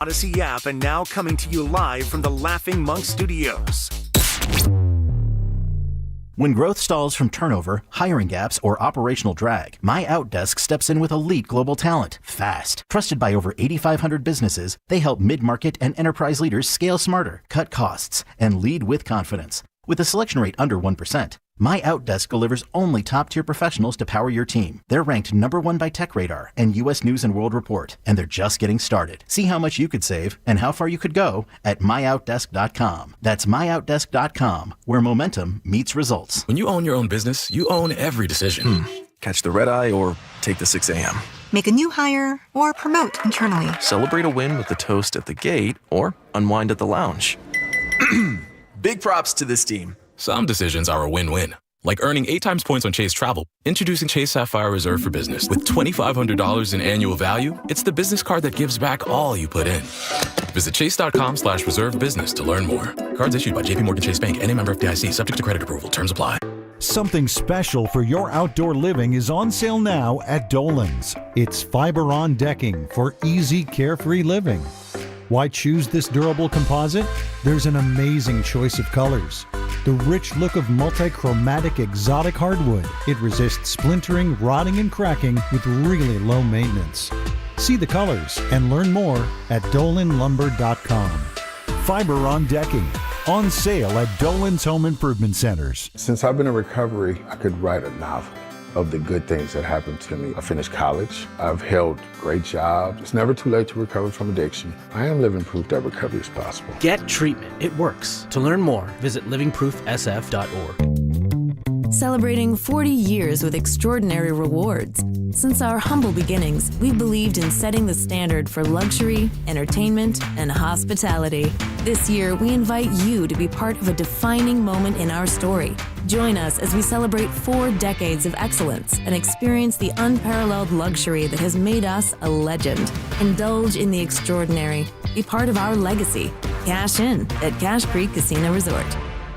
Odyssey app, and now coming to you live from the Laughing Monk Studios. When growth stalls from turnover, hiring gaps, or operational drag, My Outdesk steps in with elite global talent, fast. Trusted by over 8,500 businesses, they help mid-market and enterprise leaders scale smarter, cut costs, and lead with confidence. With a selection rate under 1%, My Outdesk delivers only top-tier professionals to power your team. They're ranked #1 by TechRadar and U.S. News & World Report, and they're just getting started. See how much you could save and how far you could go at myoutdesk.com. That's myoutdesk.com, where momentum meets results. When you own your own business, you own every decision. Catch the red eye or take the 6 a.m. Make a new hire or promote internally. Celebrate a win with the toast at the gate or unwind at the lounge. Big props to this team. Some decisions are a win-win, like earning 8 times points on Chase Travel. Introducing Chase Sapphire Reserve for Business. With $2,500 in annual value, it's the business card that gives back all you put in. Visit chase.com/reserve business to learn more. Cards issued by JPMorgan Chase Bank, N.A. member FDIC, subject to credit approval. Terms apply. Something special for your outdoor living is on sale now at Dolan's. It's fiber-on decking for easy, carefree living. Why choose this durable composite? There's an amazing choice of colors. The rich look of multi-chromatic exotic hardwood. It resists splintering, rotting, and cracking with really low maintenance. See the colors and learn more at dolanlumber.com. Fiber-on decking. On sale at Dolan's Home Improvement Centers. Since I've been in recovery, I could write a novel of the good things that happened to me. I finished college. I've held great jobs. It's never too late to recover from addiction. I am living proof that recovery is possible. Get treatment. It works. To learn more, visit livingproofsf.org. Celebrating 40 years with extraordinary rewards. Since our humble beginnings, we've believed in setting the standard for luxury, entertainment, and hospitality. This year, we invite you to be part of a defining moment in our story. Join us as we celebrate 4 decades of excellence and experience the unparalleled luxury that has made us a legend. Indulge in the extraordinary. Be part of our legacy. Cash in at Cache Creek Casino Resort.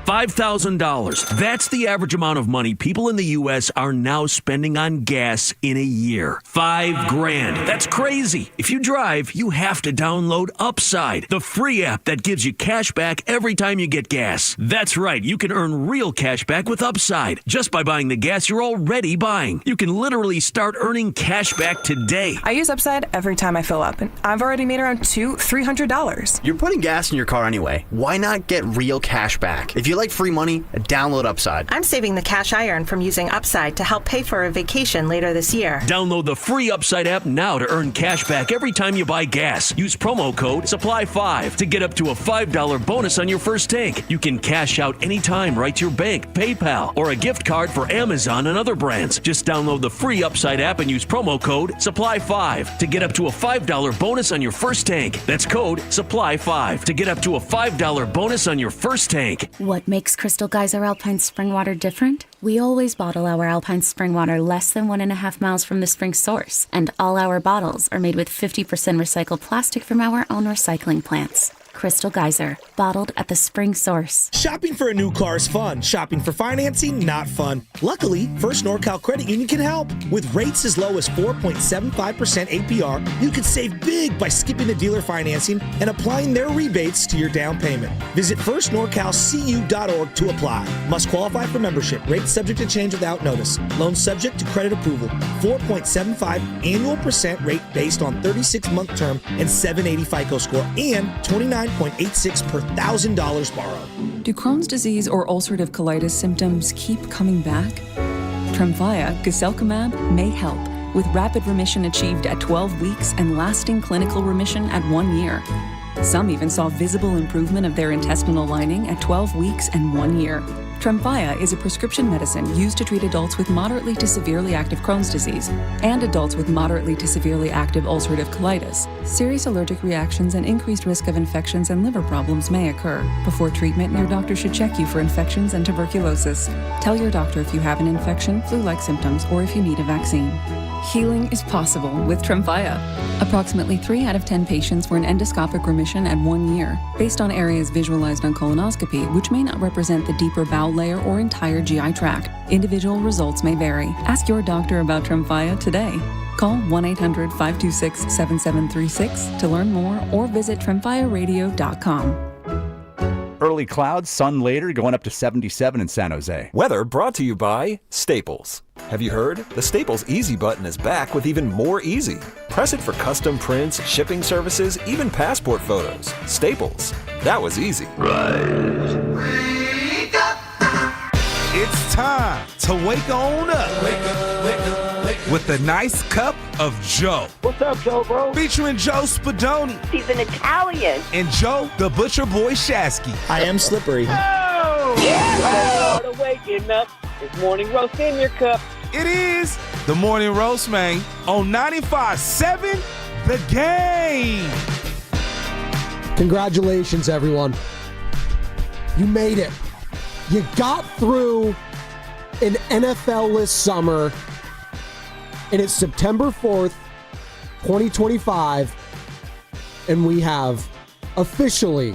$5,000. That's the average amount of money people in the U.S. are now spending on gas in a year. $5,000. That's crazy. If you drive, you have to download Upside, the free app that gives you cash back every time you get gas. That's right. You can earn real cash back with Upside just by buying the gas you're already buying. You can literally start earning cash back today. I use Upside every time I fill up, and I've already made around $200-300. You're putting gas in your car anyway. Why not get real cash back? If you like free money, download Upside. I'm saving the cash I earn from using Upside to help pay for a vacation later this year. Download the free Upside app now to earn cash back every time you buy gas. Use promo code SUPPLY5 to get up to a $5 bonus on your first tank. You can cash out anytime right to your bank, PayPal, or a gift card for Amazon and other brands. Just download the free Upside app and use promo code SUPPLY5 to get up to a $5 bonus on your first tank. That's code SUPPLY5 to get up to a $5 bonus on your first tank. What makes Crystal Geyser Alpine Spring Water different? We always bottle our Alpine Spring Water less than 1.5 miles from the spring source, and all our bottles are made with 50% recycled plastic from our own recycling plants. Crystal Geyser, bottled at the spring source. Shopping for a new car is fun. Shopping for financing, not fun. Luckily, First NorCal Credit Union can help. With rates as low as 4.75% APR, you could save big by skipping the dealer financing and applying their rebates to your down payment. Visit firstnorcalcu.org to apply. Must qualify for membership. Rates subject to change without notice. Loan subject to credit approval. 4.75 annual percent rate based on 36-month term and 780 FICO score and 29.86 per $1,000 borrowed. Do Crohn's disease or ulcerative colitis symptoms keep coming back? Tremfya, guselkumab, may help, with rapid remission achieved at 12 weeks and lasting clinical remission at 1 year. Some even saw visible improvement of their intestinal lining at 12 weeks and 1 year. Tremfya is a prescription medicine used to treat adults with moderately to severely active Crohn's disease and adults with moderately to severely active ulcerative colitis. Serious allergic reactions and increased risk of infections and liver problems may occur. Before treatment, your doctor should check you for infections and tuberculosis. Tell your doctor if you have an infection, flu-like symptoms, or if you need a vaccine. Healing is possible with Tremfya. Approximately 3 out of 10 patients were in endoscopic remission at 1 year, based on areas visualized on colonoscopy, which may not represent the deeper bowel layer or entire GI tract. Individual results may vary. Ask your doctor about Tremfya today. Call 1-800-526-7736 to learn more or visit tremfyaradio.com. Early clouds, sun later, going up to 77 in San Jose. Weather brought to you by Staples. Have you heard? The Staples Easy button is back with even more easy. Press it for custom prints, shipping services, even passport photos. Staples. That was easy. Wake up. It's time to wake on up. Wake up, wake up. With a nice cup of Joe. What's up, Joe, bro? Featuring Joe Spadoni. He's an Italian. And Joe, the Butcher Boy Shasky. I am slippery. Oh! Yeah! Start waking up. It's morning roast in your cup. It is the morning roast, man, on 95.7 The Game. Congratulations, everyone. You made it. You got through an NFL-less summer. And it's September 4th, 2025, and we have officially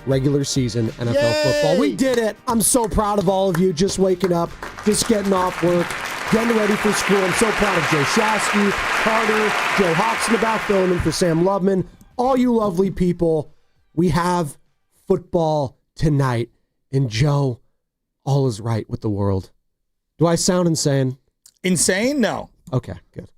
regular season NFL football. We did it. I'm so proud of all of you just waking up, just getting off work, getting ready for school. I'm so proud of Jay Shasky, Carter, Joe Hawkson about filling in for Sam Loveman. All you lovely people, we have football tonight. And Joe, all is right with the world. Do I sound insane? Insane? No. Okay, good.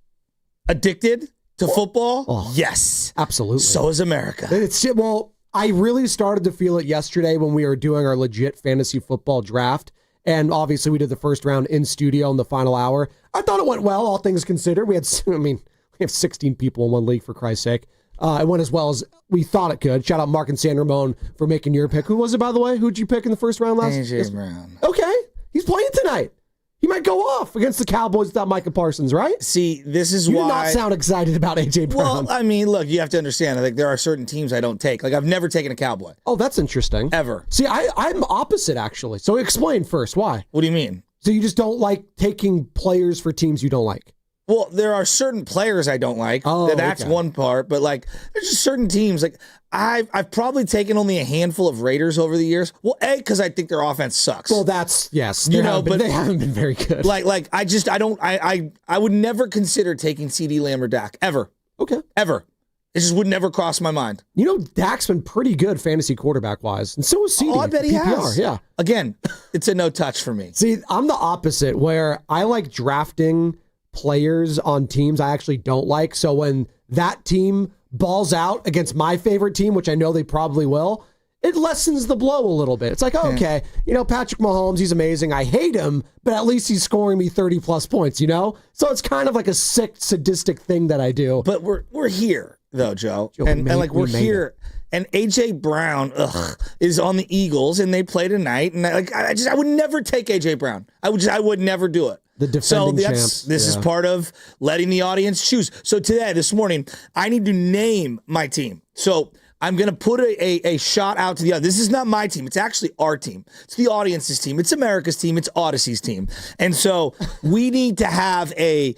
Addicted to football? Oh, yes. Absolutely. So is America. Well, I really started to feel it yesterday when we were doing our legit fantasy football draft. And obviously we did the first round in studio in the final hour. I thought it went well, all things considered. We have 16 people in one league, for Christ's sake. It went as well as we thought it could. Shout out Mark and San Ramon for making your pick. Who was it, by the way? Who'd you pick in the first round last? A.J. Brown. Okay. He's playing tonight. He might go off against the Cowboys without Micah Parsons, right? See, this is why... You do not sound excited about A.J. Brown. Well, I mean, look, you have to understand. Like, there are certain teams I don't take. Like, I've never taken a Cowboy. Oh, that's interesting. Ever. See, I'm opposite, actually. So explain first. Why? What do you mean? So you just don't like taking players for teams you don't like? Well, there are certain players I don't like. Oh, that's okay. one part. But, like, there's just certain teams. Like, I've probably taken only a handful of Raiders over the years. Well, because I think their offense sucks. Well, that's, yes. But they haven't been very good. I would never consider taking CD Lamb or Dak. Ever. Okay. Ever. It just would never cross my mind. You know, Dak's been pretty good fantasy quarterback-wise. And so is CD. Oh, I bet he PPR, has. Yeah. Again, it's a no touch for me. See, I'm the opposite, where I like drafting players on teams I actually don't like. So when that team balls out against my favorite team, which I know they probably will, it lessens the blow a little bit. It's like, okay, Patrick Mahomes, he's amazing. I hate him, but at least he's scoring me 30 plus points, So it's kind of like a sick, sadistic thing that I do. But we're here though, Joe. And we're here. And A.J. Brown is on the Eagles, and they play tonight. And I would never take A.J. Brown. I would never do it. The defending champs. This is part of letting the audience choose. So this morning, I need to name my team. So I'm going to put a shot out to the other. This is not my team. It's actually our team. It's the audience's team. It's America's team. It's Odyssey's team. And so we need to have a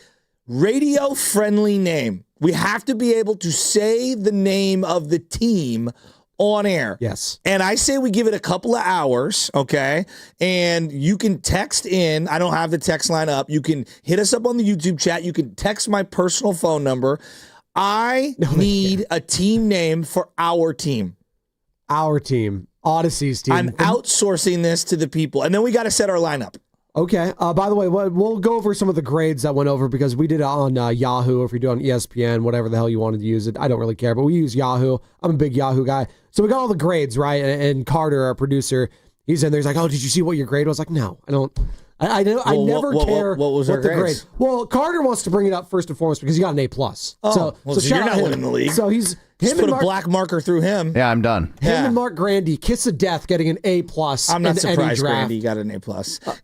radio-friendly name. We have to be able to say the name of the team on air. Yes. And I say we give it a couple of hours, okay? And you can text in. I don't have the text line up. You can hit us up on the YouTube chat. You can text my personal phone number. I need a team name for our team. Our team. Odyssey's team. I'm outsourcing this to the people. And then we got to set our lineup. Okay. By the way, we'll go over some of the grades that went over because we did it on Yahoo. If you do it on ESPN, whatever the hell you wanted to use it, I don't really care. But we use Yahoo. I'm a big Yahoo guy. So we got all the grades, right? And Carter, our producer, he's in there. He's like, "Oh, did you see what your grade was?" Like, no, I don't. I never care what was what our the grade. Well, Carter wants to bring it up first and foremost because he got an A+. Oh, so you're not winning the league. So he's Just put a black marker through him. Yeah, I'm done. Him and Mark Grandy, kiss of death, getting an A+. I'm not in any surprised draft. Grandy got an A+.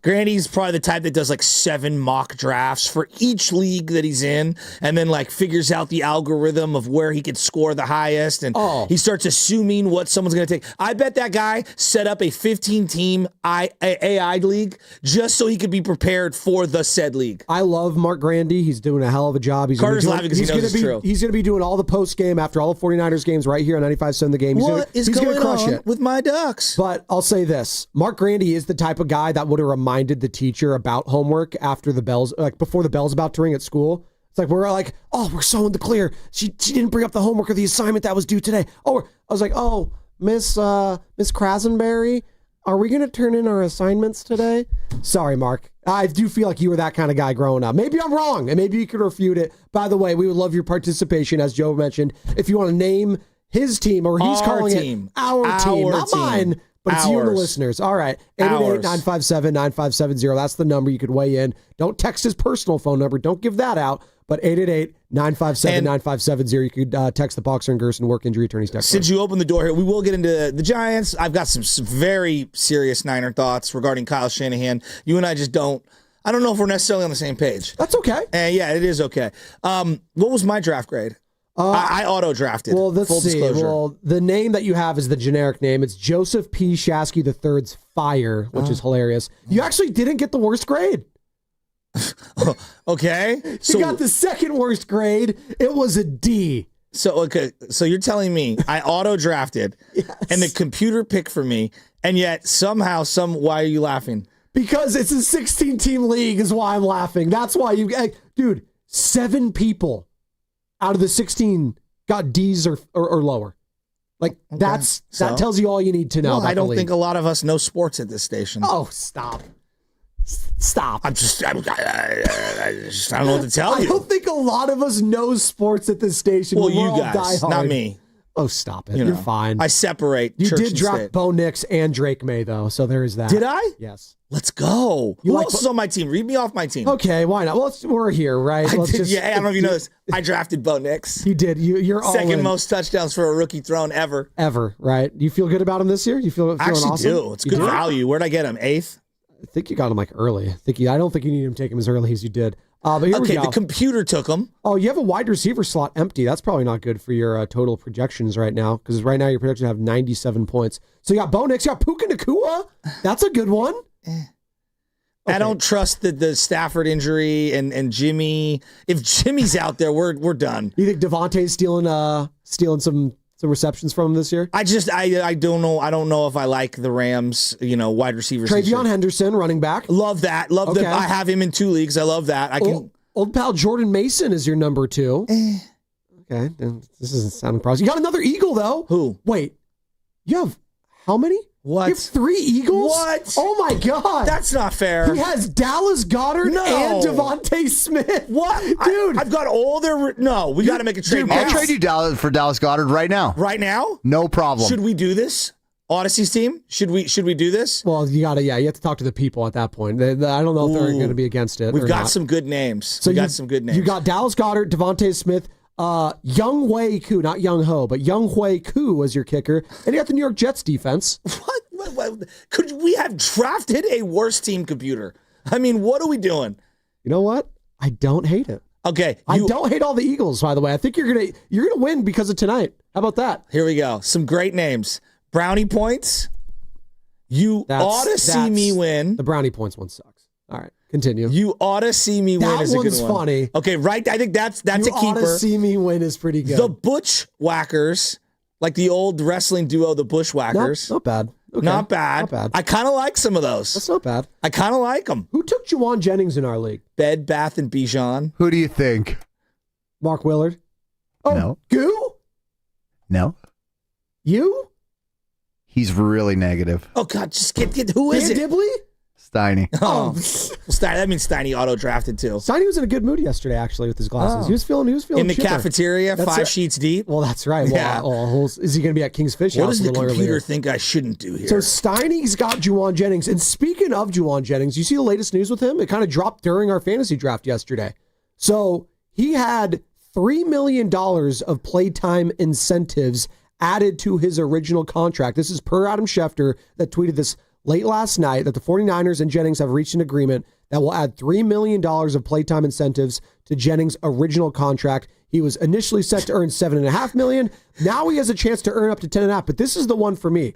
Grandy's probably the type that does like 7 mock drafts for each league that he's in, and then like figures out the algorithm of where he could score the highest, and he starts assuming what someone's going to take. I bet that guy set up a 15-team AI league just so he could be prepared for the said league. I love Mark Grandy. He's doing a hell of a job. Carter's laughing because he knows it's true. He's going to be doing all the post-game after all the 49ers games right here on 95.7 The Game. He's going to crush it with my Ducks? But I'll say this. Mark Grandy is the type of guy that would have reminded the teacher about homework after the bells, like before the bell's about to ring at school. It's like, we're like, oh, we're so in the clear. She didn't bring up the homework or the assignment that was due today. I was like, oh, Miss Krasenberry, are we going to turn in our assignments today? Sorry, Mark. I do feel like you were that kind of guy growing up. Maybe I'm wrong, and maybe you could refute it. By the way, we would love your participation, as Joe mentioned. If you want to name his team, or he's calling it our team, not mine, but it's you and the listeners. All right, 888-957-9570. That's the number. You could weigh in. Don't text his personal phone number. Don't give that out. But 888-957-9570. You could text the Boxer and Gerson Work Injury Attorneys text. Since you opened the door here, we will get into the Giants. I've got some very serious Niner thoughts regarding Kyle Shanahan. You and I just don't. I don't know if we're necessarily on the same page. That's okay. Yeah, it is okay. What was my draft grade? I auto-drafted. Well, let's full see. disclosure. Well, the name that you have is the generic name. It's Joseph P. Shasky III's Fire, which is hilarious. You actually didn't get the worst grade. Okay. So you got the second worst grade. It was a D. So you're telling me I auto-drafted and the computer picked for me, and yet somehow, why are you laughing? Because it's a 16-team league is why I'm laughing. That's why dude, 7 people out of the 16 got D's or lower. Like, that tells you all you need to know. Well, I don't think a lot of us know sports at this station. Oh, stop. Stop. I don't know what to tell you. I don't think a lot of us know sports at this station. Well, We're you guys, not me. Oh, stop it. You're fine. I separate. You church did and draft state. Bo Nix and Drake May, though, so there is that. Did I? Yes. Let's go. Who else is on my team? Read me off my team. Okay, why not? Well, we're here, right? I don't know if you know this. I drafted Bo Nix. You did. You're all second in. most touchdowns for a rookie thrown ever. Ever, right? You feel good about him this year? You feel I actually awesome? do. It's good value. Where'd I get him? 8th? I think you got him like early. I don't think you need him to take him as early as you did. But here we go. The computer took him. Oh, you have a wide receiver slot empty. That's probably not good for your total projections right now, because right now your projections have 97 points. So you got Bo Nix, you got Puka Nacua. That's a good one. Okay. I don't trust the Stafford injury and Jimmy. If Jimmy's out there, we're done. You think Devontae's stealing some receptions from him this year? I don't know. I don't know if I like the Rams, wide receivers. Travion Henderson, running back. Love that. Love that. I have him in 2 leagues. I love that. Old pal Jordan Mason is your number 2. Okay, this isn't sounding promising. You got another Eagle though. Who? Wait, you have how many? What? You have 3 Eagles? What? Oh my God. That's not fair. He has Dallas Goedert and Devontae Smith. What? Dude. I've got all their... No, we got to make a trade. I'll trade you for Dallas Goedert right now. Right now? No problem. Should we do this? Odyssey's team? Should we do this? Well, you have to talk to the people at that point. I don't know if they're going to be against it. We've got some good names. So you got some good names. You got Dallas Goedert, Devontae Smith, Young Wei Koo, not Young Ho, but Young Hui Koo as your kicker, and you got the New York Jets defense. What? Could we have drafted a worse team computer? I mean, what are we doing? You know what? I don't hate it. Okay, I don't hate all the Eagles. By the way, I think you're gonna win because of tonight. How about that? Here we go. Some great names. Brownie points. You ought to see me win. The brownie points one sucks. All right, continue. You ought to see me win is a good one. That one's funny. Okay, right. I think that's a keeper. You ought to see me win is pretty good. The Bushwhackers, like the old wrestling duo, the Bushwhackers. Not bad. Okay. Not bad. Not bad. I kind of like some of those. That's not bad. I kind of like them. Who took Jawan Jennings in our league? Bed Bath and Bijan. Who do you think? Mark Willard. Oh, no. Goo? No. You? He's really negative. Oh, God, just get who is Dan it? Dibley? Steiny. Oh, Steiny. That means Steiny auto-drafted, too. Steiny was in a good mood yesterday, actually, with his glasses. Oh. He was feeling in the chipper. Cafeteria, that's 5 right. sheets deep. Well, that's right. Yeah. Is he going to be at King's Fish House? What does the computer earlier? think I shouldn't do here? So Steiny's got Jawan Jennings. And speaking of Jawan Jennings, you see the latest news with him? It kind of dropped during our fantasy draft yesterday. So he had $3 million of playtime incentives added to his original contract. This is per Adam Schefter that tweeted this late last night, that the 49ers and Jennings have reached an agreement that will add $3 million of playtime incentives to Jennings' original contract. He was initially set to earn $7.5 million. Now he has a chance to earn up to $10.5 million, but this is the one for me.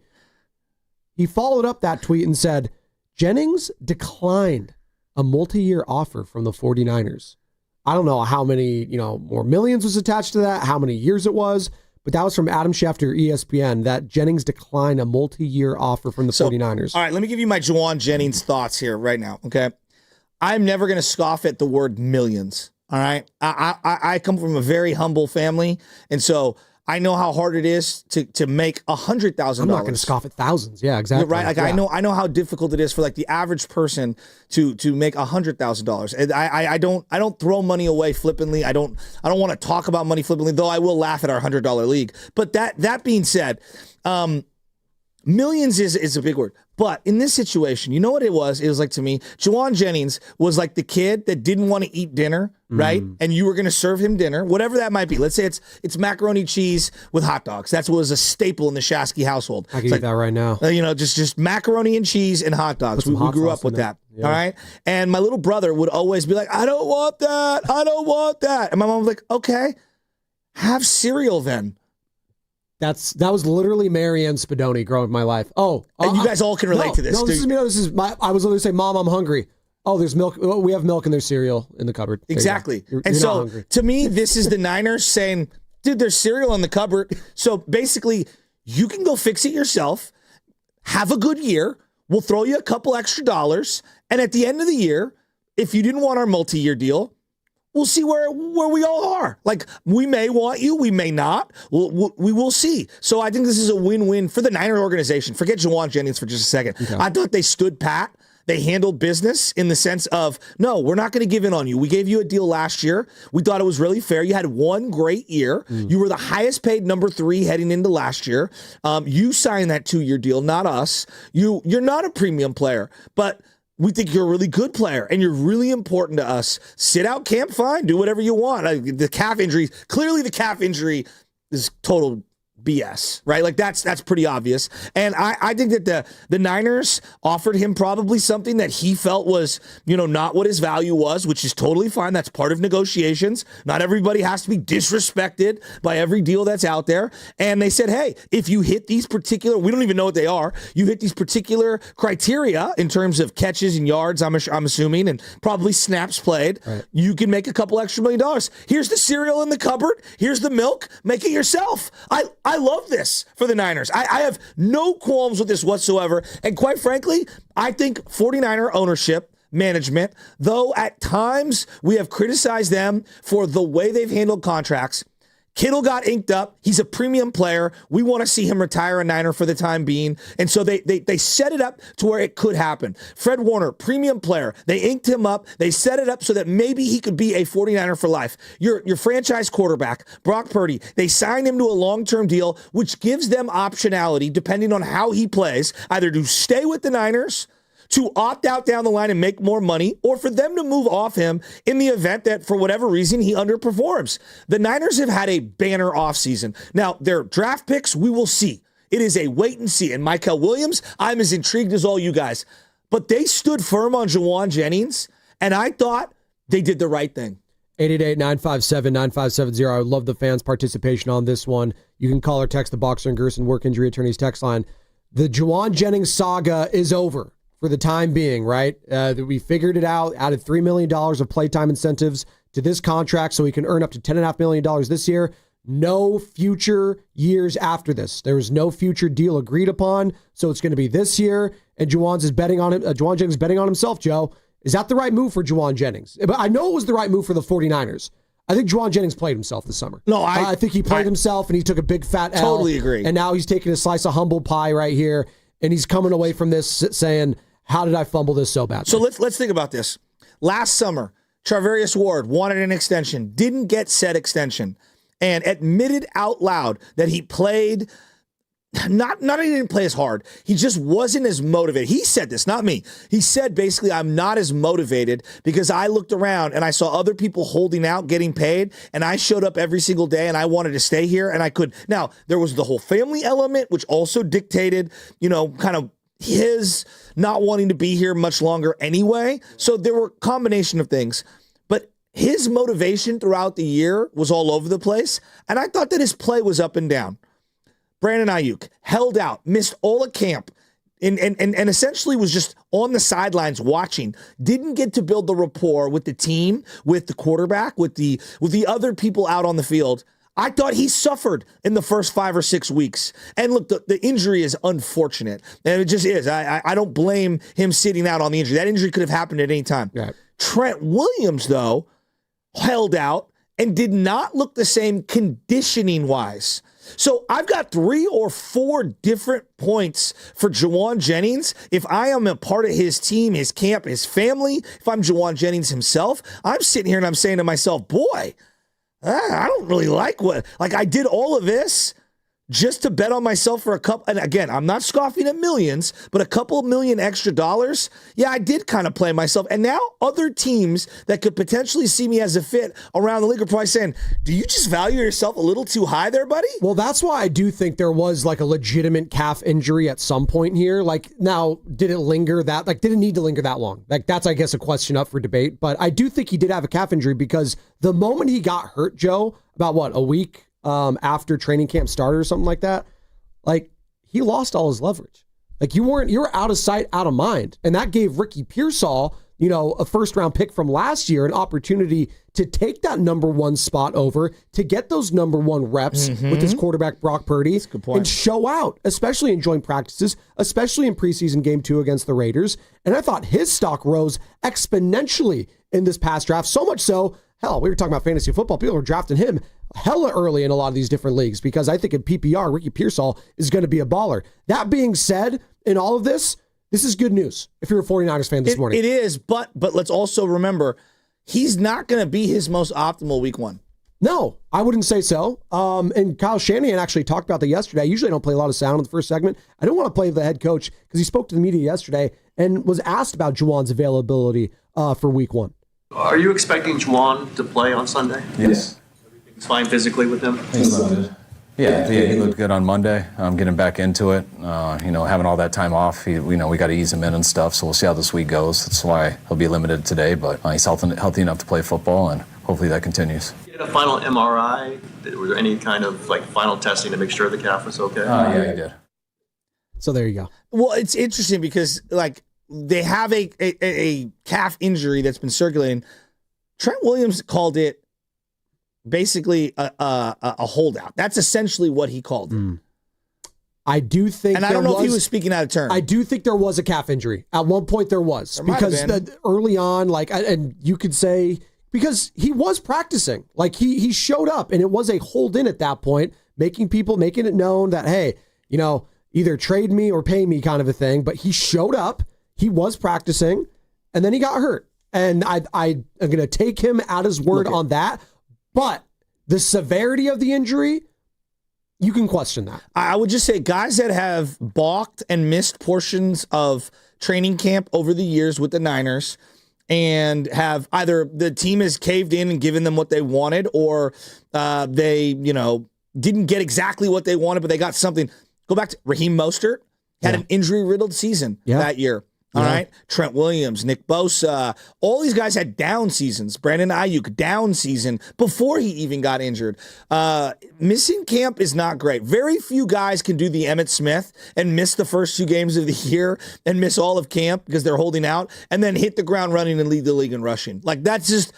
He followed up that tweet and said, Jennings declined a multi-year offer from the 49ers. I don't know how many, more millions was attached to that, how many years it was, but that was from Adam Schefter, ESPN, that Jennings declined a multi-year offer from the 49ers. All right, let me give you my Jawan Jennings thoughts here right now, okay? I'm never going to scoff at the word millions, all right? I come from a very humble family, and so I know how hard it is to make $100,000. I'm not going to scoff at thousands. Yeah, exactly. You're right. Like, yeah. I know how difficult it is for like the average person to make $100,000. And I don't throw money away flippantly. I don't want to talk about money flippantly, though I will laugh at our $100 league. But that being said, millions is a big word. But in this situation, you know what it was? It was like, to me, Jawan Jennings was like the kid that didn't want to eat dinner, right? And you were going to serve him dinner, whatever that might be. Let's say it's macaroni cheese with hot dogs. That's what was a staple in the Shasky household. I can eat that right now. Just macaroni and cheese and hot dogs. We grew up with that. Yeah. All right. And my little brother would always be like, I don't want that. I don't want that. And my mom was like, okay, have cereal then. That was literally Marianne Spadoni growing my life. Oh, and you guys all can relate to this. No, this is I was literally saying, Mom, I'm hungry. Oh, there's milk. We have milk and there's cereal in the cupboard. Exactly. And so to me, this is the Niners saying, dude, there's cereal in the cupboard. So basically, you can go fix it yourself. Have a good year. We'll throw you a couple extra dollars. And at the end of the year, if you didn't want our multi-year deal, we'll see where we all are. Like, we may want you, we may not. We will see. So I think this is a win-win for the Niner organization. Forget Jawan Jennings for just a second. Okay. I thought they stood pat. They handled business in the sense of, no, we're not going to give in on you. We gave you a deal last year. We thought it was really fair. You had one great year. You were the highest paid number 3 heading into last year. You signed that 2-year deal, not us. You're not a premium player, but we think you're a really good player, and you're really important to us. Sit out camp, fine. Do whatever you want. The calf injury, clearly the calf injury is total BS, right? Like that's pretty obvious. And I think that the Niners offered him probably something that he felt was, not what his value was, which is totally fine. That's part of negotiations. Not everybody has to be disrespected by every deal that's out there. And they said, hey, if you hit these particular, we don't even know what they are, you hit these particular criteria in terms of catches and yards, I'm assuming, and probably snaps played, right, you can make a couple extra $1 million. Here's the cereal in the cupboard. Here's the milk. Make it yourself. I love this for the Niners. I have no qualms with this whatsoever. And quite frankly, I think 49er ownership, management, though at times we have criticized them for the way they've handled contracts. Kittle got inked up. He's a premium player. We want to see him retire a Niner for the time being. And so they set it up to where it could happen. Fred Warner, premium player. They inked him up. They set it up so that maybe he could be a 49er for life. Your franchise quarterback, Brock Purdy, they signed him to a long-term deal, which gives them optionality depending on how he plays, either to stay with the Niners, to opt out down the line and make more money, or for them to move off him in the event that, for whatever reason, he underperforms. The Niners have had a banner offseason. Now, their draft picks, we will see. It is a wait and see. And Mykel Williams, I'm as intrigued as all you guys. But they stood firm on Jawan Jennings, and I thought they did the right thing. 888-957-9570. I would love the fans' participation on this one. You can call or text the Boxer and Gerson Work Injury Attorneys text line. The Jawan Jennings saga is over for the time being, right? We figured it out, added $3 million of playtime incentives to this contract so he can earn up to $10.5 million this year. No future years after this. There is no future deal agreed upon, so it's going to be this year, and Jawan Jennings is betting on himself, Joe. Is that the right move for Jawan Jennings? But I know it was the right move for the 49ers. I think Jawan Jennings played himself this summer. No, I think he played himself, and he took a big fat L. Totally agree. And now he's taking a slice of humble pie right here, and he's coming away from this saying, how did I fumble this so badly? So let's think about this. Last summer, Charvarius Ward wanted an extension, didn't get said extension, and admitted out loud that he played Not he didn't play as hard. He just wasn't as motivated. He said this, not me. He said basically, I'm not as motivated because I looked around and I saw other people holding out, getting paid, and I showed up every single day and I wanted to stay here and I could. Now, there was the whole family element, which also dictated, kind of his not wanting to be here much longer anyway. So there were a combination of things. But his motivation throughout the year was all over the place. And I thought that his play was up and down. Brandon Ayuk held out, missed all of camp, and essentially was just on the sidelines watching. Didn't get to build the rapport with the team, with the quarterback, with the other people out on the field. I thought he suffered in the first 5 or 6 weeks. And look, the injury is unfortunate. And it just is. I don't blame him sitting out on the injury. That injury could have happened at any time. Yeah. Trent Williams, though, held out and did not look the same conditioning-wise. So I've got 3 or 4 different points for Jawan Jennings. If I am a part of his team, his camp, his family, if I'm Jawan Jennings himself, I'm sitting here and I'm saying to myself, boy, I don't really like I did all of this just to bet on myself for a couple. And again, I'm not scoffing at millions, but a couple of million extra dollars. Yeah, I did kind of play myself. And now other teams that could potentially see me as a fit around the league are probably saying, do you just value yourself a little too high there, buddy? Well, that's why I do think there was a legitimate calf injury at some point here. Now, did it linger did it need to linger that long? That's, I guess, a question up for debate. But I do think he did have a calf injury because the moment he got hurt, Joe, about a week after training camp started or something like that, he lost all his leverage. You were out of sight, out of mind. And that gave Ricky Pearsall, a first-round pick from last year, an opportunity to take that number 1 spot over, to get those number 1 reps with his quarterback, Brock Purdy, and show out, especially in joint practices, especially in preseason game 2 against the Raiders. And I thought his stock rose exponentially in this past draft, so much so, hell, we were talking about fantasy football, people are drafting him hella early in a lot of these different leagues because I think in PPR, Ricky Pearsall is going to be a baller. That being said, in all of this is good news if you're a 49ers fan this morning. It is, but let's also remember, he's not going to be his most optimal week 1. No, I wouldn't say so. And Kyle Shanahan actually talked about that yesterday. I usually don't play a lot of sound in the first segment. I don't want to play the head coach because he spoke to the media yesterday and was asked about Jawan's availability for week 1. Are you expecting Jawan to play on Sunday? Yes. Everything's fine physically with him? He's limited. Yeah, he looked good on Monday. Getting back into it, having all that time off, we got to ease him in and stuff, so we'll see how this week goes. That's why he'll be limited today, but he's healthy enough to play football, and hopefully that continues. Did you get a final MRI? Was there any kind of final testing to make sure the calf was okay? Yeah, he did. So there you go. Well, it's interesting because, they have a calf injury that's been circulating. Trent Williams called it basically a holdout. That's essentially what he called it. I do think, and I don't know if he was speaking out of turn. I do think there was a calf injury. At one point there was. Because early on, and you could say, because he was practicing. He showed up, and it was a hold in at that point, making it known that, hey, either trade me or pay me kind of a thing. But he showed up. He was practicing, and then he got hurt. And I am going to take him at his word on that. But the severity of the injury, you can question that. I would just say guys that have balked and missed portions of training camp over the years with the Niners and have either the team has caved in and given them what they wanted, or they, didn't get exactly what they wanted, but they got something. Go back to Raheem Mostert, had an injury-riddled season that year. All right. Trent Williams, Nick Bosa, all these guys had down seasons. Brandon Ayuk, down season before he even got injured. Missing camp is not great. Very few guys can do the Emmitt Smith and miss the first 2 games of the year and miss all of camp because they're holding out and then hit the ground running and lead the league in rushing. That's just...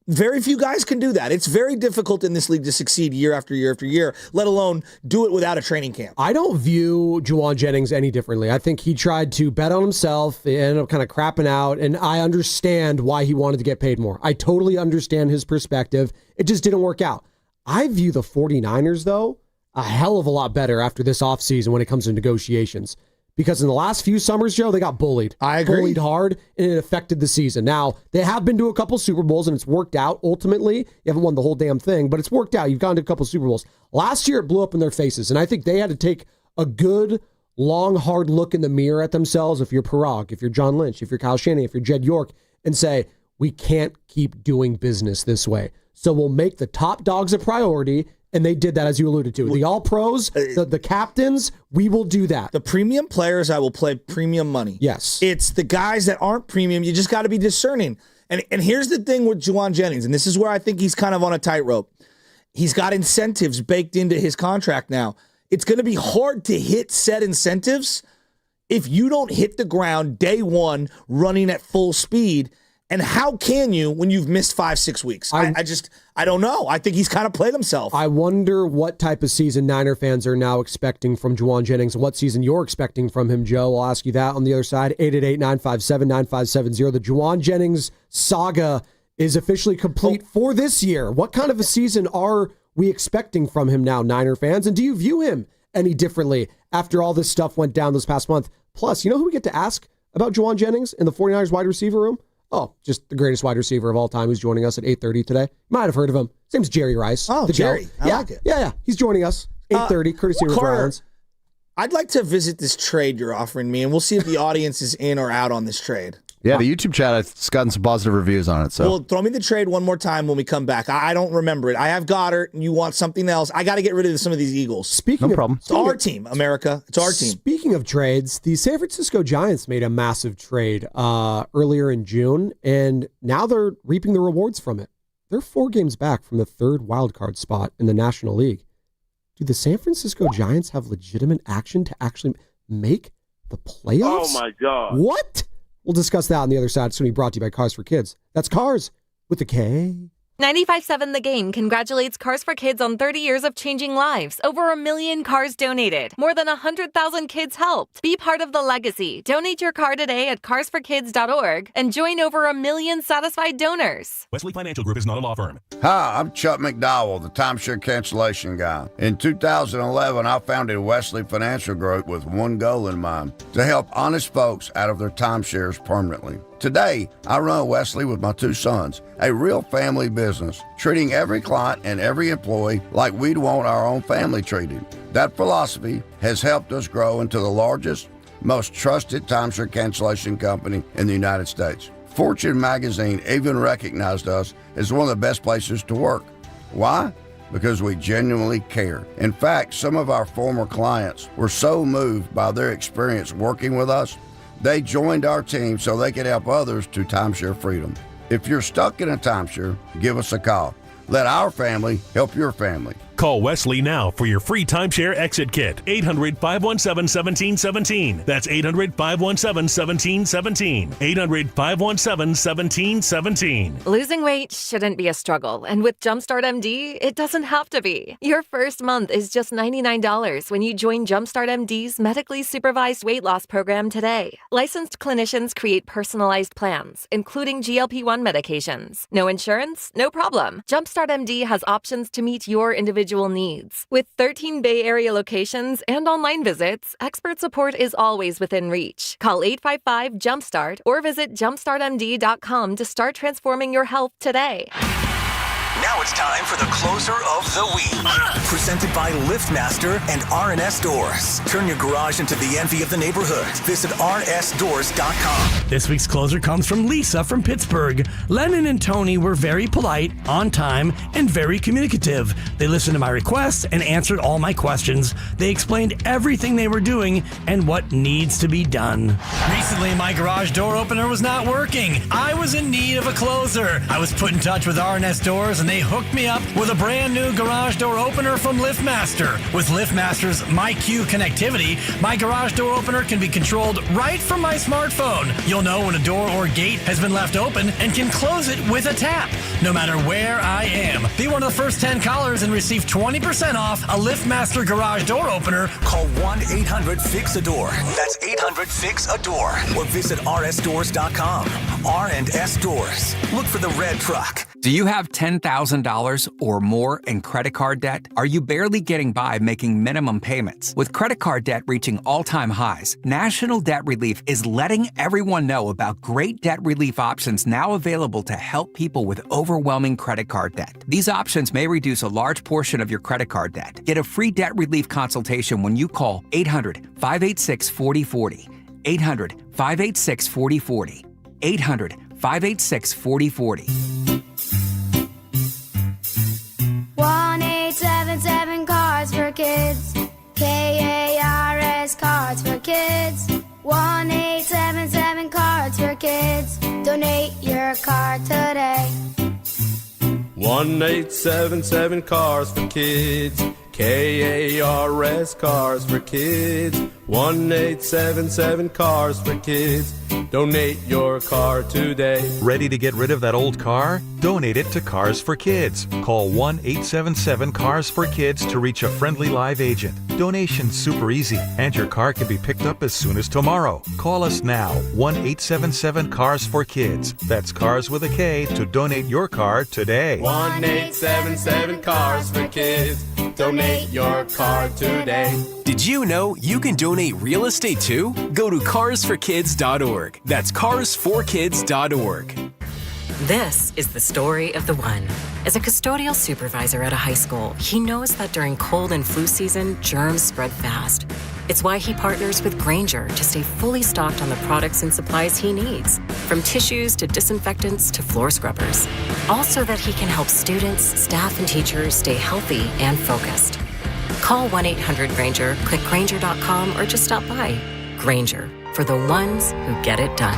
Very few guys can do that. It's very difficult in this league to succeed year after year after year, let alone do it without a training camp. I don't view Jawan Jennings any differently. I think he tried to bet on himself. He ended up kind of crapping out, and I understand why he wanted to get paid more. I totally understand his perspective. It just didn't work out. I view the 49ers, though, a hell of a lot better after this offseason when it comes to negotiations. Because in the last few summers, Joe, they got bullied. I agree. Bullied hard, and it affected the season. Now, they have been to a couple Super Bowls, and it's worked out ultimately. You haven't won the whole damn thing, but it's worked out. You've gone to a couple Super Bowls. Last year, it blew up in their faces, and I think they had to take a good, long, hard look in the mirror at themselves, if you're Parag, if you're John Lynch, if you're Kyle Shanahan, if you're Jed York, and say, we can't keep doing business this way. So we'll make the top dogs a priority, and they did that, as you alluded to. The all-pros, the captains, we will do that. The premium players, I will play premium money. Yes. It's the guys that aren't premium, you just got to be discerning. And here's the thing with Jawan Jennings, and this is where I think he's kind of on a tightrope. He's got incentives baked into his contract now. It's going to be hard to hit said incentives if you don't hit the ground day one running at full speed. And how can you when you've missed 5-6 weeks? I don't know. I think he's kind of played himself. I wonder what type of season Niner fans are now expecting from Jawan Jennings and what season you're expecting from him, Joe. I'll ask you that on the other side. 888-957-9570. The Jawan Jennings saga is officially complete for this year. What kind of a season are we expecting from him now, Niner fans? And do you view him any differently after all this stuff went down this past month? Plus, you know who we get to ask about Jawan Jennings in the 49ers wide receiver room? Oh, just the greatest wide receiver of all time who's joining us at 8:30 today. You might have heard of him. His name's Jerry Rice. Oh, Jerry. I like it. Yeah. He's joining us. 8:30, courtesy of Rollins. I'd like to visit this trade you're offering me, and we'll see if the audience is in or out on this trade. Yeah, the YouTube chat has gotten some positive reviews on it. So, well, throw me the trade one more time when we come back. I don't remember it. I have Goddard, and you want something else. I got to get rid of some of these Eagles. No problem. It's our team, America. It's our team. Speaking of trades, the San Francisco Giants made a massive trade earlier in June, and now they're reaping the rewards from it. They're 4 games back from the 3rd wildcard spot in the National League. Do the San Francisco Giants have legitimate action to actually make the playoffs? Oh, my God. What? We'll discuss that on the other side. It's going to be brought to you by Cars for Kids. That's Cars with the K. 95.7 The Game congratulates Cars for Kids on 30 years of changing lives. Over 1 million cars donated. More than 100,000 kids helped. Be part of the legacy. Donate your car today at carsforkids.org and join over 1 million satisfied donors. Wesley Financial Group is not a law firm. Hi, I'm Chuck McDowell, the timeshare cancellation guy. In 2011, I founded Wesley Financial Group with one goal in mind, to help honest folks out of their timeshares permanently. Today, I run Wesley with my 2 sons, a real family business, treating every client and every employee like we'd want our own family treated. That philosophy has helped us grow into the largest, most trusted timeshare cancellation company in the United States. Fortune magazine even recognized us as one of the best places to work. Why? Because we genuinely care. In fact, some of our former clients were so moved by their experience working with us, they joined our team so they could help others to timeshare freedom. If you're stuck in a timeshare, give us a call. Let our family help your family. Call Wesley now for your free timeshare exit kit. 800-517-1717. That's 800-517-1717. 800-517-1717. Losing weight shouldn't be a struggle, and with Jumpstart MD, it doesn't have to be. Your first month is just $99 when you join Jumpstart MD's medically supervised weight loss program today. Licensed clinicians create personalized plans, including GLP-1 medications. No insurance? No problem. Jumpstart MD has options to meet your individual needs. With 13 Bay Area locations and online visits, expert support is always within reach. Call 855-JUMPSTART or visit jumpstartmd.com to start transforming your health today. Now it's time for the closer of the week. Presented by LiftMaster and RNS Doors. Turn your garage into the envy of the neighborhood. Visit rnsdoors.com. This week's closer comes from Lisa from Pittsburgh. Lennon and Tony were very polite, on time, and very communicative. They listened to my requests and answered all my questions. They explained everything they were doing and what needs to be done. Recently, my garage door opener was not working. I was in need of a closer. I was put in touch with RNS Doors and they hooked me up with a brand new garage door opener from LiftMaster. With LiftMaster's MyQ connectivity, my garage door opener can be controlled right from my smartphone. You'll know when a door or gate has been left open and can close it with a tap, no matter where I am. Be one of the first 10 callers and receive 20% off a LiftMaster garage door opener. Call 1-800-FIX-A-DOOR. That's 800-FIX-A-DOOR. Or visit rsdoors.com. R&S Doors. Look for the red truck. Do you have $10,000 or more in credit card debt? Are you barely getting by making minimum payments? With credit card debt reaching all-time highs, National Debt Relief is letting everyone know about great debt relief options now available to help people with overwhelming credit card debt. These options may reduce a large portion of your credit card debt. Get a free debt relief consultation when you call 800-586-4040. 800-586-4040. 800-586-4040. 1-877 Cards for Kids. KARS Cards for Kids. 1-877 Cards for Kids. Donate your card today. 1-877 Cars for Kids. KARS Cars for Kids. 1-877 Cars for Kids. Donate your car today. Ready to get rid of that old car? Donate it to Cars for Kids. Call 1-877-CARS-FOR-KIDS to reach a friendly live agent. Donation's super easy, and your car can be picked up as soon as tomorrow. Call us now, 1-877-CARS-FOR-KIDS. That's Cars with a K to donate your car today. 1-877 Cars for Kids. Donate your car today. Did you know you can donate real estate too? Go to carsforkids.org. That's carsforkids.org. This is the story of the one. As a custodial supervisor at a high school, he knows that during cold and flu season, germs spread fast. It's why he partners with Grainger to stay fully stocked on the products and supplies he needs, from tissues to disinfectants to floor scrubbers. All so that he can help students, staff, and teachers stay healthy and focused. Call 1-800-GRAINGER, click Grainger.com, or just stop by. Grainger, for the ones who get it done.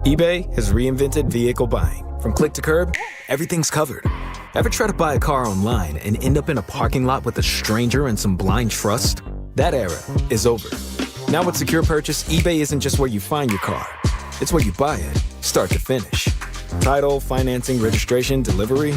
eBay has reinvented vehicle buying. From click to curb, everything's covered. Ever try to buy a car online and end up in a parking lot with a stranger and some blind trust? That era is over. Now with Secure Purchase, eBay isn't just where you find your car. It's where you buy it, start to finish. Title, financing, registration, delivery,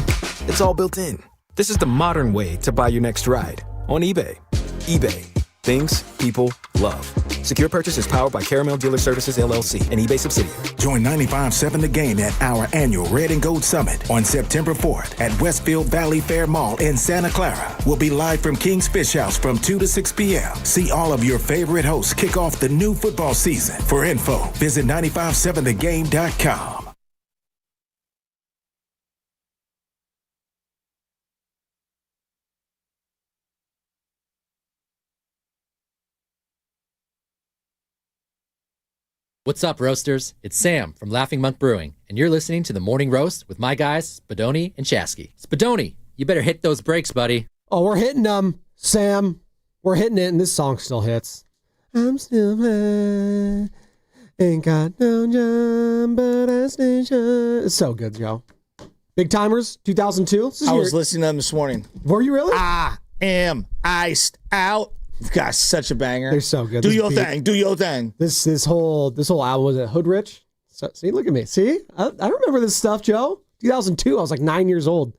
it's all built in. This is the modern way to buy your next ride on eBay. eBay. Things people love. Secure Purchase is powered by Caramel Dealer Services, LLC, an eBay subsidiary. Join 95.7 The Game at our annual Red and Gold Summit on September 4th at Westfield Valley Fair Mall in Santa Clara. We'll be live from King's Fish House from 2 to 6 p.m. See all of your favorite hosts kick off the new football season. For info, visit 957thegame.com. What's up, Roasters? It's Sam from Laughing Monk Brewing, and you're listening to the Morning Roast with my guys, Spadoni and Chasky. Spadoni, you better hit those brakes, buddy. Oh, we're hitting them, Sam. We're hitting it, and this song still hits. I'm still high, ain't got no job, but I stay shy. It's so good, Joe. Big Timers, 2002. I was listening to them this morning. Were you really? I am iced out. Gosh, such a banger. They're so good. Do your thing. Do your thing. This whole album, was it Hood Rich? So, see, look at me. See? I remember this stuff, Joe. 2002, I was like 9 years old. I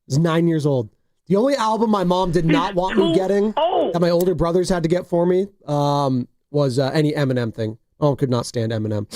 was 9 years old. The only album my mom did not want me getting, that my older brothers had to get for me, was any Eminem thing. Oh, could not stand Eminem.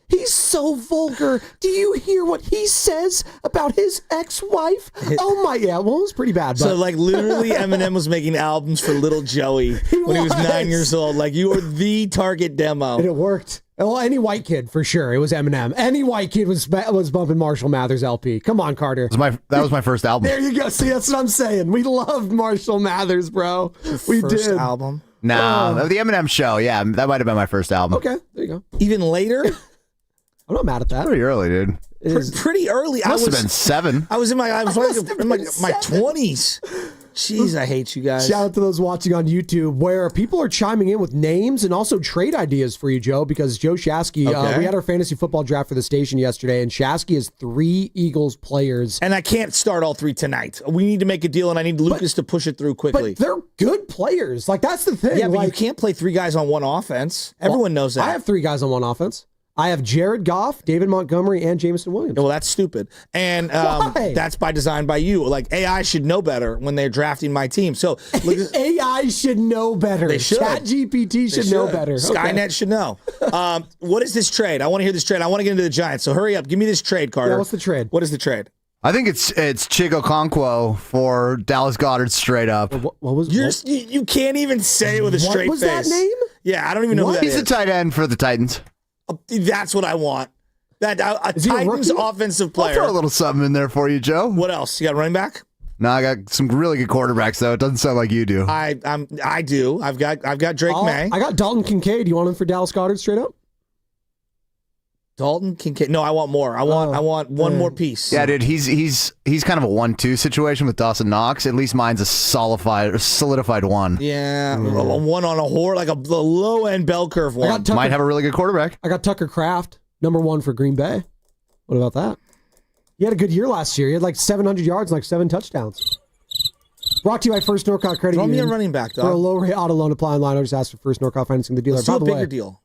He's so vulgar. Do you hear what he says about his ex-wife? Oh my, yeah, well, it was pretty bad. But. So like literally Eminem was making albums for little Joey when he was 9 years old. Like you were the target demo. And it worked. Well, any white kid, for sure. It was Eminem. Any white kid was bumping Marshall Mathers LP. Come on, Carter. That was my first album. There you go. See, that's what I'm saying. We loved Marshall Mathers, bro. We first did. album? No, the Eminem show. Yeah, that might have been my first album. Okay, there you go. Even later? I'm not mad at that. Pretty early, dude. Pretty early. Must have been 7. I was in my 20s. Jeez, I hate you guys. Shout out to those watching on YouTube where people are chiming in with names and also trade ideas for you, Joe, because Joe Shasky, we had our fantasy football draft for the station yesterday, and Shasky has 3 Eagles players. And I can't start all 3 tonight. We need to make a deal, and I need Lucas to push it through quickly. But they're good players. Like, that's the thing. Yeah, but you can't play 3 guys on one offense. Everyone knows that. I have 3 guys on one offense. I have Jared Goff, David Montgomery, and Jameson Williams. Well, that's stupid. And that's by design by you. Like, AI should know better when they're drafting my team. So AI should know better. They should. ChatGPT should know better. Skynet should know. What is this trade? I want to hear this trade. I want to get into the Giants. So hurry up. Give me this trade, Carter. Yeah, what's the trade? What is the trade? I think it's Chico Conquo for Dallas Goedert straight up. What was you can't even say it with a straight face. What was that name? Yeah, I don't even know who that is. He's the tight end for the Titans. That's what I want. A Titans offensive player. I'll throw a little something in there for you, Joe. What else? You got running back? No, I got some really good quarterbacks though. It doesn't sound like you do. I do. I've got Drake May. I got Dalton Kincaid. You want him for Dallas Goedert straight up? Dalton Kincaid. No, I want more. I want one more piece. Yeah, dude. He's kind of a 1-2 situation with Dawson Knox. At least mine's a solidified one. Yeah, a one on a horse, like a low end bell curve one. Might have a really good quarterback. I got Tucker Kraft, #1 for Green Bay. What about that? He had a good year last year. He had like 700 yards and like 7 touchdowns. Brought to you by First Norcott Credit Throw Union. me a running back, dog. For a low rate auto loan apply online, or just ask for First Norcott Financing the dealer. Let's By do a the bigger way, deal.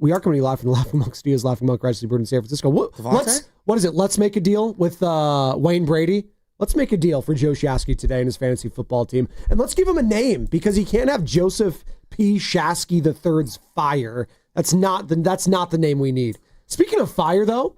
We are coming to you live from the Laughing Monk Studios, Laughing Monk, Rice Bird in San Francisco. What is it? Let's make a deal with Wayne Brady. Let's make a deal for Joe Shasky today and his fantasy football team. And let's give him a name because he can't have Joseph P. Shasky III's fire. That's not the name we need. Speaking of fire, though,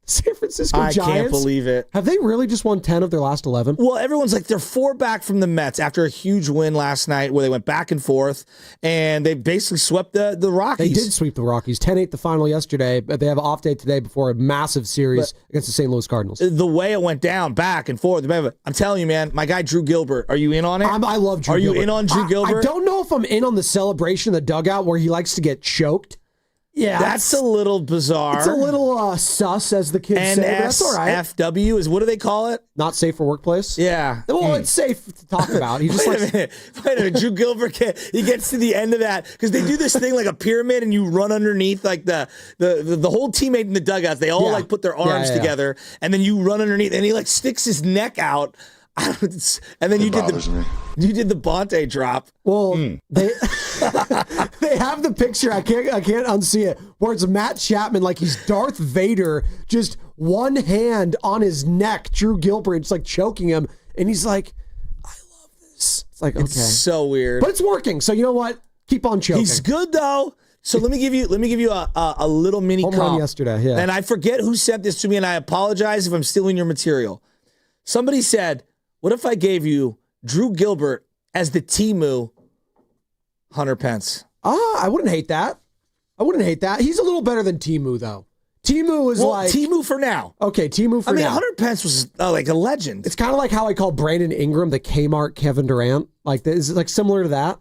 San Francisco Giants. I can't believe it. Have they really just won 10 of their last 11? Well, everyone's like, they're 4 back from the Mets after a huge win last night where they went back and forth, and they basically swept the Rockies. They did sweep the Rockies. 10-8 the final yesterday, but they have an off day today before a massive series against the St. Louis Cardinals. The way it went down, back and forth. I'm telling you, man, my guy Drew Gilbert, are you in on it? I love Drew Gilbert. Are you in on Drew Gilbert? I don't know if I'm in on the celebration in the dugout where he likes to get choked. Yeah, that's a little bizarre. It's a little sus, as the kids say. But that's all right. NSFW is, what do they call it? Not safe for workplace. Yeah. Well, it's safe to talk about. He just Wait a minute. Drew Gilbert, he gets to the end of that because they do this thing like a pyramid, and you run underneath like the whole teammate in the dugouts. They all like put their arms together, and then you run underneath, and he like sticks his neck out. And then you did the Bonte drop. Well, they have the picture. I can't unsee it. Where it's Matt Chapman like he's Darth Vader, just one hand on his neck. Drew Gilbert just like choking him, and he's like, "I love this." It's like, okay, it's so weird, but it's working. So you know what? Keep on choking. He's good though. So let me give you a little mini home comp run yesterday. Yeah, and I forget who sent this to me, and I apologize if I'm stealing your material. Somebody said, what if I gave you Drew Gilbert as the Temu Hunter Pence? I wouldn't hate that. He's a little better than Temu, though. Temu is like... Temu for now. Okay, Temu for now. Hunter Pence was like a legend. It's kind of like how I call Brandon Ingram the Kmart Kevin Durant. Like, is it like similar to that?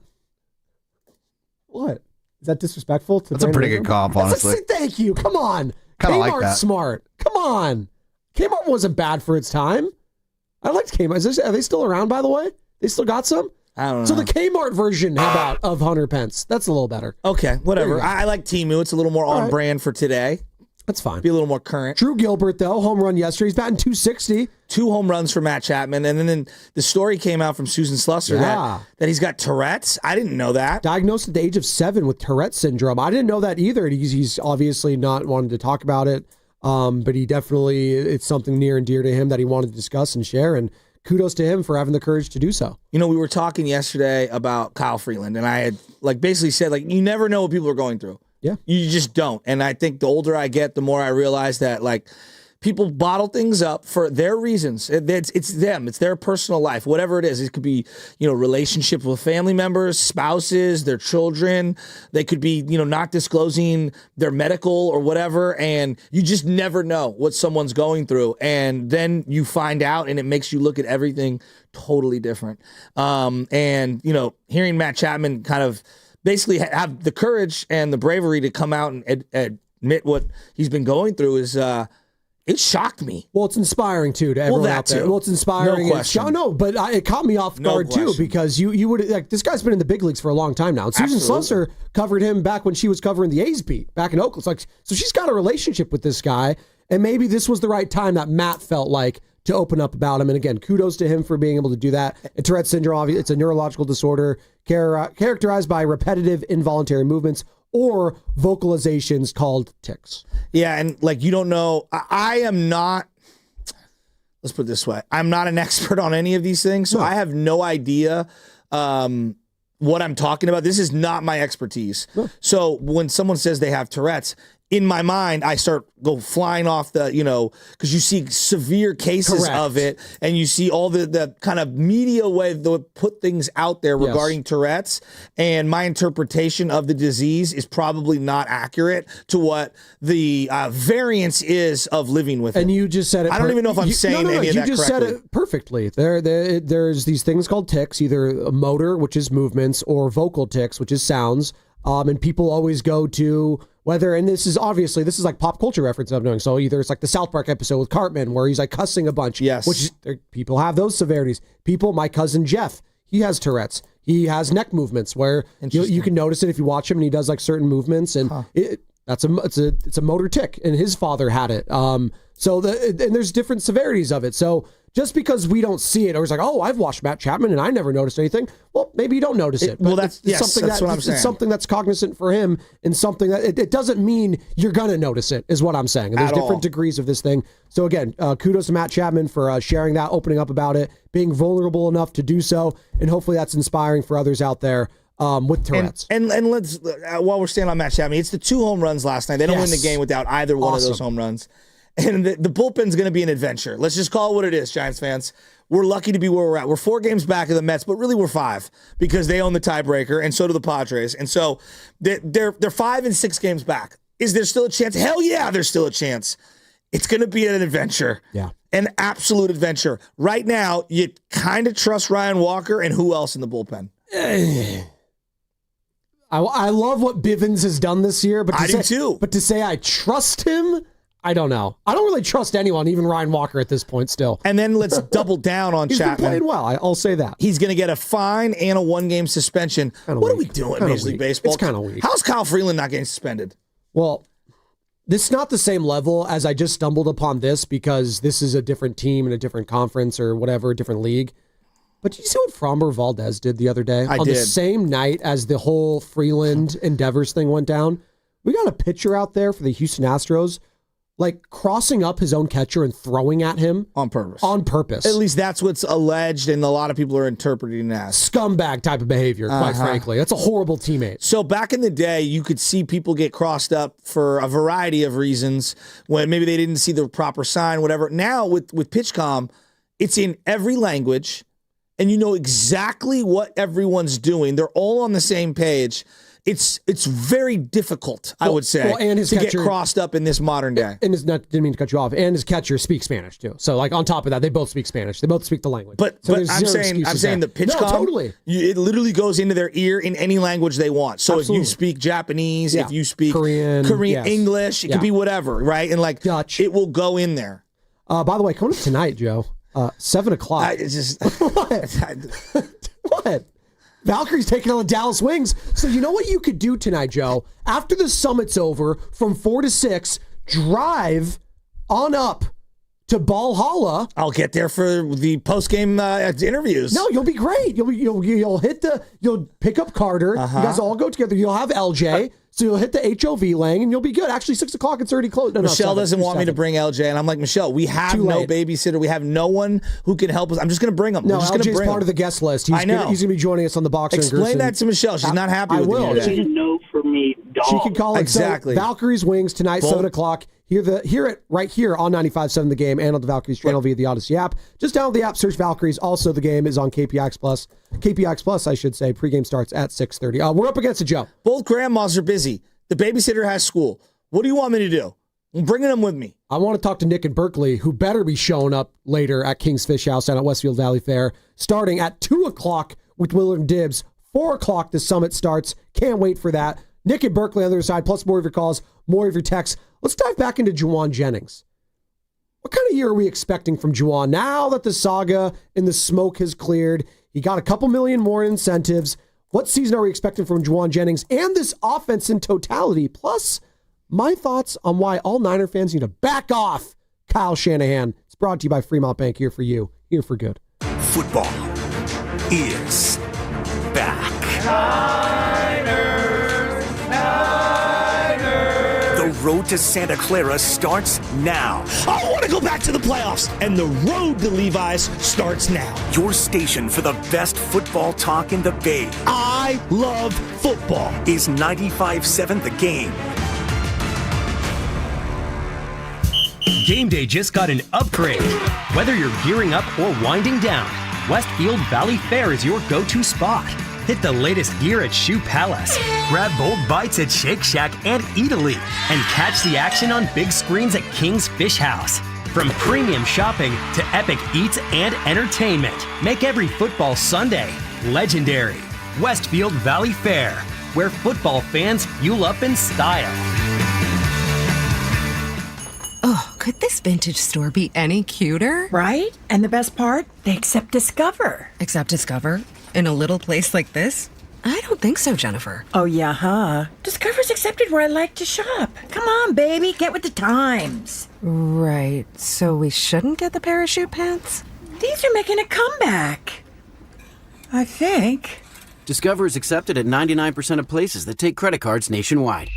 What? Is that disrespectful? That's Brandon a pretty Ingram? Good comp, honestly. Thank you. Come on. Kinda Kmart's like that. Smart. Come on. Kmart wasn't bad for its time. I liked Kmart. Are they still around, by the way? They still got some? I don't know. So the Kmart version, how about, of Hunter Pence? That's a little better. Okay, whatever. I like Temu. It's a little more on brand for today. That's fine. Be a little more current. Drew Gilbert, though, home run yesterday. He's batting .260. 2 home runs for Matt Chapman. And then the story came out from Susan Slusser that he's got Tourette's. I didn't know that. Diagnosed at the age of 7 with Tourette's syndrome. I didn't know that either. He's obviously not wanting to talk about it. But he definitely, it's something near and dear to him that he wanted to discuss and share. And kudos to him for having the courage to do so. You know, we were talking yesterday about Kyle Freeland, and I had basically said, you never know what people are going through. Yeah. You just don't. And I think the older I get, the more I realize that, people bottle things up for their reasons. It's them. It's their personal life, whatever it is. It could be, relationship with family members, spouses, their children. They could be, not disclosing their medical or whatever. And you just never know what someone's going through. And then you find out, and it makes you look at everything totally different. And hearing Matt Chapman kind of basically have the courage and the bravery to come out and admit what he's been going through is, it shocked me. Well, it's inspiring, too, to everyone out there. Well, it's inspiring. No question. But it caught me off guard, too, because you would, this guy's been in the big leagues for a long time now. And Susan Slusser covered him back when she was covering the A's beat back in Oakland. So she's got a relationship with this guy, and maybe this was the right time that Matt felt like to open up about him. And again, kudos to him for being able to do that. And Tourette's syndrome, it's a neurological disorder characterized by repetitive involuntary movements or vocalizations called tics. Yeah, and like you don't know, I am not, let's put it this way, I'm not an expert on any of these things, so I have no idea what I'm talking about. This is not my expertise. So when someone says they have Tourette's, in my mind, I go flying off the, because you see severe cases of it, and you see all the kind of media way they put things out there regarding Tourette's, and my interpretation of the disease is probably not accurate to what the variance is of living with it. And you just said it. I don't even know if I'm saying any of that correctly. You just said it perfectly. There's these things called tics, either motor, which is movements, or vocal tics, which is sounds. And people always go to and this is like pop culture reference I'm doing. So either it's like the South Park episode with Cartman where he's like cussing a bunch. Yes. Which people have those severities. My cousin Jeff, he has Tourette's. He has neck movements where you can notice it if you watch him and he does like certain movements, and it's a motor tic, and his father had it. And there's different severities of it. So just because we don't see it, or it's like, oh, I've watched Matt Chapman and I never noticed anything. Well, maybe you don't notice it. Well, that's what I'm saying. It's something that's cognizant for him, and something that it doesn't mean you're going to notice it, is what I'm saying. And there's different degrees of this thing. So again, kudos to Matt Chapman for sharing that, opening up about it, being vulnerable enough to do so, and hopefully that's inspiring for others out there. With Tourette's. And let's, while we're staying on Matt Chapman, it's the 2 home runs last night. They don't win the game without either one of those home runs. And the bullpen's going to be an adventure. Let's just call it what it is, Giants fans. We're lucky to be where we're at. We're 4 games back of the Mets, but really we're 5 because they own the tiebreaker, and so do the Padres. And so they're 5 and 6 games back. Is there still a chance? Hell yeah, there's still a chance. It's going to be an adventure. Yeah. An absolute adventure. Right now, you kind of trust Ryan Walker, and who else in the bullpen? I love what Bivens has done this year, but I do too. But to say I trust him, I don't know. I don't really trust anyone, even Ryan Walker at this point still. And then let's double down on Chapman. He's been playing well, I'll say that. He's going to get a fine and a 1-game suspension. What are we doing, Major League Baseball? It's kind of weak. How's Kyle Freeland not getting suspended? Well, this is not the same level as I just stumbled upon this because this is a different team in a different conference or whatever, different league. But did you see what Framber Valdez did the other day? I did. The same night as the whole Freeland Endeavors thing went down, we got a pitcher out there for the Houston Astros, like crossing up his own catcher and throwing at him. On purpose. On purpose. At least that's what's alleged, and a lot of people are interpreting it as. Scumbag type of behavior, quite frankly. That's a horrible teammate. So back in the day, you could see people get crossed up for a variety of reasons, when maybe they didn't see the proper sign, whatever. Now with PitchCom, it's in every language, and you know exactly what everyone's doing. They're all on the same page. It's very difficult, I would say, and his catcher, get crossed up in this modern day. And didn't mean to cut you off. And his catcher speaks Spanish too. So like on top of that, they both speak Spanish. They both speak the language. But so I'm saying the PitchCom, totally. It literally goes into their ear in any language they want. So Absolutely. if you speak Japanese, if you speak Korean, yes. English, it could be whatever, right? And like Dutch, it will go in there. By the way, coming up tonight, Joe, 7:00. It's just what? Valkyries taking on the Dallas Wings. So you know what you could do tonight, Joe? After the summit's over, from 4 to 6, drive on up to Valhalla. I'll get there for the post-game interviews. No, you'll be great. You'll pick up Carter. You guys all go together. You'll have LJ. So you'll hit the HOV lane and you'll be good. Actually, 6:00, it's already closed. Michelle doesn't want me to bring LJ, and I'm like, Michelle, we have no babysitter. We have no one who can help us. I'm just going to bring him. No, LJ's part of the guest list. I know. He's going to be joining us on the Boxer. Explain that to Michelle. She's not happy with you today. She's a no for me, dog. She can call it. Exactly. So, Valkyries Wings tonight, 7:00. Hear it right here on 95.7 The Game and on the Valkyries channel via the Odyssey app. Just download the app, search Valkyries. Also, the game is on KPIX Plus. KPIX Plus, I should say. Pregame starts at 6:30. We're up against it, Joe. Both grandmas are busy. The babysitter has school. What do you want me to do? I'm bringing them with me. I want to talk to Nick and Berkeley, who better be showing up later at King's Fish House down at Westfield Valley Fair, starting at 2:00 with Willard Dibs. 4:00 the summit starts. Can't wait for that. Nick and Berkeley on the other side, plus more of your calls, more of your texts. Let's dive back into Jawan Jennings. What kind of year are we expecting from Jawan now that the saga and the smoke has cleared? He got a couple million more in incentives. What season are we expecting from Jawan Jennings and this offense in totality? Plus, my thoughts on why all Niner fans need to back off Kyle Shanahan. It's brought to you by Fremont Bank, here for you, here for good. Football is back. The road to Santa Clara starts now. I want to go back to the playoffs, and the road to Levi's starts now. Your station for the best football talk in the Bay. I love football. Is 95.7 The Game. Game day just got an upgrade. Whether you're gearing up or winding down, Westfield Valley Fair is your go-to spot. Hit the latest gear at Shoe Palace. Grab bold bites at Shake Shack and Eataly. And catch the action on big screens at King's Fish House. From premium shopping to epic eats and entertainment, make every football Sunday legendary. Westfield Valley Fair, where football fans fuel up in style. Oh, could this vintage store be any cuter? Right? And the best part? They accept Discover. Accept Discover? In a little place like this? I don't think so, Jennifer. Oh, yeah, huh? Discover's accepted where I like to shop. Come on, baby, get with the times. Right, so we shouldn't get the parachute pants? These are making a comeback. I think. Discover is accepted at 99% of places that take credit cards nationwide.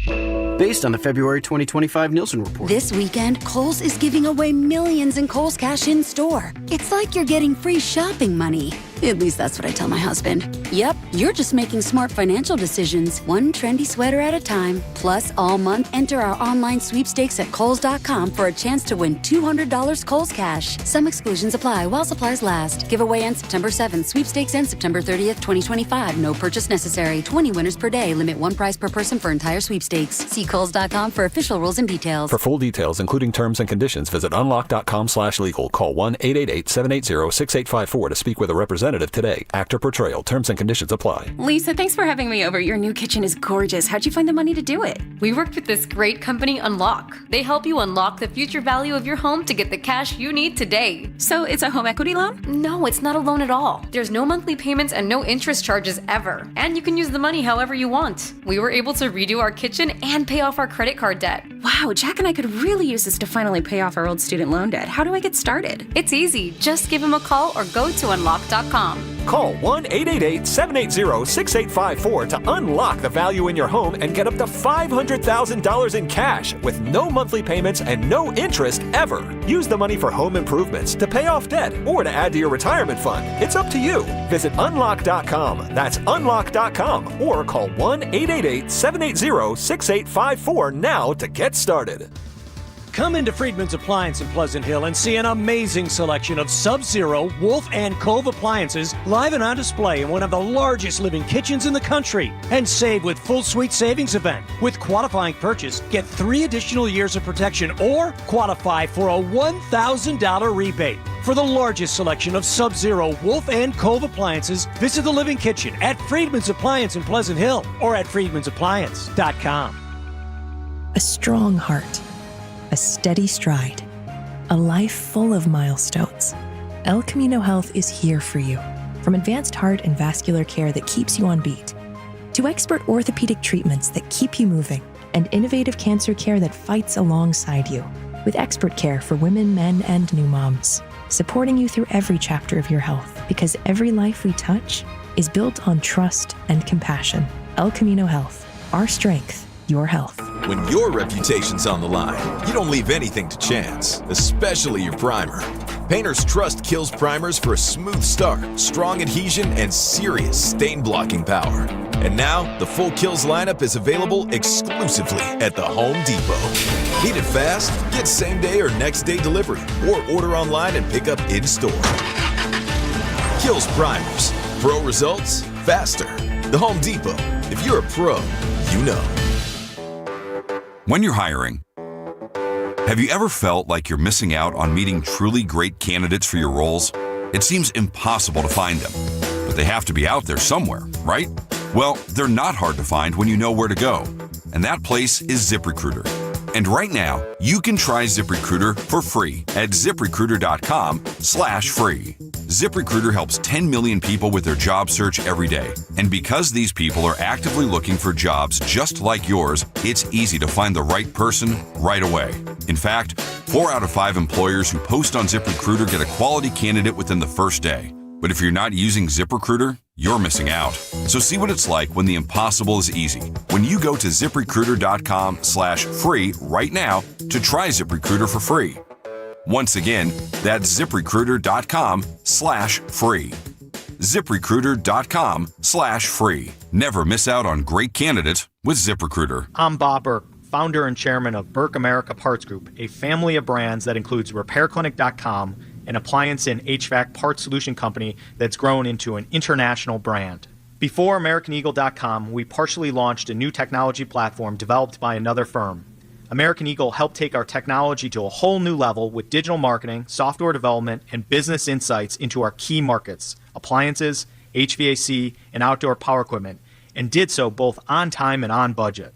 Based on the February 2025 Nielsen report. This weekend, Kohl's is giving away millions in Kohl's Cash in store. It's like you're getting free shopping money. At least that's what I tell my husband. Yep, you're just making smart financial decisions, one trendy sweater at a time. Plus, all month, enter our online sweepstakes at Kohl's.com for a chance to win $200 Kohl's Cash. Some exclusions apply while supplies last. Giveaway ends September 7th. Sweepstakes ends September 30th, 2025. No purchase necessary. 20 winners per day. Limit one prize per person for entire sweepstakes. See Kohl's.com for official rules and details. For full details, including terms and conditions, visit unlock.com/legal. Call 1-888-780-6854 to speak with a representative today. Actor portrayal. Terms and conditions apply. Lisa, thanks for having me over. Your new kitchen is gorgeous. How'd you find the money to do it? We worked with this great company, Unlock. They help you unlock the future value of your home to get the cash you need today. So it's a home equity loan? No, it's not a loan at all. There's no monthly payments and no interest charges ever. And you can use the money however you want. We were able to redo our kitchen and pay off our credit card debt. Wow, Jack and I could really use this to finally pay off our old student loan debt. How do I get started? It's easy. Just give him a call or go to unlock.com. Call 1-888-780-6854 to unlock the value in your home and get up to $500,000 in cash with no monthly payments and no interest ever. Use the money for home improvements, to pay off debt, or to add to your retirement fund. It's up to you. Visit unlock.com. That's unlock.com. Or call 1-888-780-6854 now to get started. Come into Friedman's Appliance in Pleasant Hill and see an amazing selection of Sub-Zero, Wolf, and Cove appliances live and on display in one of the largest living kitchens in the country. And save with full suite savings event. With qualifying purchase, get 3 additional years of protection or qualify for a $1,000 rebate. For the largest selection of Sub-Zero, Wolf, and Cove appliances, visit the Living Kitchen at Friedman's Appliance in Pleasant Hill or at friedmansappliance.com. A strong heart. A steady stride, a life full of milestones. El Camino Health is here for you. From advanced heart and vascular care that keeps you on beat, to expert orthopedic treatments that keep you moving, and innovative cancer care that fights alongside you. With expert care for women, men, and new moms, supporting you through every chapter of your health, because every life we touch is built on trust and compassion. El Camino Health, our strength, your health. When your reputation's on the line, you don't leave anything to chance, especially your primer. Painters trust Kills primers for a smooth start, strong adhesion, and serious stain-blocking power. And now, the full Kills lineup is available exclusively at the Home Depot. Need it fast? Get same-day or next-day delivery, or order online and pick up in-store. Kills primers. Pro results, faster. The Home Depot. If you're a pro, you know. When you're hiring, have you ever felt like you're missing out on meeting truly great candidates for your roles? It seems impossible to find them, but they have to be out there somewhere, right? Well, they're not hard to find when you know where to go, and that place is ZipRecruiter. And right now, you can try ZipRecruiter for free at ZipRecruiter.com/free. ZipRecruiter helps 10 million people with their job search every day. And because these people are actively looking for jobs just like yours, it's easy to find the right person right away. In fact, 4 out of 5 employers who post on ZipRecruiter get a quality candidate within the first day. But if you're not using ZipRecruiter, you're missing out. So see what it's like when the impossible is easy. When you go to ZipRecruiter.com/free right now to try ZipRecruiter for free. Once again, that's ZipRecruiter.com/free. ZipRecruiter.com/free. Never miss out on great candidates with ZipRecruiter. I'm Bob Burke, founder and chairman of Burke America Parts Group, a family of brands that includes RepairClinic.com, an appliance and HVAC parts solution company that's grown into an international brand. Before AmericanEagle.com, we partially launched a new technology platform developed by another firm. American Eagle helped take our technology to a whole new level with digital marketing, software development, and business insights into our key markets, appliances, HVAC, and outdoor power equipment, and did so both on time and on budget.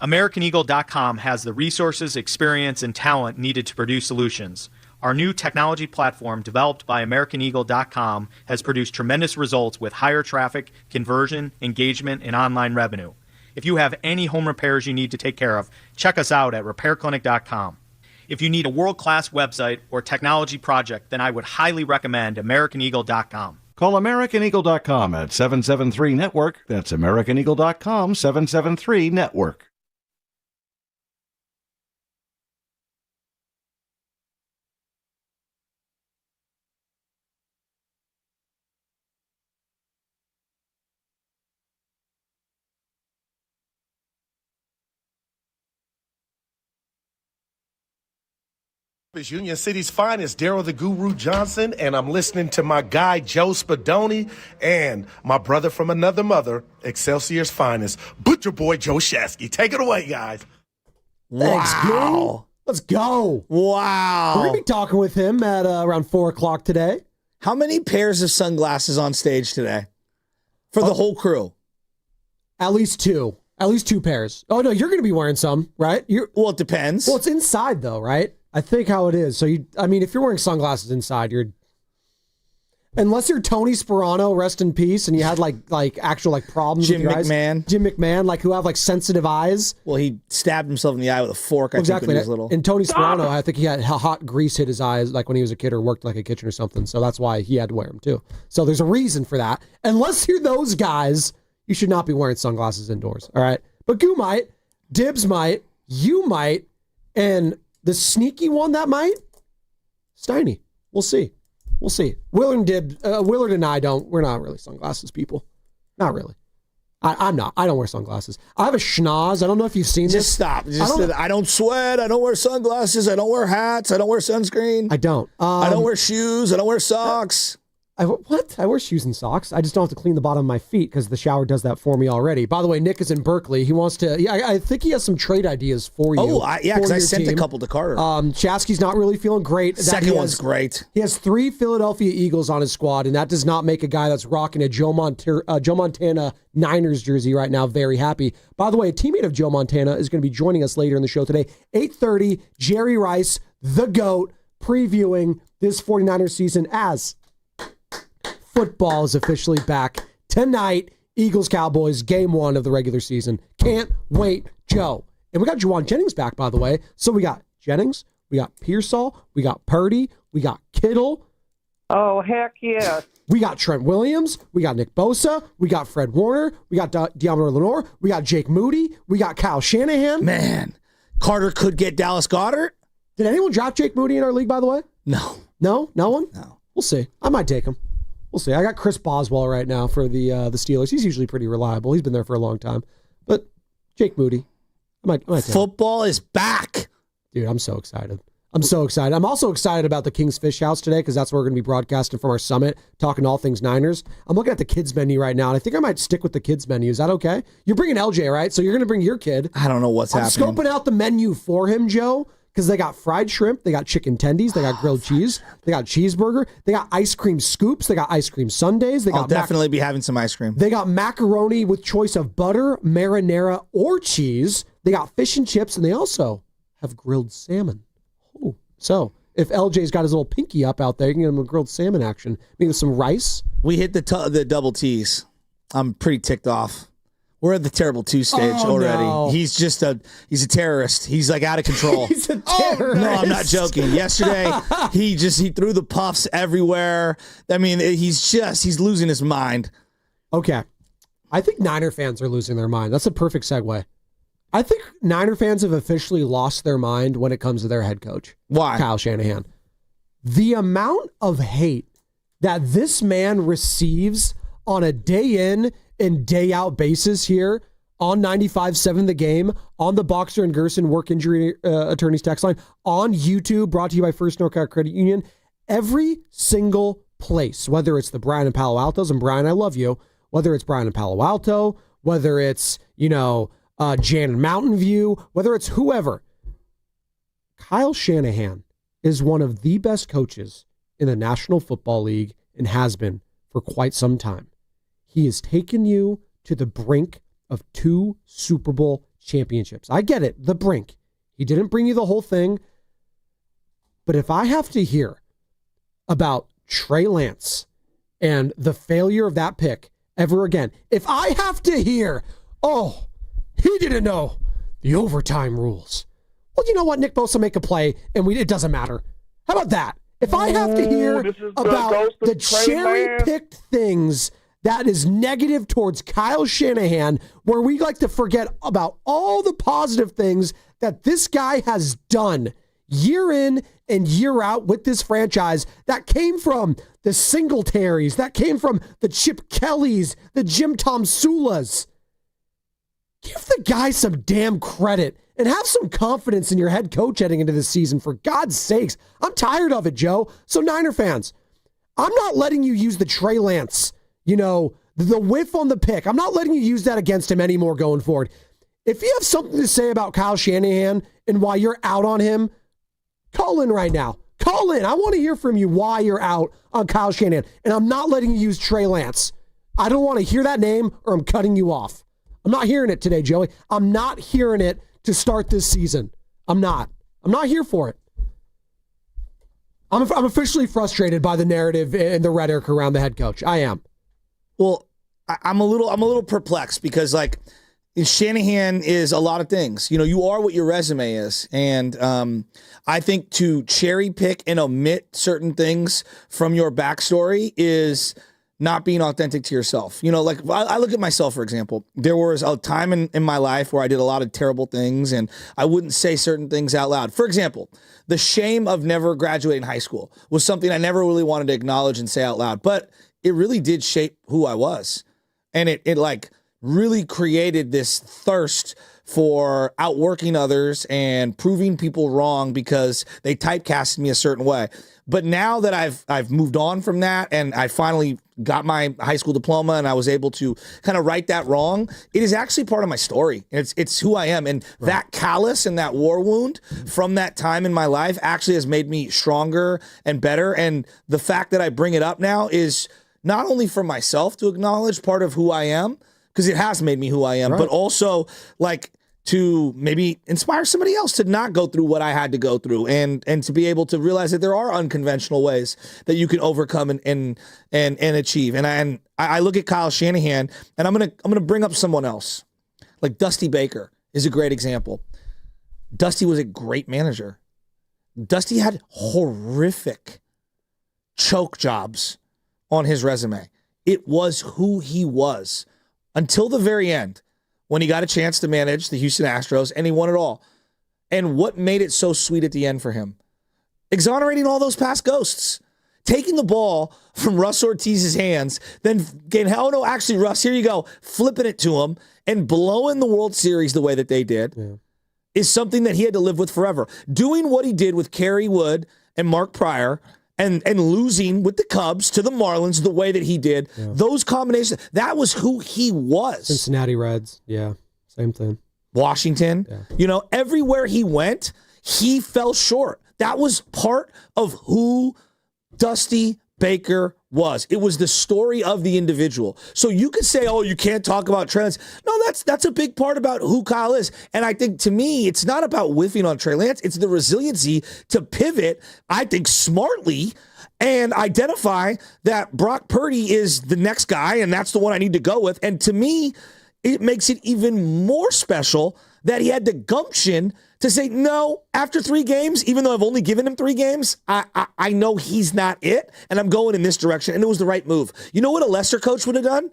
AmericanEagle.com has the resources, experience, and talent needed to produce solutions. Our new technology platform, developed by AmericanEagle.com, has produced tremendous results with higher traffic, conversion, engagement, and online revenue. If you have any home repairs you need to take care of, check us out at RepairClinic.com. If you need a world-class website or technology project, then I would highly recommend AmericanEagle.com. Call AmericanEagle.com at 773-NETWORK. That's AmericanEagle.com, 773-NETWORK. Is Union City's finest, Daryl the Guru Johnson, and I'm listening to my guy Joe Spadoni and my brother from another mother, Excelsior's finest, Butcher Boy Joe Shasky. Take it away, guys. Thanks, Guru. Let's go. Wow. We're going to be talking with him at around 4 o'clock today. How many pairs of sunglasses on stage today for the whole crew? At least 2. At least 2 pairs. Oh, no, you're going to be wearing some, right? Well, it depends. Well, it's inside, though, right? I think how it is. So, if you're wearing sunglasses inside, unless you're Tony Sperano, rest in peace, and you had like actual problems with your eyes. Jim McMahon, who have sensitive eyes. Well, he stabbed himself in the eye with a fork, I think, when he was little. And Tony Sperano, I think he had hot grease hit his eyes when he was a kid or worked like a kitchen or something. So that's why he had to wear them too. So there's a reason for that. Unless you're those guys, you should not be wearing sunglasses indoors. All right. But Goo might, Dibs might, you might, and the sneaky one that might, Steiny. We'll see. Willard and I we're not really sunglasses people. Not really. I'm not. I don't wear sunglasses. I have a schnoz. I don't know if you've seen this. Just stop. I don't sweat. I don't wear sunglasses. I don't wear hats. I don't wear sunscreen. I don't. I don't wear shoes. I don't wear socks. What? I wear shoes and socks. I just don't have to clean the bottom of my feet because the shower does that for me already. By the way, Nick is in Berkeley. He wants to. I think he has some trade ideas for you. Oh, because I sent a couple to Carter. Chasky's not really feeling great. Second one's great. He has 3 Philadelphia Eagles on his squad, and that does not make a guy that's rocking a Joe Montana Niners jersey right now very happy. By the way, a teammate of Joe Montana is going to be joining us later in the show today. 8:30, Jerry Rice, the GOAT, previewing this 49ers season as football is officially back tonight. Eagles-Cowboys, game 1 of the regular season. Can't wait, Joe. And we got Jawan Jennings back, by the way. So we got Jennings, we got Pearsall, we got Purdy, we got Kittle. Oh, heck yeah. We got Trent Williams, we got Nick Bosa, we got Fred Warner, we got Deommodore Lenoir, we got Jake Moody, we got Kyle Shanahan. Man, Carter could get Dallas Goedert. Did anyone draft Jake Moody in our league, by the way? No. No? No one? No. We'll see. I might take him. We'll see. I got Chris Boswell right now for the Steelers. He's usually pretty reliable. He's been there for a long time. But Jake Moody, I might take Football is back. Dude, I'm so excited. I'm also excited about the King's Fish House today because that's where we're going to be broadcasting from our summit, talking all things Niners. I'm looking at the kids menu right now, and I think I might stick with the kids menu. Is that okay? You're bringing LJ, right? So you're going to bring your kid. I don't know what's happening. I'm scoping out the menu for him, Joe. Because they got fried shrimp, they got chicken tendies, they got grilled cheese, they got cheeseburger, they got ice cream scoops, they got ice cream sundaes. They got I'll definitely be having some ice cream. They got macaroni with choice of butter, marinara, or cheese. They got fish and chips, and they also have grilled salmon. Oh, so if LJ's got his little pinky up out there, you can get him a grilled salmon action. Maybe with some rice. We hit the double T's. I'm pretty ticked off. We're at the terrible two stage already. No. He's a terrorist. He's like out of control. He's a terrorist. No, I'm not joking. Yesterday, he threw the puffs everywhere. I mean, he's losing his mind. Okay. I think Niner fans are losing their mind. That's a perfect segue. I think Niner fans have officially lost their mind when it comes to their head coach. Why? Kyle Shanahan. The amount of hate that this man receives on a day in and day out basis here on 95.7 The Game, on the Boxer and Gerson Work Injury Attorneys text line, on YouTube, brought to you by First NorCal Credit Union. Every single place, whether it's the Brian and Palo Altos, and Brian, I love you, whether it's Brian and Palo Alto, whether it's, Jan and Mountain View, whether it's whoever, Kyle Shanahan is one of the best coaches in the National Football League and has been for quite some time. He has taken you to the brink of 2 Super Bowl championships. I get it, the brink. He didn't bring you the whole thing. But if I have to hear about Trey Lance and the failure of that pick ever again, if I have to hear, he didn't know the overtime rules. Well, you know what? Nick Bosa make a play, and it doesn't matter. How about that? If I have to hear about the cherry-picked things that is negative towards Kyle Shanahan, where we like to forget about all the positive things that this guy has done year in and year out with this franchise, that came from the Singletaries, that came from the Chip Kellys, the Jim Tomsulas. Give the guy some damn credit and have some confidence in your head coach heading into this season, for God's sakes. I'm tired of it, Joe. So Niner fans, I'm not letting you use the Trey Lance, the whiff on the pick. I'm not letting you use that against him anymore going forward. If you have something to say about Kyle Shanahan and why you're out on him, call in right now. Call in. I want to hear from you why you're out on Kyle Shanahan. And I'm not letting you use Trey Lance. I don't want to hear that name or I'm cutting you off. I'm not hearing it today, Joey. I'm not hearing it to start this season. I'm not here for it. I'm officially frustrated by the narrative and the rhetoric around the head coach. I am. Well, I'm a little perplexed because Shanahan is a lot of things. You are what your resume is. And I think to cherry pick and omit certain things from your backstory is not being authentic to yourself. I look at myself, for example. There was a time in my life where I did a lot of terrible things and I wouldn't say certain things out loud. For example, the shame of never graduating high school was something I never really wanted to acknowledge and say out loud, but it really did shape who I was. And it really created this thirst for outworking others and proving people wrong because they typecasted me a certain way. But now that I've moved on from that and I finally got my high school diploma and I was able to kind of right that wrong, it is actually part of my story. It's who I am. And that callus and that war wound from that time in my life actually has made me stronger and better. And the fact that I bring it up now is not only for myself to acknowledge part of who I am, because it has made me who I am, but also to maybe inspire somebody else to not go through what I had to go through and to be able to realize that there are unconventional ways that you can overcome and achieve. And I look at Kyle Shanahan and I'm gonna bring up someone else. Like Dusty Baker is a great example. Dusty was a great manager. Dusty had horrific choke jobs on his resume. It was who he was until the very end, when he got a chance to manage the Houston Astros and he won it all. And what made it so sweet at the end for him? Exonerating all those past ghosts. Taking the ball from Russ Ortiz's hands, then getting, actually, Russ, here you go, flipping it to him and blowing the World Series the way that they did is something that he had to live with forever. Doing what he did with Kerry Wood and Mark Pryor and losing with the Cubs to the Marlins the way that he did, those combinations, that was who he was. Cincinnati Reds, same thing. Washington, everywhere he went, he fell short. That was part of who Dusty Baker was. It was the story of the individual. So you could say, oh, you can't talk about Trey Lance. No, that's a big part about who Kyle is. And I think, to me, it's not about whiffing on Trey Lance. It's the resiliency to pivot, I think, smartly and identify that Brock Purdy is the next guy, and that's the one I need to go with. And to me, it makes it even more special that he had the gumption to say, no, after 3 games, even though I've only given him 3 games, I know he's not it, and I'm going in this direction, and it was the right move. You know what a lesser coach would have done?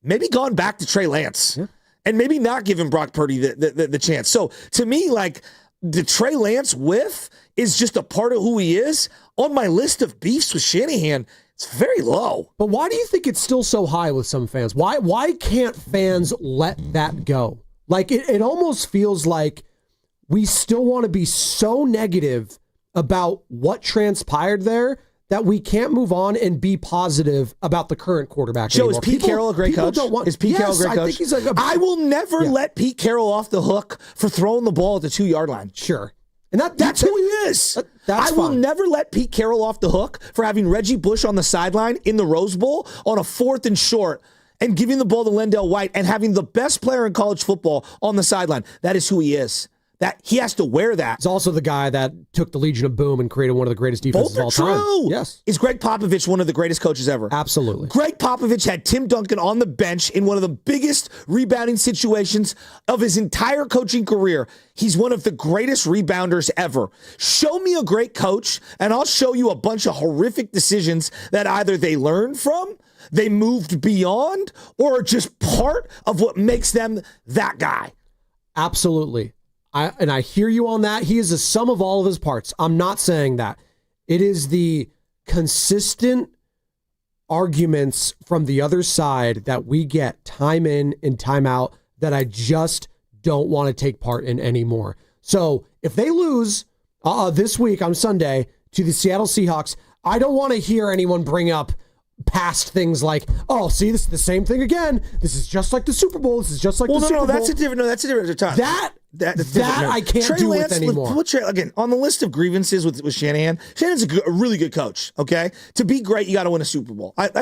Maybe gone back to Trey Lance, and maybe not giving Brock Purdy the chance. So, to me, like, the Trey Lance whiff is just a part of who he is. On my list of beefs with Shanahan, it's very low. But why do you think it's still so high with some fans? Why can't fans let that go? Like, it almost feels like we still want to be so negative about what transpired there that we can't move on and be positive about the current quarterback Joe, anymore. is Pete Carroll a great coach? Is Pete Carroll a great coach? I think he's I will never let Pete Carroll off the hook for throwing the ball at the 2-yard line. Sure. And that's who he is. I will never let Pete Carroll off the hook for having Reggie Bush on the sideline in the Rose Bowl on a 4th and short and giving the ball to Lendell White and having the best player in college football on the sideline. That is who he is. That he has to wear that. He's also the guy that took the Legion of Boom and created one of the greatest defenses of all time. True. Yes. Is Greg Popovich one of the greatest coaches ever? Absolutely. Greg Popovich had Tim Duncan on the bench in one of the biggest rebounding situations of his entire coaching career. He's one of the greatest rebounders ever. Show me a great coach, and I'll show you a bunch of horrific decisions that either they learned from, they moved beyond, or are just part of what makes them that guy. Absolutely. I hear you on that. He is a sum of all of his parts. I'm not saying that. It is the consistent arguments from the other side that we get time in and time out that I just don't want to take part in anymore. So if they lose this week on Sunday to the Seattle Seahawks, I don't want to hear anyone bring up past things like, oh, see, this is the same thing again. This is just like the Super Bowl. This is just like the Super Bowl. That's a different time. That I can't Trey do Lance, with anymore. Again, on the list of grievances with Shanahan, Shanahan's a really good coach, okay? To be great, you got to win a Super Bowl. I love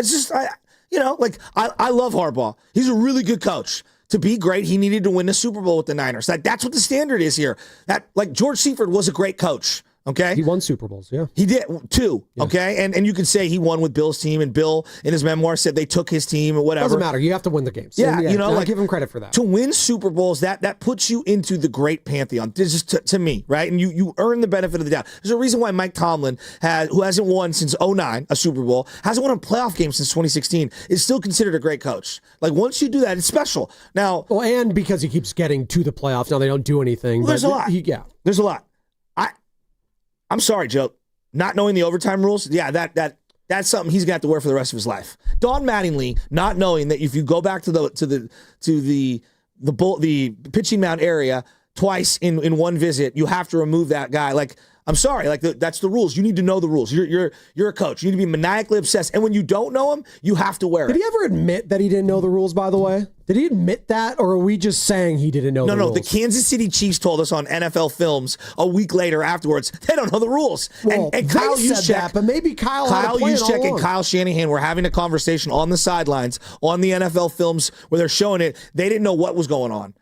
Harbaugh. He's a really good coach. To be great, he needed to win the Super Bowl with the Niners. That's what the standard is here. George Seifert was a great coach. Okay, he won Super Bowls. Yeah, he did 2. Yes. Okay, and you can say he won with Bill's team, and Bill in his memoir said they took his team or whatever. Doesn't matter. You have to win the games. Yeah, I give him credit for that. To win Super Bowls, that puts you into the great pantheon. This is to me, right? And you earn the benefit of the doubt. There's a reason why Mike Tomlin, who hasn't won since 2009 a Super Bowl, hasn't won a playoff game since 2016, is still considered a great coach. Like, once you do that, it's special. Now, and because he keeps getting to the playoffs, now they don't do anything. Well, there's a lot. There's a lot. I'm sorry, Joe. Not knowing the overtime rules, that's something he's gonna have to wear for the rest of his life. Don Mattingly, not knowing that if you go back to the pitching mound area twice in one visit, you have to remove that guy. Like, I'm sorry, that's the rules. You need to know the rules. You're a coach. You need to be maniacally obsessed. And when you don't know them, you have to wear it. Did he ever admit that he didn't know the rules, by the way? Did he admit that, or are we just saying he didn't know the rules? No, the Kansas City Chiefs told us on NFL Films a week later afterwards, they don't know the rules. Well, and Kyle Juszczyk, but maybe Kyle Juszczyk and Kyle Shanahan were having a conversation on the sidelines on the NFL Films where they're showing it. They didn't know what was going on.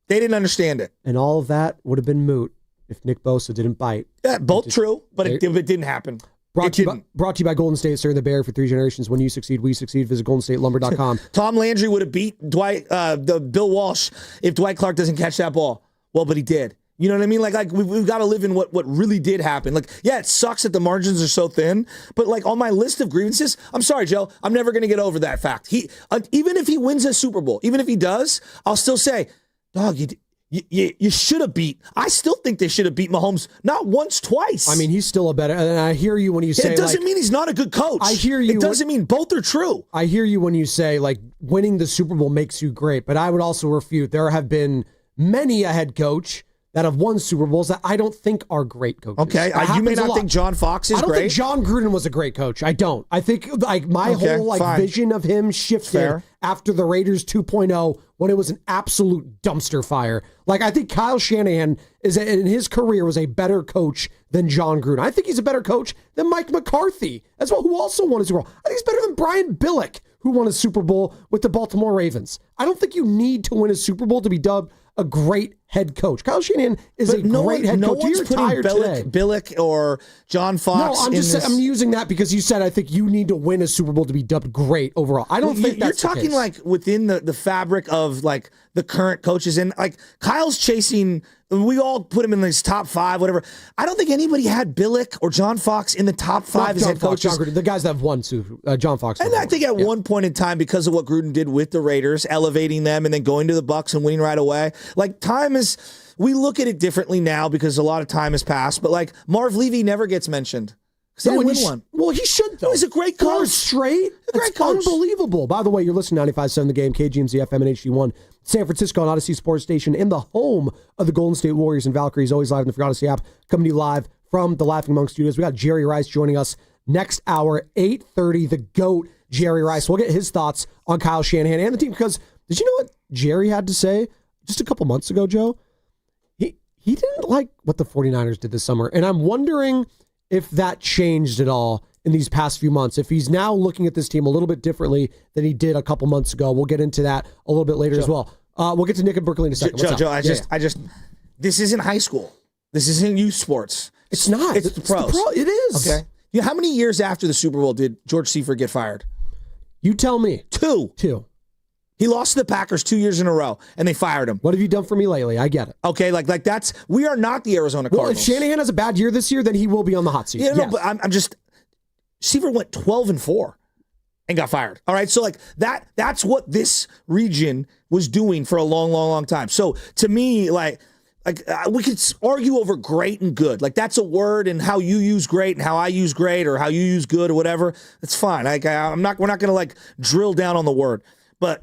They didn't understand it. And all of that would have been moot if Nick Bosa didn't bite. Yeah, both true, but it didn't happen. Brought to you by Golden State, serving the Bay Area for 3 generations. When you succeed, we succeed. Visit goldenstatelumber.com. Tom Landry would have beat Bill Walsh if Dwight Clark doesn't catch that ball. Well, but he did. You know what I mean? Like we've got to live in what really did happen. Like, yeah, it sucks that the margins are so thin, but like on my list of grievances, I'm sorry, Joe, I'm never going to get over that fact. Even if he wins a Super Bowl, even if he does, I'll still say, dog, you should have beat. I still think they should have beat Mahomes not once, twice. I mean, he's still a better. And I hear you when you say it doesn't mean he's not a good coach. I hear you. It doesn't mean both are true. I hear you when you say like winning the Super Bowl makes you great, but I would also refute there have been many a head coach that have won Super Bowls that I don't think are great coaches. Okay, you may not think John Fox is great. I don't think John Gruden was a great coach. I don't. I think my whole vision of him shifted after the Raiders 2.0 when it was an absolute dumpster fire. I think Kyle Shanahan in his career was a better coach than John Gruden. I think he's a better coach than Mike McCarthy as well, who also won a Super Bowl. I think he's better than Brian Billick, who won a Super Bowl with the Baltimore Ravens. I don't think you need to win a Super Bowl to be dubbed a great head coach. Kyle Shanahan is a great head coach. One's putting Billick or John Fox. No, I'm using that because you said I think you need to win a Super Bowl to be dubbed great overall. I don't think that's you're talking the case. Within the fabric of the current coaches, and Kyle's chasing. We all put him in these top 5, whatever. I don't think anybody had Billick or John Fox in the top 5 as head coaches. The guys that have won, John Fox. And I think at one point in time, because of what Gruden did with the Raiders, elevating them and then going to the Bucs and winning right away, time is, we look at it differently now because a lot of time has passed. But Marv Levy never gets mentioned. Because they didn't win one. Well, he should, though. He's a great coach. 4 straight? That's unbelievable. By the way, you're listening to 95.7 The Game, KGMZ FM and HD1, San Francisco and Odyssey Sports Station, in the home of the Golden State Warriors and Valkyries, always live in the Free Odyssey app, coming to you live from the Laughing Monk Studios. We got Jerry Rice joining us next hour, 8:30, the GOAT, Jerry Rice. We'll get his thoughts on Kyle Shanahan and the team, because did you know what Jerry had to say just a couple months ago, Joe? He didn't like what the 49ers did this summer, and I'm wondering if that changed at all in these past few months, if he's now looking at this team a little bit differently than he did a couple months ago. We'll get into that a little bit later as well. We'll get to Nick and Berkeley in a second. Joe, this isn't high school. This isn't youth sports. It's not. It's the pros. It is. Okay. How many years after the Super Bowl did George Seifert get fired? You tell me. 2. He lost to the Packers 2 years in a row, and they fired him. What have you done for me lately? I get it. Okay, that's we are not the Arizona Cardinals. Well, if Shanahan has a bad year this year, then he will be on the hot seat. Yeah, no, but I'm just Seifert went 12-4 and got fired. All right, so that's what this region was doing for a long, long, long time. So to me, we could argue over great and good. That's a word, and how you use great and how I use great, or how you use good or whatever. It's fine. We're not going to drill down on the word, but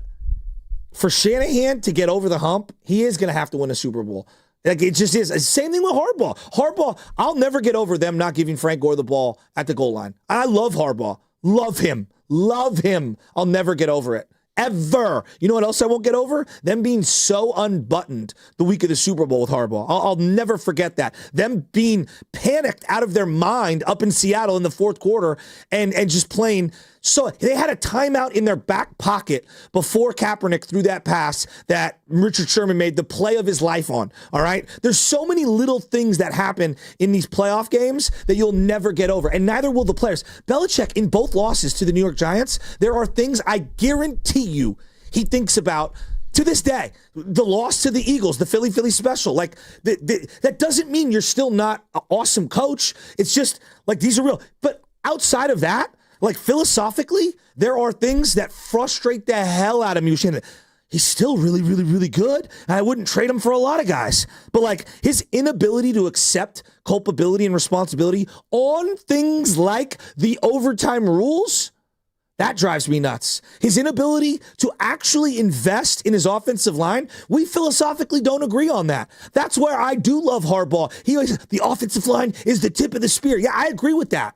for Shanahan to get over the hump, he is going to have to win a Super Bowl. It just is. Same thing with Harbaugh. Harbaugh, I'll never get over them not giving Frank Gore the ball at the goal line. I love Harbaugh. Love him. I'll never get over it. Ever. You know what else I won't get over? Them being so unbuttoned the week of the Super Bowl with Harbaugh. I'll never forget that. Them being panicked out of their mind up in Seattle in the fourth quarter and just playing. So they had a timeout in their back pocket before Kaepernick threw that pass that Richard Sherman made the play of his life on. All right? There's so many little things that happen in these playoff games that you'll never get over, and neither will the players. Belichick, in both losses to the New York Giants, there are things I guarantee you he thinks about to this day. The loss to the Eagles, the Philly special. That doesn't mean you're still not an awesome coach. It's just these are real. But outside of that, philosophically, there are things that frustrate the hell out of me. He's still really, really, really good. And I wouldn't trade him for a lot of guys. But his inability to accept culpability and responsibility on things like the overtime rules, that drives me nuts. His inability to actually invest in his offensive line, we philosophically don't agree on that. That's where I do love Harbaugh. The offensive line is the tip of the spear. Yeah, I agree with that.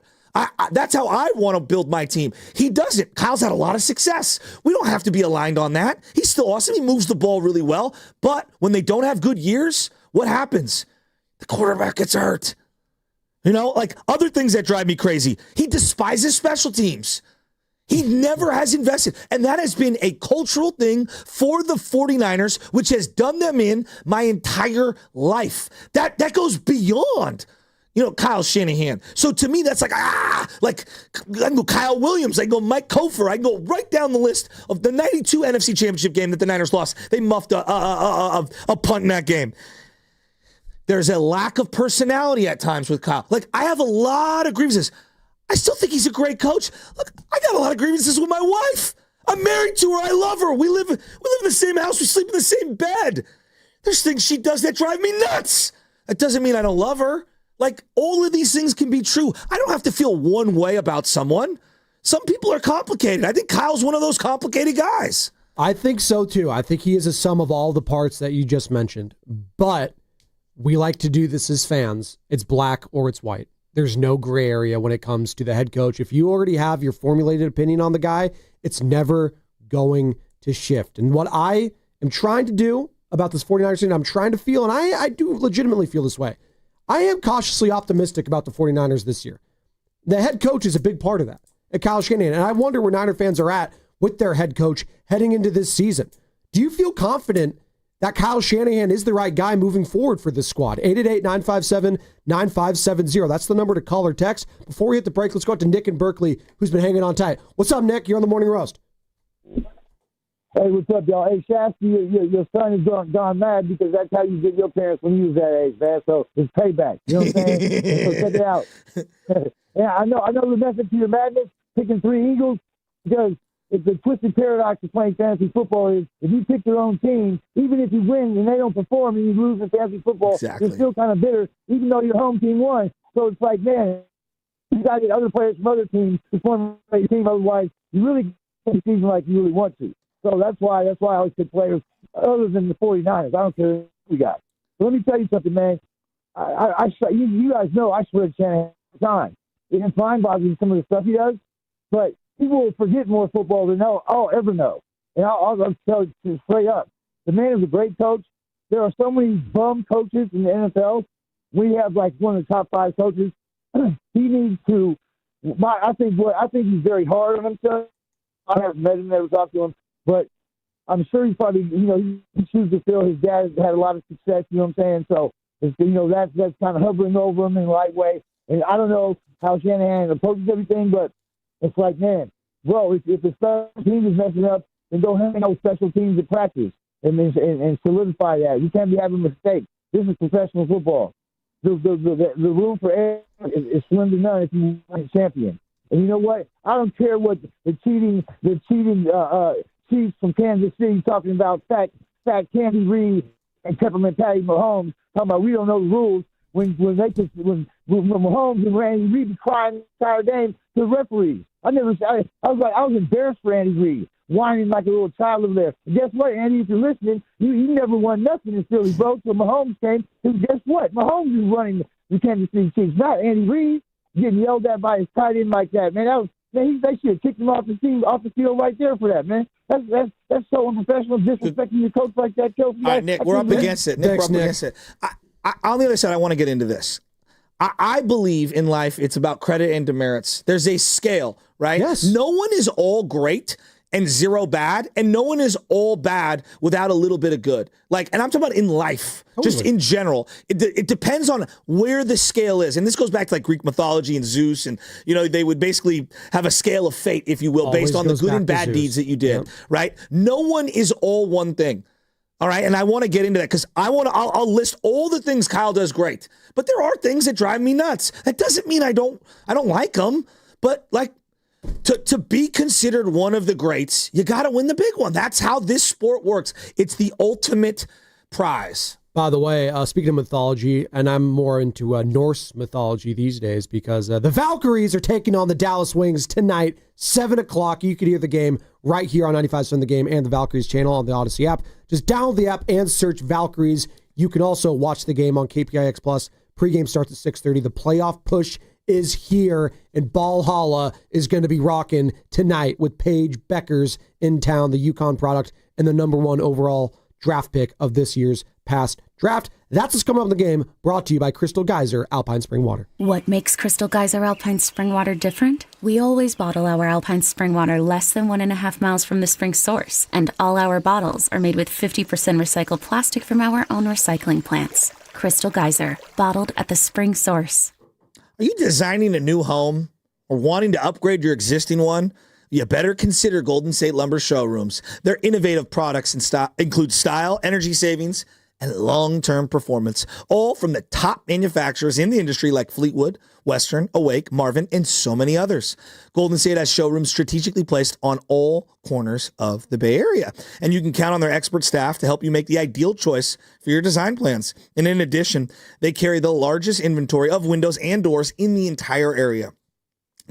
That's how I want to build my team. He doesn't. Kyle's had a lot of success. We don't have to be aligned on that. He's still awesome. He moves the ball really well. But when they don't have good years, what happens? The quarterback gets hurt. Other things that drive me crazy. He despises special teams. He never has invested. And that has been a cultural thing for the 49ers, which has done them in my entire life. That goes beyond Kyle Shanahan. So to me, that's I can go Kyle Williams, I can go Mike Kofer, I can go right down the list of the 92 NFC Championship game that the Niners lost. They muffed a punt in that game. There's a lack of personality at times with Kyle. I have a lot of grievances. I still think he's a great coach. Look, I got a lot of grievances with my wife. I'm married to her. I love her. We live in the same house. We sleep in the same bed. There's things she does that drive me nuts. That doesn't mean I don't love her. All of these things can be true. I don't have to feel one way about someone. Some people are complicated. I think Kyle's one of those complicated guys. I think so, too. I think he is a sum of all the parts that you just mentioned. But we like to do this as fans. It's black or it's white. There's no gray area when it comes to the head coach. If you already have your formulated opinion on the guy, it's never going to shift. And what I am trying to do about this 49ers team, I'm trying to feel, and I do legitimately feel this way, I am cautiously optimistic about the 49ers this year. The head coach is a big part of that, and Kyle Shanahan. And I wonder where Niner fans are at with their head coach heading into this season. Do you feel confident that Kyle Shanahan is the right guy moving forward for this squad? 888-957-9570. That's the number to call or text. Before we hit the break, let's go out to Nick in Berkeley, who's been hanging on tight. What's up, Nick? You're on the Morning Roast. Hey, what's up, y'all? Hey, Shasky, your son is gone mad because that's how you get your parents when you was that age, man. So it's payback. You know what I'm saying? So check it out. Yeah, I know the message to your madness, picking 3 Eagles, because it's the twisted paradox of playing fantasy football is if you pick your own team, even if you win and they don't perform and you lose in fantasy football, you're still kind of bitter, even though your home team won. So it's like, man, you got to get other players from other teams to form a team. Otherwise, you really can't season like you really want to. So that's why I always pick players other than the 49ers. I don't care who we got. So let me tell you something, man. You guys know I swear to Shanahan all the time. It's fine bothering some of the stuff he does, but people will forget more football than I'll ever know. And I'll tell you straight up. The man is a great coach. There are so many bum coaches in the NFL. We have like one of the top 5 coaches. He needs to. I think he's very hard on himself. I haven't met him, never talked to him, but I'm sure he's probably he chooses to feel his dad had a lot of success. You know what I'm saying? So that's kind of hovering over him in the right way. And I don't know how Shanahan approaches everything, but it's like, man, bro, if the special team is messing up, then go hang out with special teams at practice and solidify that. You can't be having mistakes. This is professional football. The room for error is slim to none if you want a champion. And you know what? I don't care what the cheating Chiefs from Kansas City talking about fat Candy Reed and Peppermint Patty Mahomes talking about we don't know the rules when Mahomes and Randy Reed be crying the entire game to the referees. I was embarrassed for Andy Reid, whining like a little child over there. And guess what, Andy? If you're listening, you never won nothing in Philly, bro. So Mahomes came. And guess what? Mahomes is running the Kansas City Chiefs, not Andy Reid. Getting yelled at by his tight end like that, man. They should have kicked him off the field right there for that, man. That's so unprofessional, disrespecting your coach like that, Kelsey. All right, Nick, we're up against it. Nick, we're up against it. On the other side, I want to get into this. I believe in life it's about credit and demerits. There's a scale, right? Yes. No one is all great and 0 bad, and no one is all bad without a little bit of good. And I'm talking about in life, just in general. It depends on where the scale is. And this goes back to Greek mythology and Zeus, and they would basically have a scale of fate, if you will, based on the good and bad deeds that you did, right? No one is all one thing. All right, and I want to get into that because I'll list all the things Kyle does great, but there are things that drive me nuts. That doesn't mean I don't like them, but to be considered one of the greats, you got to win the big one. That's how this sport works. It's the ultimate prize. By the way, speaking of mythology, and I'm more into Norse mythology these days because the Valkyries are taking on the Dallas Wings tonight, 7 o'clock. You can hear the game right here on 95.7 The Game and the Valkyries channel on the Odyssey app. Just download the app and search Valkyries. You can also watch the game on KPIX Plus. Pregame starts at 6:30. The playoff push is here, and Valhalla is going to be rocking tonight with Paige Beckers in town, the UConn product, and the #1 overall draft pick of this year's past draft. That's what's coming up in the game, brought to you by Crystal Geyser Alpine Spring Water. What makes Crystal Geyser Alpine Spring Water different? We always bottle our Alpine Spring Water less than 1.5 miles from the spring source, and all our bottles are made with 50% recycled plastic from our own recycling plants. Crystal Geyser, bottled at the spring source. Are you designing a new home or wanting to upgrade your existing one? You better consider Golden State Lumber showrooms. Their innovative products include style, energy savings, and long-term performance, all from the top manufacturers in the industry like Fleetwood, Western, Awake, Marvin, and so many others. Golden State has showrooms strategically placed on all corners of the Bay Area, and you can count on their expert staff to help you make the ideal choice for your design plans. And in addition, they carry the largest inventory of windows and doors in the entire area.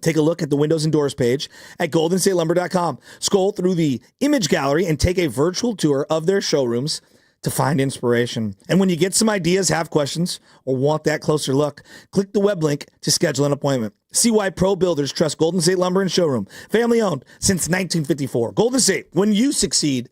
Take a look at the windows and doors page at goldenstatelumber.com. Scroll through the image gallery and take a virtual tour of their showrooms to find inspiration. And when you get some ideas, have questions, or want that closer look, click the web link to schedule an appointment. See why pro builders trust Golden State Lumber and Showroom. Family owned since 1954. Golden State, when you succeed,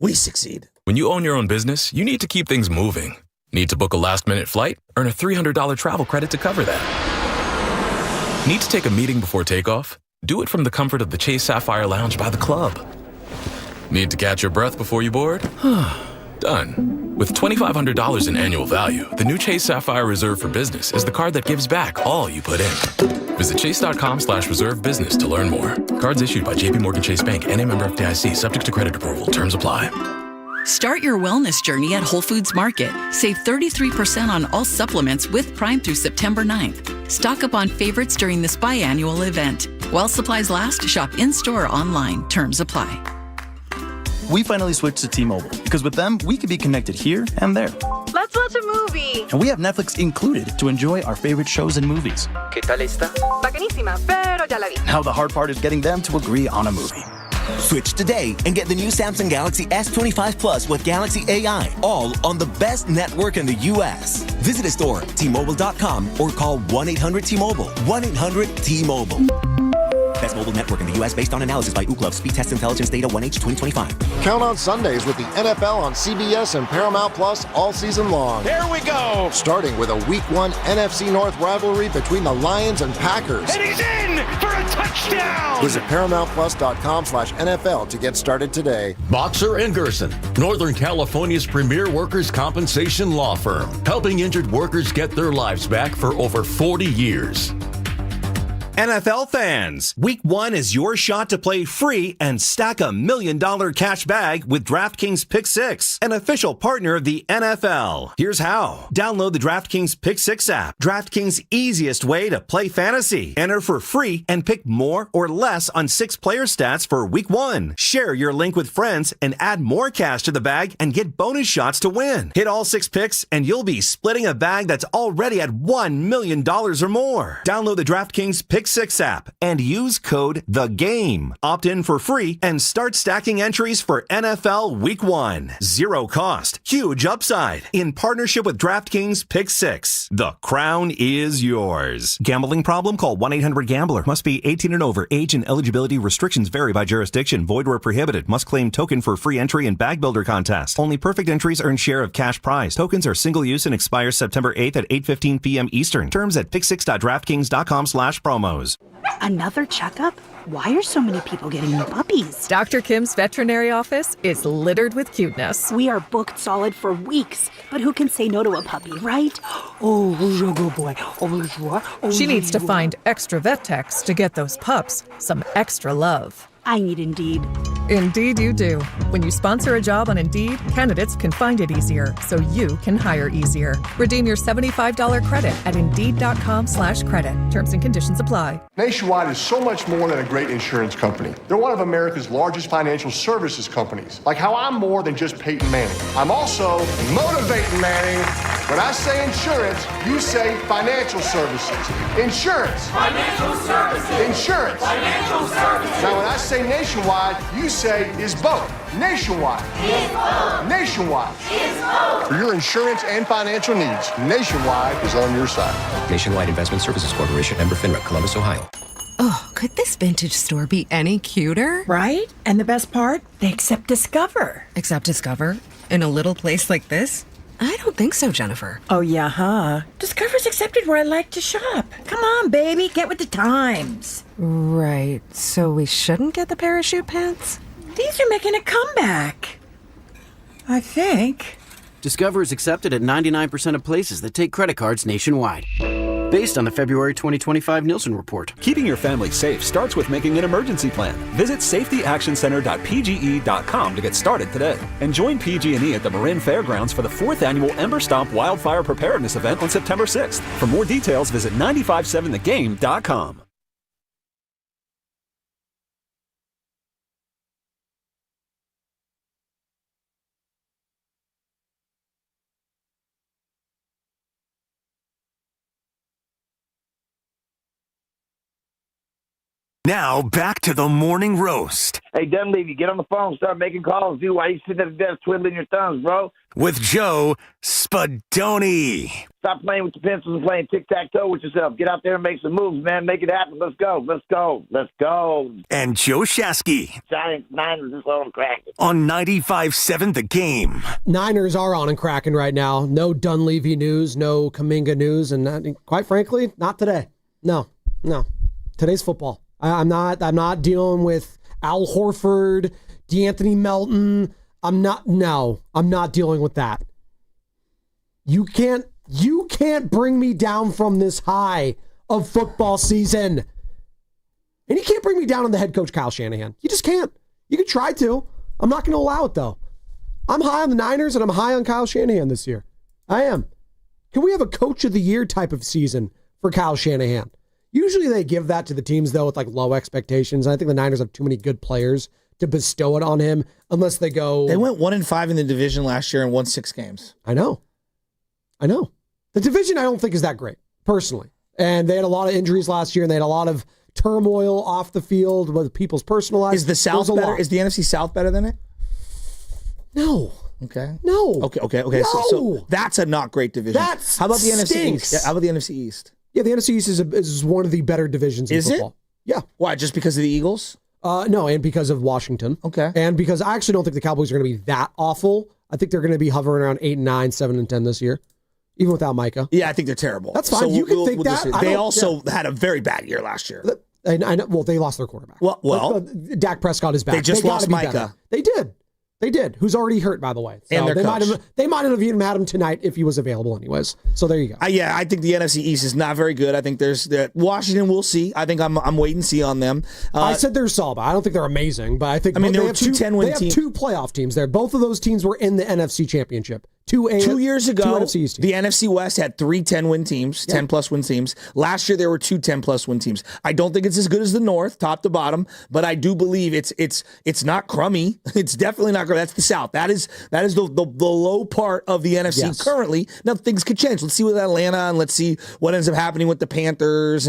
we succeed. When you own your own business, you need to keep things moving. Need to book a last-minute flight? Earn a $300 travel credit to cover that. Need to take a meeting before takeoff? Do it from the comfort of the Chase Sapphire Lounge by the club. Need to catch your breath before you board? Done. With $2,500 in annual value, the new Chase Sapphire Reserve for Business is the card that gives back all you put in. Visit chase.com/reserve business to learn more. Cards issued by JPMorgan Chase Bank and a member FDIC, subject to credit approval. Terms apply. Start your wellness journey at Whole Foods Market. Save 33% on all supplements with Prime through September 9th. Stock up on favorites during this biannual event. While supplies last, shop in-store or online. Terms apply. We finally switched to T-Mobile because with them, we can be connected here and there. Let's watch a movie. And we have Netflix included to enjoy our favorite shows and movies. ¿Qué tal está? Bacanísima, pero ya la vi. Now the hard part is getting them to agree on a movie. Switch today and get the new Samsung Galaxy S25 Plus with Galaxy AI, all on the best network in the U.S. Visit a store, T-Mobile.com, or call 1-800-T-Mobile. 1-800-T-Mobile. Best mobile network in the U.S. based on analysis by Ookla. Speed test intelligence data 1H 2025. Count on Sundays with the NFL on CBS and Paramount Plus all season long. Here we go! Starting with a Week 1 NFC North rivalry between the Lions and Packers. And he's in for a touchdown! Visit ParamountPlus.com/NFL to get started today. Boxer and Gerson, Northern California's premier workers' compensation law firm, helping injured workers get their lives back for over 40 years. NFL fans, Week 1 is your shot to play free and stack $1 million cash bag with DraftKings Pick 6, an official partner of the NFL. Here's how. Download the DraftKings Pick 6 app, DraftKings' easiest way to play fantasy. Enter for free and pick more or less on 6 player stats for Week 1. Share your link with friends and add more cash to the bag and get bonus shots to win. Hit all 6 picks and you'll be splitting a bag that's already at $1 million or more. Download the DraftKings Pick 6 app and use code THEGAME. Opt in for free and start stacking entries for NFL Week 1. Zero cost. Huge upside. In partnership with DraftKings Pick 6. The crown is yours. Gambling problem? Call 1-800-GAMBLER. Must be 18 and over. Age and eligibility restrictions vary by jurisdiction. Void where prohibited. Must claim token for free entry in Bag Builder contest. Only perfect entries earn share of cash prize. Tokens are single use and expire September 8th at 8:15 p.m. Eastern. Terms at pick6.draftkings.com/promos. Another checkup? Why are so many people getting new puppies? Dr. Kim's veterinary office is littered with cuteness. We are booked solid for weeks, but who can say no to a puppy, right? Oh, who's a good boy? She needs to find extra vet techs to get those pups some extra love. I need Indeed. Indeed you do. When you sponsor a job on Indeed, candidates can find it easier, so you can hire easier. Redeem your $75 credit at Indeed.com/credit. Terms and conditions apply. Nationwide is so much more than a great insurance company. They're one of America's largest financial services companies. Like how I'm more than just Peyton Manning. I'm also motivating Manning. When I say insurance, you say financial services. Insurance. Financial services. Insurance. Financial services. Now when I say nationwide, you say is both. Nationwide. Is both. Nationwide. Is both. For your insurance and financial needs, Nationwide is on your side. Nationwide Investment Services Corporation, member FINRA, Columbus, Ohio. Oh, could this vintage store be any cuter? Right? And the best part? They accept Discover. Accept Discover? In a little place like this? I don't think so, Jennifer. Oh, yeah, huh? Discover's accepted where I like to shop. Come on, baby, get with the times. Right, so we shouldn't get the parachute pants? These are making a comeback. I think. Discover is accepted at 99% of places that take credit cards nationwide. Based on the February 2025 Nielsen report. Keeping your family safe starts with making an emergency plan. Visit safetyactioncenter.pge.com to get started today. And join PG&E at the Marin Fairgrounds for the 4th annual Ember Stomp Wildfire Preparedness event on September 6th. For more details, visit 957thegame.com. Now, back to the morning roast. Hey, Dunleavy, get on the phone, start making calls, dude. Why you sitting at the desk twiddling your thumbs, bro? With Joe Spadoni. Stop playing with your pencils and playing tic-tac-toe with yourself. Get out there and make some moves, man. Make it happen. Let's go. Let's go. Let's go. And Joe Shasky. Giants, Niners is on crack. On 95.7 The Game. Niners are on and cracking right now. No Dunleavy news, no Kuminga news, and quite frankly, not today. No. Today's football. I'm not dealing with Al Horford, DeAnthony Melton. I'm not dealing with that. You can't bring me down from this high of football season. And you can't bring me down on the head coach, Kyle Shanahan. You just can't. You can try to. I'm not going to allow it, though. I'm high on the Niners, and I'm high on Kyle Shanahan this year. I am. Can we have a coach of the year type of season for Kyle Shanahan? Usually they give that to the teams, though, with like low expectations. I think the Niners have too many good players to bestow it on him unless they go... They went 1-5 in the division last year and won 6 games. I know. The division I don't think is that great, personally. And they had a lot of injuries last year, and they had a lot of turmoil off the field with people's personal lives. Is the South better? Is the NFC South better than it? No. Okay. No. Okay. No. So that's a not great division. How about the NFC East? Yeah, how about the NFC East? Yeah, the NFC East is one of the better divisions in football. Is it? Yeah. Why? Just because of the Eagles? No, and because of Washington. Okay. And because I actually don't think the Cowboys are going to be that awful. I think they're going to be hovering around 8-9, 7-10 this year, even without Micah. Yeah, I think they're terrible. That's fine. You can think that. They also had a very bad year last year. I know. Well, they lost their quarterback. Well, Dak Prescott is back. They just lost Micah. Better. They did. Who's already hurt, by the way. So and their coach. They might have even had him tonight if he was available anyways. So there you go. I think the NFC East is not very good. I think there's Washington. We'll see. I think I'm wait and see on them. I said they're solid. I don't think they're amazing, but I think they were 2 10-win teams. They have 2 playoff teams there. Both of those teams were in the NFC Championship. 2 years ago, 2 NFC East teams. The NFC West had 3 10-win teams, 10-plus win teams. Last year, there were 2 10-plus win teams. I don't think it's as good as the North, top to bottom, but I do believe it's not crummy. It's definitely not crummy. That's the South. That is the low part of the NFC currently. Now, things could change. Let's see with Atlanta, and let's see what ends up happening with the Panthers.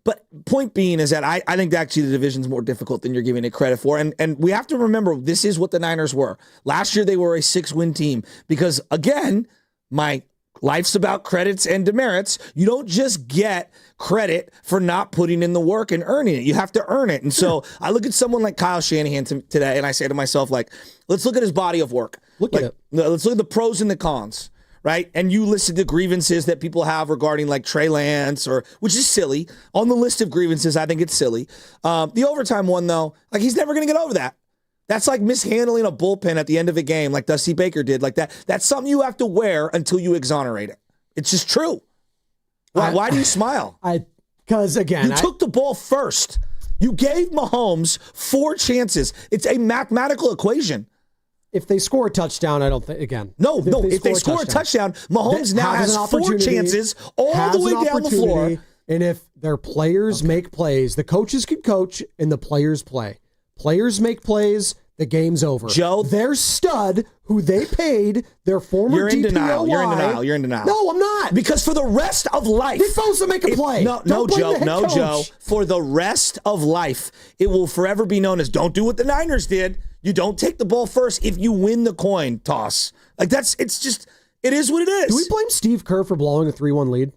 But point being is that I think actually the division's more difficult than you're giving it credit for. And we have to remember, this is what the Niners were. Last year, they were a 6-win team because, again, my life's about credits and demerits. You don't just get credit for not putting in the work and earning it. You have to earn it. And so I look at someone like Kyle Shanahan today, and I say to myself, like, let's look at his body of work. Look at it. Let's look at the pros and the cons. Right? And you listed the grievances that people have regarding like Trey Lance, which is silly. On the list of grievances, I think it's silly. The overtime one, though, like he's never going to get over that. That's like mishandling a bullpen at the end of a game like Dusty Baker did like that. That's something you have to wear until you exonerate it. It's just true. Why do you smile? Because, again, you took the ball first. You gave Mahomes 4 chances. It's a mathematical equation. If they score a touchdown, I don't think, again. If they score a touchdown, Mahomes now has 4 chances all the way down the floor. And if their players make plays, the coaches can coach and the players play. Players make plays, the game's over. Joe, their stud, who they paid, their former You're in DPOY. denial. You're in denial. No, I'm not. Because for the rest of life. They're supposed to make a play. No, Joe. For the rest of life, it will forever be known as don't do what the Niners did. You don't take the ball first if you win the coin toss. Like it is what it is. Do we blame Steve Kerr for blowing a 3-1 lead?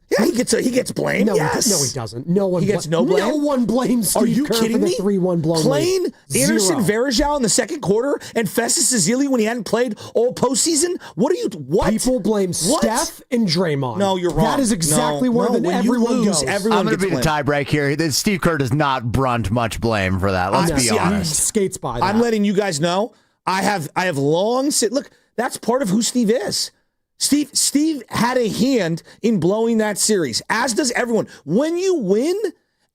Yeah, he gets blamed. No, yes. He doesn't. No one. He gets no blame. No one blames Steve Kerr for the 3-1 blown Playing lead. Anderson Varejao in the second quarter and Festus Ezeli when he hadn't played all postseason. What? People blame Steph and Draymond. No, you're wrong. That is exactly where everyone goes. I'm going to be the tiebreak here. Steve Kerr does not brunt much blame for that. Let's be honest. He skates by that. I'm letting you guys know. I have long said, look, that's part of who Steve is. Steve had a hand in blowing that series, as does everyone. When you win,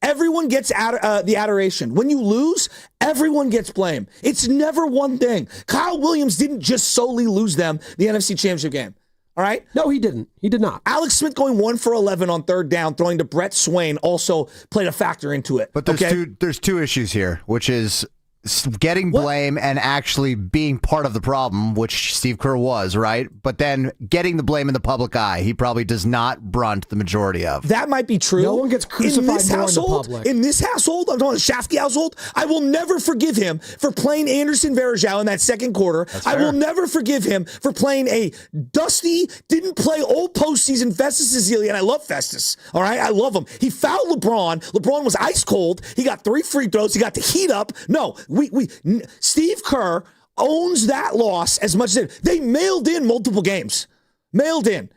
everyone gets the adoration. When you lose, everyone gets blame. It's never one thing. Kyle Williams didn't just solely lose them the NFC Championship game. All right? No, he didn't. He did not. Alex Smith going 1 for 11 on 3rd down, throwing to Brett Swain also played a factor into it. But there's two issues here, which is getting blame and actually being part of the problem, which Steve Kerr was, right? But then getting the blame in the public eye, he probably does not brunt the majority of. That might be true. No one gets crucified more in the public. In this household, I'm talking the Shafsky household, I will never forgive him for playing Anderson Varejao in that second quarter. I will never forgive him for playing a dusty, didn't play old postseason Festus Ezeli, and I love Festus. All right? I love him. He fouled LeBron. LeBron was ice cold. He got 3 free throws. He got the heat up. No, Steve Kerr owns that loss as much as they mailed in multiple games. Mailed in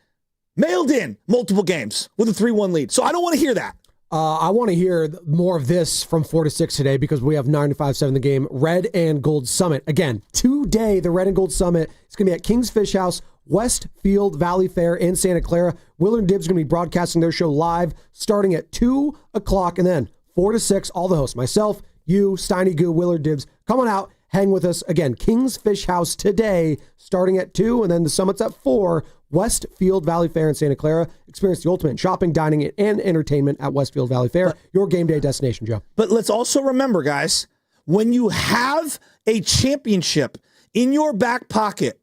multiple games with a 3-1 lead. So I don't want to hear that. I want to hear more of this from 4 to 6 today because we have 95.7 The Game, Red and Gold Summit. Again, today, the Red and Gold Summit is going to be at King's Fish House, Westfield Valley Fair in Santa Clara. Willard Dibs is going to be broadcasting their show live starting at 2 o'clock and then 4 to 6, all the hosts, myself, you, Steiny Guru, Willard Dibs, come on out, hang with us. Again, King's Fish House today, starting at 2, and then the summit's at 4, Westfield Valley Fair in Santa Clara. Experience the ultimate in shopping, dining, and entertainment at Westfield Valley Fair, your game day destination, Joe. But let's also remember, guys, when you have a championship in your back pocket,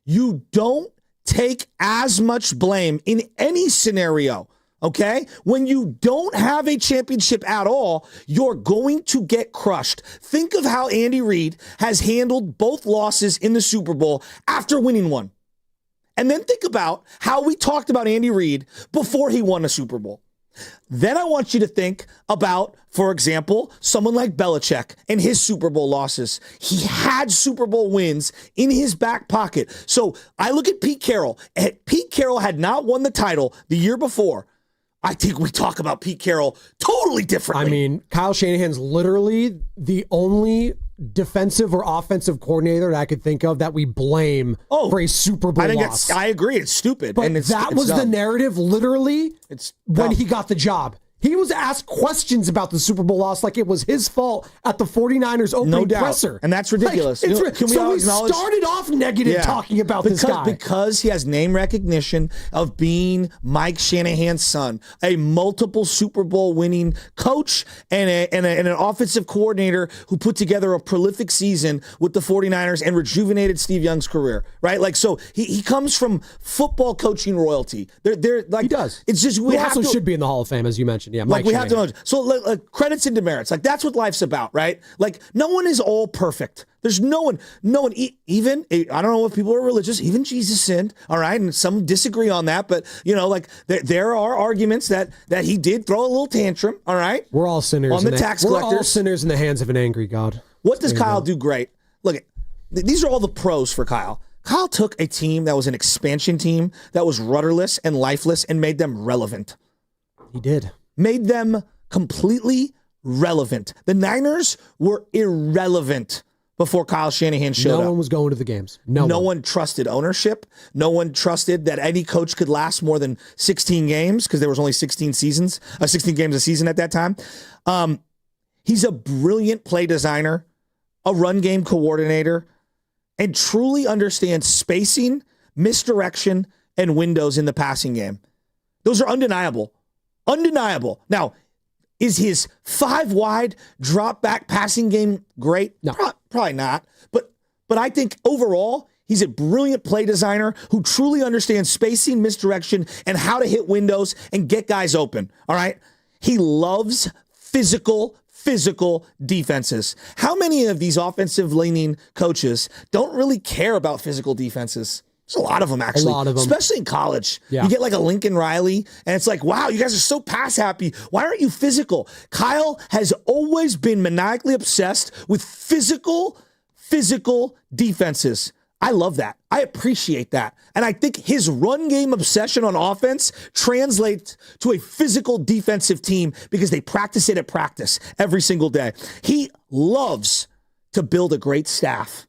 you don't take as much blame in any scenario. Okay? When you don't have a championship at all, you're going to get crushed. Think of how Andy Reid has handled both losses in the Super Bowl after winning one. And then think about how we talked about Andy Reid before he won a Super Bowl. Then I want you to think about, for example, someone like Belichick and his Super Bowl losses. He had Super Bowl wins in his back pocket. So I look at Pete Carroll. Pete Carroll had not won the title the year before. I think we talk about Pete Carroll totally differently. I mean, Kyle Shanahan's literally the only defensive or offensive coordinator that I could think of that we blame for a Super Bowl loss. I agree. It's stupid. But and it's was dumb. the narrative literally when dumb. he got the job. He was asked questions about the Super Bowl loss like it was his fault at the 49ers opening presser. And that's ridiculous. Like, we started off negative talking about this guy. Because he has name recognition of being Mike Shanahan's son, a multiple Super Bowl winning coach and an offensive coordinator who put together a prolific season with the 49ers and rejuvenated Steve Young's career, right? Like, so he comes from football coaching royalty. They're like, he does. It's just, we also should be in the Hall of Fame, as you mentioned. Yeah, Mike we have to know. So credits and demerits. Like, that's what life's about, right? Like, no one is all perfect. There's no one, even, I don't know if people are religious, even Jesus sinned, all right? And some disagree on that, but, like, there are arguments that he did throw a little tantrum, all right? We're all sinners. On the tax collectors. We're all sinners in the hands of an angry God. What does Kyle do great? Look, these are all the pros for Kyle. Kyle took a team that was an expansion team that was rudderless and lifeless and made them relevant. He did. Made them completely relevant. The Niners were irrelevant before Kyle Shanahan showed up. No one was going to the games. No one trusted ownership. No one trusted that any coach could last more than 16 games because there was only 16 games a season at that time. He's a brilliant play designer, a run game coordinator, and truly understands spacing, misdirection, and windows in the passing game. Those are undeniable. Undeniable. Now, is his 5-wide drop back passing game great? No. Probably not. But I think overall, he's a brilliant play designer who truly understands spacing, misdirection, and how to hit windows and get guys open. All right? He loves physical defenses. How many of these offensive-leaning coaches don't really care about physical defenses? There's a lot of them, actually. A lot of them. Especially in college. Yeah. You get like a Lincoln Riley, and it's like, wow, you guys are so pass happy. Why aren't you physical? Kyle has always been maniacally obsessed with physical defenses. I love that. I appreciate that. And I think his run game obsession on offense translates to a physical defensive team because they practice it at practice every single day. He loves to build a great staff.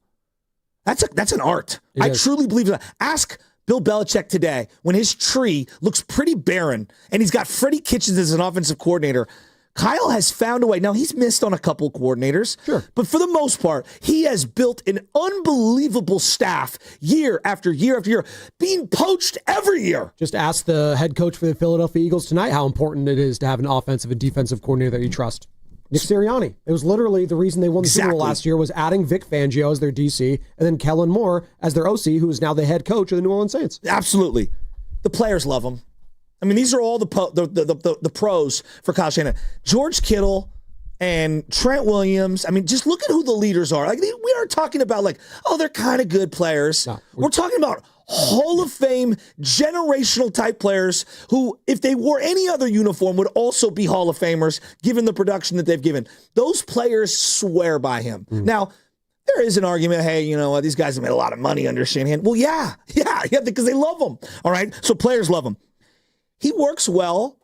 That's an art. I truly believe that. Ask Bill Belichick today when his tree looks pretty barren and he's got Freddie Kitchens as an offensive coordinator. Kyle has found a way. Now, he's missed on a couple coordinators, but for the most part, he has built an unbelievable staff year after year after year, being poached every year. Just ask the head coach for the Philadelphia Eagles tonight how important it is to have an offensive and defensive coordinator that you trust. Nick Sirianni. It was literally the reason they won the Super Bowl last year was adding Vic Fangio as their DC and then Kellen Moore as their OC, who is now the head coach of the New Orleans Saints. Absolutely. The players love him. I mean, these are all the pros for Kyle Shanahan. George Kittle and Trent Williams. I mean, just look at who the leaders are. Like, we aren't talking about like, oh, they're kind of good players. No, we're talking about Hall of Fame, generational type players who, if they wore any other uniform, would also be Hall of Famers, given the production that they've given. Those players swear by him. Now, there is an argument, hey, you know, these guys have made a lot of money under Shanahan. Well, yeah, because they love him. All right? So players love him. He works well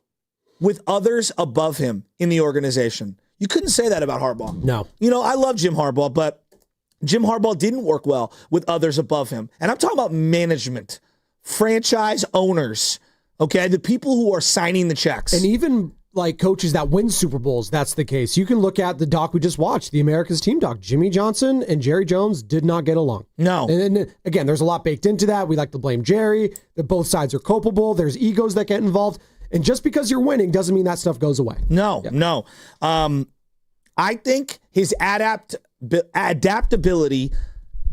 with others above him in the organization. You couldn't say that about Harbaugh. No. You know, I love Jim Harbaugh, but Jim Harbaugh didn't work well with others above him. And I'm talking about management, franchise owners, okay? The people who are signing the checks. And even like coaches that win Super Bowls, that's the case. You can look at the doc we just watched, the America's Team doc. Jimmy Johnson and Jerry Jones did not get along. No. And again, there's a lot baked into that. We like to blame Jerry, that both sides are culpable. There's egos that get involved. And just because you're winning doesn't mean that stuff goes away. No. I think his adaptability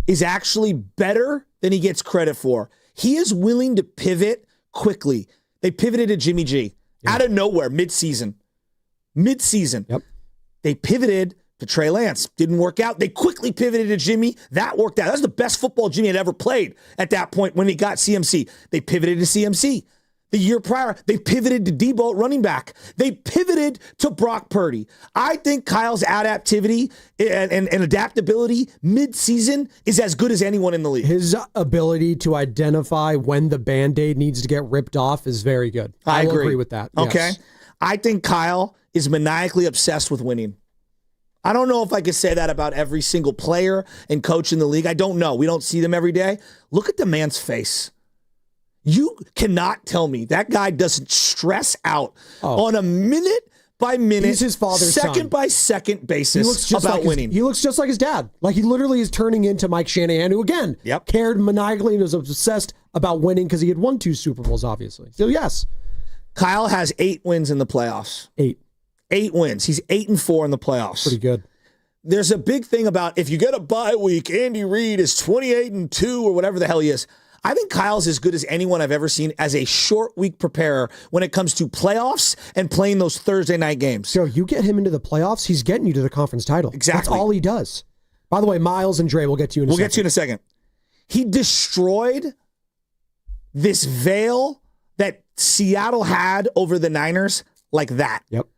is actually better than he gets credit for. He is willing to pivot quickly. They pivoted to Jimmy G out of nowhere, mid-season. Yep. They pivoted to Trey Lance. Didn't work out. They quickly pivoted to Jimmy. That worked out. That was the best football Jimmy had ever played at that point when he got CMC. They pivoted to CMC. The year prior, they pivoted to Debo at running back. They pivoted to Brock Purdy. I think Kyle's adaptivity and adaptability mid-season is as good as anyone in the league. His ability to identify when the Band-Aid needs to get ripped off is very good. I agree with that. Okay. Yes. I think Kyle is maniacally obsessed with winning. I don't know if I could say that about every single player and coach in the league. I don't know. We don't see them every day. Look at the man's face. You cannot tell me that guy doesn't stress out on a minute-by-minute, He's his father's second-by-second basis about winning. He looks just like his dad. Like, he literally is turning into Mike Shanahan, who, again, cared maniacally and was obsessed about winning because he had won 2 Super Bowls, obviously. So, yes. Kyle has 8 wins in the playoffs. 8 wins. He's 8-4 in the playoffs. Pretty good. There's a big thing about if you get a bye week, Andy Reid is 28-2 or whatever the hell he is. I think Kyle's as good as anyone I've ever seen as a short week preparer when it comes to playoffs and playing those Thursday night games. So you get him into the playoffs, he's getting you to the conference title. Exactly. That's all he does. By the way, Miles and Dre, we'll get to you in a second. We'll get to you in a second. He destroyed this veil that Seattle had over the Niners like that. Yep.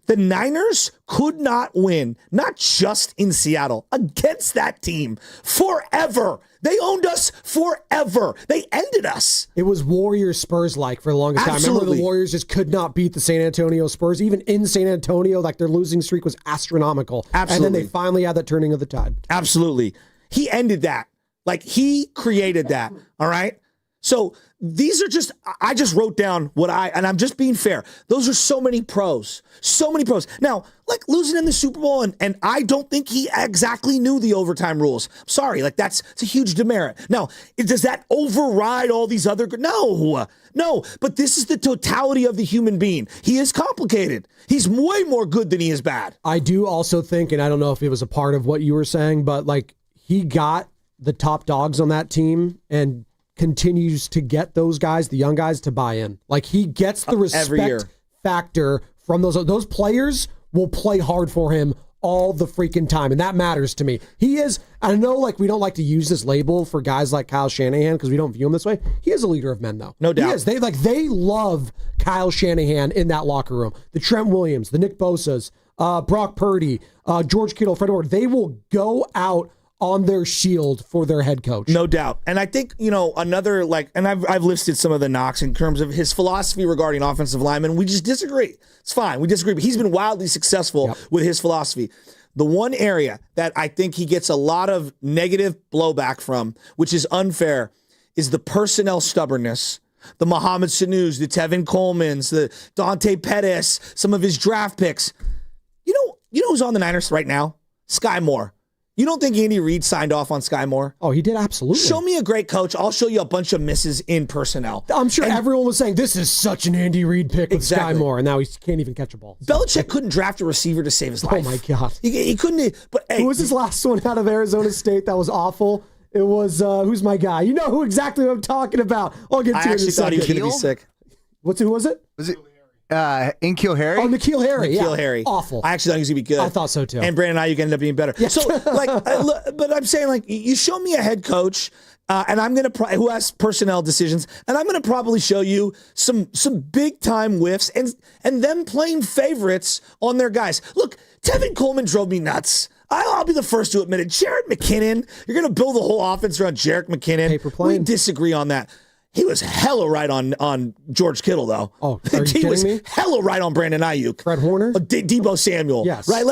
The Niners could not win, not just in Seattle, against that team forever. They owned us forever. They ended us. It was Warriors-Spurs-like for the longest time. Remember, the Warriors just could not beat the San Antonio Spurs. Even in San Antonio, like, their losing streak was astronomical. Absolutely. And then they finally had that turning of the tide. Absolutely. He ended that. Like, he created that, all right? So these are just, I just wrote down and I'm just being fair. Those are so many pros. So many pros. Now, like losing in the Super Bowl, and I don't think he exactly knew the overtime rules. I'm sorry, like it's a huge demerit. Now, does that override all these other? No, but this is the totality of the human being. He is complicated. He's way more good than he is bad. I do also think, and I don't know if it was a part of what you were saying, but like he got the top dogs on that team and continues to get those guys, the young guys, to buy in. Like he gets the respect factor from those players will play hard for him all the freaking time. And that matters to me. He is, I know like we don't like to use this label for guys like Kyle Shanahan because we don't view him this way. He is a leader of men though. No doubt. He is. They love Kyle Shanahan in that locker room. The Trent Williams, the Nick Bosas, Brock Purdy, George Kittle, Fred Warner, they will go out on their shield for their head coach. No doubt. And I think, another, and I've listed some of the knocks in terms of his philosophy regarding offensive linemen. We just disagree. It's fine. We disagree. But he's been wildly successful with his philosophy. The one area that I think he gets a lot of negative blowback from, which is unfair, is the personnel stubbornness. The Mohamed Sanu's, the Tevin Coleman's, the Dante Pettis, some of his draft picks. You know who's on the Niners right now? Sky Moore. You don't think Andy Reid signed off on Sky Moore? Oh, he did, absolutely. Show me a great coach. I'll show you a bunch of misses in personnel. I'm sure everyone was saying, this is such an Andy Reid pick with Sky Moore, and now he can't even catch a ball. Belichick couldn't draft a receiver to save his life. Oh, my God. He couldn't. But hey, who was his last one out of Arizona State that was awful? It was, who's my guy? You know who exactly what I'm talking about. I'll get to it in a second. I actually thought he was going to be sick. Who was it? Was it N'Keal Harry? Oh, N'Keal Harry. N'Keal Harry. Awful. I actually thought he was going to be good. I thought so, too. And Brandon Ayuk ended up being better. Yeah. So, but I'm saying, you show me a head coach, and I'm going to who has personnel decisions, and I'm going to probably show you some big time whiffs and them playing favorites on their guys. Look, Tevin Coleman drove me nuts. I'll be the first to admit it. Jerick McKinnon, you're going to build the whole offense around Jerick McKinnon. Paper plane. We disagree on that. He was hella right on George Kittle, though. Oh, are you he kidding was me? hella right on Brandon Ayuk. Fred Warner? Debo Samuel. Yes. Right?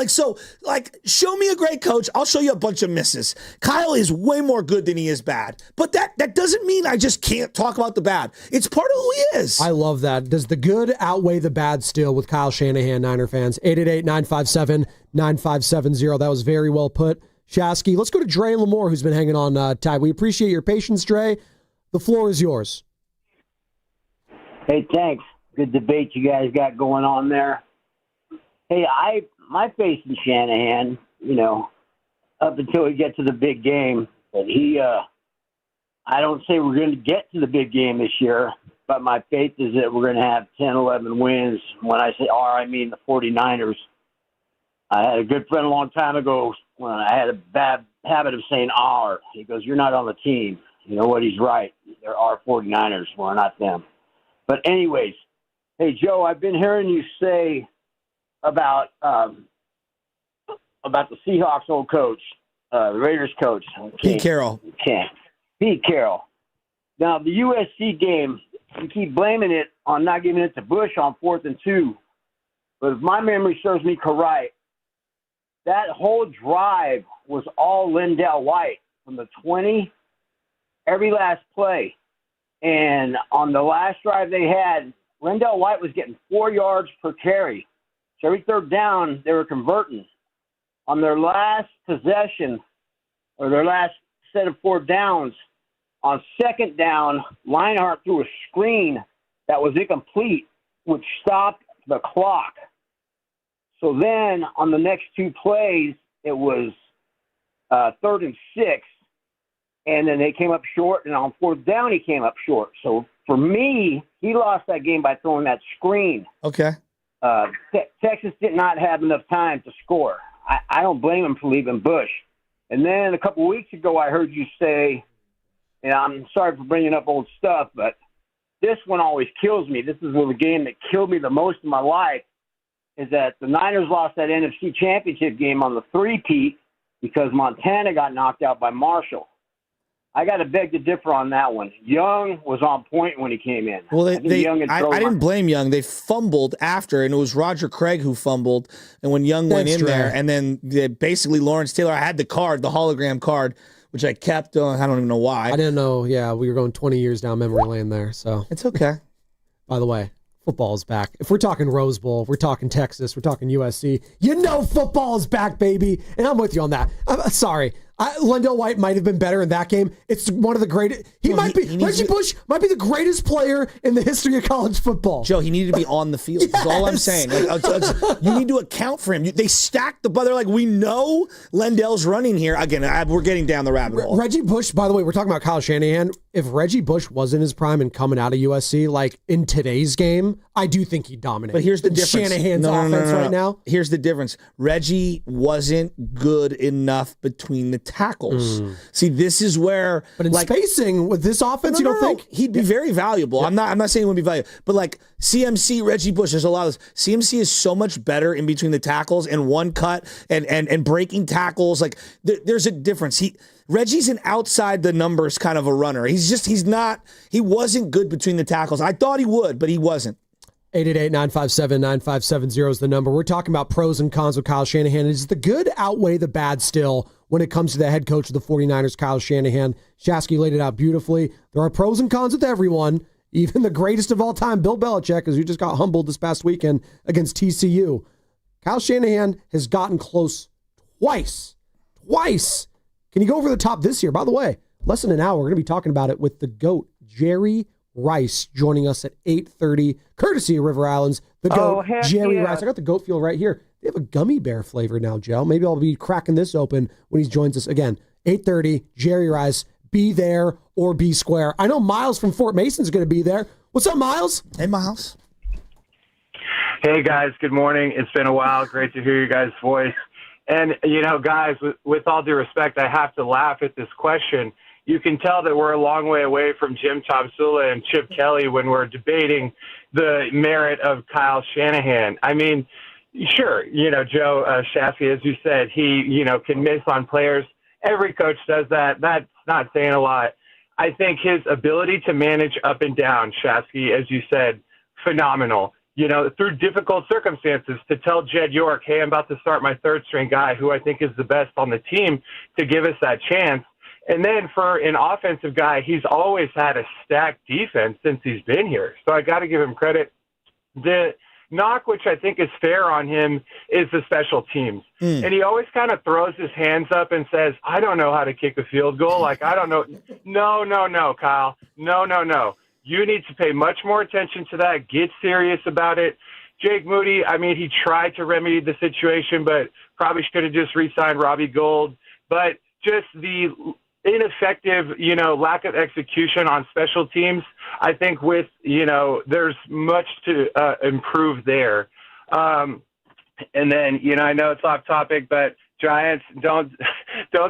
Show me a great coach. I'll show you a bunch of misses. Kyle is way more good than he is bad. But that doesn't mean I just can't talk about the bad. It's part of who he is. I love that. Does the good outweigh the bad still with Kyle Shanahan, Niner fans? 888-957-9570. That was very well put. Shasky, let's go to Dre Lamore, who's been hanging on tight. We appreciate your patience, Dre. The floor is yours. Hey, thanks. Good debate you guys got going on there. Hey, my faith in Shanahan, up until we get to the big game, but I don't say we're going to get to the big game this year, but my faith is that we're going to have 10, 11 wins. When I say I mean the 49ers. I had a good friend a long time ago when I had a bad habit of saying R. He goes, you're not on the team. You know what? He's right. There are 49ers. We're not them. But anyways, hey, Joe, I've been hearing you say about the Seahawks old coach, the Raiders coach. Pete Carroll. Pete Carroll. Now, the USC game, you keep blaming it on not giving it to Bush on 4th and 2. But if my memory serves me correct, that whole drive was all Lindell White from the 20, every last play. And on the last drive they had, Lindell White was getting 4 yards per carry. So every third down, they were converting. On their last possession, or their last set of 4 downs, on second down, Leinart threw a screen that was incomplete, which stopped the clock. So then on the next 2 plays, it was 3rd and 6. And then they came up short, and on 4th down, he came up short. So for me, he lost that game by throwing that screen. Okay. Texas did not have enough time to score. I don't blame him for leaving Bush. And then a couple weeks ago, I heard you say, and I'm sorry for bringing up old stuff, but this one always kills me. This is the game that killed me the most in my life, is that the Niners lost that NFC Championship game on the 3-peat because Montana got knocked out by Marshall. I got to beg to differ on that one. Young was on point when he came in. Well, I didn't blame Young. They fumbled after, and it was Roger Craig who fumbled. And when Young went in there, and then basically Lawrence Taylor, I had the card, the hologram card, which I kept. I don't even know why. I didn't know. Yeah, we were going 20 years down memory lane there. So it's okay. By the way, football is back. If we're talking Rose Bowl, we're talking Texas, we're talking USC, football is back, baby. And I'm with you on that. I'm sorry. Lindell White might have been better in that game. It's one of the greatest. Reggie Bush might be the greatest player in the history of college football. Joe, he needed to be on the field. Yes. That's all I'm saying. You need to account for him. They stacked the they're like, we know Lindell's running here. Again, we're getting down the rabbit hole. Reggie Bush, by the way, we're talking about Kyle Shanahan. If Reggie Bush was in his prime and coming out of USC, like in today's game, I do think he'd dominate. But here's the difference. Shanahan's offense right now. Here's the difference. Reggie wasn't good enough between the tackles. See, this is where, but in spacing with this offense, you don't think he'd be very valuable? Yeah. I'm not saying he wouldn't be valuable, but like CMC, Reggie Bush, there's a lot of this. CMC is so much better in between the tackles and one cut and breaking tackles. Like there's a difference. Reggie's an outside the numbers kind of a runner. He wasn't good between the tackles. I thought he would, but he wasn't. 888-957-9570 is the number. We're talking about pros and cons with Kyle Shanahan. Does the good outweigh the bad still when it comes to the head coach of the 49ers, Kyle Shanahan? Shasky laid it out beautifully. There are pros and cons with everyone, even the greatest of all time, Bill Belichick, as you just got humbled this past weekend against TCU. Kyle Shanahan has gotten close twice twice. Can he go over the top this year? By the way, less than an hour, we're going to be talking about it with the GOAT, Jerry Rice, joining us at 8:30, courtesy of River Islands. The GOAT, Jerry Rice. I got the GOAT fuel right here. They have a gummy bear flavor now, Joe. Maybe I'll be cracking this open when he joins us again. 8:30, Jerry Rice. Be there or be square. I know Miles from Fort Mason's going to be there. What's up, Miles? Hey, Miles. Hey, guys. Good morning. It's been a while. Great to hear you guys' voice. And, guys, with all due respect, I have to laugh at this question. You can tell that we're a long way away from Jim Tomsula and Chip Kelly when we're debating the merit of Kyle Shanahan. I mean, sure, Joe Shasky, as you said, he, can miss on players. Every coach does that. That's not saying a lot. I think his ability to manage up and down, Shasky, as you said, phenomenal. Through difficult circumstances, to tell Jed York, hey, I'm about to start my third-string guy, who I think is the best on the team, to give us that chance. And then for an offensive guy, he's always had a stacked defense since he's been here. So I got to give him credit. The knock, which I think is fair on him, is the special teams. And he always kind of throws his hands up and says, I don't know how to kick a field goal. Like, I don't know. No, Kyle. No. You need to pay much more attention to that. Get serious about it. Jake Moody, I mean, he tried to remedy the situation, but probably should have just re-signed Robbie Gould. But just the ineffective, lack of execution on special teams, I think there's much to improve there. And then, I know it's off topic, but Giants, don't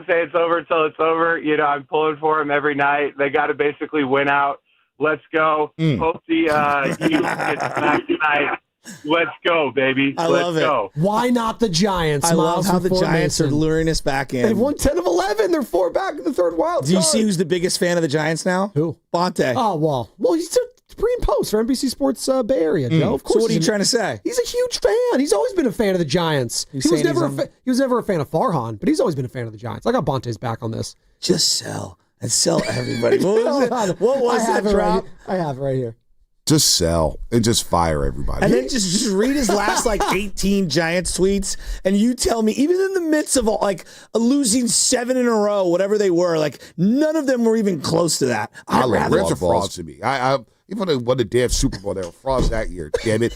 say it's over until it's over. I'm pulling for them every night. They got to basically win out. Let's go. Hope the Eagles get back tonight. Let's go, baby. I love it. Why not the Giants? I love how the Giants are luring us back in. They've won 10 of 11. They're 4 back in the third wild. Do you see who's the biggest fan of the Giants now? Who? Bonte. Oh, well, he's pre and post for NBC Sports Bay Area, Joe. Of course. So what are you trying to say? He's a huge fan. He's always been a fan of the Giants. He was never a fan of Farhan, but he's always been a fan of the Giants. I got Bonte's back on this. Just sell. And sell everybody. What was that drop? I have it right here. Just sell and just fire everybody. And then just read his last 18 Giants tweets, and you tell me, even in the midst of losing 7 in a row, whatever they were, none of them were even close to that. Reds are frauds to me. Even when they won the damn Super Bowl, they were frauds that year. Damn it.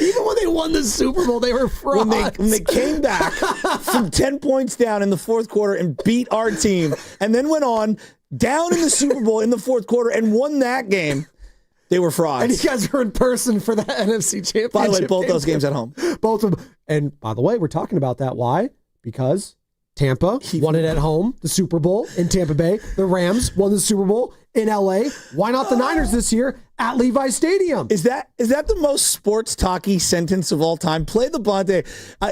Even when they won the Super Bowl, they were frauds. When they came back from 10 points down in the fourth quarter and beat our team, and then went on down in the Super Bowl in the fourth quarter and won that game, they were frauds. And you guys were in person for the NFC Championship. By the way, both those games at home. Both of them. And by the way, we're talking about that. Why? Because Tampa won it at home, the Super Bowl in Tampa Bay. The Rams won the Super Bowl in L.A. Why not the Niners this year at Levi Stadium? Is that the most sports talky sentence of all time? Play the Bonte.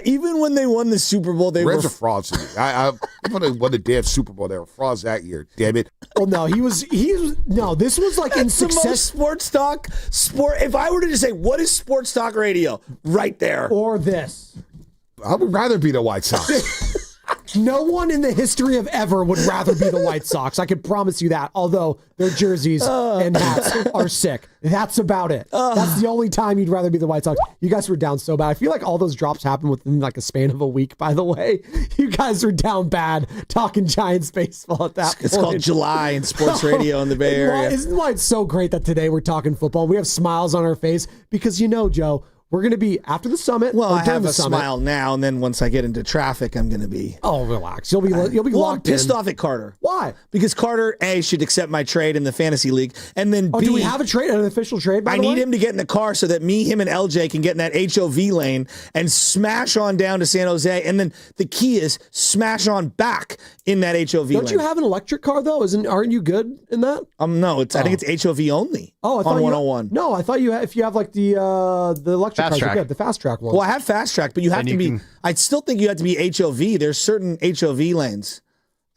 Even when they won the Super Bowl, they Reds were are frauds to me. Even when they won the damn Super Bowl, they were frauds that year. Damn it. Well, no, this was in success. The most sports talk. If I were to just say, what is sports talk radio? Right there. Or this. I would rather be the White Sox. No one in the history of ever would rather be the White Sox. I can promise you that, although their jerseys and hats are sick. That's about it. That's the only time you'd rather be the White Sox. You guys were down so bad. I feel like all those drops happened within a span of a week, by the way. You guys were down bad talking Giants baseball at that point. It's called July in sports radio in the Bay Area. Isn't why it's so great that today we're talking football? We have smiles on our face because Joe, we're going to be after the summit. Well, I have a smile now, and then once I get into traffic, I'm going to be. Oh, relax. You'll be locked in. I'm pissed off at Carter. Why? Because Carter, A, should accept my trade in the fantasy league, and then B, do we have an official trade? By the way? I need him to get in the car so that me, him, and LJ can get in that HOV lane and smash on down to San Jose, and then the key is smash on back in that HOV lane. Don't you have an electric car though? Aren't you good in that? No, I think it's HOV only. Oh, I thought on 101. No, I thought if you have the electric cars, you're good. The fast track ones. Well, I have fast track, but you have to be. I still think you have to be HOV. There's certain HOV lanes,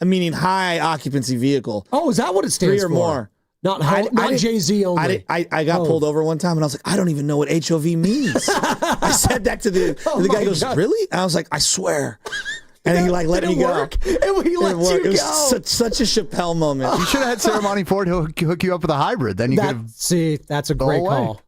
meaning high occupancy vehicle. Oh, is that what it stands for? 3 or more. Not JZ only. I got pulled over one time, and I was like, I don't even know what HOV means. I said that to the guy. He goes, really? And I was like, I swear. And he let me go. And he let you go. It was such a Chappelle moment. You should have had Ceremony Ford hook you up with a hybrid. Then you could have. See, that's a great call.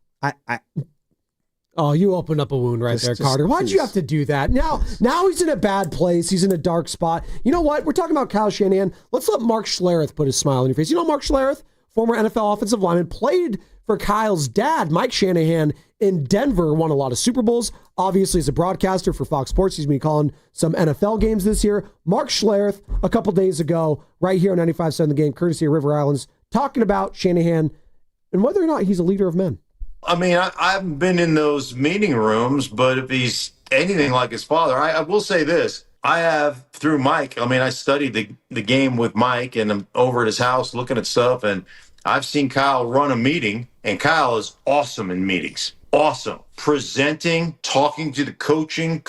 Oh, you opened up a wound right there, Carter. Why'd you have to do that? Now he's in a bad place. He's in a dark spot. You know what? We're talking about Kyle Shanahan. Let's let Mark Schlereth put his smile on your face. You know Mark Schlereth, former NFL offensive lineman, played for Kyle's dad, Mike Shanahan, in Denver, won a lot of Super Bowls. Obviously, as a broadcaster for Fox Sports, he's been calling some NFL games this year. Mark Schlereth, a couple days ago, right here on 95.7 The Game, courtesy of River Islands, talking about Shanahan and whether or not he's a leader of men. I mean, I haven't been in those meeting rooms, but if he's anything like his father, I will say this. I have, through Mike, I studied the game with Mike, and I'm over at his house looking at stuff, and I've seen Kyle run a meeting, and Kyle is awesome in meetings. Awesome. Presenting, talking to the coaching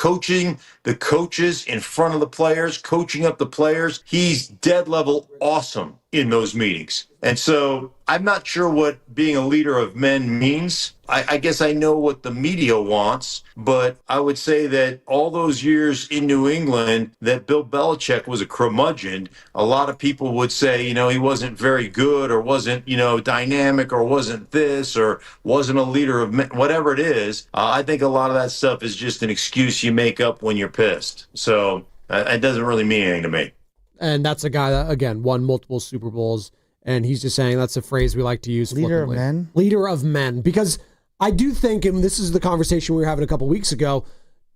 the coaches in front of the players, coaching up the players. He's dead level awesome in those meetings. And so I'm not sure what being a leader of men means. I guess I know what the media wants, but I would say that all those years in New England that Bill Belichick was a curmudgeon, a lot of people would say, he wasn't very good or wasn't, dynamic or wasn't this or wasn't a leader of men, whatever it is. I think a lot of that stuff is just an excuse you make up when you're pissed. So it doesn't really mean anything to me. And that's a guy that, again, won multiple Super Bowls. And he's just saying that's a phrase we like to use. Leader of men? Leader of men. Because I do think, and this is the conversation we were having a couple weeks ago,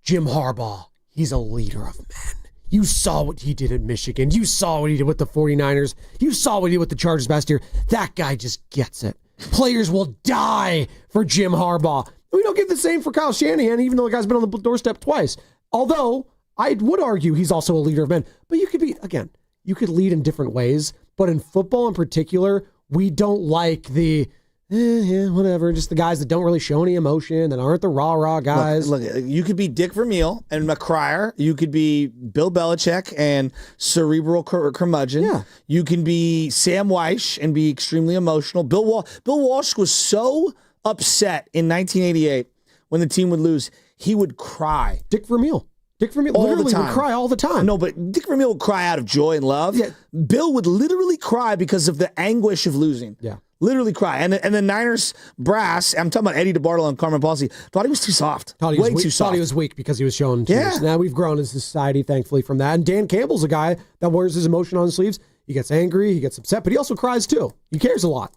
Jim Harbaugh, he's a leader of men. You saw what he did at Michigan. You saw what he did with the 49ers. You saw what he did with the Chargers last year. That guy just gets it. Players will die for Jim Harbaugh. We don't get the same for Kyle Shanahan, even though the guy's been on the doorstep twice. Although, I would argue he's also a leader of men. But you could lead in different ways. But in football in particular, we don't like the, whatever, just the guys that don't really show any emotion, that aren't the rah-rah guys. Look, you could be Dick Vermeil and McCryer. You could be Bill Belichick and cerebral curmudgeon. Yeah. You can be Sam Weish and be extremely emotional. Bill Walsh was so upset in 1988 when the team would lose, he would cry. Dick Vermeil literally would cry all the time. No, but Dick Vermeil would cry out of joy and love. Yeah. Bill would literally cry because of the anguish of losing. Yeah. Literally cry. And the Niners brass, I'm talking about Eddie DeBartolo and Carmen Palsy, thought he was too soft. Thought he was weak because he was showing tears. Now we've grown as a society, thankfully, from that. And Dan Campbell's a guy that wears his emotion on his sleeves. He gets angry, he gets upset, but he also cries too. He cares a lot.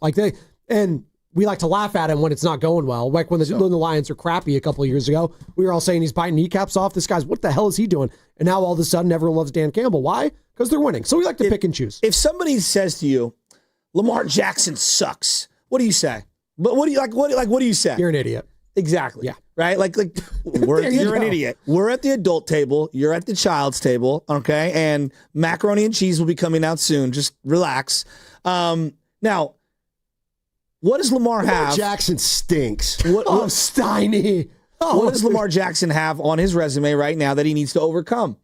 And we like to laugh at him when it's not going well. Like when the Lions are crappy a couple of years ago, we were all saying he's biting kneecaps off. This guy's, what the hell is he doing? And now all of a sudden everyone loves Dan Campbell. Why? Because they're winning. So we like to pick and choose. If somebody says to you, Lamar Jackson sucks, what do you say? But what do you say? You're an idiot. Exactly. Yeah. Right? You're an idiot. We're at the adult table. You're at the child's table. Okay. And macaroni and cheese will be coming out soon. Just relax. Now, what does Lamar have? Jackson stinks. Steiny. What does Lamar Jackson have on his resume right now that he needs to overcome?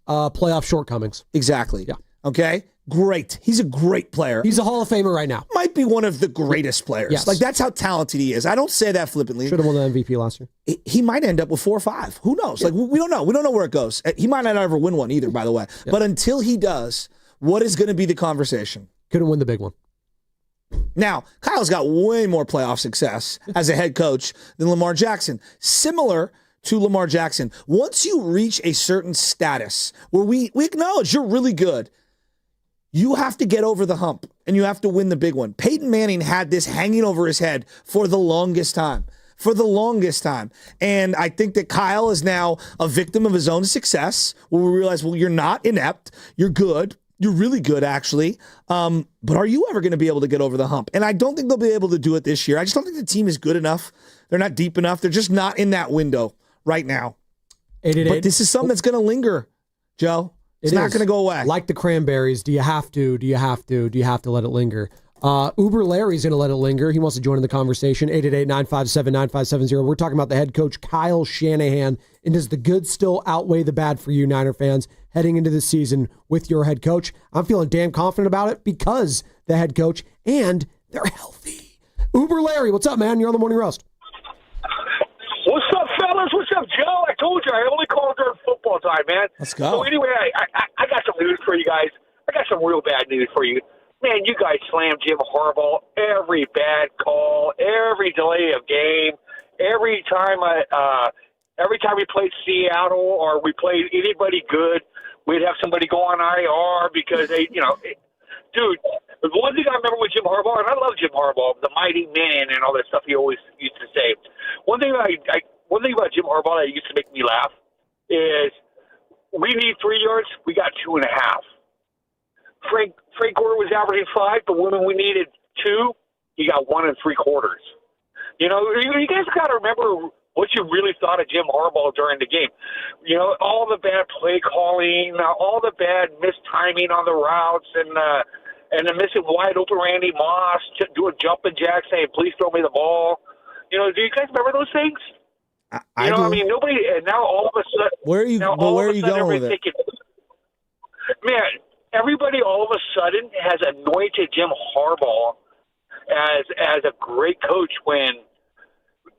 Playoff shortcomings. Exactly. Yeah. Okay. Great. He's a great player. He's a Hall of Famer right now. Might be one of the greatest players. Yes. That's how talented he is. I don't say that flippantly. Should have won the MVP last year. He might end up with 4 or 5. Who knows? Yeah. We don't know. We don't know where it goes. He might not ever win one either, by the way. Yeah. But until he does, what is going to be the conversation? Couldn't win the big one. Now, Kyle's got way more playoff success as a head coach than Lamar Jackson. Similar to Lamar Jackson, once you reach a certain status where we acknowledge you're really good, you have to get over the hump and you have to win the big one. Peyton Manning had this hanging over his head for the longest time. And I think that Kyle is now a victim of his own success where we realize, well, you're not inept. You're good. You're really good, actually. But are you ever going to be able to get over the hump? And I don't think they'll be able to do it this year. I just don't think the team is good enough. They're not deep enough. They're just not in that window right now. But this is something that's going to linger, Joe. It's not going to go away. Like the cranberries, do you have to let it linger? Uber Larry's going to let it linger. He wants to join in the conversation. 888-957-9570. We're talking about the head coach, Kyle Shanahan. And does the good still outweigh the bad for you, Niner fans, heading into the season with your head coach? I'm feeling damn confident about it because the head coach and they're healthy. Uber Larry, what's up, man? You're on the Morning Roast. What's up, fellas? What's up, Joe? I told you I only call during football time, man. Let's go. So anyway, I got some news for you guys. I got some real bad news for you. Man, you guys slammed Jim Harbaugh every bad call, every delay of game. every time we played Seattle or we played anybody good, we'd have somebody go on IR because they, dude. The one thing I remember with Jim Harbaugh, and I love Jim Harbaugh, the mighty man and all that stuff he always used to say. One thing about Jim Harbaugh that used to make me laugh is we need 3 yards, we got 2.5. Frank Gore was averaging 5, but when we needed 2, he got 1 3/4. You guys got to remember what you really thought of Jim Harbaugh during the game. All the bad play calling, all the bad mistiming on the routes, and the missing wide open Randy Moss doing jumping jacks saying, "Please throw me the ball." Do you guys remember those things? I do. I mean, nobody. And now all of a sudden, where are you going with it? Man, everybody all of a sudden has anointed Jim Harbaugh as a great coach when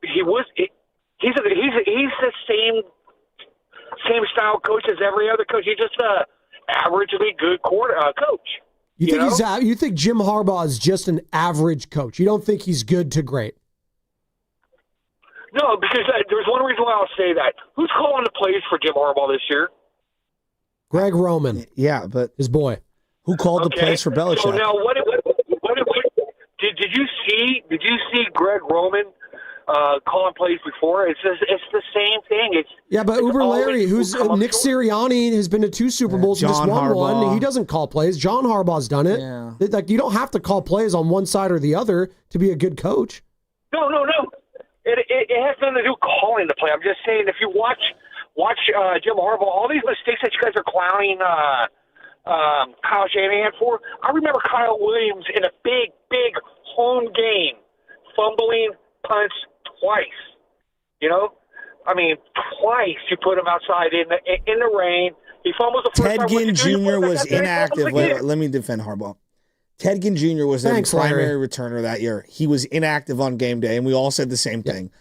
he was. He's the same style coach as every other coach. He's just a averagely good coach. You think Jim Harbaugh is just an average coach? You don't think he's good to great? No, because there's one reason why I'll say that. Who's calling the plays for Jim Harbaugh this year? Greg Roman. Yeah, but his boy. Who called the plays for Belichick? So now, did you see Greg Roman calling plays before? It's the same thing. But Uber Larry, who's Nick Sirianni, has been to 2 Super Bowls and just won one. He doesn't call plays. John Harbaugh's done it. Yeah. Like, you don't have to call plays on one side or the other to be a good coach. No. It has nothing to do with calling the play. I'm just saying, if you watch Jim Harbaugh, all these mistakes that you guys are clowning Kyle Shanahan for. I remember Kyle Williams in a big home game fumbling punts twice. Twice you put him outside in the rain. He fumbles the first Ted time. Ginn Jr. was inactive. Wait, let me defend Harbaugh. Ted Ginn Jr. was the primary returner that year. He was inactive on game day, and we all said the same thing.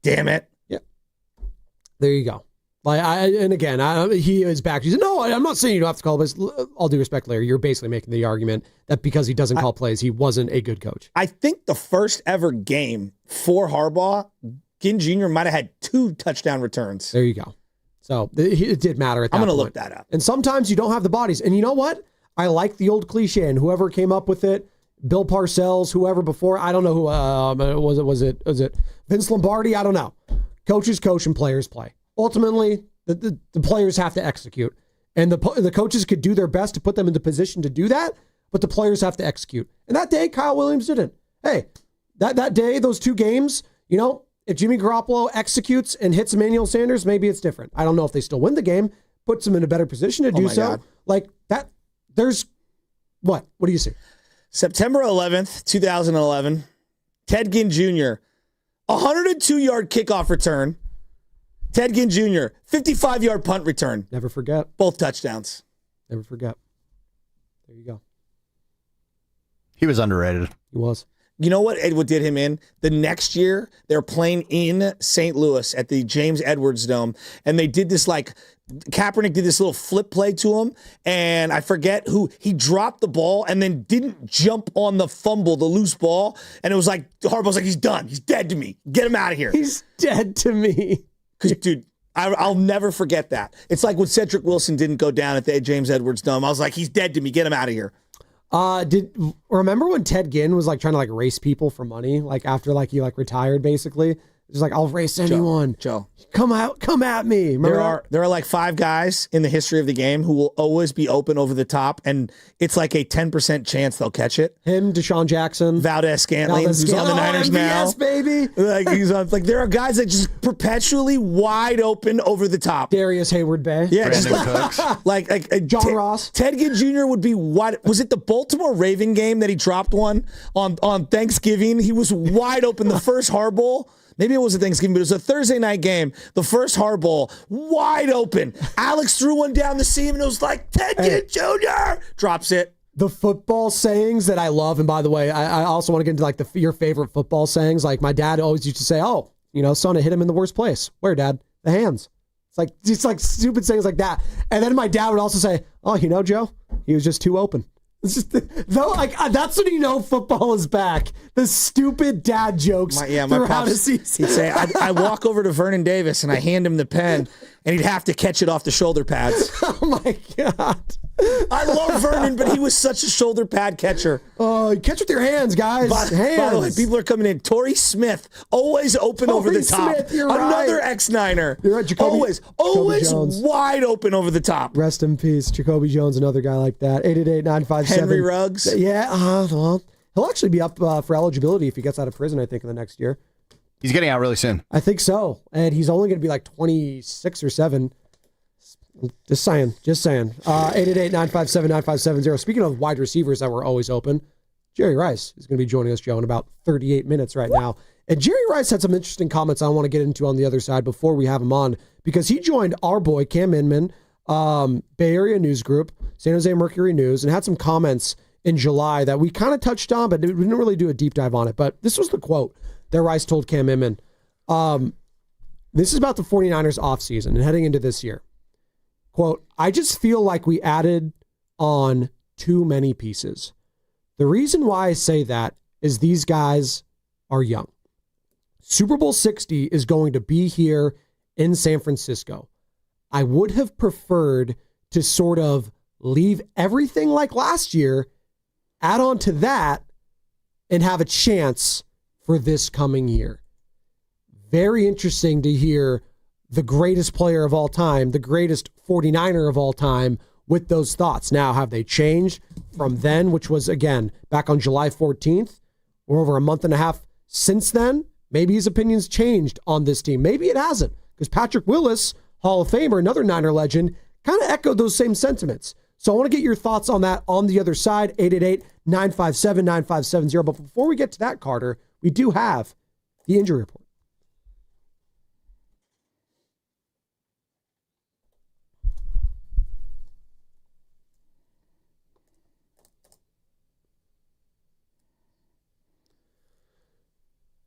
Damn it. Yeah. There you go. He is back. He said, no, I'm not saying you don't have to call plays. All due respect, Larry, you're basically making the argument that because he doesn't call plays, he wasn't a good coach. I think the first ever game for Harbaugh, Ginn Jr. might have had 2 touchdown returns. There you go. So it did matter at that point. I'm going to look that up. And sometimes you don't have the bodies. And you know what? I like the old cliche, and whoever came up with it, Bill Parcells, whoever before, I don't know who, was it Vince Lombardi? I don't know. Coaches coach and players play. Ultimately, the players have to execute. And the coaches could do their best to put them in the position to do that, but the players have to execute. And that day, Kyle Williams didn't. Hey, that day, those 2 games, if Jimmy Garoppolo executes and hits Emmanuel Sanders, maybe it's different. I don't know if they still win the game, puts them in a better position to do so. God. Like that. There's what? What do you see? September 11th, 2011, Ted Ginn Jr., 102-yard kickoff return. Ted Ginn Jr., 55-yard punt return. Never forget. Both touchdowns. Never forget. There you go. He was underrated. He was. You know what did him in? The next year, they're playing in St. Louis at the James Edwards Dome, and they did this Kaepernick did this little flip play to him, and I forget who. He dropped the ball and then didn't jump on the fumble, the loose ball, and it was like, Harbaugh's like, he's done. He's dead to me. Get him out of here. He's dead to me. Because, dude, I'll never forget that. It's like when Cedric Wilson didn't go down at the James Edwards Dome. I was like, he's dead to me. Get him out of here. Remember when Ted Ginn was trying to race people for money, after he retired basically? It's I'll race anyone. Joe. Come at me. Remember there are 5 guys in the history of the game who will always be open over the top, and it's like a 10% chance they'll catch it. Him, Deshaun Jackson, Valdez-Scantling, who's on the Niners now. MVS, baby. He's on. There are guys that just perpetually wide open over the top. Darius Hayward-Bay. Yeah, just John Ross. Ted Ginn Jr. would be wide. Was it the Baltimore Raven game that he dropped one on Thanksgiving? He was wide open the first hardball. Maybe it was a Thanksgiving, but it was a Thursday night game. The first hardball, wide open. Alex threw one down the seam, and it was like, Ted Ginn Jr. drops it. The football sayings that I love, and by the way, I also want to get into your favorite football sayings. My dad always used to say, son, I hit him in the worst place. Where, Dad? The hands. It's like stupid sayings like that. And then my dad would also say, Joe, he was just too open. It's just, though, that's when you know football is back. The stupid dad jokes My throughout pops, a season. he'd say, I walk over to Vernon Davis and I hand him the pen, and he'd have to catch it off the shoulder pads. Oh, my God. I love Vernon, but he was such a shoulder pad catcher. Oh, catch with your hands, guys. By the way, people are coming in. Torrey Smith, always open over the top. Smith, you're Another right. Ex-Niner. You're right, Jacoby Always Jones. wide open over the top. Rest in peace. Jacoby Jones, another guy like that. 888-957. Henry Ruggs. Yeah, well, he'll actually be up for eligibility if he gets out of prison, I think, in the next year. He's getting out really soon. I think so. And he's only going to be like 26 or 7. Just saying. 888-957-9570. Speaking of wide receivers that were always open, Jerry Rice is going to be joining us, Joe, in about 38 minutes right now. And Jerry Rice had some interesting comments I want to get into on the other side before we have him on, because he joined our boy, Cam Inman, Bay Area News Group, San Jose Mercury News, and had some comments in July that we kind of touched on, but we didn't really do a deep dive on it. But this was the quote that Rice told Cam Inman. This is about the 49ers offseason and heading into this year. Quote, I just feel like we added on too many pieces. The reason why I say that is these guys are young. Super Bowl 60 is going to be here in San Francisco. I would have preferred to sort of leave everything like last year, add on to that, and have a chance for this coming year. Very interesting to hear the greatest player of all time, the greatest 49er of all time, with those thoughts. Now, have they changed from then, which was, again, back on July 14th, or over a month and a half since then? Maybe his opinions changed on this team. Maybe it hasn't, because Patrick Willis, Hall of Famer, another Niner legend, kind of echoed those same sentiments. So I want to get your thoughts on that on the other side, 888-957-9570. But before we get to that, Carter, we do have the injury report.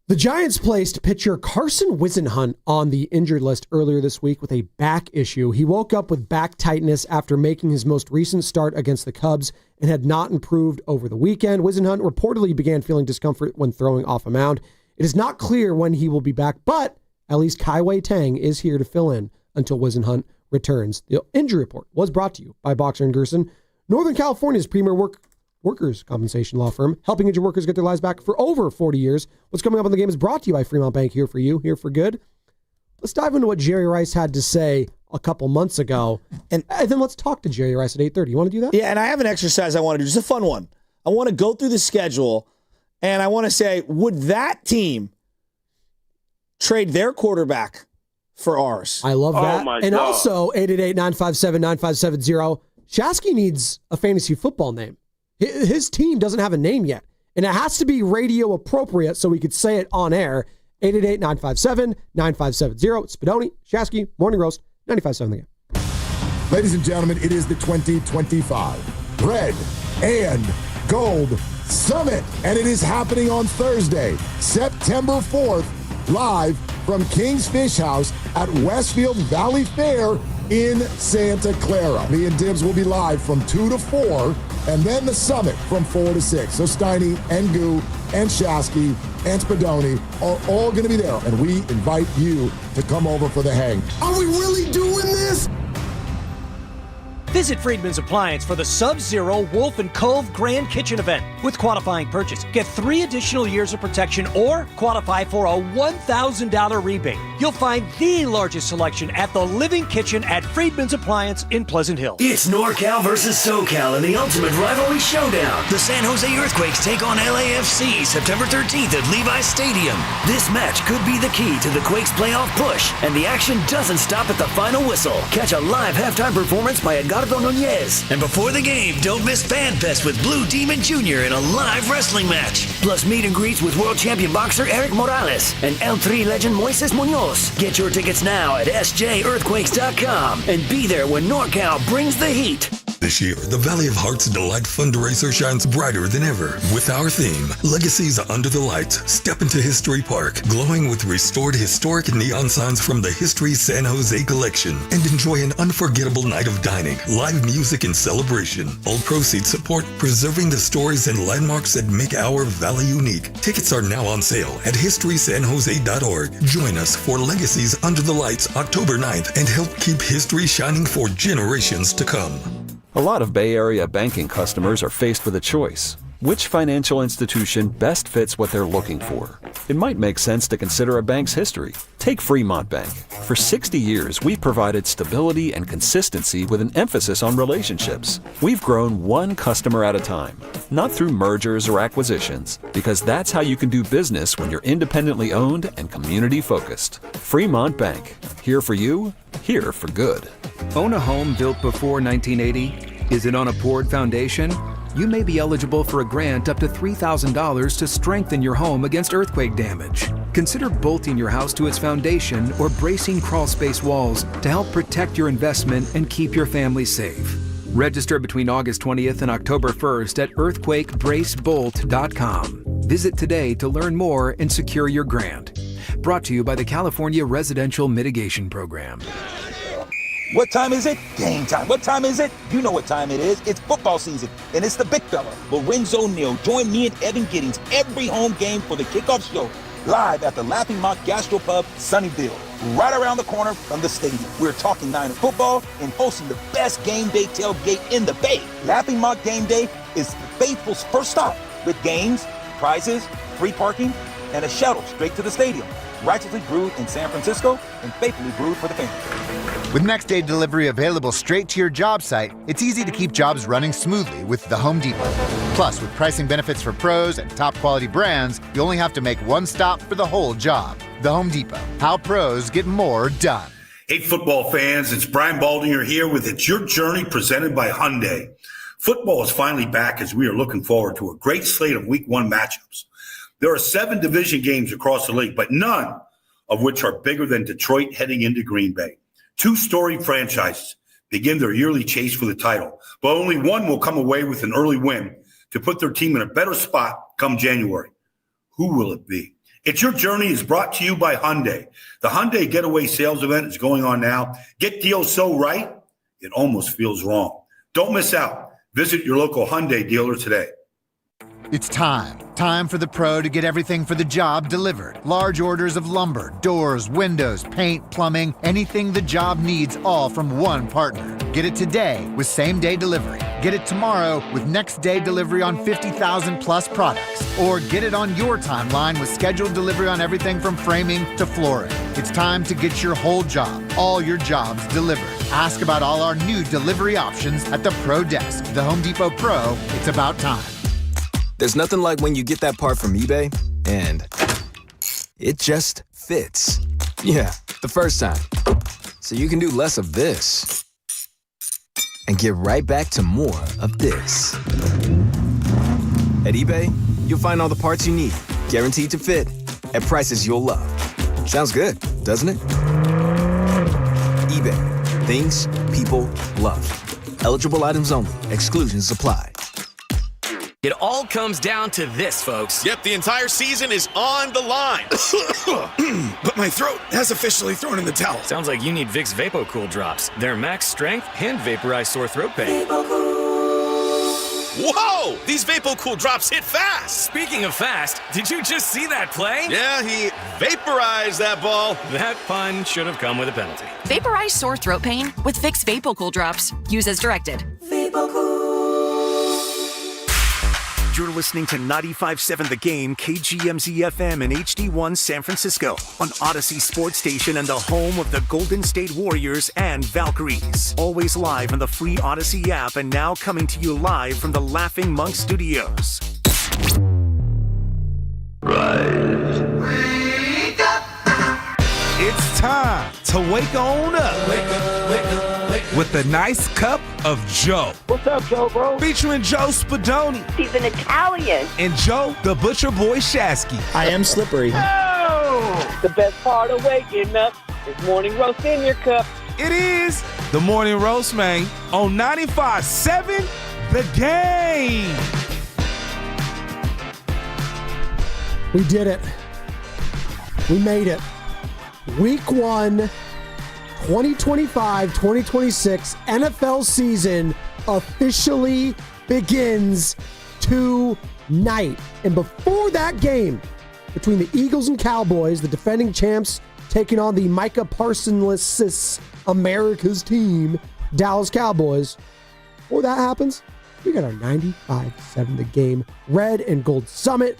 The Giants placed pitcher Carson Whisenhunt on the injured list earlier this week with a back issue. He woke up with back tightness after making his most recent start against the Cubs and had not improved over the weekend. Whisenhunt reportedly began feeling discomfort when throwing off a mound. It is not clear when he will be back, but at least Kai-Wei Tang is here to fill in until Whisenhunt returns. The injury report was brought to you by Boxer & Gerson, Northern California's premier workers' compensation law firm, helping injured workers get their lives back for over 40 years. What's coming up on the game is brought to you by Fremont Bank, here for you, here for good. Let's dive into what Jerry Rice had to say a couple months ago, and then let's talk to Jerry Rice at 8:30. You want to do that? Yeah, and I have an exercise I want to do, just a fun one. I want to go through the schedule, and I want to say, would that team trade their quarterback for ours? I love that. And God. Also, 888-957-9570, Shasky needs a fantasy football name. His team doesn't have a name yet, and it has to be radio appropriate so we could say it on air. 888-957-9570. It's Spadoni, Shasky, Morning Roast, 95.7 The Game. Ladies and gentlemen, it is the 2025 Red and Gold Summit, and it is happening on Thursday, September 4th, live from King's Fish House at Westfield Valley Fair in Santa Clara. Me and Dibs will be live from 2 to 4, and then the summit from 4 to 6. So Steiny and Goo and Shasky and Spadoni are all going to be there, and we invite you to come over for the hang. Are we really doing this? Visit Friedman's Appliance for the Sub-Zero Wolf and Cove Grand Kitchen event. With qualifying purchase, get 3 additional years of protection or qualify for a $1,000 rebate. You'll find the largest selection at the Living Kitchen at Friedman's Appliance in Pleasant Hill. It's NorCal versus SoCal in the ultimate rivalry showdown. The San Jose Earthquakes take on LAFC September 13th at Levi's Stadium. This match could be the key to the Quakes' playoff push, and the action doesn't stop at the final whistle. Catch a live halftime performance by Edgardo Nunez. And before the game, don't miss Fan Fest with Blue Demon Jr. in a live wrestling match. Plus meet and greets with world champion boxer Eric Morales and L3 legend Moises Munoz. Get your tickets now at sjearthquakes.com and be there when NorCal brings the heat. This year, the Valley of Hearts Delight fundraiser shines brighter than ever with our theme, Legacies Under the Lights. Step into History Park, glowing with restored historic neon signs from the History San Jose collection, and enjoy an unforgettable night of dining, live music, and celebration. All proceeds support preserving the stories and landmarks that make our valley unique. Tickets are now on sale at historysanjose.org. Join us for Legacies Under the Lights October 9th and help keep history shining for generations to come. A lot of Bay Area banking customers are faced with a choice. Which financial institution best fits what they're looking for? It might make sense to consider a bank's history. Take Fremont Bank. For 60 years, we've provided stability and consistency with an emphasis on relationships. We've grown one customer at a time, not through mergers or acquisitions, because that's how you can do business when you're independently owned and community focused. Fremont Bank. Here for you, here for good. Own a home built before 1980? Is it on a poured foundation? You may be eligible for a grant up to $3,000 to strengthen your home against earthquake damage. Consider bolting your house to its foundation or bracing crawl space walls to help protect your investment and keep your family safe. Register between August 20th and October 1st at earthquakebracebolt.com. Visit today to learn more and secure your grant. Brought to you by the California Residential Mitigation Program. What time is it? Game time. What time is it? You know what time it is. It's football season, and it's the big fella, Lorenzo Neal. Join me and Evan Giddings every home game for the Kickoff show, live at the Laughing Mock Gastropub, Sunnyvale, right around the corner from the stadium. We're talking Niner football and hosting the best game day tailgate in the Bay. Laughing Mock Game Day is the faithful's first stop with games, prizes, free parking, and a shuttle straight to the stadium. Righteously brewed in San Francisco and faithfully brewed for the family. With next-day delivery available straight to your job site, it's easy to keep jobs running smoothly with the Home Depot. Plus, with pricing benefits for pros and top-quality brands, you only have to make one stop for the whole job. The Home Depot. How pros get more done. Hey, football fans, it's Brian Baldinger here with It's Your Journey presented by Hyundai. Football is finally back as we are looking forward to a great slate of Week 1 matchups. There are 7 division games across the league, but none of which are bigger than Detroit heading into Green Bay. 2 storied franchises begin their yearly chase for the title, but only one will come away with an early win to put their team in a better spot come January. Who will it be? It's Your Journey is brought to you by Hyundai. The Hyundai Getaway Sales Event is going on now. Get deals so right, it almost feels wrong. Don't miss out. Visit your local Hyundai dealer today. It's time. Time for the pro to get everything for the job delivered. Large orders of lumber, doors, windows, paint, plumbing, anything the job needs, all from one partner. Get it today with same-day delivery. Get it tomorrow with next-day delivery on 50,000 plus products. Or get it on your timeline with scheduled delivery on everything from framing to flooring. It's time to get your whole job, all your jobs delivered. Ask about all our new delivery options at the Pro Desk. The Home Depot Pro, it's about time. There's nothing like when you get that part from eBay and it just fits. Yeah, the first time. So you can do less of this and get right back to more of this. At eBay, you'll find all the parts you need, guaranteed to fit, at prices you'll love. Sounds good, doesn't it? eBay, things people love. Eligible items only. Exclusions apply. It all comes down to this, folks. Yep, the entire season is on the line. But my throat has officially thrown in the towel. Sounds like you need Vicks VapoCool drops. They're max strength and vaporize sore throat pain. Whoa! These VapoCool drops hit fast. Speaking of fast, did you just see that play? Yeah, he vaporized that ball. That pun should have come with a penalty. Vaporize sore throat pain with Vicks VapoCool drops. Use as directed. You're listening to 95.7 The Game, KGMZ-FM and HD1 San Francisco on Odyssey Sports Station and the home of the Golden State Warriors and Valkyries. Always live on the free Odyssey app and now coming to you live from the Laughing Monk Studios. Rise. Wake up! It's time to wake on up. Wake up, wake up. With a nice cup of Joe. What's up, Joe, bro? Featuring Joe Spadoni. He's an Italian. And Joe, the Butcher Boy Shasky. I am slippery. Oh! The best part of waking up is morning roast in your cup. It is the Morning Roast, man, on 95.7 The Game. We did it. We made it. Week 1, 2025-2026 NFL season officially begins tonight. And before that game between the Eagles and Cowboys, the defending champs taking on the Micah Parsons' America's team, Dallas Cowboys. Before that happens, we got our 95.7 The Game Red and Gold Summit.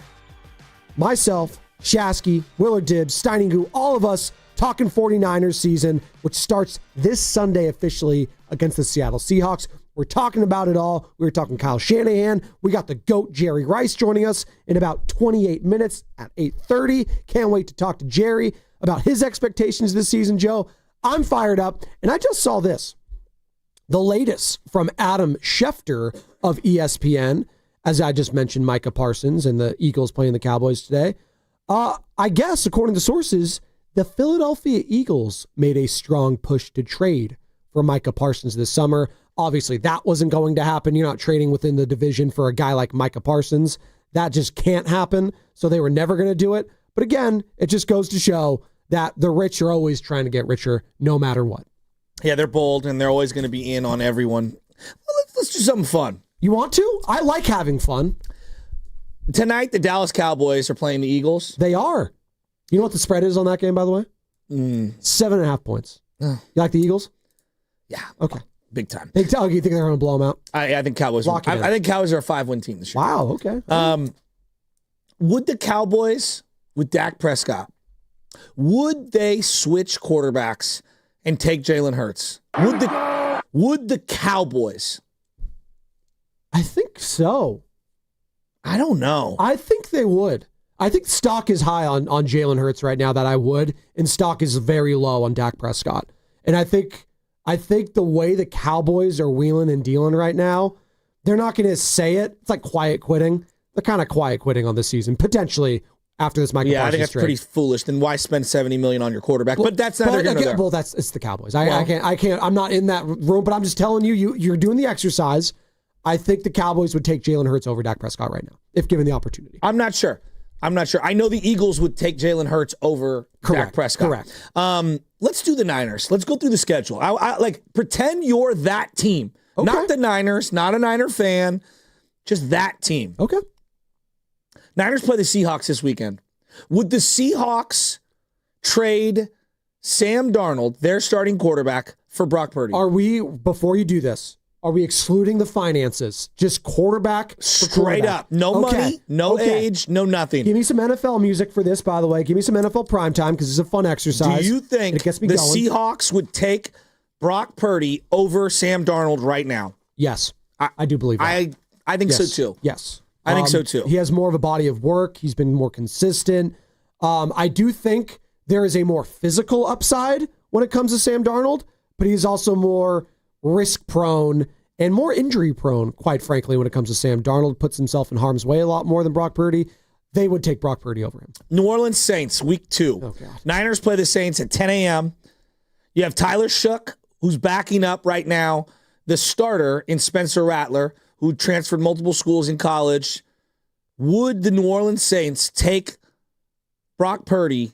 Myself, Shasky, Willard Dibs, Steiny Guru, all of us talking 49ers season, which starts this Sunday officially against the Seattle Seahawks. We're talking about it all. We were talking Kyle Shanahan. We got the GOAT Jerry Rice joining us in about 28 minutes at 8:30. Can't wait to talk to Jerry about his expectations this season, Joe. I'm fired up, and I just saw this. The latest from Adam Schefter of ESPN, as I just mentioned, Micah Parsons and the Eagles playing the Cowboys today. I guess, according to sources, the Philadelphia Eagles made a strong push to trade for Micah Parsons this summer. Obviously, that wasn't going to happen. You're not trading within the division for a guy like Micah Parsons. That just can't happen. So they were never going to do it. But again, it just goes to show that the rich are always trying to get richer no matter what. Yeah, they're bold, and they're always going to be in on everyone. Well, let's do something fun. You want to? I like having fun. Tonight, the Dallas Cowboys are playing the Eagles. They are. You know what the spread is on that game, by the way? 7.5 points. You like the Eagles? Yeah. Okay. Big time. Big time. You think they're going to blow them out? I think Cowboys. I think Cowboys are a 5-win team this year. Wow. Okay. Would the Cowboys, with Dak Prescott, would they switch quarterbacks and take Jalen Hurts? Would the Cowboys? I think so. I don't know. I think they would. I think stock is high on Jalen Hurts right now that I would, and stock is very low on Dak Prescott. And I think the way the Cowboys are wheeling and dealing right now, they're not going to say it. It's like quiet quitting. They're kind of quiet quitting on this season, potentially after this Micah Parsons I think that's trade. pretty foolish. Then why spend $70 million on your quarterback? But that's neither here nor there. Well, it's the Cowboys. I can't. I'm not in that room, but I'm just telling you're doing the exercise. I think the Cowboys would take Jalen Hurts over Dak Prescott right now, if given the opportunity. I'm not sure. I know the Eagles would take Jalen Hurts over Dak Prescott. Correct. Let's do the Niners. Let's go through the schedule. I like pretend you're that team. Okay. Not the Niners, not a Niner fan, just that team. Okay. Niners play the Seahawks this weekend. Would the Seahawks trade Sam Darnold, their starting quarterback, for Brock Purdy? Before you do this, are we excluding the finances? Just quarterback? Straight up. No money, no age, no nothing. Give me some NFL music for this, by the way. Give me some NFL primetime because it's a fun exercise. Do you think it gets me the going. Seahawks would take Brock Purdy over Sam Darnold right now? Yes. I do believe that. I think so too. Yes. I think so too. He has more of a body of work. He's been more consistent. I do think there is a more physical upside when it comes to Sam Darnold, but he's also more risk-prone and more injury-prone, quite frankly, when it comes to Sam Darnold. Puts himself in harm's way a lot more than Brock Purdy. They would take Brock Purdy over him. New Orleans Saints, week 2. Oh, God. Niners play the Saints at 10 a.m. You have Tyler Shook, who's backing up right now, the starter in Spencer Rattler, who transferred multiple schools in college. Would the New Orleans Saints take Brock Purdy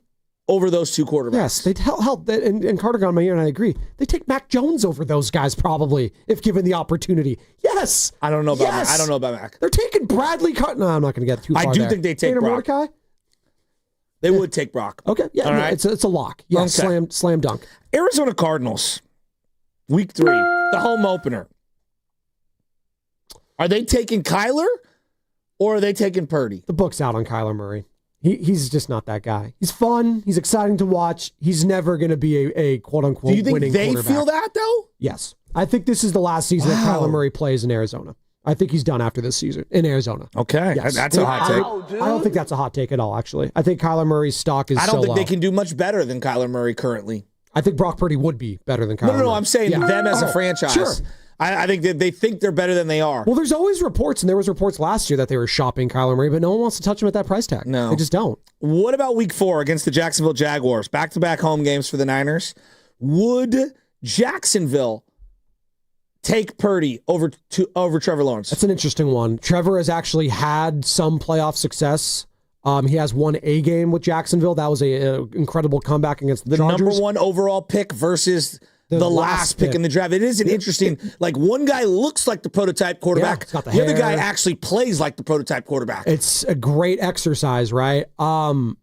over those two quarterbacks? Yes, they'd help. And Carter got on my ear, and I agree. They take Mac Jones over those guys probably if given the opportunity. Yes. I don't know about Mac. I don't know about Mac. They're taking Bradley Carter. No, I'm not going to get too far. I do think they take Brock. Mordecai? They would take Brock. Okay, yeah, right. It's a lock. Yes, okay. Slam dunk. Arizona Cardinals, week 3, the home opener. Are they taking Kyler or are they taking Purdy? The book's out on Kyler Murray. He's just not that guy. He's fun. He's exciting to watch. He's never going to be a quote-unquote winning quarterback. Do you think they feel that, though? Yes. I think this is the last season that Kyler Murray plays in Arizona. I think he's done after this season in Arizona. Okay. Yes. That's a hot take. I don't think that's a hot take at all, actually. I think Kyler Murray's stock is so low. I don't think they can do much better than Kyler Murray currently. I think Brock Purdy would be better than Kyler Murray. No, I'm saying them as a franchise. Sure. I think that they think they're better than they are. Well, there's always reports, and there was reports last year that they were shopping Kyler Murray, but no one wants to touch him at that price tag. No. They just don't. What about week 4 against the Jacksonville Jaguars? Back-to-back home games for the Niners. Would Jacksonville take Purdy over Trevor Lawrence? That's an interesting one. Trevor has actually had some playoff success. He has won a game with Jacksonville. That was an incredible comeback against the Chargers. Number one overall pick versus the last pick in the draft. It is an interesting, like one guy looks like the prototype quarterback. Yeah, the other guy actually plays like the prototype quarterback. It's a great exercise, right? I'd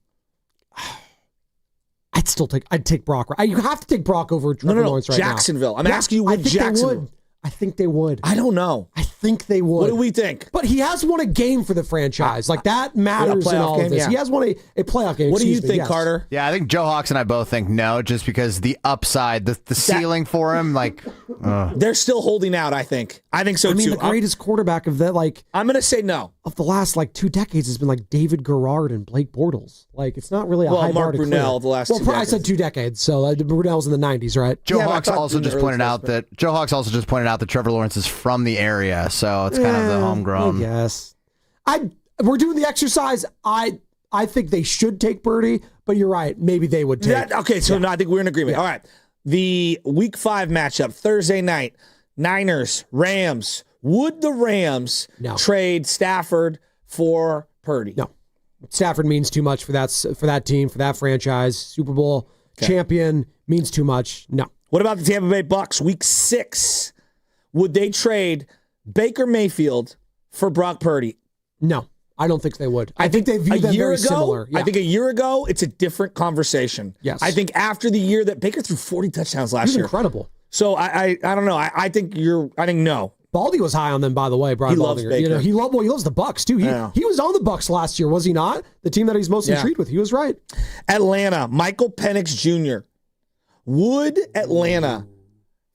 take Brock. You have to take Brock over Trevor Lawrence right Jacksonville. Now. I'm asking you, would Jacksonville? I think they would. I don't know. I think they would. What do we think? But he has won a game for the franchise. Like, that matters in all of this. Yeah. He has won a playoff game. What do you think, Carter? Yeah, I think Joe Hawks and I both think no, just because the upside, the ceiling for him, like... They're still holding out, I think. I think so, too. The greatest quarterback of that, like... I'm going to say no. Of the last, 2 decades has been, David Garrard and Blake Bortles. It's not really a high bar to clear. Mark Brunell the last 2 decades. I said 2 decades, so Brunell's in the 90s, right? Joe Hawks also just pointed out that Trevor Lawrence is from the area, so it's kind of the homegrown. Yes. We're doing the exercise. I think they should take Purdy, but you're right. Maybe they would take. No, I think we're in agreement. All right. The Week 5 matchup, Thursday night, Niners, Rams. Would the Rams trade Stafford for Purdy? No. Stafford means too much for that team, for that franchise. Super Bowl champion means too much. No. What about the Tampa Bay Bucks, Week 6? Would they trade Baker Mayfield for Brock Purdy? No, I don't think they would. I think they view them very similar. Yeah. I think a year ago, it's a different conversation. Yes. I think after the year that Baker threw 40 touchdowns last year. Incredible. So I don't know. I think no. Baldy was high on them, by the way. Brian loves Baker. He loves the Bucks too. He was on the Bucks last year, was he not? The team that he's most intrigued with. He was right. Atlanta, Michael Penix Jr. Would Atlanta,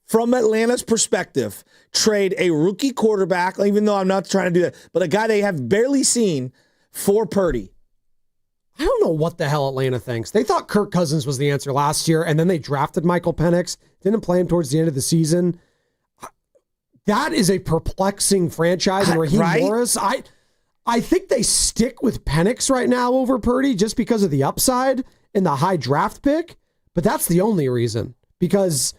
from Atlanta's perspective, trade a rookie quarterback, even though I'm not trying to do that, but a guy they have barely seen for Purdy? I don't know what the hell Atlanta thinks. They thought Kirk Cousins was the answer last year, and then they drafted Michael Penix, didn't play him towards the end of the season. That is a perplexing franchise. And Raheem Morris, I think they stick with Penix right now over Purdy just because of the upside and the high draft pick, but that's the only reason, because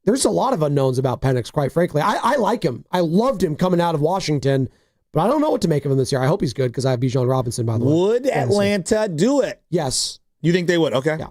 there's a lot of unknowns about Penix, quite frankly. I like him. I loved him coming out of Washington, but I don't know what to make of him this year. I hope he's good because I have Bijan Robinson, by the way. Would Atlanta do it? Yes. You think they would? Okay. Yeah.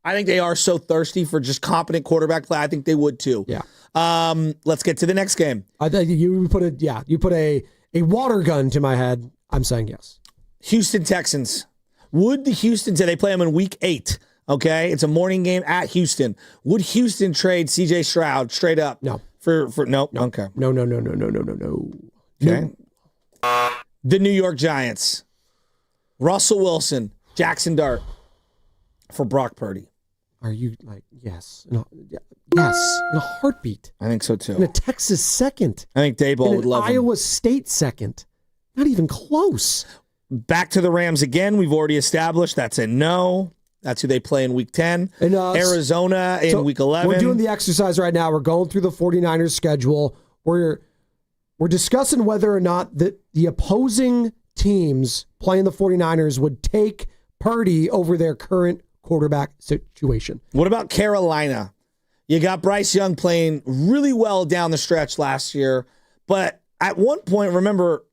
I think they are so thirsty for just competent quarterback play. I think they would too. Yeah. Let's get to the next game. I think you put a water gun to my head. I'm saying yes. Houston Texans. Would the Houston say they play them in Week 8? Okay, it's a morning game at Houston. Would Houston trade C.J. Stroud straight up? No. For no. Okay. No. Okay. The New York Giants. Russell Wilson, Jackson Dart for Brock Purdy. Are you yes? No, yes, in a heartbeat. I think so too. In a Texas second. I think Daboll would love him. Iowa State second. Not even close. Back to the Rams again. We've already established that's a no. That's who they play in Week 10. And, Arizona in Week 11. We're doing the exercise right now. We're going through the 49ers schedule. We're discussing whether or not the opposing teams playing the 49ers would take Purdy over their current quarterback situation. What about Carolina? You got Bryce Young playing really well down the stretch last year, but at one point, remember,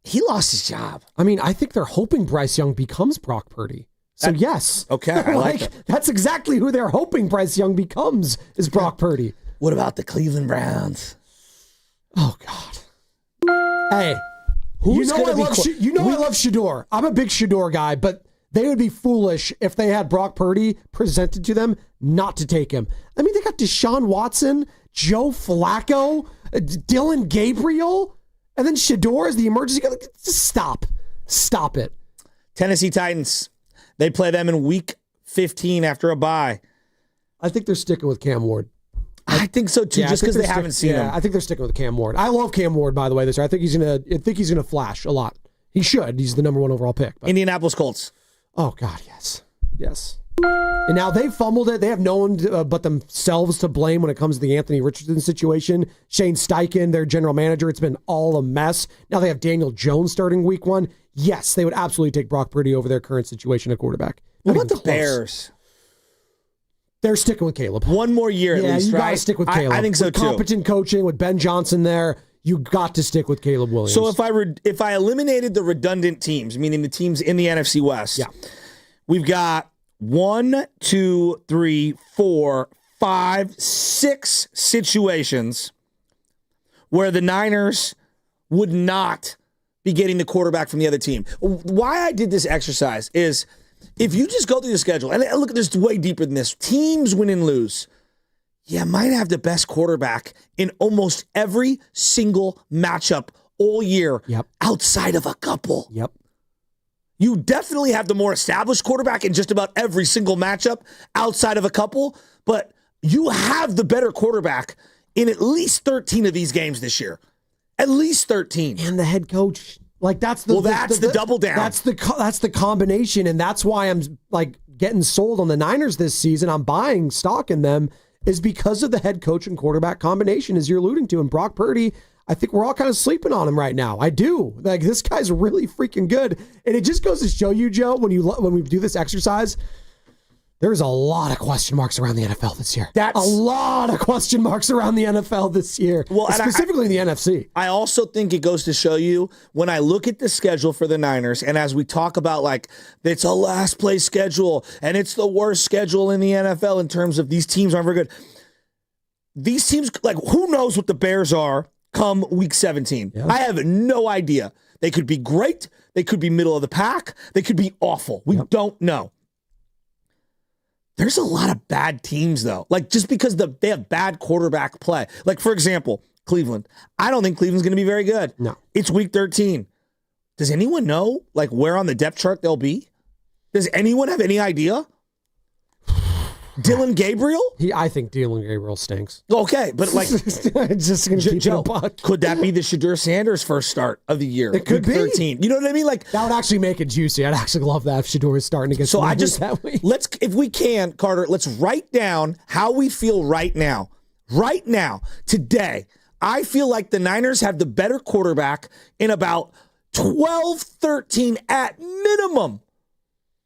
he lost his job. I mean, I think they're hoping Bryce Young becomes Brock Purdy. So yes. Okay, I like it. That's exactly who they're hoping Bryce Young becomes, is Brock Purdy. What about the Cleveland Browns? Oh, God. Hey, I love Shador. I'm a big Shador guy, but they would be foolish if they had Brock Purdy presented to them not to take him. I mean, they got Deshaun Watson, Joe Flacco, Dylan Gabriel, and then Shador is the emergency guy. Just stop. Stop it. Tennessee Titans. They play them in Week 15 after a bye. I think they're sticking with Cam Ward. I think so too, just because they haven't seen him. I think they're sticking with Cam Ward. I love Cam Ward, by the way, this year. I think he's gonna flash a lot. He should. He's the number 1 overall pick. But. Indianapolis Colts. Oh God, yes. And now they fumbled it. They have no one but themselves to blame when it comes to the Anthony Richardson situation. Shane Steichen, their general manager, it's been all a mess. Now they have Daniel Jones starting Week 1. Yes, they would absolutely take Brock Purdy over their current situation at quarterback. What about the Bears? They're sticking with Caleb. One more year at least, you right? got to stick with Caleb. I think so, with too. Competent coaching with Ben Johnson there, you got to stick with Caleb Williams. So if I eliminated the redundant teams, meaning the teams in the NFC West, we've got 1, 2, 3, 4, 5, 6 situations where the Niners would not be getting the quarterback from the other team. Why I did this exercise is if you just go through the schedule, and look at this way deeper than this, teams win and lose. Yeah, might have the best quarterback in almost every single matchup all year outside of a couple. Yep. You definitely have the more established quarterback in just about every single matchup outside of a couple, but you have the better quarterback in at least 13 of these games this year. At least 13. And the head coach. Like that's the double down. That's the combination, and that's why I'm like getting sold on the Niners this season. I'm buying stock in them is because of the head coach and quarterback combination, as you're alluding to. And Brock Purdy, I think we're all kind of sleeping on him right now. I do. Like this guy's really freaking good, and it just goes to show you, Joe, when we do this exercise. There's a lot of question marks around the NFL this year. A lot of question marks around the NFL this year, specifically in the NFC. I also think it goes to show you when I look at the schedule for the Niners, and as we talk about like it's a last place schedule and it's the worst schedule in the NFL in terms of these teams aren't very good. These teams, like who knows what the Bears are come week 17? Yeah. I have no idea. They could be great. They could be middle of the pack. They could be awful. We don't know. There's a lot of bad teams, though. Like, just because they have bad quarterback play. Like, for example, Cleveland. I don't think Cleveland's going to be very good. No. It's week 13. Does anyone know, like, where on the depth chart they'll be? Does anyone have any idea? Dylan Gabriel? I think Dylan Gabriel stinks. Okay, but like, just going to keep Joe, it a buck. Could that be the Shadur Sanders first start of the year? It could week be 13. You know what I mean? Like that would actually make it juicy. I'd actually love that if Shadur is starting against. So the I just that week. let's, if we can, Carter, let's write down how we feel right now. Right now, today, I feel like the Niners have the better quarterback in about 12, 13 at minimum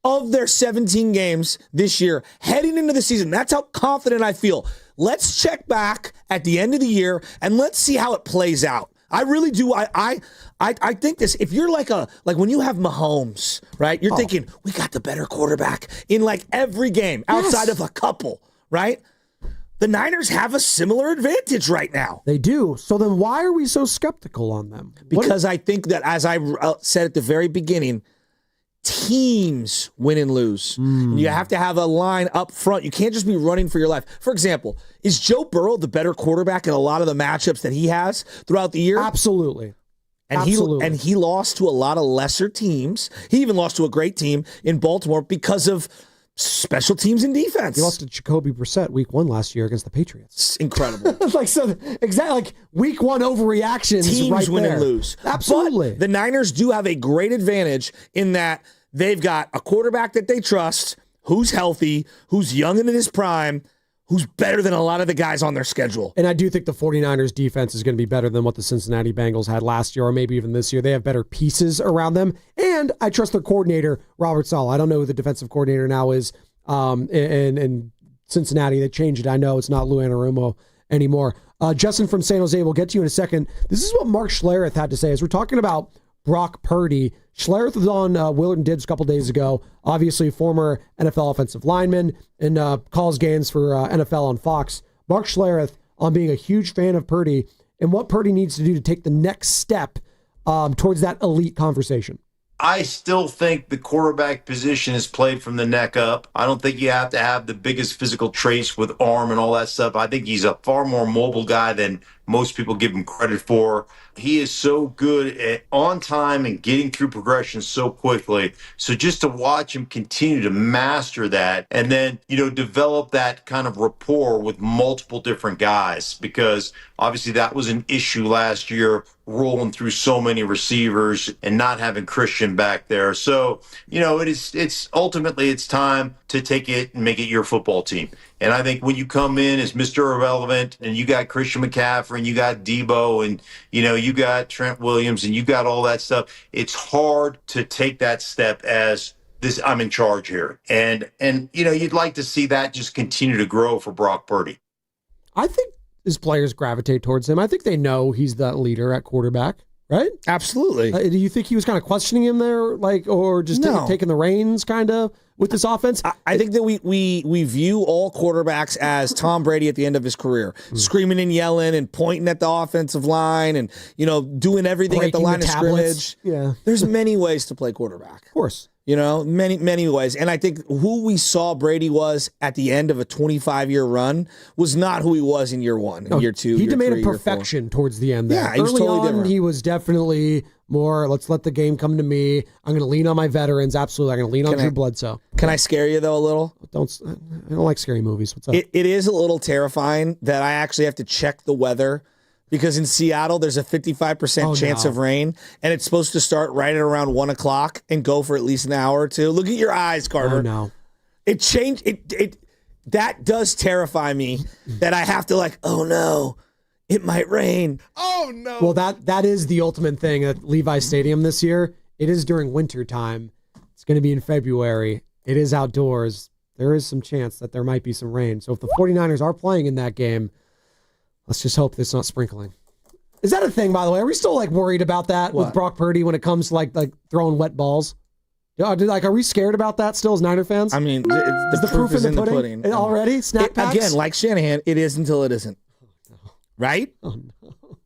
of their 17 games this year, heading into the season. That's how confident I feel. Let's check back at the end of the year and let's see how it plays out. I really do. I think this. If you're like when you have Mahomes, right? You're thinking we got the better quarterback in like every game outside of a couple, right? The Niners have a similar advantage right now. They do. So then why are we so skeptical on them? Because I think that, as I said at the very beginning, teams win and lose. You have to have a line up front. You can't just be running for your life. For example, is Joe Burrow the better quarterback in a lot of the matchups that he has throughout the year? Absolutely. And he lost to a lot of lesser teams. He even lost to a great team in Baltimore because of special teams and defense. He lost to Jacoby Brissett week 1 last year against the Patriots. It's incredible. Exactly like week 1 overreactions. Teams right win there. and lose. Absolutely. But the Niners do have a great advantage in that they've got a quarterback that they trust, who's healthy, who's young and in his prime, who's better than a lot of the guys on their schedule. And I do think the 49ers defense is going to be better than what the Cincinnati Bengals had last year or maybe even this year. They have better pieces around them. And I trust their coordinator, Robert Saleh. I don't know who the defensive coordinator now is in Cincinnati. They changed it. I know it's not Lou Anarumo anymore. Justin from San Jose, we'll get to you in a second. This is what Mark Schlereth had to say as we're talking about Brock Purdy. Schlereth was on Willard Dibs a couple days ago, obviously a former NFL offensive lineman and calls games for NFL on Fox. Mark Schlereth on being a huge fan of Purdy and what Purdy needs to do to take the next step towards that elite conversation. I still think the quarterback position is played from the neck up. I don't think you have to have the biggest physical traits with arm and all that stuff. I think he's a far more mobile guy than most people give him credit for. He is so good at on time and getting through progression so quickly. So just to watch him continue to master that and then, develop that kind of rapport with multiple different guys, because obviously that was an issue last year, rolling through so many receivers and not having Christian back there. So, it's ultimately it's time to take it and make it your football team. And I think when you come in as Mr. Irrelevant and you got Christian McCaffrey and you got Debo and, you got Trent Williams and you got all that stuff, it's hard to take that step as I'm in charge here. And you'd like to see that just continue to grow for Brock Purdy. I think his players gravitate towards him. I think they know he's the leader at quarterback, right? Absolutely. Do you think he was kind of questioning him there, or just taking the reins kind of with this offense? I think that we view all quarterbacks as Tom Brady at the end of his career, screaming and yelling and pointing at the offensive line and, doing everything at the line of scrimmage. Yeah. There's many ways to play quarterback. Of course. Many ways. And I think who we saw Brady was at the end of a 25-year run was not who he was in year one, year two, He year demanded three, perfection towards the end there. Yeah, he was Early totally on, different. he was definitely more, let's let the game come to me. I'm going to lean on my veterans. Absolutely. I'm going to lean on Drew Bledsoe. Can I scare you, though, a little? I don't like scary movies. What's up? It is a little terrifying that I actually have to check the weather because in Seattle, there's a 55% chance of rain, and it's supposed to start right at around 1 o'clock and go for at least an hour or two. Look at your eyes, Carter. Oh, no. It changed. That does terrify me that I have to oh, no, it might rain. Oh, no. Well, that is the ultimate thing at Levi Stadium this year. It is during winter time. It's going to be in February. It is outdoors. There is some chance that there might be some rain. So if the 49ers are playing in that game, let's just hope it's not sprinkling. Is that a thing, by the way? Are we still worried about that with Brock Purdy when it comes to like throwing wet balls? Are we scared about that still as Niner fans? I mean, the proof is in the pudding. Already? Snack packs? Again, like Shanahan, it is until it isn't. Right? Oh, no.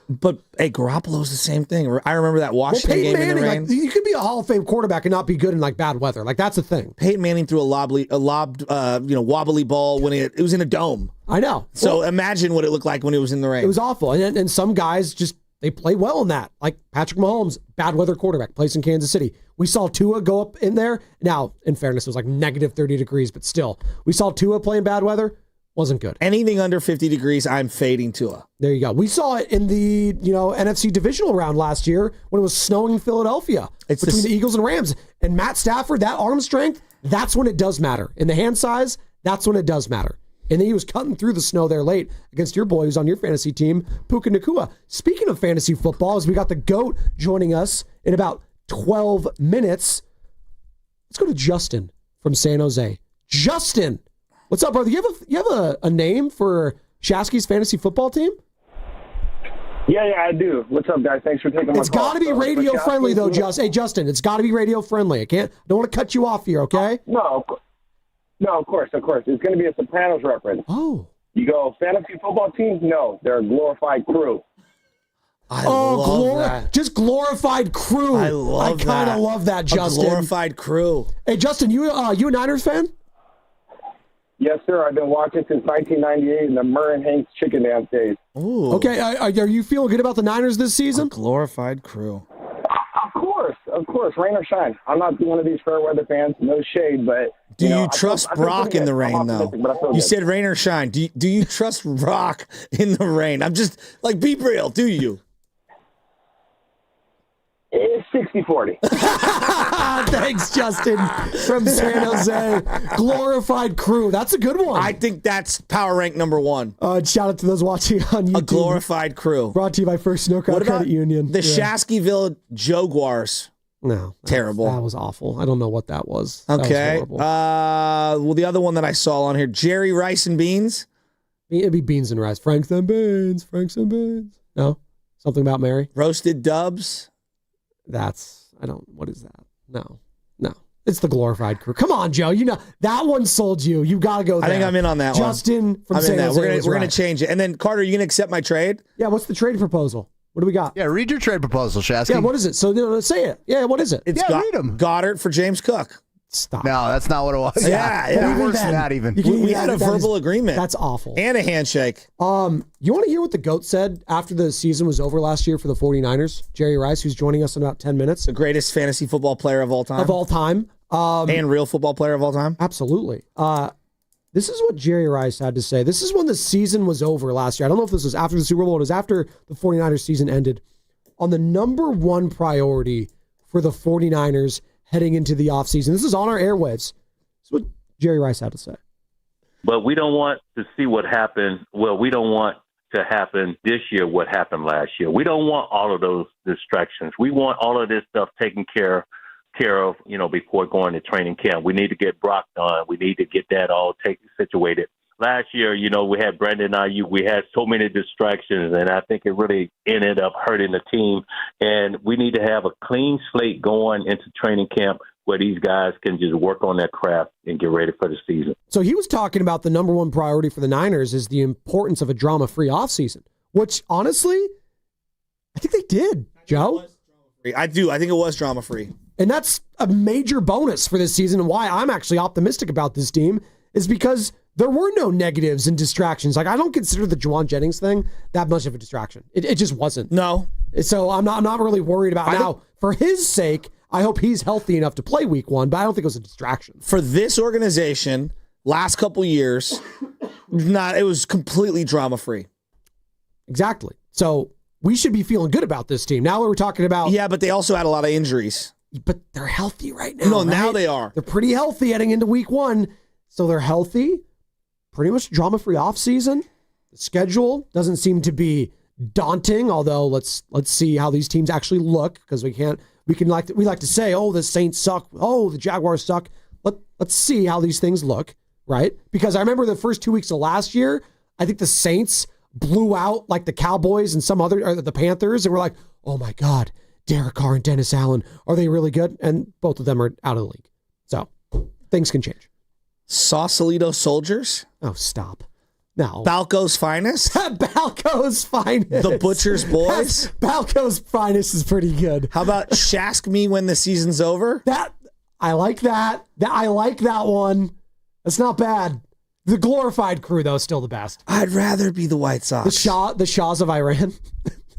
But, hey, Garoppolo's the same thing. I remember that Washington game in the rain. You could be a Hall of Fame quarterback and not be good in bad weather. That's the thing. Peyton Manning threw a wobbly ball when it was in a dome. I know. So imagine what it looked like when it was in the rain. It was awful. And some guys they play well in that. Like Patrick Mahomes, bad weather quarterback, plays in Kansas City. We saw Tua go up in there. Now, in fairness, it was negative 30 degrees, but still. We saw Tua play in bad weather. Wasn't good. Anything under 50 degrees, I'm fading Tua. There you go. We saw it in the NFC divisional round last year when it was snowing in Philadelphia between the Eagles and Rams. And Matt Stafford, that arm strength, that's when it does matter. In the hand size, that's when it does matter. And then he was cutting through the snow there late against your boy who's on your fantasy team, Puka Nacua. Speaking of fantasy football, as we got the GOAT joining us in about 12 minutes, let's go to Justin from San Jose. Justin! What's up, brother? You have a name for Shasky's fantasy football team? Yeah, I do. What's up, guys? Thanks for taking my call. It's got to be radio friendly, though, Justin. Hey, Justin, it's got to be radio friendly. I don't want to cut you off here, okay? No, of course. It's going to be a Sopranos reference. Oh. You go, fantasy football team? No, they're a glorified crew. I love that. Just glorified crew. I kind of love that, Justin. A glorified crew. Hey, Justin, you a Niners fan? Yes, sir. I've been watching since 1998 in the Murray and Hanks chicken dance days. Ooh. Okay, are you feeling good about the Niners this season? A glorified crew. Of course, rain or shine. I'm not one of these fair weather fans. No shade, but do you trust Brock in the rain, though? You said rain or shine. Do you trust Brock in the rain? I'm just be real. Do you? It's 60-40. Thanks, Justin, from San Jose. Glorified crew. That's a good one. I think that's power rank number one. Shout out to those watching on YouTube. A glorified crew. Brought to you by First Snowcross Credit Union. The Shaskyville Jaguars. No. Terrible. That was awful. I don't know what that was. Okay. That was well, the other one that I saw on here, Jerry Rice and Beans. It'd be Beans and Rice. Franks and Beans. No? Something about Mary? Roasted Dubs. What is that? No. It's the glorified crew. Come on, Joe. That one sold you. You got to go there. I think I'm in on that one. Justin from San Jose. We're going to change it. And then, Carter, you going to accept my trade? Yeah, what's the trade proposal? What do we got? Yeah, read your trade proposal, Shasky. Yeah, what is it? So say it. Yeah, what is it? Read them. Goddard for James Cook. Stop. No, that's not what it was. Yeah. Worse than that even. We had a verbal agreement. That's awful. And a handshake. You want to hear what the GOAT said after the season was over last year for the 49ers? Jerry Rice, who's joining us in about 10 minutes. The greatest fantasy football player of all time. And real football player of all time. Absolutely. This is what Jerry Rice had to say. This is when the season was over last year. I don't know if this was after the Super Bowl. It was after the 49ers season ended. On the number one priority for the 49ers heading into the offseason. This is on our airwaves. This is what Jerry Rice had to say. But we don't want to see what happened. Well, we don't want to happen this year what happened last year. We don't want all of those distractions. We want all of this stuff taken care care of, before going to training camp. We need to get Brock done. We need to get that all situated. Last year, we had Brandon Ayuk. We had so many distractions, and I think it really ended up hurting the team. And we need to have a clean slate going into training camp where these guys can just work on their craft and get ready for the season. So he was talking about the number one priority for the Niners is the importance of a drama-free offseason, which, honestly, I think they did, Joe. I do. I think it was drama-free. And that's a major bonus for this season, and why I'm actually optimistic about this team is because there were no negatives and distractions. Like, I don't consider the Jawan Jennings thing that much of a distraction. It just wasn't. No. So I'm not really worried about it. Now, for his sake, I hope he's healthy enough to play week 1, but I don't think it was a distraction. For this organization, last couple years, it was completely drama-free. Exactly. So we should be feeling good about this team. Now we're talking about... Yeah, but they also had a lot of injuries. But they're healthy right now. No, right? now they are. They're pretty healthy heading into week 1. So they're healthy. Pretty much drama-free offseason. The schedule doesn't seem to be daunting, although let's see how these teams actually look, because we like to say, oh, the Saints suck, oh, the Jaguars suck. Let's see how these things look, right? Because I remember the first 2 weeks of last year, I think the Saints blew out like the Cowboys and the Panthers, and we're like, oh my God, Derek Carr and Dennis Allen, are they really good? And both of them are out of the league. So things can change. Sausalito Soldiers? Oh, stop. No. Balco's Finest? Balco's Finest. The Butcher's Boys? Balco's Finest is pretty good. How about Shask Me When the Season's Over? I like that. I like that one. That's not bad. The Glorified Crew, though, is still the best. I'd rather be the White Sox. The Shahs of Iran.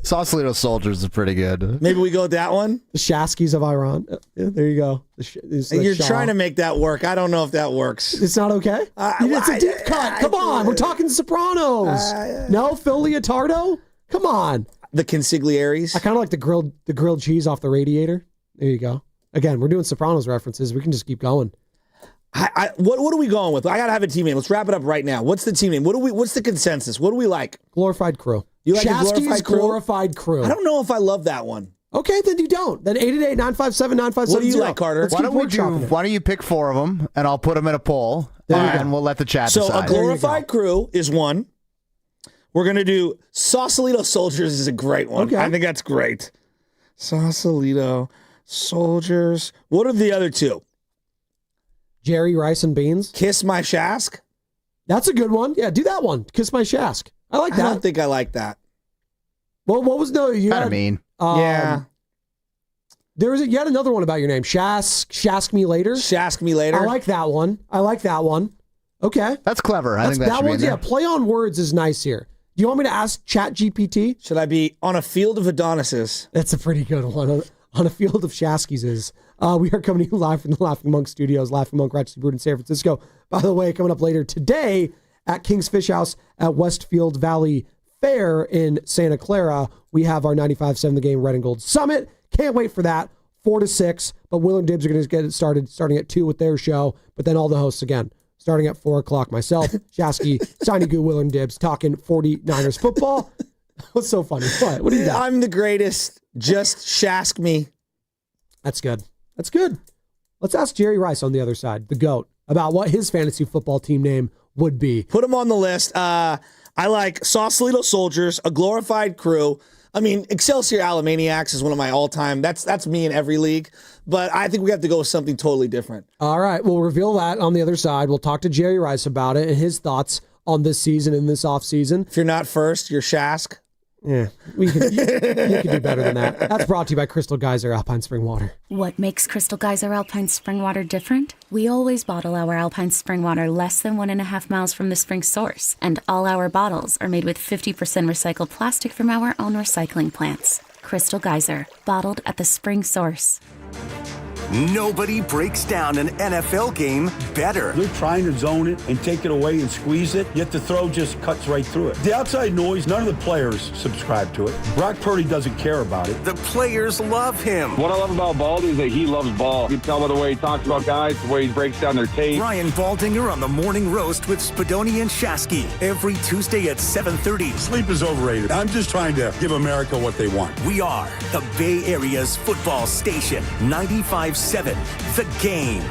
Sausalito Soldiers is pretty good. Maybe we go with that one? The Shaskis of Iran. Yeah, there you go. You're trying to make that work. I don't know if that works. It's not okay? It's a deep cut. Come on. We're talking Sopranos. No, Phil Leotardo? Come on. The Consiglieres? I kind of like the grilled cheese off the radiator. There you go. Again, we're doing Sopranos references. We can just keep going. What are we going with? I got to have a team name. Let's wrap it up right now. What's the team name? What's the consensus? What do we like? Glorified Crew. You like Shaski's the Glorified Crew? I don't know if I love that one. Okay, then you don't. Then 888-957-9570. What do you like, Carter? Why don't you pick 4 of them, and I'll put them in a poll, and we'll let the chat decide. So a Glorified Crew is one. We're going to do Sausalito Soldiers is a great one. Okay. I think that's great. Sausalito Soldiers. What are the other two? Jerry Rice and Beans. Kiss My Shask. That's a good one. Yeah, do that one. Kiss My Shask. I like that. I don't think I like that. Well, what was you kind of mean? Yeah. There was yet another one about your name. Shask Me Later. Shask Me Later. I like that one. Okay. That's clever. I think that should be in there. Play on words is nice here. Do you want me to ask ChatGPT? Should I be on a field of Adonises? That's a pretty good one. On a field of Shaskies. We are coming to you live from the Laughing Monk Studios, Laughing Monk Ratchet Brewed in San Francisco. By the way, coming up later today at King's Fish House at Westfield Valley Fair in Santa Clara, we have our 95.7 The Game Red and Gold Summit. Can't wait for that. 4 to 6. But Willard Dibs are going to get it starting at 2 with their show. But then all the hosts again, starting at 4 o'clock. Myself, Shasky, Steiny Guru, Willard Dibs, talking 49ers football. What's so funny? What do you got? I'm the greatest. Just shask me. That's good. Let's ask Jerry Rice on the other side, the GOAT, about what his fantasy football team name would be. Put him on the list. I like Sausalito Soldiers, a Glorified Crew. I mean, Excelsior Alamaniacs is one of my all-time. That's me in every league. But I think we have to go with something totally different. All right. We'll reveal that on the other side. We'll talk to Jerry Rice about it and his thoughts on this season and this offseason. If you're not first, you're Shask. Yeah, you can do better than that. That's brought to you by Crystal Geyser Alpine Spring Water. What makes Crystal Geyser Alpine Spring Water different? We always bottle our Alpine Spring Water less than 1.5 miles from the spring source, and all our bottles are made with 50% recycled plastic from our own recycling plants. Crystal Geyser, bottled at the spring source. Nobody breaks down an NFL game better. They're trying to zone it and take it away and squeeze it, yet the throw just cuts right through it. The outside noise, none of the players subscribe to it. Brock Purdy doesn't care about it. The players love him. What I love about Baldy is that he loves ball. You can tell by the way he talks about guys, the way he breaks down their tape. Ryan Baldinger on the Morning Roast with Spadoni and Shasky every Tuesday at 7:30. Sleep is overrated. I'm just trying to give America what they want. We are the Bay Area's football station, 95.7 94.7 The Game.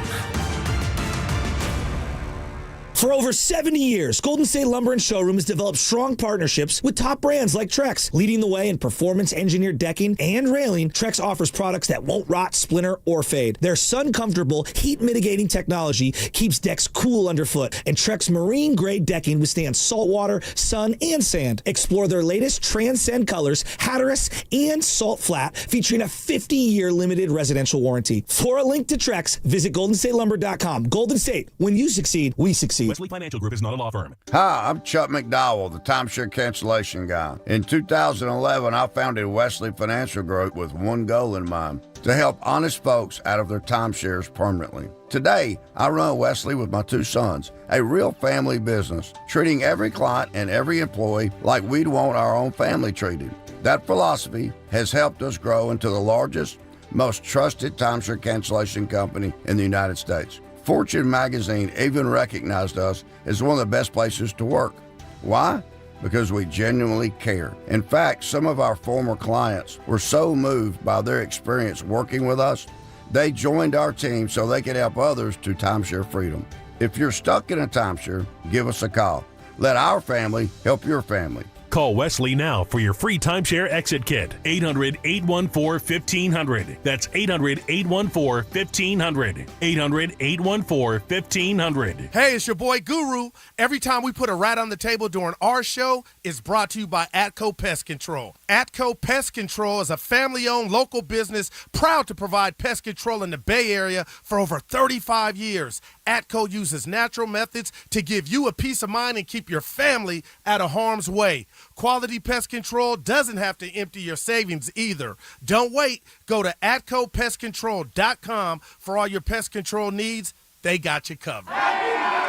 For over 70 years, Golden State Lumber and Showroom has developed strong partnerships with top brands like Trex. Leading the way in performance-engineered decking and railing, Trex offers products that won't rot, splinter, or fade. Their sun-comfortable, heat-mitigating technology keeps decks cool underfoot, and Trex marine-grade decking withstands saltwater, sun, and sand. Explore their latest Transcend colors, Hatteras, and Salt Flat, featuring a 50-year limited residential warranty. For a link to Trex, visit GoldenStateLumber.com. Golden State, when you succeed, we succeed. Wesley Financial Group is not a law firm. Hi, I'm Chuck McDowell, the timeshare cancellation guy. In 2011, I founded Wesley Financial Group with one goal in mind: to help honest folks out of their timeshares permanently. Today, I run Wesley with my two sons, a real family business, treating every client and every employee like we'd want our own family treated. That philosophy has helped us grow into the largest, most trusted timeshare cancellation company in the United States. Fortune magazine even recognized us as one of the best places to work. Why? Because we genuinely care. In fact, some of our former clients were so moved by their experience working with us, they joined our team so they could help others to timeshare freedom. If you're stuck in a timeshare, give us a call. Let our family help your family. Call Wesley now for your free timeshare exit kit. 800-814-1500. That's 800-814-1500. 800-814-1500. Hey, it's your boy Guru. Every time we put a rat on the table during our show, it's brought to you by Atco Pest Control. Atco Pest Control is a family-owned local business proud to provide pest control in the Bay Area for over 35 years. Atco uses natural methods to give you a peace of mind and keep your family out of harm's way. Quality pest control doesn't have to empty your savings either. Don't wait. Go to AtcoPestControl.com for all your pest control needs. They got you covered.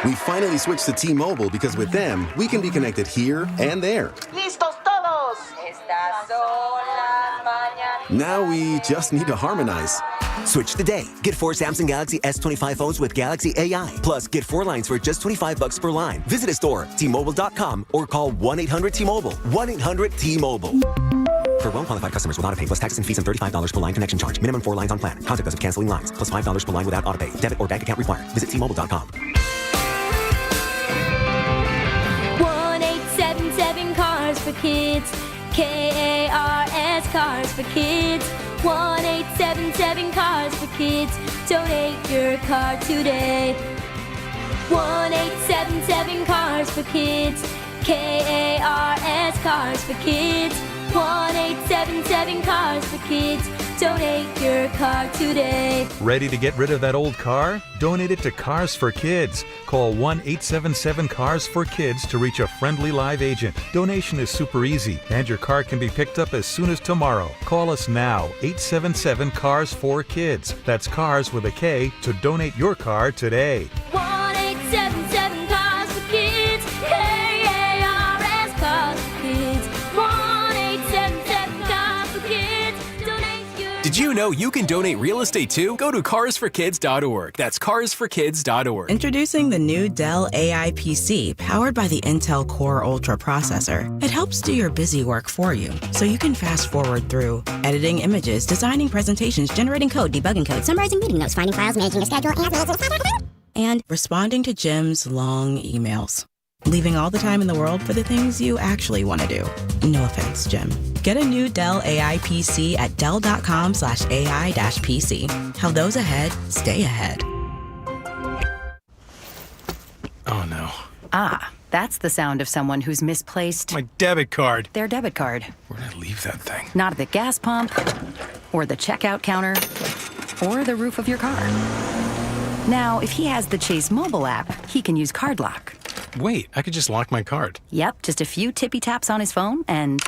We finally switched to T-Mobile because with them, we can be connected here and there. ¡Listos todos! Estas son las mañanas. Now we just need to harmonize. Switch today. Get 4 Samsung Galaxy S25 phones with Galaxy AI. Plus, get 4 lines for just $25 per line. Visit a store, T-Mobile.com, or call 1-800-T-Mobile. 1-800-T-Mobile. For well-qualified customers with autopay plus taxes and fees and $35 per line connection charge. Minimum 4 lines on plan. Contact us if canceling lines. Plus $5 per line without autopay. Debit or bank account required. Visit T-Mobile.com. 1-877 Cars for Kids. K-A-R-S Cars for Kids. 1-877 Cars for Kids. Donate your car today. 1-877 Cars for Kids. K-A-R-S Cars for Kids. 1-877 Cars for Kids. Donate your car today. Ready to get rid of that old car? Donate it to Cars for Kids. Call 1-877-CARS-FOR-KIDS to reach a friendly live agent. Donation is super easy, and your car can be picked up as soon as tomorrow. Call us now, 877-CARS-FOR-KIDS. That's cars with a K to donate your car today. 1-877 Cars for Kids. K-A-R-S Cars for Kids. 1-877 Cars for Kids. Donate your... Did you know you can donate real estate too? Go to carsforkids.org. That's carsforkids.org. Introducing the new Dell AI PC powered by the Intel Core Ultra processor. It helps do your busy work for you, so you can fast forward through editing images, designing presentations, generating code, debugging code, summarizing meeting notes, finding files, managing a schedule, and responding to Jim's long emails. Leaving all the time in the world for the things you actually want to do. No offense, Jim. Get a new Dell AI PC at Dell.com/AI-PC. How those ahead stay ahead. Oh no. Ah, that's the sound of someone who's misplaced My debit card. their debit card. Where'd I leave that thing? Not at the gas pump, or the checkout counter, or the roof of your car. Now, if he has the Chase mobile app, he can use Card Lock. Wait, I could just lock my card. Yep, just a few tippy taps on his phone, and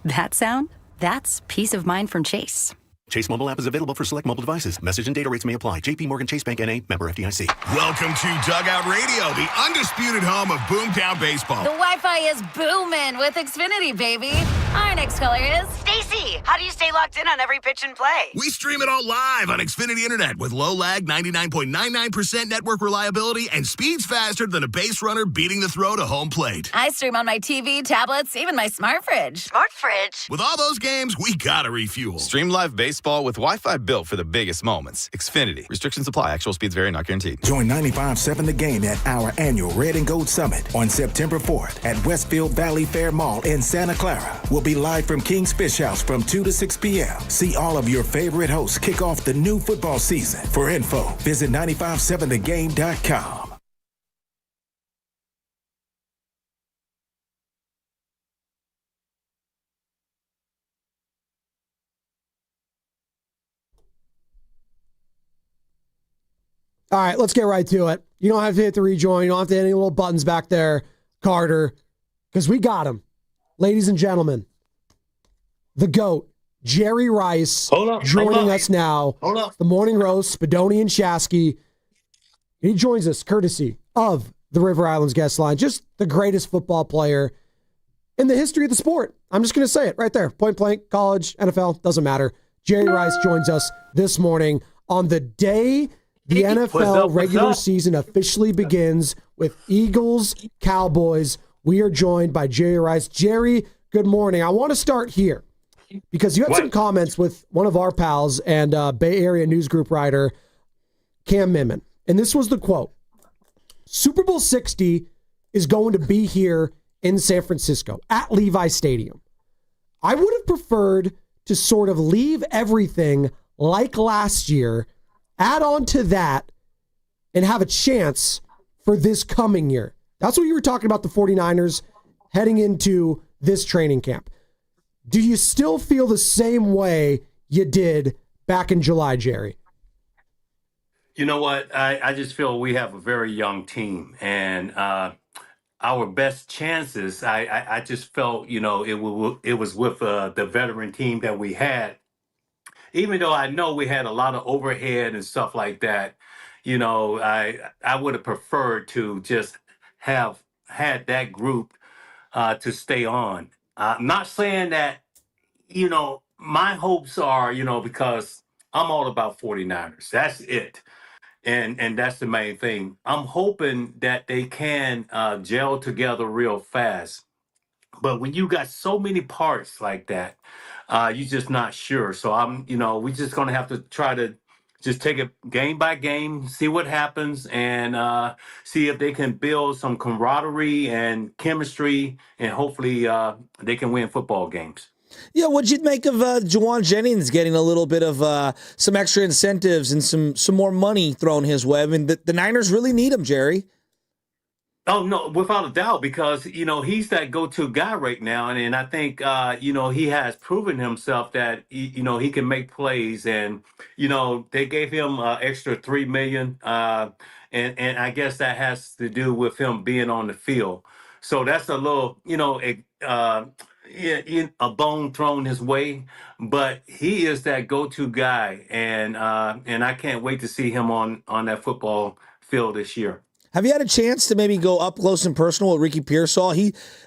that sound? That's peace of mind from Chase. Chase mobile app is available for select mobile devices. Message and data rates may apply. JP Morgan Chase Bank N.A. member FDIC. Welcome to Dugout Radio, the undisputed home of Boomtown baseball. The Wi-Fi is booming with Xfinity, baby. Our next caller is Stacy, how do you stay locked in on every pitch and play? We stream it all live on Xfinity Internet with low lag, 99.99% network reliability, and speeds faster than a base runner beating the throw to home plate. I stream on my TV, tablets, even my smart fridge. Smart fridge? With all those games, we gotta refuel. Stream live baseball with Wi-Fi built for the biggest moments. Xfinity. Restrictions apply. Actual speeds vary, not guaranteed. Join 95.7 The Game at our annual Red and Gold Summit on September 4th at Westfield Valley Fair Mall in Santa Clara. We'll be live from King's Fish House from 2 to 6 p.m. See all of your favorite hosts kick off the new football season. For info, visit 957thegame.com. All right, let's get right to it. You don't have to hit the rejoin. You don't have to hit any little buttons back there, Carter, because we got him. Ladies and gentlemen, the GOAT, Jerry Rice, joining us now. The Morning Roast, Spadoni and Shasky. He joins us courtesy of the River Islands guest line. Just the greatest football player in the history of the sport. I'm just going to say it right there. Point blank, college, NFL, doesn't matter. Jerry Rice joins us this morning on the day the NFL regular season officially begins with Eagles, Cowboys. We are joined by Jerry Rice. Jerry, good morning. I want to start here because you had some comments with one of our pals and Bay Area News Group writer, Cam Mimmon. And this was the quote. Super Bowl 60 is going to be here in San Francisco at Levi Stadium. I would have preferred to sort of leave everything like last year, add on to that, and have a chance for this coming year. That's what you were talking about the 49ers heading into this training camp. Do you still feel the same way you did back in July, Jerry? You know what? I just feel we have a very young team, and our best chances, I just felt, it was with the veteran team that we had. Even though I know we had a lot of overhead and stuff like that, I would have preferred to just have had that group to stay on. I'm not saying that, my hopes are, because I'm all about 49ers. That's it. And that's the main thing. I'm hoping that they can gel together real fast. But when you got so many parts like that, you're just not sure. So we're just going to have to try to just take it game by game, see what happens, and see if they can build some camaraderie and chemistry, and hopefully they can win football games. Yeah, what'd you make of Jawan Jennings getting a little bit of some extra incentives and some more money thrown his way? I mean, the Niners really need him, Jerry. Oh, no, without a doubt, because, he's that go-to guy right now. And I think, he has proven himself that, he can make plays. And, they gave him extra $3 million. And I guess that has to do with him being on the field. So that's a little, a bone thrown his way. But he is that go-to guy. And I can't wait to see him on that football field this year. Have you had a chance to maybe go up close and personal with Ricky Pearsall?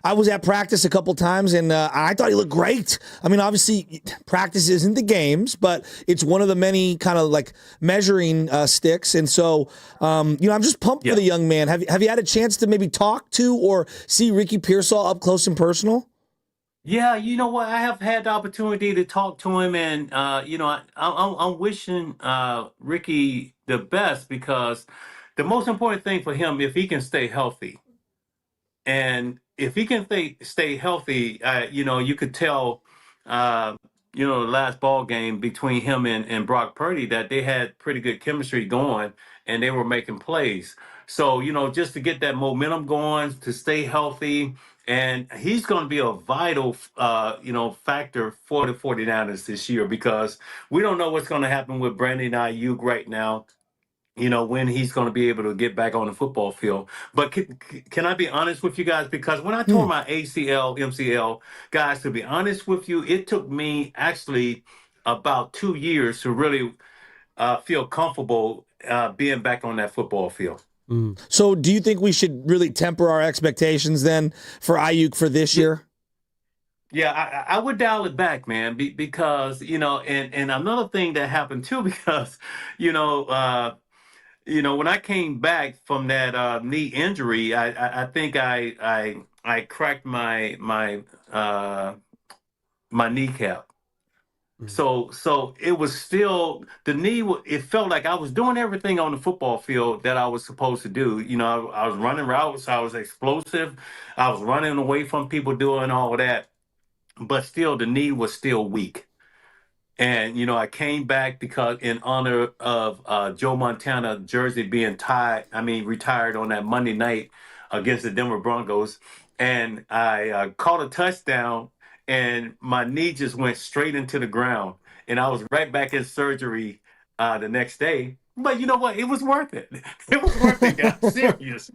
I was at practice a couple times, and I thought he looked great. I mean, obviously, practice isn't the games, but it's one of the many kind of like measuring sticks. And so, I'm just pumped for the young man. Have you had a chance to maybe talk to or see Ricky Pearsall up close and personal? Yeah, you know what? I have had the opportunity to talk to him, and I'm wishing Ricky the best, because the most important thing for him, if he can stay healthy, and if he can stay healthy, you could tell, the last ball game between him and Brock Purdy that they had pretty good chemistry going, and they were making plays. So, just to get that momentum going, to stay healthy, and he's going to be a vital, factor for the 49ers this year, because we don't know what's going to happen with Brandon Ayuk right now. When he's going to be able to get back on the football field. But can I be honest with you guys? Because when I tore my ACL, MCL, guys, to be honest with you, it took me actually about 2 years to really feel comfortable being back on that football field. So do you think we should really temper our expectations then for Ayuk for this year? Yeah, I would dial it back, man, because and another thing that happened too, because you know, when I came back from that knee injury, I think I cracked uh, my kneecap. So it was still the knee. It felt like I was doing everything on the football field that I was supposed to do. I was running routes. I was explosive. I was running away from people doing all of that, but still the knee was still weak. And I came back because in honor of Joe Montana jersey being retired on that Monday night against the Denver Broncos, and I caught a touchdown, and my knee just went straight into the ground, and I was right back in surgery the next day. But you know what? It was worth it. It was worth it, guys. Serious.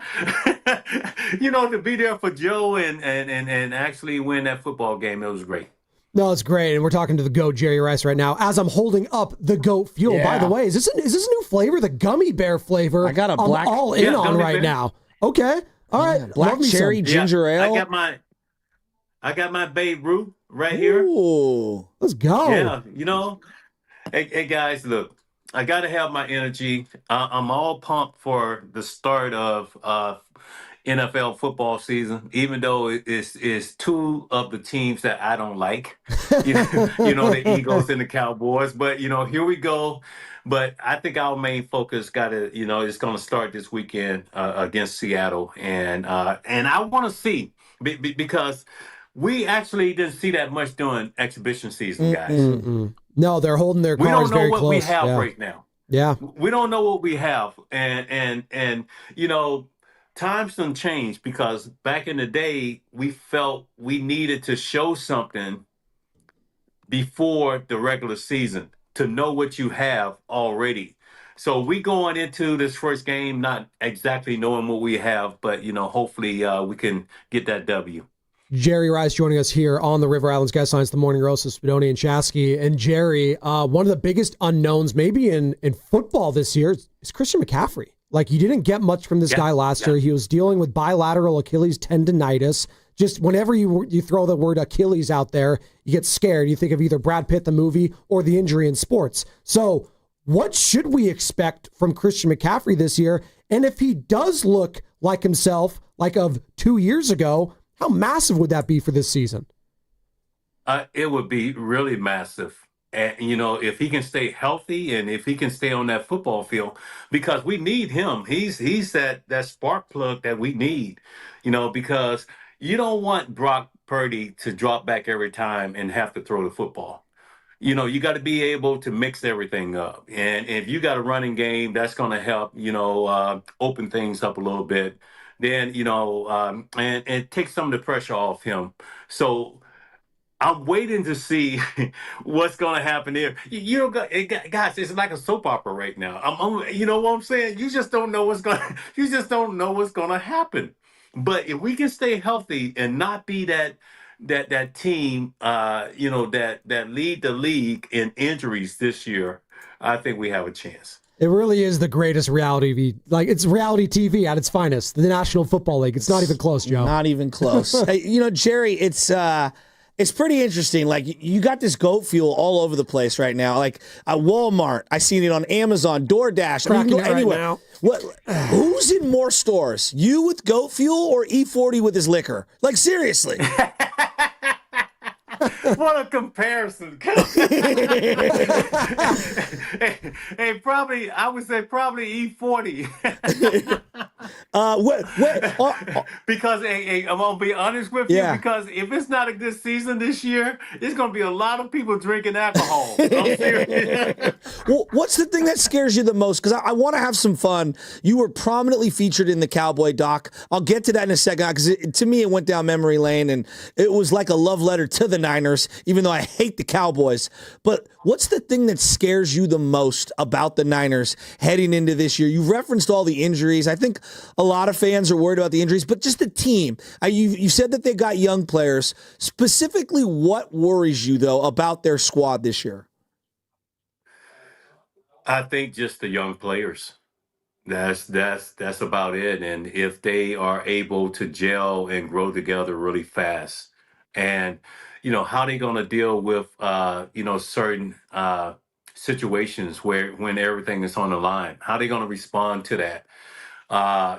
To be there for Joe and actually win that football game, it was great. No, it's great. And we're talking to the GOAT, Jerry Rice, right now. As I'm holding up the GOAT Fuel. Yeah. By the way, is this a new flavor? The gummy bear flavor. I got a black. I'm all in on right now. Okay. All right. Black cherry ginger ale. I got my Babe Ruth right here. Ooh. Let's go. Yeah, Hey guys, look, I got to have my energy. I'm all pumped for the start of NFL football season, even though it's two of the teams that I don't like, the Eagles and the Cowboys. But, here we go. But I think our main focus is going to start this weekend against Seattle. And I want to see, because we actually didn't see that much during exhibition season, guys. No, they're holding their We cards don't know very what close. we have Yeah. right now. Yeah. We don't know what we have. And times done changed, because back in the day, we felt we needed to show something before the regular season to know what you have already. So we going into this first game not exactly knowing what we have, but hopefully we can get that W. Jerry Rice joining us here on the River Islands Guest Lines, the Morning Roast of Spidoni and Chasky. And Jerry, one of the biggest unknowns maybe in football this year is Christian McCaffrey. Like, you didn't get much from this guy last year. He was dealing with bilateral Achilles tendonitis. Just whenever you throw the word Achilles out there, you get scared. You think of either Brad Pitt, the movie, or the injury in sports. So what should we expect from Christian McCaffrey this year? And if he does look like himself, like of 2 years ago, how massive would that be for this season? It would be really massive. And, if he can stay healthy and if he can stay on that football field, because we need him. He's that spark plug that we need, because you don't want Brock Purdy to drop back every time and have to throw the football. You got to be able to mix everything up. And if you got a running game, that's going to help, open things up a little bit. Then, and take some of the pressure off him. So I'm waiting to see what's going to happen there. Guys, it's like a soap opera right now. You know what I'm saying? You just don't know what's going to happen. But if we can stay healthy and not be that team, that lead the league in injuries this year, I think we have a chance. It really is the greatest reality. Like, it's reality TV at its finest. The National Football League. It's not even close, Joe. Not even close. Hey, Jerry, it's pretty interesting. Like, you got this goat fuel all over the place right now. Like at Walmart, I seen it on Amazon, DoorDash. I mean, you can go anywhere. Who's in more stores? You with goat fuel or E40 with his liquor? Like, seriously. What a comparison. Hey, I would say probably E40. Because I'm going to be honest with you, because if it's not a good season this year, it's going to be a lot of people drinking alcohol. I'm serious. Well, what's the thing that scares you the most? Because I want to have some fun. You were prominently featured in the Cowboy doc. I'll get to that in a second, because to me, it went down memory lane, and it was like a love letter to the Niners, even though I hate the Cowboys. But what's the thing that scares you the most about the Niners heading into this year? You've referenced all the injuries. I think a lot of fans are worried about the injuries, but just the team. You said that they got young players. Specifically, what worries you, though, about their squad this year? I think just the young players. That's about it. And if they are able to gel and grow together really fast. And, how they going to deal with, certain situations when everything is on the line. How they going to respond to that?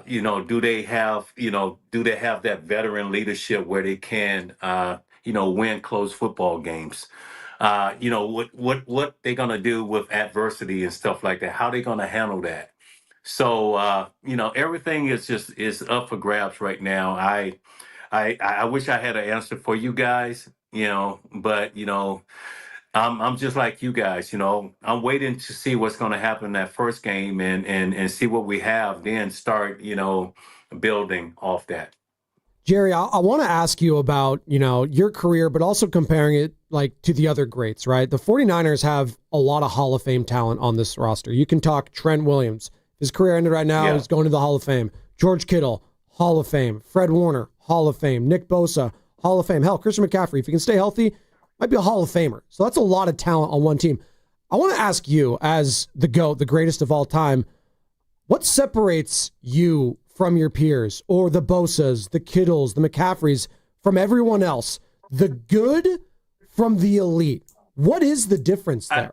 Do they have that veteran leadership where they can, win close football games? What they gonna do with adversity and stuff like that? How they gonna handle that? So, everything is up for grabs right now. I wish I had an answer for you guys, but I'm just like you guys, I'm waiting to see what's going to happen in that first game and see what we have, then start, building off that. Jerry, I want to ask you about, your career, but also comparing it like to the other greats, right? The 49ers have a lot of Hall of Fame talent on this roster. You can talk Trent Williams. His career ended right now. Yeah. He's going to the Hall of Fame. George Kittle, Hall of Fame. Fred Warner, Hall of Fame. Nick Bosa, Hall of Fame. Hell, Christian McCaffrey, if he can stay healthy, might be a Hall of Famer. So that's a lot of talent on one team. I want to ask you, as the GOAT, the greatest of all time, what separates you from your peers, or the Bosas, the Kittles, the McCaffreys, from everyone else? The good from the elite. What is the difference there?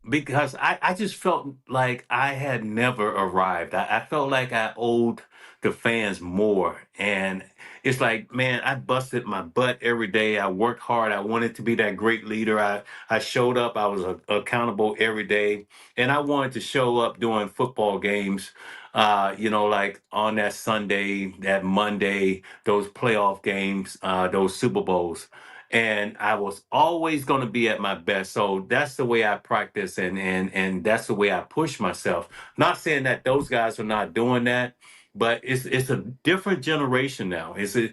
Because I just felt like I had never arrived. I felt like I owed the fans more. And it's like, man, I busted my butt every day. I worked hard. I wanted to be that great leader. I showed up. I was accountable every day. And I wanted to show up during football games, like on that Sunday, that Monday, those playoff games, those Super Bowls. And I was always going to be at my best. So that's the way I practice, and that's the way I push myself. Not saying that those guys are not doing that, but it's a different generation now. There's a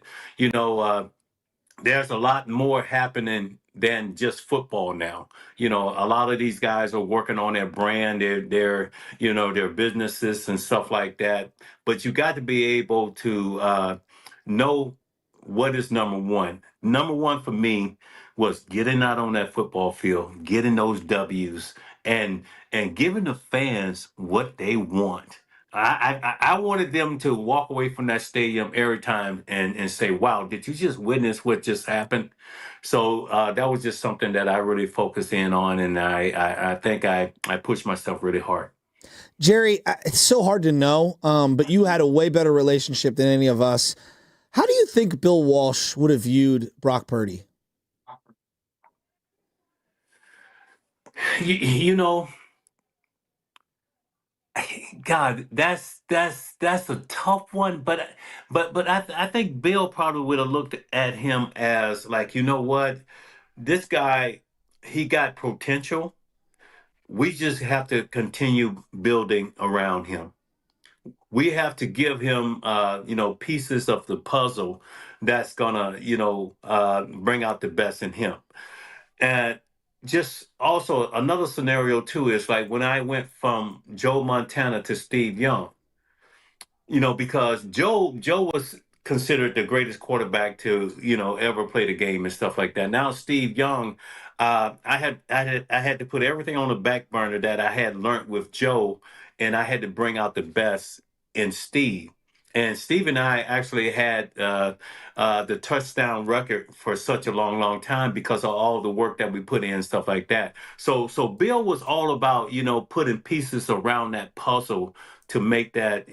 lot more happening than just football now. A lot of these guys are working on their brand, their businesses and stuff like that. But you got to be able to know what is number one. Number one for me was getting out on that football field, getting those W's, and giving the fans what they want. I wanted them to walk away from that stadium every time and say, wow, did you just witness what just happened? So that was just something that I really focused in on, and I think I pushed myself really hard. Jerry, it's so hard to know, but you had a way better relationship than any of us. How do you think Bill Walsh would have viewed Brock Purdy? God, that's a tough one, but I think Bill probably would have looked at him as like, you know what, this guy, he got potential. We just have to continue building around him. We have to give him, pieces of the puzzle that's gonna, bring out the best in him. And just also another scenario too is like when I went from Joe Montana to Steve Young, because Joe was considered the greatest quarterback to, ever play the game and stuff like that. Now Steve Young, I had to put everything on the back burner that I had learned with Joe, and I had to bring out the best in Steve. And Steve and I actually had the touchdown record for such a long time because of all the work that we put in and stuff like that. So Bill was all about, putting pieces around that puzzle to make that,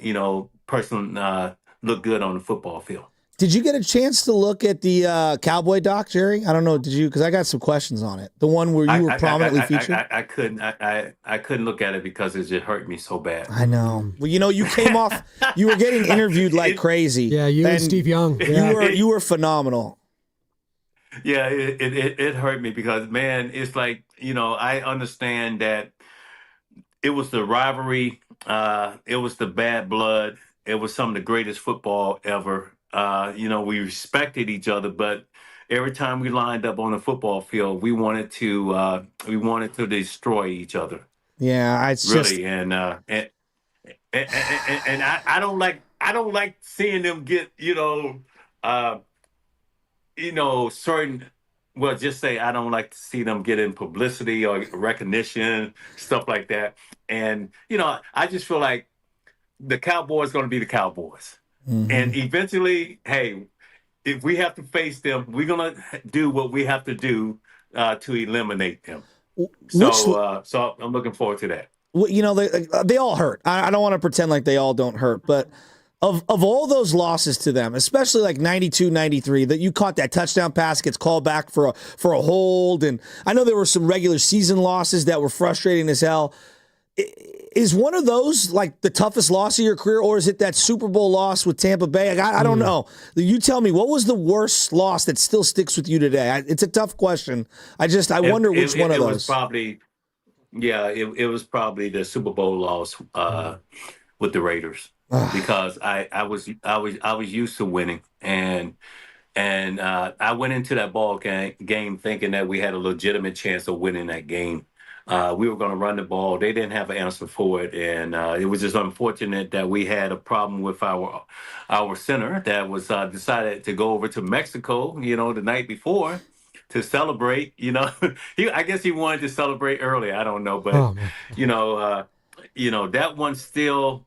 person look good on the football field. Did you get a chance to look at the Cowboy doc, Jerry? I don't know. Did you? Because I got some questions on it. The one where you were prominently featured. I couldn't look at it because it just hurt me so bad. I know. Well, you came off. You were getting interviewed like crazy. Yeah, you and Steve Young. Yeah. You were phenomenal. Yeah, it hurt me because, man, it's like, I understand that it was the rivalry, it was the bad blood, it was some of the greatest football ever. We respected each other, but every time we lined up on the football field, we wanted to destroy each other. Yeah, it's really, just... and I don't like seeing them get certain. Well, just say I don't like to see them getting publicity or recognition, stuff like that. And I just feel like the Cowboys going to be the Cowboys. Mm-hmm. And eventually, hey, if we have to face them, we're gonna do what we have to do to eliminate them. So I'm looking forward to that. You know, they all hurt. I don't want to pretend like they all don't hurt, but of all those losses to them, especially like 92, 93, that you caught that touchdown pass, gets called back for a hold, and I know there were some regular season losses that were frustrating as hell. Is one of those like the toughest loss of your career, or is it that Super Bowl loss with Tampa Bay? I don't know. You tell me, what was the worst loss that still sticks with you today? It's a tough question. I wonder which one of those. It was probably, it was probably the Super Bowl loss with the Raiders because I was used to winning, and I went into that ball game thinking that we had a legitimate chance of winning that game. We were going to run the ball. They didn't have an answer for it, and it was just unfortunate that we had a problem with our center that was decided to go over to Mexico, the night before to celebrate. I guess he wanted to celebrate early. I don't know, but that one still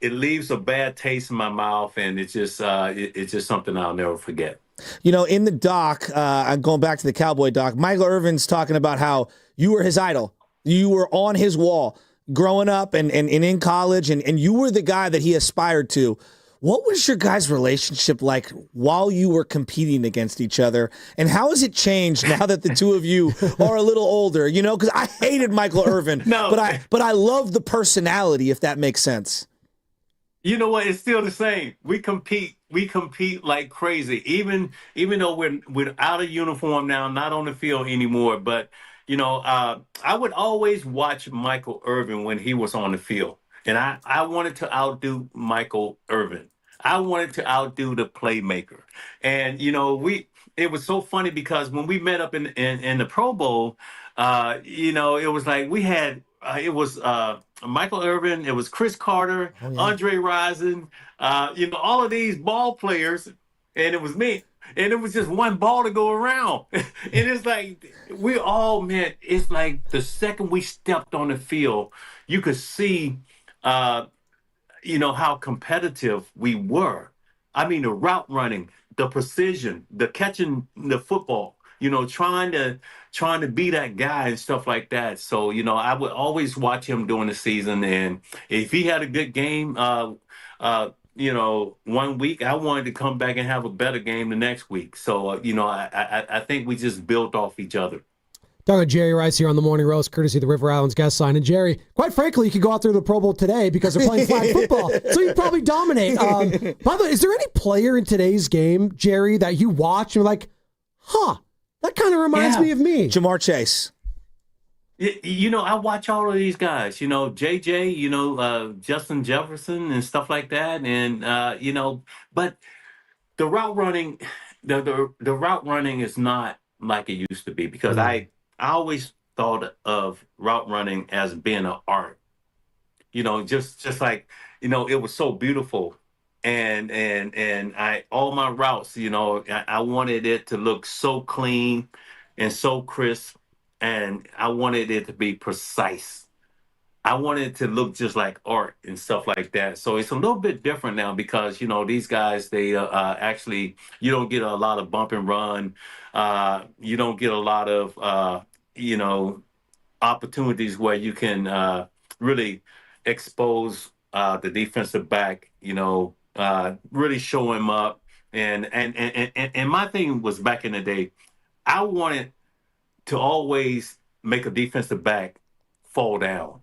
it leaves a bad taste in my mouth, and it's just something I'll never forget. In the doc, I'm going back to the Cowboy doc, Michael Irvin's talking about how you were his idol. You were on his wall growing up and in college, and you were the guy that he aspired to. What was your guys' relationship like while you were competing against each other? And how has it changed now that the two of you are a little older? Because I hated Michael Irvin, but I love the personality, if that makes sense. You know what? It's still the same. We compete like crazy, even though we're out of uniform now, not on the field anymore. But I would always watch Michael Irvin when he was on the field, and I wanted to outdo Michael Irvin. I wanted to outdo the playmaker, and it was so funny because when we met up in the Pro Bowl, it was like we had it was Michael Irvin, it was Chris Carter, Andre Rison, all of these ball players, and it was me. And it was just one ball to go around. And it's like, it's like the second we stepped on the field, you could see, how competitive we were. I mean, the route running, the precision, the catching the football, trying to be that guy and stuff like that. So, I would always watch him during the season. And if he had a good game, 1 week, I wanted to come back and have a better game the next week. So, I think we just built off each other. Talking to Jerry Rice here on the Morning Roast, courtesy of the River Islands guest line. And Jerry, quite frankly, you could go out there to the Pro Bowl today because they're playing flag football. So you'd probably dominate. By the way, is there any player in today's game, Jerry, that you watch and you're like, that kind of reminds me of me? Jamar Chase. I watch all of these guys, JJ, Justin Jefferson and stuff like that. And, but the route running, the route running is not like it used to be because I always thought of route running as being an art, just like, it was so beautiful. And all my routes, I wanted it to look so clean and so crisp. And I wanted it to be precise. I wanted it to look just like art and stuff like that. So it's a little bit different now because, these guys, they actually, you don't get a lot of bump and run. You don't get a lot of, opportunities where you can really expose the defensive back, really show him up. And my thing was back in the day, I wanted to always make a defensive back fall down.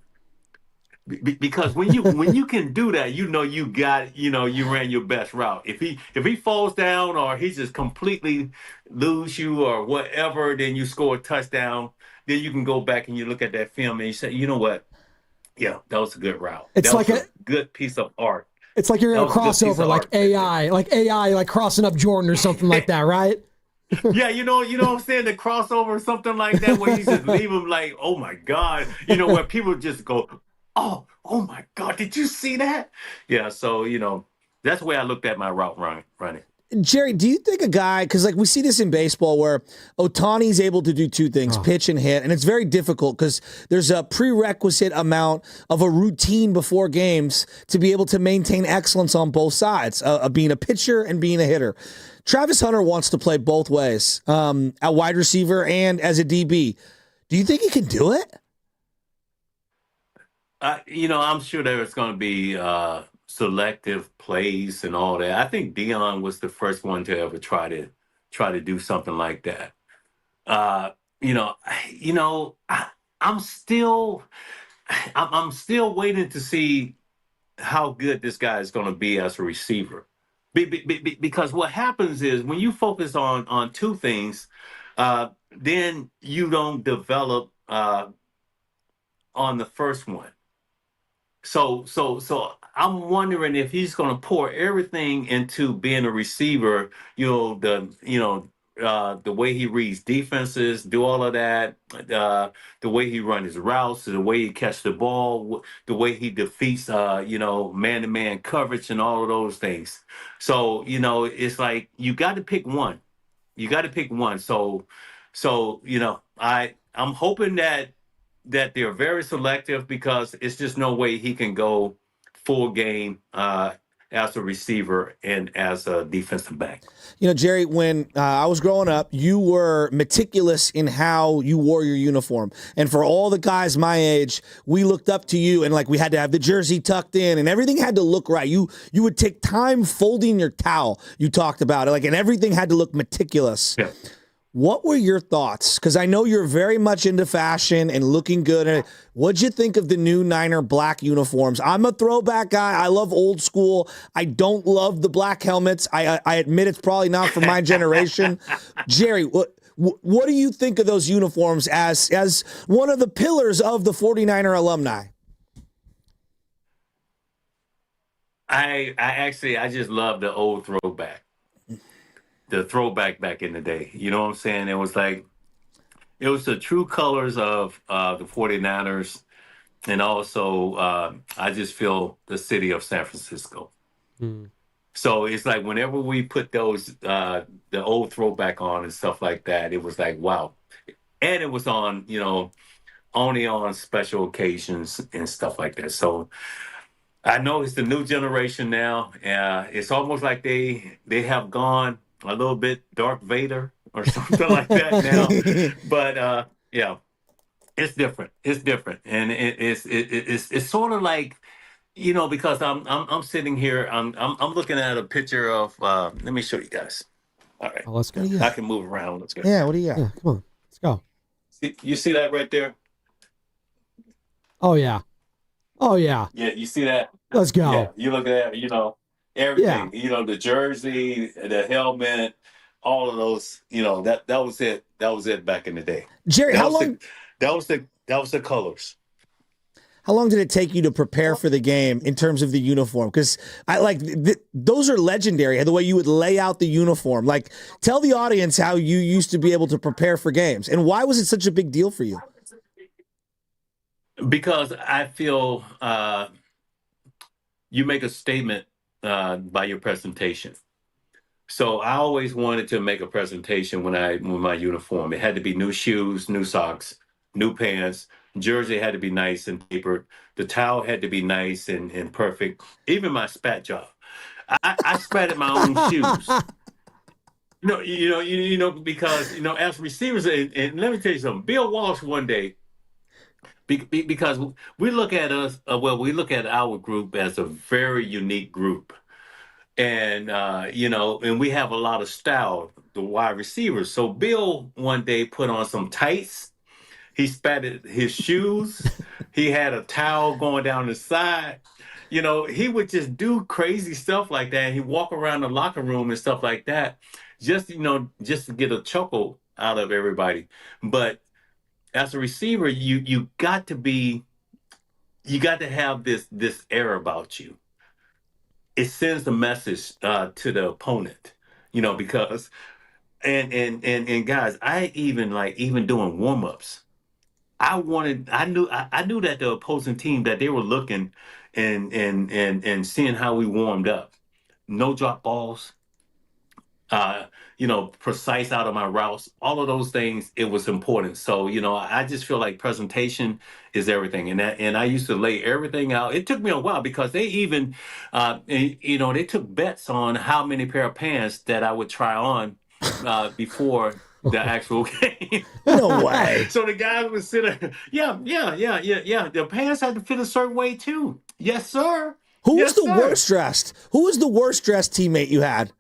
Because when you can do that, you got, you ran your best route. If he falls down or he just completely lose you or whatever, then you score a touchdown, then you can go back and you look at that film and you say, you know what? Yeah, that was a good route. It's that like was a good piece of art. It's like you're in a crossover, like AI, like crossing up Jordan or something like that, right? Yeah, you know what I'm saying? The crossover or something like that, where you just leave them like, oh my God, where people just go, oh my God, did you see that? Yeah, so, that's the way I looked at my route running. Jerry, do you think a guy, because like we see this in baseball where Ohtani's able to do two things, pitch and hit, and it's very difficult because there's a prerequisite amount of a routine before games to be able to maintain excellence on both sides, being a pitcher and being a hitter. Travis Hunter wants to play both ways, at wide receiver and as a DB. Do you think he can do it? I'm sure there's going to be selective plays and all that. I think Dion was the first one to ever try to do something like that. I'm still waiting to see how good this guy is going to be as a receiver. Because what happens is when you focus on two things, then you don't develop on the first one. So I'm wondering if he's going to pour everything into being a receiver. The way he reads defenses, do all of that. The way he runs his routes, the way he catches the ball, the way he defeats, man-to-man coverage and all of those things. So it's like you got to pick one. You got to pick one. So I'm hoping that they're very selective because it's just no way he can go full game as a receiver and as a defensive back. Jerry, when I was growing up, you were meticulous in how you wore your uniform. And for all the guys my age, we looked up to you and like we had to have the jersey tucked in and everything had to look right. You would take time folding your towel. You talked about it, and everything had to look meticulous. Yeah. What were your thoughts? Because I know you're very much into fashion and looking good. What'd you think of the new Niner black uniforms? I'm a throwback guy. I love old school. I don't love the black helmets. I admit it's probably not for my generation. Jerry, what do you think of those uniforms as one of the pillars of the 49er alumni? I just love the old throwback. The throwback back in the day. You know what I'm saying? It was the true colors of the 49ers. And also, I just feel the city of San Francisco. So it's like whenever we put those, the old throwback on and stuff like that, it was like, wow. And it was on, only on special occasions and stuff like that. So I know it's the new generation now. It's almost like they have gone a little bit Darth Vader or something like that now, but it's different. It's different, and it's sort of like, because I'm sitting here, I'm looking at a picture of. Let me show you guys. All right, let's go. I can move around. Let's go. Yeah, what do you got? Yeah, come on, let's go. You see that right there? Oh yeah. Yeah, you see that? Let's go. Yeah, you look at that, everything, the jersey, the helmet, all of those, that was it. That was it back in the day. Jerry, that was the colors. How long did it take you to prepare for the game in terms of the uniform? Because those are legendary, the way you would lay out the uniform. Like, tell the audience how you used to be able to prepare for games and why was it such a big deal for you? Because I feel you make a statement by your presentation. So I always wanted to make a presentation with my uniform. It had to be new shoes, new socks, new pants. Jersey had to be nice and tapered. The towel had to be nice and perfect. Even my spat job. I spatted my own shoes. Because as receivers, and let me tell you something. Bill Walsh one day, because we look at us, we look at our group as a very unique group. And, and we have a lot of style, the wide receivers. So Bill one day put on some tights. He spatted his shoes. He had a towel going down the side. He would just do crazy stuff like that. He'd walk around the locker room and stuff like that, just to get a chuckle out of everybody. But as a receiver, you got to have this air about you. It sends a message to the opponent, because and guys, I even doing warm-ups. I knew that the opposing team, that they were looking and seeing how we warmed up. No drop balls, precise out of my routes, all of those things, it was important. So, I just feel like presentation is everything. And I used to lay everything out. It took me a while because they even, they took bets on how many pair of pants that I would try on before the actual game. No way. So the guys would sit there. Yeah. The pants had to fit a certain way too. Yes, sir. Who was the worst dressed? Who was the worst dressed teammate you had?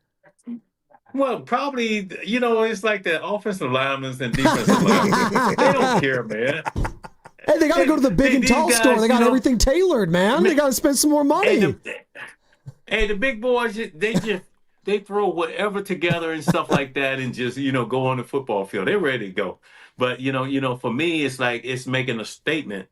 Well, probably, it's like the offensive linemen and defensive linemen. They don't care, man. Hey, they got to go to the big and tall store. They got everything tailored, man. They got to spend some more money. The big boys, they throw whatever together and stuff like that and just, go on the football field. They're ready to go. But, for me, it's like it's making a statement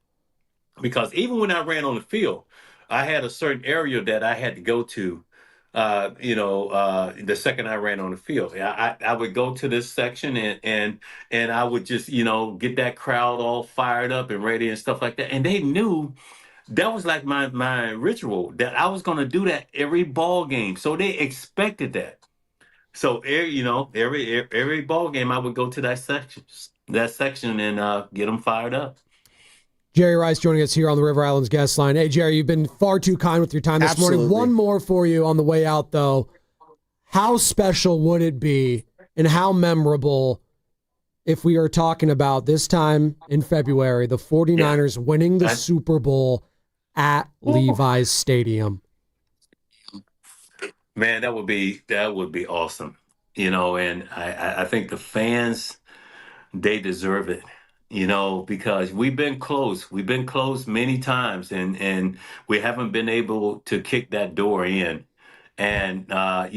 because even when I ran on the field, I had a certain area that I had to go to. The second I ran on the field, I would go to this section and I would just, get that crowd all fired up and ready and stuff like that. And they knew that was like my ritual that I was going to do that every ball game. So they expected that. So, every ball game I would go to that section and get them fired up. Jerry Rice joining us here on the River Islands guest line. Hey, Jerry, you've been far too kind with your time this morning. One more for you on the way out, though. How special would it be and how memorable if we are talking about this time in February, the 49ers winning the Super Bowl at Levi's Stadium? Man, that would be awesome. And I think the fans, they deserve it. Because we've been close. We've been close many times, and we haven't been able to kick that door in. And, but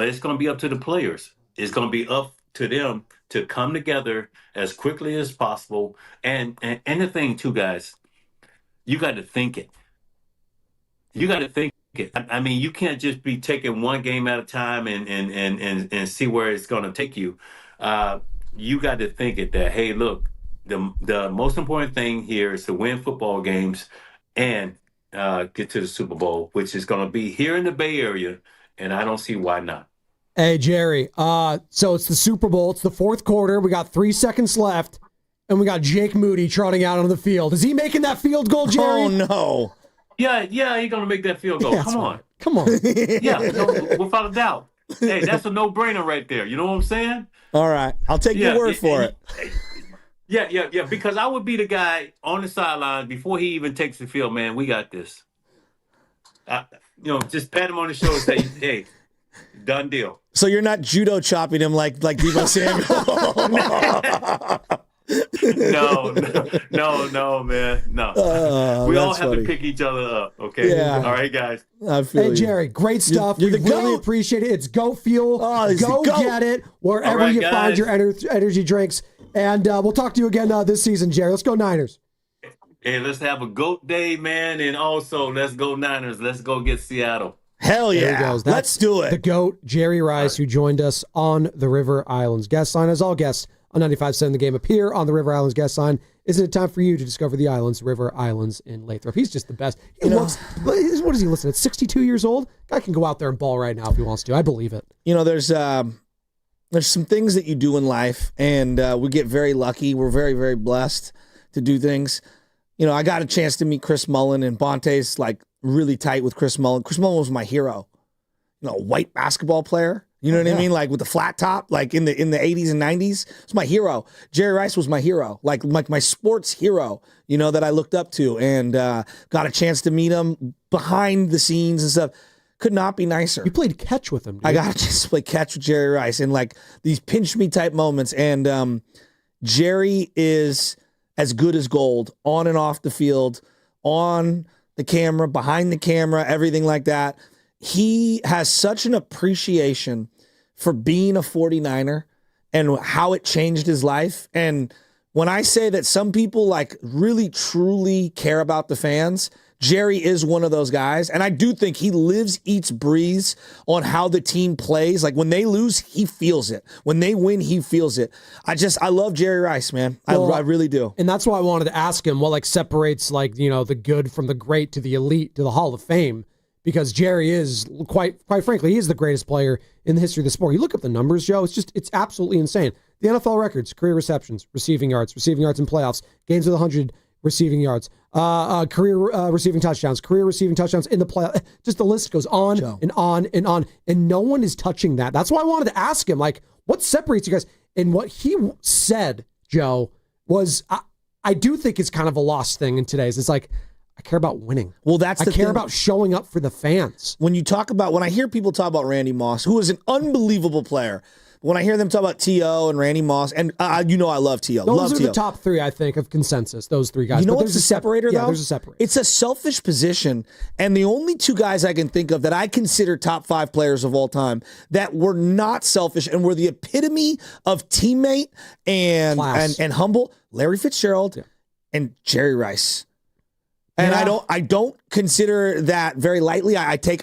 it's going to be up to the players. It's going to be up to them to come together as quickly as possible. And the thing, too, guys, you got to think it. You got to think it. I mean, you can't just be taking one game at a time and see where it's going to take you. You got to think it that, hey, look, the most important thing here is to win football games and get to the Super Bowl, which is going to be here in the Bay Area, and I don't see why not. Hey, Jerry, so it's the Super Bowl. It's the fourth quarter. We got 3 seconds left, and we got Jake Moody trotting out on the field. Is he making that field goal, Jerry? Oh, no. Yeah, he's going to make that field goal. Yeah, Come on. Yeah, without a doubt. Hey, that's a no-brainer right there. You know what I'm saying? All right. I'll take your word for it. Yeah, because I would be the guy on the sideline before he even takes the field, man, we got this. Just pat him on the shoulder and say, hey, done deal. So you're not judo chopping him like Deebo Samuel? No, man. No. We all have to pick each other up, okay? Yeah. All right, guys. Hey, Jerry, great stuff. We really appreciate it. It's Go Fuel. Go get it wherever you find your energy drinks. And we'll talk to you again this season, Jerry. Let's go Niners. Hey, let's have a GOAT day, man. And also, let's go Niners. Let's go get Seattle. Hell yeah. There he goes. Let's do it. The GOAT, Jerry Rice, who joined us on the River Islands guest line. As all guests on 95.7 The Game appear on the River Islands guest line, isn't it time for you to discover the islands, River Islands in Lathrop? He's just the best. He looks, what is he listening at? 62 years old? Guy can go out there and ball right now if he wants to. I believe it. There's some things that you do in life, and we get very lucky. We're very, very blessed to do things. I got a chance to meet Chris Mullin, and Bonte's like really tight with Chris Mullin. Chris Mullin was my hero. White basketball player. You know what I mean? Like with the flat top, like in the 80s and 90s. It's my hero. Jerry Rice was my hero, like my sports hero, that I looked up to, and got a chance to meet him behind the scenes and stuff. Could not be nicer. You played catch with him, dude. I got a chance to play catch with Jerry Rice in like these pinch me type moments. And Jerry is as good as gold on and off the field, on the camera, behind the camera, everything like that. He has such an appreciation for being a 49er and how it changed his life. And when I say that some people like really, truly care about the fans, Jerry is one of those guys. And I do think he lives, eats, breathes on how the team plays. Like when they lose, he feels it. When they win, he feels it. I love Jerry Rice, man. I really do. And that's why I wanted to ask him what separates the good from the great to the elite to the Hall of Fame. because Jerry is quite frankly, he is the greatest player in the history of the sport. You look up the numbers, Joe, it's absolutely insane. The NFL records, career receptions, receiving yards in playoffs, games with 100 receiving yards, career receiving touchdowns in the play. Just the list goes on and on and on, and no one is touching that. That's why I wanted to ask him, like, what separates you guys? And what he said, Joe, was I do think it's kind of a lost thing in today's. It's like, I care about winning. Well, I care about showing up for the fans. When I hear people talk about Randy Moss, who is an unbelievable player, when I hear them talk about T.O. and Randy Moss, and I love T.O. Those are the top three, I think, of consensus, those three guys. You know what's the separator, though? Yeah, there's a separator. It's a selfish position, and the only two guys I can think of that I consider top 5 players of all time that were not selfish and were the epitome of teammate and humble, Larry Fitzgerald and Jerry Rice. And I don't consider that very lightly. I take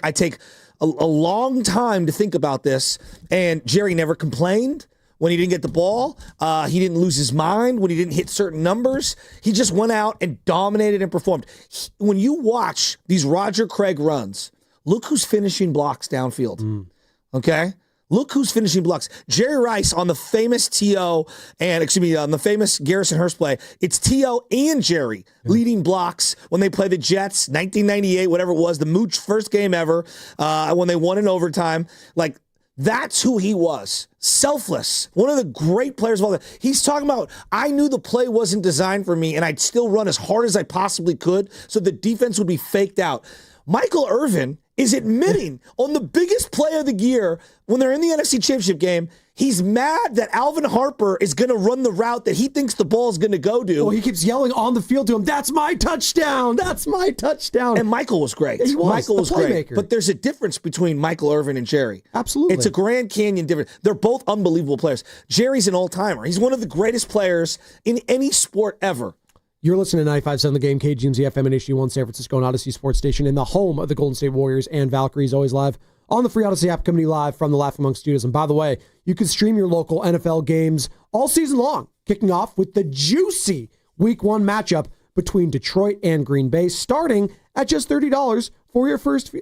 a long time to think about this, and Jerry never complained when he didn't get the ball. He didn't lose his mind when he didn't hit certain numbers. He just went out and dominated and performed. When you watch these Roger Craig runs, look who's finishing blocks downfield. Okay? Look who's finishing blocks. Jerry Rice on the famous on the famous Garrison Hurst play. It's T.O. and Jerry leading blocks when they play the Jets, 1998, whatever it was, the Mooch first game ever, when they won in overtime. Like, that's who he was. Selfless. One of the great players of all time. He's talking about, I knew the play wasn't designed for me, and I'd still run as hard as I possibly could so the defense would be faked out. Michael Irvin is admitting on the biggest play of the year when they're in the NFC Championship game, he's mad that Alvin Harper is going to run the route that he thinks the ball is going to go to. Well, he keeps yelling on the field to him, "That's my touchdown! That's my touchdown!" And Michael was great. Michael was great. But there's a difference between Michael Irvin and Jerry. Absolutely. It's a Grand Canyon difference. They're both unbelievable players. Jerry's an all-timer. He's one of the greatest players in any sport ever. You're listening to 95.7 The Game, KGMZ FM and HD1 San Francisco and Odyssey Sports Station, in the home of the Golden State Warriors and Valkyries, always live on the free Odyssey app, coming to you live from the Laugh Among Studios. And by the way, you can stream your local NFL games all season long, kicking off with the juicy Week 1 matchup between Detroit and Green Bay, starting at just $30 for your first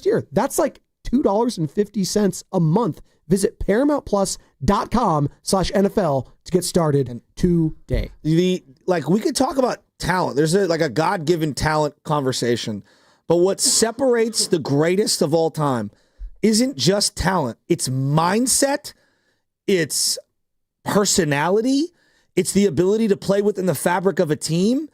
year. That's like $2.50 a month. Visit ParamountPlus.com/NFL to get started today. We could talk about talent. There's a God-given talent conversation. But what separates the greatest of all time isn't just talent. It's mindset. It's personality. It's the ability to play within the fabric of a team.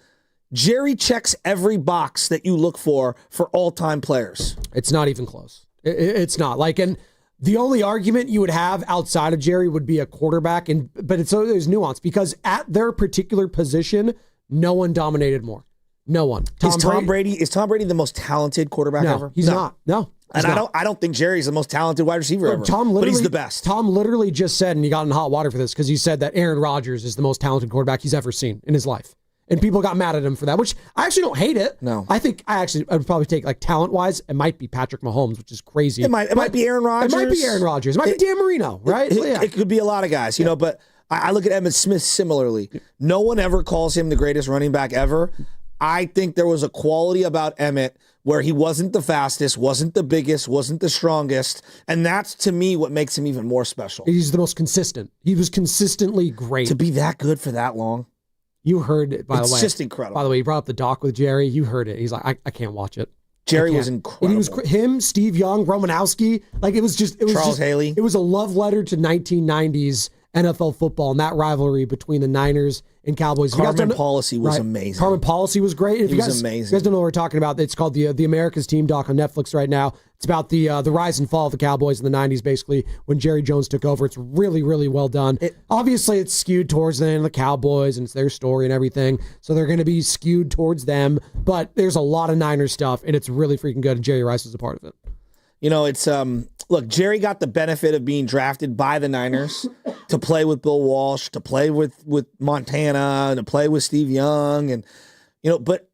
Jerry checks every box that you look for all-time players. It's not even close. It's not. And the only argument you would have outside of Jerry would be a quarterback, but there's nuance, because at their particular position, no one dominated more. No one. Is Tom Brady the most talented quarterback ever? He's not. No. I don't think Jerry's the most talented wide receiver ever. But he's the best. Tom literally just said, and he got in hot water for this, because he said that Aaron Rodgers is the most talented quarterback he's ever seen in his life. And people got mad at him for that, which I actually don't hate it. No. I think I would probably take, talent-wise, it might be Patrick Mahomes, which is crazy. It might be Aaron Rodgers. It might be Aaron Rodgers. It might be Dan Marino, right? It could be a lot of guys, but I look at Emmitt Smith similarly. No one ever calls him the greatest running back ever. I think there was a quality about Emmitt where he wasn't the fastest, wasn't the biggest, wasn't the strongest, and that's, to me, what makes him even more special. He's the most consistent. He was consistently great. To be that good for that long. You heard it, by the way. It's just incredible. By the way, he brought up the doc with Jerry. You heard it. He's like, I can't watch it. Jerry was incredible. And he was him, Steve Young, Romanowski. Charles Haley. It was a love letter to 1990s NFL football and that rivalry between the Niners and Cowboys. Carmen Policy was amazing. Carmen Policy was great. It was amazing. If you guys don't know what we're talking about, it's called the America's Team doc on Netflix right now. It's about the rise and fall of the Cowboys in the 90s, basically, when Jerry Jones took over. It's really, really well done. Obviously, it's skewed towards the Cowboys, and it's their story and everything, so they're going to be skewed towards them. But there's a lot of Niners stuff, and it's really freaking good, and Jerry Rice was a part of it. It's look, Jerry got the benefit of being drafted by the Niners to play with Bill Walsh, to play with Montana, and to play with Steve Young, and but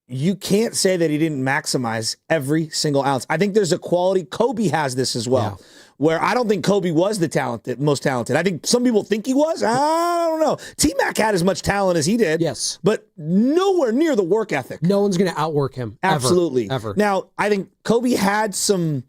you can't say that he didn't maximize every single ounce. I think there's a quality. Kobe has this as well, where I don't think Kobe was the most talented. I think some people think he was. I don't know. T-Mac had as much talent as he did. Yes. But nowhere near the work ethic. No one's going to outwork him. Absolutely. Ever. Now, I think Kobe had some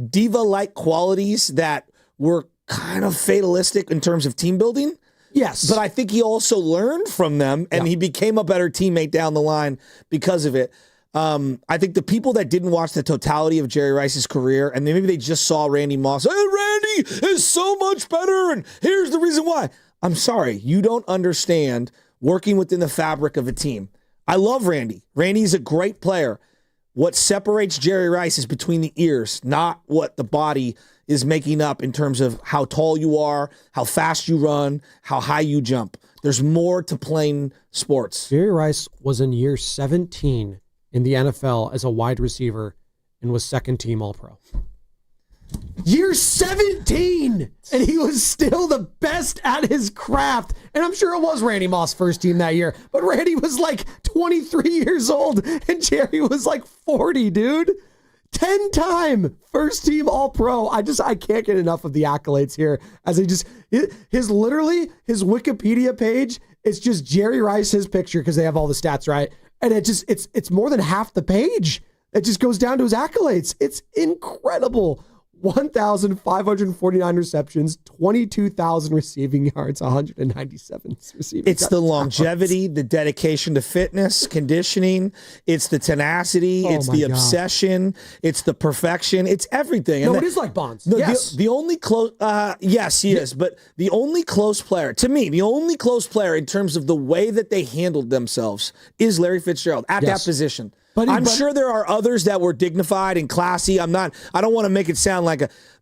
diva-like qualities that were kind of fatalistic in terms of team building. Yes. But I think he also learned from them, and he became a better teammate down the line because of it. I think the people that didn't watch the totality of Jerry Rice's career, and maybe they just saw Randy Moss, hey, Randy is so much better, and here's the reason why. I'm sorry, you don't understand working within the fabric of a team. I love Randy. Randy's a great player. What separates Jerry Rice is between the ears, not what the body is making up in terms of how tall you are, how fast you run, how high you jump. There's more to playing sports. Jerry Rice was in year 17 in the NFL as a wide receiver and was second team All-Pro. Year 17! And he was still the best at his craft. And I'm sure it was Randy Moss' first team that year. But Randy was like 23 years old and Jerry was like 40, dude. 10-time first team All-Pro. I can't get enough of the accolades here. As his Wikipedia page, it's just Jerry Rice, his picture, because they have all the stats, right? And it's more than half the page. It just goes down to his accolades. It's incredible. 1,549 receptions, 22,000 receiving yards, 197 receiving It's the longevity, the dedication to fitness, conditioning. It's the tenacity. It's the obsession. It's the perfection. It's everything. No, it is like Bonds. No, yes. The only close, yes, he is. But the only close player, to me, the only close player in terms of the way that they handled themselves is Larry Fitzgerald at that position. But I'm sure there are others that were dignified and classy. I don't want to make it sound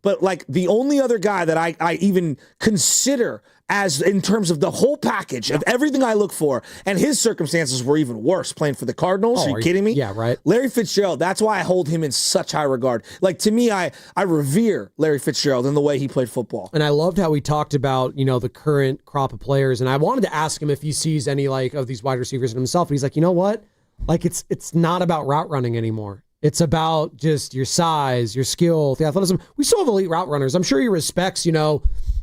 but the only other guy that I even consider as in terms of the whole package of everything I look for, and his circumstances were even worse playing for the Cardinals. Are you kidding me? Yeah, right. Larry Fitzgerald, that's why I hold him in such high regard. To me, I revere Larry Fitzgerald in the way he played football. And I loved how he talked about, the current crop of players. And I wanted to ask him if he sees any of these wide receivers in himself. And he's like, you know what? It's not about route running anymore. It's about just your size, your skill, the athleticism. We still have elite route runners. I'm sure he respects, the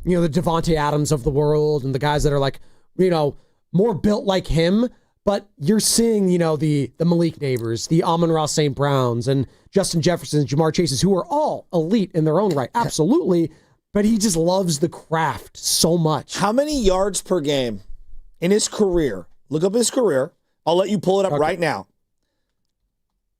Devontae Adams of the world and the guys that are more built like him. But you're seeing, the Malik Neighbors, the Amon-Ra St. Browns, and Justin Jefferson, Jamar Chases, who are all elite in their own right. Absolutely. But he just loves the craft so much. How many yards per game in his career? Look up his career. I'll let you pull it up right now.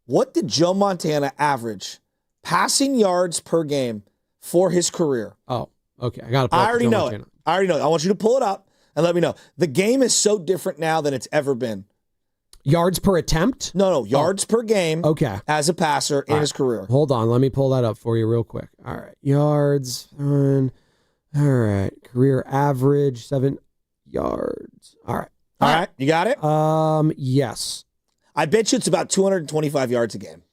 What did Joe Montana average passing yards per game for his career? Oh, okay. I got to pull it up. I already know it. I want you to pull it up and let me know. The game is so different now than it's ever been. Yards per attempt? No, yards per game. Okay. As a passer in his career. Hold on. Let me pull that up for you real quick. All right. Yards. All right. Career average, 7 yards. All right. All right. You got it? Yes. I bet you it's about 225 yards a game.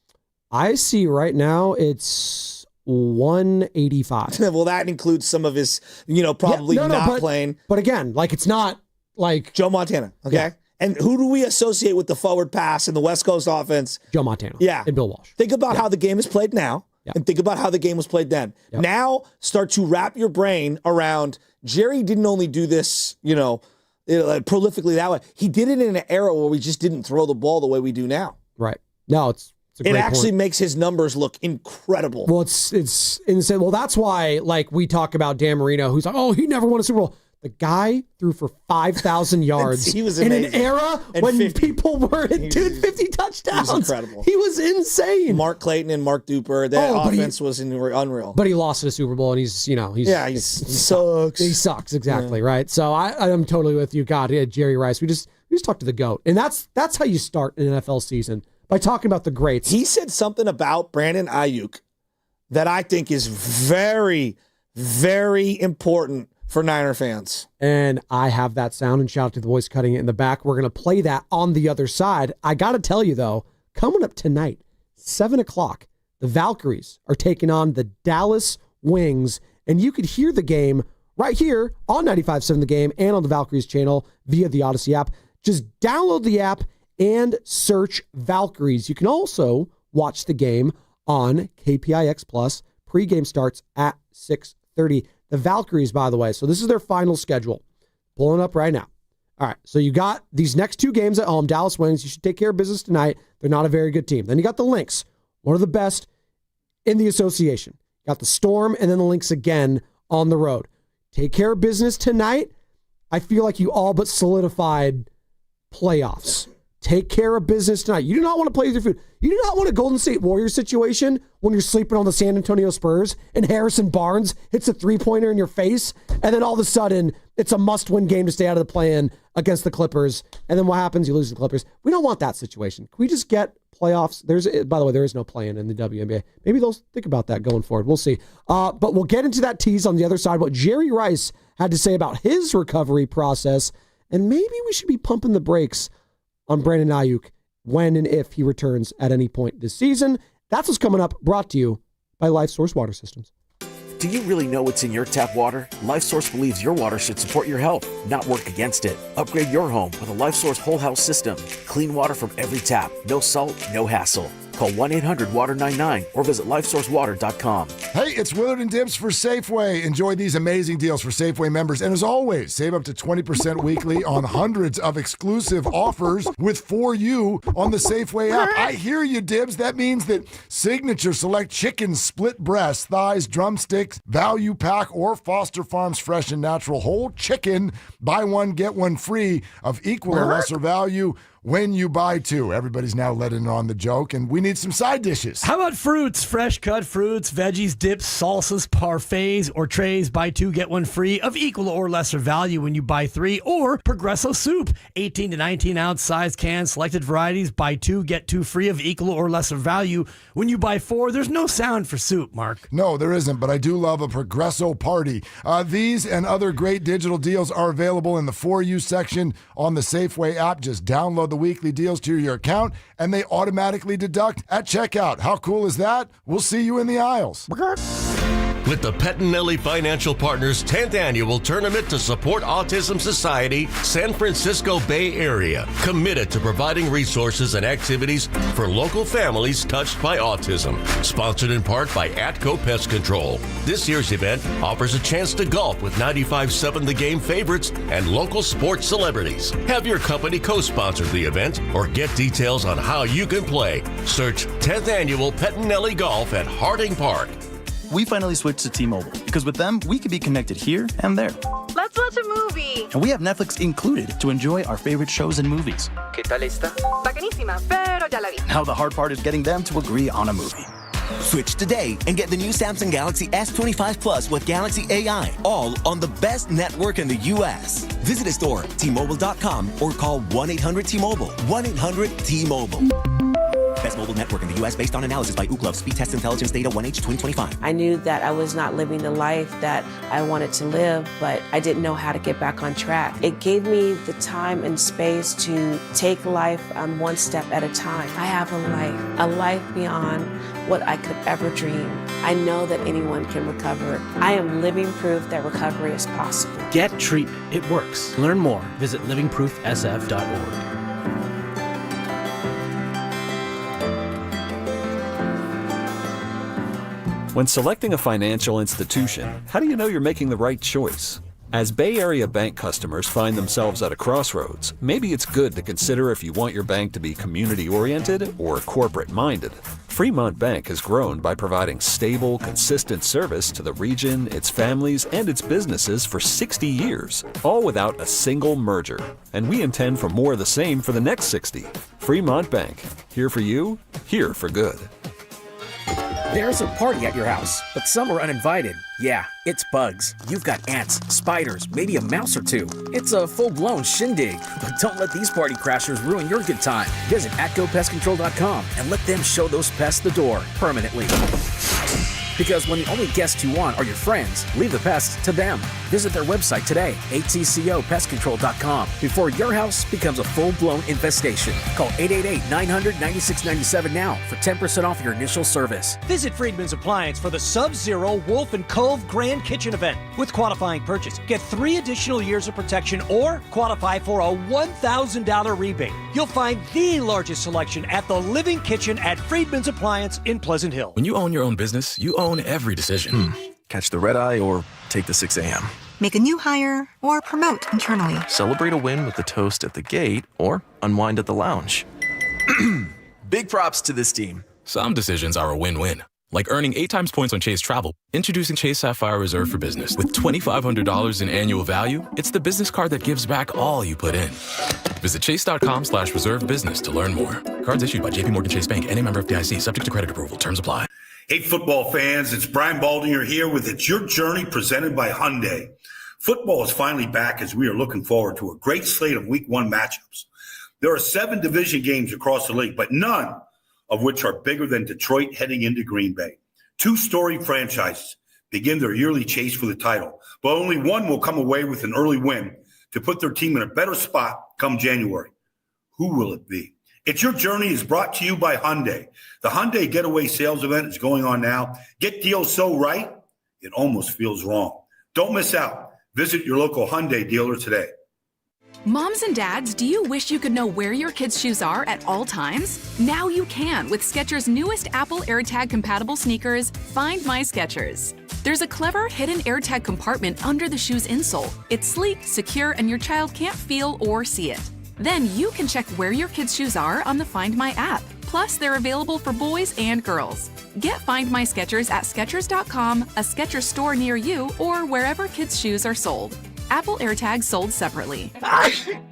I see right now it's 185. Well, that includes some of his, probably not playing. But again, it's not like Joe Montana, okay? Yeah. And who do we associate with the forward pass in the West Coast offense? Joe Montana. Yeah. And Bill Walsh. Think about how the game is played now, and think about how the game was played then. Yep. Now, start to wrap your brain around Jerry didn't only do this, prolifically that way. He did it in an era where we just didn't throw the ball the way we do now. Right. No, it's a great actually point. Makes his numbers look incredible. Well, it's insane. Well, that's why, we talk about Dan Marino, who's like, oh, he never won a Super Bowl. The guy threw for 5,000 yards he was in amazing. an era when people were doing 50 touchdowns. He was incredible. He was insane. Mark Clayton and Mark Duper, that offense was unreal. But he lost at a Super Bowl, and he sucks. He sucks, exactly, right? So I'm totally with you. God, Jerry Rice. We just talked to the GOAT. And that's how you start an NFL season, by talking about the greats. He said something about Brandon Ayuk that I think is very, very important for Niner fans. And I have that sound, and shout out to the voice cutting it in the back. We're going to play that on the other side. I got to tell you, though, coming up tonight, 7 o'clock, the Valkyries are taking on the Dallas Wings, and you could hear the game right here on 95.7 The Game and on the Valkyries channel via the Odyssey app. Just download the app and search Valkyries. You can also watch the game on KPIX Plus. Pre-game starts at 6:30. The Valkyries, by the way, so this is their final schedule. Pulling up right now. All right, so you got these next 2 games at home. Dallas Wings, you should take care of business tonight. They're not a very good team. Then you got the Lynx, one of the best in the association. You got the Storm and then the Lynx again on the road. Take care of business tonight. I feel like you all but solidified playoffs. Take care of business tonight. You do not want to play with your food. You do not want a Golden State Warriors situation when you're sleeping on the San Antonio Spurs and Harrison Barnes hits a 3-pointer in your face, and then all of a sudden it's a must-win game to stay out of the play-in against the Clippers, and then what happens? You lose to the Clippers. We don't want that situation. Can we just get playoffs? By the way, there is no play-in in the WNBA. Maybe they'll think about that going forward. We'll see. But we'll get into that tease on the other side, what Jerry Rice had to say about his recovery process, and maybe we should be pumping the brakes on Brandon Ayuk when and if he returns at any point this season. That's what's coming up, brought to you by LifeSource Water Systems. Do you really know what's in your tap water? LifeSource believes your water should support your health, not work against it. Upgrade your home with a LifeSource whole house system. Clean water from every tap. No salt, no hassle. Call 1-800-WATER-99 or visit lifesourcewater.com. Hey, it's Willard Dibs for Safeway. Enjoy these amazing deals for Safeway members. And as always, save up to 20% weekly on hundreds of exclusive offers with For You on the Safeway app. I hear you, Dibs. That means that Signature Select Chicken Split Breast, Thighs, Drumsticks, Value Pack, or Foster Farms Fresh and Natural Whole Chicken, buy one, get one free of equal or lesser value when you buy 2. Everybody's now letting on the joke, and we need some side dishes. How about fruits? Fresh cut fruits, veggies, dips, salsas, parfaits, or trays. Buy 2, get 1 free of equal or lesser value when you buy 3. Or Progresso soup, 18 to 19 ounce size cans, selected varieties. Buy 2, get 2 free of equal or lesser value when you buy 4. There's no sound for soup, Mark. No, there isn't, but I do love a Progresso party. These and other great digital deals are available in the For You section on the Safeway app. Just download the weekly deals to your account, and they automatically deduct at checkout. How cool is that? We'll see you in the aisles. With the Pettinelli Financial Partners 10th Annual Tournament to Support Autism Society, San Francisco Bay Area, committed to providing resources and activities for local families touched by autism. Sponsored in part by Atco Pest Control. This year's event offers a chance to golf with 95.7 The Game favorites and local sports celebrities. Have your company co-sponsor the event or get details on how you can play. Search 10th Annual Pettinelli Golf at Harding Park. We finally switched to T-Mobile because with them, we can be connected here and there. Let's watch a movie. And we have Netflix included to enjoy our favorite shows and movies. ¿Qué tal está? Bacanísima, pero ya la vi. Now the hard part is getting them to agree on a movie. Switch today and get the new Samsung Galaxy S25 Plus with Galaxy AI, all on the best network in the U.S. Visit a store, T-Mobile.com, or call 1-800-T-Mobile. 1-800-T-Mobile. Best mobile network in the U.S. based on analysis by Ookla. Speed Test Intelligence Data 1H 2025. I knew that I was not living the life that I wanted to live, but I didn't know how to get back on track. It gave me the time and space to take life one step at a time. I have a life beyond what I could ever dream. I know that anyone can recover. I am living proof that recovery is possible. Get treatment. It works. Learn more. Visit livingproofsf.org. When selecting a financial institution, how do you know you're making the right choice? As Bay Area bank customers find themselves at a crossroads, maybe it's good to consider if you want your bank to be community-oriented or corporate-minded. Fremont Bank has grown by providing stable, consistent service to the region, its families, and its businesses for 60 years, all without a single merger. And we intend for more of the same for the next 60. Fremont Bank, here for you, here for good. There's a party at your house, but some are uninvited. Yeah, it's bugs. You've got ants, spiders, maybe a mouse or 2. It's a full-blown shindig. But don't let these party crashers ruin your good time. Visit atcopestcontrol.com and let them show those pests the door permanently. Because when the only guests you want are your friends, leave the pests to them. Visit their website today, atcopestcontrol.com, before your house becomes a full-blown infestation. Call 888-900-9697 now for 10% off your initial service. Visit Friedman's Appliance for the Sub-Zero Wolf and Cove Grand Kitchen event. With qualifying purchase, get 3 additional years of protection or qualify for a $1,000 rebate. You'll find the largest selection at the Living Kitchen at Friedman's Appliance in Pleasant Hill. When you own your own business, you own every decision. catch the red eye, or take the 6 a.m. Make a new hire or promote internally. Celebrate a win with the toast at the gate, or unwind at the lounge. Big props to this team. Some decisions are a win-win. Like earning 8 times points on Chase Travel. Introducing Chase Sapphire Reserve for Business. With $2,500 in annual value, it's the business card that gives back all you put in. Visit chase.com/reserve business to learn more. Cards issued by JPMorgan Chase Bank and a member of FDIC, subject to credit approval. Terms apply. Hey, football fans, it's Brian Baldinger here with It's Your Journey presented by Hyundai. Football is finally back as we are looking forward to a great slate of Week 1 matchups. There are 7 division games across the league, but none of which are bigger than Detroit heading into Green Bay. 2 storied franchises begin their yearly chase for the title, but only one will come away with an early win to put their team in a better spot come January. Who will it be? It's Your Journey is brought to you by Hyundai. The Hyundai Getaway Sales Event is going on now. Get deals so right, it almost feels wrong. Don't miss out. Visit your local Hyundai dealer today. Moms and dads, do you wish you could know where your kids' shoes are at all times? Now you can with Skechers' newest Apple AirTag compatible sneakers, Find My Skechers. There's a clever hidden AirTag compartment under the shoe's insole. It's sleek, secure, and your child can't feel or see it. Then you can check where your kids' shoes are on the Find My app. Plus, they're available for boys and girls. Get Find My Skechers at Skechers.com, a Skechers store near you, or wherever kids' shoes are sold. Apple AirTags sold separately.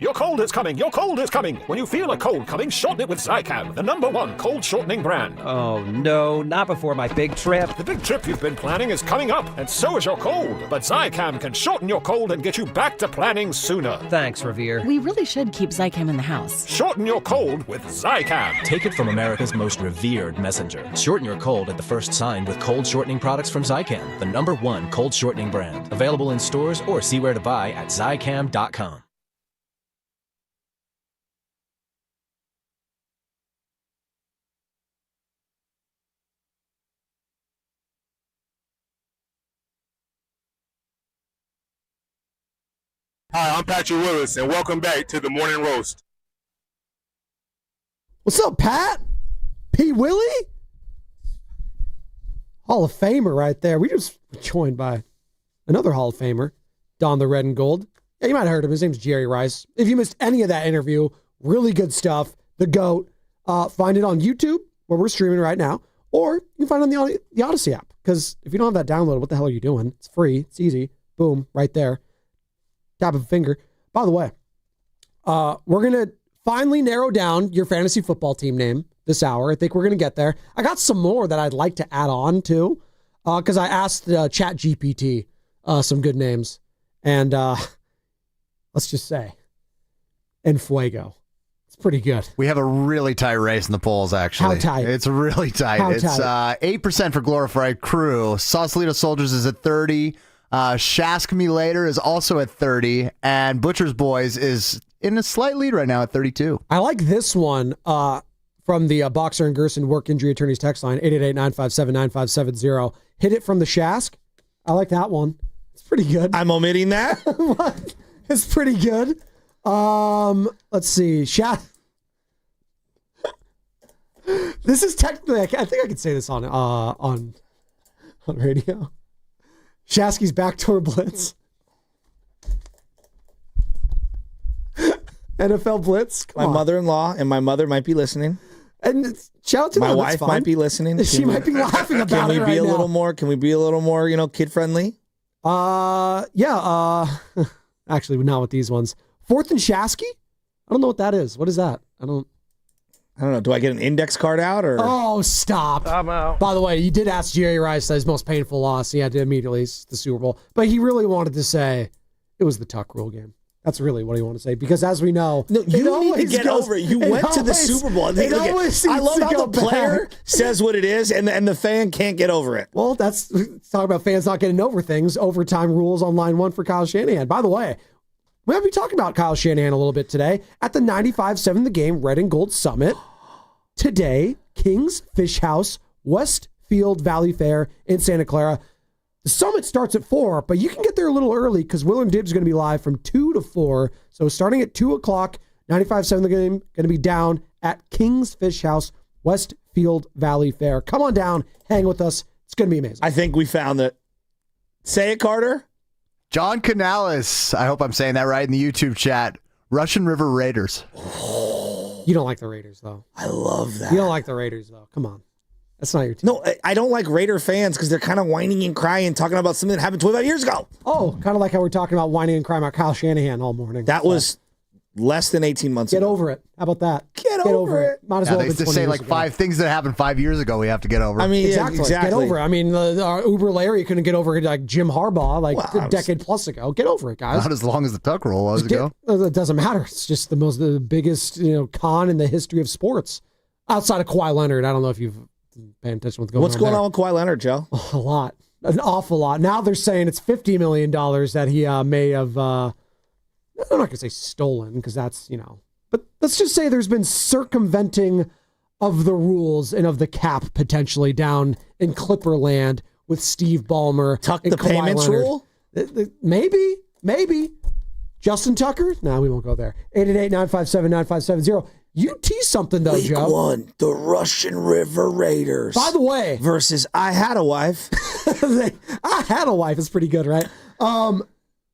Your cold is coming. Your cold is coming. When you feel a cold coming, shorten it with Zicam, the #1 cold shortening brand. Oh no, not before my big trip. The big trip you've been planning is coming up, and so is your cold. But Zicam can shorten your cold and get you back to planning sooner. Thanks, Revere. We really should keep Zicam in the house. Shorten your cold with Zicam. Take it from America's most revered messenger. Shorten your cold at the first sign with cold shortening products from Zicam, the #1 cold shortening brand. Available in stores or see where to buy at Zicam.com. Hi, I'm Patrick Willis, and welcome back to the Morning Roast. What's up, Pat? P. Willie? Hall of Famer right there. We just joined by another Hall of Famer. Don the Red and Gold. Yeah, you might have heard him. His name's Jerry Rice. If you missed any of that interview, really good stuff. The GOAT. Find it on YouTube, where we're streaming right now, or you can find it on the Odyssey app. Because if you don't have that downloaded, what the hell are you doing? It's free. It's easy. Boom, right there. Tap of a finger. By the way, we're going to finally narrow down your fantasy football team name this hour. I think we're going to get there. I got some more that I'd like to add on to, because I asked ChatGPT some good names. And let's just say, Enfuego. It's pretty good. We have a really tight race in the polls, actually. How tight? It's really tight. How it's tight? 8% for Glorified Crew. Sausalito Soldiers is at 30. Shask Me Later is also at 30. And Butcher's Boys is in a slight lead right now at 32. I like this one from the Boxer and Gerson Work Injury Attorneys text line, 888-957-9570. Hit it from the Shask. I like that one. It's pretty good. I'm omitting that. What? It's pretty good. Let's see. This is technically, I think I could say this on radio. Shasky's Backdoor Blitz. NFL Blitz. My mother-in-law and my mother might be listening. And shout out to my them. wife might be listening. She might be laughing about it right now. Can we be a little more, kid-friendly? Yeah. Actually, not with these ones. 4th and Shasky? I don't know what that is. What is that? I don't know. Do I get an index card out or? Oh, stop. I'm out. By the way, you did ask Jerry Rice his most painful loss. He had to immediately, it's the Super Bowl. But he really wanted to say it was the Tuck Rule game. That's really what he wanted to say. Because as we know, no, you need to get over it. You went to the Super Bowl. I love how the player says what it is and the fan can't get over it. Well, let's talk about fans not getting over things. Overtime rules on line 1 for Kyle Shanahan. By the way, we're going to be talking about Kyle Shanahan a little bit today at the 95.7 The Game Red and Gold Summit. Today, King's Fish House, Westfield Valley Fair in Santa Clara. The summit starts at 4, but you can get there a little early because Willard Dibs is going to be live from 2 to 4. So starting at 2 o'clock, 95.7 The Game, going to be down at King's Fish House, Westfield Valley Fair. Come on down, hang with us. It's going to be amazing. I think we found that Say it, Carter. John Canales. I hope I'm saying that right in the YouTube chat. Russian River Raiders. You don't like the Raiders, though. I love that. You don't like the Raiders, though. Come on. That's not your team. No, I don't like Raider fans because they're kind of whining and crying, talking about something that happened 25 years ago. Oh, kind of like how we're talking about whining and crying about Kyle Shanahan all morning. That was less than 18 months Get ago. over it. How about that? Get over it. Might as well They have been used to 20 say years like ago. 5 things that happened 5 years ago we have to get over. I mean, Exactly. Get over it. I mean, Uber Larry couldn't get over it like Jim Harbaugh a decade plus ago. Get over it, guys. Not as long as the Tuck Rule was ago. It doesn't matter. It's just the biggest con in the history of sports. Outside of Kawhi Leonard, I don't know if you've paying attention to what's going on with Kawhi Leonard, Joe? A lot. An awful lot. Now they're saying it's $50 million that he may have, I'm not going to say stolen because that's, but let's just say there's been circumventing of the rules and of the cap potentially down in Clipperland with Steve Ballmer. Tuck the payments rule? Maybe. Justin Tucker? No, we won't go there. 888-957-9570. You tease something, though, Week Joe. 1, the Russian River Raiders. By the way. Versus I Had a Wife. I Had a Wife is pretty good, right?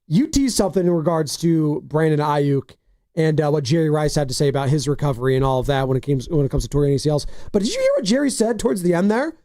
You teased something in regards to Brandon Ayuk and what Jerry Rice had to say about his recovery and all of that when it comes to torn ACLs. But did you hear what Jerry said towards the end there?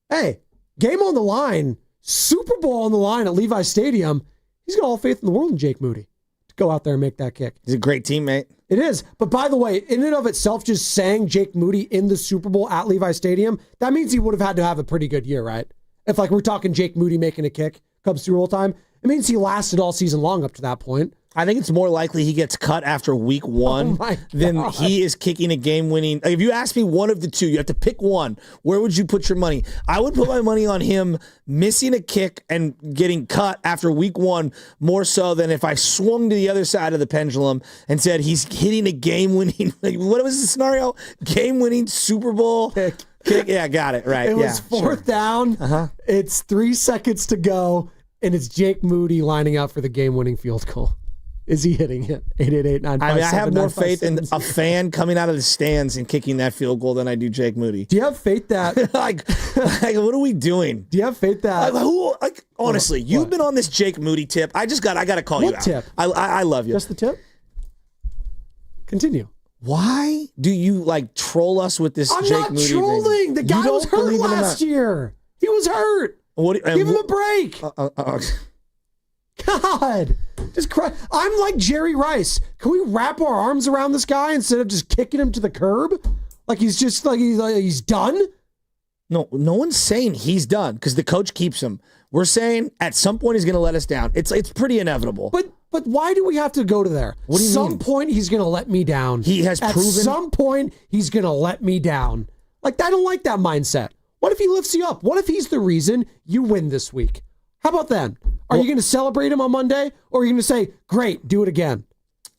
Hey, game on the line, Super Bowl on the line at Levi Stadium. He's got all faith in the world in Jake Moody to go out there and make that kick. He's a great teammate. It is. But by the way, in and of itself, just saying Jake Moody in the Super Bowl at Levi Stadium, that means he would have had to have a pretty good year, right? If we're talking Jake Moody making a kick come Super Bowl time, it means he lasted all season long up to that point. I think it's more likely he gets cut after week 1 than he is kicking a game-winning. If you ask me one of the two, you have to pick one. Where would you put your money? I would put my money on him missing a kick and getting cut after week 1 more so than if I swung to the other side of the pendulum and said he's hitting a game-winning. What was the scenario? Game-winning Super Bowl kick. Yeah, got it. Right. It was fourth down. It's 3 seconds to go, and it's Jake Moody lining up for the game-winning field goal. Is he hitting it? 888-957-9570. I have more faith in a fan coming out of the stands and kicking that field goal than I do Jake Moody. Do you have faith that... like, what are we doing? Do you have faith that... Honestly, you've been on this Jake Moody tip. I got to call you out. What tip? I love you. Just the tip? Continue. Why do you troll us with this Jake Moody thing? I'm not trolling. The guy was hurt last year. He was hurt. Give him a break. God. Just cry. I'm like Jerry Rice. Can we wrap our arms around this guy instead of just kicking him to the curb? He's done? No one's saying he's done because the coach keeps him. We're saying at some point he's going to let us down. It's pretty inevitable. But why do we have to go to there? What do you mean? Some point he's going to let me down. He has proven. At some point he's going to let me down. I don't like that mindset. What if he lifts you up? What if he's the reason you win this week? How about then? Are you going to celebrate him on Monday, or are you going to say, great, do it again?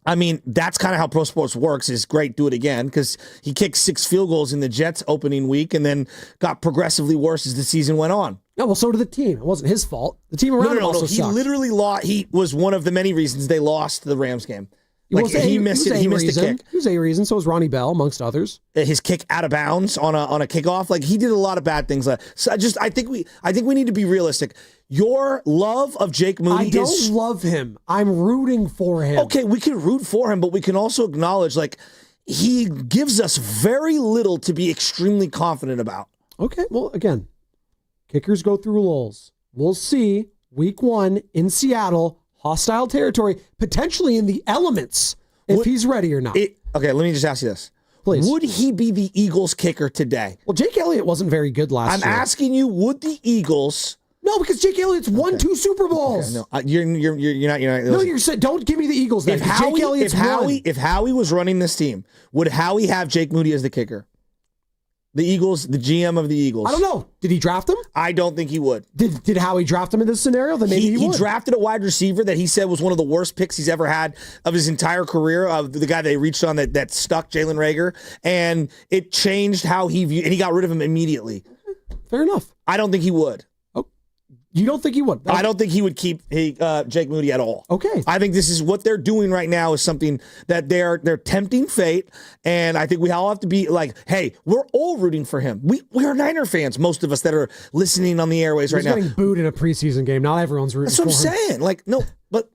I mean, that's kind of how pro sports works is great, do it again, because he kicked 6 field goals in the Jets opening week and then got progressively worse as the season went on. No, well, so did the team. It wasn't his fault. The team around him also He sucked. literally lost. He was one of the many reasons they lost the Rams game. He missed a kick. He was a reason. So was Ronnie Bell, amongst others. His kick out of bounds on a kickoff. He did a lot of bad things. So I think we need to be realistic. Your love of Jake Moody I don't love him. I'm rooting for him. Okay, we can root for him, but we can also acknowledge he gives us very little to be extremely confident about. Okay, well, again, kickers go through lulls. We'll see. Week 1 in Seattle, hostile territory, potentially in the elements, if he's ready or not. Okay, let me just ask you this. Please. Would he be the Eagles kicker today? Well, Jake Elliott wasn't very good last year. I'm asking you, would the Eagles... No, because Jake Elliott's won 2 Super Bowls. Okay, no, you're not. No, you're saying don't give me the Eagles. Then. If Howie was running this team, would Howie have Jake Moody as the kicker? The Eagles, the GM of the Eagles. I don't know. Did he draft him? I don't think he would. Did Howie draft him in this scenario? Then maybe he would. He drafted a wide receiver that he said was one of the worst picks he's ever had of his entire career. The guy they reached on that stuck, Jalen Reagor, and it changed how he viewed. And he got rid of him immediately. Fair enough. I don't think he would. You don't think he would? I don't think he would keep Jake Moody at all. Okay. I think this is what they're doing right now is something that they're tempting fate, and I think we all have to be like, hey, we're all rooting for him. We are Niner fans, most of us that are listening on the airways right now. He's getting booed in a preseason game. Not everyone's rooting for him. That's what I'm saying. Like, no, but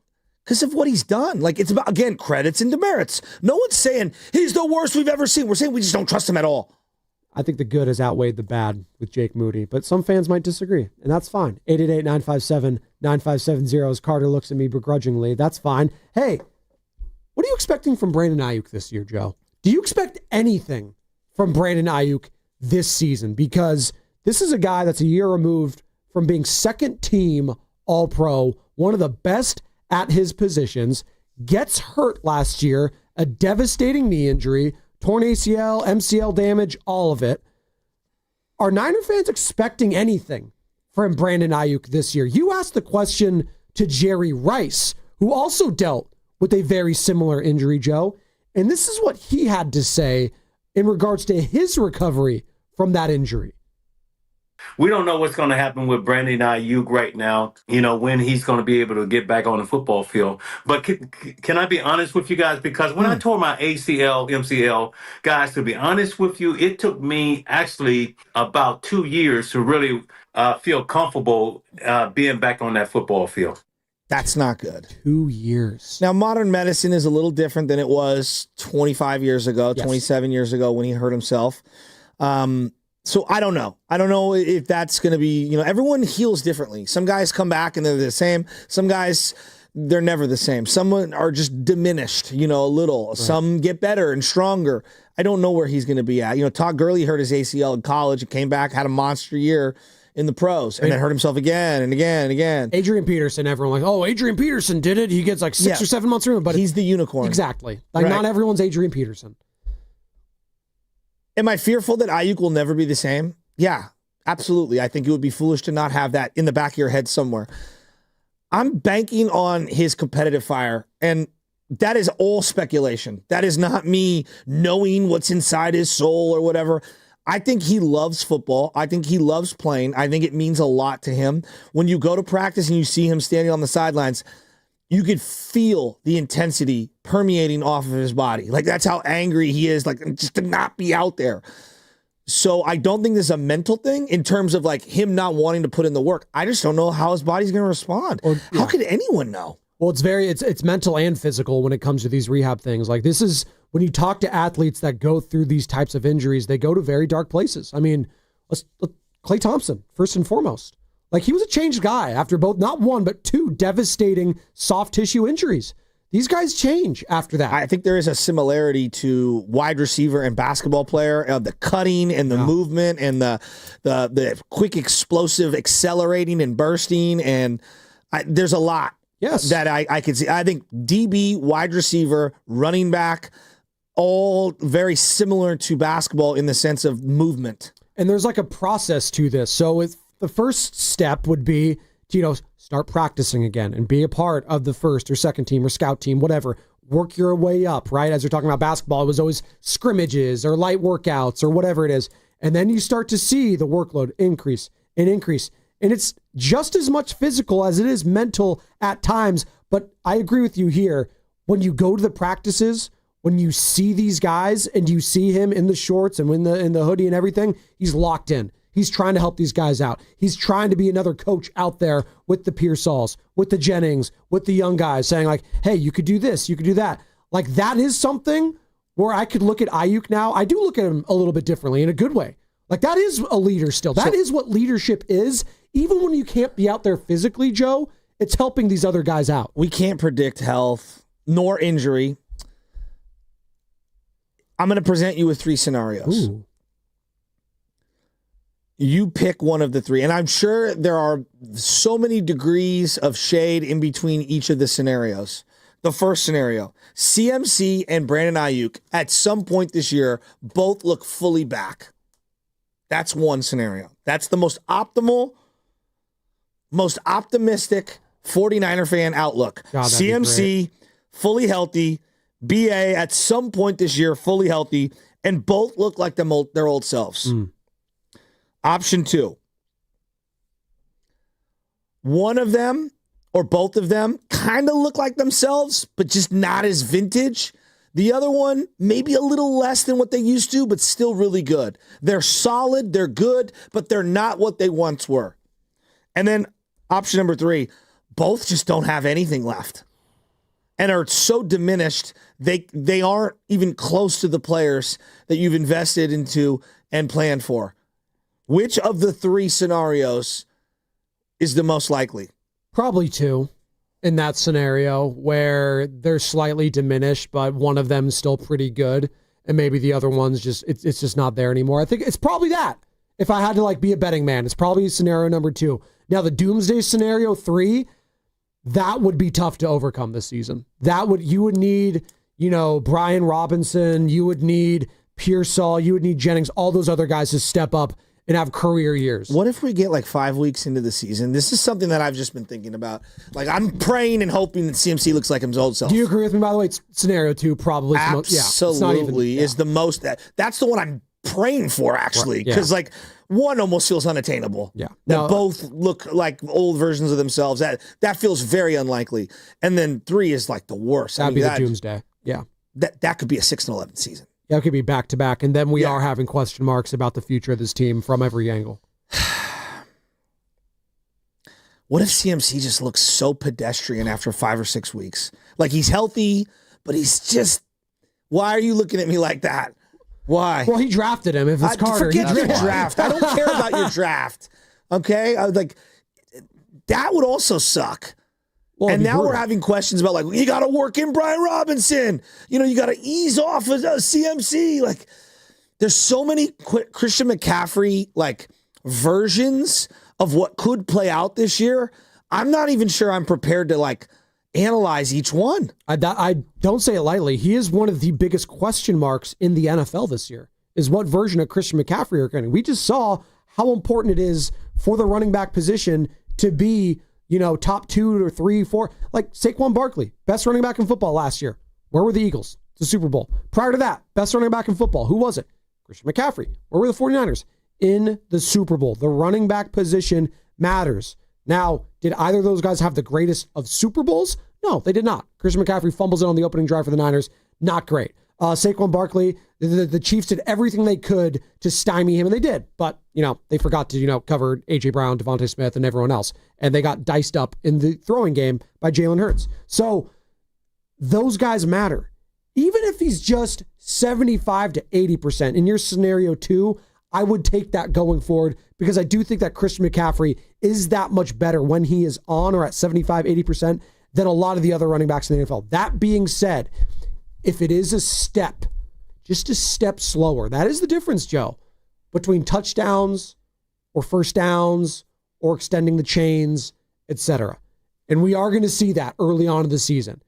because of what he's done. Like, it's about, again, credits and demerits. No one's saying he's the worst we've ever seen. We're saying we just don't trust him at all. I think the good has outweighed the bad with Jake Moody, but some fans might disagree, and that's fine. 888-957-9570 as Carter looks at me begrudgingly. That's fine. Hey, what are you expecting from Brandon Ayuk this year, Joe? Do you expect anything from Brandon Ayuk this season? Because this is a guy that's a year removed from being second team All-Pro, one of the best at his positions, gets hurt last year, a devastating knee injury, torn ACL, MCL damage, all of it. Are Niner fans expecting anything from Brandon Ayuk this year? You asked the question to Jerry Rice, who also dealt with a very similar injury, Joe. And this is what he had to say in regards to his recovery from that injury. We don't know what's going to happen with Brandon Ayuk right now, when he's going to be able to get back on the football field. But can I be honest with you guys? Because when I tore my ACL, MCL, guys, to be honest with you, it took me actually about 2 years to really feel comfortable being back on that football field. That's not good. 2 years. Now, modern medicine is a little different than it was 25 years ago, Yes. 27 years ago when he hurt himself. So I don't know. I don't know if that's going to be, everyone heals differently. Some guys come back and they're the same. Some guys, they're never the same. Some are just diminished, a little. Right. Some get better and stronger. I don't know where he's going to be at. Todd Gurley hurt his ACL in college and came back, had a monster year in the pros, and then hurt himself again and again and again. Adrian Peterson, everyone Adrian Peterson did it. He gets like 6 or 7 months room, but he's the unicorn. Exactly. Not everyone's Adrian Peterson. Am I fearful that Ayuk will never be the same? Yeah, absolutely. I think it would be foolish to not have that in the back of your head somewhere. I'm banking on his competitive fire, and that is all speculation. That is not me knowing what's inside his soul or whatever. I think he loves football. I think he loves playing. I think it means a lot to him. When you go to practice and you see him standing on the sidelines, you could feel the intensity permeating off of his body. Like, that's how angry he is, like, just to not be out there. So I don't think this is a mental thing in terms of, like, him not wanting to put in the work. I just don't know how his body's going to respond. How could anyone know? Well, it's mental and physical when it comes to these rehab things. Like, this is, when you talk to athletes that go through these types of injuries, they go to very dark places. I mean, Klay Thompson, first and foremost. Like, he was a changed guy after both, not one, but 2 devastating soft tissue injuries. These guys change after that. I think there is a similarity to wide receiver and basketball player, the cutting and the movement and the quick, explosive accelerating and bursting. And there's a lot that I could see. I think DB, wide receiver, running back, all very similar to basketball in the sense of movement. And there's like a process to this. So the first step would be to, start practicing again and be a part of the first or second team or scout team, whatever. Work your way up, right? As you're talking about basketball, it was always scrimmages or light workouts or whatever it is. And then you start to see the workload increase and increase. And it's just as much physical as it is mental at times. But I agree with you here. When you go to the practices, when you see these guys and you see him in the shorts and in the hoodie and everything, he's locked in. He's trying to help these guys out. He's trying to be another coach out there with the Pearsalls, with the Jennings, with the young guys saying like, hey, you could do this, you could do that. Like, that is something where I could look at Ayuk now. I do look at him a little bit differently in a good way. Like, that is a leader still. That is what leadership is. Even when you can't be out there physically, Joe, it's helping these other guys out. We can't predict health nor injury. I'm going to present you with 3 scenarios. Ooh. You pick one of the 3. And I'm sure there are so many degrees of shade in between each of the scenarios. The first scenario, CMC and Brandon Ayuk at some point this year both look fully back. That's one scenario. That's the most optimal, most optimistic 49er fan outlook. God, CMC fully healthy, BA at some point this year fully healthy, and both look like their old selves. Option 2. one of them or both of them kind of look like themselves, but just not as vintage. The other one, maybe a little less than what they used to, but still really good. They're solid, they're good, but they're not what they once were. And then option number 3, both just don't have anything left and are so diminished, they aren't even close to the players that you've invested into and planned for. Which of the 3 scenarios is the most likely? Probably 2 in that scenario where they're slightly diminished, but one of them is still pretty good, and maybe the other one's just it's just not there anymore. I think it's probably that. If I had to be a betting man, it's probably scenario number 2. Now the doomsday scenario 3, that would be tough to overcome this season. You would need, Brian Robinson, you would need Pearsall, you would need Jennings, all those other guys to step up and have career years. What if we get 5 weeks into the season? This is something that I've just been thinking about. I'm praying and hoping that CMC looks like his old self. Do you agree with me, by the way? It's scenario 2 probably. Absolutely is the most. That's the one I'm praying for, actually, because one almost feels unattainable. Yeah, both look like old versions of themselves. That feels very unlikely. And then 3 is the worst. That'd be the doomsday. Yeah, that could be a 6-11 season. Yeah, it could be back to back, and then we are having question marks about the future of this team from every angle. What if CMC just looks so pedestrian after 5 or 6 weeks? He's healthy, but he's just. Why are you looking at me like that? Why? Well, he drafted him. If it's Carter, forget your draft. I don't care about your draft. Okay, that would also suck. Well, and now we're having questions about you got to work in Brian Robinson. You got to ease off of CMC. There's so many Christian McCaffrey versions of what could play out this year. I'm not even sure I'm prepared to analyze each one. I don't say it lightly. He is one of the biggest question marks in the NFL this year. Is what version of Christian McCaffrey are getting? We just saw how important it is for the running back position to be. Top 2 or 3, 4, Saquon Barkley, best running back in football last year. Where were the Eagles? The Super Bowl. Prior to that, best running back in football. Who was it? Christian McCaffrey. Where were the 49ers? In the Super Bowl. The running back position matters. Now, did either of those guys have the greatest of Super Bowls? No, they did not. Christian McCaffrey fumbles it on the opening drive for the Niners. Not great. Saquon Barkley, the Chiefs did everything they could to stymie him, and they did. But, they forgot to, cover A.J. Brown, Devontae Smith, and everyone else. And they got diced up in the throwing game by Jalen Hurts. So those guys matter. Even if he's just 75 to 80%, in your scenario 2, I would take that going forward because I do think that Christian McCaffrey is that much better when he is on or at 75, 80% than a lot of the other running backs in the NFL. That being said, if it is a step, just a step slower, that is the difference, Joe, between touchdowns or first downs or extending the chains, etc. And we are going to see that early on in the season.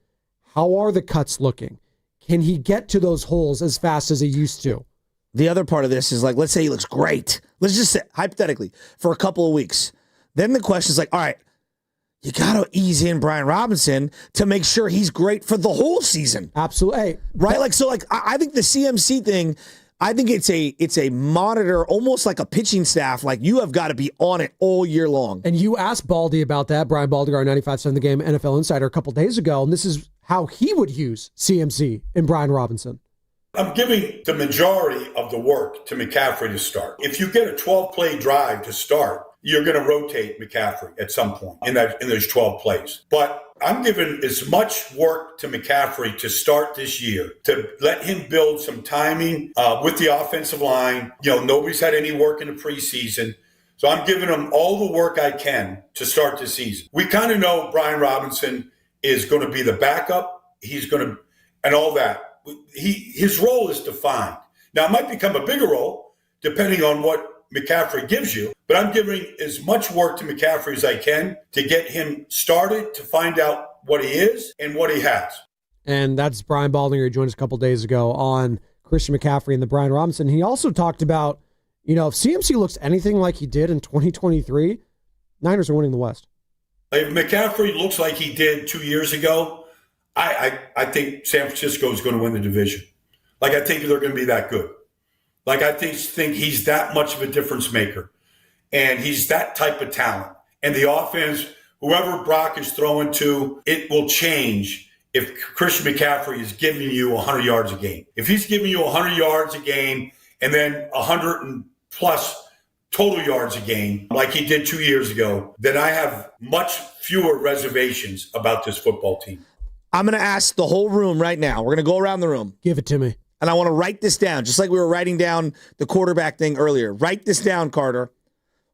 How are the cuts looking? Can he get to those holes as fast as he used to? The other part of this is let's say he looks great. Let's just say, hypothetically, for a couple of weeks. Then the question is all right, you got to ease in Brian Robinson to make sure he's great for the whole season. Absolutely. Hey, right? I think the CMC thing, I think it's a monitor, almost like a pitching staff. You have got to be on it all year long. And you asked Baldy about that, Brian Baldy, our 95.7 The Game NFL Insider, a couple days ago, and this is how he would use CMC and Brian Robinson. I'm giving the majority of the work to McCaffrey to start. If you get a 12-play drive to start, you're going to rotate McCaffrey at some point in those 12 plays. But I'm giving as much work to McCaffrey to start this year to let him build some timing with the offensive line. Nobody's had any work in the preseason. So I'm giving him all the work I can to start the season. We kind of know Brian Robinson is going to be the backup. He's going to, and all that. His role is defined. Now, it might become a bigger role depending on what McCaffrey gives you, but I'm giving as much work to McCaffrey as I can to get him started, to find out what he is and what he has. And that's Brian Baldinger, who joined us a couple days ago on Christian McCaffrey and the Brian Robinson. He also talked about, if CMC looks anything like he did in 2023, Niners are winning the West. If McCaffrey looks like he did 2 years ago, I think San Francisco is going to win the division. I think they're going to be that good. I think he's that much of a difference maker. And he's that type of talent. And the offense whoever Brock is throwing to, it will change if Christian McCaffrey is giving you 100 yards a game. If he's giving you 100 yards a game and then 100 and plus total yards a game like he did 2 years ago, then I have much fewer reservations about this football team. I'm going to ask the whole room right now. We're going to go around the room. Give it to me. And I want to write this down, just like we were writing down the quarterback thing earlier. Write this down, Carter.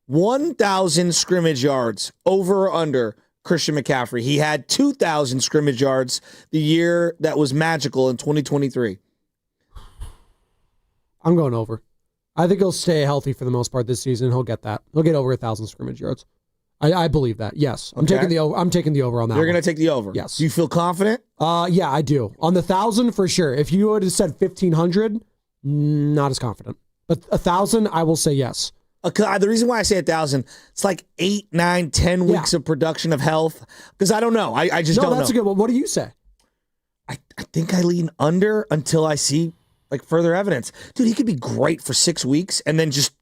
1,000 scrimmage yards, over or under Christian McCaffrey. He had 2,000 scrimmage yards the year that was magical in 2023. I'm going over. I think he'll stay healthy for the most part this season. He'll get that. He'll get over 1,000 scrimmage yards. I believe that. Yes, I'm taking the over. I'm taking the over on that. You're going to take the over. Yes. Do you feel confident? Yeah, I do. On the 1,000 for sure. If you would have said 1,500, not as confident. But 1,000, I will say yes. The reason why I say 1,000, it's like 8, 9, 10 weeks of production of health. Because I don't know. I just don't know. No, that's a good one. What do you say? I think I lean under until I see like further evidence. Dude, he could be great for 6 weeks and then just,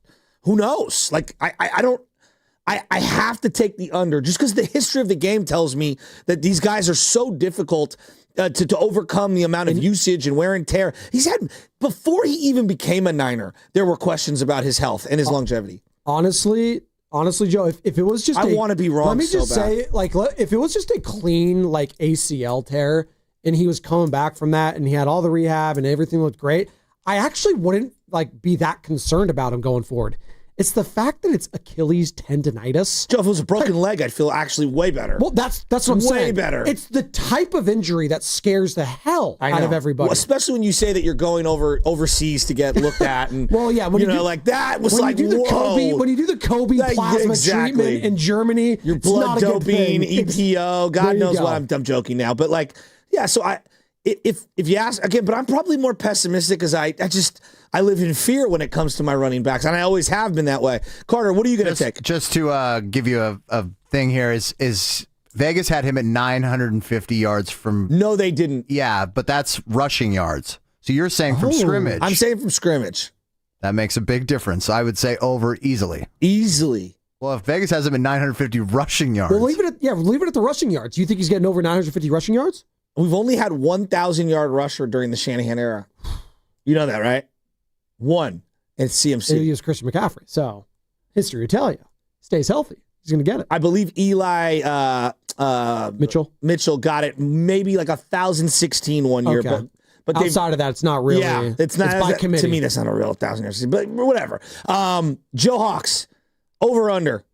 who knows? Like, I have to take the under just because the history of the game tells me that these guys are so difficult to overcome the amount of usage and wear and tear. He's had, before he even became a Niner, there were questions about his health and his longevity. Honestly, Joe, if it was just I want to be wrong. Let me so just bad. say, like, if it was just a clean, like, ACL tear and he was coming back from that and he had all the rehab and everything looked great, I actually wouldn't, like, be that concerned about him going forward. It's the fact that it's Achilles tendonitis. Joe, if it was a broken leg, I'd feel actually way better. Well, that's what I'm saying. Way better. It's the type of injury that scares the hell out of everybody. Well, especially when you say that you're going overseas to get looked at, and well, yeah, when like that was when like you do the whoa. Kobe, when you do the Kobe plasma treatment in Germany, your it's not blood a good doping, thing. EPO. God knows what I'm joking now, but like, yeah. So if you ask again, but I'm probably more pessimistic because I live in fear when it comes to my running backs, and I always have been that way. Carter, what are you going to take? Just to give you a thing here is Vegas had him at 950 yards from. No, they didn't. Yeah, but that's rushing yards. So you're saying from scrimmage. I'm saying from scrimmage. That makes a big difference. I would say over easily. Easily. Well, if Vegas has him at 950 rushing yards. Well, leave it at the rushing yards. Do you think he's getting over 950 rushing yards? We've only had 1,000-yard rusher during the Shanahan era. You know that, right? One. And it's CMC. He was Christian McCaffrey. So history will tell you. Stays healthy. He's going to get it. I believe Eli Mitchell got it maybe like 1,016 one year. Okay. But outside of that, it's not really. Yeah, it's not. It's by committee. To me, that's not a real 1,000 yards. But whatever. Joe Hawks, over under.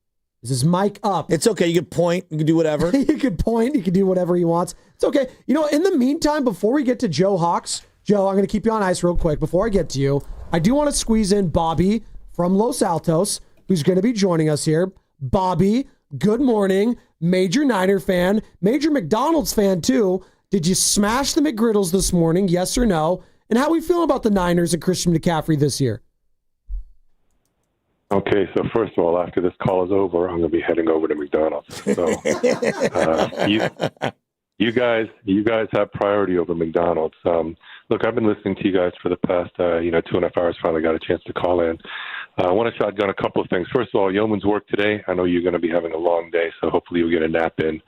This is mic up. It's okay. You can point. You can do whatever. You can point. You can do whatever he wants. It's okay. You know, in the meantime, before we get to Joe Hawks, Joe, I'm going to keep you on ice real quick. Before I get to you, I do want to squeeze in Bobby from Los Altos, who's going to be joining us here. Bobby, good morning. Major Niner fan. Major McDonald's fan, too. Did you smash the McGriddles this morning? Yes or no? And how are we feeling about the Niners and Christian McCaffrey this year? Okay, so first of all, after this call is over, I'm going to be heading over to McDonald's. So you guys have priority over McDonald's. Look, I've been listening to you guys for the past 2.5 hours. Finally got a chance to call in. I want to shotgun a couple of things. First of all, yeoman's work today. I know you're going to be having a long day, so hopefully you'll get a nap in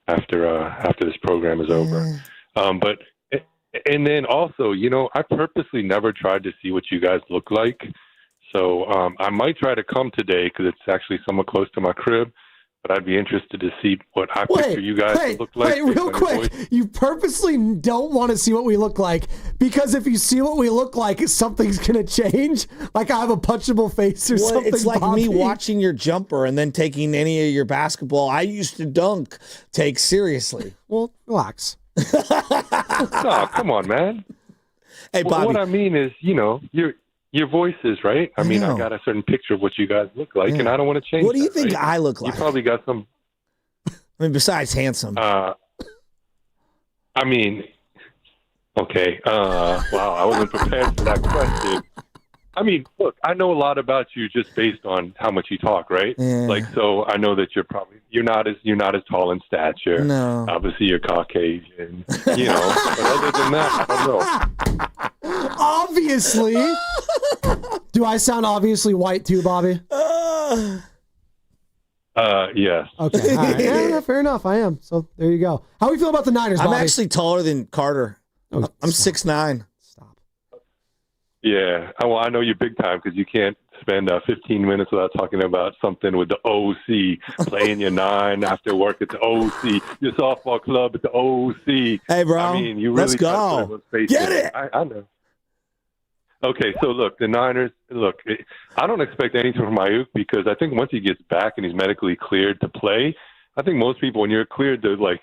after this program is over. And then also, I purposely never tried to see what you guys look like. So I might try to come today because it's actually somewhat close to my crib, but I'd be interested to see what I picture you guys look like. Wait, real quick. You purposely don't want to see what we look like because if you see what we look like, something's going to change? Like I have a punchable face or something? It's like Bobby. me watching your jumper and then taking any of your basketball I used to dunk take seriously. Well, relax. Oh, come on, man. Hey, Bobby. What I mean is, your voices, right? I mean, I got a certain picture of what you guys look like, and I don't want to change. What do you think right? I look like? You probably got some. I mean, besides handsome. I mean, okay. Wow, I wasn't prepared for that question. I mean, look, I know a lot about you just based on how much you talk, right? Yeah. Like, so I know that you're not as tall in stature. No. Obviously, you're Caucasian. But other than that, I don't know. Obviously. Do I sound obviously white too, Bobby? Yes. Okay. All right. Yeah, fair enough. I am. So there you go. How do we feel about the Niners, Bobby? I'm actually taller than Carter. I'm 6'9". Yeah. Well, I know you big time because you can't spend 15 minutes without talking about something with the OC, playing your 9 after work at the OC, your softball club at the OC. Hey, bro. I mean, you really let's go. Get it. I know. Okay, so look, the Niners, I don't expect anything from Ayuk because I think once he gets back and he's medically cleared to play, I think most people, when you're cleared to,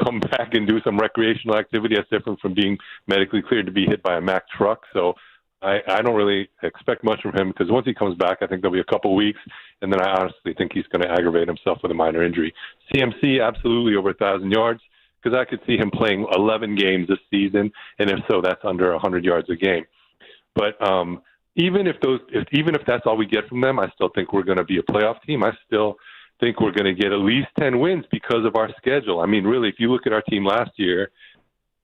come back and do some recreational activity, that's different from being medically cleared to be hit by a Mack truck. So I don't really expect much from him because once he comes back, I think there'll be a couple of weeks, and then I honestly think he's going to aggravate himself with a minor injury. CMC, absolutely over 1,000 yards because I could see him playing 11 games this season, and if so, that's under 100 yards a game. But even if that's all we get from them, I still think we're going to be a playoff team. I still think we're going to get at least 10 wins because of our schedule. I mean, really, if you look at our team last year,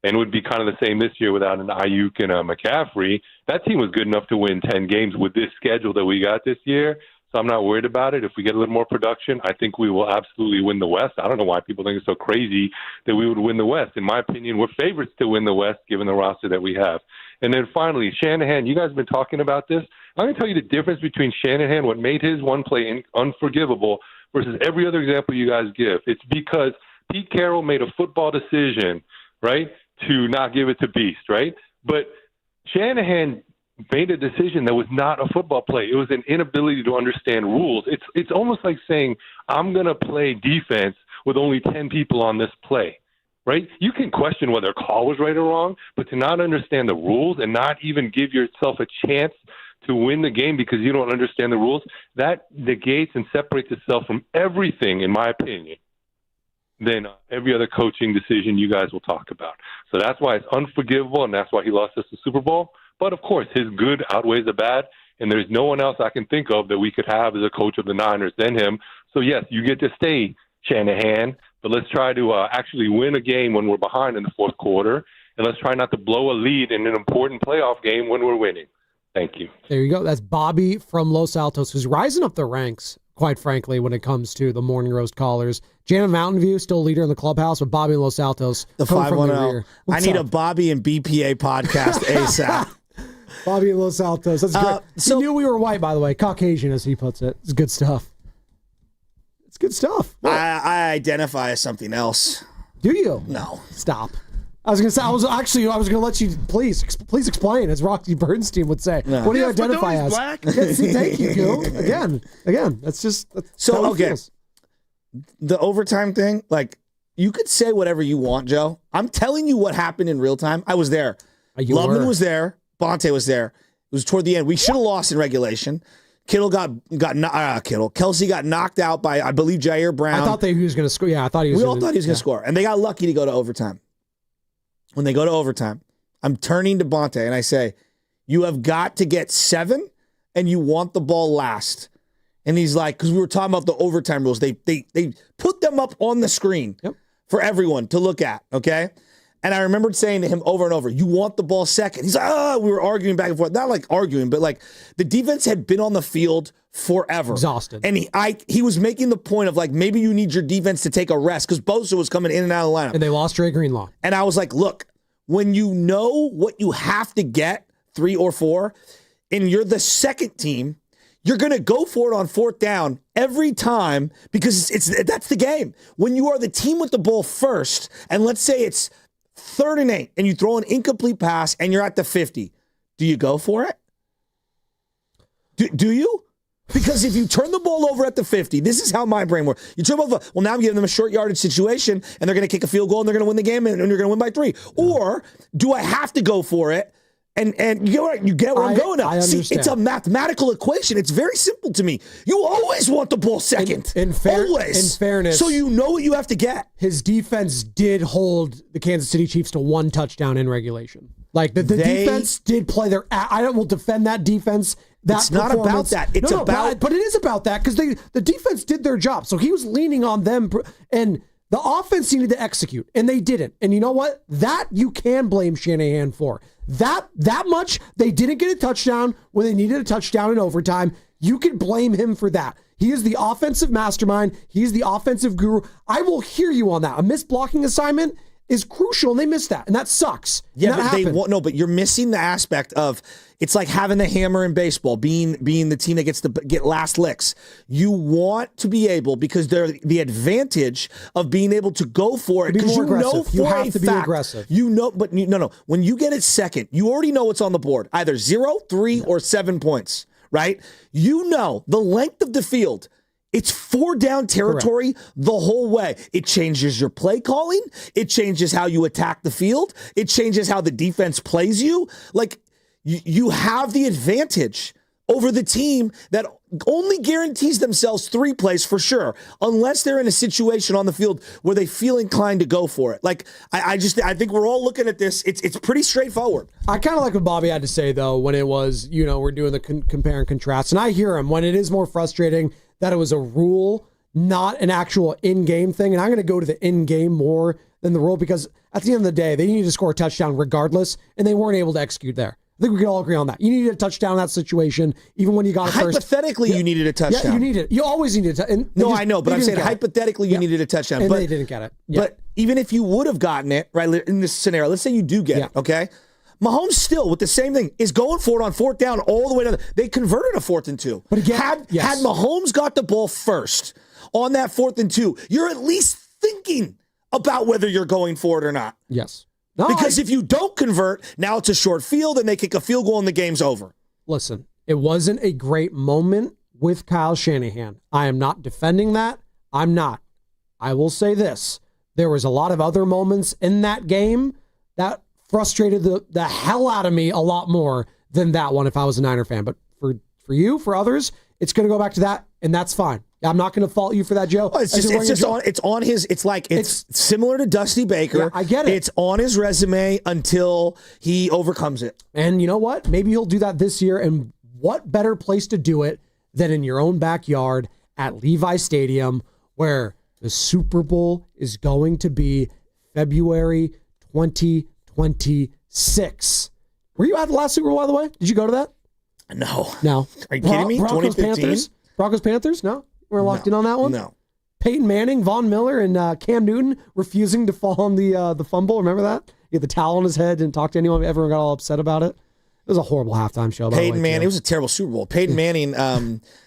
and it would be kind of the same this year without an Ayuk and a McCaffrey, that team was good enough to win 10 games with this schedule that we got this year. So I'm not worried about it. If we get a little more production, I think we will absolutely win the West. I don't know why people think it's so crazy that we would win the West. In my opinion, we're favorites to win the West given the roster that we have. And then finally, Shanahan, you guys have been talking about this. I'm going to tell you the difference between Shanahan, what made his one play unforgivable versus every other example you guys give. It's because Pete Carroll made a football decision, right, to not give it to Beast, right? But Shanahan made a decision that was not a football play. It was an inability to understand rules. It's almost like saying, I'm going to play defense with only 10 people on this play, right? You can question whether a call was right or wrong, but to not understand the rules and not even give yourself a chance to win the game because you don't understand the rules, that negates and separates itself from everything, in my opinion, than every other coaching decision you guys will talk about. So that's why it's unforgivable, and that's why he lost us the Super Bowl. But, of course, his good outweighs the bad, and there's no one else I can think of that we could have as a coach of the Niners than him. So, yes, you get to stay, Shanahan, but let's try to actually win a game when we're behind in the fourth quarter, and let's try not to blow a lead in an important playoff game when we're winning. Thank you. There you go. That's Bobby from Los Altos, who's rising up the ranks, quite frankly, when it comes to the Morning Roast callers. Janet Mountain View, still leader in the clubhouse, with Bobby in Los Altos. The 510. I need a Bobby and BPA podcast ASAP. Bobby in Los Altos. That's great. He knew we were white, by the way. Caucasian, as he puts it. It's good stuff. It's good stuff. I identify as something else. Do you? No. Stop. I was going to say, I was going to let you please explain, as Rocky Bernstein would say. No. What do you identify as? Black. See, thank you, Gil. Again, that's just so okay. The overtime thing, you could say whatever you want, Joe. I'm telling you what happened in real time. I was there. Lubman was there. Bonte was there. It was toward the end. We should have lost in regulation. Kelsey got knocked out by, I believe, Jair Brown. I thought he was going to score. Yeah, I thought he was. We all thought he was going to score, and they got lucky to go to overtime. When they go to overtime, I'm turning to Bonte and I say, you have got to get 7 and you want the ball last. And he's like, because we were talking about the overtime rules. They put them up on the screen for everyone to look at, okay? And I remembered saying to him over and over, you want the ball second. He's like, we were arguing back and forth. Not like arguing, but the defense had been on the field forever. Exhausted. And he was making the point of maybe you need your defense to take a rest because Bosa was coming in and out of the lineup. And they lost Dre Greenlaw. And I was like, look, when you know what you have to get, 3 or 4, and you're the second team, you're going to go for it on 4th down every time because that's the game. When you are the team with the ball first, and let's say it's 3rd and 8, and you throw an incomplete pass and you're at the 50, do you go for it? Do you? Because if you turn the ball over at the 50, this is how my brain works. You turn the ball over, well, now I'm giving them a short yardage situation, and they're going to kick a field goal, and they're going to win the game, and you're going to win by 3. Or do I have to go for it? And you get where I'm going now. I understand. See, it's a mathematical equation. It's very simple to me. You always want the ball second. Always. In fairness. So you know what you have to get. His defense did hold the Kansas City Chiefs to 1 touchdown in regulation. The defense did play their... I will defend that defense. It's not about that. It's about... But it is about that because the defense did their job. So he was leaning on them, and the offense needed to execute, and they didn't. And you know what? That you can blame Shanahan for. That much, they didn't get a touchdown when they needed a touchdown in overtime. You can blame him for that. He is the offensive mastermind. He's the offensive guru. I will hear you on that. A missed blocking assignment is crucial, and they missed that, and that sucks. Yeah, but you're missing the aspect of it's like having the hammer in baseball, being the team that gets to get last licks. You want to be able, because they're the advantage of being able to go for it, because you know for a fact, no. When you get it second, you already know what's on the board, either 0, 3, or 7 points, right? You know the length of the field. It's 4 down territory the whole way. It changes your play calling. It changes how you attack the field. It changes how the defense plays you. Like, you have the advantage over the team that only guarantees themselves 3 plays for sure, unless they're in a situation on the field where they feel inclined to go for it. Like, I think we're all looking at this. It's pretty straightforward. I kind of like what Bobby had to say, though, when it was, we're doing the compare and contrast. And I hear him when it is more frustrating that it was a rule, not an actual in-game thing. And I'm going to go to the in-game more than the rule, because at the end of the day, they needed to score a touchdown regardless, and they weren't able to execute there. I think we can all agree on that. You needed a touchdown in that situation, even when you got it first. Hypothetically, you needed a touchdown. Yeah, you needed it. You always needed it. No, I know, but I'm saying hypothetically you needed a touchdown. And they didn't get it. Yeah. But even if you would have gotten it, right, in this scenario, let's say you do get it, okay? Mahomes still, with the same thing, is going for it on 4th down all the way to they converted a 4th and 2. But again, had Mahomes got the ball first on that 4th and 2, you're at least thinking about whether you're going for it or not. Yes. Because if you don't convert, now it's a short field and they kick a field goal and the game's over. Listen, it wasn't a great moment with Kyle Shanahan. I am not defending that. I'm not. I will say this. There was a lot of other moments in that game that frustrated the hell out of me a lot more than that one if I was a Niner fan. But for you, for others, it's going to go back to that, and that's fine. I'm not going to fault you for that, Joe. It's similar to Dusty Baker. Yeah, I get it. It's on his resume until he overcomes it. And you know what? Maybe he'll do that this year. And what better place to do it than in your own backyard at Levi Stadium, where the Super Bowl is going to be February 2026. Were you at the last Super Bowl, by the way? Did you go to that? No. Are you kidding me? Broncos 2015? Panthers? No? We're locked in on that one? No. Peyton Manning, Von Miller, and Cam Newton refusing to fall on the fumble. Remember that? He had the towel on his head and talked to anyone. Everyone got all upset about it. It was a horrible halftime show. Peyton Manning. It was a terrible Super Bowl. Peyton Manning.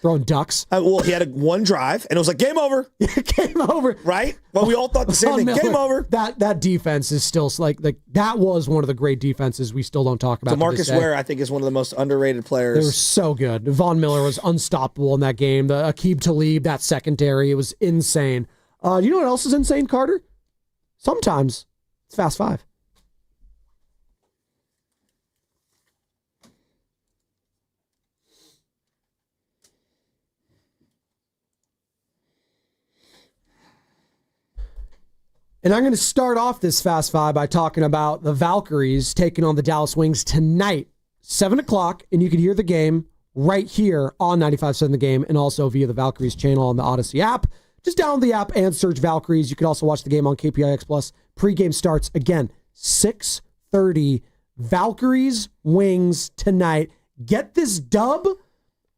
Throwing ducks. He had one drive, and it was like, game over. Game over. Right? Well, we all thought the same thing. Miller, game over. That defense is still like that was one of the great defenses we still don't talk about. DeMarcus Ware, I think, is one of the most underrated players. They were so good. Von Miller was unstoppable in that game. The Aqib Talib, that secondary, it was insane. You know what else is insane, Carter? Sometimes it's Fast Five. And I'm going to start off this Fast Five by talking about the Valkyries taking on the Dallas Wings tonight, 7 o'clock, and you can hear the game right here on 95.7 The Game and also via the Valkyries channel on the Odyssey app. Just download the app and search Valkyries. You can also watch the game on KPIX Plus. Pre-game starts, again, 6:30. Valkyries, Wings tonight. Get this dub,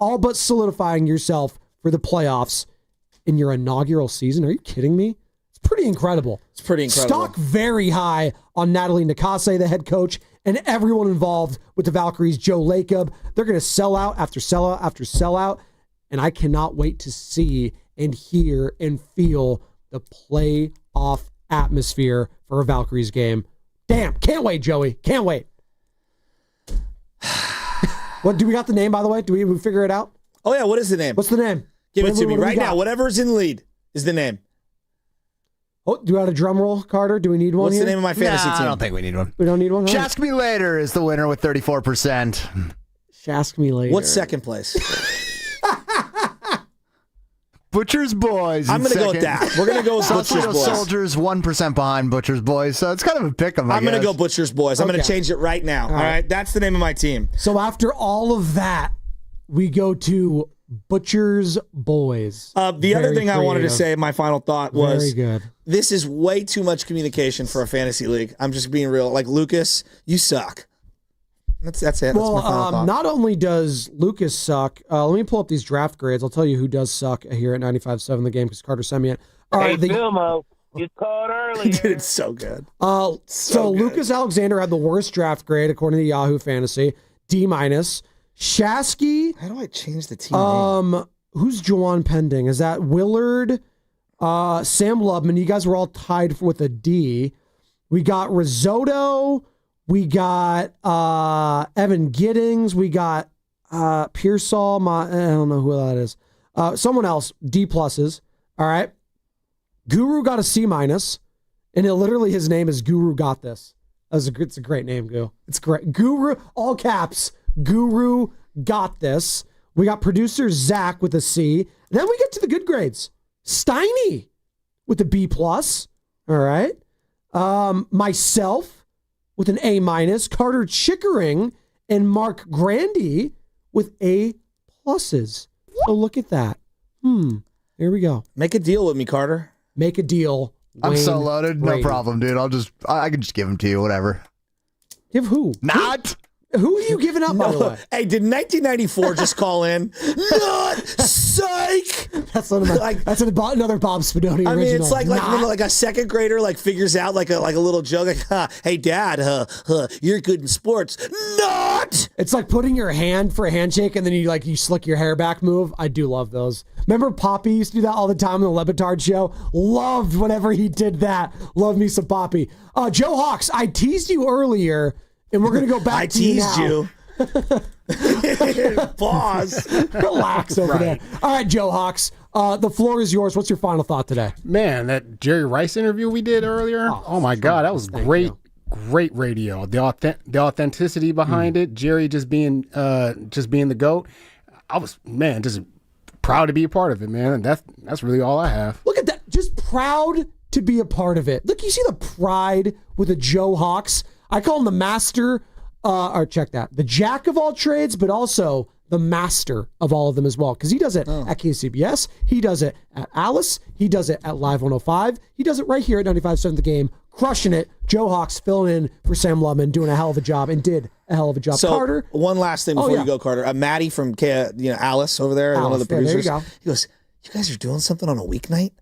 all but solidifying yourself for the playoffs in your inaugural season. Are you kidding me? Pretty incredible. It's pretty incredible. Stock very high on Natalie Nakase, the head coach, and everyone involved with the Valkyries, Joe Lacob. They're going to sell out after sell out after sell out, and I cannot wait to see and hear and feel the playoff atmosphere for a Valkyries game. Damn, can't wait, Joey. Can't wait. What, do we got the name, by the way? Do we figure it out? Oh, yeah, what is the name? What's the name? Give it to me right now. Whatever's in the lead is the name. Oh, do you want a drum roll, Carter? Do we need one? What's here? the name of my fantasy team? I don't think we need one. We don't need one? Shask Me Later is the winner with 34%. Shask Me Later. What's second place? Butcher's Boys. I'm going to go with that. We're going to go with Butcher's Boys. Soldiers 1% behind Butcher's Boys, so it's kind of a pick 'em, I'm going to go Butcher's Boys. I'm going to change it right now. All right. That's the name of my team. So after all of that, we go to Butcher's Boys. The other thing I wanted to say, my final thought was, very good. This is way too much communication for a fantasy league. I'm just being real. Like, Lucas, you suck. That's it. Well, That's my final thought. not only does Lucas suck, let me pull up these draft grades. I'll tell you who does suck here at 95.7 The Game because Carter sent me it. All right, Filmo, you called earlier. Dude, it's so good. So good. Lucas Alexander had the worst draft grade according to Yahoo Fantasy, D-. Shasky. How do I change the team name? Who's Jawan pending? Is that Willard? Sam Lubman. You guys were all tied with a D. We got Risotto. We got Evan Giddings. We got Pearsall. I don't know who that is. Someone else. D+. All right. Guru got a C-, and literally his name is Guru Got This. It's a great name, Goo. It's great. Guru, all caps. Guru Got This. We got producer Zach with a C. And then we get to the good grades. Steiny with a B+. All right. Myself with an A-. Carter Chickering and Mark Grandy with A+. So look at that. Here we go. Make a deal with me, Carter. Make a deal. I'm so Wayne loaded. Brady. No problem, dude. I can just give them to you, whatever. Give who? Not. Who are you giving up, by the way? Hey, did 1994 just call in? Not psych. That's another Bob Spadoni original. I mean, it's like when a second grader figures out like a little joke hey Dad, you're good in sports. Not. It's like putting your hand for a handshake and then you slick your hair back move. I do love those. Remember Poppy used to do that all the time on the Le Batard show? Loved whenever he did that. Love me some Poppy. Joe Hawks, I teased you earlier. And we're going to go back to you now. I teased you. Pause. Relax over there. All right, Joe Hawks. The floor is yours. What's your final thought today? Man, that Jerry Rice interview we did earlier. Oh my God, that was great. Great radio. The authenticity behind it. Jerry just being the GOAT. I was just proud to be a part of it, man. And that's really all I have. Look at that. Just proud to be a part of it. Look, you see the pride with a Joe Hawks. I call him the master, check that, the jack of all trades, but also the master of all of them as well. Because he does it at KCBS, he does it at Alice, he does it at Live 105, he does it right here at 95.7 The Game, crushing it. Joe Hawks filling in for Sam Lubman, doing a hell of a job, and did a hell of a job. So, Carter? one last thing before you go, Carter. Maddie from Alice over there, one of the producers, there you go. He goes, you guys are doing something on a weeknight?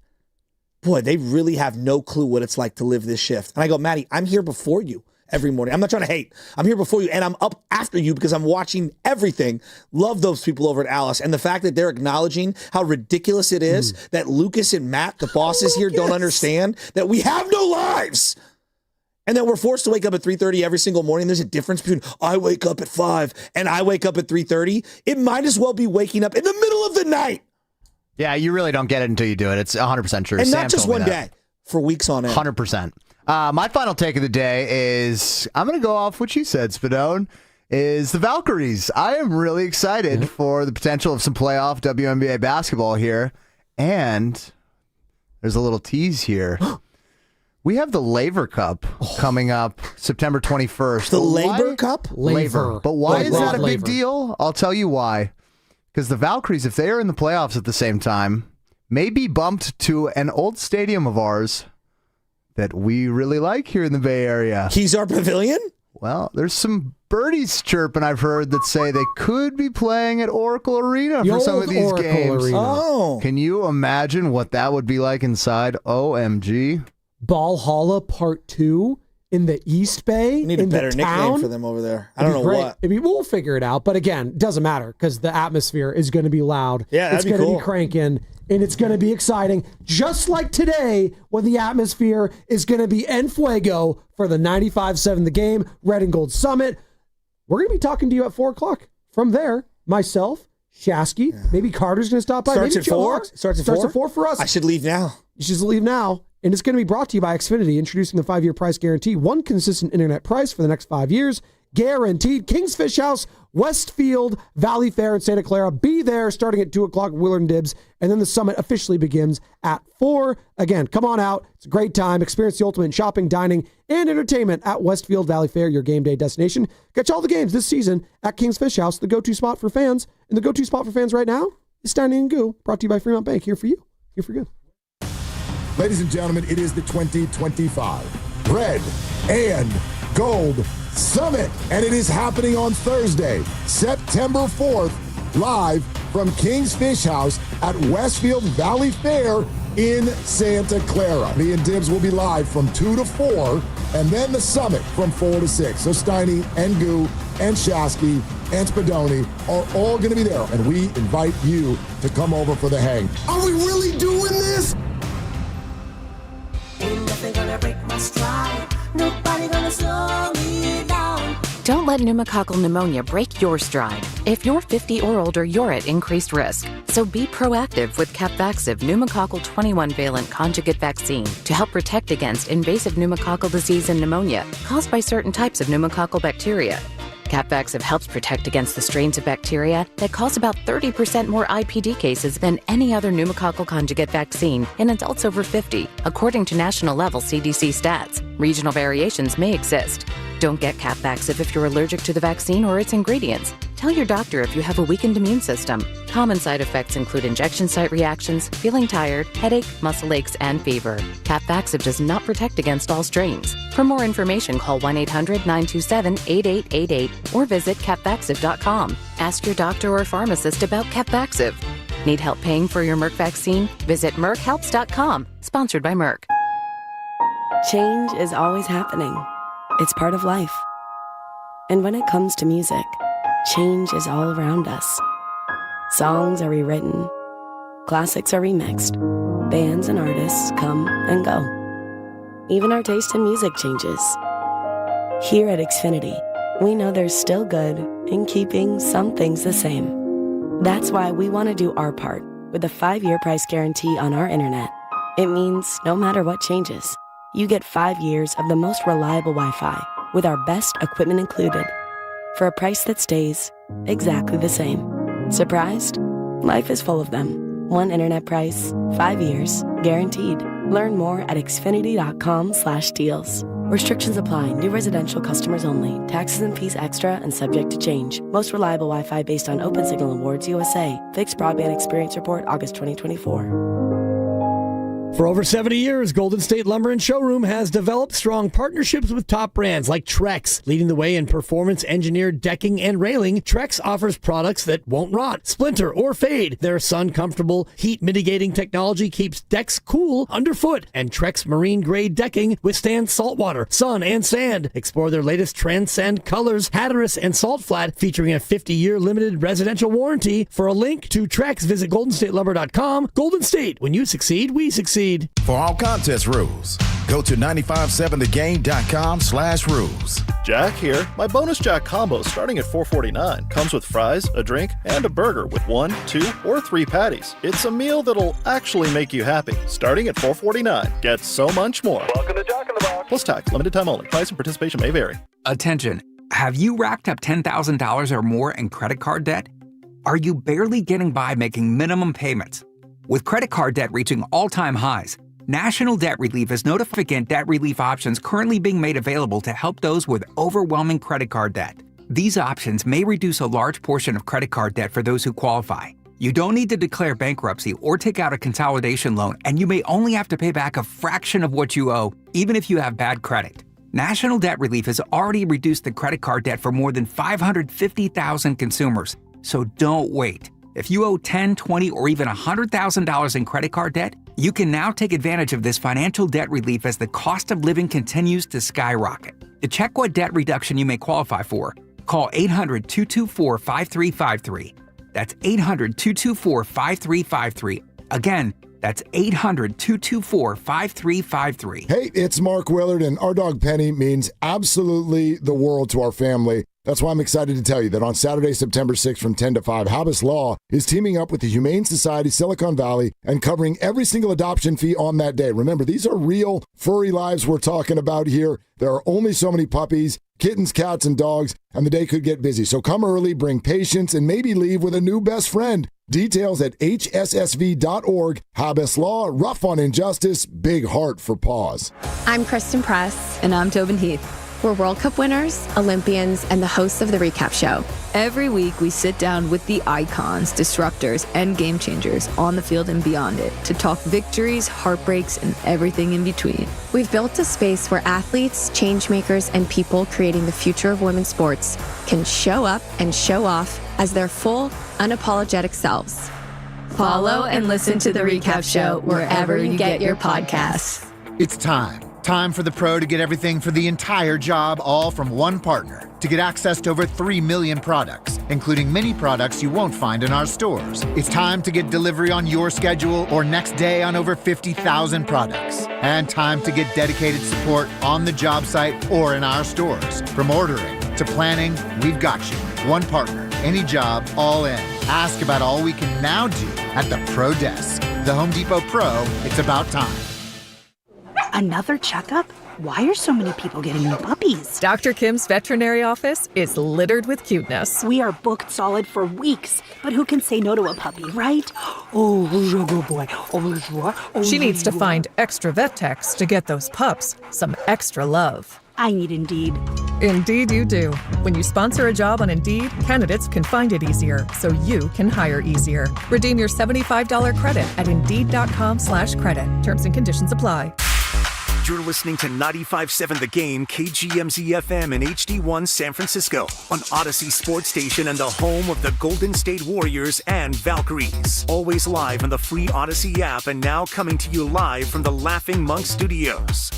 Boy, they really have no clue what it's like to live this shift. And I go, Maddie, I'm here before you. Every morning. I'm not trying to hate. I'm here before you, and I'm up after you because I'm watching everything. Love those people over at Alice. And the fact that they're acknowledging how ridiculous it is that Lucas and Matt, the bosses here, don't understand that we have no lives. And that we're forced to wake up at 3:30 every single morning. There's a difference between I wake up at 5 and I wake up at 3:30. It might as well be waking up in the middle of the night. Yeah, you really don't get it until you do it. It's 100% true. And Sam not just told me one that. day, for weeks on end. 100%. My final take of the day is, I'm going to go off what you said, Spadone, is the Valkyries. I am really excited for the potential of some playoff WNBA basketball here. And there's a little tease here. We have the Laver Cup coming up September 21st. The Labor Cup? Laver. But why is that a big deal? I'll tell you why. Because the Valkyries, if they are in the playoffs at the same time, may be bumped to an old stadium of ours that we really like here in the Bay Area. Kezar Pavilion? Well, there's some birdies chirping I've heard that say they could be playing at Oracle Arena for some of these games. Oh. Can you imagine what that would be like inside? OMG. Valhalla Part 2 in the East Bay. We need a better nickname for them over there. I don't know what. We'll figure it out. But again, it doesn't matter because the atmosphere is going to be loud. Yeah, that'd it's be going to cool. be cranking. And it's going to be exciting, just like today when the atmosphere is going to be en fuego for the 95.7 The Game, Red and Gold Summit. We're going to be talking to you at 4 o'clock. From there, myself, Shasky, maybe Carter's going to stop by. Starts maybe at Joe 4? Hawks. Starts at 4 for us. I should leave now. You should leave now. And it's going to be brought to you by Xfinity, introducing the 5-year price guarantee. One consistent internet price for the next 5 years. Guaranteed. King's Fish House, Westfield, Valley Fair in Santa Clara. Be there starting at 2 o'clock, Willard Dibs. And then the summit officially begins at 4. Again, come on out. It's a great time. Experience the ultimate in shopping, dining, and entertainment at Westfield Valley Fair, your game day destination. Catch all the games this season at King's Fish House, the go-to spot for fans. And the go-to spot for fans right now is Steiny Guru, brought to you by Fremont Bank. Here for you. Here for good. Ladies and gentlemen, it is the 2025 Red and Gold Summit. And it is happening on Thursday, September 4th, live from King's Fish House at Westfield Valley Fair in Santa Clara. Me and Dibs will be live from 2 to 4, and then the summit from 4 to 6. So Steiny and Goo and Shasky and Spadoni are all going to be there, and we invite you to come over for the hang. Are we really doing this? Ain't nothing gonna break my stride. Nobody gonna slow me down. Don't let pneumococcal pneumonia break your stride. If you're 50 or older, you're at increased risk. So be proactive with Capvaxive pneumococcal 21-valent conjugate vaccine to help protect against invasive pneumococcal disease and pneumonia caused by certain types of pneumococcal bacteria. Capvaxive helps protect against the strains of bacteria that cause about 30% more IPD cases than any other pneumococcal conjugate vaccine in adults over 50, according to national-level CDC stats. Regional variations may exist. Don't get Capvaxive if you're allergic to the vaccine or its ingredients. Tell your doctor if you have a weakened immune system. Common side effects include injection site reactions, feeling tired, headache, muscle aches, and fever. Capvaxive does not protect against all strains. For more information, call 1-800-927-8888 or visit capvaxive.com. Ask your doctor or pharmacist about Capvaxive. Need help paying for your Merck vaccine? Visit merckhelps.com. Sponsored by Merck. Change is always happening. It's part of life. And when it comes to music, change is all around us. Songs are rewritten. Classics are remixed. Bands and artists come and go. Even our taste in music changes. Here at Xfinity, we know there's still good in keeping some things the same. That's why we want to do our part with a 5-year price guarantee on our internet. It means no matter what changes, you get 5 years of the most reliable Wi-Fi with our best equipment included for a price that stays exactly the same. Surprised? Life is full of them. One internet price, 5 years, guaranteed. Learn more at xfinity.com/deals. Restrictions apply. New residential customers only. Taxes and fees extra and subject to change. Most reliable Wi-Fi based on Open Signal Awards USA. Fixed Broadband Experience Report, August 2024. For over 70 years, Golden State Lumber and Showroom has developed strong partnerships with top brands like Trex. Leading the way in performance-engineered decking and railing, Trex offers products that won't rot, splinter, or fade. Their sun-comfortable, heat-mitigating technology keeps decks cool underfoot, and Trex marine-grade decking withstands saltwater, sun, and sand. Explore their latest Transcend colors, Hatteras and Salt Flat, featuring a 50-year limited residential warranty. For a link to Trex, visit goldenstatelumber.com. Golden State, when you succeed, we succeed. For all contest rules, go to 957thegame.com/rules. Jack here. My bonus Jack combo starting at $4.49 comes with fries, a drink, and a burger with 1, 2, or 3 patties. It's a meal that'll actually make you happy. Starting at $4.49. Get so much more. Welcome to Jack in the Box. Plus tax, limited time only. Price and participation may vary. Attention. Have you racked up $10,000 or more in credit card debt? Are you barely getting by making minimum payments? With credit card debt reaching all-time highs, National Debt Relief has significant debt relief options currently being made available to help those with overwhelming credit card debt. These options may reduce a large portion of credit card debt for those who qualify. You don't need to declare bankruptcy or take out a consolidation loan, and you may only have to pay back a fraction of what you owe, even if you have bad credit. National Debt Relief has already reduced the credit card debt for more than 550,000 consumers, so don't wait. If you owe $10,000, $20,000, or even $100,000 in credit card debt, you can now take advantage of this financial debt relief as the cost of living continues to skyrocket. To check what debt reduction you may qualify for, call 800-224-5353. That's 800-224-5353. Again, that's 800-224-5353. Hey, it's Mark Willard, and our dog Penny means absolutely the world to our family. That's why I'm excited to tell you that on Saturday, September 6th from 10 to 5, Habas Law is teaming up with the Humane Society Silicon Valley and covering every single adoption fee on that day. Remember, these are real furry lives we're talking about here. There are only so many puppies, kittens, cats, and dogs, and the day could get busy. So come early, bring patience, and maybe leave with a new best friend. Details at hssv.org. Habas Law, rough on injustice, big heart for paws. I'm Kristen Press. And I'm Tobin Heath. We're World Cup winners, Olympians, and the hosts of The Recap Show. Every week, we sit down with the icons, disruptors, and game changers on the field and beyond it to talk victories, heartbreaks, and everything in between. We've built a space where athletes, changemakers, and people creating the future of women's sports can show up and show off as their full, unapologetic selves. Follow and listen to The Recap Show wherever you get your podcasts. It's time. Time for the pro to get everything for the entire job, all from one partner. To get access to over 3 million products, including many products you won't find in our stores. It's time to get delivery on your schedule or next day on over 50,000 products. And time to get dedicated support on the job site or in our stores. From ordering to planning, we've got you. One partner, any job, all in. Ask about all we can now do at the Pro Desk. The Home Depot Pro, it's about time. Another checkup? Why are so many people getting new puppies? Dr. Kim's veterinary office is littered with cuteness. We are booked solid for weeks, but who can say no to a puppy, right? Oh, good boy. She needs to find extra vet techs to get those pups some extra love. I need Indeed. Indeed you do. When you sponsor a job on Indeed, candidates can find it easier, so you can hire easier. Redeem your $75 credit at Indeed.com/credit. Terms and conditions apply. You're listening to 95.7 The Game, KGMZ-FM and HD1 San Francisco on Odyssey Sports Station and the home of the Golden State Warriors and Valkyries. Always live on the free Odyssey app and now coming to you live from the Laughing Monk Studios.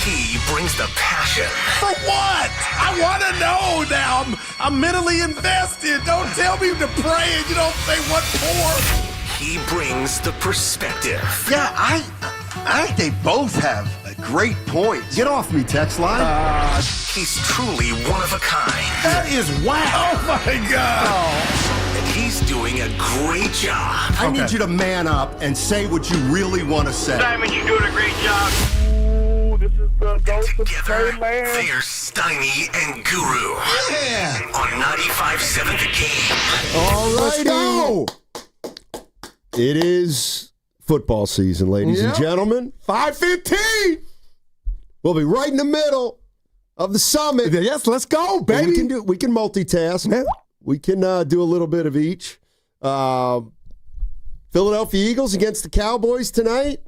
He brings the passion. For what? I want to know now. I'm mentally invested. Don't tell me to pray and you don't say what for. He brings the perspective. Yeah, I think they both have a great point. Get off me, text line. He's truly one of a kind. That is wow. Oh, my God. And he's doing a great job. I need you to man up and say what you really want to say. Diamond, you're doing a great job. This is the ghost of Steiny. They're Steiny and Guru. Yeah. On 95.7 The Game. All right, let's go. It is football season, ladies and gentlemen. 5:15. We'll be right in the middle of the summit. Yes, let's go, baby. We can multitask. Yeah. We can do a little bit of each. Philadelphia Eagles against the Cowboys tonight.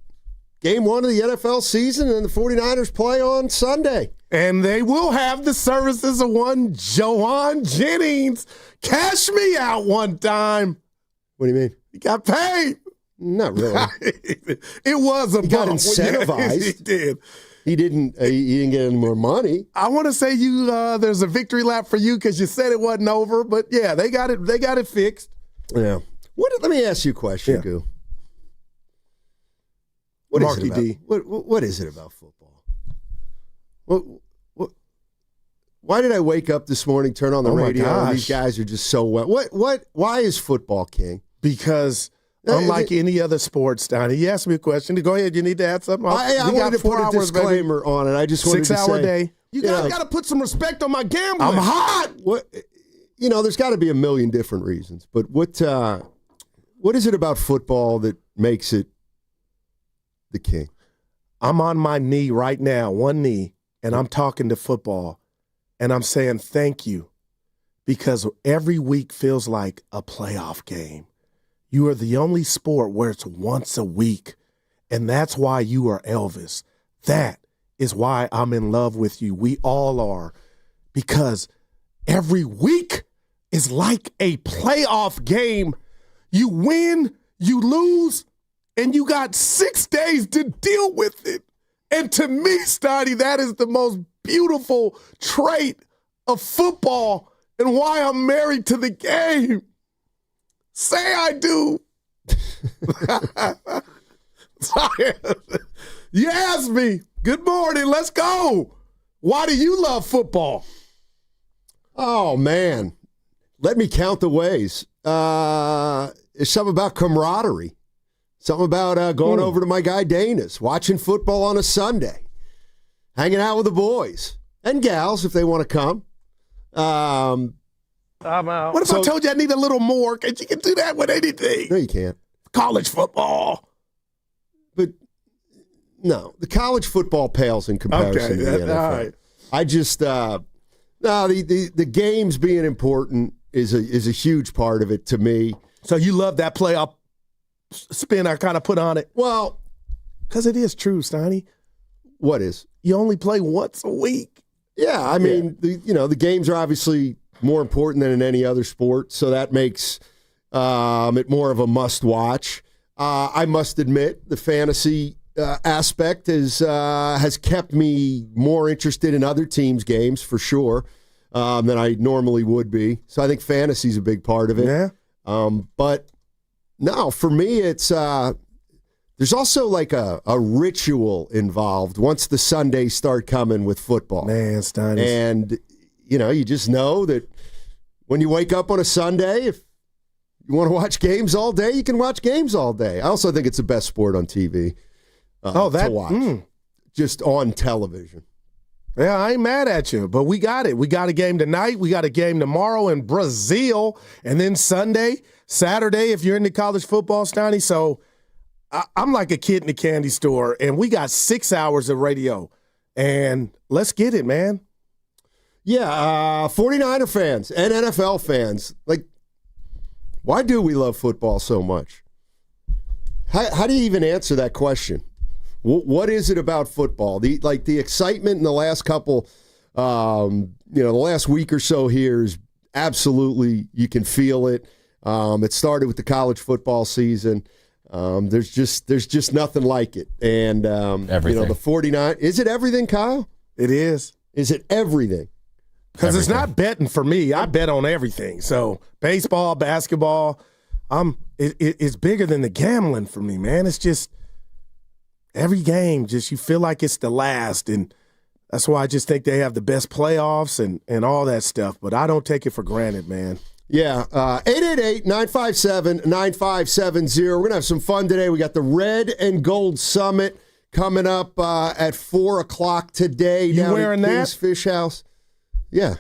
Game 1 of the NFL season, and the 49ers play on Sunday. And they will have the services of one Jawan Jennings. Cash me out one time. What do you mean? He got paid. Not really. It was a he got incentivized. He did. He didn't get any more money. I want to say there's a victory lap for you because you said it wasn't over, but yeah, they got it fixed. Yeah. Let me ask you a question, Goo. Marky D. What is it about football? Why did I wake up this morning, turn on the radio, and these guys are just so well? Why is football king? Because unlike any other sports, Donnie, you asked me a question. Go ahead. You need to add something? I wanted to put a disclaimer on it. I just wanted to say. 6-hour day. You guys got to put some respect on my gambling. I'm hot. There's got to be a million different reasons. But what is it about football that makes it the king? I'm on my knee right now, one knee, and I'm talking to football, and I'm saying thank you because every week feels like a playoff game. You are the only sport where it's once a week, and that's why you are Elvis. That is why I'm in love with you. We all are, because every week is like a playoff game. You win, you lose, and you got 6 days to deal with it. And to me, Steiny, that is the most beautiful trait of football and why I'm married to the game. Say I do. Sorry. You asked me. Good morning. Let's go. Why do you love football? Oh, man. Let me count the ways. It's something about camaraderie. Something about going over to my guy Dana's, watching football on a Sunday, hanging out with the boys and gals if they want to come. I'm out. What if I told you I need a little more? Because you can do that with anything. No, you can't. College football. But no, the college football pales in comparison to the NFL. All right. I just the games being important is a huge part of it to me. So you love that playoff spin I kind of put on it? Well, because it is true, Steiny. What is? You only play once a week. Yeah, I mean, the games are obviously more important than in any other sport, so that makes it more of a must-watch. I must admit, the fantasy aspect has kept me more interested in other teams' games for sure than I normally would be. So I think fantasy is a big part of it. Yeah. But no, for me, it's there's also like a ritual involved once the Sundays start coming with football. Man, Steiny. And, you just know that when you wake up on a Sunday, if you want to watch games all day, you can watch games all day. I also think it's the best sport on TV to watch, just on television. Yeah, I ain't mad at you, but we got it. We got a game tonight. We got a game tomorrow in Brazil. And then Saturday, if you're into college football, Steiny. So I'm like a kid in a candy store, and we got 6 hours of radio. And let's get it, man. Yeah, 49er fans and NFL fans, like, why do we love football so much? How do you even answer that question? What is it about football? The excitement in the last couple, the last week or so here is absolutely, you can feel it. It started with the college football season. There's just nothing like it. And everything. The 49, is it everything, Kyle? It is. Is it everything? Because it's not betting for me. I bet on everything. So baseball, basketball, it's bigger than the gambling for me, man. It's just every game, just you feel like it's the last. And that's why I just think they have the best playoffs and all that stuff. But I don't take it for granted, man. Yeah, 888-957-9570. We're going to have some fun today. We got the Red and Gold Summit coming up at 4 o'clock today. You down wearing at that? King's Fish House. Yeah.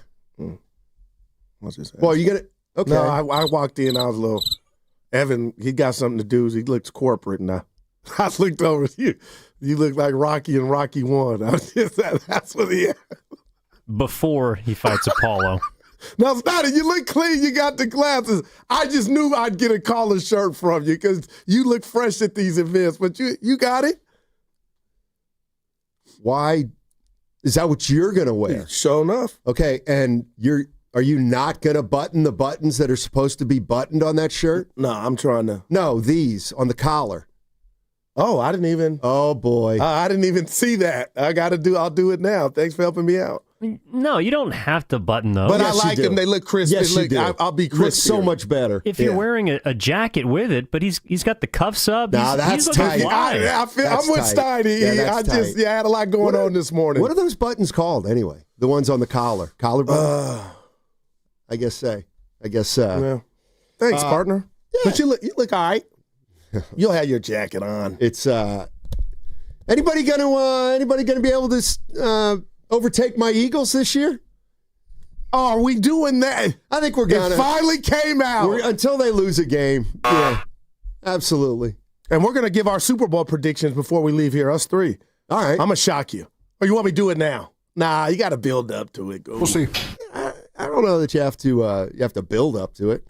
What's this? Well, you gonna? Okay. No, I walked in. I was a little. Evan, he got something to do. He looks corporate, and I looked over at you. You look like Rocky and Rocky 1. That's what he had. Before he fights Apollo. No, Steiny, you look clean. You got the glasses. I just knew I'd get a collar shirt from you because you look fresh at these events. But you got it. Why? Is that what you're going to wear? Yeah, sure enough. Okay, and are you not going to button the buttons that are supposed to be buttoned on that shirt? No, I'm trying to. No, these on the collar. Oh, I didn't even. Oh, boy. I didn't even see that. I'll do it now. Thanks for helping me out. No, you don't have to button those. But yes, I like them. They look crisp. Yes, you do. I'll be crisp. So much better. If you're wearing a jacket with it, but he's got the cuffs up. Nah, that's tight. I'm with Steiny. Yeah, I had a lot going on this morning. What are those buttons called anyway? The ones on the collar button? I guess so. Yeah. Thanks, partner. Yeah. But you look all right. You'll have your jacket on. It's anybody gonna be able to overtake my Eagles this year? Oh, are we doing that? I think we're gonna. It finally came out. Until they lose a game. Yeah, absolutely. And we're gonna give our Super Bowl predictions before we leave here. Us three. All right. I'm gonna shock you. Or you want me to do it now? Nah, you got to build up to it. We'll see. I don't know that you have to build up to it.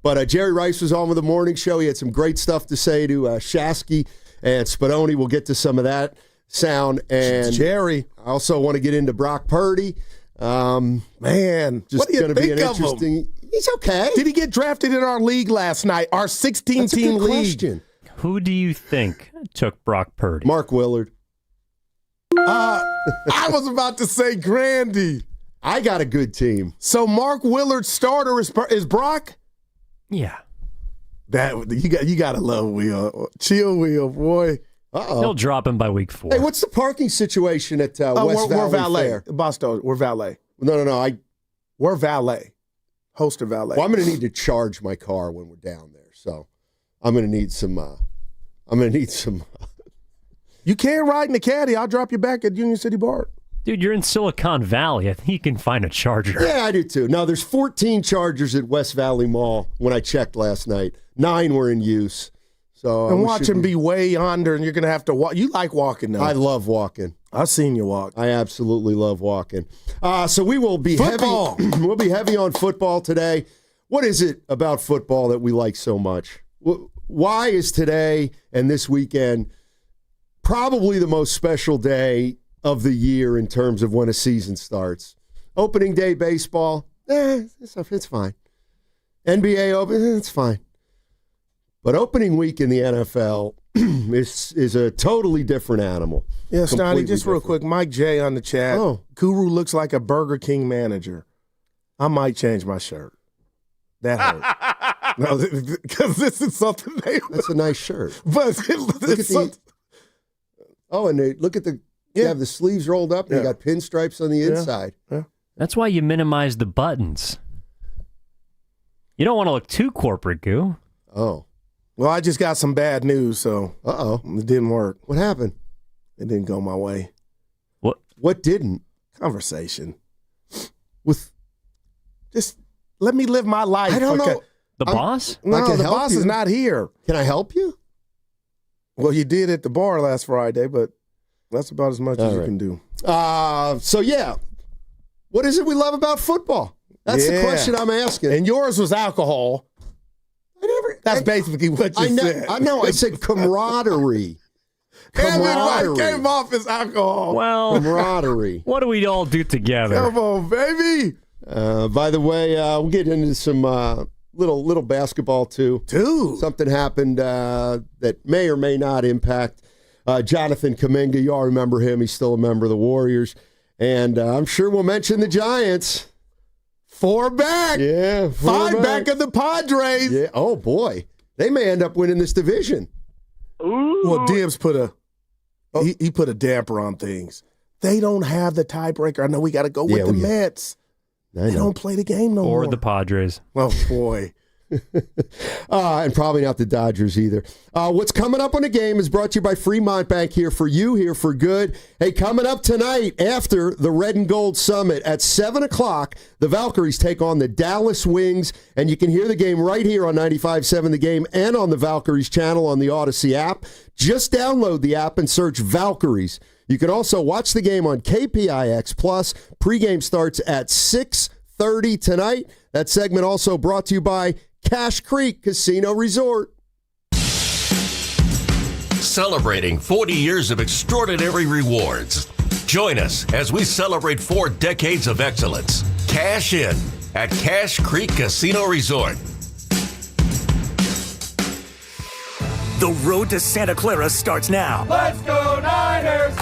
But Jerry Rice was on with the morning show. He had some great stuff to say to Shasky and Spadoni. We'll get to some of that sound. And Jerry. I also want to get into Brock Purdy. Man, just what do you going to be an think of interesting. Him? He's okay. Did he get drafted in our league last night? Our 16-team league. Question. Who do you think took Brock Purdy? Mark Willard. I was about to say Grandy. I got a good team. So Mark Willard's starter is Brock? Yeah. That you gotta love Will. Chill, Will, boy. Uh-oh. He'll drop him by week 4. Hey, what's the parking situation at West Valley we're valet. Fair? Boston, we're valet. No. We're valet. Host of valet. Well, I'm going to need to charge my car when we're down there, so I'm going to need some. You can ride in the caddy. I'll drop you back at Union City Bar. Dude, you're in Silicon Valley. I think you can find a charger. Yeah, I do too. No, there's 14 chargers at West Valley Mall when I checked last night. 9 were in use. So and watch him be way under, and you're going to have to walk. You like walking, though. I love walking. I've seen you walk. I absolutely love walking. So we will be heavy. We'll be heavy on football today. What is it about football that we like so much? Why is today and this weekend probably the most special day of the year in terms of when a season starts? Opening day baseball, it's fine. NBA open, it's fine. But opening week in the NFL is a totally different animal. Yeah, Steiny, just real quick, Mike J on the chat. Oh. Guru looks like a Burger King manager. I might change my shirt. That hurt. No, because this is something That's a nice shirt. But look at you have the sleeves rolled up and you got pinstripes on the inside. Yeah. That's why you minimize the buttons. You don't want to look too corporate, Goo. Oh. Well, I just got some bad news, so it didn't work. What happened? It didn't go my way. What didn't? Conversation. Just let me live my life. I don't know. The boss? No, the boss is not here. Can I help you? Well, you did at the bar last Friday, but that's about as much as you can do. What is it we love about football? That's the question I'm asking. And yours was alcohol. That's basically what you said. I know. I said camaraderie. And then what came off as alcohol. Well, camaraderie. What do we all do together? Come on, baby. By the way, we'll get into some little basketball too. Something happened that may or may not impact Jonathan Kuminga. You all remember him. He's still a member of the Warriors. And I'm sure we'll mention the Giants. 4 back. Yeah. 5 back of the Padres. Yeah. Oh, boy. They may end up winning this division. Ooh. Well, Dibs put he put a damper on things. They don't have the tiebreaker. I know we got to go with the Mets. They don't play the game no more. Or the Padres. Oh, boy. And probably not the Dodgers either. What's coming up on the game is brought to you by Fremont Bank, here for you, here for good. Hey, coming up tonight after the Red and Gold Summit at 7 o'clock, the Valkyries take on the Dallas Wings, and you can hear the game right here on 95.7 The Game and on the Valkyries channel on the Odyssey app. Just download the app and search Valkyries. You can also watch the game on KPIX+. Pregame starts at 6:30 tonight. That segment also brought to you by Cache Creek Casino Resort. Celebrating 40 years of extraordinary rewards. Join us as we celebrate 4 decades of excellence. Cash in at Cache Creek Casino Resort. The road to Santa Clara starts now. Let's go Niners!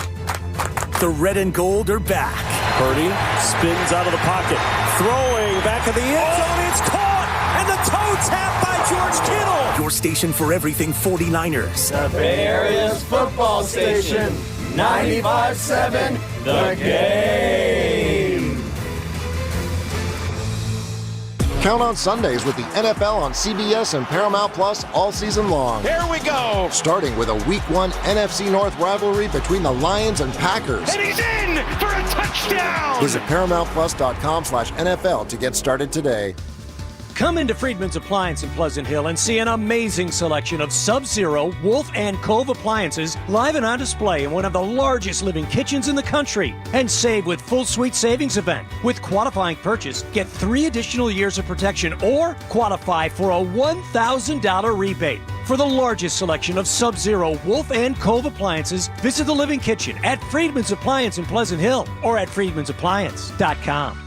The red and gold are back. Purdy spins out of the pocket. Throwing back of the end zone. It's caught! And the toe tap by George Kittle. Your station for everything 49ers. The Bay Area's football station. 95.7 The Game. Count on Sundays with the NFL on CBS and Paramount Plus all season long. Here we go. Starting with a Week 1 NFC North rivalry between the Lions and Packers. And he's in for a touchdown. Visit ParamountPlus.com/NFL to get started today. Come into Friedman's Appliance in Pleasant Hill and see an amazing selection of Sub-Zero, Wolf, and Cove appliances live and on display in one of the largest living kitchens in the country. And save with Full Suite Savings Event. With qualifying purchase, get 3 additional years of protection or qualify for a $1,000 rebate. For the largest selection of Sub-Zero, Wolf, and Cove appliances, visit the Living Kitchen at Friedman's Appliance in Pleasant Hill or at friedmansappliance.com.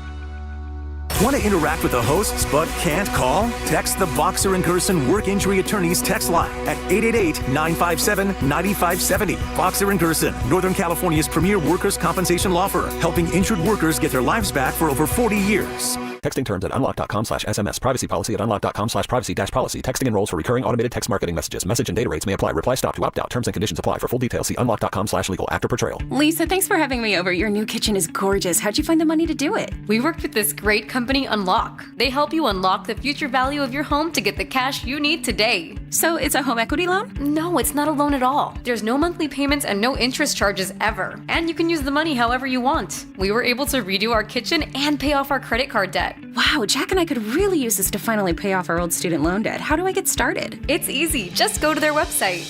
Want to interact with the hosts but can't call? Text the Boxer & Gerson Work Injury Attorneys text line at 888-957-9570. Boxer & Gerson, Northern California's premier workers' compensation law firm, helping injured workers get their lives back for over 40 years. Texting terms at unlock.com/SMS. Privacy policy at unlock.com/privacy-policy. Texting enrolls for recurring automated text marketing messages. Message and data rates may apply. Reply stop to opt out. Terms and conditions apply. For full details, see unlock.com/legal after portrayal. Lisa, thanks for having me over. Your new kitchen is gorgeous. How'd you find the money to do it? We worked with this great company, Unlock. They help you unlock the future value of your home to get the cash you need today. So it's a home equity loan? No, it's not a loan at all. There's no monthly payments and no interest charges ever. And you can use the money however you want. We were able to redo our kitchen and pay off our credit card debt. debt. Wow, Jack and I could really use this to finally pay off our old student loan debt. How do I get started? It's easy. Just go to their website.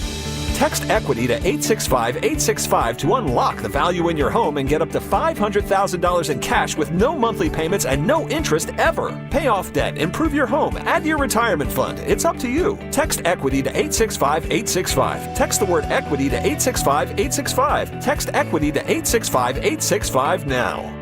Text EQUITY to 865-865 to unlock the value in your home and get up to $500,000 in cash with no monthly payments and no interest ever. Pay off debt, improve your home, add to your retirement fund. It's up to you. Text EQUITY to 865-865. Text the word EQUITY to 865-865. Text EQUITY to 865-865 now.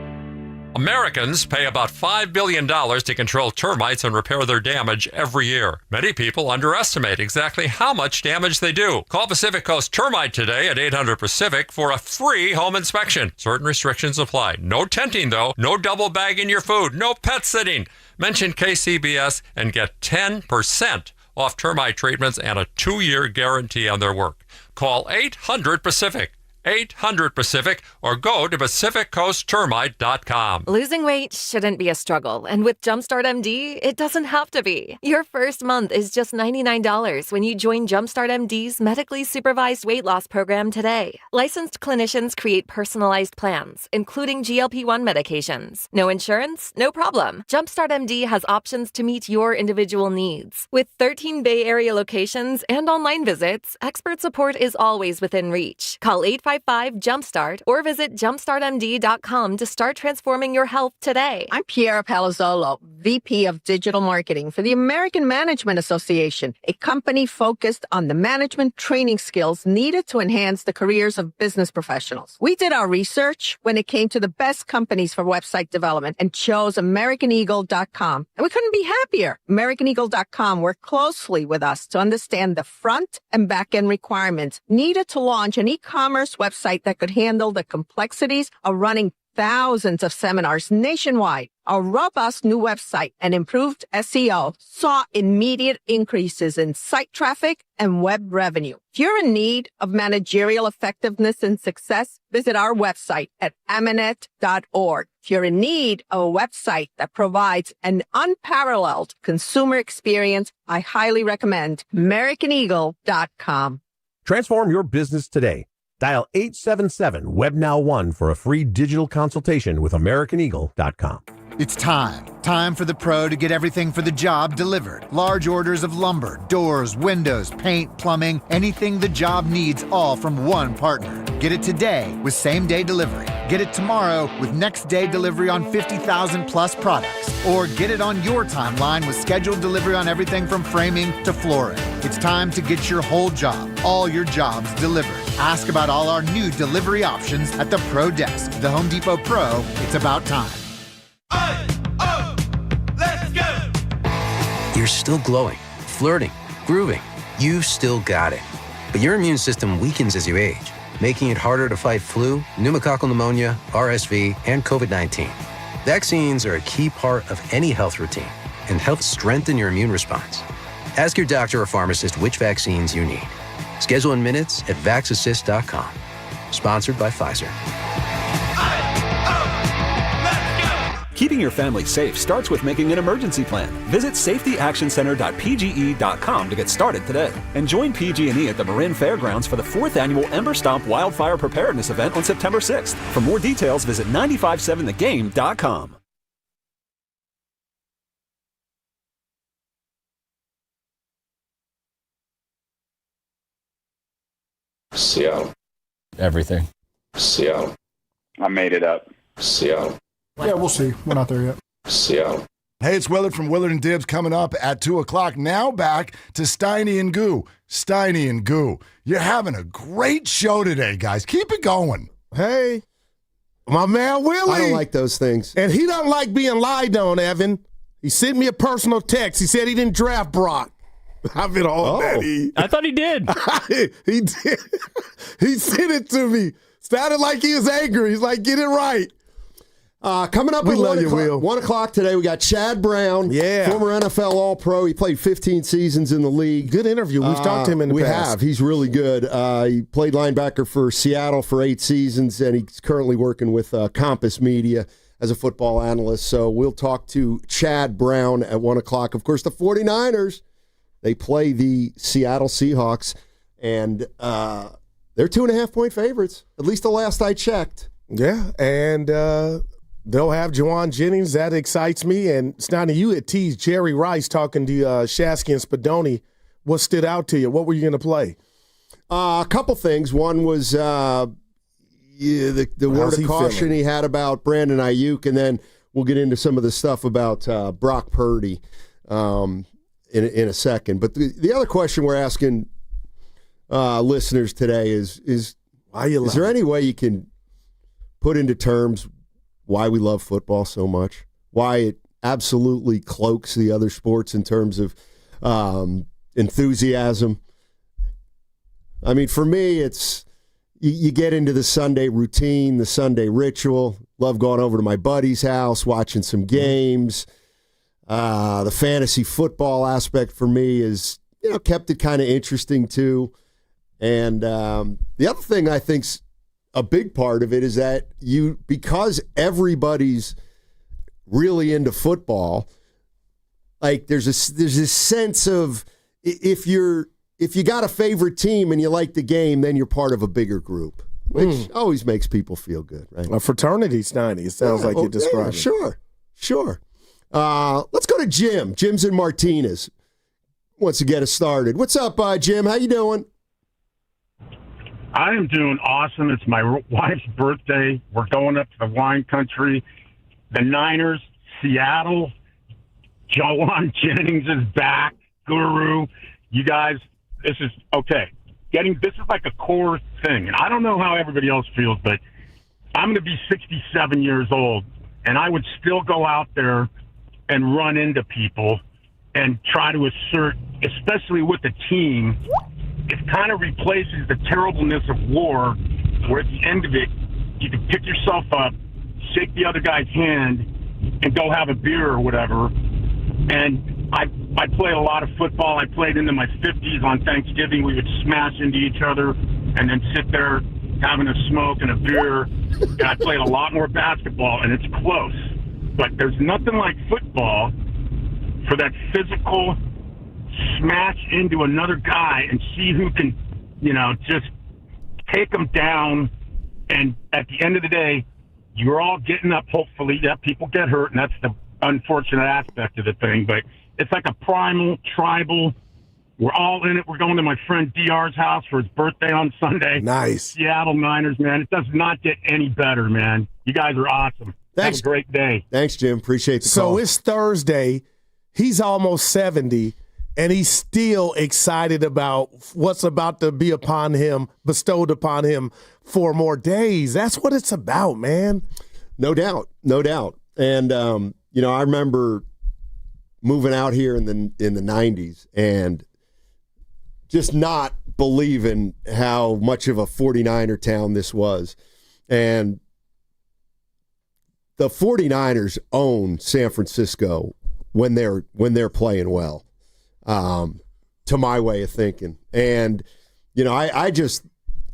Americans pay about $5 billion to control termites and repair their damage every year. Many people underestimate exactly how much damage they do. Call Pacific Coast Termite today at 800-PACIFIC for a free home inspection. Certain restrictions apply. No tenting, though. No double bagging your food. No pet sitting. Mention KCBS and get 10% off termite treatments and a 2-year guarantee on their work. Call 800-PACIFIC. 800-PACIFIC or go to PacificCoastTermite.com. Losing weight shouldn't be a struggle, and with Jumpstart MD, it doesn't have to be. Your first month is just $99 when you join Jumpstart MD's medically supervised weight loss program today. Licensed clinicians create personalized plans, including GLP-1 medications. No insurance? No problem. Jumpstart MD has options to meet your individual needs. With 13 Bay Area locations and online visits, expert support is always within reach. Call 855-JUMPSTART or visit jumpstartmd.com to start transforming your health today. I'm Piera Palazzolo, VP of Digital Marketing for the American Management Association, a company focused on the management training skills needed to enhance the careers of business professionals. We did our research when it came to the best companies for website development and chose AmericanEagle.com. And we couldn't be happier. AmericanEagle.com worked closely with us to understand the front and back end requirements needed to launch an e-commerce website that could handle the complexities of running thousands of seminars nationwide. Our robust new website and improved SEO saw immediate increases in site traffic and web revenue. If you're in need of managerial effectiveness and success, visit our website at amanet.org. If you're in need of a website that provides an unparalleled consumer experience, I highly recommend AmericanEagle.com. Transform your business today. Dial 877-WebNow1 for a free digital consultation with AmericanEagle.com. It's time for the pro to get everything for the job delivered. Large orders of lumber, doors, windows, paint, plumbing, anything the job needs, all from one partner. Get it today with same-day delivery. Get it tomorrow with next-day delivery on 50,000 plus products. Or get it on your timeline with scheduled delivery on everything from framing to flooring. It's time to get your whole job, all your jobs delivered. Ask about all our new delivery options at the Pro Desk. The Home Depot Pro, it's about time. You're still glowing, flirting, grooving. You've still got it. But your immune system weakens as you age, making it harder to fight flu, pneumococcal pneumonia, RSV, and COVID-19. Vaccines are a key part of any health routine and help strengthen your immune response. Ask your doctor or pharmacist which vaccines you need. Schedule in minutes at VaxAssist.com. Sponsored by Pfizer. Keeping your family safe starts with making an emergency plan. Visit safetyactioncenter.pge.com to get started today. And join PG&E at the Marin Fairgrounds for the 4th annual Ember Stomp Wildfire Preparedness event on September 6th. For more details, visit 957thegame.com. Seattle. Everything. Seattle. I made it up. Seattle. Yeah, we'll see. We're not there yet. Seattle. Hey, it's Willard from Willard and Dibs coming up at 2 o'clock. Now back to Steiny and Goo. Steiny and Goo. You're having a great show today, guys. Keep it going. Hey, my man Willie. I don't like those things. And he doesn't like being lied on, Evan. He sent me a personal text. He said he didn't draft Brock. I've been on that. I thought he did. He did. He sent it to me. Sounded like he was angry. He's like, get it right. Coming up we at love 1 you, o'clock, Will. 1 o'clock today, we got Chad Brown, former NFL All-Pro. He played 15 seasons in the league. Good interview. We've talked to him in the past. We have. He's really good. He played linebacker for Seattle for 8 seasons, and he's currently working with Compass Media as a football analyst. So we'll talk to Chad Brown at 1 o'clock. Of course, the 49ers, they play the Seattle Seahawks, and they're 2.5-point favorites, at least the last I checked. Yeah, and they'll have Jawan Jennings. That excites me. And Steiny, you had teased Jerry Rice talking to Shasky and Spadoni. What stood out to you? What were you going to play? A couple things. One was the word of caution he had about Brandon Ayuk, and then we'll get into some of the stuff about Brock Purdy in a second. But the other question we're asking listeners today is there any way you can put into terms why we love football so much? Why it absolutely cloaks the other sports in terms of enthusiasm? I mean, for me, it's you get into the Sunday routine, the Sunday ritual. Love going over to my buddy's house, watching some games. The fantasy football aspect for me is, kept it kind of interesting too. And the other thing I think's a big part of it is that because everybody's really into football, like there's this sense of if you got a favorite team and you like the game, then you're part of a bigger group, which always makes people feel good, right? A fraternity, Steiny. It sounds like you're describing. Yeah, sure. Let's go to Jim. Jim's in Martinez. Wants to get us started. What's up, Jim? How you doing? I am doing awesome. It's my wife's birthday. We're going up to the wine country. The Niners, Seattle. Jawan Jennings is back. Guru. You guys, this is okay. This is like a core thing. And I don't know how everybody else feels, but I'm going to be 67 years old, and I would still go out there and run into people and try to assert, especially with the team, it kind of replaces the terribleness of war, where at the end of it, you can pick yourself up, shake the other guy's hand, and go have a beer or whatever. And I played a lot of football. I played into my 50s on Thanksgiving. We would smash into each other and then sit there having a smoke and a beer. And I played a lot more basketball, and it's close. But there's nothing like football for that physical smash into another guy and see who can, just take them down. And at the end of the day, you're all getting up, hopefully. Yeah, people get hurt, and that's the unfortunate aspect of the thing. But it's like a primal, tribal, we're all in it. We're going to my friend DR's house for his birthday on Sunday. Nice. Seattle Niners, man. It does not get any better, man. You guys are awesome. Thanks. Have a great day. Thanks, Jim. Appreciate the So call. it's Thursday. He's almost 70, and he's still excited about what's about to be bestowed upon him 4 more days. That's what it's about, man. No doubt. And, I remember moving out here in the 90s and just not believing how much of a 49er town this was. And the 49ers own San Francisco when they're playing well, to my way of thinking. And, Lucas,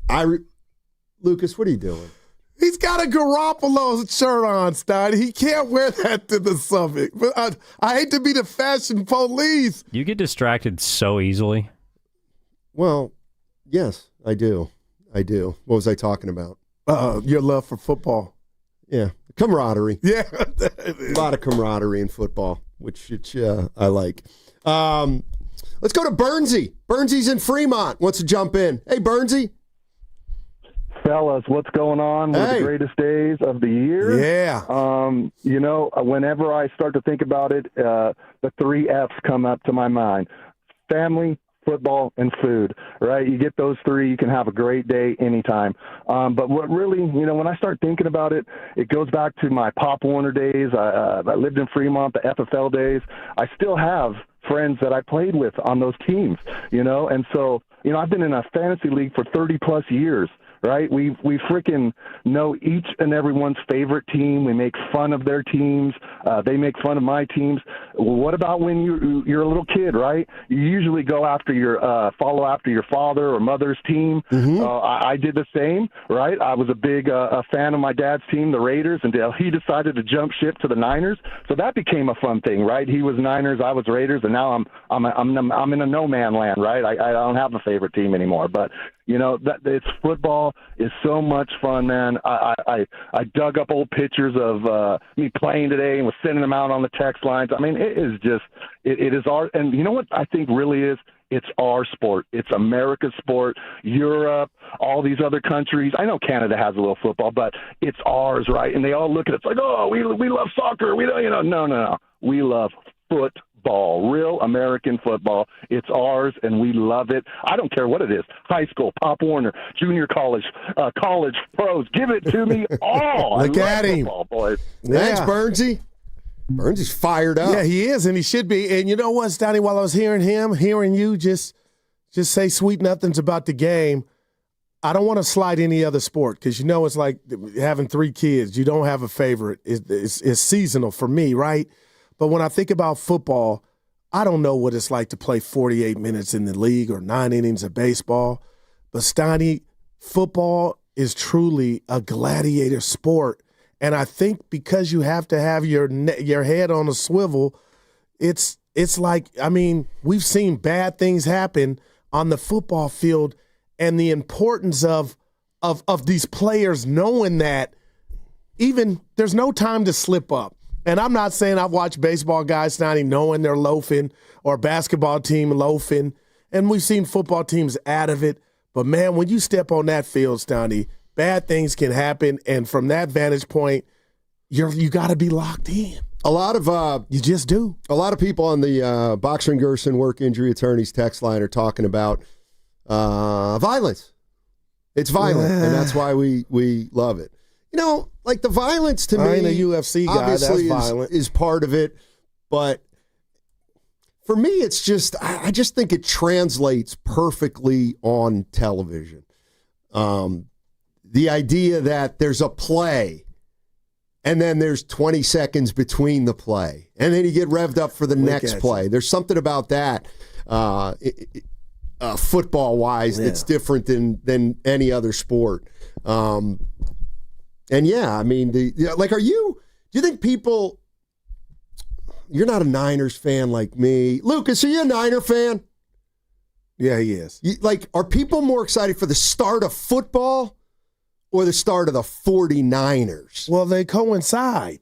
what are you doing? He's got a Garoppolo shirt on, Steiny. He can't wear that to the summit. But I hate to be the fashion police. You get distracted so easily. Well, yes, I do. What was I talking about? Your love for football. Yeah, camaraderie. Yeah. A lot of camaraderie in football, which I like. Let's go to Bernsey. Bernsy's in Fremont. Wants to jump in. Hey, Bernsey. Fellas, what's going on? One of the greatest days of the year. Yeah. Whenever I start to think about it, the 3 F's come up to my mind. Family, football, and food, right? You get those 3, you can have a great day anytime. But what really, when I start thinking about it, it goes back to my Pop Warner days. I lived in Fremont, the FFL days. I still have friends that I played with on those teams, and so, I've been in a fantasy league for 30-plus years. Right? We freaking know each and everyone's favorite team. We make fun of their teams. They make fun of my teams. What about when you're a little kid, right? You usually go after follow after your father or mother's team. Mm-hmm. I did the same, right? I was a big fan of my dad's team, the Raiders, until he decided to jump ship to the Niners. So that became a fun thing, right? He was Niners, I was Raiders, and now I'm in a no man land, right? I don't have a favorite team anymore, but that it's football. is so much fun, man. I dug up old pictures of me playing today and was sending them out on the text lines. I mean, it is just it is our, and you know what I think really is. It's our sport. It's America's sport. Europe, all these other countries. I know Canada has a little football, but it's ours, right? And they all look at it like, oh, we love soccer. We don't, no. We love football, real American football. It's ours, and we love it. I don't care what it is. High school, Pop Warner, junior college, college pros. Give it to me all. Look at him. Football, boys. Thanks, Bernsey. Burns is fired up. Yeah, he is, and he should be. And you know what, Steiny, while I was hearing you just say sweet nothings about the game, I don't want to slight any other sport because, you know, it's like having 3 kids. You don't have a favorite. It's seasonal for me, right? But when I think about football, I don't know what it's like to play 48 minutes in the league or 9 innings of baseball. But, Steiny, football is truly a gladiator sport. And I think because you have to have your head on a swivel, it's like, I mean, we've seen bad things happen on the football field, and the importance of these players knowing that even there's no time to slip up. And I'm not saying I've watched baseball guys, Steiny, knowing they're loafing, or basketball team loafing, and we've seen football teams out of it. But, man, when you step on that field, Steiny, bad things can happen, and from that vantage point, you got to be locked in. A lot of you just do. A lot of people on the Boxer and Gerson Work Injury Attorneys text line are talking about violence. It's violent, and that's why we love it. You know, like the violence to me, I ain't a UFC guy. Obviously, that's violent. Is part of it, but for me, it's just I just think it translates perfectly on television. The idea that there's a play and then there's 20 seconds between the play and then you get revved up for the next play. There's something about that football-wise that's different than any other sport. And, yeah, I mean, do you think people – you're not a Niners fan like me. Lucas, are you a Niner fan? Yeah, he is. Are people more excited for the start of football or the start of the 49ers? Well, they coincide.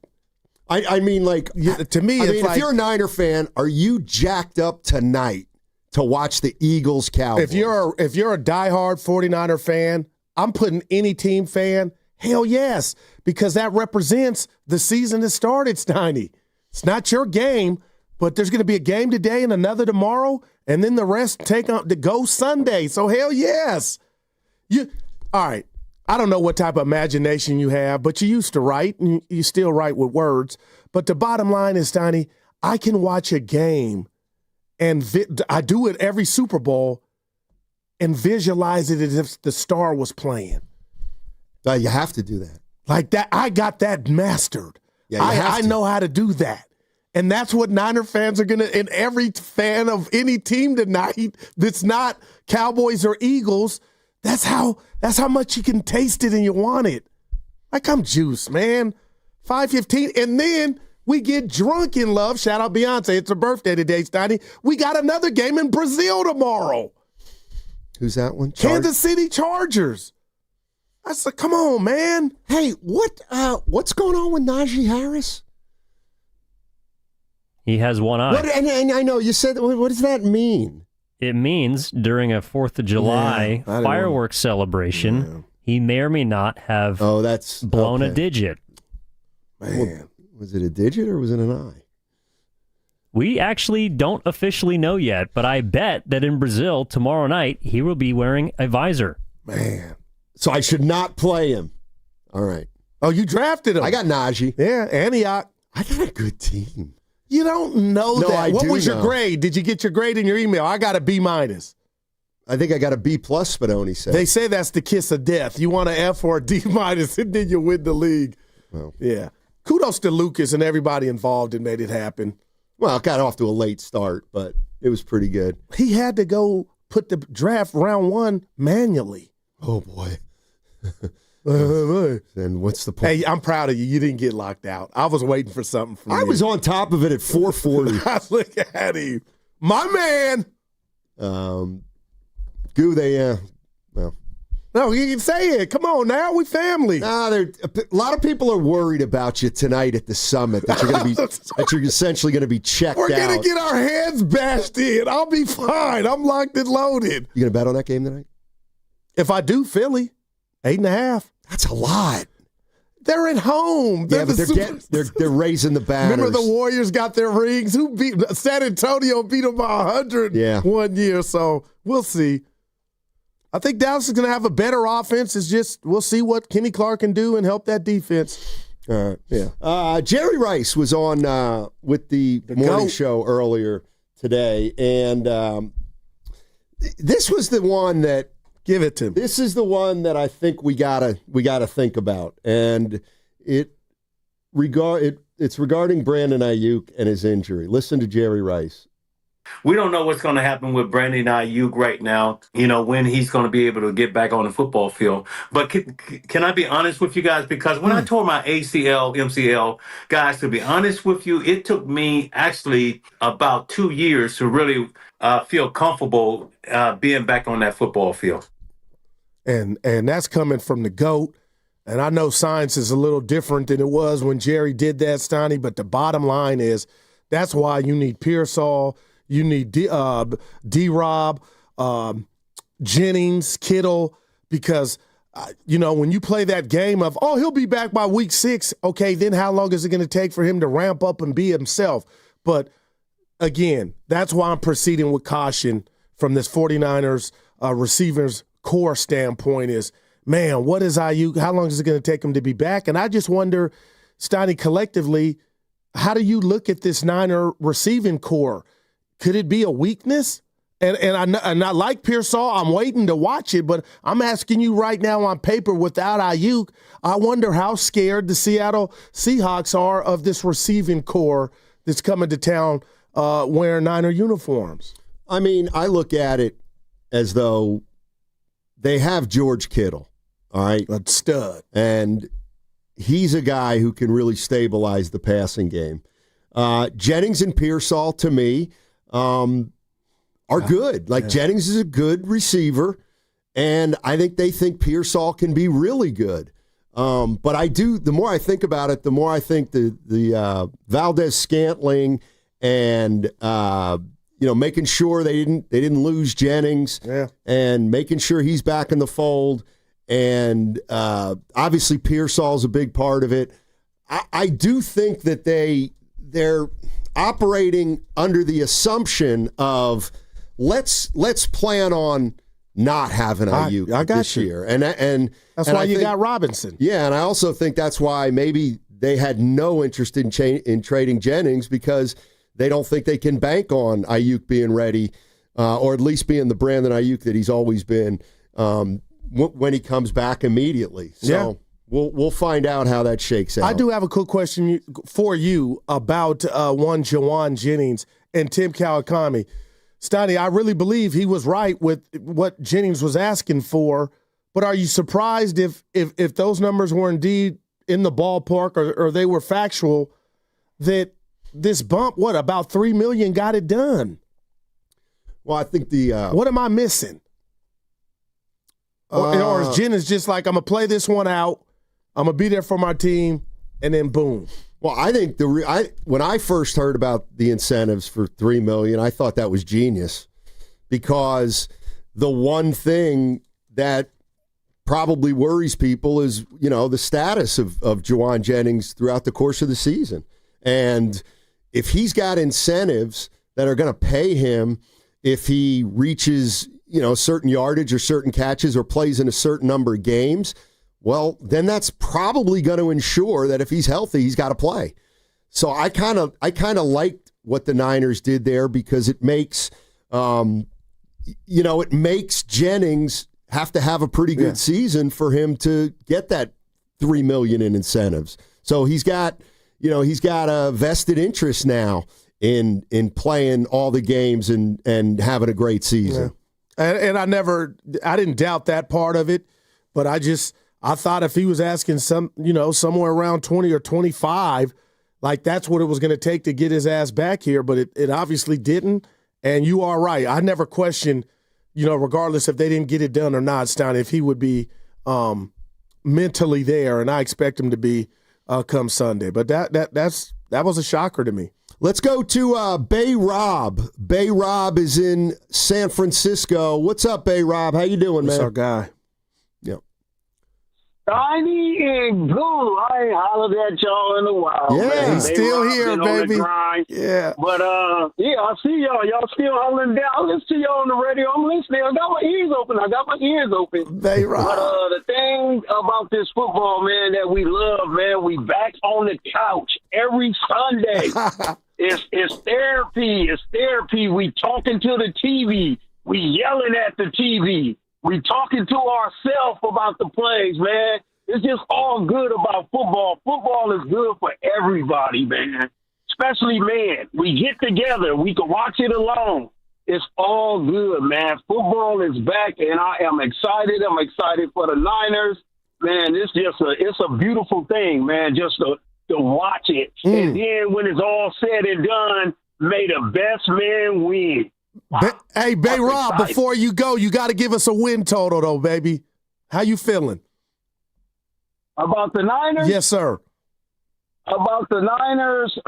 I mean, to me, if you're a Niner fan, are you jacked up tonight to watch the Eagles Cowboys? If you're a diehard 49er fan, I'm putting any team fan, hell yes, because that represents the season that started, Steiny. It's not your game, but there's going to be a game today and another tomorrow, and then the rest take on to go Sunday. So hell yes. All right. I don't know what type of imagination you have, but you used to write, and you still write with words. But the bottom line is, Steiny, I can watch a game, and I do it every Super Bowl, and visualize it as if the star was playing. You have to do that. Like that, I got that mastered. Yeah, I know how to do that. And that's what Niner fans are going to, and every fan of any team tonight that's not Cowboys or Eagles, that's how much you can taste it and you want it. Like I'm juiced, man. 5:15, and then we get drunk in love. Shout out Beyonce. It's her birthday today, Steiny. We got another game in Brazil tomorrow. Who's that one? Kansas City Chargers. I said, come on, man. Hey, what's going on with Najee Harris? He has one eye. And I know you said, what does that mean? It means during a 4th of July fireworks celebration, he may or may not have blown a digit. Man. Well, was it a digit or was it an eye? We actually don't officially know yet, but I bet that in Brazil tomorrow night, he will be wearing a visor. Man. So I should not play him. All right. Oh, you drafted him. I got Najee. Yeah, Antioch. I got a good team. You don't know that. What was your grade? Did you get your grade in your email? I got a B-. I think I got a B+, Spadoni said. They say that's the kiss of death. You want an F or a D-, and then you win the league. Well, yeah. Kudos to Lucas and everybody involved that made it happen. Well, it got off to a late start, but it was pretty good. He had to go put the draft round 1 manually. Oh, boy. Then what's the point? Hey, I'm proud of you. You didn't get locked out. I was waiting for something from you. I was on top of it at 4:40. Look at him. My man. Well, No, you can say it. Come on now, we family. Nah, a lot of people are worried about you tonight at the summit that you're going to be that you're essentially going to be checked out. We're going to get our heads bashed in. I'll be fine. I'm locked and loaded. You going to bet on that game tonight? If I do, Philly, 8.5. That's a lot. They're at home. They're raising the banners. Remember the Warriors got their rings? Who beat San Antonio? Beat them by 100 one year. So we'll see. I think Dallas is going to have a better offense. It's just we'll see what Kenny Clark can do and help that defense. Jerry Rice was on with the morning show earlier today, and this was the one that give it to him. This is the one that I think we gotta think about, and it's regarding Brandon Ayuk and his injury. Listen to Jerry Rice. We don't know what's going to happen with Brandon Ayuk right now, when he's going to be able to get back on the football field. But can I be honest with you guys? Because when I tore my ACL, MCL, guys, to be honest with you, it took me actually about 2 years to really feel comfortable being back on that football field. And that's coming from the GOAT. And I know science is a little different than it was when Jerry did that, Steiny, but the bottom line is that's why you need Pearsall. You need D-Rob, Jennings, Kittle, because, when you play that game of, he'll be back by week 6, okay, then how long is it going to take for him to ramp up and be himself? But, again, that's why I'm proceeding with caution from this 49ers receivers core standpoint is, man, what is Ayuk? How long is it going to take him to be back? And I just wonder, Steiny, collectively, how do you look at this Niner receiving core? Could it be a weakness? And I like Pearsall. I'm waiting to watch it, but I'm asking you right now on paper without Ayuk, I wonder how scared the Seattle Seahawks are of this receiving core that's coming to town wearing Niner uniforms. I mean, I look at it as though they have George Kittle, all right? A stud. And he's a guy who can really stabilize the passing game. Jennings and Pearsall, to me, are good. Jennings is a good receiver, and I think they think Pearsall can be really good. But the more I think about it, the more I think the Valdez-Scantling and making sure they didn't lose Jennings, and making sure he's back in the fold, and obviously Pearsall's a big part of it. I do think that they're operating under the assumption of let's plan on not having Ayuk this year, and that's why you got Robinson. Yeah, and I also think that's why maybe they had no interest in trading Jennings, because they don't think they can bank on Ayuk being ready, or at least being the Brandon Ayuk that he's always been when he comes back immediately. So. We'll find out how that shakes out. I do have a quick question for you about one Jawan Jennings and Tim Kawakami. Steiny, I really believe he was right with what Jennings was asking for, but are you surprised if those numbers were indeed in the ballpark or they were factual, that this bump, about $3 million got it done? Well, I think what am I missing? Or is Jennings just like, I'm going to play this one out, I'm going to be there for my team, and then boom. Well, I think when I first heard about the incentives for $3 million, I thought that was genius, because the one thing that probably worries people is, the status of Jawan Jennings throughout the course of the season. And if he's got incentives that are going to pay him if he reaches, certain yardage or certain catches or plays in a certain number of games, well, then that's probably going to ensure that if he's healthy, he's got to play. So I kind of liked what the Niners did there, because it makes, it makes Jennings have to have a pretty good season for him to get that $3 million in incentives. So he's got a vested interest now in playing all the games and having a great season. Yeah. And I didn't doubt that part of it, but I thought if he was asking somewhere around 20 or 25, that's what it was going to take to get his ass back here, but it obviously didn't. And you are right. I never questioned, regardless if they didn't get it done or not, Steiny, if he would be mentally there, and I expect him to be come Sunday. But that was a shocker to me. Let's go to Bay Rob. Bay Rob is in San Francisco. What's up, Bay Rob? How you doing, man? That's our guy. Yep. Steiny Guru. I ain't hollered at y'all in a while. Yeah, man. he's still here, baby. Yeah. But, I see y'all. Y'all still holding down. I listen to y'all on the radio. I'm listening. I got my ears open. Bay Rob. But the thing about this football, man, that we love, man, we back on the couch every Sunday. It's therapy. It's therapy. We talking to the TV. We yelling at the TV. We talking to ourselves about the plays, man. It's just all good about football. Football is good for everybody, man, especially men. We get together. We can watch it alone. It's all good, man. Football is back, and I am excited. I'm excited for the Niners. Man, it's a beautiful thing, man, just to watch it. And then when it's all said and done, may the best man win. Wow. Hey, Bay Rob, excited. before you go, you got to give us a win total, though, baby. How you feeling? About the Niners? Yes, sir. About the Niners,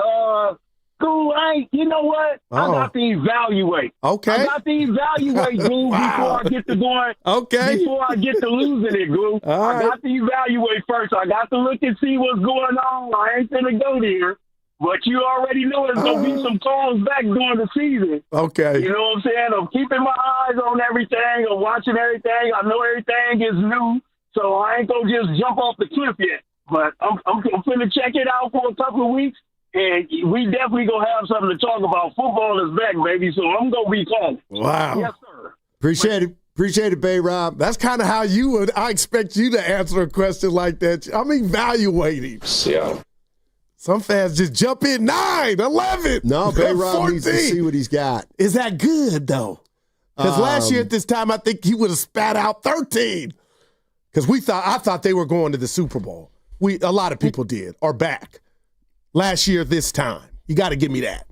you know what? I got to evaluate. Okay. I got to evaluate, Goo, before I get to going. Okay. Before I get to losing it, Goo. I got to evaluate first. I got to look and see what's going on. I ain't going to go there. But you already know there's going to be some calls back during the season. Okay. You know what I'm saying? I'm keeping my eyes on everything. I'm watching everything. I know everything is new. So I ain't going to just jump off the cliff yet. But I'm going to check it out for a couple of weeks. And we definitely going to have something to talk about. Football is back, baby. So I'm going to be calling. Wow. Yes, sir. Appreciate it, Bay Rob. That's kind of how you would. I expect you to answer a question like that. I'm evaluating. Seattle. Some fans just jump in 9, 11. No, Bay Rob 14. needs to see what he's got. Is that good, though? Because last year at this time, I think he would have spat out 13. Because I thought they were going to the Super Bowl. A lot of people did, or back. Last year this time. You got to give me that.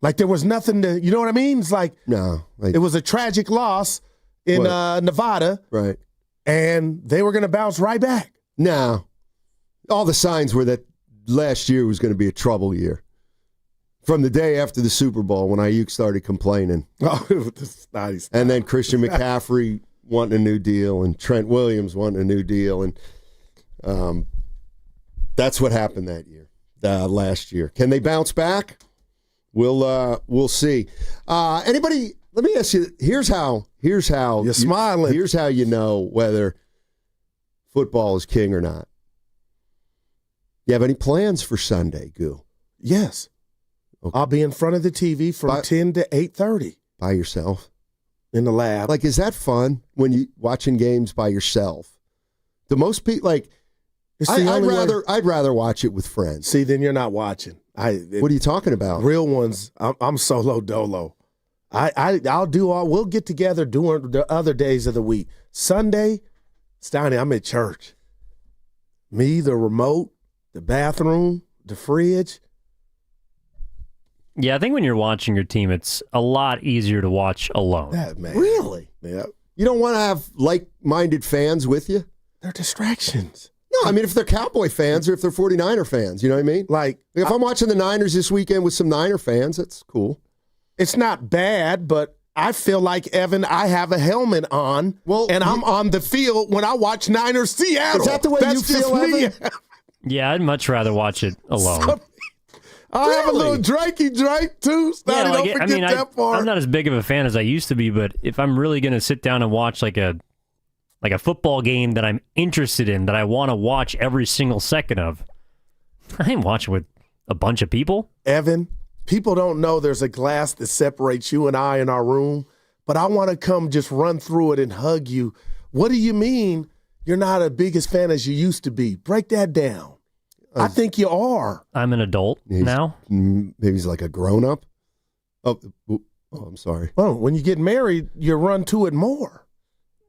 Like there was nothing to, you know what I mean? It's like, no, it was a tragic loss in Nevada. Right. And they were going to bounce right back. No. All the signs were that last year was going to be a trouble year. From the day after the Super Bowl when Ayuk started complaining. Oh, this is nice. And then Christian McCaffrey wanting a new deal and Trent Williams wanting a new deal. And that's what happened that year, last year. Can they bounce back? We'll see. Anybody, let me ask you, here's how you're smiling. Here's how you know whether football is king or not. You have any plans for Sunday, Goo? Yes. Okay. I'll be in front of the TV from 10 to 8:30. By yourself? In the lab. Like, is that fun when you watching games by yourself? Do most people, like, I'd rather watch it with friends. See, then you're not watching. What are you talking about? Real ones, I'm solo dolo. We'll get together during the other days of the week. Sunday, Steiny, I'm at church. Me, the remote, the bathroom, the fridge. Yeah, I think when you're watching your team, it's a lot easier to watch alone. Man. Really? Yeah. You don't want to have like-minded fans with you? They're distractions. No, I mean, if they're Cowboy fans or if they're 49er fans, you know what I mean? Like if I'm watching the Niners this weekend with some Niner fans, that's cool. It's not bad, but I feel like, Evan, I have a helmet on, and I'm on the field when I watch Niners Seattle. Is that the way you feel, Evan? Yeah, I'd much rather watch it alone. I'll have a little drakey drake, too. Don't forget that part. I'm not as big of a fan as I used to be, but if I'm really going to sit down and watch like a football game that I'm interested in, that I want to watch every single second of, I ain't watching with a bunch of people. Evan, people don't know there's a glass that separates you and I in our room, but I want to come just run through it and hug you. What do you mean you're not a biggest fan as you used to be? Break that down. I think you are. I'm an adult now. Maybe he's like a grown-up. Oh, I'm sorry. Oh, when you get married, you run to it more.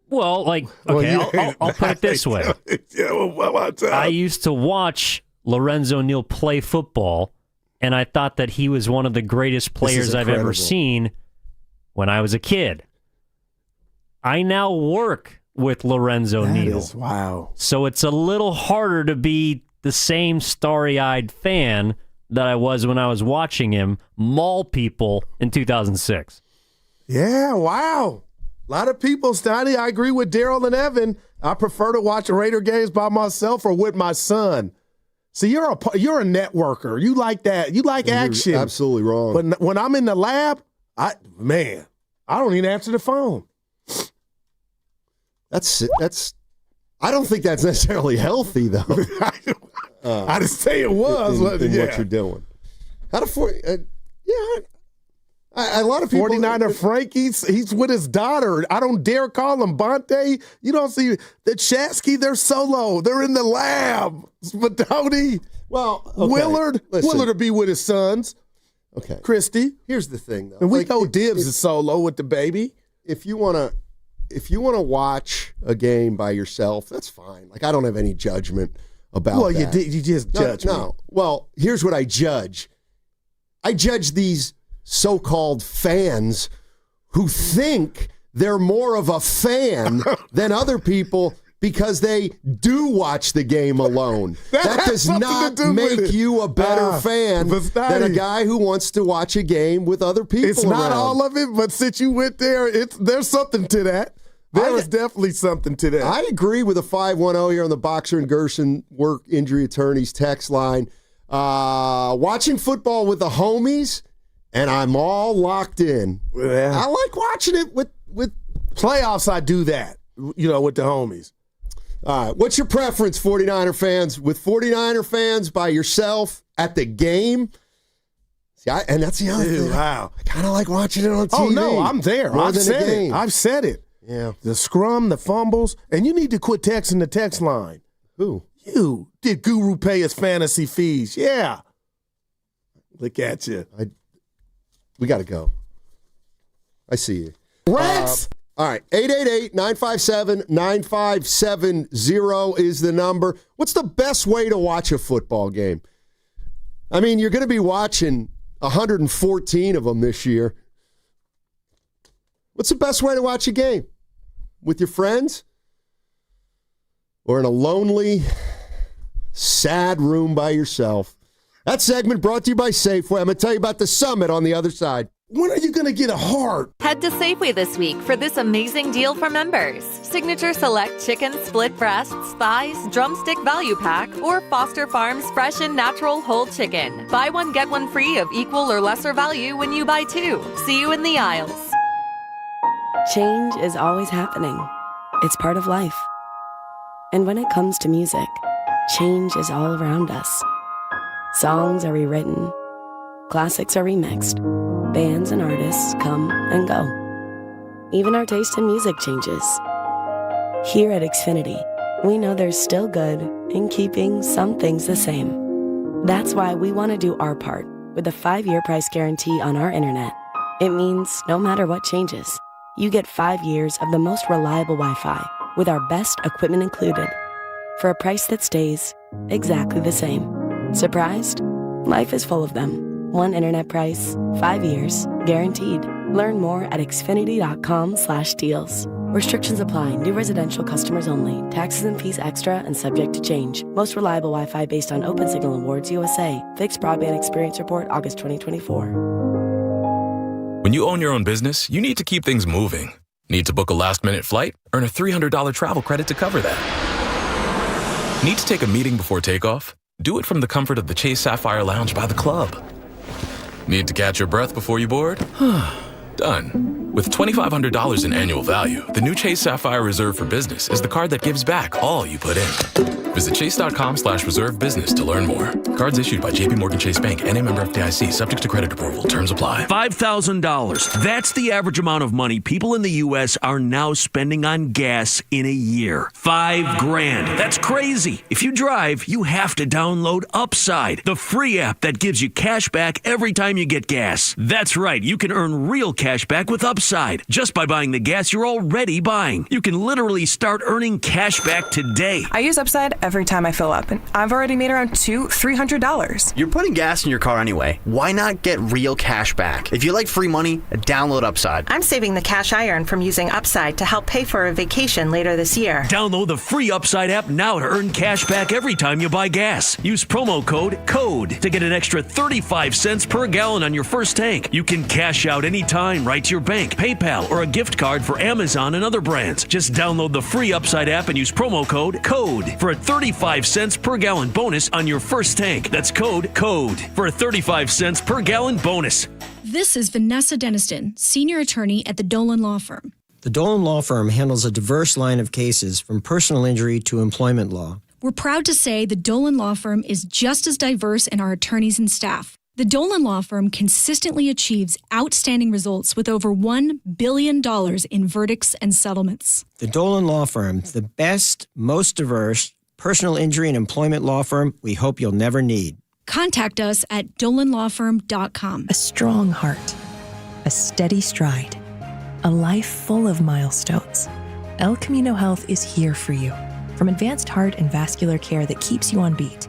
Well, I'll put it this way. I used to watch Lorenzo Neal play football, and I thought that he was one of the greatest players I've ever seen. when I was a kid. I now work with Lorenzo Neal. Wow. So it's a little harder to be the same starry-eyed fan that I was when I was watching him maul people in 2006. Yeah, wow. A lot of people, Steiny. I agree with Daryl and Evan. I prefer to watch Raider games by myself or with my son. See, you're a networker. You like that. You like action. You're absolutely wrong. But when I'm in the lab, I don't even answer the phone. That's. I don't think that's necessarily healthy, though. I didn't say it was. In what you're doing. A lot of people. 49er Frank, he's with his daughter. I don't dare call him Bonte. You don't see the Chasky, they're solo. They're in the lab. Spadoni. Well, okay. Willard will be with his sons. Okay. Christy. Here's the thing, though. And we know Dibs is solo with the baby. If you want to watch a game by yourself, that's fine. Like, I don't have any judgment about that. Well, you just judge me. No. Well, here's what I judge. I judge these so-called fans who think they're more of a fan than other people because they do watch the game alone. That does not make you a better fan than a guy who wants to watch a game with other people. It's not all of it, but since you went there, there's something to that. There is definitely something to that. I agree with a 510 here on the Boxer and Gerson Work Injury Attorneys text line. Watching football with the homies, and I'm all locked in. Yeah. I like watching it with playoffs. I do that, with the homies. All right. What's your preference, 49er fans? With 49er fans by yourself at the game? See, and that's the other thing. Wow. I kind of like watching it on TV. Oh, no, I'm there. I've said it. Yeah. The scrum, the fumbles, and you need to quit texting the text line. Who? You. Did Guru pay his fantasy fees? Yeah. Look at you. We got to go. I see you. Rats! All right. 888-957-9570 is the number. What's the best way to watch a football game? I mean, you're going to be watching 114 of them this year. What's the best way to watch a game? With your friends? Or in a lonely, sad room by yourself? That segment brought to you by Safeway. I'm going to tell you about the summit on the other side. When are you going to get a heart? Head to Safeway this week for this amazing deal for members. Signature Select Chicken Split Breasts, Thighs, Drumstick Value Pack, or Foster Farms Fresh and Natural Whole Chicken. Buy one, get one free of equal or lesser value when you buy two. See you in the aisles. Change is always happening. It's part of life. And when it comes to music, change is all around us. Songs are rewritten. Classics are remixed. Bands and artists come and go. Even our taste in music changes. Here at Xfinity, we know there's still good in keeping some things the same. That's why we want to do our part with a 5-year price guarantee on our internet. It means no matter what changes, you get 5 years of the most reliable Wi-Fi with our best equipment included for a price that stays exactly the same. Surprised? Life is full of them. One internet price, 5 years, guaranteed. Learn more at xfinity.com/deals. Restrictions apply. New residential customers only. Taxes and fees extra and subject to change. Most reliable Wi-Fi based on Open Signal Awards USA. Fixed Broadband Experience Report, August 2024. When you own your own business, you need to keep things moving. Need to book a last-minute flight? Earn a $300 travel credit to cover that. Need to take a meeting before takeoff? Do it from the comfort of the Chase Sapphire Lounge by the club. Need to catch your breath before you board? Done. With $2,500 in annual value, the new Chase Sapphire Reserve for Business is the card that gives back all you put in. Visit chase.com/reserve business to learn more. Cards issued by JPMorgan Chase Bank, N.A. member FDIC, subject to credit approval. Terms apply. $5,000. That's the average amount of money people in the U.S. are now spending on gas in a year. $5,000. That's crazy. If you drive, you have to download Upside, the free app that gives you cash back every time you get gas. That's right. You can earn real cash back with Upside. upside just by buying the gas you're already buying. You can literally start earning cash back today. I use Upside every time I fill up, and I've already made around $300. You're putting gas in your car anyway. Why not get real cash back? If you like free money, download Upside. I'm saving the cash I earn from using Upside to help pay for a vacation later this year. Download the free Upside app now to earn cash back every time you buy gas. Use promo code CODE to get an extra 35 cents per gallon on your first tank. You can cash out anytime right to your bank, PayPal, or a gift card for Amazon and other brands. Just download the free Upside app and use promo code CODE for a 35 cents per gallon bonus on your first tank. That's code CODE for a 35 cents per gallon bonus. This is Vanessa Deniston, senior attorney at the Dolan Law Firm. The Dolan Law Firm handles a diverse line of cases from personal injury to employment law. We're proud to say the Dolan Law Firm is just as diverse in our attorneys and staff. The Dolan Law Firm consistently achieves outstanding results with over $1 billion in verdicts and settlements. The Dolan Law Firm, the best, most diverse personal injury and employment law firm we hope you'll never need. Contact us at dolanlawfirm.com. A strong heart, a steady stride, a life full of milestones. El Camino Health is here for you. From advanced heart and vascular care that keeps you on beat,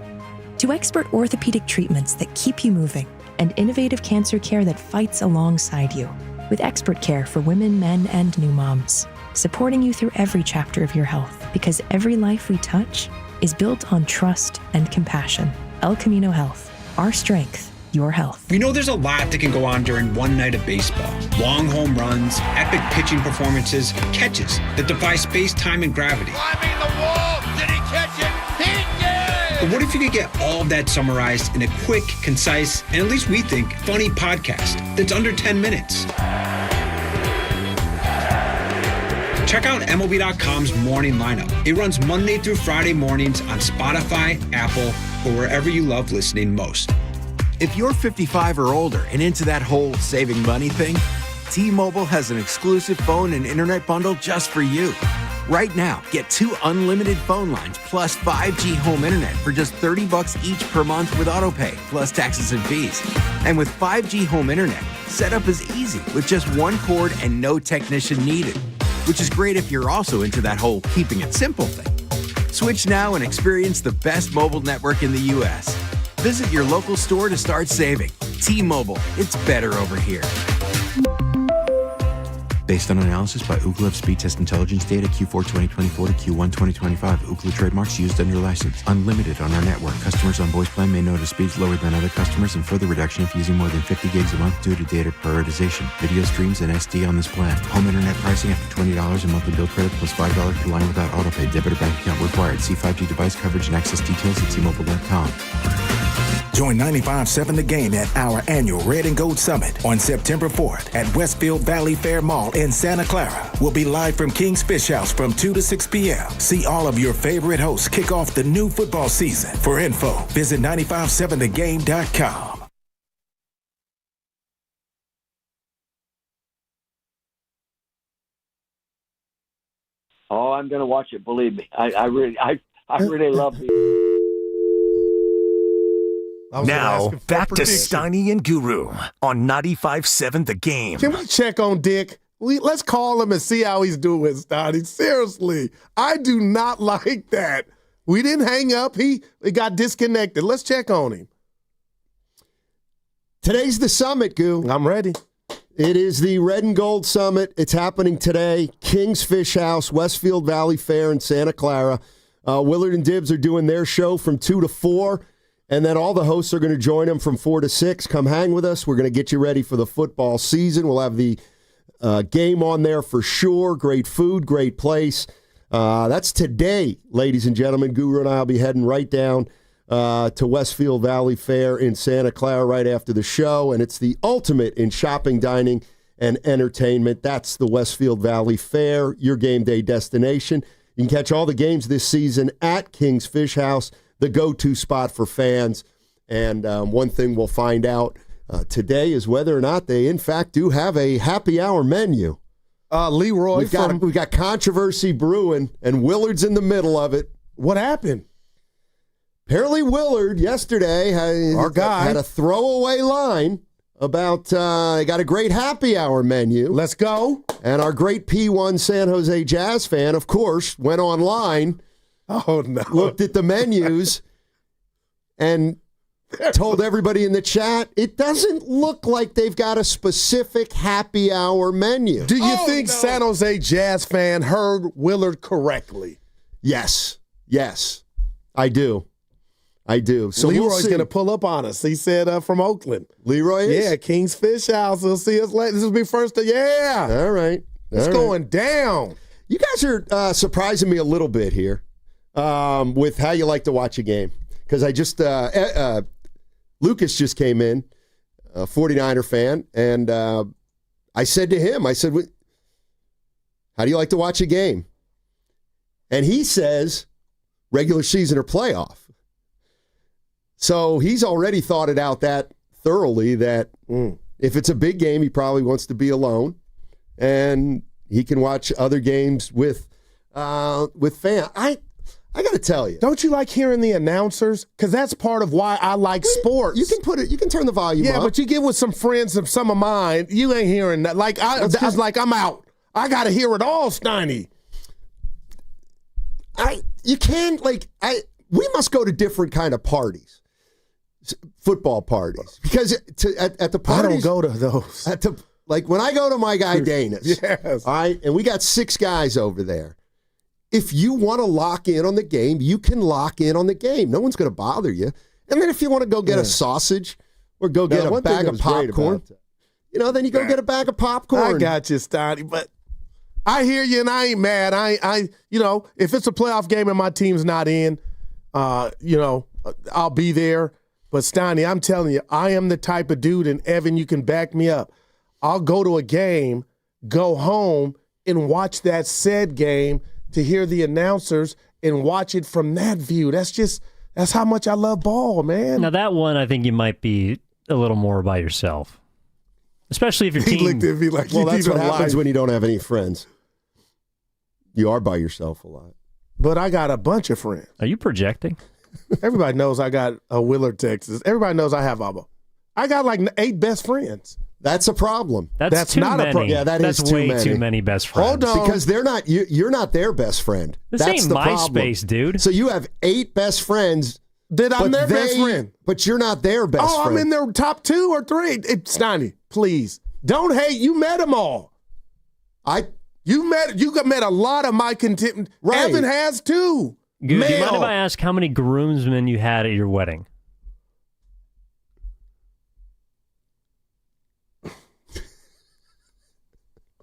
to expert orthopedic treatments that keep you moving, and innovative cancer care that fights alongside you. With expert care for women, men, and new moms, supporting you through every chapter of your health, because every life we touch is built on trust and compassion. El Camino Health, our strength, your health. We know there's a lot that can go on during one night of baseball. Long home runs, epic pitching performances, catches that defy space, time, and gravity. Climbing the wall, did he catch it? He did! But what if you could get all of that summarized in a quick, concise, and at least we think, funny podcast that's under 10 minutes? Check out MLB.com's morning lineup. It runs Monday through Friday mornings on Spotify, Apple, or wherever you love listening most. If you're 55 or older and into that whole saving money thing, T-Mobile has an exclusive phone and internet bundle just for you. Right now, get 2 unlimited phone lines plus 5G home internet for just $30 each per month with AutoPay, plus taxes and fees. And with 5G home internet, setup is easy with just one cord and no technician needed, which is great if you're also into that whole keeping it simple thing. Switch now and experience the best mobile network in the U.S. Visit your local store to start saving. T-Mobile, it's better over here. Based on analysis by Ookla of speed test intelligence data Q4 2024 to Q1 2025. Ookla trademarks used under license. Unlimited on our network. Customers on voice plan may notice speeds lower than other customers and further reduction if using more than 50 gigs a month due to data prioritization. Video streams and SD on this plan. Home internet pricing after $20 a monthly bill credit plus $5 per line without autopay. Debit or bank account required. See 5G device coverage and access details at T-Mobile.com. Join 95.7 The Game at our annual Red and Gold Summit on September 4th at Westfield Valley Fair Mall in Santa Clara. We'll be live from King's Fish House from 2 to 6 p.m. See all of your favorite hosts kick off the new football season. For info, visit 957thegame.com. Oh, I'm going to watch it. Believe me, I really love it. Now, back to Steiny and Guru on 95.7 The Game. Can we check on Dick? Let's call him and see how he's doing, Steiny. Seriously, I do not like that. We didn't hang up. He got disconnected. Let's check on him. Today's the summit, Goo. I'm ready. It is the Red and Gold Summit. It's happening today. King's Fish House, Westfield Valley Fair in Santa Clara. Willard and Dibs are doing their show from 2 to 4. And then all the hosts are going to join them from 4 to 6. Come hang with us. We're going to get you ready for the football season. We'll have the game on there for sure. Great food, great place. That's today, ladies and gentlemen. Guru and I will be heading right down to Westfield Valley Fair in Santa Clara right after the show. And it's the ultimate in shopping, dining, and entertainment. That's the Westfield Valley Fair, your game day destination. You can catch all the games this season at King's Fish House, the go-to spot for fans. And one thing we'll find out today is whether or not they, in fact, do have a happy hour menu. Leroy, we got controversy brewing, and Willard's in the middle of it. What happened? Apparently Willard yesterday our guy had a throwaway line about they got a great happy hour menu. Let's go. And our great P1 San Jose Jazz fan, of course, went online. Oh, no. Looked at the menus and told everybody in the chat, it doesn't look like they've got a specific happy hour menu. Do you think San Jose Jazz fan heard Willard correctly? Yes. Yes, I do. So Leroy's going to pull up on us. He said from Oakland. Leroy is? Yeah, King's Fish House. He'll see us later. This will be first. Yeah. All right. It's going down. You guys are surprising me a little bit here with how you like to watch a game. Because I just, Lucas just came in, a 49er fan, and I said to him, how do you like to watch a game? And he says, regular season or playoff. So he's already thought it out that thoroughly that if it's a big game, he probably wants to be alone, and he can watch other games with fans. I got to tell you, don't you like hearing the announcers? Because that's part of why I like sports. You can turn the volume up. Yeah, but you get with some friends of some of mine, you ain't hearing that. Like I'm out. I got to hear it all, Steiny. We must go to different kind of parties. Football parties, because at the parties, I don't go to those. Like when I go to my guy Dana's, yes. All right, and we got 6 guys over there. If you want to lock in on the game, you can lock in on the game. No one's going to bother you. And then if you want to go get a sausage or go get a bag of popcorn, then you go get a bag of popcorn. I got you, Steiny, but I hear you and I ain't mad. I if it's a playoff game and my team's not in, I'll be there. But Steiny, I'm telling you, I am the type of dude, and Evan, you can back me up. I'll go to a game, go home, and watch that said game to hear the announcers and watch it from that view. That's how much I love ball, man. Now that one, I think you might be a little more by yourself, especially if your team. He looked at me like, well, that's what happens when you don't have any friends. You are by yourself a lot. But I got a bunch of friends. Are you projecting? Everybody knows I got a Willard, Texas. Everybody knows I have I got like 8 best friends. That's a problem. That's not many. a problem. Yeah, that's way too many best friends. Hold on. Because they're not. You're not their best friend. This that's ain't the MySpace, problem. dude. So you have 8 best friends. I'm their best friend. But you're not their best friend. I'm in their top 2 or 3. Steiny, please. Don't hate. You met them all. You met a lot of my contempt. Right. Evan has too. Good. Do you mind if I ask how many groomsmen you had at your wedding?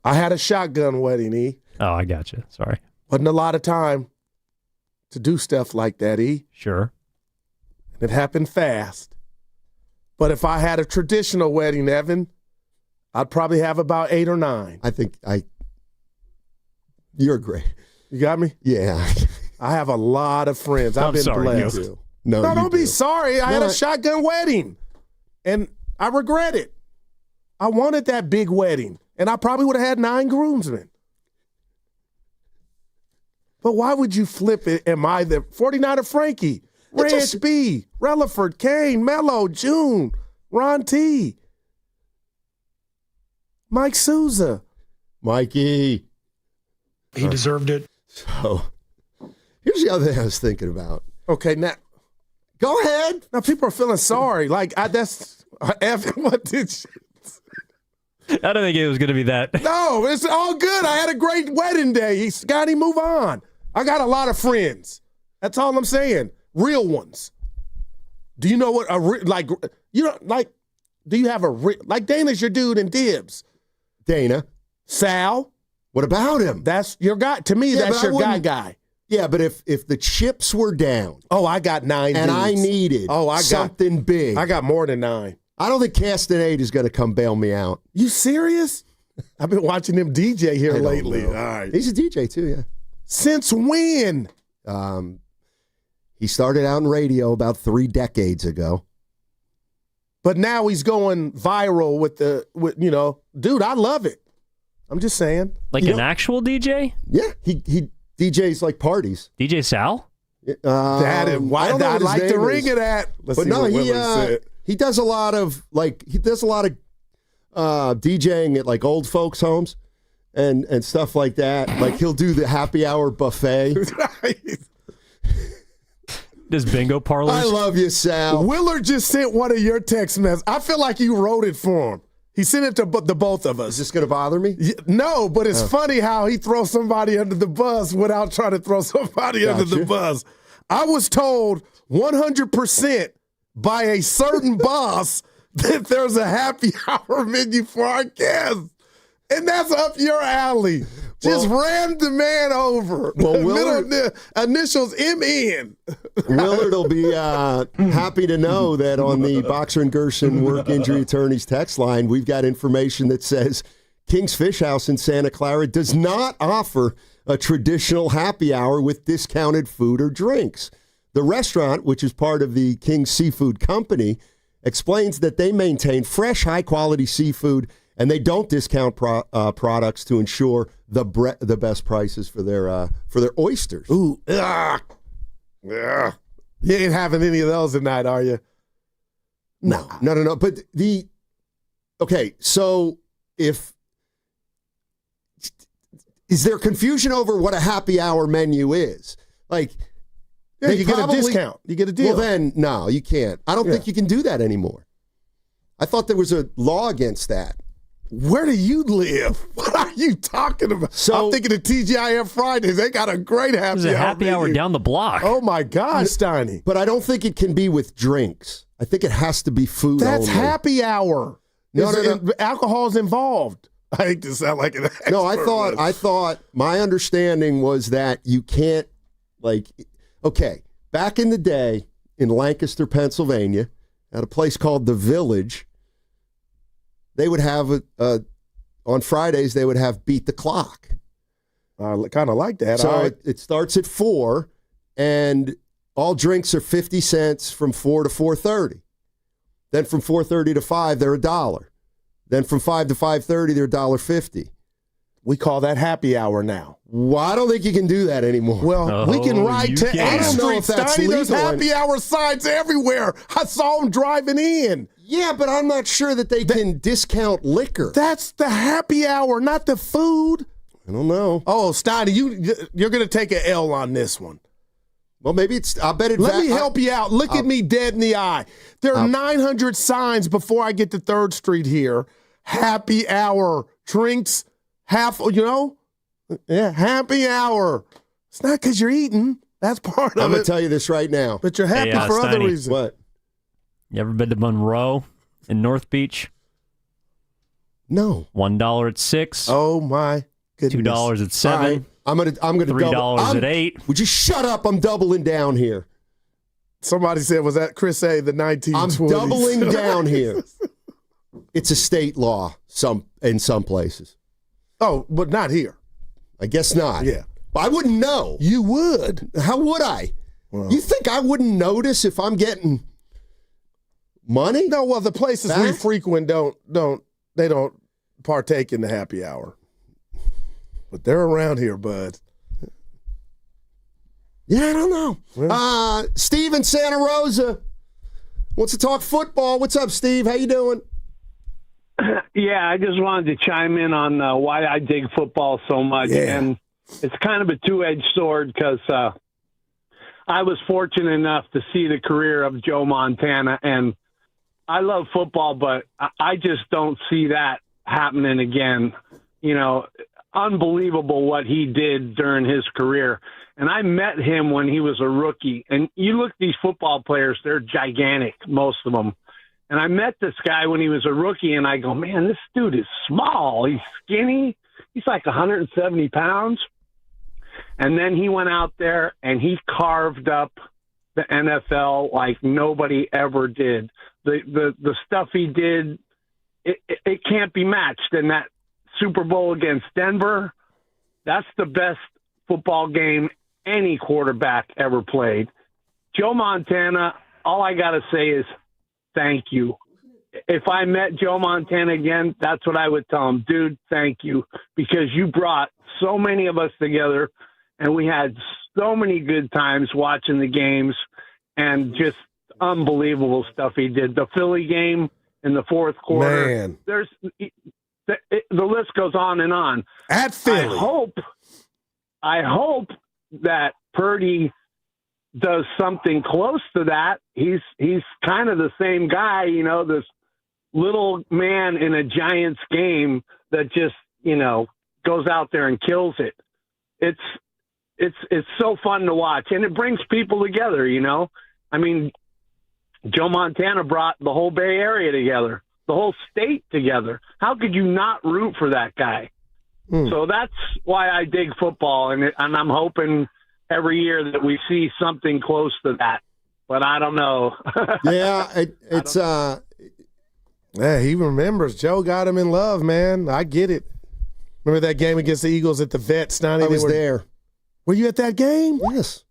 I had a shotgun wedding, E. Oh, I got you. Sorry. Wasn't a lot of time to do stuff like that, E. Sure. It happened fast. But if I had a traditional wedding, Evan, I'd probably have about 8 or 9. You're great. You got me? Yeah. I have a lot of friends. I've been blessed. No, don't be sorry. I had a shotgun wedding, and I regret it. I wanted that big wedding, and I probably would have had 9 groomsmen. But why would you flip it? Am I the 49er Frankie, Ranch B, Relaford, Kane, Mello, June, Ron T, Mike Souza. Mikey. He deserved it. So, here's the other thing I was thinking about. Okay, now, go ahead. Now, people are feeling sorry. Like, Evan, what did you? I don't think it was going to be that. No, it's all good. I had a great wedding day. Scotty, move on. I got a lot of friends. That's all I'm saying. Real ones. Do you know what do you have like Dana's your dude and Dibs? Dana. Sal. What about him? That's your guy. To me, that's your guy. Yeah, but if the chips were down. Oh, I got 9 and dudes. I needed something big. I got more than 9. I don't think Castanade is going to come bail me out. You serious? I've been watching him DJ here lately. All right. He's a DJ too, yeah. Since when? He started out in radio about 3 decades ago. But now he's going viral with dude, I love it. I'm just saying. Like an actual DJ? Yeah, he DJs like parties. DJ Sal? I'd like the ring of that. He does a lot of DJing at like old folks' homes and stuff like that. Like he'll do the happy hour buffet. Does bingo parlors? I love you, Sal. Willard just sent one of your text messages. I feel like you wrote it for him. He sent it to the both of us. Is this going to bother me? No, but it's funny how he throws somebody under the bus without trying to throw somebody under the bus. I was told 100% by a certain boss that there's a happy hour menu for our guests. And that's up your alley. Just ran the man over. Well, Willard, initials MN. Willard will be happy to know that on the Boxer and Gerson Work Injury Attorneys text line, we've got information that says King's Fish House in Santa Clara does not offer a traditional happy hour with discounted food or drinks. The restaurant, which is part of the King's Seafood Company, explains that they maintain fresh, high-quality seafood and they don't discount products to ensure the best prices for their oysters. Ooh, yeah. You ain't having any of those tonight, are you? No. But so is there confusion over what a happy hour menu is? Like, yeah, you get a discount. You get a deal. Well, then, no, you can't. I don't think you can do that anymore. I thought there was a law against that. Where do you live? What are you talking about? So, I'm thinking of TGIF Fridays. They got a great happy hour. There's a happy hour down the block. Oh, my gosh, Steiny. But I don't think it can be with drinks. I think it has to be food That's only. happy hour. No. Alcohol's involved. I hate to sound like an expert. No, I thought my understanding was that you can't, back in the day in Lancaster, Pennsylvania, at a place called The Village, they would have on Fridays they would have Beat the Clock. I kind of like that. So it starts at 4, and all drinks are 50 cents from 4 to 4:30. Then from 4:30 to 5, they're $1. Then from 5 to 5:30, they're $1.50. We call that happy hour now. Well, I don't think you can do that anymore. Well, we can ride to A Street. There's happy hour signs everywhere. I saw them driving in. Yeah, but I'm not sure that they can discount liquor. That's the happy hour, not the food. I don't know. Oh, Steiny, you're going to take an L on this one. Well, maybe I bet it. Let me help you out. Look at me dead in the eye. There are 900 signs before I get to 3rd Street here. Happy hour. Drinks, happy hour. It's not because you're eating. That's part of it. I'm going to tell you this right now. But you're happy for other reasons. What? You ever been to Monroe in North Beach? No. $1 at 6. Oh my goodness. $2 at 7. Right. I'm gonna $3 at 8. Would you shut up? I'm doubling down here. Somebody said, was that Chris A. the 1920s? I'm doubling down here. It's a state law in some places. Oh, but not here. I guess not. Yeah. I wouldn't know. You would. How would I? Well, you think I wouldn't notice if I'm getting money? No, well, the places we frequent don't partake in the happy hour. But they're around here, bud. Yeah, I don't know. Well, Steve in Santa Rosa wants to talk football. What's up, Steve? How you doing? Yeah, I just wanted to chime in on why I dig football so much. Yeah. And it's kind of a two-edged sword because I was fortunate enough to see the career of Joe Montana, and I love football, but I just don't see that happening again. You know, unbelievable what he did during his career. And I met him when he was a rookie. And you look at these football players, they're gigantic, most of them. And I met this guy when he was a rookie, and I go, man, this dude is small. He's skinny. He's like 170 pounds. And then he went out there, and he carved up the NFL like nobody ever did. The stuff he did, it can't be matched. And that Super Bowl against Denver, that's the best football game any quarterback ever played. Joe Montana, all I got to say is thank you. If I met Joe Montana again, that's what I would tell him. Dude, thank you, because you brought so many of us together, and we had so many good times watching the games and just unbelievable stuff he did. The Philly game, in the fourth quarter. Man. The list goes on and on. At Philly. I hope that Purdy does something close to that. He's kind of the same guy, this little man in a Giants game that just, goes out there and kills it. It's so fun to watch, and it brings people together, I mean, Joe Montana brought the whole Bay Area together, the whole state together. How could you not root for that guy? So that's why I dig football, and I'm hoping every year that we see something close to that. But I don't know. Yeah, he remembers. Joe got him in love, man. I get it. Remember that game against the Eagles at the Vet, Steiny? I was there. Were you at that game? Yes.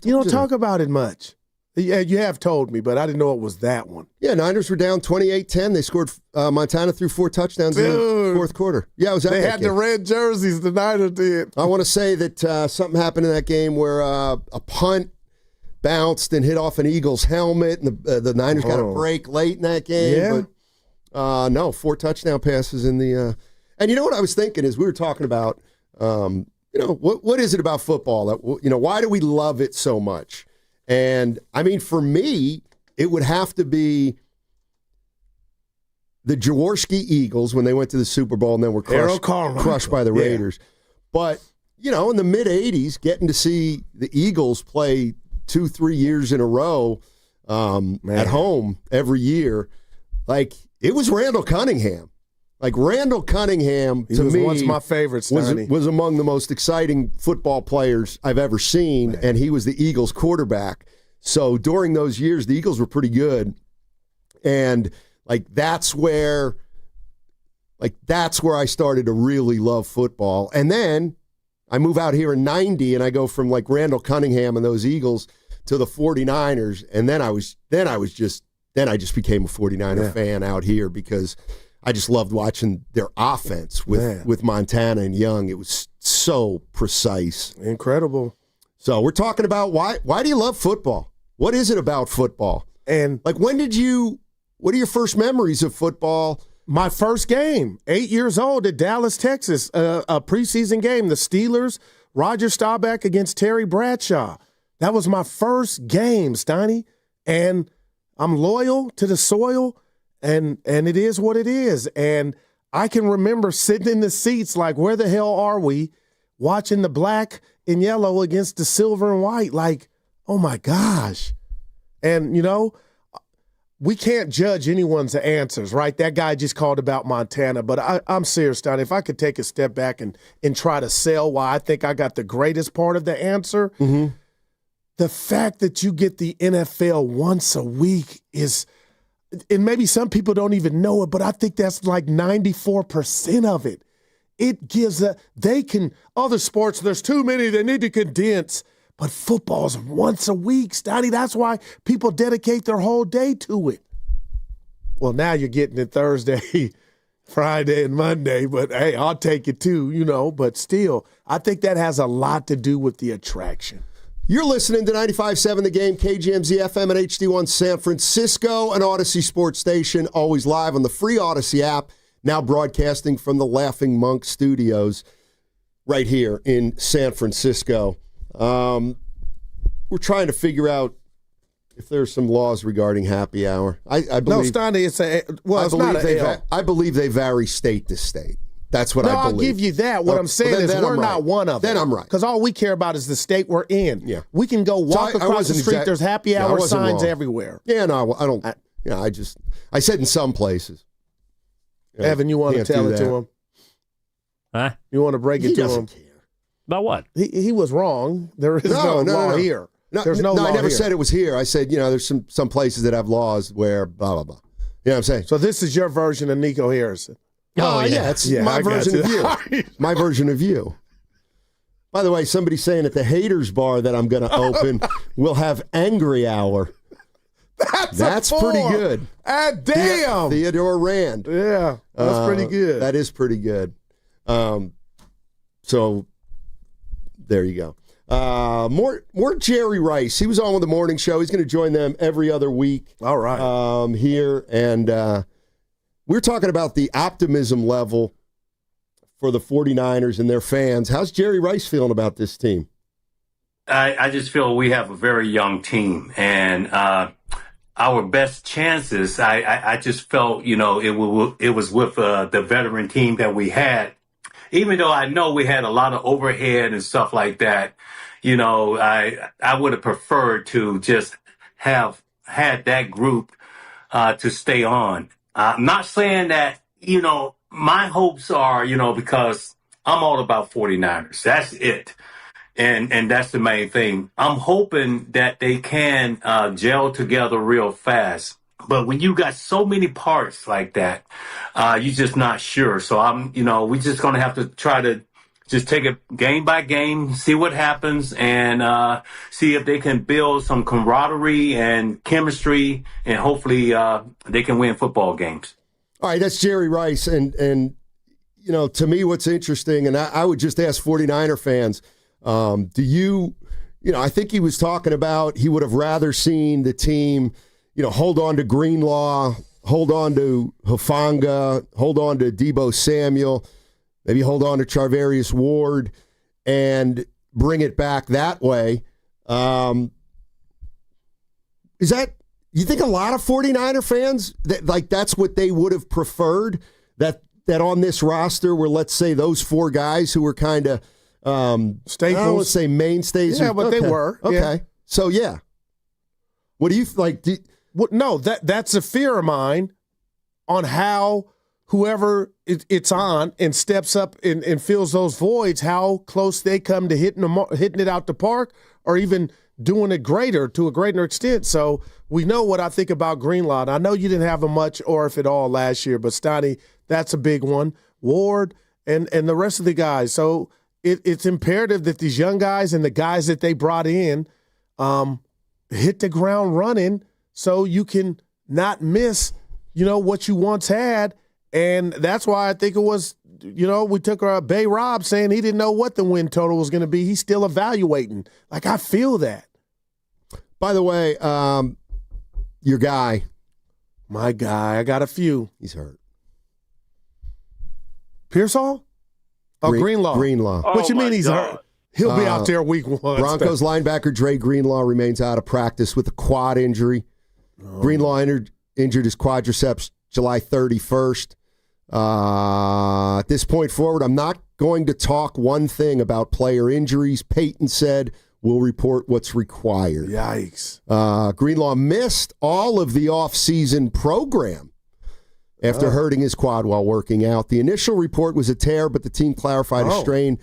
You don't talk about it much. Yeah, you have told me, but I didn't know it was that one. Yeah, Niners were down 28-10. They scored. Montana threw 4 touchdowns in the fourth quarter. Yeah, it was. They had the red jerseys. The Niners did. I want to say that something happened in that game where a punt bounced and hit off an Eagles helmet, and the Niners got a break late in that game. Yeah. But no, 4 touchdown passes in the. And you know what I was thinking is we were talking about. What is it about football that why do we love it so much? And, I mean, for me, it would have to be the Jaworski Eagles when they went to the Super Bowl and then were crushed by the Raiders. Yeah. But, in the mid-'80s, getting to see the Eagles play 2-3 years in a row at home every year, it was Randall Cunningham. Randall Cunningham, to me, once my favorite, was among the most exciting football players I've ever seen, and he was the Eagles quarterback. So during those years, the Eagles were pretty good, and that's where I started to really love football. And then I move out here in '90, and I go from Randall Cunningham and those Eagles to the 49ers, and then I just became a 49er fan out here because I just loved watching their offense with Montana and Young. It was so precise. Incredible. So we're talking about why do you love football? What is it about football? And what are your first memories of football? My first game, 8 years old at Dallas, Texas, a preseason game, the Steelers, Roger Staubach against Terry Bradshaw. That was my first game, Steiny, and I'm loyal to the soil. And it is what it is. And I can remember sitting in the seats where the hell are we, watching the black and yellow against the silver and white, oh, my gosh. And, we can't judge anyone's answers, right? That guy just called about Montana. But I'm serious, Steiny. If I could take a step back and try to sell why I think I got the greatest part of the answer, the fact that you get the NFL once a week is – and maybe some people don't even know it, but I think that's 94% of it. It gives other sports, there's too many, they need to condense, but football's once a week, Steiny. That's why people dedicate their whole day to it. Well, now you're getting it Thursday, Friday, and Monday, but hey, I'll take it too, but still, I think that has a lot to do with the attraction. You're listening to 95.7 The Game, KGMZ FM and HD1 San Francisco, an Odyssey sports station, always live on the free Odyssey app, now broadcasting from the Laughing Monk Studios right here in San Francisco. We're trying to figure out if there's some laws regarding happy hour. I believe, no, Steiny, I believe they vary state to state. That's what I believe. I'll give you that. What I'm saying is we're not one of them. Then I'm right. Because all we care about is the state we're in. Yeah. We can go walk across the street. There's happy hour signs everywhere. Yeah, no, I don't. I said in some places. Evan, you want to tell it to him? Huh? You want to break it to him? Care. About what? He was wrong. There is no law here. There's no law I never here. said it was here. I said, there's some places that have laws where blah, blah, blah. You know what I'm saying? So this is your version of Nico Harrison. It's my version of you. My version of you. By the way, somebody's saying at the Haters Bar that I'm going to open, we'll have Angry Hour. That's pretty good. Damn. Theodore Rand. Yeah, that's pretty good. That is pretty good. So there you go. More Jerry Rice. He was on with the morning show. He's going to join them every other week. All right. Here. And we're talking about the optimism level for the 49ers and their fans. How's Jerry Rice feeling about this team? I just feel we have a very young team, and our best chances, I just felt, it was with the veteran team that we had. Even though I know we had a lot of overhead and stuff like that, I would have preferred to just have had that group to stay on. I'm not saying that, my hopes are, because I'm all about 49ers. That's it. And that's the main thing. I'm hoping that they can gel together real fast. But when you got so many parts like that, you're just not sure. So we're just going to have to try to just take it game by game, see what happens, and see if they can build some camaraderie and chemistry, and hopefully they can win football games. All right, that's Jerry Rice. And to me, what's interesting, and I would just ask 49er fans, do you I think he was talking about he would have rather seen the team, hold on to Greenlaw, hold on to Hufanga, hold on to Deebo Samuel, maybe hold on to Charvarius Ward, and bring it back that way. Is that, you think a lot of 49er fans, that's what they would have preferred, that on this roster were, let's say, those four guys who were kind of staples? I don't want to say mainstays. Yeah, but they were. Okay. Yeah. So, yeah. What do you like? No, that's a fear of mine on how whoever it's on and steps up and fills those voids, how close they come to hitting it out the park, or even doing it to a greater extent. So we know what I think about Greenlaw. I know you didn't have him much or if at all last year, but Steiny, that's a big one. Ward and the rest of the guys. So it's imperative that these young guys and the guys that they brought in hit the ground running so you can not miss, what you once had. And that's why I think it was, we took Bay Rob saying he didn't know what the win total was going to be. He's still evaluating. I feel that. By the way, your guy. My guy. I got a few. He's hurt. Pearsall? Greenlaw. Greenlaw. What you mean he's hurt? He'll be out there week 1. Broncos linebacker Dre Greenlaw remains out of practice with a quad injury. Greenlaw injured his quadriceps July 31st. At this point forward, I'm not going to talk one thing about player injuries. Peyton said we'll report what's required. Yikes. Greenlaw missed all of the offseason program after hurting his quad while working out. The initial report was a tear, but the team clarified a strain.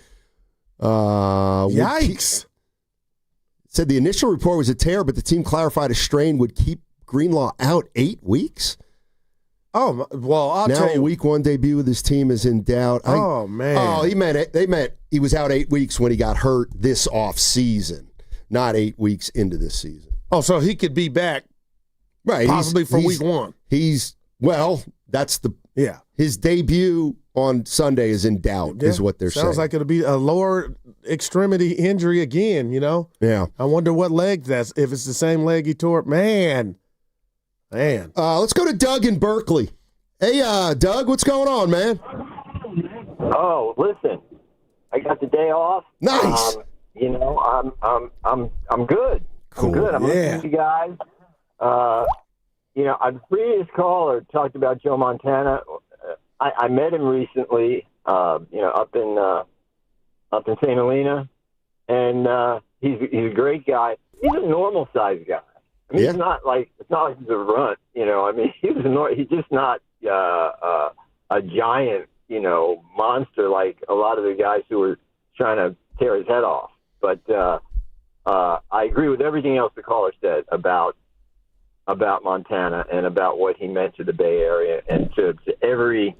Yikes. Said the initial report was a tear, but the team clarified a strain would keep Greenlaw out 8 weeks. Oh, well, I'll tell you. Now, week 1 debut with his team is in doubt. Man. Oh, he meant it. They meant he was out 8 weeks when he got hurt this off season, not 8 weeks into this season. Oh, so he could be back, right? Possibly for week 1. His debut on Sunday is in doubt, is what they're saying. Sounds like it'll be a lower extremity injury again, Yeah. I wonder what leg that's, if it's the same leg he tore. Man. Let's go to Doug in Berkeley. Hey, Doug, what's going on, man? Oh, listen, I got the day off. Nice. I'm good. Cool. I'm good. I'm listening to you guys. The previous caller talked about Joe Montana. I met him recently, up in St. Helena, and he's a great guy. He's a normal sized guy. I mean, it's not like he's a runt, he's just not a giant, monster like a lot of the guys who were trying to tear his head off. But I agree with everything else the caller said about Montana and about what he meant to the Bay Area and to every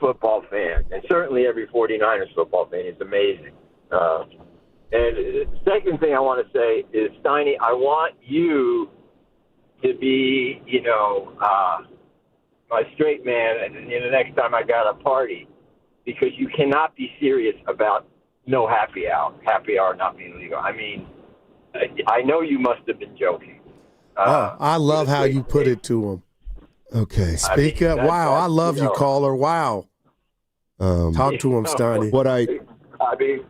football fan, and certainly every 49ers football fan. Is amazing. And the second thing I want to say is, Steiny, I want you to be, my straight man, and the next time I got a party, because you cannot be serious about no happy hour not being legal. I mean, I know you must have been joking. I love how you put it to him. Okay. Speak up. Wow, I love you, caller. Wow. Talk to him, Steiny.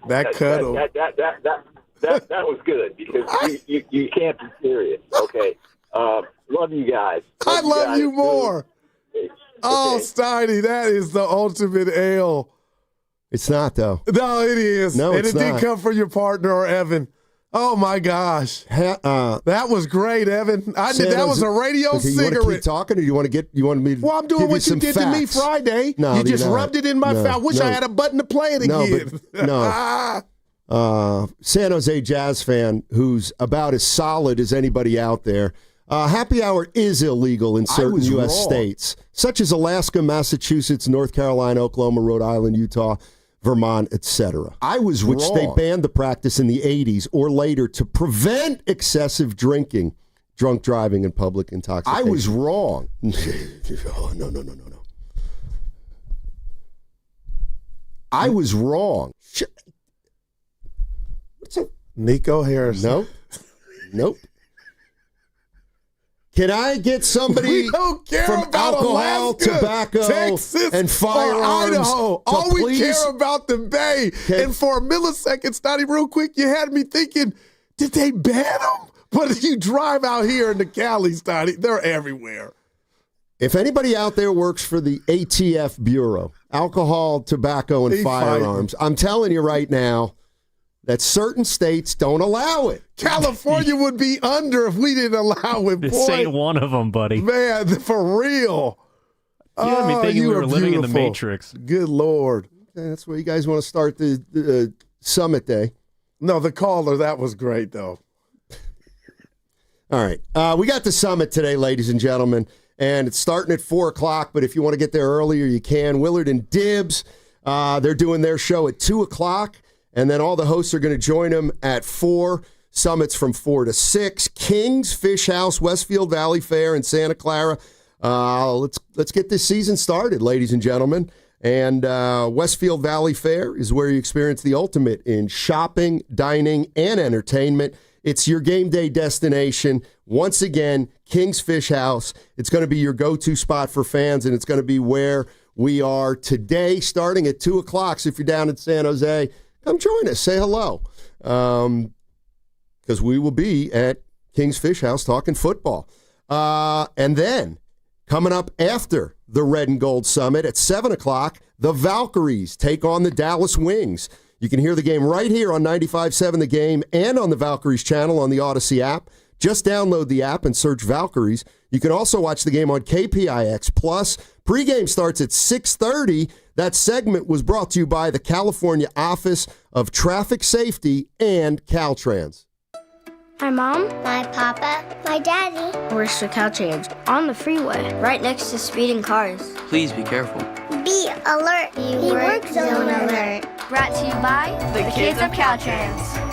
That cuddle. That was good because you can't be serious. Okay. Love you guys. I love you more. Okay. Oh, Steiny, that is the ultimate L. It's not, though. No, it is. No, and it's it not. didn't come from your partner or Evan. Oh, my gosh. That was great, Evan. That was a radio cigarette. You want to keep talking, or you want me to Well, I'm doing what you did to me Friday. No, you just you're not. rubbed it in my face. I wish I had a button to play it again. No. San Jose Jazz fan who's about as solid as anybody out there. Happy hour is illegal in certain U.S. states, such as Alaska, Massachusetts, North Carolina, Oklahoma, Rhode Island, Utah, Vermont, etc. Which they banned the practice in the 80s or later to prevent excessive drinking, drunk driving, and public intoxication. I was wrong. Oh, no. I was wrong. What's up? Nico Harris. Nope. Can I get somebody we don't care from about alcohol, Alaska, tobacco, Texas, and firearms? or Idaho. All we please? care about the Bay. And for a millisecond, Steiny, real quick, you had me thinking, did they ban them? But if you drive out here in the Cali, Steiny, they're everywhere. If anybody out there works for the ATF Bureau, alcohol, tobacco, and firearms, I'm telling you right now that certain states don't allow it. California would be under if we didn't allow it. This ain't one of them, buddy. Man, for real. You had me thinking we were living in the Matrix. Good Lord. Okay, that's where you guys want to start the summit day. No, the caller, that was great, though. All right. We got the summit today, ladies and gentlemen, and it's starting at 4 o'clock, but if you want to get there earlier, you can. Willard and Dibs, they're doing their show at 2 o'clock. And then all the hosts are going to join them at 4. Summits from 4 to 6. King's Fish House, Westfield Valley Fair in Santa Clara. Let's get this season started, ladies and gentlemen. And Westfield Valley Fair is where you experience the ultimate in shopping, dining, and entertainment. It's your game day destination. Once again, King's Fish House. It's going to be your go-to spot for fans, and it's going to be where we are today, starting at 2 o'clock. So if you're down in San Jose, come join us. Say hello. Because we will be at King's Fish House talking football. And then, coming up after the Red and Gold Summit at 7 o'clock, the Valkyries take on the Dallas Wings. You can hear the game right here on 95.7 The Game and on the Valkyries channel on the Odyssey app. Just download the app and search Valkyries. You can also watch the game on KPIX. Plus, pregame starts at 6:30. That segment was brought to you by the California Office of Traffic Safety and Caltrans. My mom, my papa, my daddy. Where's the Caltrans? On the freeway, right next to speeding cars. Please be careful. Be alert. Be work zone alert. Brought to you by the kids of Caltrans.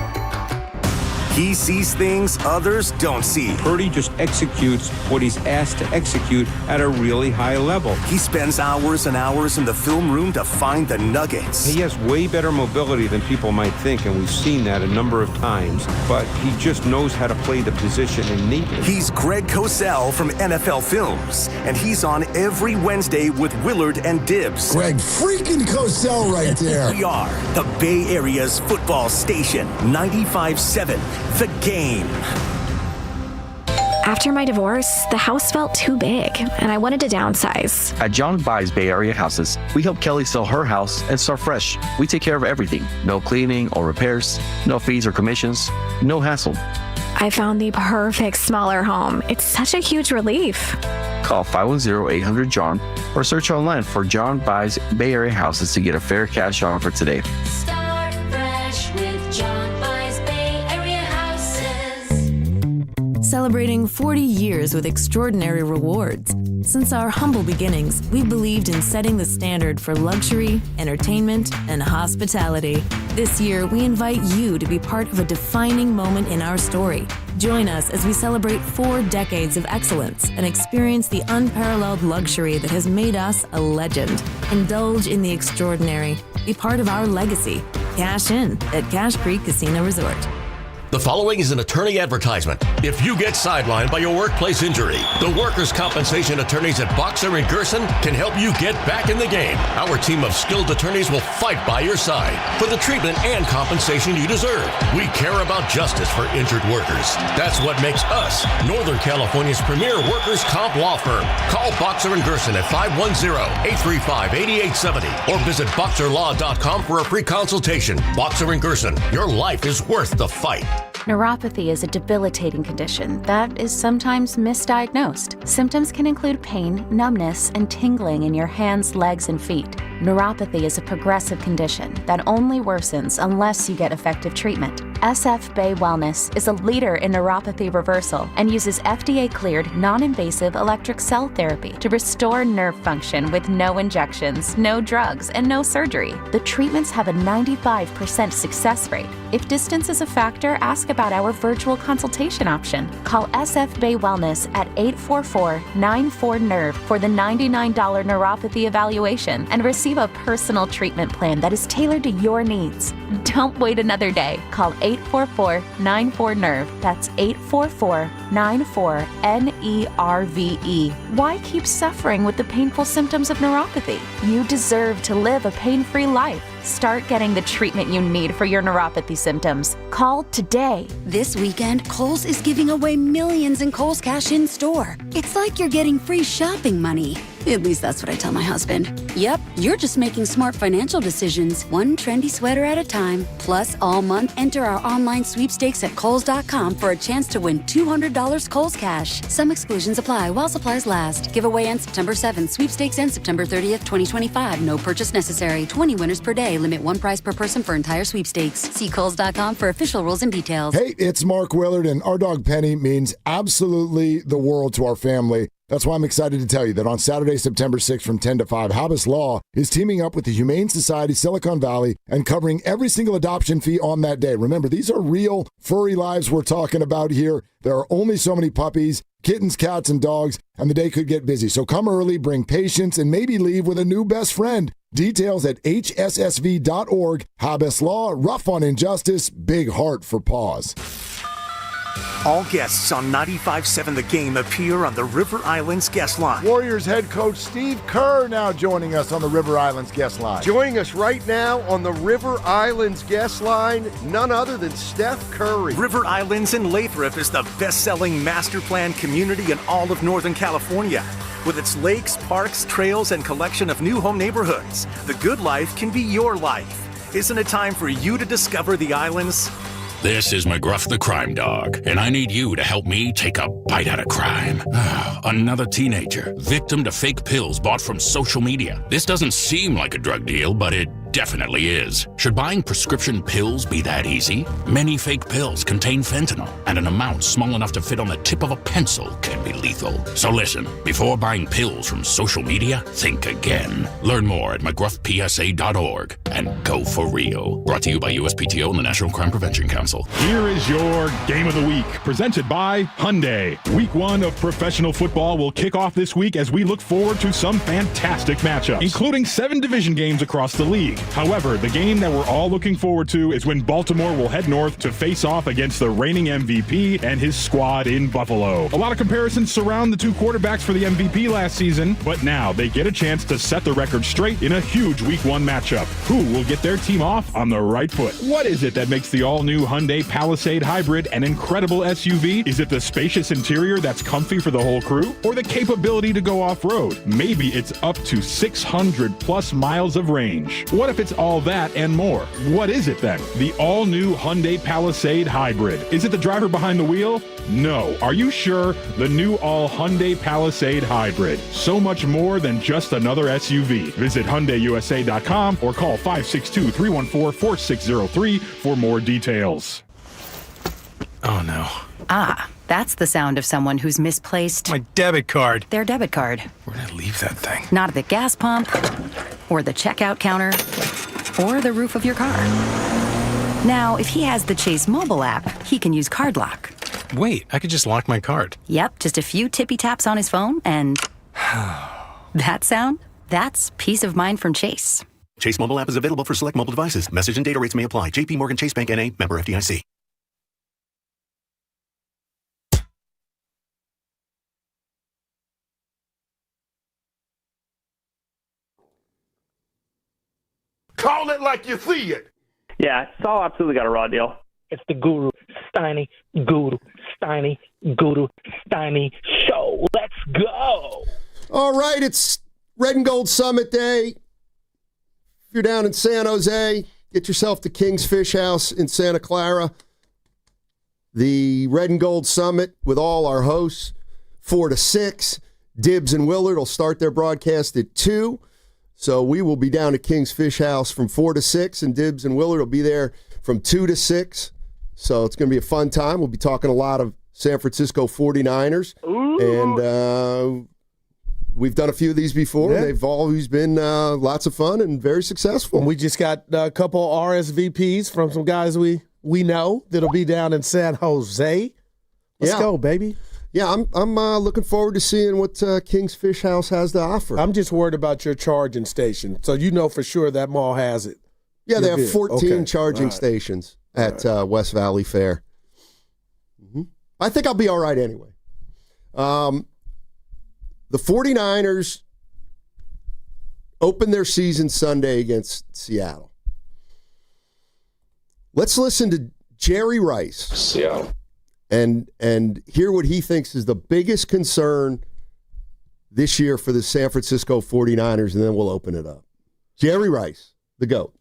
He sees things others don't see. Purdy just executes what he's asked to execute at a really high level. He spends hours and hours in the film room to find the nuggets. He has way better mobility than people might think, and we've seen that a number of times, but he just knows how to play the position innately. He's Greg Cosell from NFL Films, and he's on every Wednesday with Willard and Dibs. Greg freaking Cosell right there. We are the Bay Area's football station, 95.7 The Game. After my divorce, the house felt too big, and I wanted to downsize. At John Buys Bay Area Houses, we help Kelly sell her house and start fresh. We take care of everything. No cleaning or repairs, no fees or commissions, no hassle. I found the perfect smaller home. It's such a huge relief. Call 510-800-JOHN or search online for John Buys Bay Area Houses to get a fair cash offer today. Start fresh with John Buys Bay Area Houses. Celebrating 40 years with extraordinary rewards. Since our humble beginnings, we've believed in setting the standard for luxury, entertainment, and hospitality. This year, we invite you to be part of a defining moment in our story. Join us as we celebrate 4 decades of excellence and experience the unparalleled luxury that has made us a legend. Indulge in the extraordinary. Be part of our legacy. Cash in at Cache Creek Casino Resort. The following is an attorney advertisement. If you get sidelined by your workplace injury, the workers' compensation attorneys at Boxer & Gerson can help you get back in the game. Our team of skilled attorneys will fight by your side for the treatment and compensation you deserve. We care about justice for injured workers. That's what makes us Northern California's premier workers' comp law firm. Call Boxer & Gerson at 510-835-8870 or visit boxerlaw.com for a free consultation. Boxer & Gerson, your life is worth the fight. Neuropathy is a debilitating condition that is sometimes misdiagnosed. Symptoms can include pain, numbness, and tingling in your hands, legs, and feet. Neuropathy is a progressive condition that only worsens unless you get effective treatment. SF Bay Wellness is a leader in neuropathy reversal and uses FDA-cleared, non-invasive electric cell therapy to restore nerve function with no injections, no drugs, and no surgery. The treatments have a 95% success rate. If distance is a factor, ask about our virtual consultation option. Call SF Bay Wellness at 844-94-NERVE for the $99 neuropathy evaluation and receive a personal treatment plan that is tailored to your needs. Don't wait another day. Call 844-94-NERVE. That's 844-94-NERVE. Why keep suffering with the painful symptoms of neuropathy? You deserve to live a pain-free life. Start getting the treatment you need for your neuropathy symptoms. Call today. This weekend, Kohl's is giving away millions in Kohl's Cash in Store. It's like you're getting free shopping money. At least that's what I tell my husband. Yep, you're just making smart financial decisions, one trendy sweater at a time. Plus, all month, enter our online sweepstakes at Kohl's.com for a chance to win $200 Kohl's Cash. Some exclusions apply while supplies last. Giveaway ends September 7th. Sweepstakes ends September 30th, 2025. No purchase necessary. 20 winners per day. Limit one prize per person for entire sweepstakes. See Kohl's.com for official rules and details. Hey, it's Mark Willard, and our dog Penny means absolutely the world to our family. That's why I'm excited to tell you that on Saturday, September 6th from 10 to 5, Habas Law is teaming up with the Humane Society Silicon Valley and covering every single adoption fee on that day. Remember, these are real furry lives we're talking about here. There are only so many puppies, kittens, cats, and dogs, and the day could get busy. So come early, bring patience, and maybe leave with a new best friend. Details at hssv.org. Habas Law, rough on injustice, big heart for paws. All guests on 95.7 The Game appear on the River Islands guest line. Warriors head coach Steve Kerr now joining us on the River Islands guest line. Joining us right now on the River Islands guest line, none other than Steph Curry. River Islands in Lathrop is the best-selling master plan community in all of Northern California. With its lakes, parks, trails, and collection of new home neighborhoods, the good life can be your life. Isn't it time for you to discover the islands? This is McGruff the Crime Dog, and I need you to help me take a bite out of crime. Another teenager, victim to fake pills bought from social media. This doesn't seem like a drug deal, but it definitely is. Should buying prescription pills be that easy? Many fake pills contain fentanyl, and an amount small enough to fit on the tip of a pencil can be lethal. So listen, before buying pills from social media, think again. Learn more at mcgruffpsa.org and go for real. Brought to you by USPTO and the National Crime Prevention Council. Here is your Game of the Week, presented by Hyundai. Week 1 of professional football will kick off this week as we look forward to some fantastic matchups, including 7 division games across the league. However, the game that we're all looking forward to is when Baltimore will head north to face off against the reigning MVP and his squad in Buffalo. A lot of comparisons surround the two quarterbacks for the MVP last season, but now they get a chance to set the record straight in a huge Week 1 matchup. Who will get their team off on the right foot? What is it that makes the all-new Hyundai Palisade Hybrid an incredible SUV? Is it the spacious interior that's comfy for the whole crew? Or the capability to go off-road? Maybe it's up to 600 plus miles of range. What if it's all that and more? What is it then? The all-new Hyundai Palisade Hybrid. Is it the driver behind the wheel? No. Are you sure? The new all Hyundai Palisade Hybrid. So much more than just another SUV. Visit HyundaiUSA.com or call 562-314-4603 for more details. Oh no. Ah, that's the sound of someone who's misplaced my debit card. Their debit card. Where'd I leave that thing? Not at the gas pump, or the checkout counter, or the roof of your car. Now, if he has the Chase mobile app, he can use Card Lock. Wait, I could just lock my card. Yep, just a few tippy taps on his phone, and that sound? That's peace of mind from Chase. Chase mobile app is available for select mobile devices. Message and data rates may apply. JP Morgan Chase Bank N.A. member FDIC. Call it like you see it. Yeah, Saul absolutely got a raw deal. It's the Guru, Steiny Guru, Steiny Guru, Steiny Show. Let's go. All right, it's Red and Gold Summit Day. If you're down in San Jose, get yourself to King's Fish House in Santa Clara. The Red and Gold Summit with all our hosts, 4 to 6. Dibs and Willard will start their broadcast at 2. So we will be down at King's Fish House from 4 to 6, and Dibs and Willard will be there from 2 to 6. So it's going to be a fun time. We'll be talking a lot of San Francisco 49ers. Ooh. And we've done a few of these before. Yeah. They've always been lots of fun and very successful. And we just got a couple RSVPs from some guys we know that'll be down in San Jose. Let's go, baby. Yeah, I'm looking forward to seeing what King's Fish House has to offer. I'm just worried about your charging station. So you know for sure that mall has it. Yeah, they have 14 charging stations at West Valley Fair. Mm-hmm. I think I'll be all right anyway. The 49ers open their season Sunday against Seattle. Let's listen to Jerry Rice. Seattle. And hear what he thinks is the biggest concern this year for the San Francisco 49ers, and then we'll open it up. Jerry Rice, the GOAT.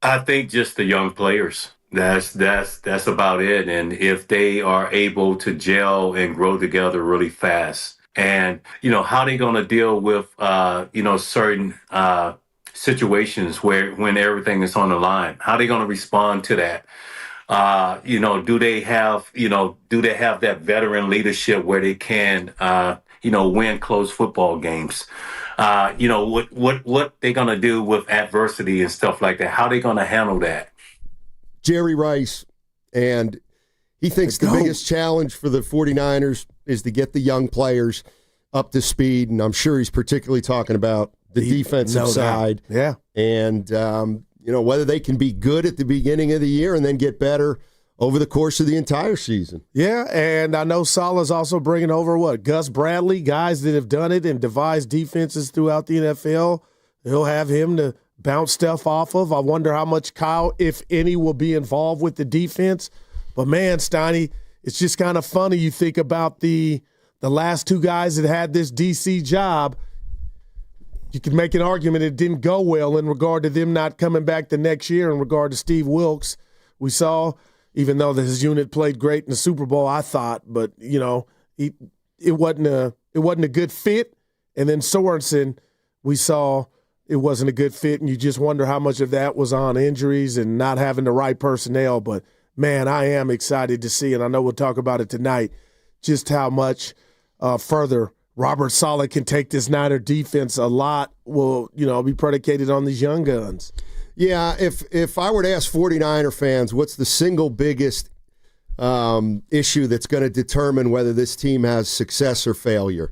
I think just the young players. That's about it. And if they are able to gel and grow together really fast, and how they going to deal with certain situations when everything is on the line, how they going to respond to that. Do they have that veteran leadership where they can, win close football games? What they going to do with adversity and stuff like that? How they going to handle that? Jerry Rice, and he thinks the biggest challenge for the 49ers is to get the young players up to speed, and I'm sure he's particularly talking about the defensive side. Yeah. And, whether they can be good at the beginning of the year and then get better over the course of the entire season. Yeah, and I know Salah's also bringing over, Gus Bradley, guys that have done it and devised defenses throughout the NFL. He'll have him to bounce stuff off of. I wonder how much Kyle, if any, will be involved with the defense. But, man, Steiny, it's just kind of funny. You think about the last two guys that had this DC job. You could make an argument it didn't go well in regard to them not coming back the next year in regard to Steve Wilkes. We saw, even though his unit played great in the Super Bowl, I thought, but, it wasn't a good fit. And then Sorensen, we saw it wasn't a good fit, and you just wonder how much of that was on injuries and not having the right personnel. But, man, I am excited to see, and I know we'll talk about it tonight, just how much further Robert Saleh can take this Niner defense. A lot will, be predicated on these young guns. Yeah, if I were to ask 49er fans, what's the single biggest issue that's going to determine whether this team has success or failure,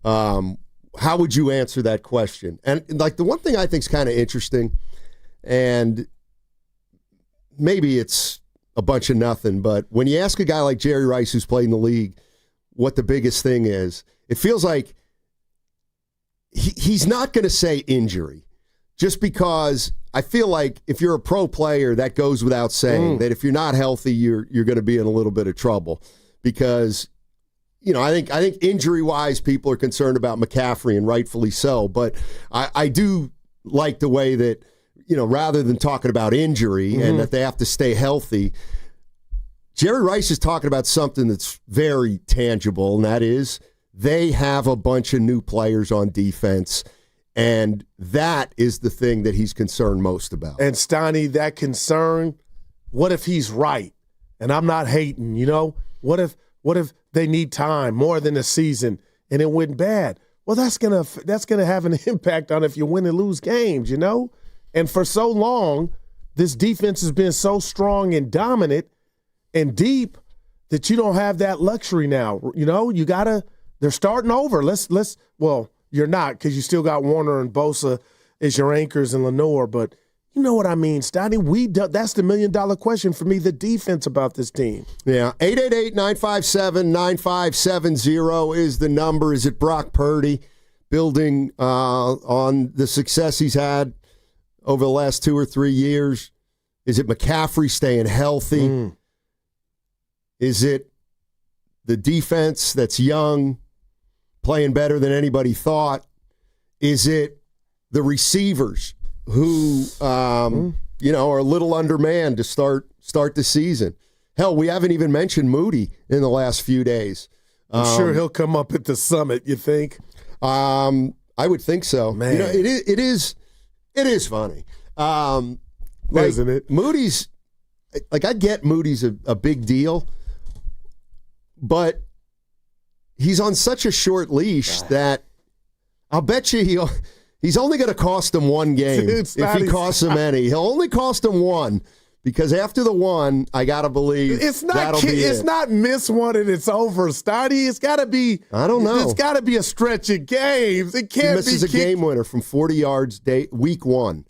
how would you answer that question? And, the one thing I think is kind of interesting, and maybe it's a bunch of nothing, but when you ask a guy like Jerry Rice, who's played in the league, what the biggest thing is, it feels like he's not going to say injury, just because I feel like if you're a pro player, that goes without saying, that if you're not healthy, you're going to be in a little bit of trouble. Because, I think injury-wise, people are concerned about McCaffrey, and rightfully so. But I do like the way that, rather than talking about injury and that they have to stay healthy, Jerry Rice is talking about something that's very tangible, and that is they have a bunch of new players on defense, and that is the thing that he's concerned most about. And Steiny, that concern, what if he's right? And I'm not hating, What if they need time more than a season and it went bad? Well, that's gonna have an impact on if you win and lose games, And for so long, this defense has been so strong and dominant and deep that you don't have that luxury now. You gotta. They're starting over. Well, you're not, because you still got Warner and Bosa is your anchors and Lenore, but you know what I mean, Steiny. That's the $1 million question for me, the defense about this team. Yeah, 888-957-9570 is the number. Is it Brock Purdy building on the success he's had over the last 2 or 3 years? Is it McCaffrey staying healthy? Is it the defense that's young, playing better than anybody thought? Is it the receivers who, are a little undermanned to start the season? Hell, we haven't even mentioned Moody in the last few days. I'm sure he'll come up at the summit, you think? I would think so. Man. It is funny. Isn't it? Moody's, I get Moody's a big deal, but he's on such a short leash that I'll bet you he's only going to cost him one game. If he costs him any. He'll only cost him one, because after the one, I got to believe that'll be it. It's not miss one and it's over, Steiny. It's got to be. I don't know. It's got to be a stretch of games. It can't be. He misses a game winner from 40 yards week one.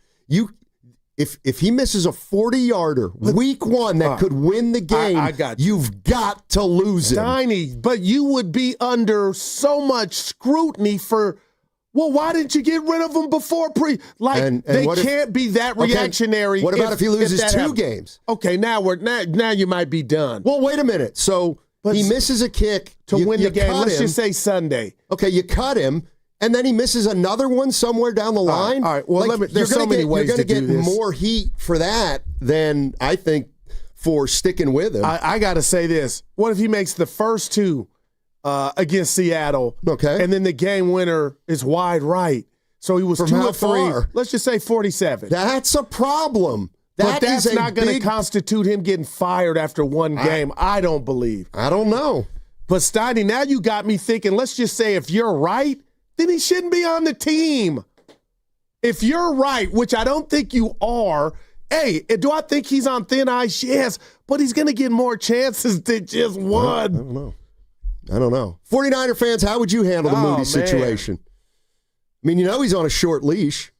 If he misses a 40-yarder week one that could win the game, you've got to lose him. Steiny, but you would be under so much scrutiny for. Well, why didn't you get rid of him before they can't be that reactionary. Okay, what about if he loses 2 games? Okay, now you might be done. Well, wait a minute. So he misses a kick to win the game. Let's just say Sunday. Okay, you cut him, and then he misses another one somewhere down the line. All right. Well, there's so many ways to do this. You're going to get more heat for that than I think for sticking with him. I got to say this. What if he makes the first 2 against Seattle? Okay. And then the game winner is wide right. So he was From 2 how or 3. far? Let's just say 47. That's a problem. But that's not going to constitute him getting fired after one game, I don't believe. I don't know. But Steiny, now you got me thinking, let's just say if you're right, then he shouldn't be on the team. If you're right, which I don't think you are, hey, do I think he's on thin ice? Yes, but he's going to get more chances than just one. I don't know. 49er fans, how would you handle the Moody situation? I mean, he's on a short leash.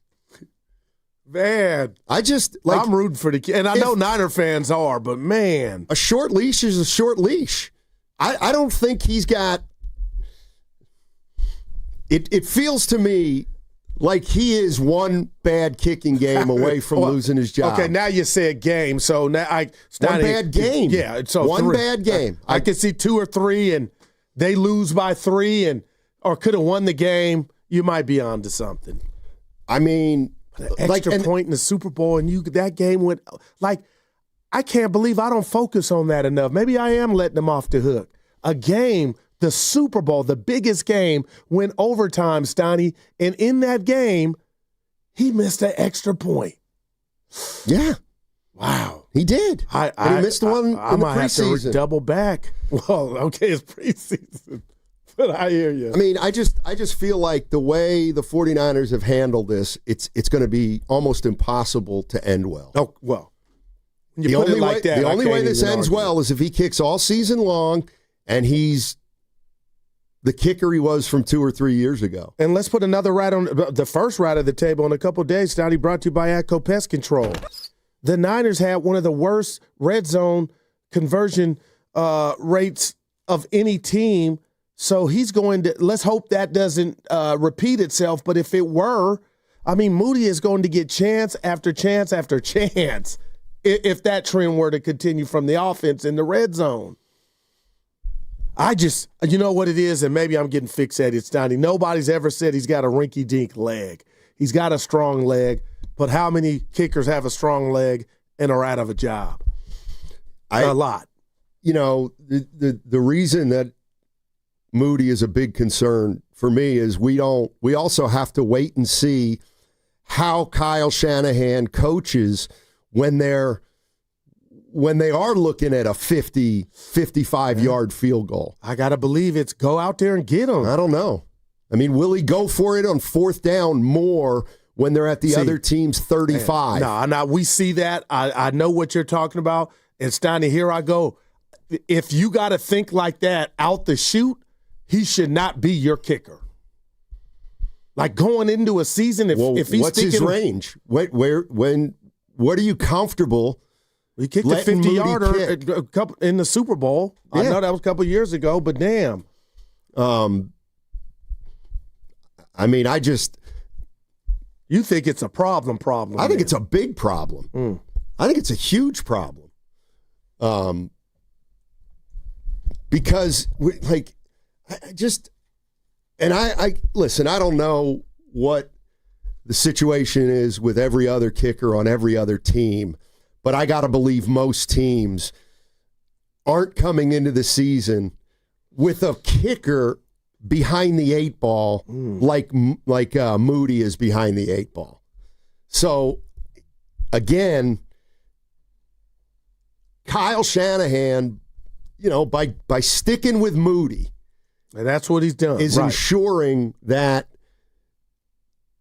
Man. I'm rooting for the kid. And I know Niner fans are, but man. A short leash is a short leash. I don't think he's got. It feels to me like he is one bad kicking game away from losing his job. Okay, now you said game. So now one bad game. Yeah, so one 3. bad game. I could see 2 or 3 and they lose by 3 or could have won the game. You might be on to something. I mean, an extra point in the Super Bowl and that game went I can't believe I don't focus on that enough. Maybe I am letting them off the hook. A game, the Super Bowl, the biggest game, went overtime, Steiny, and in that game, he missed an extra point. Yeah. Wow. He did. He missed one in the might preseason. have to double back. Well, okay, it's preseason, but I hear you. I mean, I just feel like the way the 49ers have handled this, it's going to be almost impossible to end well. Oh, well. The only way this ends well is if he kicks all season long and he's the kicker he was from 2 or 3 years ago. And let's put another the first rat of the table in a couple of days, Steiny, brought to you by ATCO Pest Control. The Niners had one of the worst red zone conversion rates of any team, so he's going to – let's hope that doesn't repeat itself, but if it were, I mean, Moody is going to get chance after chance after chance if that trend were to continue from the offense in the red zone. You know what it is, and maybe I'm getting fixated, Steiny. Nobody's ever said he's got a rinky-dink leg. He's got a strong leg, but how many kickers have a strong leg and are out of a job? A lot. The reason that Moody is a big concern for me is we also have to wait and see how Kyle Shanahan coaches when they are looking at a 50, 55-yard field goal. I got to believe it's go out there and get them. I don't know. I mean, will he go for it on 4th down more when they're at the other team's 35? No, we see that. I know what you're talking about. And Steiny, here I go. If you got to think like that out the chute, he should not be your kicker. Like going into a season, if he's what's his range? What are you comfortable? He kicked a 50-yarder in the Super Bowl. Yeah. I know that was a couple years ago, but damn. I mean, you think it's a problem? I think it's a big problem. I think it's a huge problem. Because I listen, I don't know what the situation is with every other kicker on every other team, but I got to believe most teams aren't coming into the season with a kicker behind the 8 ball like Moody is behind the 8 ball. So, again, Kyle Shanahan, by sticking with Moody, and that's what he's done, is ensuring that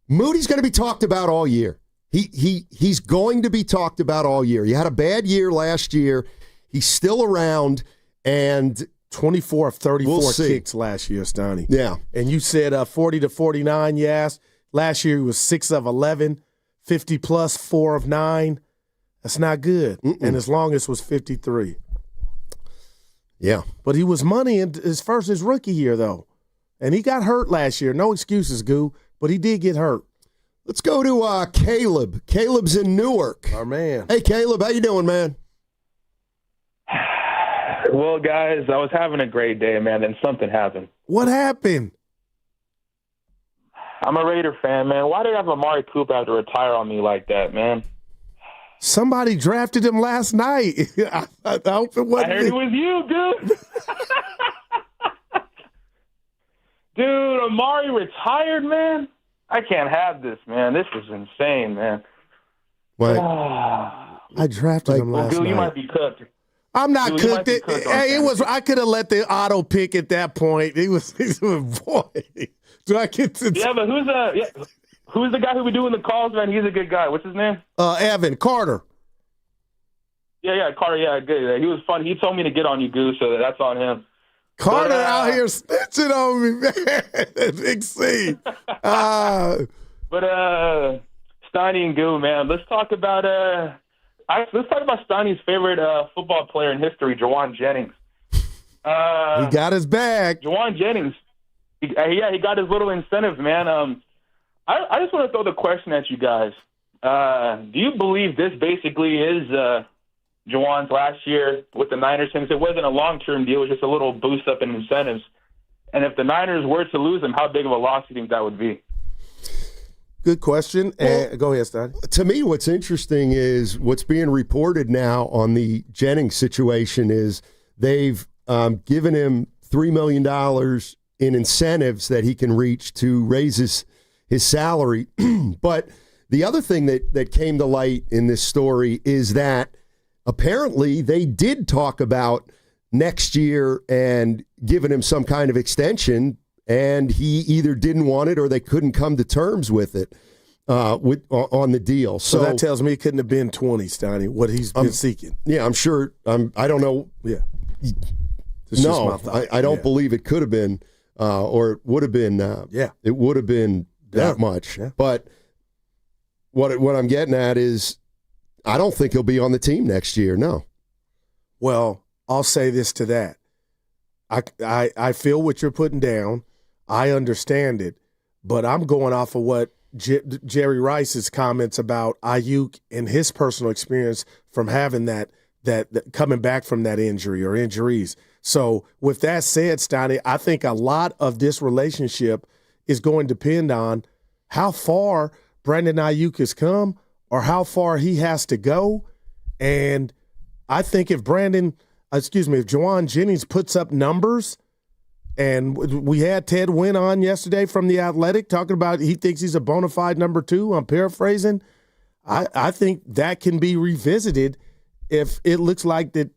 Moody's going to be talked about all year. He's going to be talked about all year. He had a bad year last year. He's still around, and 24 of 34 kicks last year, Steiny. Yeah. And you said 40 to 49, yes. Last year he was 6 of 11, 50 plus, 4 of 9. That's not good. And his longest was 53. Yeah. But he was money in his rookie year, though. And he got hurt last year. No excuses, Goo, but he did get hurt. Let's go to Caleb. Caleb's in Newark. Our man. Hey, Caleb, how you doing, man? Well, guys, I was having a great day, man, then something happened. What happened? I'm a Raider fan, man. Why did I have Amari Cooper have to retire on me like that, man? Somebody drafted him last night. I hope it wasn't. I heard it was you, dude. Dude, Amari retired, man? I can't have this, man. This is insane, man. What? I drafted him last night. You might be cooked. I'm not cooked. Hey, it was. I could have let the auto pick at that point. He was boy. Do I get to? Yeah, but who's the guy who be doing the calls, man? He's a good guy. What's his name? Evan Carter. Yeah, Carter. Yeah, good. He was fun. He told me to get on you, Goose, so that's on him. Carter out here snitching on me, man. Big C. But Steiny and Goo, man. Let's talk about Steiny's favorite football player in history, Jawan Jennings. He got his bag. Jawan Jennings. He got his little incentive, man. I just want to throw the question at you guys. Do you believe this basically is Jawan's last year with the Niners, since it wasn't a long-term deal, it was just a little boost up in incentives? And if the Niners were to lose him, how big of a loss do you think that would be? Good question. Well, go ahead, Steiny. To me, what's interesting is what's being reported now on the Jennings situation is they've given him $3 million in incentives that he can reach to raise his salary. But the other thing that came to light in this story is that apparently they did talk about next year and giving him some kind of extension, and he either didn't want it or they couldn't come to terms with it on the deal. So that tells me it couldn't have been 20, Steiny, what he's been seeking. Yeah, I'm sure. I don't know. Yeah. No, I don't believe it could have been or it would have been. It would have been that much. Yeah. But what I'm getting at is I don't think he'll be on the team next year, no. Well, I'll say this to that. I feel what you're putting down. I understand it. But I'm going off of what Jerry Rice's comments about Ayuk and his personal experience from having that coming back from that injury or injuries. So with that said, Steiny, I think a lot of this relationship is going to depend on how far Brandon Ayuk has come or how far he has to go. And I think if Jawan Jennings puts up numbers, and we had Ted Wynn on yesterday from The Athletic talking about he thinks he's a bona fide number 2. I'm paraphrasing. I think that can be revisited if it looks like that,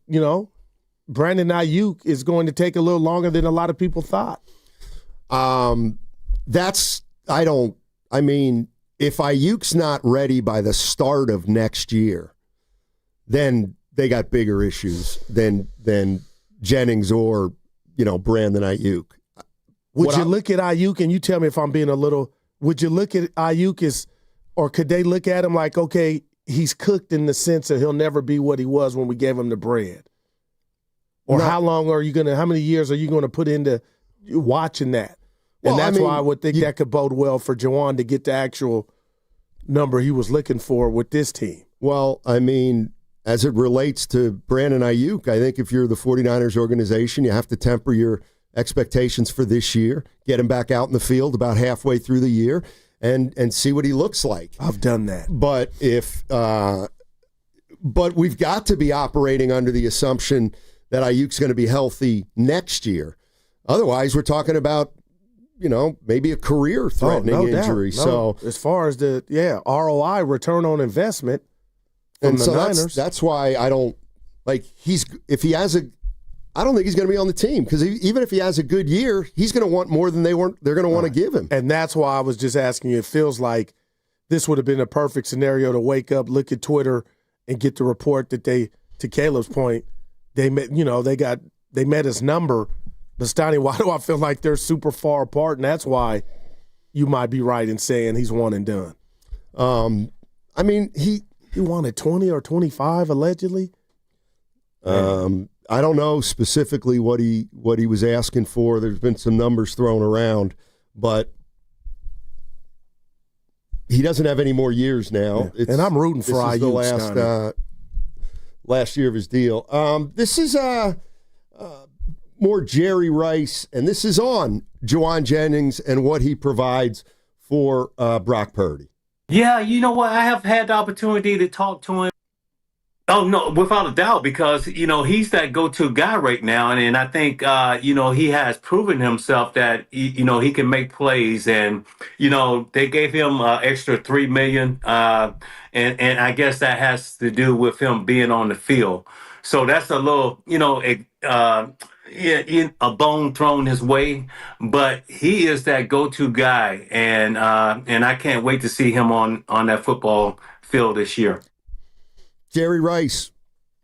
Brandon Ayuk is going to take a little longer than a lot of people thought. If Ayuk's not ready by the start of next year, then they got bigger issues than Jennings or, Brandon Ayuk. Would you look at Ayuk and you tell me if I'm being a little would you look at Ayuk as, or could they look at him like, okay, he's cooked in the sense that he'll never be what he was when we gave him the bread? Or how many years are you going to put into watching that? And that's why I would think that could bode well for Jawan to get the actual number he was looking for with this team. Well, I mean, as it relates to Brandon Ayuk, I think if you're the 49ers organization, you have to temper your expectations for this year, get him back out in the field about halfway through the year, and see what he looks like. I've done that. But but we've got to be operating under the assumption that Ayuk's going to be healthy next year. Otherwise, we're talking about, maybe a career-threatening injury. So as far as the ROI, return on investment from the Niners, that's why I don't I don't think he's going to be on the team, because even if he has a good year, he's going to want more than they're going to want to give him. And that's why I was just asking you. It feels like this would have been a perfect scenario to wake up, look at Twitter, and get the report that to Caleb's point, they met his number. But Steiny, why do I feel like they're super far apart? And that's why you might be right in saying he's one and done. I mean, he wanted 20 or 25 allegedly. I don't know specifically what he was asking for. There's been some numbers thrown around, but he doesn't have any more years now. Yeah. And I'm rooting for Ayuk. This is the last year of his deal. This is more Jerry Rice, and this is on Jawan Jennings and what he provides for Brock Purdy. Yeah, you know what? I have had the opportunity to talk to him. Oh, no, without a doubt, because, he's that go-to guy right now. And I think, he has proven himself that, he can make plays. And, they gave him extra $3 million. And I guess that has to do with him being on the field. So that's a little, a bone thrown his way. But he is that go-to guy. And I can't wait to see him on that football field this year. Jerry Rice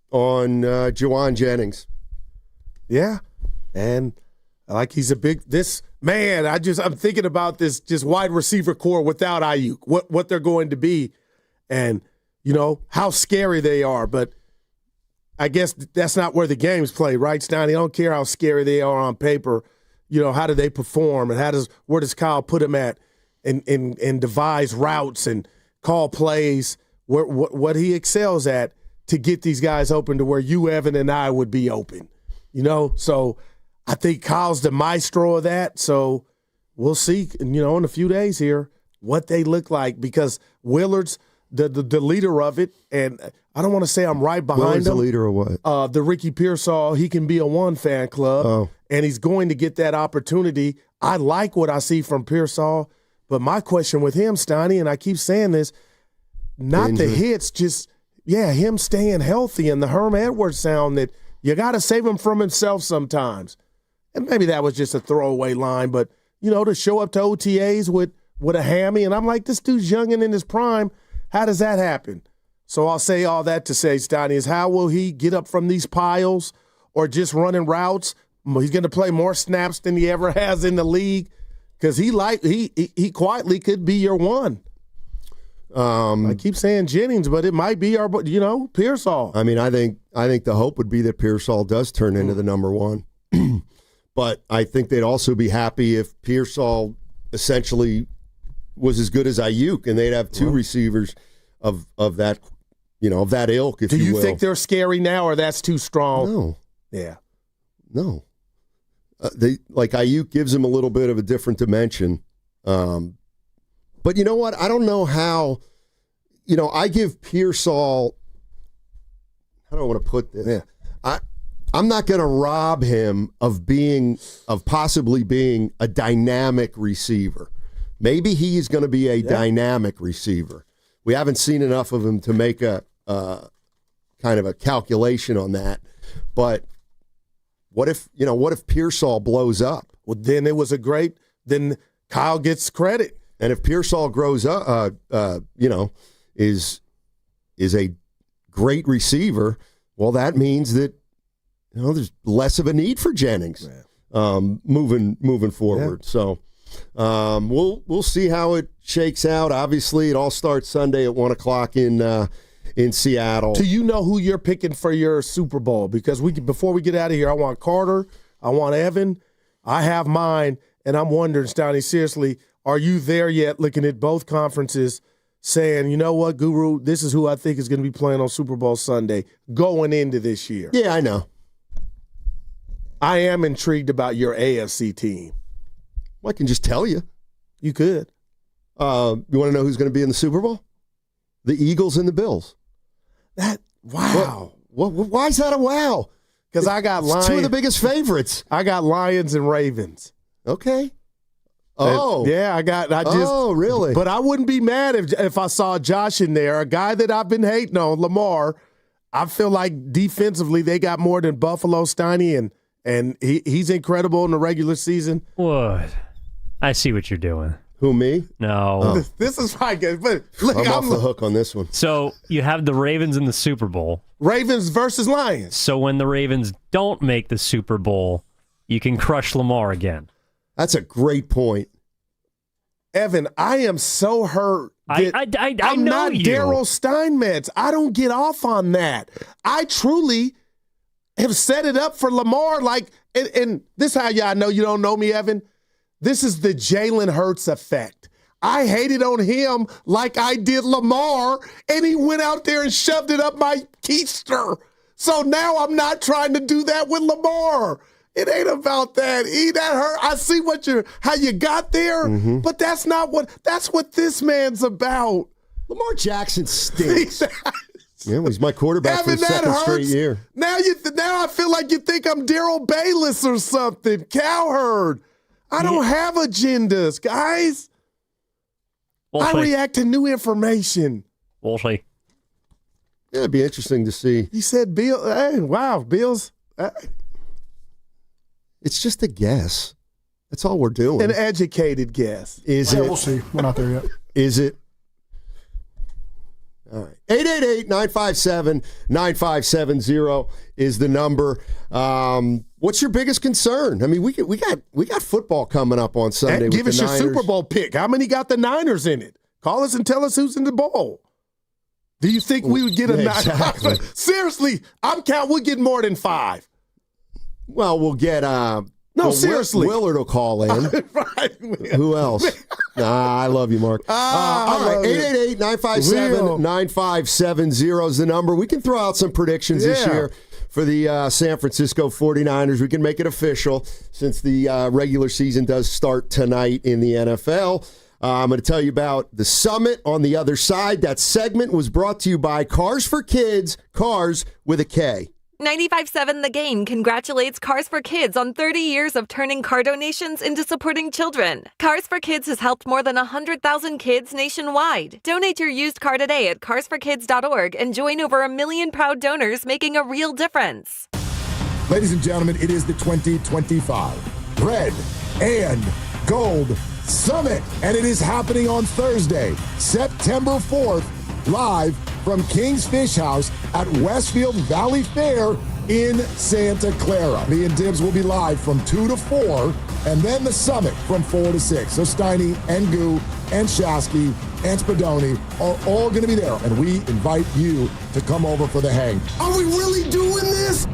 on Jawan Jennings. Yeah. And he's I'm thinking about this just wide receiver core without Ayuk, what they're going to be, and, how scary they are. But I guess that's not where the game's played, right, Steiny? I don't care how scary they are on paper. How do they perform, and where does Kyle put them at and devise routes and call plays, what he excels at to get these guys open to where you, Evan, and I would be open. So I think Kyle's the maestro of that. So we'll see, in a few days here, what they look like, because Willard's the leader of it, and I don't want to say I'm right behind Willard's him. The leader of what? The Ricky Pearsall, he can be a one fan club, and he's going to get that opportunity. I like what I see from Pearsall, but my question with him, Steiny, and I keep saying this, not the hits, just, him staying healthy, and the Herm Edwards sound that you got to save him from himself sometimes. And maybe that was just a throwaway line, but, to show up to OTAs with a hammy, and I'm like, this dude's young and in his prime. How does that happen? So I'll say all that to say, Steiny, is how will he get up from these piles or just running routes? He's going to play more snaps than he ever has in the league, because he quietly could be your one. I keep saying Jennings, but it might be our, Pearsall. I mean, I think the hope would be that Pearsall does turn into the number one. But I think they'd also be happy if Pearsall essentially was as good as Ayuk, and they'd have two receivers of that, of that ilk, if you will. Do you think they're scary now, or that's too strong? No. Yeah. No. Ayuk gives him a little bit of a different dimension. But you know what? I don't know how, I give Pearsall, how do I want to put this? Yeah. I'm not going to rob him of possibly being a dynamic receiver. Maybe he is going to be a dynamic receiver. We haven't seen enough of him to make a kind of a calculation on that. But what if Pearsall blows up? Well, then it was then Kyle gets credit. And if Pearsall grows up, is a great receiver, well, that means that there's less of a need for Jennings moving forward. Yeah. So we'll see how it shakes out. Obviously, it all starts Sunday at 1 o'clock in Seattle. Do you know who you're picking for your Super Bowl? Because before we get out of here, I want Carter, I want Evan. I have mine, and I'm wondering, Steiny, seriously, are you there yet looking at both conferences saying, you know what, Guru, this is who I think is going to be playing on Super Bowl Sunday going into this year? Yeah, I know. I am intrigued about your AFC team. Well, I can just tell you. You could. You want to know who's going to be in the Super Bowl? The Eagles and the Bills. Wow. Why is that a wow? Because I got Lions. Two of the biggest favorites. I got Lions and Ravens. Okay. Oh. Yeah, Oh, really? But I wouldn't be mad if I saw Josh in there, a guy that I've been hating on, Lamar. I feel like defensively they got more than Buffalo, Steiny, and he's incredible in the regular season. What? I see what you're doing. Who, me? No. Oh. This is my guess. But look, I'm off the hook on this one. So you have the Ravens in the Super Bowl. Ravens versus Lions. So when the Ravens don't make the Super Bowl, you can crush Lamar again. That's a great point. Evan, I am so hurt. I I'm know not you. Daryl Steinmetz. I don't get off on that. I truly have set it up for Lamar. And this is how y'all know you don't know me, Evan. This is the Jalen Hurts effect. I hated on him like I did Lamar, and he went out there and shoved it up my keister. So now I'm not trying to do that with Lamar. It ain't about that. That hurt. I see how you got there, but that's what this man's about. Lamar Jackson stinks. Yeah, well, he's my quarterback for the second straight year. Now I feel like you think I'm Darrell Bayless or something. Cowherd. I don't have agendas, guys. I react to new information. We'll see. Yeah, it'd be interesting to see. You said Bill. Hey, wow, Bills. It's just a guess. That's all we're doing. An educated guess. Is it? We'll see. We're not there yet. Is it? All right. 888-957-9570 is the number. What's your biggest concern? I mean, we got football coming up on Sunday. Give us your Niners. Super Bowl pick. How many got the Niners in it? Call us and tell us who's in the bowl. Do you think we would get a Niners? Exactly. Seriously, we'll get more than 5. Well, we'll get seriously. Willard will call in. Right. Who else? I love you, Mark. All right, 888-957-9570 is the number. We can throw out some predictions this year for the San Francisco 49ers. We can make it official since the regular season does start tonight in the NFL. I'm going to tell you about the Summit on the other side. That segment was brought to you by Cars for Kids, cars with a K. 95.7 The Game congratulates Cars for Kids on 30 years of turning car donations into supporting children. Cars for Kids has helped more than 100,000 kids nationwide. Donate your used car today at carsforkids.org and join over 1 million proud donors making a real difference. Ladies and gentlemen, it is the 2025 Red and Gold Summit, and it is happening on Thursday, September 4th, live from King's Fish House at Westfield Valley Fair in Santa Clara. Me and Dibs will be live from 2 to 4, and then the Summit from 4 to 6. So Steiny and Goo and Shasky and Spadoni are all going to be there, and we invite you to come over for the hang. Are we really doing this?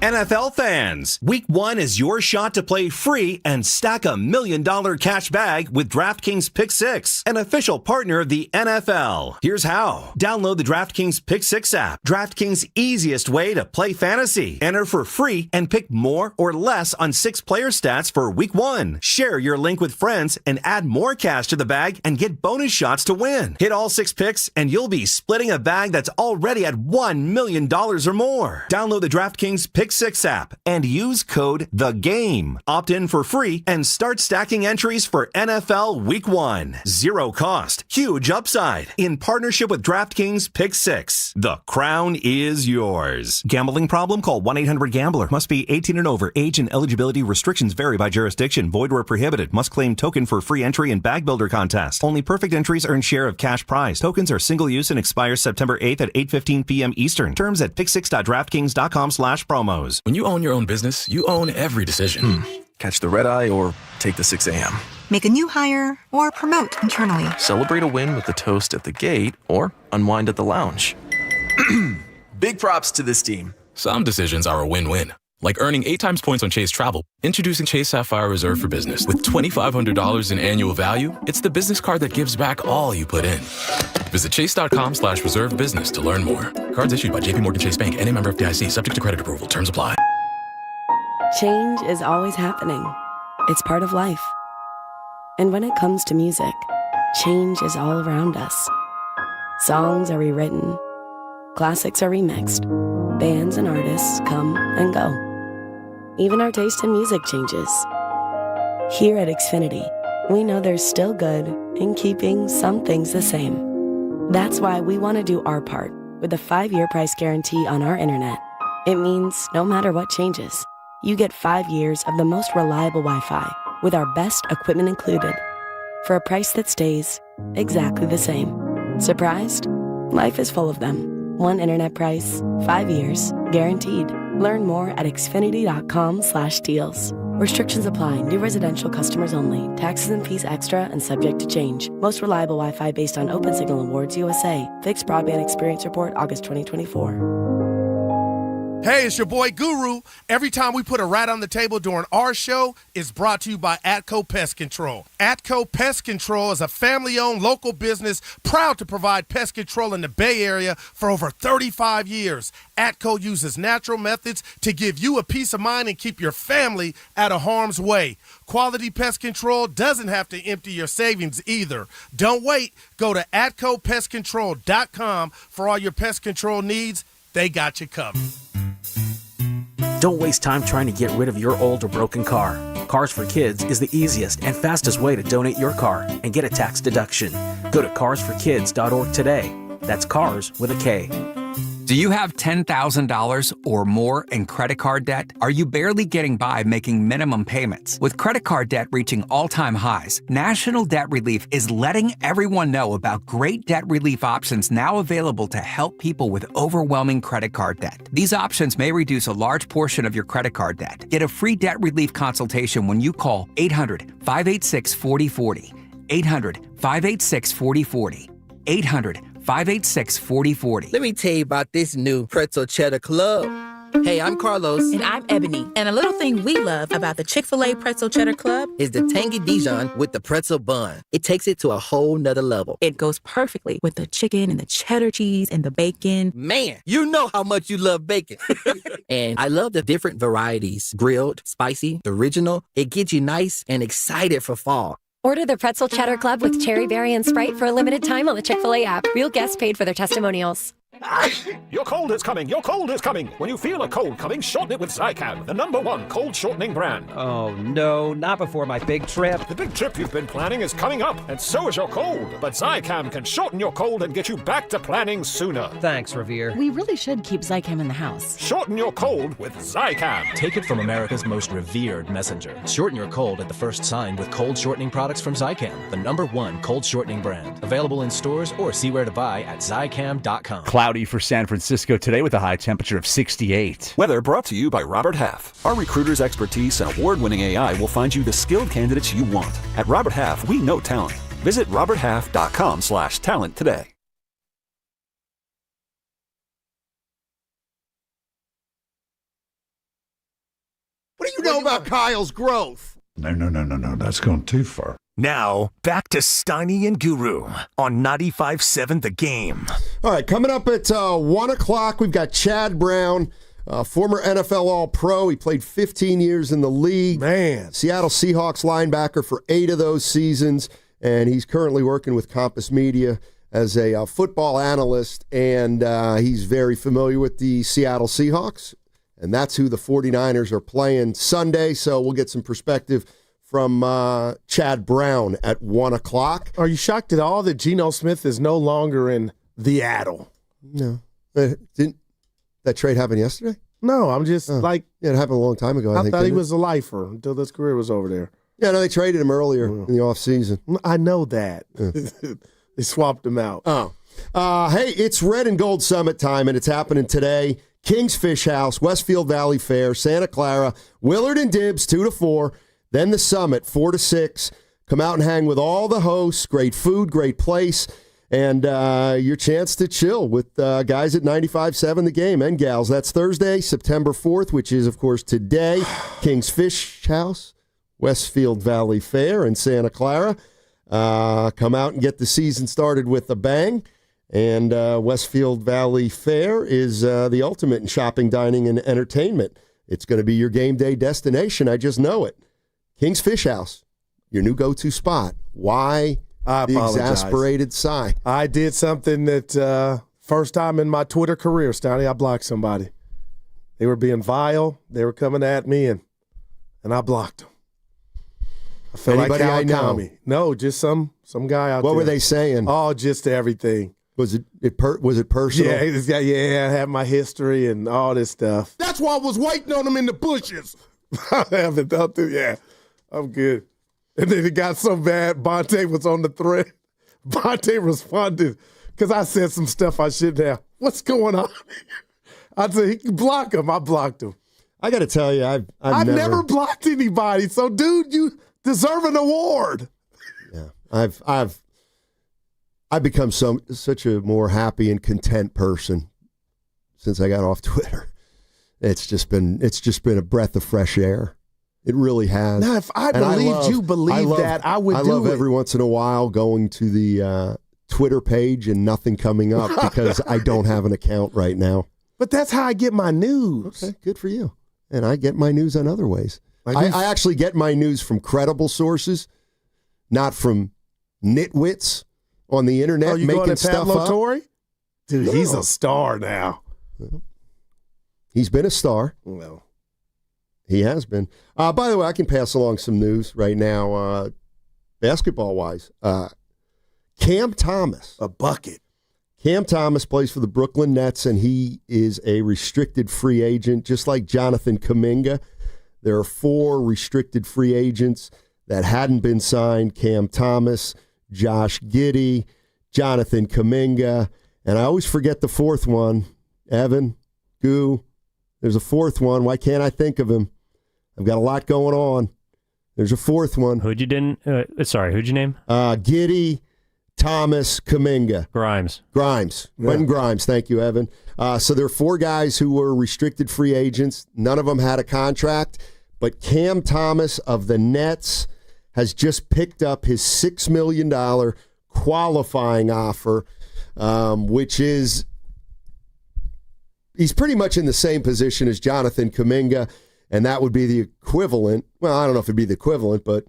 NFL fans, Week 1 is your shot to play free and stack $1 million cash bag with DraftKings Pick 6, an official partner of the NFL. Here's how. Download the DraftKings Pick 6 app, DraftKings' easiest way to play fantasy. Enter for free and pick more or less on 6 player stats for Week 1. Share your link with friends and add more cash to the bag and get bonus shots to win. Hit all 6 picks and you'll be splitting a bag that's already at $1 million or more. Download the DraftKings Pick 6 app and use code THEGAME. Opt in for free and start stacking entries for NFL Week 1. Zero cost, huge upside. In partnership with DraftKings Pick 6. The crown is yours. Gambling problem? Call 1-800-GAMBLER. Must be 18 and over. Age and eligibility restrictions vary by jurisdiction. Void where prohibited. Must claim token for free entry in Bag Builder contest. Only perfect entries earn share of cash prize. Tokens are single use and expire September 8th at 8:15 p.m. Eastern. Terms at pick6.draftkings.com/promos. When you own your own business, you own every decision. catch the red eye, or take the 6 a.m. Make a new hire or promote internally. Celebrate a win with a toast at the gate, or unwind at the lounge. Big props to this team. Some decisions are a win-win. Like earning 8 times points on Chase Travel. Introducing Chase Sapphire Reserve for Business. With $2,500 in annual value, it's the business card that gives back all you put in. Visit chase.com/reserve business to learn more. Cards issued by JPMorgan Chase Bank and a member of FDIC, subject to credit approval. Terms apply. Change is always happening. It's part of life. And when it comes to music, change is all around us. Songs are rewritten. Classics are remixed. Bands and artists come and go. Even our taste in music changes. Here at Xfinity, we know there's still good in keeping some things the same. That's why we want to do our part with a 5-year price guarantee on our internet. It means no matter what changes, you get 5 years of the most reliable Wi-Fi with our best equipment included for a price that stays exactly the same. Surprised? Life is full of them. One internet price, 5 years, guaranteed. Learn more at xfinity.com/deals. Restrictions apply. New residential customers only. Taxes and fees extra and subject to change. Most reliable Wi-Fi based on Open Signal Awards USA. Fixed Broadband Experience Report, August 2024. Hey, it's your boy Guru. Every time we put a rat on the table during our show, it's brought to you by Atco Pest Control. Atco Pest Control is a family-owned local business proud to provide pest control in the Bay Area for over 35 years. Atco uses natural methods to give you a peace of mind and keep your family out of harm's way. Quality pest control doesn't have to empty your savings either. Don't wait. Go to AtcoPestControl.com for all your pest control needs. They got you covered. Don't waste time trying to get rid of your old or broken car. Cars for Kids is the easiest and fastest way to donate your car and get a tax deduction. Go to carsforkids.org today. That's cars with a K. Do you have $10,000 or more in credit card debt? Are you barely getting by making minimum payments? With credit card debt reaching all-time highs, National Debt Relief is letting everyone know about great debt relief options now available to help people with overwhelming credit card debt. These options may reduce a large portion of your credit card debt. Get a free debt relief consultation when you call 800-586-4040. 800-586-4040. 800-586-4040. Let me tell you about this new Pretzel Cheddar Club. Hey, I'm Carlos. And I'm Ebony. And a little thing we love about the Chick-fil-A Pretzel Cheddar Club is the tangy Dijon with the pretzel bun. It takes it to a whole nother level. It goes perfectly with the chicken and the cheddar cheese and the bacon. Man, you know how much you love bacon. And I love the different varieties. Grilled, spicy, original. It gets you nice and excited for fall. Order the Pretzel Cheddar Club with Cherry Berry and Sprite for a limited time on the Chick-fil-A app. Real guests paid for their testimonials. Your cold is coming. Your cold is coming. When you feel a cold coming, shorten it with Zicam, the #1 cold shortening brand. Oh, no, not before my big trip. The big trip you've been planning is coming up, and so is your cold. But Zicam can shorten your cold and get you back to planning sooner. Thanks, Revere. We really should keep Zicam in the house. Shorten your cold with Zicam. Take it from America's most revered messenger. Shorten your cold at the first sign with cold shortening products from Zicam, the #1 cold shortening brand. Available in stores or see where to buy at Zicam.com. Cloudy for San Francisco today with a high temperature of 68. Weather brought to you by Robert Half. Our recruiters' expertise and award-winning AI will find you the skilled candidates you want. At Robert Half, we know talent. Visit roberthalf.com/talent today. What do you know about Kyle's growth? No. That's gone too far. Now, back to Steiny and Guru on 95.7 The Game. All right, coming up at 1 o'clock, we've got Chad Brown, former NFL All-Pro. He played 15 years in the league. Man. Seattle Seahawks linebacker for 8 of those seasons, and he's currently working with Compass Media as a football analyst, and he's very familiar with the Seattle Seahawks, and that's who the 49ers are playing Sunday, so we'll get some perspective from Chad Brown at 1 o'clock. Are you shocked at all that Geno Smith is no longer in the Seattle? No. Didn't that trade happen yesterday? No, I'm just Yeah, it happened a long time ago, I think. thought he was a lifer until his career was over there. Yeah, no, they traded him earlier in the offseason. I know that. They swapped him out. Hey, it's Red and Gold Summit time, and it's happening today. King's Fish House, Westfield Valley Fair, Santa Clara, Willard and Dibs, 2 to 4. Then the Summit, 4 to 6. Come out and hang with all the hosts. Great food, great place, and your chance to chill with guys at 95.7 The Game and gals. That's Thursday, September 4th, which is, of course, today. King's Fish House, Westfield Valley Fair in Santa Clara. Come out and get the season started with a bang. And Westfield Valley Fair is the ultimate in shopping, dining, and entertainment. It's going to be your game day destination. I just know it. King's Fish House, your new go-to spot. Why the exasperated sigh? I did something that first time in my Twitter career, Steiny, I blocked somebody. They were being vile. They were coming at me, and I blocked them. I feel Anybody like I know? Kawakami. No, just some guy out there. What were they saying? Oh, just everything. Was it personal? Yeah, I had my history and all this stuff. That's why I was waiting on them in the bushes. I haven't done it. Yeah, I'm good. And then it got so bad, Bonte was on the thread. Bonte responded because I said some stuff I shouldn't have. What's going on? I said, he can block him. I blocked him. I got to tell you, I've never blocked anybody. So, dude, you deserve an award. Yeah, I've become such a more happy and content person since I got off Twitter. It's just been a breath of fresh air. It really has. Now, if I believed you believed that, I would do it. I love every once in a while going to the Twitter page and nothing coming up because I don't have an account right now. But that's how I get my news. Okay, good for you. And I get my news on other ways. I actually get my news from credible sources, not from nitwits on the internet making stuff up. Torrey? Dude, no. He's a star now. He's been a star. Well, he has been. By the way, I can pass along some news right now, basketball-wise. Cam Thomas. A bucket. Cam Thomas plays for the Brooklyn Nets, and he is a restricted free agent, just like Jonathan Kuminga. There are 4 restricted free agents that hadn't been signed: Cam Thomas, Josh Giddey, Jonathan Kuminga, and I always forget the 4th one, Evan, Goo. There's a 4th one. Why can't I think of him? I've got a lot going on. There's a 4th one. Who'd you name? Giddey, Thomas, Kuminga. Grimes. Yeah. Quentin Grimes. Thank you, Evan. So there are 4 guys who were restricted free agents. None of them had a contract, but Cam Thomas of the Nets has just picked up his $6 million qualifying offer, which is, he's pretty much in the same position as Jonathan Kuminga, and that would be the equivalent. Well, I don't know if it'd be the equivalent, but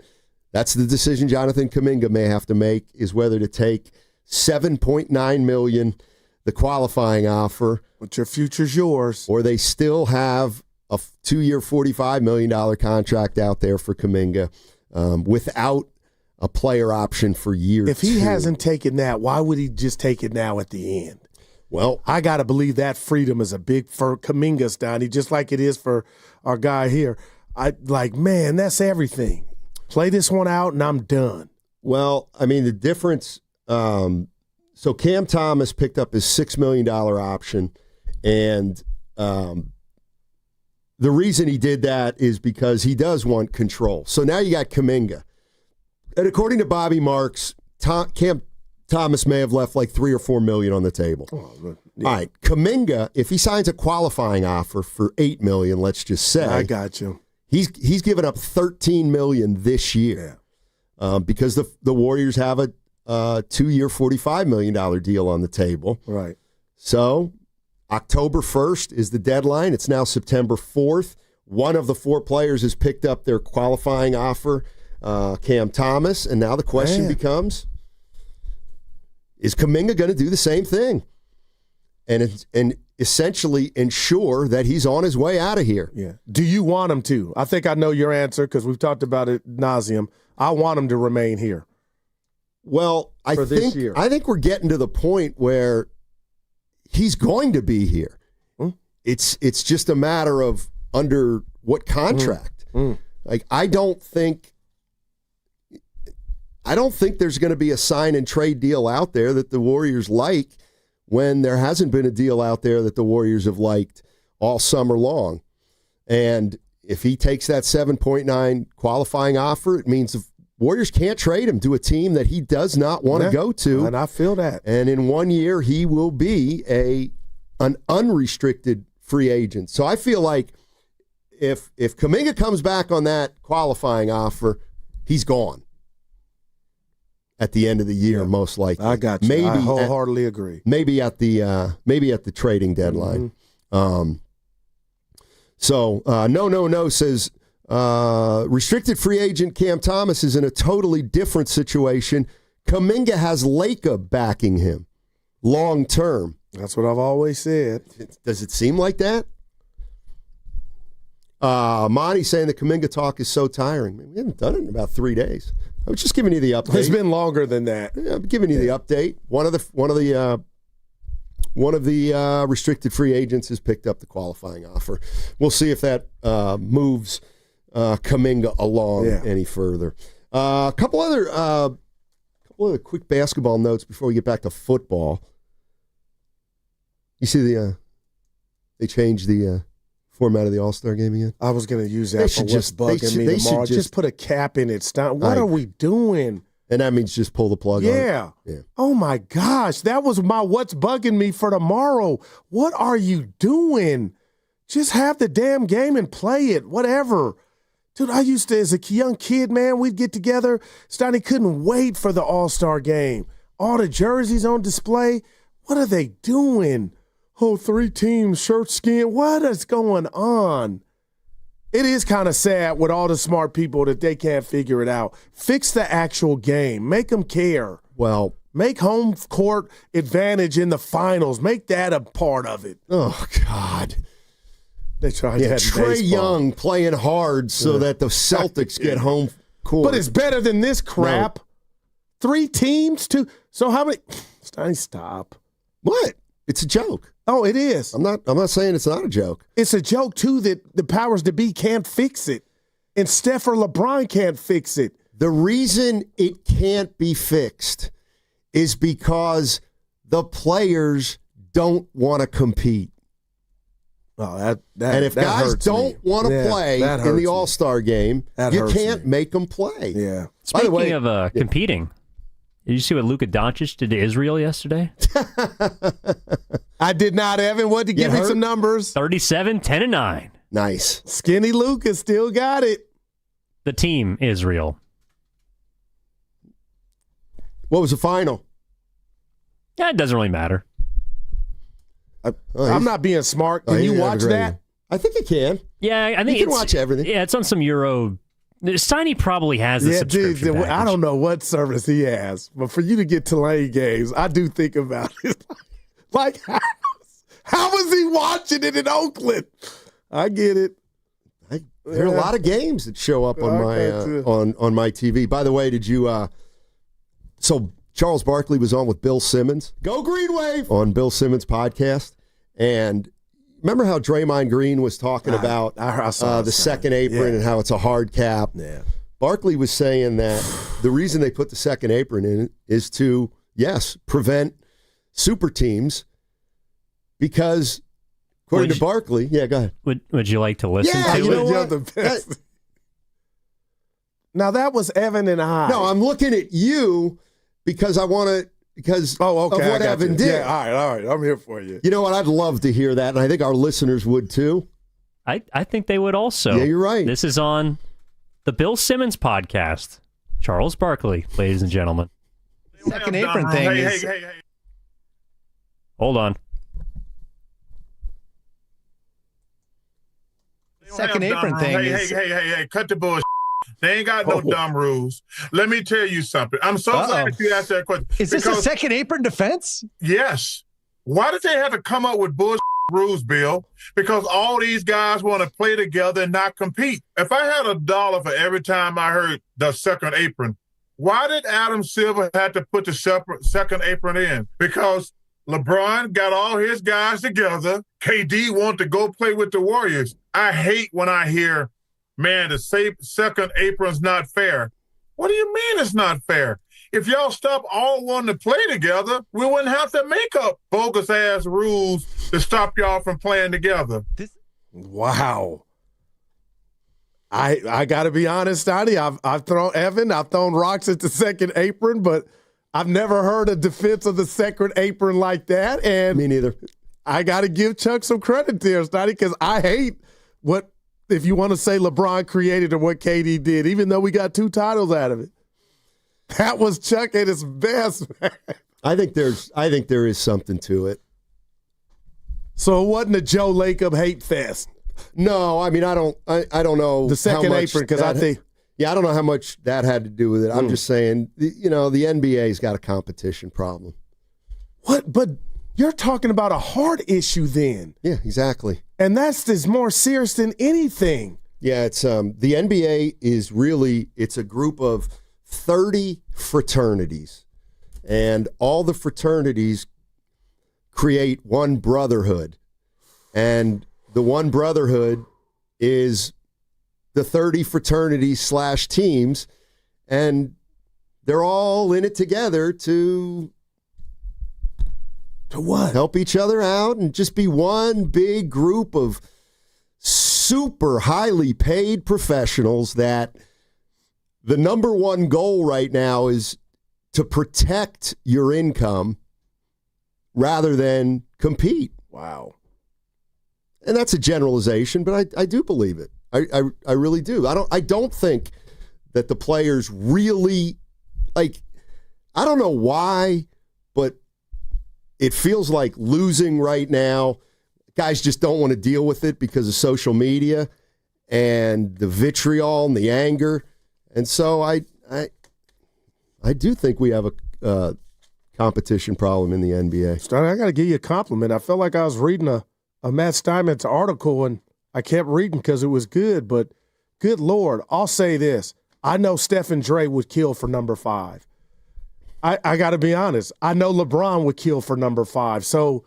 that's the decision Jonathan Kuminga may have to make, is whether to take $7.9 million, the qualifying offer. But your future's yours. Or they still have a 2-year, $45 million contract out there for Kuminga. Without a player option for year 2. If he hasn't taken that, why would he just take it now at the end? Well, I got to believe that freedom is a big for Kuminga, Steiny, just like it is for our guy here. Man, that's everything. Play this one out, and I'm done. Well, I mean, the difference, so Cam Thomas picked up his $6 million option, and the reason he did that is because he does want control. So now you got Kuminga. And according to Bobby Marks, Cam Thomas may have left like $3 or $4 million on the table. Oh, yeah. All right, Kuminga, if he signs a qualifying offer for $8 million, let's just say. I got you. He's given up $13 million this year because the Warriors have a 2-year, $45 million deal on the table. Right. So October 1st is the deadline. It's now September 4th. One of the 4 players has picked up their qualifying offer, Cam Thomas, and now the question becomes, is Kuminga going to do the same thing and essentially ensure that he's on his way out of here? Yeah. Do you want him to? I think I know your answer because we've talked about it ad nauseum. I want him to remain here. Well, I think we're getting to the point where he's going to be here. It's just a matter of under what contract. Like I don't think there's going to be a sign and trade deal out there that the Warriors like when there hasn't been a deal out there that the Warriors have liked all summer long. And if he takes that 7.9 qualifying offer, it means the Warriors can't trade him to a team that he does not want to go to. And I feel that. And in 1 year, he will be an unrestricted free agent. So I feel like if Kuminga comes back on that qualifying offer, he's gone at the end of the year, most likely. I got you. Maybe I wholeheartedly agree. Maybe at the trading deadline. Mm-hmm. No says restricted free agent Cam Thomas is in a totally different situation. Kuminga has Laker backing him long term. That's what I've always said. Does it seem like that? Monty saying the Kuminga talk is so tiring. We haven't done it in about 3 days. I was just giving you the update. It's been longer than that. Yeah, I'm giving you the update. One of the restricted free agents has picked up the qualifying offer. We'll see if that moves Kuminga along any further. A couple other quick basketball notes before we get back to football. You see they changed the format of the All-Star game again? I was going to use that for what's bugging me tomorrow. Just put a cap in it. What are we doing? And that means just pull the plug on it. Yeah. Oh, my gosh. That was my what's bugging me for tomorrow. What are you doing? Just have the damn game and play it. Whatever. Dude, I used to, as a young kid, man, we'd get together. Steiny couldn't wait for the All-Star game. All the jerseys on display. What are they doing? Oh, 3 teams, shirt skin. What is going on? It is kind of sad with all the smart people that they can't figure it out. Fix the actual game. Make them care. Well, make home court advantage in the finals. Make that a part of it. Oh, God. They try Trae Young playing hard so that the Celtics get home court. But it's better than this crap. No. 3 teams, 2. So how many? Steiny, stop. What? It's a joke. Oh, it is. I'm not saying it's not a joke. It's a joke, too, that the powers that be can't fix it. And Steph or LeBron can't fix it. The reason it can't be fixed is because the players don't want to compete. Oh, and if guys don't want to play in the All-Star game, you can't make them play. Yeah. Speaking of competing, did you see what Luka Doncic did to Israel yesterday? I did not, Evan. What to give me some numbers? 37, 10, and 9. Nice. Skinny Luka still got it. The team, Israel. What was the final? Yeah, it doesn't really matter. I'm not being smart. Can you watch that? I think you can. Yeah, I think you can watch everything. Yeah, it's on some Euro. Steiny probably has the subscription package. I don't know what service he has, but for you to get Tulane games, I do think about it. Like, how was he watching it in Oakland? I get it. There are a lot of games that show up on my TV. By the way, did you? So Charles Barkley was on with Bill Simmons. Go Green Wave on Bill Simmons' podcast, and remember how Draymond Green was talking about the second apron and how it's a hard cap? Yeah. Barkley was saying that the reason they put the second apron in is to, prevent super teams because, according to Barkley, go ahead. Would you like to listen to you it? know what? Now, that was Evan and I. No, I'm looking at you because I want to. Because of what Evan did. Yeah, all right. I'm here for you. You know what? I'd love to hear that, and I think our listeners would too. I think they would also. Yeah, you're right. This is on the Bill Simmons podcast. Charles Barkley, ladies and gentlemen. Second apron thing is... Hey. Hold on. Second apron thing is... Hey, cut the bullshit. They ain't got no dumb rules. Let me tell you something. I'm so glad you asked that question. Is this a second apron defense? Yes. Why did they have to come up with bullshit rules, Bill? Because all these guys want to play together and not compete. If I had $1 for every time I heard the second apron, why did Adam Silver have to put the second apron in? Because LeBron got all his guys together. KD wanted to go play with the Warriors. I hate when I hear, man, the second apron's not fair. What do you mean it's not fair? If y'all stop all wanting to play together, we wouldn't have to make up bogus-ass rules to stop y'all from playing together. Wow. I got to be honest, Steiny. I've thrown rocks at the second apron, but I've never heard a defense of the second apron like that. And me neither. I got to give Chuck some credit there, Steiny, because I hate what, if you want to say LeBron created or what KD did, even though we got 2 titles out of it. That was Chuck at his best, man. I think there is something to it. So it wasn't a Joe Lacob hate fest. No, I mean I don't know the second apron, because I think I don't know how much that had to do with it. I'm just saying, the NBA's got a competition problem. What? But you're talking about a heart issue then. Yeah, exactly. And that's more serious than anything. Yeah, it's the NBA is really, it's a group of 30 fraternities, and all the fraternities create one brotherhood, and the one brotherhood is the 30 fraternities / teams, and they're all in it together to what? Help each other out and just be one big group of super highly paid professionals that the number one goal right now is to protect your income rather than compete. Wow. And that's a generalization, but I do believe it. I really do. I don't think that the players really, like, I don't know why, but it feels like losing right now. Guys just don't want to deal with it because of social media and the vitriol and the anger. And so I do think we have a competition problem in the NBA. Steiny, I got to give you a compliment. I felt like I was reading a Matt Steinmetz article, and I kept reading because it was good, but good Lord, I'll say this. I know Stephen Dre would kill for number 5. I got to be honest. I know LeBron would kill for number 5. So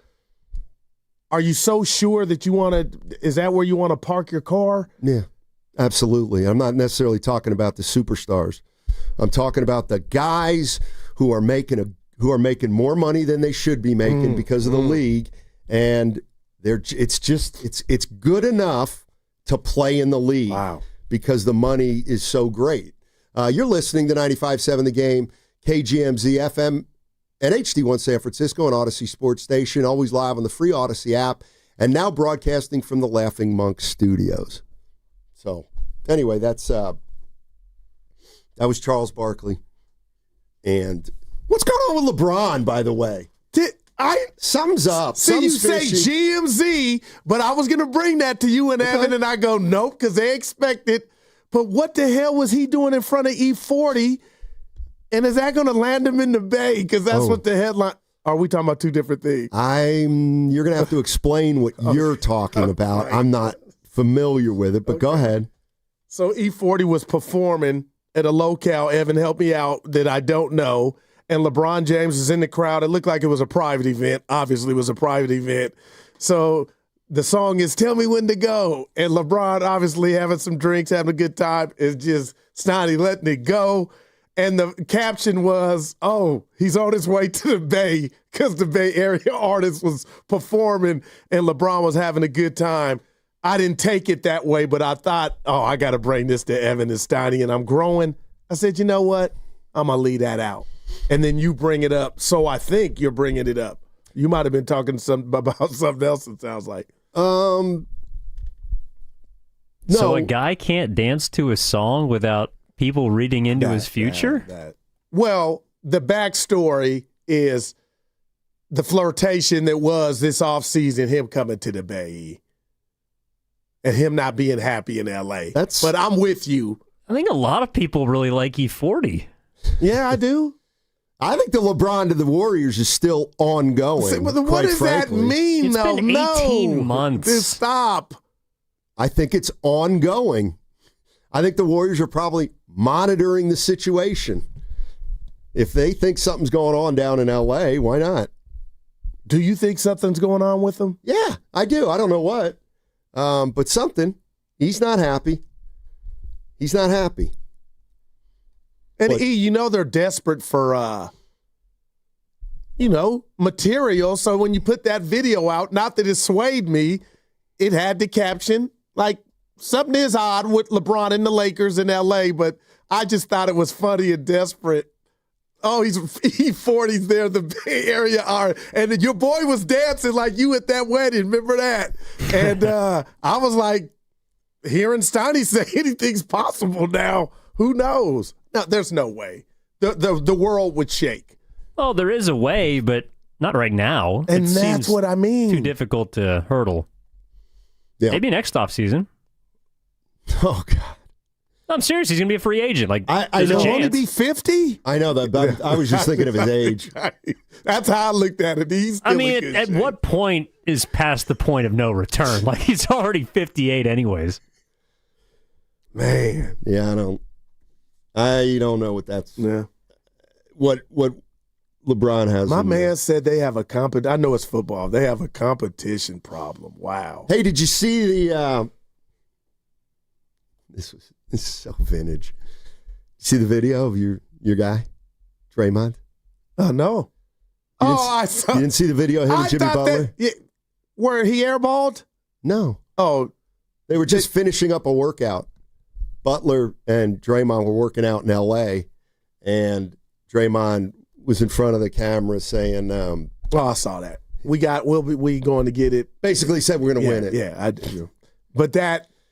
are you so sure that you want to – is that where you want to park your car? Yeah, absolutely. I'm not necessarily talking about the superstars. I'm talking about the guys who are making more money than they should be making because of the league, and it's good enough to play in the league. Wow. Because the money is so great. You're listening to 95.7 The Game, KGMZ FM, and HD1 San Francisco, and Odyssey Sports Station, always live on the free Odyssey app, and now broadcasting from the Laughing Monk Studios. So, anyway, that was Charles Barkley. And what's going on with LeBron, by the way? Sums up. See, you say GMZ, but I was going to bring that to you and Evan, and I go, nope, because they expect it. But what the hell was he doing in front of E40? And is that going to land him in the Bay? Because that's what the headline. Are we talking about two different things? You're going to have to explain what you're talking about. Right. I'm not familiar with it, but go ahead. So E40 was performing at a locale, Evan, help me out, that I don't know. And LeBron James is in the crowd. It looked like it was a private event. Obviously, it was a private event. So the song is Tell Me When to Go. And LeBron, obviously having some drinks, having a good time, is just Steiny letting it go. And the caption was, he's on his way to the Bay because the Bay Area artist was performing and LeBron was having a good time. I didn't take it that way, but I thought, I got to bring this to Evan and Steiny, and I'm growing. I said, you know what? I'm going to leave that out. And then you bring it up, so I think you're bringing it up. You might have been talking about something else, it sounds like. No. So a guy can't dance to a song without people reading into his future? Well, the backstory is the flirtation that was this offseason, him coming to the Bay and him not being happy in L.A. But I'm with you. I think a lot of people really like E40. Yeah, I do. I think the LeBron to the Warriors is still ongoing. What does that mean, It's though? been 18 months. Just stop. I think it's ongoing. I think the Warriors are probably monitoring the situation. If they think something's going on down in L.A., why not? Do you think something's going on with them? Yeah, I do. I don't know what. But something. He's not happy. He's not happy. And E, they're desperate for, material. So when you put that video out, not that it swayed me, it had the caption, like, something is odd with LeBron and the Lakers in L.A., but I just thought it was funny and desperate. Oh, he's 40s there, the Bay Area are. And your boy was dancing like you at that wedding. Remember that? And I was like, hearing Steiny say anything's possible now. Who knows? No, there's no way. The world would shake. Oh, there is a way, but not right now. And that's what I mean. Too difficult to hurdle. Yeah. Maybe next offseason. Oh, God. I'm serious. He's going to be a free agent. Like, I He'll know. only be 50? I know that, but I was just thinking of his age. That's how I looked at it. He's still at what point is past the point of no return? Like, he's already 58 anyways. Man. Yeah, I don't know what that's. Yeah. What LeBron has. My man said they have I know it's football. They have a competition problem. Wow. Hey, did you see the This is so vintage. See the video of your guy, Draymond? Oh, no. I saw. You didn't see the video of him and Jimmy Butler? Where he airballed? No. Oh. They were just finishing up a workout. Butler and Draymond were working out in L.A., and Draymond was in front of the camera saying, I saw that. We going to get it. Basically said we're going to win it. Yeah, I do. But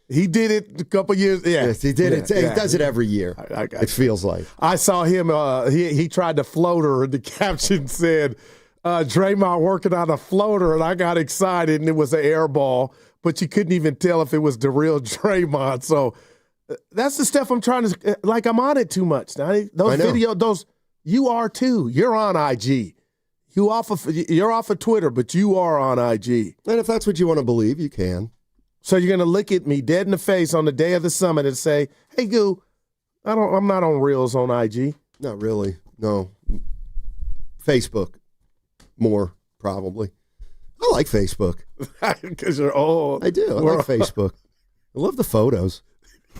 he did it a couple years. Yeah, yes, he did it. He does it every year. It feels like. I saw him. He tried to floater, and the caption said, "Draymond working on a floater," and I got excited, and it was an air ball, but you couldn't even tell if it was the real Draymond. So that's the stuff I'm trying to. Like, I'm on it too much. Those videos, you are too. You're on IG. You're off of Twitter, but you are on IG. And if that's what you want to believe, you can. So you're going to look at me dead in the face on the day of the summit and say, "Hey, Goo, I'm not on Reels on IG." Not really. No. Facebook, more probably. I like Facebook because you're old. I do. I like Facebook. I love the photos.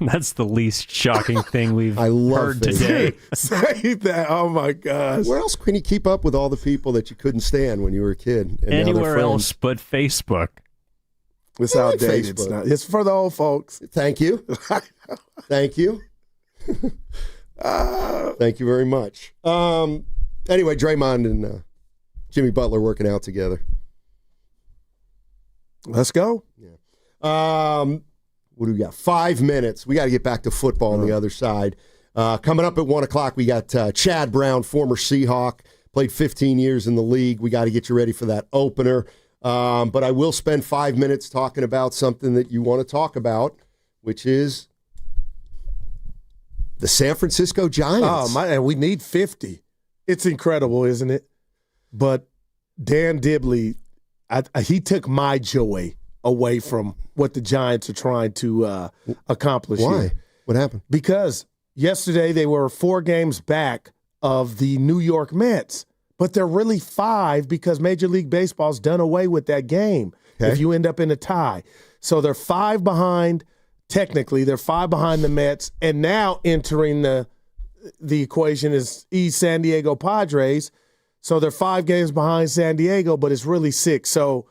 That's the least shocking thing we've heard today. Say that. Oh, my gosh. Where else can you keep up with all the people that you couldn't stand when you were a kid? And anywhere else but Facebook. It's outdated. It's for the old folks. Thank you. Thank you. Thank you very much. Anyway, Draymond and Jimmy Butler working out together. Let's go. Yeah. What do we got? 5 minutes. We got to get back to football on the other side. Coming up at 1 o'clock, we got Chad Brown, former Seahawk, played 15 years in the league. We got to get you ready for that opener. But I will spend 5 minutes talking about something that you want to talk about, which is the San Francisco Giants. Oh, and we need 50. It's incredible, isn't it? But Dan Dibley, he took my joy away from what the Giants are trying to accomplish. Why? Here. What happened? Because yesterday they were 4 games back of the New York Mets. But they're really 5 because Major League Baseball's done away with that game if you end up in a tie. So they're 5 behind. Technically, they're 5 behind the Mets. And now entering the equation is East San Diego Padres. So they're 5 games behind San Diego, but it's really 6. So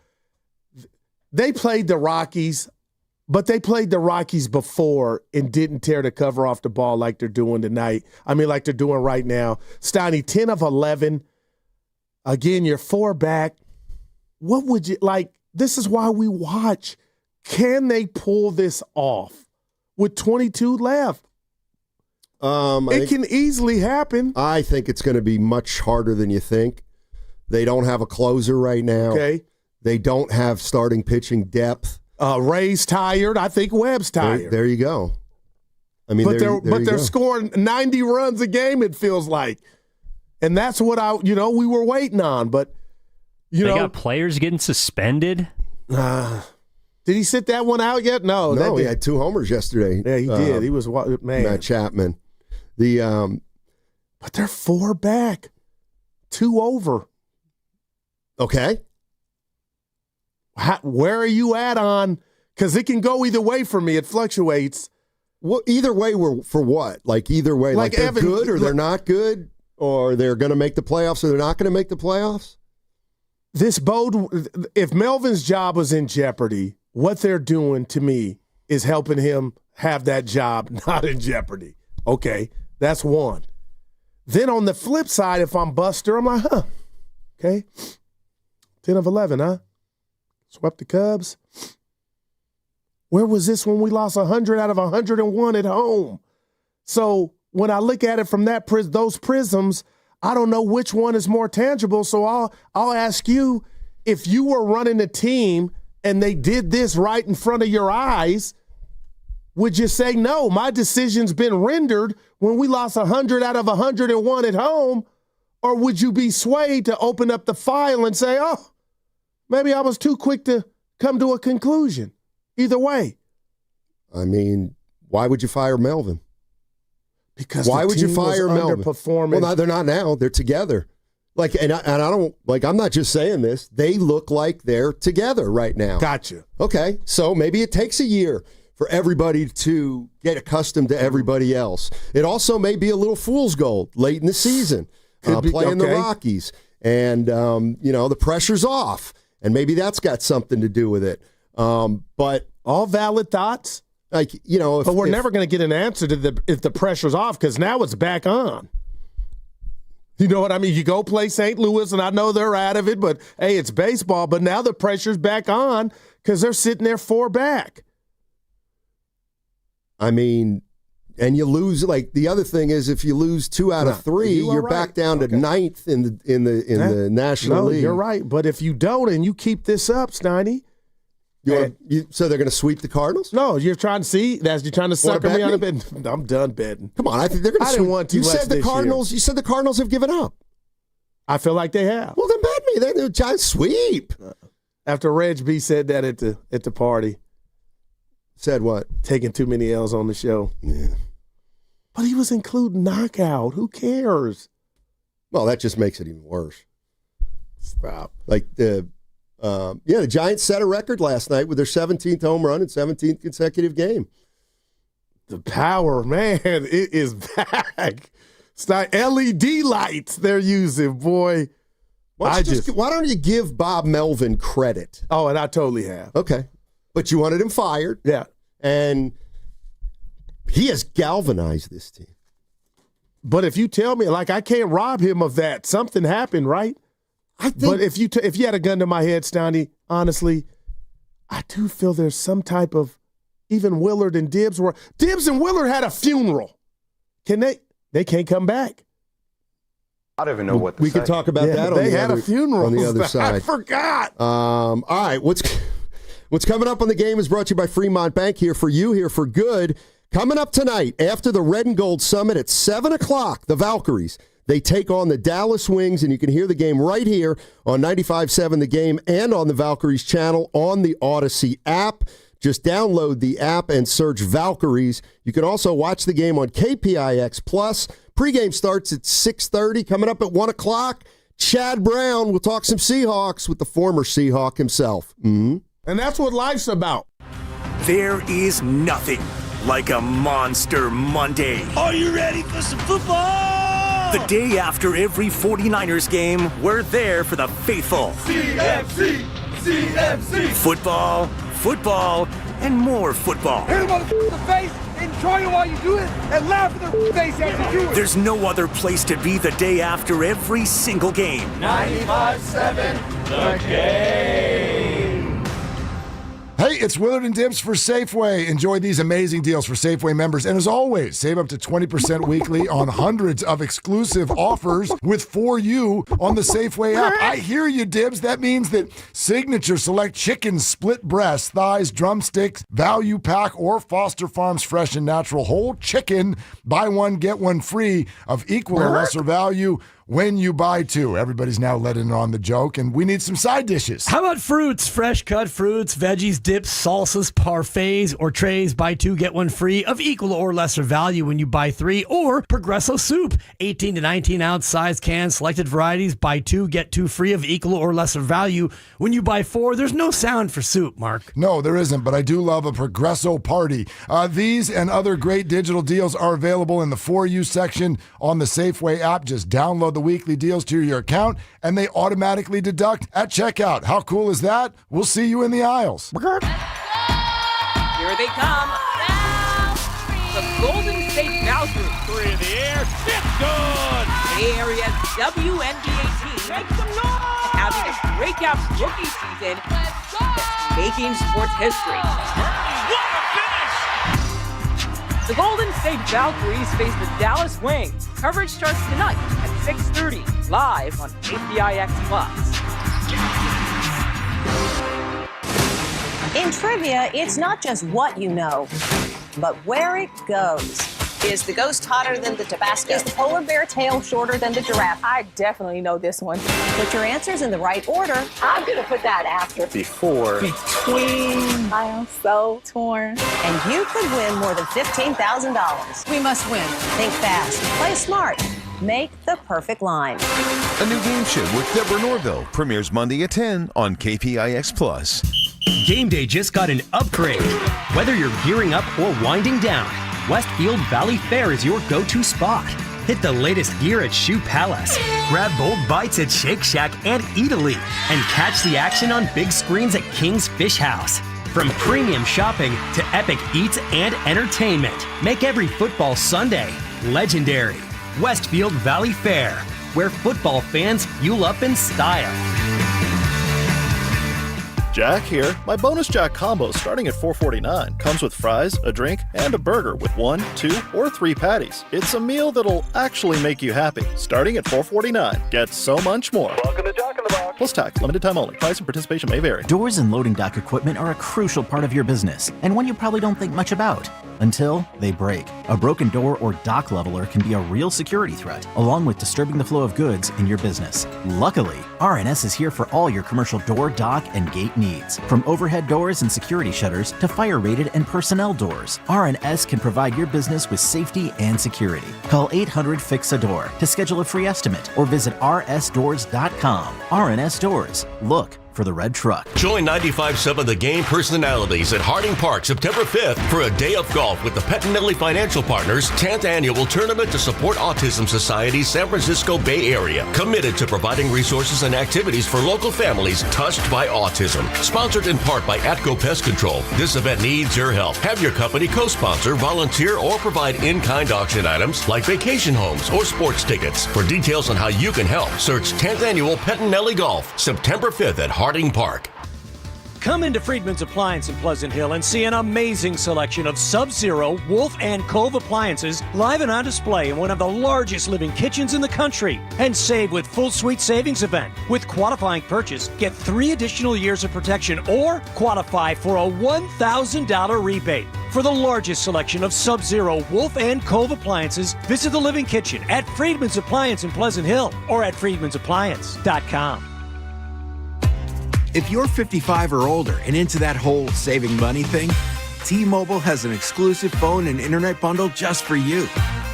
they played the Rockies, but they played the Rockies before and didn't tear the cover off the ball like they're doing tonight. I mean, like they're doing right now. Steiny, 10 of 11. Again, you're 4 back. What would you like? This is why we watch. Can they pull this off with 22 left? It can easily happen. I think it's going to be much harder than you think. They don't have a closer right now. Okay. They don't have starting pitching depth. Ray's tired. I think Webb's tired. There you go. I mean, they're scoring 90 runs a game, it feels like. And that's what we were waiting on. But, they got players getting suspended. Did he sit that one out yet? No, he had 2 homers yesterday. Yeah, he did. He was, man. Matt Chapman. But they're 4 back, 2 over. Okay. Where are you at on? Because it can go either way for me. It fluctuates. Well, either way, for what? Like either way, like they're good or they're not good, or they're going to make the playoffs or they're not going to make the playoffs? If Melvin's job was in jeopardy, what they're doing to me is helping him have that job not in jeopardy. Okay, that's one. Then on the flip side, if I'm Buster, I'm like, okay, 10 of 11, huh? Swept the Cubs. Where was this when we lost 100 out of 101 at home? So when I look at it from those prisms, I don't know which one is more tangible. So I'll ask you, if you were running a team and they did this right in front of your eyes, would you say, no, my decision's been rendered when we lost 100 out of 101 at home? Or would you be swayed to open up the file and say, oh, maybe I was too quick to come to a conclusion? Either way. I mean, why would you fire Melvin? Because why would you fire Melvin? Underperforming. Well, no, they're not now. They're together. Like, and I don't, like, I'm not just saying this. They look like they're together right now. Gotcha. Okay, so maybe it takes a year for everybody to get accustomed to everybody else. It also may be a little fool's gold late in the season, playing the Rockies. And, the pressure's off. And maybe that's got something to do with it. But all valid thoughts. Like, but we're never going to get an answer to if the pressure's off, because now it's back on. You know what I mean? You go play St. Louis, and I know they're out of it, but hey, it's baseball. But now the pressure's back on because they're sitting there 4 back. I mean, and you lose. Like, the other thing is, if you lose 2 out of 3, you're back down to 9th in the National League. You're right. But if you don't and you keep this up, Steiny. So they're going to sweep the Cardinals? No, you're trying to see. You're trying to sucker me on a bet. I'm done betting. Come on, I think they're going to. I didn't want too much this year. You said the Cardinals have given up. I feel like they have. Well, then bet me. They're a giant sweep. After Reg B said that at the party. Said what? Taking too many L's on the show. Yeah. But he was including knockout. Who cares? Well, that just makes it even worse. Stop. Like the Giants set a record last night with their 17th home run and 17th consecutive game. The power, man, it is back. It's not LED lights they're using, boy. Why don't you give Bob Melvin credit? Oh, and I totally have. Okay. But you wanted him fired. Yeah. And he has galvanized this team. But if you tell me, like, I can't rob him of that. Something happened, right? But if you had a gun to my head, Steiny, honestly, I do feel there's some type of, even Willard and Dibs and Willard had a funeral. Can they can't come back. I don't even know what to say. We could talk about that they had a funeral on the other side. I forgot. All right, what's coming up on the game is brought to you by Fremont Bank, here for you, here for good. Coming up tonight, after the Red and Gold Summit at 7 o'clock, the Valkyries, they take on the Dallas Wings, and you can hear the game right here on 95.7 The Game and on the Valkyries channel on the Odyssey app. Just download the app and search Valkyries. You can also watch the game on KPIX Plus. Pregame starts at 6:30. Coming up at 1 o'clock, Chad Brown will talk some Seahawks with the former Seahawk himself. Mm-hmm. And that's what life's about. There is nothing like a Monster Monday. Are you ready for some football? The day after every 49ers game, we're there for the faithful. CFC! Football, and more football. Hit him on the face, enjoy it while you do it, and laugh in their face as you do it. There's no other place to be the day after every single game. 95.7 The Game. Hey, it's Willard Dibs for Safeway. Enjoy these amazing deals for Safeway members. And as always, save up to 20% weekly on hundreds of exclusive offers with For You on the Safeway app. I hear you, Dibs. That means that Signature Select Chicken, Split Breast, Thighs, Drumsticks, Value Pack, or Foster Farms Fresh and Natural Whole Chicken, buy one, get one free of equal or lesser value when you buy 2. Everybody's now letting on the joke, and we need some side dishes. How about fruits? Fresh cut fruits, veggies, dips, salsas, parfaits, or trays. Buy 2, get 1 free of equal or lesser value when you buy 3. Or Progresso soup, 18 to 19 ounce size cans, selected varieties. Buy 2, get 2 free of equal or lesser value when you buy 4. There's no sound for soup, Mark. No, there isn't, but I do love a Progresso party. These and other great digital deals are available in the For You section on the Safeway app. Just download the weekly deals to your account, and they automatically deduct at checkout. How cool is that? We'll see you in the aisles. Here they come. The Golden State Valkyries. 3 in the air. It's good. Bay Area's WNBA team. Make some noise. Having a breakout rookie season. Let's go. Making sports history. What a finish. The Golden State Valkyries face the Dallas Wings. Coverage starts tonight at 6:30, live on KPIX+. In trivia, it's not just what you know, but where it goes. Is the ghost hotter than the Tabasco? Is the polar bear tail shorter than the giraffe? I definitely know this one. Put your answers in the right order. I'm going to put that after. Before. Between. I am so torn. And you could win more than $15,000. We must win. Think fast. Play smart. Make the perfect line. A new game show with Deborah Norville premieres Monday at 10 on KPIX+. Game day just got an upgrade. Whether you're gearing up or winding down, Westfield Valley Fair is your go-to spot. Hit the latest gear at Shoe Palace, grab bold bites at Shake Shack and Eataly, and catch the action on big screens at King's Fish House. From premium shopping to epic eats and entertainment, make every football Sunday legendary. Westfield Valley Fair, where football fans fuel up in style. Jack here. My bonus Jack combo starting at $4.49 comes with fries, a drink, and a burger with 1, 2, or 3 patties. It's a meal that'll actually make you happy. Starting at $4.49. Get so much more. Welcome to Jack in the Box. Plus tax. Limited time only. Price and participation may vary. Doors and loading dock equipment are a crucial part of your business, and one you probably don't think much about until they break. A broken door or dock leveler can be a real security threat, along with disturbing the flow of goods in your business. Luckily, RNS is here for all your commercial door, dock, and gate needs. From overhead doors and security shutters to fire-rated and personnel doors, RNS can provide your business with safety and security. Call 800-FIX-A-DOOR to schedule a free estimate or visit rsdoors.com. RNS Doors. Look for the red truck. Join 95.7 The Game personalities at Harding Park September 5th for a day of golf with the Pettinelli Financial Partners 10th Annual Tournament to Support Autism Society's San Francisco Bay Area. Committed to providing resources and activities for local families touched by autism. Sponsored in part by Atco Pest Control, this event needs your help. Have your company co-sponsor, volunteer, or provide in-kind auction items like vacation homes or sports tickets. For details on how you can help, search 10th Annual Pettinelli Golf, September 5th at Harding Park. Come into Friedman's Appliance in Pleasant Hill and see an amazing selection of Sub-Zero, Wolf, and Cove appliances live and on display in one of the largest living kitchens in the country. And save with full suite savings event. With qualifying purchase, get 3 additional years of protection or qualify for a $1,000 rebate. For the largest selection of Sub-Zero, Wolf, and Cove appliances, visit the Living Kitchen at Friedman's Appliance in Pleasant Hill or at friedmansappliance.com. If you're 55 or older and into that whole saving money thing, T-Mobile has an exclusive phone and internet bundle just for you.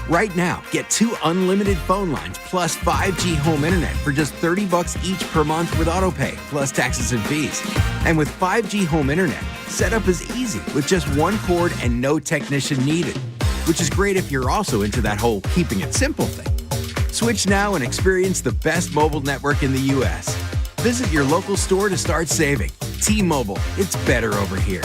Right now, get 2 unlimited phone lines plus 5G home internet for just $30 each per month with autopay, plus taxes and fees. And with 5G home internet, setup is easy with just 1 cord and no technician needed, which is great if you're also into that whole keeping it simple thing. Switch now and experience the best mobile network in the U.S. Visit your local store to start saving. T-Mobile, it's better over here.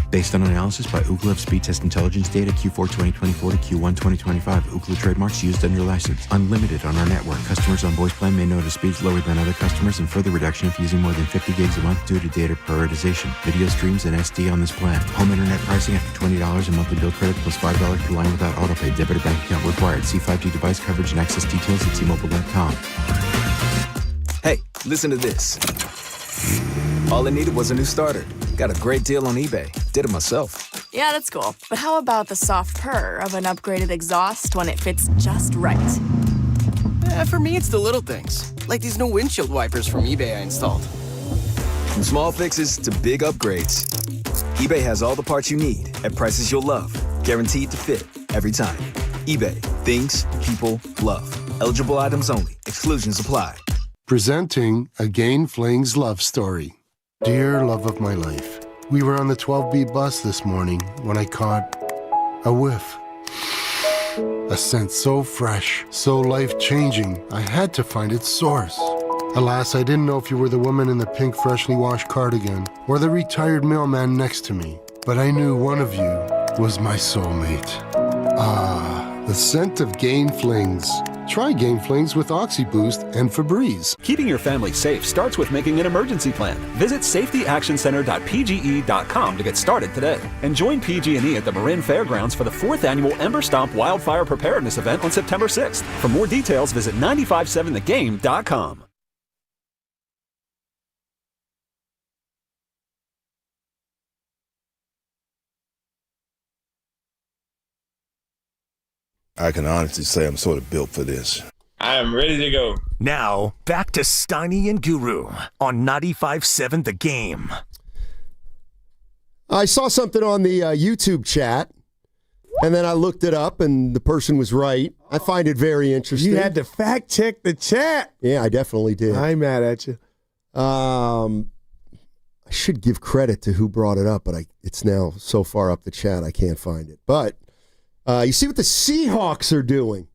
Based on analysis by Ookla of speed test intelligence data Q4 2024 to Q1 2025. Ookla trademarks used under license. Unlimited on our network. Customers on voice plan may notice speeds lower than other customers and further reduction if using more than 50 gigs a month due to data prioritization. Video streams and SD on this plan. Home internet pricing after $20 a monthly bill credit plus $5 per line without autopay. Debit or bank account required. See 5G device coverage and access details at T-Mobile.com. Hey, listen to this. All I needed was a new starter. Got a great deal on eBay. Did it myself. Yeah, that's cool. But how about the soft purr of an upgraded exhaust when it fits just right? For me, it's the little things. Like these new windshield wipers from eBay I installed. From small fixes to big upgrades, eBay has all the parts you need at prices you'll love. Guaranteed to fit every time. eBay. Things people love. Eligible items only. Exclusions apply. Presenting a Gain Flings love story. Dear love of my life, we were on the 12B bus this morning when I caught a whiff. A scent so fresh, so life-changing, I had to find its source. Alas, I didn't know if you were the woman in the pink freshly washed cardigan or the retired mailman next to me, but I knew one of you was my soulmate. Ah, the scent of Gain Flings. Try Gain Flings with OxyBoost and Febreze. Keeping your family safe starts with making an emergency plan. Visit safetyactioncenter.pge.com to get started today. And join PG&E at the Marin Fairgrounds for the 4th annual Ember Stomp Wildfire Preparedness event on September 6th. For more details, visit 957thegame.com. I can honestly say I'm sort of built for this. I am ready to go. Now, back to Steiny and Guru on 95.7 The Game. I saw something on the YouTube chat, and then I looked it up, and the person was right. I find it very interesting. You had to fact check the chat. Yeah, I definitely did. I ain't mad at you. I should give credit to who brought it up, but it's now so far up the chat I can't find it. But you see what the Seahawks are doing,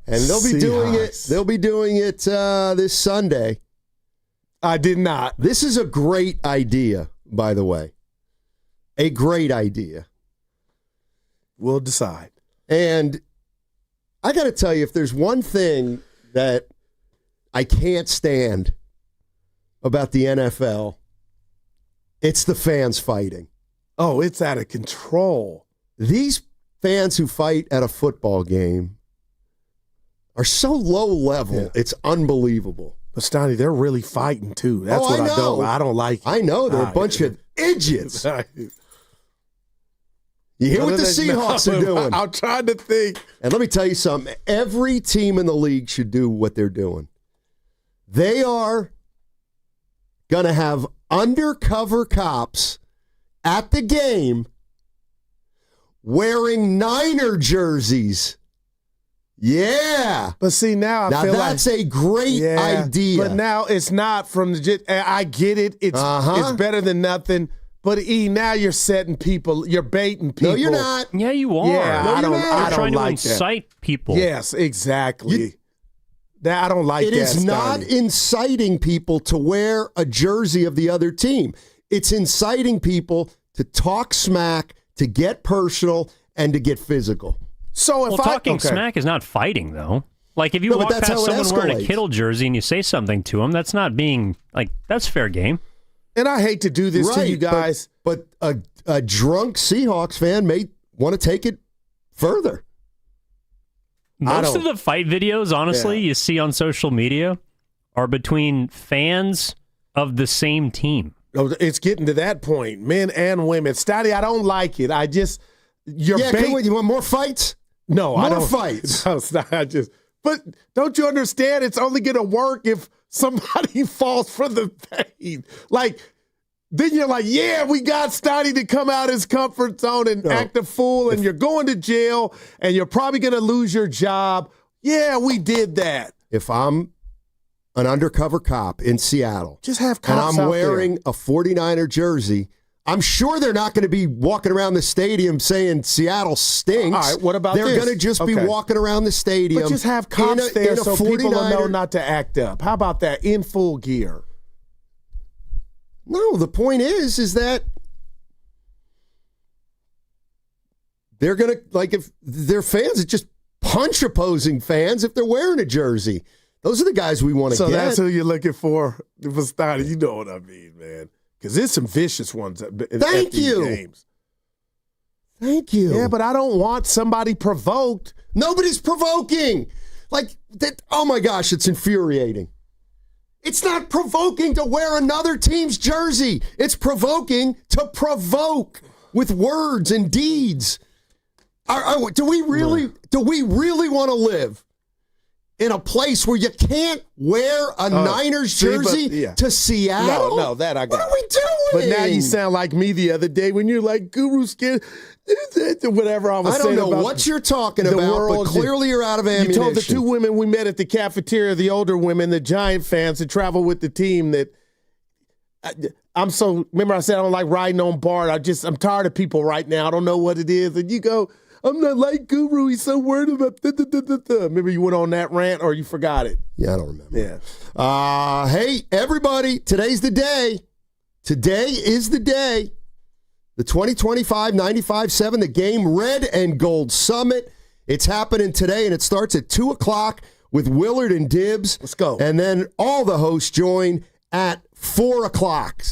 and they'll be doing it. They'll be doing it this Sunday. I did not. This is a great idea, by the way. A great idea. We'll decide. And I got to tell you, if there's one thing that I can't stand about the NFL, it's the fans fighting. Oh, it's out of control. These fans who fight at a football game are so low level, it's unbelievable. But Steiny, they're really fighting too. That's what I don't like. I know they're a bunch of idiots. You hear what the Seahawks are doing? I'm trying to think. And let me tell you something. Every team in the league should do what they're doing. They are going to have undercover cops at the game wearing Niner jerseys. Yeah. But see, now I feel that's a great idea. But now it's not from the I get it. It's better than nothing. But now you're setting people, you're baiting people. No, you're not. Yeah, you are. Yeah, no, I don't You're trying to like incite people. Yes, exactly. I don't like that. It is not inciting people to wear a jersey of the other team. It's inciting people to talk smack, to get personal, and to get physical. So if talking smack is not fighting, though. Like, if you walk past someone wearing a Kittle jersey and you say something to them, that's not being, that's fair game. And I hate to do this to you guys. But a drunk Seahawks fan may want to take it further. Most of the fight videos, honestly, you see on social media are between fans of the same team. It's getting to that point, men and women. Steiny, I don't like it. You want more fights? No, I don't. More fights. No, but don't you understand? It's only going to work if somebody falls for the bait. Then you're like, yeah, we got Steiny to come out his comfort zone and act a fool, and you're going to jail, and you're probably going to lose your job. Yeah, we did that. If I'm an undercover cop in Seattle, just have cops and I'm wearing a 49er jersey, I'm sure they're not going to be walking around the stadium saying Seattle stinks. All right, what about they're this? going to just be walking around the stadium. But just have cops there so people will 49er. know not to act up. How about that? In full gear. No, the point is that they're going to, if they're fans, it's just punch opposing fans if they're wearing a jersey. Those are the guys we want to get. So that's who you're looking for Steiny. You know what I mean, man. Because there's some vicious ones at these games. Thank you. Yeah, but I don't want somebody provoked. Nobody's provoking. Oh my gosh, it's infuriating. It's not provoking to wear another team's jersey. It's provoking to provoke with words and deeds. Do we really want to live in a place where you can't wear a Niners jersey to Seattle? No, that I got. What are we doing? But now you sound like me the other day when you're like, Guru skin, whatever I was saying. I don't know what you're talking about, but clearly you're out of ammunition. You told the two women we met at the cafeteria, the older women, the Giant fans that travel with the team, that remember I said I don't like riding on BART. I'm tired of people right now. I don't know what it is. And you go, I'm not like Guru. He's so worried about Remember you went on that rant or you forgot it? Yeah, I don't remember. Yeah. Hey, everybody, today's the day. Today is the day. The 2025 95-7, the Game Red and Gold Summit. It's happening today, and it starts at 2 o'clock with Willard and Dibs. Let's go. And then all the hosts join at 4 o'clock.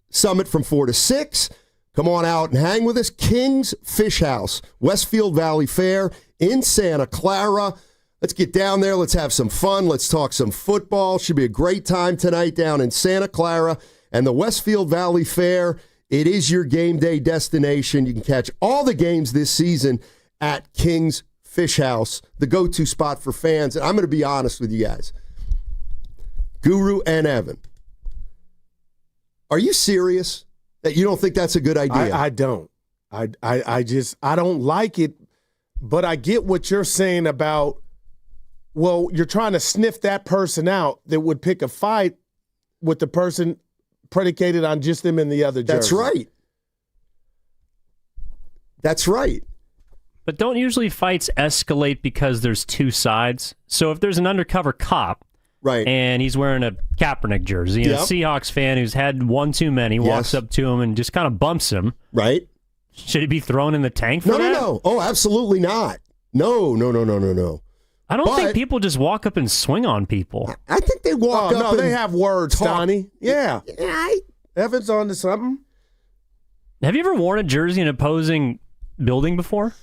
Summit from 4 to 6. Come on out and hang with us. King's Fish House, Westfield Valley Fair in Santa Clara. Let's get down there. Let's have some fun. Let's talk some football. Should be a great time tonight down in Santa Clara. And the Westfield Valley Fair, it is your game day destination. You can catch all the games this season at King's Fish House, the go-to spot for fans. And I'm going to be honest with you guys. Guru and Evan, are you serious that you don't think that's a good idea? I don't. I don't like it, but I get what you're saying about, well, you're trying to sniff that person out that would pick a fight with the person predicated on just them in the other jersey. That's right. That's right. But don't usually fights escalate because there's two sides? So if there's an undercover cop, right, and he's wearing a Kaepernick jersey, and a Seahawks fan who's had one too many walks up to him and just kind of bumps him, right? Should he be thrown in the tank for that? No. Oh, absolutely not. No. I don't think people just walk up and swing on people. I think they walk up. No, they have words, Steiny. Yeah. Evan's on to something. Have you ever worn a jersey in an opposing building before?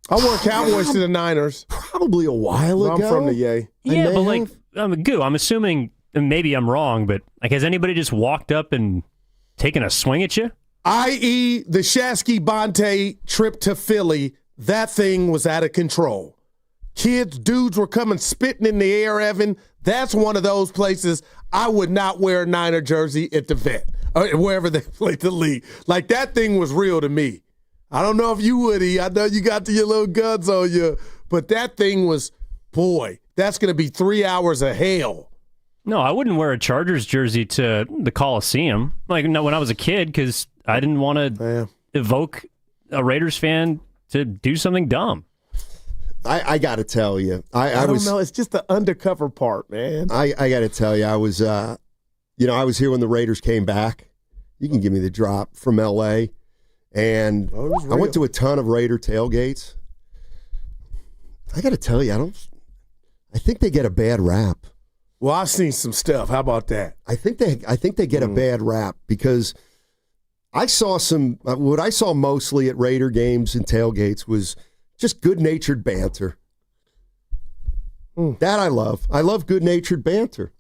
I wore Cowboys to the Niners. Probably a while ago. I'm from the Yay. Yeah, but I'm assuming, and maybe I'm wrong, but has anybody just walked up and taken a swing at you? I.e. the Shasky Bonte trip to Philly, that thing was out of control. Dudes were coming spitting in the air, Evan. That's one of those places I would not wear a Niner jersey at the vet, or wherever they played the league. Like, that thing was real to me. I don't know if you would, E. I know you got your little guns on you, but that thing was, boy, that's going to be 3 hours of hell. No, I wouldn't wear a Chargers jersey to the Coliseum. When I was a kid, because I didn't want to evoke a Raiders fan to do something dumb. I got to tell you. I don't know. It's just the undercover part, man. I got to tell you, I was, I was here when the Raiders came back. You can give me the drop from L.A., and I went to a ton of Raider tailgates. I got to tell you, I think they get a bad rap. Well, I've seen some stuff. How about that? I think they get a bad rap because I saw what I saw mostly at Raider games and tailgates was just good-natured banter. That I love. I love good-natured banter.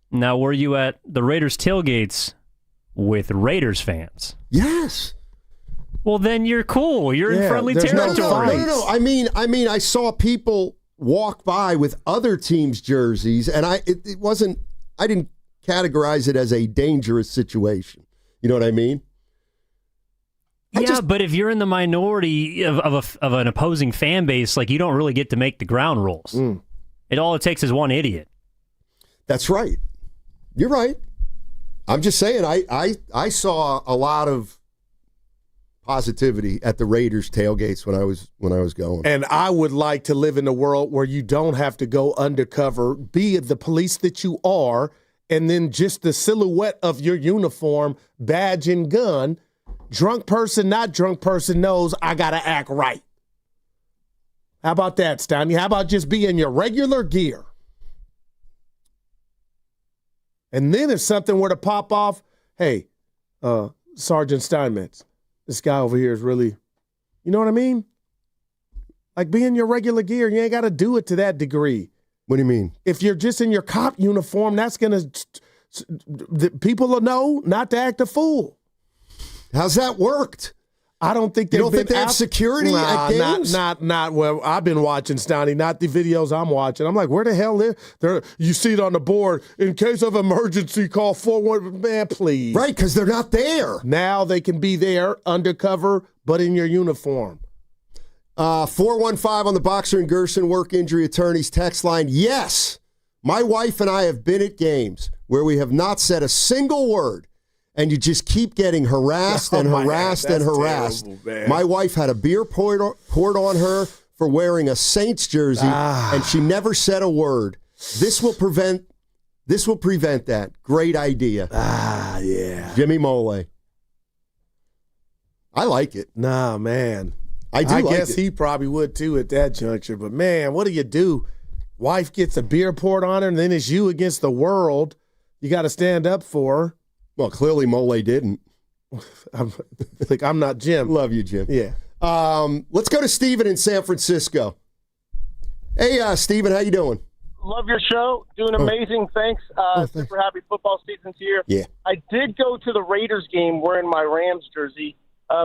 Now, were you at the Raiders tailgates with Raiders fans? Yes. Well, then you're cool. You're in friendly territory. No. I mean, I saw people walk by with other teams' jerseys, and it wasn't. I didn't categorize it as a dangerous situation. You know what I mean? But if you're in the minority of an opposing fan base, you don't really get to make the ground rules. All it takes is one idiot. That's right. You're right. I'm just saying. I saw a lot of positivity at the Raiders tailgates when I was going. And I would like to live in a world where you don't have to go undercover, be the police that you are, and then just the silhouette of your uniform, badge and gun. Drunk person, not drunk person knows I got to act right. How about that, Steiny? How about just be in your regular gear? And then if something were to pop off, hey, Sergeant Steinmetz, this guy over here is really, you know what I mean? Be in your regular gear. You ain't got to do it to that degree. What do you mean? If you're just in your cop uniform, that's going to, people will know not to act a fool. How's that worked? I don't think you don't think they have security at games? Not well. I've been watching, Steiny, not the videos I'm watching. I'm like, where the hell is there? You see it on the board. In case of emergency, call 411. Man, please. Right, because they're not there. Now they can be there undercover, but in your uniform. 415 on the Boxer and Gerson work injury attorneys text line. Yes, my wife and I have been at games where we have not said a single word, and you just keep getting harassed and harassed and harassed. Terrible, my wife had a beer poured on her for wearing a Saints jersey, and she never said a word. This will prevent that. Great idea. Yeah. Jimmy Mole. I like it. Nah, man. I guess he probably would too at that juncture. But man, what do you do? Wife gets a beer poured on her, and then it's you against the world. You got to stand up for her. Well, clearly Mole didn't. I'm not Jim. Love you, Jim. Yeah. Let's go to Steven in San Francisco. Hey, Steven, how you doing? Love your show. Doing amazing. Thanks. Super happy football season's here. Yeah. I did go to the Raiders game wearing my Rams jersey,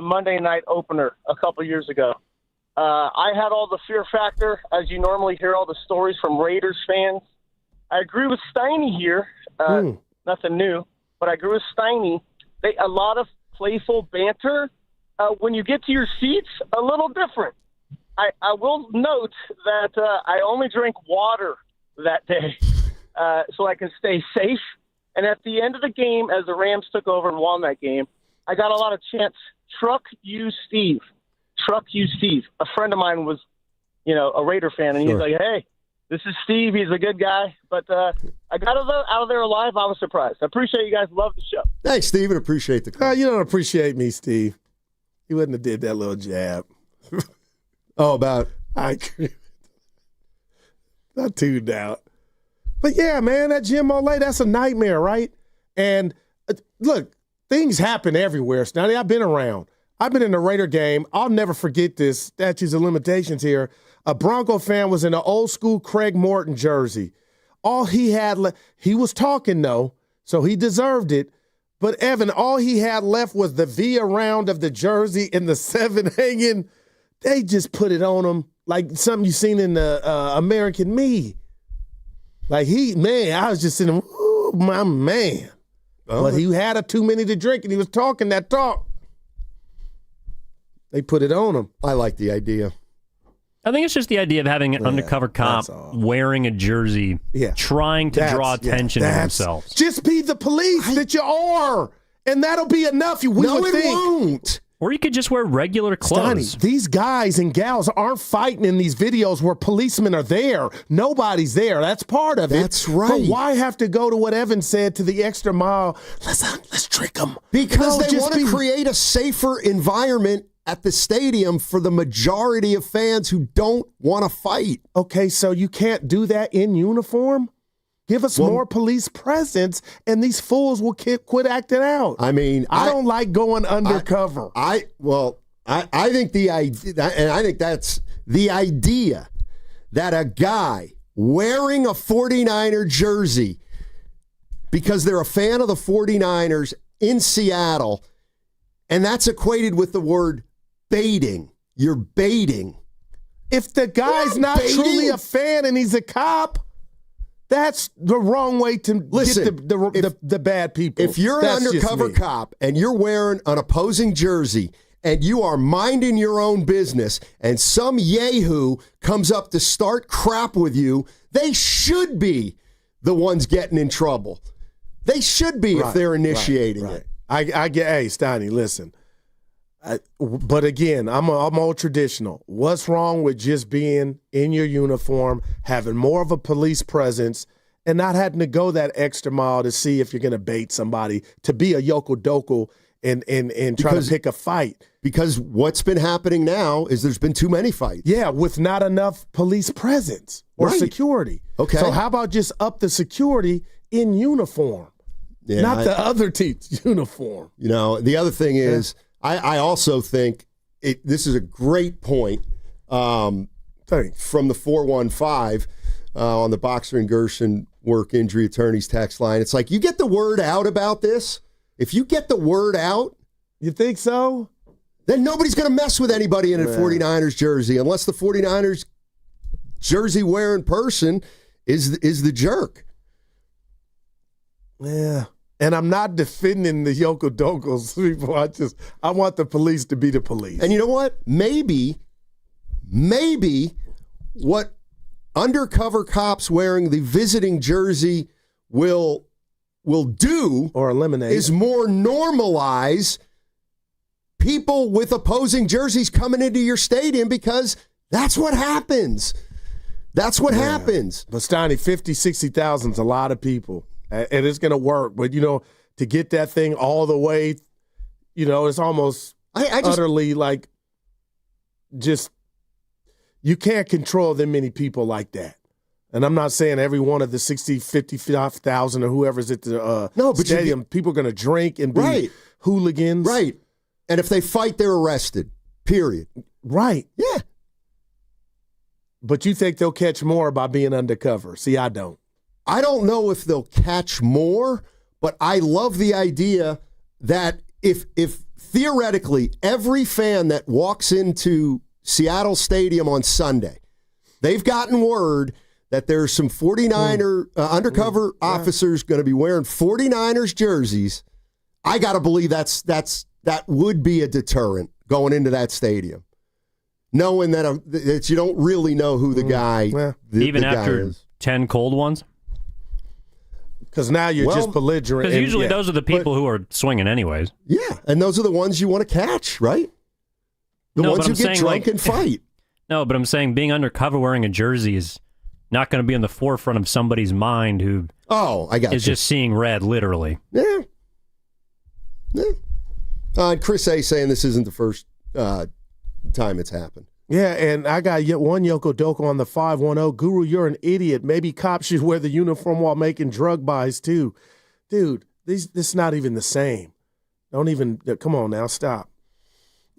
Monday night opener a couple years ago. I had all the fear factor, as you normally hear all the stories from Raiders fans. I agree with Steiny here. Nothing new, but I agree with Steiny. A lot of playful banter. When you get to your seats, a little different. I will note that I only drank water that day so I can stay safe. And at the end of the game, as the Rams took over and won that game, I got a lot of chants, "Truck you, Steve. Truck you, Steve." A friend of mine was, a Raider fan, and he's like, "Hey, this is Steve. He's a good guy." But I got out of there alive. I was surprised. I appreciate you guys. Love the show. Thanks, Steven. Appreciate the call. You don't appreciate me, Steve. You wouldn't have did that little jab. I agree. Not too doubt. But yeah, man, that Jim Mole, that's a nightmare, right? And look, things happen everywhere. Now, I've been around. I've been in a Raider game. I'll never forget this. Statutes of limitations here. A Bronco fan was in an old school Craig Morton jersey. All he had he was talking, though, so he deserved it. But, Evan, all he had left was the V around of the jersey and the 7 hanging. They just put it on him like something you seen in the American Me. Like I was just sitting, ooh, my man. But he had too many to drink, and he was talking that talk. They put it on him. I like the idea. I think it's just the idea of having an undercover cop wearing a jersey, trying to draw attention to themselves. Just be the police that you are, and that'll be enough. It won't. Or you could just wear regular clothes. Steiny, these guys and gals aren't fighting in these videos where policemen are there. Nobody's there. That's part of it. That's right. But why have to go to what Evan said, to the extra mile? Let's trick them. Because they want to create a safer environment at the stadium for the majority of fans who don't want to fight. Okay, so you can't do that in uniform? Give us more police presence, and these fools will quit acting out. I mean, I don't like going undercover. I think that's the idea that a guy wearing a 49er jersey because they're a fan of the 49ers in Seattle, and that's equated with the word baiting. You're baiting. If the guy's not truly a fan and he's a cop, that's the wrong way to get the bad people. If you're an undercover cop and you're wearing an opposing jersey and you are minding your own business and some yahoo comes up to start crap with you, they should be the ones getting in trouble. They should be if they're initiating it. I get, hey, Steiny, listen. But again, I'm old traditional. What's wrong with just being in your uniform, having more of a police presence, and not having to go that extra mile to see if you're going to bait somebody, to be a yokel-dokel and try to pick a fight? Because what's been happening now is there's been too many fights. Yeah, with not enough police presence or security. Okay. So how about just up the security in uniform? Yeah, not the other team's uniform. The other thing is, I also think this is a great point from the 415 on the Boxer and Gerson work injury attorneys text line. It's like, you get the word out about this. If you get the word out. You think so? Then nobody's going to mess with anybody in a 49ers jersey unless the 49ers jersey wearing person is the jerk. Yeah. And I'm not defending the yokel-dokels people. I want the police to be the police. And you know what? Maybe what undercover cops wearing the visiting jersey will will do or eliminate is more normalize people with opposing jerseys coming into your stadium, because that's what happens. That's what happens. But Steiny, 50, 60,000 is a lot of people, and it's going to work. But, to get that thing all the way, it's almost utterly like just you can't control that many people like that. And I'm not saying every one of the 60, 55,000 or whoever's at the stadium, people are going to drink and be hooligans. Right. And if they fight, they're arrested, period. Right. Yeah. But you think they'll catch more by being undercover. See, I don't. I don't know if they'll catch more, but I love the idea that if theoretically every fan that walks into Seattle Stadium on Sunday, they've gotten word that there's some 49er undercover officers going to be wearing 49ers jerseys, I got to believe that would be a deterrent going into that stadium, knowing that you don't really know who the guy even the after guy is. 10 cold ones. Because now you're just belligerent. Because usually those are the people who are swinging anyways. Yeah, and those are the ones you want to catch, right? The ones who get drunk and fight. No, but I'm saying being undercover wearing a jersey is not going to be in the forefront of somebody's mind who is just seeing red, literally. Yeah. Chris A. saying this isn't the first time it's happened. Yeah, and I got one Yoko Doko on the 510. Guru, you're an idiot. Maybe cops should wear the uniform while making drug buys, too. Dude, this is not even the same. Don't even, come on now, stop.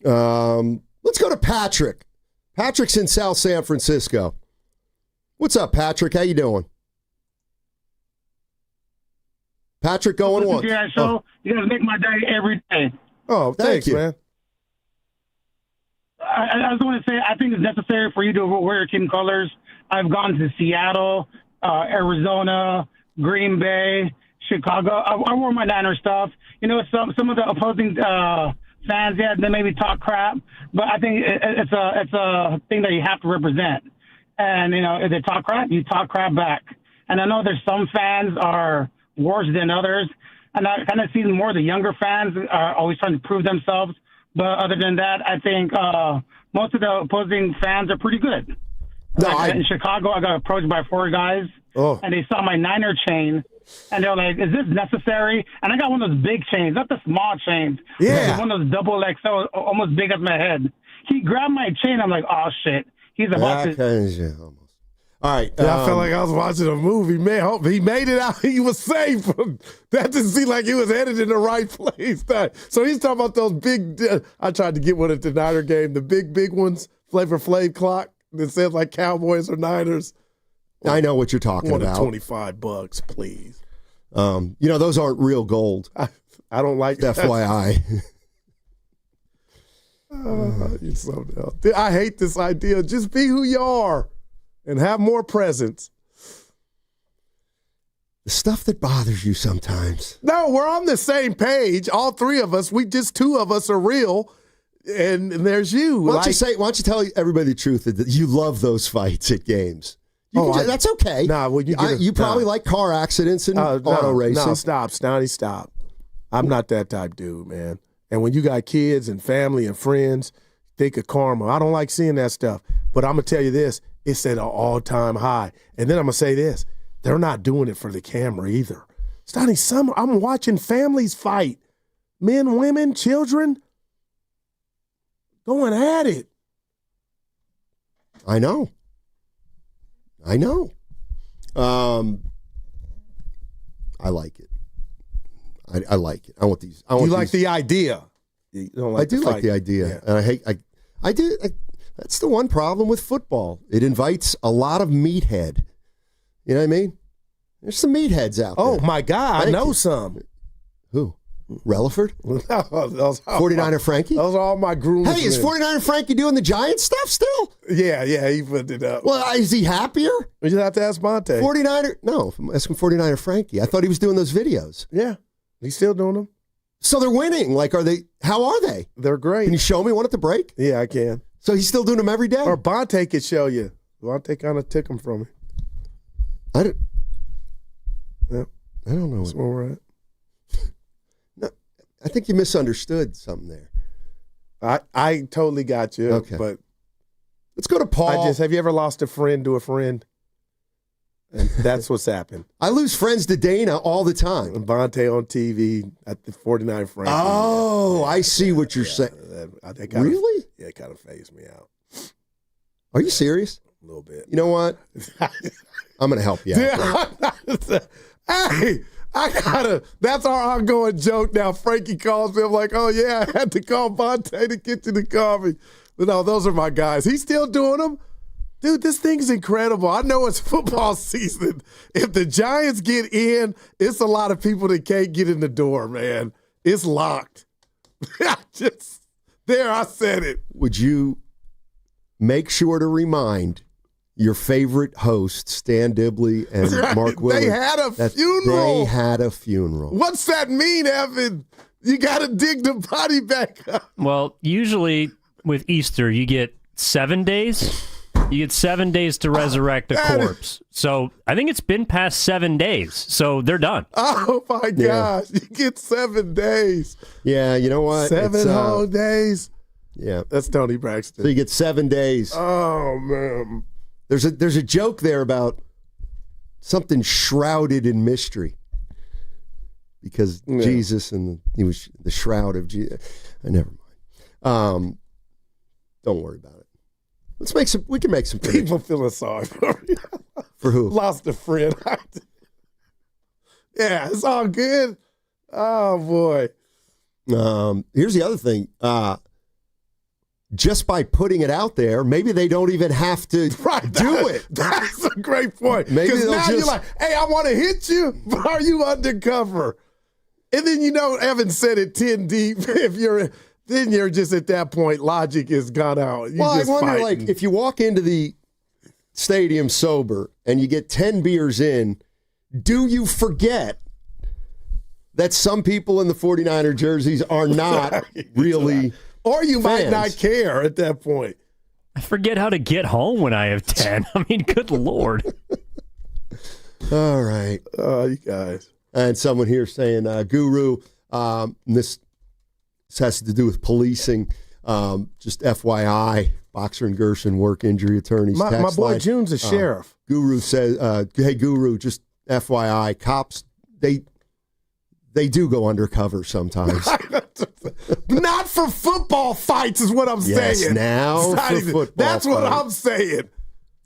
Let's go to Patrick. Patrick's in South San Francisco. What's up, Patrick? How you doing? Patrick going once. You guys make my day every day. Oh, thanks, you, man. I just want to say, I think it's necessary for you to wear your team colors. I've gone to Seattle, Arizona, Green Bay, Chicago. I wore my Niner stuff. Some of the opposing fans, they maybe talk crap, but I think it's a thing that you have to represent. And, if they talk crap, you talk crap back. And I know there's some fans are worse than others. And I kind of see more the younger fans are always trying to prove themselves. But other than that, I think most of the opposing fans are pretty good. In Chicago, I got approached by 4 guys, and they saw my Niner chain, and they're like, is this necessary? And I got one of those big chains, not the small chains. Yeah. One of those double XL, almost big as my head. He grabbed my chain. I'm like, oh, shit. He's about to... All right. I felt like I was watching a movie. Man, hope he made it out. He was safe. That didn't seem like he was headed in the right place. So he's talking about those big. I tried to get one at the Niner game. The big ones, Flavor Flav clock that says like Cowboys or Niners. I know what you're talking about. $25, please. Those aren't real gold. I don't like that. FYI. You're something else. I hate this idea. Just be who you are. And have more presence. The stuff that bothers you sometimes. No, we're on the same page. All 3 of us. 2 of us are real. And there's you. Why don't you tell everybody the truth that you love those fights at games? That's okay. You probably like car accidents and auto racing. No, stop, Steiny, stop. I'm not that type dude, man. And when you got kids and family and friends, think of karma. I don't like seeing that stuff. But I'm going to tell you this. It's at an all-time high. And then I'm going to say this. They're not doing it for the camera either. Steiny, I'm watching families fight. Men, women, children. Going at it. I know. I like it. I like it. I want these. You like the idea. You don't like I do like the idea. Yeah. And I do. That's the one problem with football. It invites a lot of meathead. You know what I mean? There's some meatheads out there. Oh, my God. I know some. Who? Relaford? 49er Frankie? Those are all my groomsmen. Hey, is 49er Frankie doing the Giants stuff still? Yeah, he put it up. Well, is he happier? We just have to ask Monte. 49er? No, I'm asking 49er Frankie. I thought he was doing those videos. Yeah, he's still doing them. So they're winning. How are they? They're great. Can you show me one at the break? Yeah, I can. So he's still doing them every day? Or Bonte could show you. Bonte kind of took them from me. I didn't. Yeah. I don't know. That's where we're at. No, I think you misunderstood something there. I totally got you. Okay. But let's go to Paul. Have you ever lost a friend to a friend? And that's what's happened. I lose friends to Dana all the time. Vontae on TV at the 49 Franklin. Oh, I see what you're saying. Really? Yeah, it kind of phased me out. Are you serious? A little bit. You know what? I'm going to help you out. Hey, that's our ongoing joke now. Frankie calls me. I'm like, oh, yeah, I had to call Vontae to get you the coffee. But no, those are my guys. He's still doing them. Dude, this thing's incredible. I know it's football season. If the Giants get in, it's a lot of people that can't get in the door, man. It's locked. I said it. Would you make sure to remind your favorite hosts, Stan Dibley and Mark Willard? They had a funeral. They had a funeral. What's that mean, Evan? You got to dig the body back up. Well, usually with Easter, you get 7 days. You get 7 days to resurrect a corpse. So I think it's been past 7 days. So they're done. Oh, my gosh. You get 7 days. Yeah, you know what? 7 whole days. Yeah. That's Tony Braxton. So you get 7 days. Oh, man. There's a joke there about something shrouded in mystery. Because Jesus he was the shroud of Jesus. Never mind. Don't worry about it. We can make some people feeling sorry for me. For who? Lost a friend. Yeah, it's all good. Oh boy. Here's the other thing. Just by putting it out there, maybe they don't even have to do it. That's a great point. Maybe Because now you're like, hey, I want to hit you, but are you undercover? And then Evan said it 10 deep. Then you're just at that point, logic is gone out. Well, I wonder, like, if you walk into the stadium sober and you get 10 beers in, do you forget that some people in the 49er jerseys are not really or you fans? might not care at that point. I forget how to get home when I have 10. I mean, good Lord. All right. You guys. And someone here saying, Guru, this has to do with policing. Just FYI, Boxer and Gerson, work injury attorneys. My boy line. June's a sheriff. Guru says, hey, Guru, just FYI, cops, they do go undercover sometimes. Not for football fights is what I'm saying. Now for football That's what fights. I'm saying.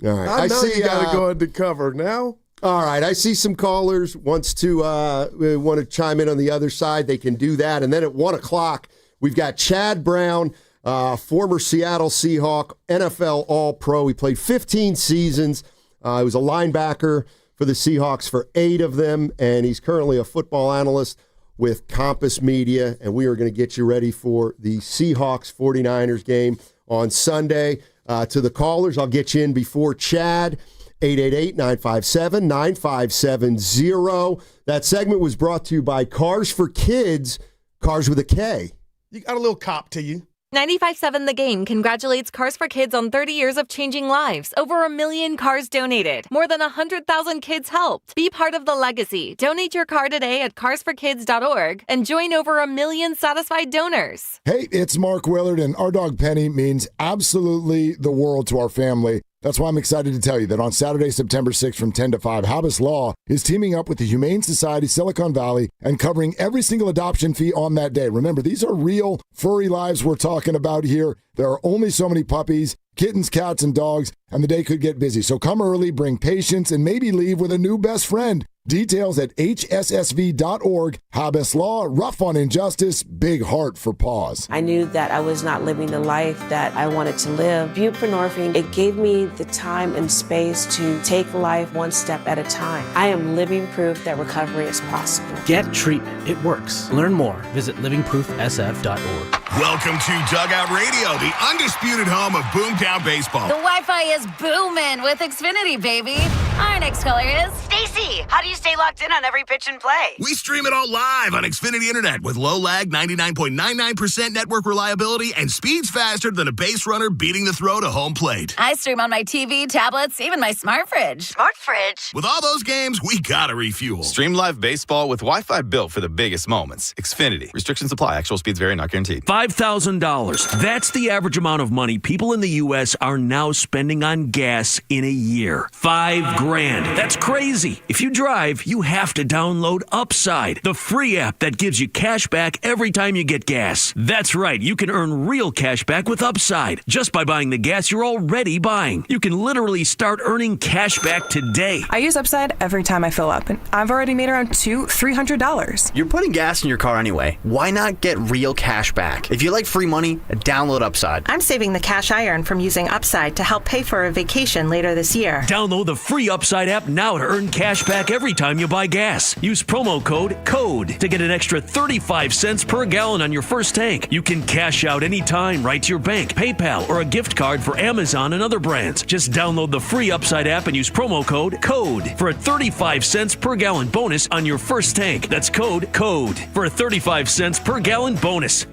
All right. I know you got to go undercover now. All right, I see some callers want to chime in on the other side. They can do that. And then at 1 o'clock, we've got Chad Brown, former Seattle Seahawk, NFL All-Pro. He played 15 seasons. He was a linebacker for the Seahawks for 8 of them, and he's currently a football analyst with Compass Media. And we are going to get you ready for the Seahawks-49ers game on Sunday. To the callers, I'll get you in before Chad. 888-957-9570. That segment was brought to you by Cars for Kids, cars with a K. You got a little cop to you. 95.7 The Game congratulates Cars for Kids on 30 years of changing lives. Over 1 million cars donated. More than 100,000 kids helped. Be part of the legacy. Donate your car today at carsforkids.org and join over 1 million satisfied donors. Hey, it's Mark Willard, and our dog Penny means absolutely the world to our family. That's why I'm excited to tell you that on Saturday, September 6th from 10 to 5, Habas Law is teaming up with the Humane Society Silicon Valley and covering every single adoption fee on that day. Remember, these are real furry lives we're talking about here. There are only so many puppies, kittens, cats, and dogs, and the day could get busy. So come early, bring patience, and maybe leave with a new best friend. Details at hssv.org. Habas Law, rough on injustice, big heart for paws. I knew that I was not living the life that I wanted to live. Buprenorphine, it gave me the time and space to take life one step at a time. I am living proof that recovery is possible. Get treatment. It works. Learn more. Visit livingproofsf.org. Welcome to Dugout Radio, the undisputed home of Boomtown Baseball. The Wi-Fi is booming with Xfinity, baby. Our next caller is Stacy. How do you stay locked in on every pitch and play? We stream it all live on Xfinity Internet with low lag, 99.99% network reliability, and speeds faster than a base runner beating the throw to home plate. I stream on my TV, tablets, even my smart fridge. Smart fridge? With all those games, we gotta refuel. Stream live baseball with Wi-Fi built for the biggest moments. Xfinity. Restrictions apply. Actual speeds vary, not guaranteed. $5,000. That's the average amount of money people in the U.S. are now spending on gas in a year. $5,000. That's crazy. If you drive, you have to download Upside, the free app that gives you cash back every time you get gas. That's right. You can earn real cash back with Upside just by buying the gas you're already buying. You can literally start earning cash back today. I use Upside every time I fill up, and I've already made around $200-$300. You're putting gas in your car anyway. Why not get real cash back? If you like free money, download Upside. I'm saving the cash I earn from using Upside to help pay for a vacation later this year. Download the free Upside app now to earn cash back every time you buy gas. Use promo code CODE to get an extra 35 cents per gallon on your first tank. You can cash out anytime right to your bank, PayPal, or a gift card for Amazon and other brands. Just download the free Upside app and use promo code CODE for a 35 cents per gallon bonus on your first tank. That's code CODE for a 35 cents per gallon bonus.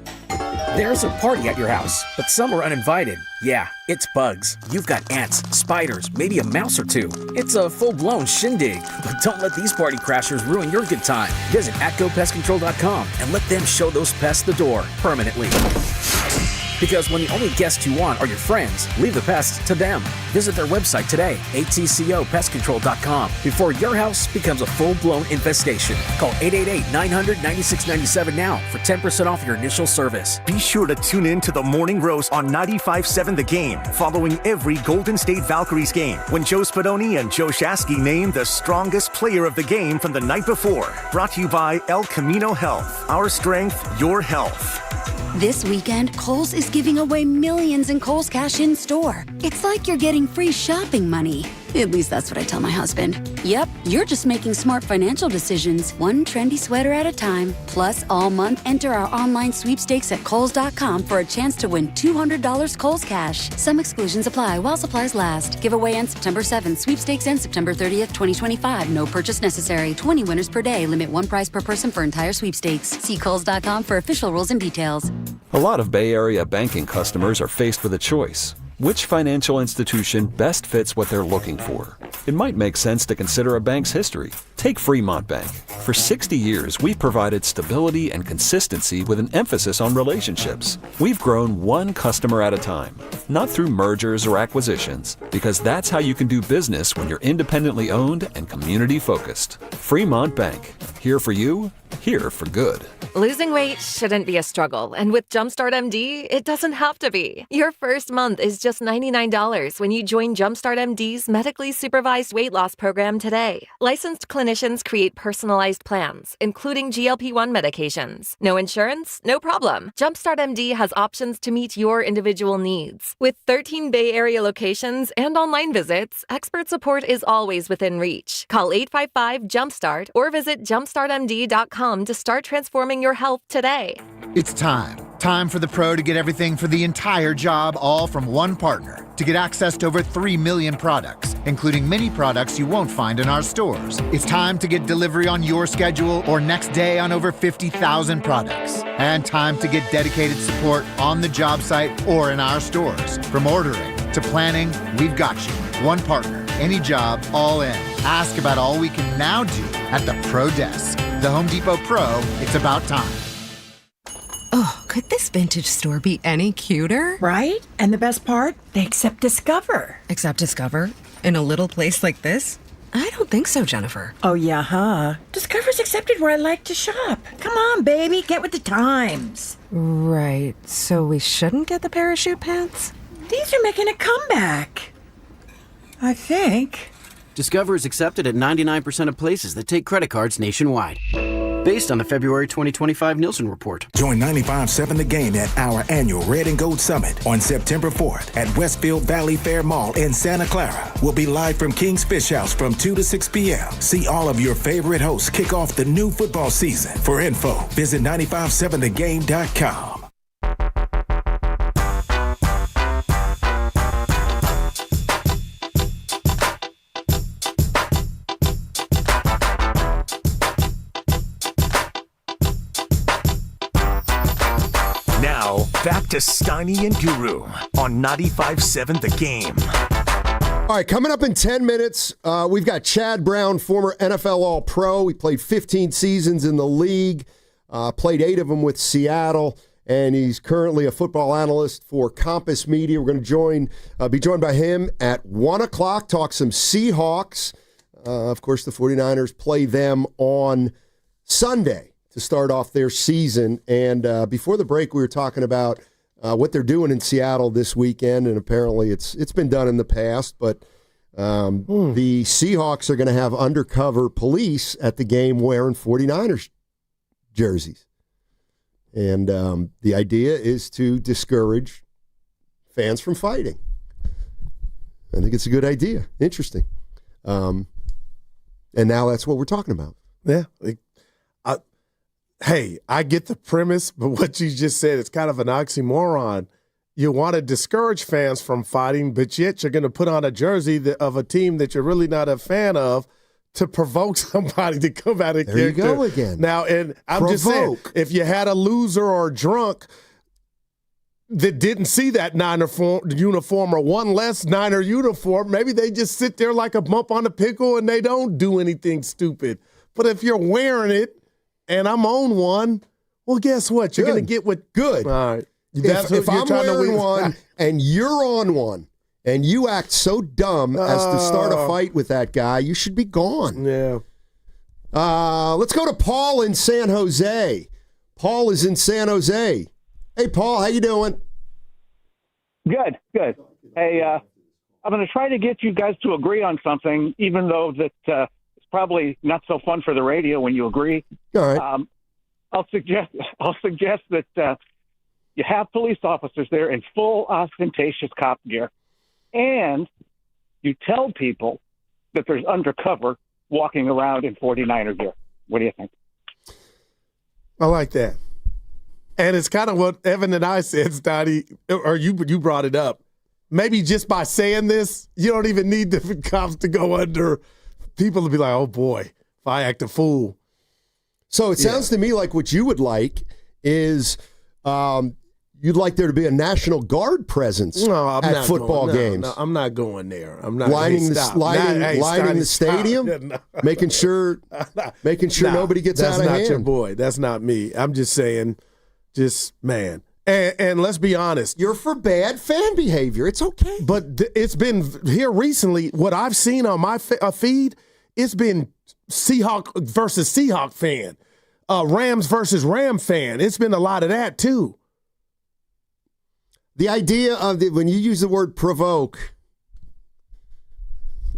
There's a party at your house, but some are uninvited. Yeah, it's bugs. You've got ants, spiders, maybe a mouse or two. It's a full-blown shindig. But don't let these party crashers ruin your good time. Visit atgopestcontrol.com and let them show those pests the door permanently. Because when the only guests you want are your friends, leave the pests to them. Visit their website today, atcopestcontrol.com, before your house becomes a full-blown infestation. Call 888-900-9697 now for 10% off your initial service. Be sure to tune in to the Morning Roast on 95.7 The Game, following every Golden State Valkyries game, when Joe Spadoni and Joe Shasky name the strongest player of the game from the night before. Brought to you by El Camino Health. Our strength, your health. This weekend, Kohl's is giving away millions in Kohl's Cash in store. It's like you're getting free shopping money. At least that's what I tell my husband. Yep, you're just making smart financial decisions, one trendy sweater at a time. Plus, all month, enter our online sweepstakes at Kohl's.com for a chance to win $200 Kohl's Cash. Some exclusions apply while supplies last. Giveaway ends September 7th. Sweepstakes ends September 30th, 2025. No purchase necessary. 20 winners per day. Limit one prize per person for entire sweepstakes. See Kohl's.com for official rules and details. A lot of Bay Area banking customers are faced with a choice. Which financial institution best fits what they're looking for? It might make sense to consider a bank's history. Take Fremont Bank. For 60 years, we've provided stability and consistency with an emphasis on relationships. We've grown one customer at a time, not through mergers or acquisitions, because that's how you can do business when you're independently owned and community focused. Fremont Bank. Here for you, here for good. Losing weight shouldn't be a struggle, and with Jumpstart MD, it doesn't have to be. Your first month is just $99 when you join Jumpstart MD's medically supervised weight loss program today. Licensed clinicians create personalized plans, including GLP-1 medications. No insurance? No problem. Jumpstart MD has options to meet your individual needs. With 13 Bay Area locations and online visits, expert support is always within reach. Call 855-JUMPSTART or visit jumpstartmd.com to start transforming your health today. It's time. Time for the pro to get everything for the entire job, all from one partner. To get access to over 3 million products, including many products you won't find in our stores. It's time to get delivery on your schedule or next day on over 50,000 products. And time to get dedicated support on the job site or in our stores. From ordering to planning, we've got you. One partner, any job, all in. Ask about all we can now do at the Pro Desk. The Home Depot Pro, it's about time. Oh, could this vintage store be any cuter? Right? And the best part? They accept Discover. Accept Discover? In a little place like this? I don't think so, Jennifer. Oh, yeah, huh? Discover's accepted where I like to shop. Come on, baby, get with the times. Right, so we shouldn't get the parachute pants? These are making a comeback. I think. Discover is accepted at 99% of places that take credit cards nationwide. Based on the February 2025 Nielsen report. Join 95.7 The Game at our annual Red and Gold Summit on September 4th at Westfield Valley Fair Mall in Santa Clara. We'll be live from King's Fish House from 2 to 6 p.m. See all of your favorite hosts kick off the new football season. For info, visit 957thegame.com. to Steiny and Guru on 95.7 The Game. All right, coming up in 10 minutes, we've got Chad Brown, former NFL All-Pro. He played 15 seasons in the league, played 8 of them with Seattle, and he's currently a football analyst for Compass Media. We're going to be joined by him at 1 o'clock, talk some Seahawks. Of course, the 49ers play them on Sunday to start off their season. And before the break, we were talking about what they're doing in Seattle this weekend, and apparently it's been done in the past, but the Seahawks are going to have undercover police at the game wearing 49ers jerseys. And the idea is to discourage fans from fighting. I think it's a good idea. Interesting. And now that's what we're talking about. Yeah. Hey, I get the premise, but what you just said is kind of an oxymoron. You want to discourage fans from fighting, but yet you're going to put on a jersey of a team that you're really not a fan of to provoke somebody to come out of character. There you go again. Now, and I'm just saying, if you had a loser or a drunk that didn't see that Niner uniform or one less Niner uniform, maybe they just sit there like a bump on a pickle and they don't do anything stupid. But if you're wearing it and I'm on one, well, guess what? You're going to get what? Good. All right. If I'm wearing one and you're on one, and you act so dumb as to start a fight with that guy, you should be gone. Yeah. Let's go to Paul in San Jose. Paul is in San Jose. Hey, Paul, how you doing? Good. Hey, I'm going to try to get you guys to agree on something, even though that it's probably not so fun for the radio when you agree. All right. I'll suggest that you have police officers there in full ostentatious cop gear. And you tell people that there's undercover walking around in 49er gear. What do you think? I like that. And it's kind of what Evan and I said, Steiny, or you brought it up. Maybe just by saying this, you don't even need the cops to go under. People to be like, oh, boy, if I act a fool. So it sounds to me like what you would like is you'd like there to be a National Guard presence at football games. No, I'm not going there. I'm not lining the stadium, making sure nobody gets out of hand. That's not your boy. That's not me. I'm just saying, man. And let's be honest. You're for bad fan behavior. It's okay. But it's been here recently. What I've seen on my feed, it's been Seahawk versus Seahawk fan, Rams versus Ram fan. It's been a lot of that too. The idea of when you use the word provoke,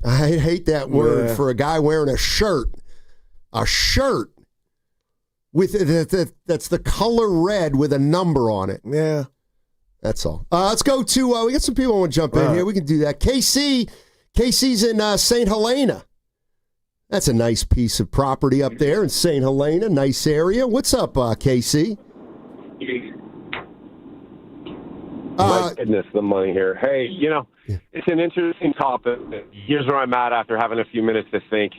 I hate that word for a guy wearing a shirt with that's the color red with a number on it. Yeah, that's all. Let's go to we got some people who want to jump in here. We can do that. KC's in St. Helena. That's a nice piece of property up there in St. Helena. Nice area. What's up, KC? My goodness, the money here. Hey, it's an interesting topic. Here's where I'm at after having a few minutes to think.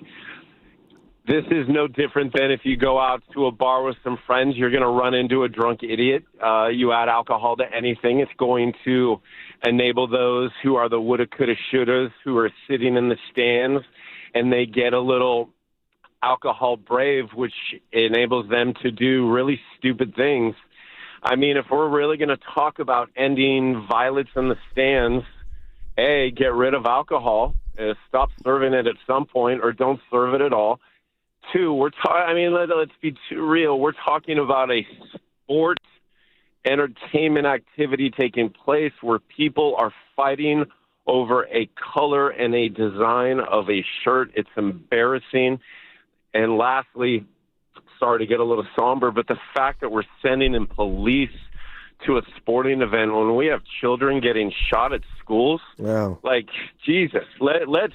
This is no different than if you go out to a bar with some friends, you're going to run into a drunk idiot. You add alcohol to anything, it's going to enable those who are the woulda, coulda, shouldas, who are sitting in the stands, and they get a little alcohol brave, which enables them to do really stupid things. I mean, if we're really going to talk about ending violence in the stands, A, get rid of alcohol, stop serving it at some point, or don't serve it at all. 2, let's be too real. We're talking about a sports entertainment activity taking place where people are fighting over a color and a design of a shirt. It's embarrassing. And lastly, sorry to get a little somber, but the fact that we're sending in police to a sporting event when we have children getting shot at schools, like Jesus, let's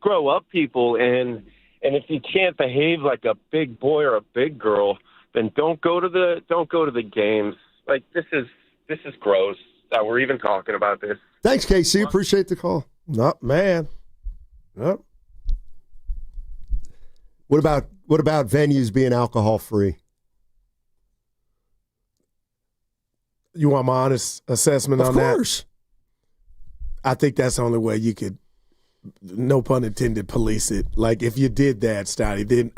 grow up, people. And if you can't behave like a big boy or a big girl, then don't go to the games. Like this is gross that we're even talking about this. Thanks, KC. Appreciate the call. Not man. Yep. What about venues being alcohol free? You want my honest assessment on that? Of course. I think that's the only way you could, no pun intended, police it. Like, if you did that, Steiny, then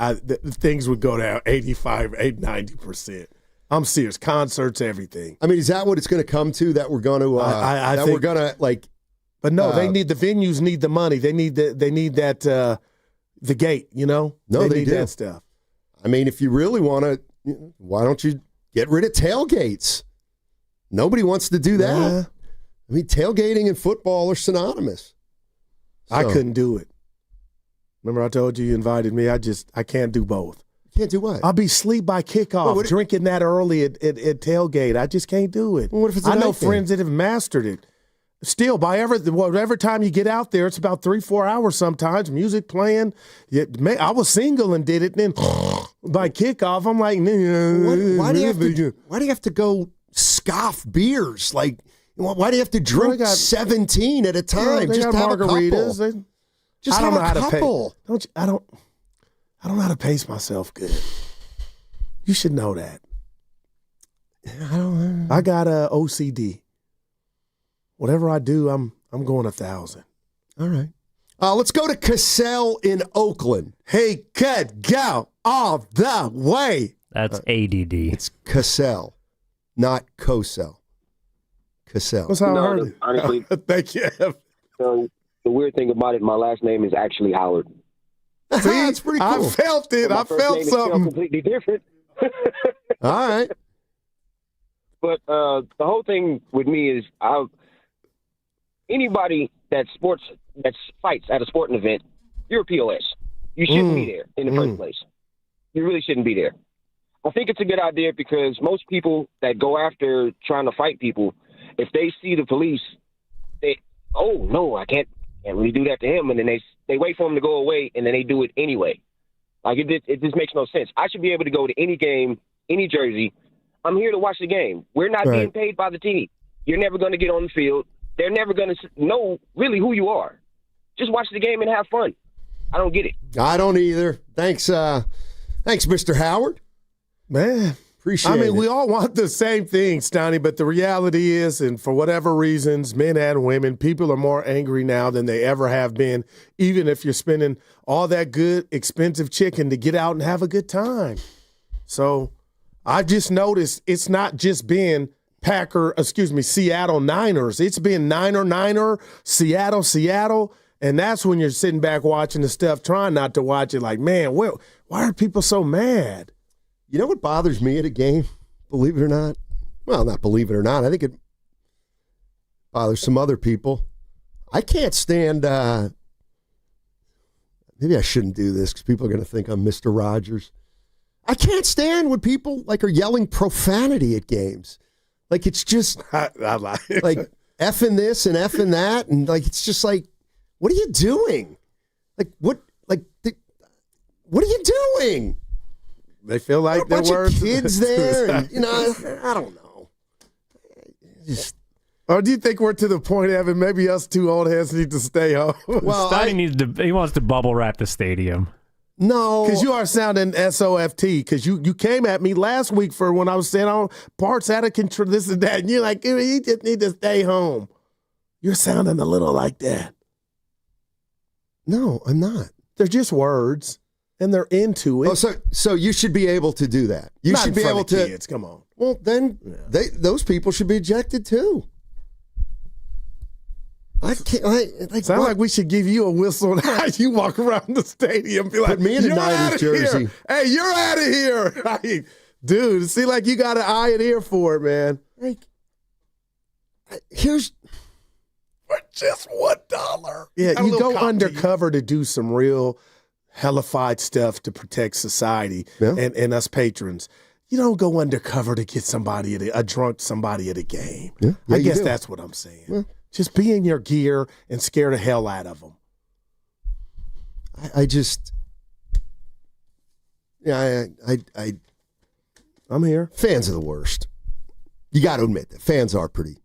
things would go down 85, 90%. I'm serious. Concerts, everything. I mean, is that what it's going to come to? That we're going to, we're going to, like. But no, the venues need the money. They need that, the gate, you know? No, they need do. that stuff. I mean, if you really want to, why don't you get rid of tailgates? Nobody wants to do that. Yeah. I mean, tailgating and football are synonymous. So. I couldn't do it. Remember I told you invited me? I can't do both. You can't do what? I'll be asleep by kickoff, drinking that early at tailgate. I just can't do it. Well, what if it's I know friends that have mastered it. Still, whatever time you get out there, it's about 3-4 hours sometimes, music playing. I was single and did it, and then by kickoff, I'm like, why do you have to go scoff beers? Like, why do you have to drink 17 at a time? They just got have margaritas. a couple. Just have a couple. I don't know how to pace myself good. You should know that. I got a OCD. Whatever I do, I'm going 1,000. All right. Let's go to Cassell in Oakland. Hey, go all the way. That's ADD. It's Cassell, not Cosell. Cassell. That's how I heard it. Honestly, thank you. So the weird thing about it, my last name is actually Howard. See, that's pretty cool. I felt it. I felt something. Completely different. All right. But the whole thing with me is, anybody that fights at a sporting event, you're a POS. You shouldn't be there in the first place. You really shouldn't be there. I think it's a good idea because most people that go after trying to fight people, if they see the police, I can't really do that to him, and then they wait for him to go away, and then they do it anyway. Like, it just makes no sense. I should be able to go to any game, any jersey. I'm here to watch the game. We're not being paid by the team. You're never going to get on the field. They're never going to know really who you are. Just watch the game and have fun. I don't get it. I don't either. Thanks, Mr. Howard. Man, appreciate it. We all want the same thing, Steiny, but the reality is, and for whatever reasons, men and women, people are more angry now than they ever have been, even if you're spending all that good, expensive chicken to get out and have a good time. So I've just noticed it's not just been Seattle Niners. It's been Niner, Seattle, and that's when you're sitting back watching the stuff, trying not to watch it like, man, why are people so mad? You know what bothers me at a game, believe it or not? Well, not believe it or not. I think it bothers some other people. I can't stand, maybe I shouldn't do this because people are going to think I'm Mr. Rogers. I can't stand when people are yelling profanity at games. Like, it's just like effing this and effing that, and it's just like, what are you doing? What are you doing? They feel like there were kids there, and, I don't know. Or do you think we're to the point, Evan? Maybe us two old heads need to stay home. Well, he wants to bubble wrap the stadium. No, because you are sounding SOFT. Because you came at me last week for when I was saying, "Oh, parts out of control, this and that," and you're like, "You just need to stay home." You're sounding a little like that. No, I'm not. They're just words, and they're into it. Oh, so you should be able to do that. You Not should be able to. Kids, come on. Well, then those people should be ejected too. I can't. Sound like we should give you a whistle and how you walk around the stadium. Be like, put me in a Niners jersey. Here. Hey, you're out of here, dude. See, like you got an eye and ear for it, man. Here's for just $1. Yeah, you go undercover to do some real hellified stuff to protect society and us patrons. You don't go undercover to get a drunk somebody at a game. Yeah, I guess that's what I'm saying. Yeah. Just be in your gear and scare the hell out of them. I'm here. Fans are the worst. You got to admit that fans are pretty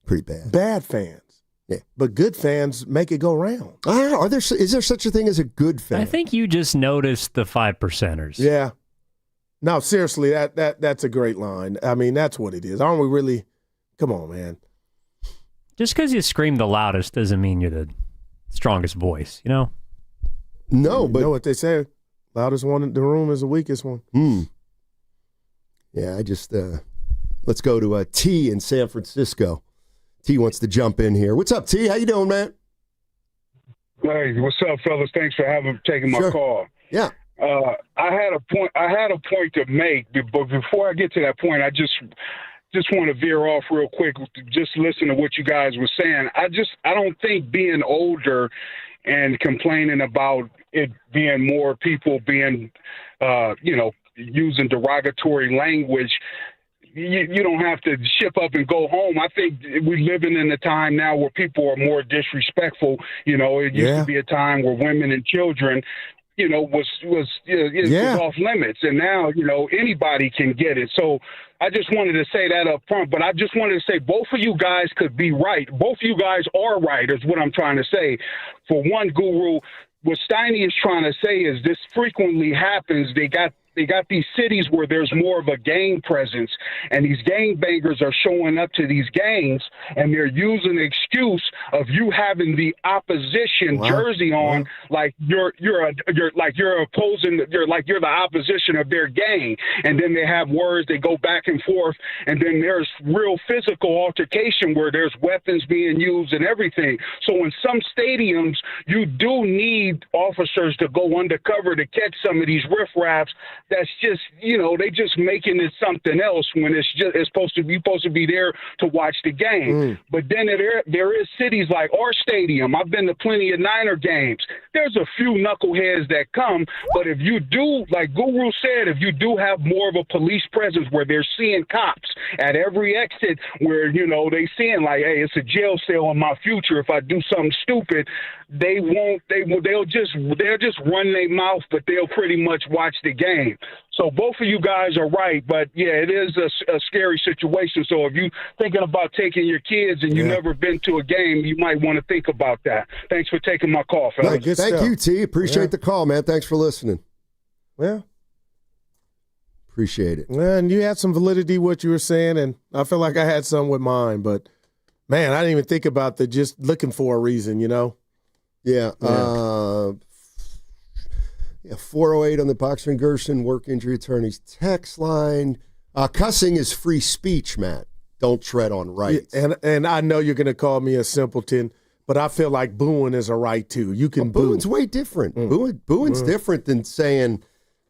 bad. Bad fans. Yeah, but good fans make it go round. I don't know. Is there such a thing as a good fan? I think you just noticed the 5%ers. Yeah. No, seriously, that's a great line. I mean, that's what it is. Aren't we really Come on, man. Just because you scream the loudest doesn't mean you're the strongest voice, you know? No, but you know what they say? Loudest one in the room is the weakest one. Yeah, I just let's go to T in San Francisco. T wants to jump in here. What's up, T? How you doing, man? Hey, what's up, fellas? Thanks for taking my call. Yeah. I had a point to make, but before I get to that point, I just want to veer off real quick. Just listen to what you guys were saying. I don't think being older and complaining about it being more people being, using derogatory language. You don't have to ship up and go home. I think we're living in a time now where people are more disrespectful. It used to be a time where women and children, was off limits. And now, anybody can get it. So I just wanted to say that up front. But I just wanted to say both of you guys could be right. Both of you guys are right is what I'm trying to say. For one, Guru, what Steiny is trying to say is this frequently happens. They got these cities where there's more of a gang presence, and these gangbangers are showing up to these gangs, and they're using the excuse of you having the opposition jersey on, like you're opposing, you're the opposition of their gang, and then they have words, they go back and forth, and then there's real physical altercation where there's weapons being used and everything. So in some stadiums, you do need officers to go undercover to catch some of these riffraffs. That's just, they just making it something else when it's supposed to be there to watch the game. But then there is cities like our stadium. I've been to plenty of Niner games. There's a few knuckleheads that come, but if you do, like Guru said, if you do have more of a police presence where they're seeing cops at every exit, where they seeing like, hey, it's a jail cell in my future if I do something stupid, they'll just run their mouth, but they'll pretty much watch the game. So both of you guys are right, but yeah, it is a scary situation. So if you're thinking about taking your kids and you've never been to a game, you might want to think about that. Thanks for taking my call, fellas. Thank you, T. Appreciate the call, man. Thanks for listening. Well, appreciate it. And you had some validity what you were saying, and I feel like I had some with mine, but man, I didn't even think about the just looking for a reason, Yeah. 408 on the Boxer and Gerson work injury attorneys text line. Cussing is free speech, Matt. Don't tread on rights. Yeah, and I know you're going to call me a simpleton, but I feel like booing is a right too. You can boo. Booing's way different. Booing's different than saying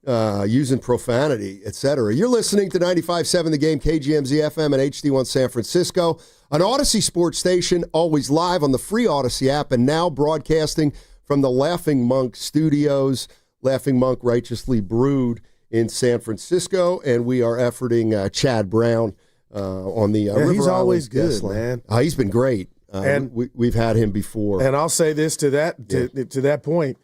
using profanity, etc. You're listening to 95.7 The Game, KGMZ FM and HD1 San Francisco, an Odyssey sports station, always live on the free Odyssey app, and now broadcasting from the Laughing Monk studios. Laughing Monk Righteously Brewed in San Francisco, and we are efforting Chad Brown on the River he's always Island good, man. He's been great. And we've had him before. And I'll say this to that point.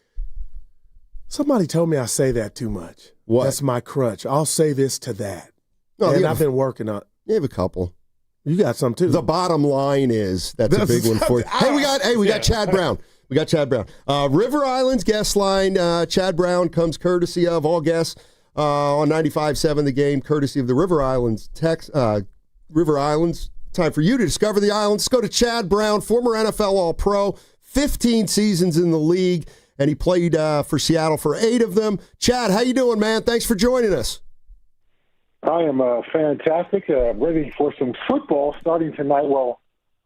Somebody told me I say that too much. What? That's my crutch. I'll say this to that. No, and I've been working on it. You have a couple. You got some too. The bottom line is that's a big one for you. We got Chad Brown. We got Chad Brown. River Island's guest line. Chad Brown comes courtesy of all guests on 95.7 The Game, courtesy of the River Islands. River Islands. Time for you to discover the islands. Let's go to Chad Brown, former NFL All-Pro, 15 seasons in the league, and he played for Seattle for 8 of them. Chad, how you doing, man? Thanks for joining us. I am fantastic. Ready for some football starting tonight. Well,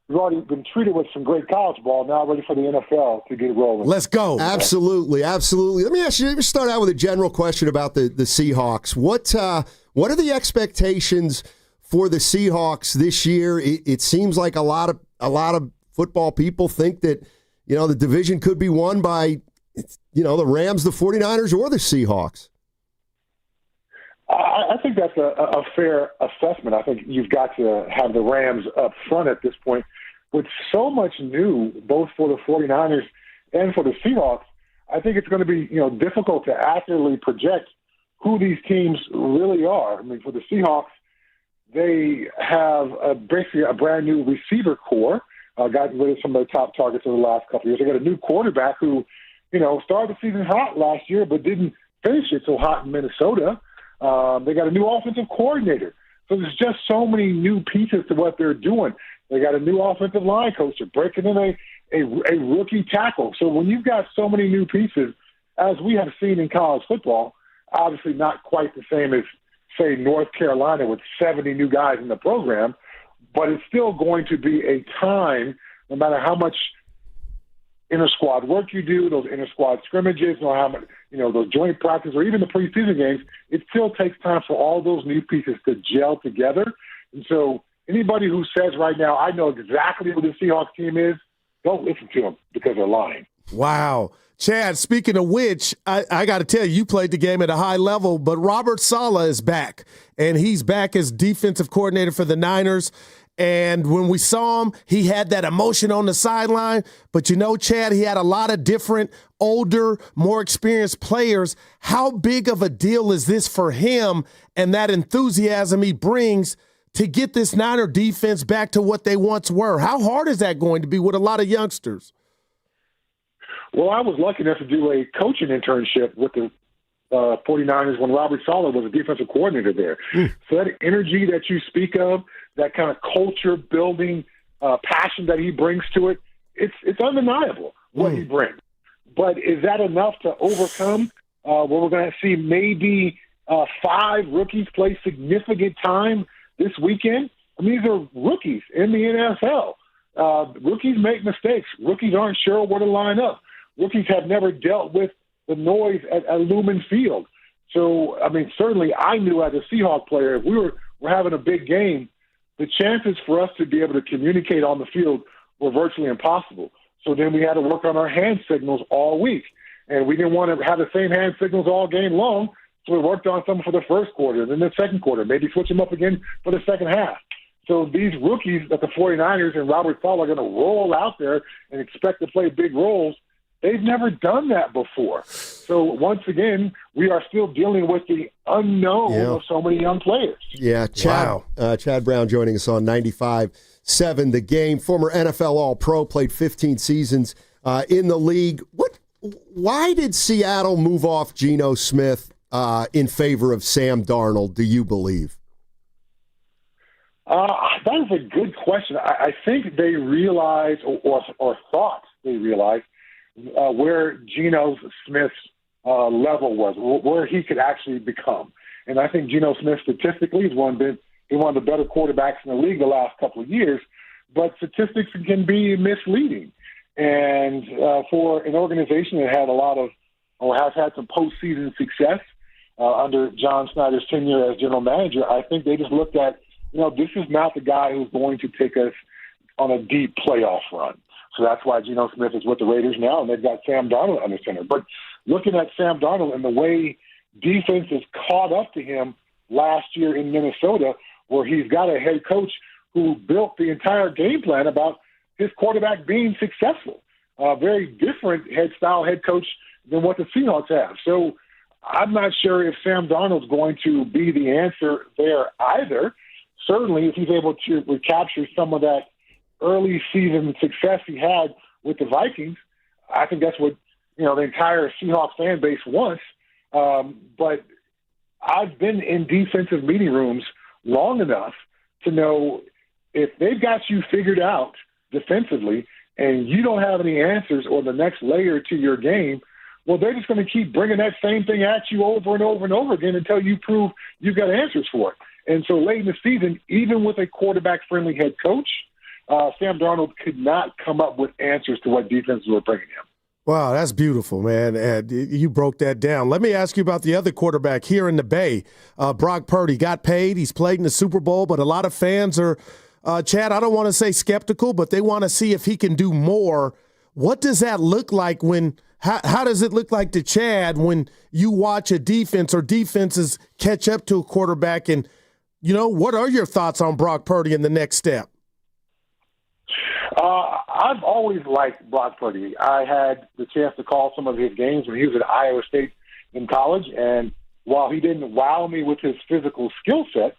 we've already been treated with some great college ball. Now ready for the NFL to get rolling. Let's go. Absolutely. Let me ask you, let me start out with a general question about the Seahawks. What are the expectations for the Seahawks this year? It seems like a lot of football people think that, the division could be won by, the Rams, the 49ers, or the Seahawks. I think that's a fair assessment. I think you've got to have the Rams up front at this point. With so much new, both for the 49ers and for the Seahawks, I think it's going to be difficult to accurately project who these teams really are. I mean, for the Seahawks, they have basically a brand-new receiver core, gotten rid of some of their top targets over the last couple of years. They got a new quarterback who, started the season hot last year but didn't finish it so hot in Minnesota. They got a new offensive coordinator So there's just so many new pieces to what they're doing. They got a new offensive line coach. They're breaking in a rookie tackle. So when you've got so many new pieces, as we have seen in college football, obviously not quite the same as, say, North Carolina with 70 new guys in the program, but it's still going to be a time, no matter how much inter-squad work you do, those inter-squad scrimmages, or how much, those joint practice, or even the preseason games, it still takes time for all those new pieces to gel together. And so anybody who says right now, I know exactly who the Seahawks team is, don't listen to them because they're lying. Wow. Chad, speaking of which, I got to tell you, you played the game at a high level, but Robert Saleh is back, and he's back as defensive coordinator for the Niners. And when we saw him, he had that emotion on the sideline. But Chad, he had a lot of different older, more experienced players. How big of a deal is this for him and that enthusiasm he brings to get this Niner defense back to what they once were? How hard is that going to be with a lot of youngsters? Well, I was lucky enough to do a coaching internship with the 49ers when Robert Saleh was a defensive coordinator there. So that energy that you speak of, that kind of culture-building passion that he brings to it, it's undeniable what he brings. But is that enough to overcome where we're going to see maybe 5 rookies play significant time this weekend? I mean, these are rookies in the NFL. Rookies make mistakes. Rookies aren't sure where to line up. Rookies have never dealt with the noise at Lumen Field. So, I mean, certainly I knew as a Seahawk player, if we're having a big game, the chances for us to be able to communicate on the field were virtually impossible. So then we had to work on our hand signals all week. And we didn't want to have the same hand signals all game long, so we worked on some for the first quarter, then the second quarter, maybe switch them up again for the second half. So these rookies that the 49ers and Robert Saleh are going to roll out there and expect to play big roles, they've never done that before. So once again, we are still dealing with the unknown of so many young players. Yeah, Chad Brown joining us on 95.7 The Game. Former NFL All-Pro, played 15 seasons in the league. Why did Seattle move off Geno Smith in favor of Sam Darnold, do you believe? That is a good question. I think they realized or thought they realized where Geno Smith's level was, where he could actually become. And I think Geno Smith statistically is one of the better quarterbacks in the league the last couple of years, but statistics can be misleading. And for an organization that had a lot of, or has had some postseason success under John Snyder's tenure as general manager, I think they just looked at, this is not the guy who's going to take us on a deep playoff run. So that's why Geno Smith is with the Raiders now, and they've got Sam Darnold under center. But looking at Sam Darnold and the way defenses caught up to him last year in Minnesota, where he's got a head coach who built the entire game plan about his quarterback being successful. Very different head coach than what the Seahawks have. So I'm not sure if Sam Darnold's going to be the answer there either. Certainly, if he's able to recapture some of that early season success he had with the Vikings, I think that's what the entire Seahawks fan base wants. But I've been in defensive meeting rooms long enough to know if they've got you figured out defensively and you don't have any answers or the next layer to your game, well, they're just going to keep bringing that same thing at you over and over and over again until you prove you've got answers for it. And so late in the season, even with a quarterback-friendly head coach, Sam Darnold could not come up with answers to what defenses were bringing him. Wow, that's beautiful, man. And you broke that down. Let me ask you about the other quarterback here in the Bay. Brock Purdy got paid. He's played in the Super Bowl, but a lot of fans are, Chad, I don't want to say skeptical, but they want to see if he can do more. What does that look like how does it look like to Chad when you watch a defense or defenses catch up to a quarterback? And, what are your thoughts on Brock Purdy in the next step? I've always liked Brock Purdy. I had the chance to call some of his games when he was at Iowa State in college, and while he didn't wow me with his physical skill set,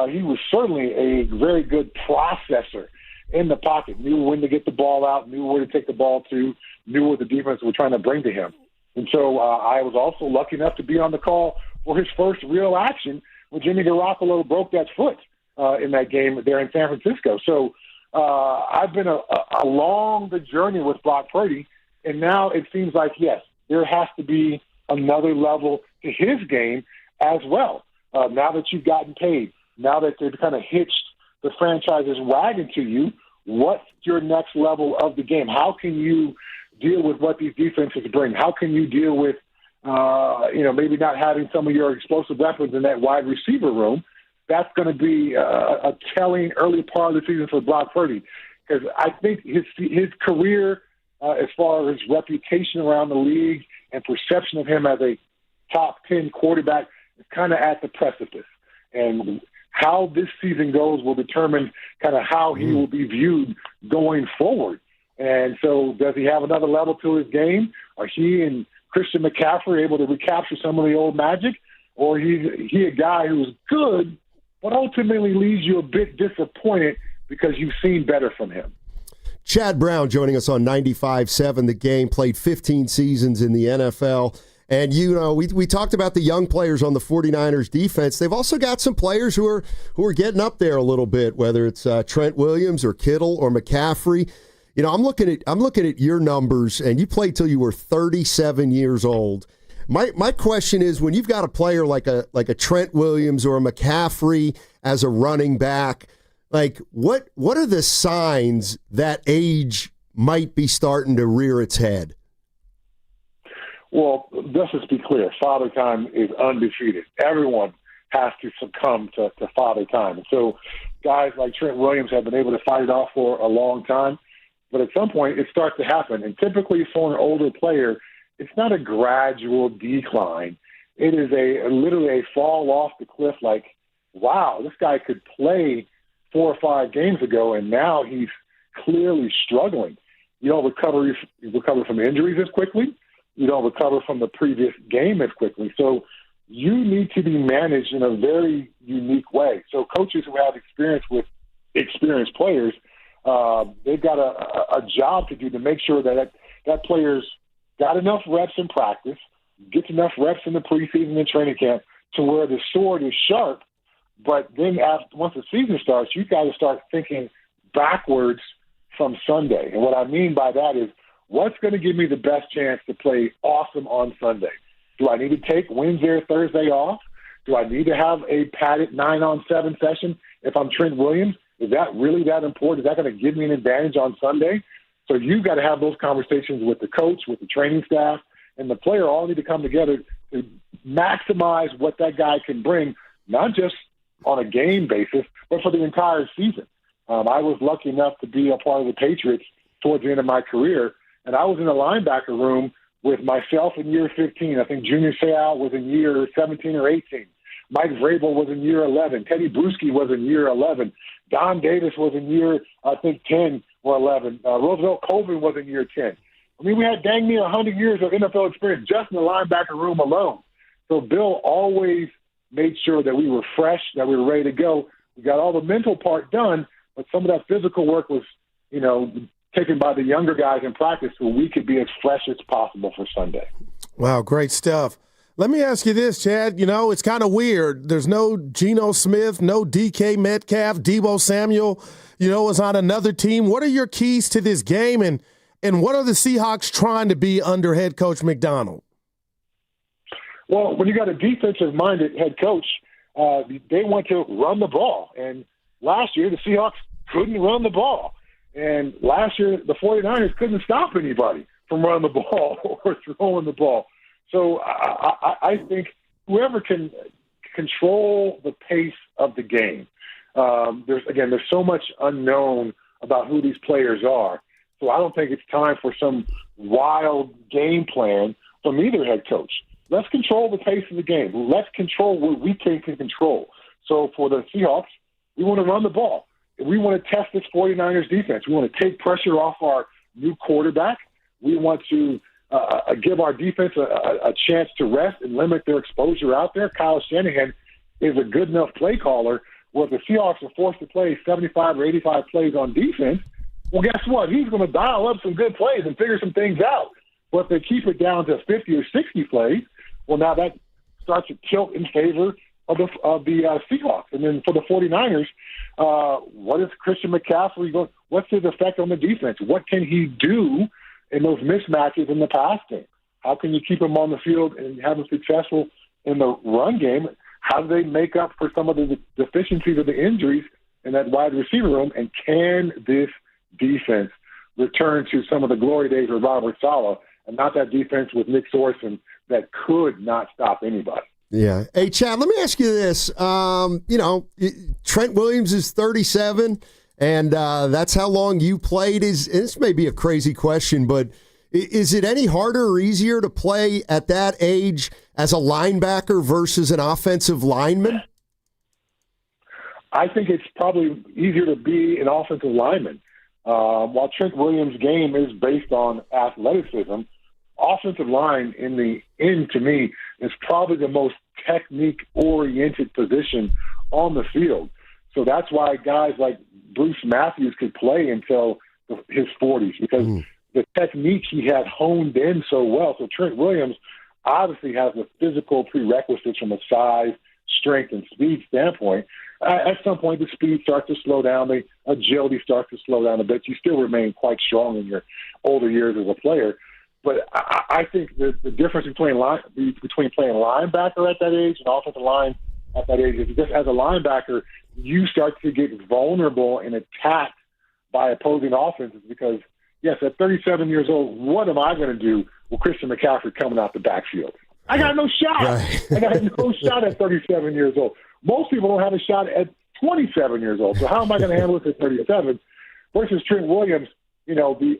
he was certainly a very good processor in the pocket, knew when to get the ball out, knew where to take the ball to, knew what the defense was trying to bring to him. And so I was also lucky enough to be on the call for his first real action when Jimmy Garoppolo broke that foot in that game there in San Francisco. So I've been along the journey with Brock Purdy, and now it seems like, yes, there has to be another level to his game as well. Now that you've gotten paid, now that they've kind of hitched the franchise's wagon to you, what's your next level of the game? How can you deal with what these defenses bring? How can you deal with, maybe not having some of your explosive weapons in that wide receiver room? That's going to be a telling early part of the season for Brock Purdy, because I think his career, as far as reputation around the league and perception of him as a top 10 quarterback, is kind of at the precipice. And how this season goes will determine kind of how he will be viewed going forward. And so does he have another level to his game? Are he and Christian McCaffrey able to recapture some of the old magic? Or he a guy who's good, but ultimately leaves you a bit disappointed because you've seen better from him? Chad Brown joining us on 95.7 The Game, played 15 seasons in the NFL. And, we talked about the young players on the 49ers defense. They've also got some players who are getting up there a little bit, whether it's Trent Williams or Kittle or McCaffrey. I'm looking at your numbers, and you played till you were 37 years old. My question is, when you've got a player like a Trent Williams or a McCaffrey as a running back, like what are the signs that age might be starting to rear its head? Well, let's just be clear. Father Time is undefeated. Everyone has to succumb to Father Time. And so guys like Trent Williams have been able to fight it off for a long time. But at some point, it starts to happen. And typically for an older player, it's not a gradual decline. It is literally a fall off the cliff like, wow, this guy could play 4 or 5 games ago, and now he's clearly struggling. You don't recover from injuries as quickly. You don't recover from the previous game as quickly. So you need to be managed in a very unique way. So coaches who have experience with experienced players, they've got a job to do to make sure that player's got enough reps in practice, gets enough reps in the preseason and training camp to where the sword is sharp. But then once the season starts, you've got to start thinking backwards from Sunday. And what I mean by that is, what's going to give me the best chance to play awesome on Sunday? Do I need to take Wednesday or Thursday off? Do I need to have a padded 9-on-7 session if I'm Trent Williams? Is that really that important? Is that going to give me an advantage on Sunday? So you've got to have those conversations with the coach, with the training staff, and the player all need to come together to maximize what that guy can bring, not just on a game basis, but for the entire season. I was lucky enough to be a part of the Patriots towards the end of my career, and I was in the linebacker room with myself in year 15. I think Junior Seau was in year 17 or 18. Mike Vrabel was in year 11. Teddy Bruschi was in year 11. Don Davis was in year, I think, 10 or 11. Roosevelt Colvin was in year 10. I mean, we had dang near 100 years of NFL experience just in the linebacker room alone. So Bill always made sure that we were fresh, that we were ready to go. We got all the mental part done, but some of that physical work was, taken by the younger guys in practice so we could be as fresh as possible for Sunday. Wow, great stuff. Let me ask you this, Chad. It's kind of weird. There's no Geno Smith, no DK Metcalf, Deebo Samuel, is on another team. What are your keys to this game, and what are the Seahawks trying to be under head coach McDonald? Well, when you got a defensive-minded head coach, they want to run the ball. And last year, the Seahawks couldn't run the ball. And last year, the 49ers couldn't stop anybody from running the ball or throwing the ball. So I think whoever can control the pace of the game, there's so much unknown about who these players are. So I don't think it's time for some wild game plan from either head coach. Let's control the pace of the game. Let's control what we can control. So for the Seahawks, we want to run the ball. We want to test this 49ers defense. We want to take pressure off our new quarterback. We want to give our defense a chance to rest and limit their exposure out there. Kyle Shanahan is a good enough play caller. Well, if the Seahawks are forced to play 75 or 85 plays on defense, well, guess what? He's going to dial up some good plays and figure some things out. But if they keep it down to 50 or 60 plays, well, now that starts to tilt in favor of the Seahawks. And then for the 49ers, what is Christian McCaffrey going? What's his effect on the defense? What can he do in those mismatches in the pass game? How can you keep him on the field and have him successful in the run game? How do they make up for some of the deficiencies of the injuries in that wide receiver room? And can this defense return to some of the glory days of Robert Saleh and not that defense with Nick Sorsen that could not stop anybody? Yeah. Hey, Chad, let me ask you this. Trent Williams is 37, and that's how long you played. This may be a crazy question, but is it any harder or easier to play at that age as a linebacker versus an offensive lineman? I think it's probably easier to be an offensive lineman. While Trent Williams' game is based on athleticism, offensive line in the end, to me, is probably the most technique-oriented position on the field. So that's why guys like Bruce Matthews could play until his 40s, because the technique he had honed in so well. So Trent Williams obviously has the physical prerequisites from a size, strength, and speed standpoint. At some point, the speed starts to slow down. The agility starts to slow down a bit. You still remain quite strong in your older years as a player. But I think the difference between playing linebacker at that age and offensive line at that age is just as a linebacker, you start to get vulnerable and attacked by opposing offenses because, yes, at 37 years old, what am I going to do with Christian McCaffrey coming out the backfield? I got no shot. Right. I got no shot at 37 years old. Most people don't have a shot at 27 years old. So how am I going to handle it at 37? Versus Trent Williams, the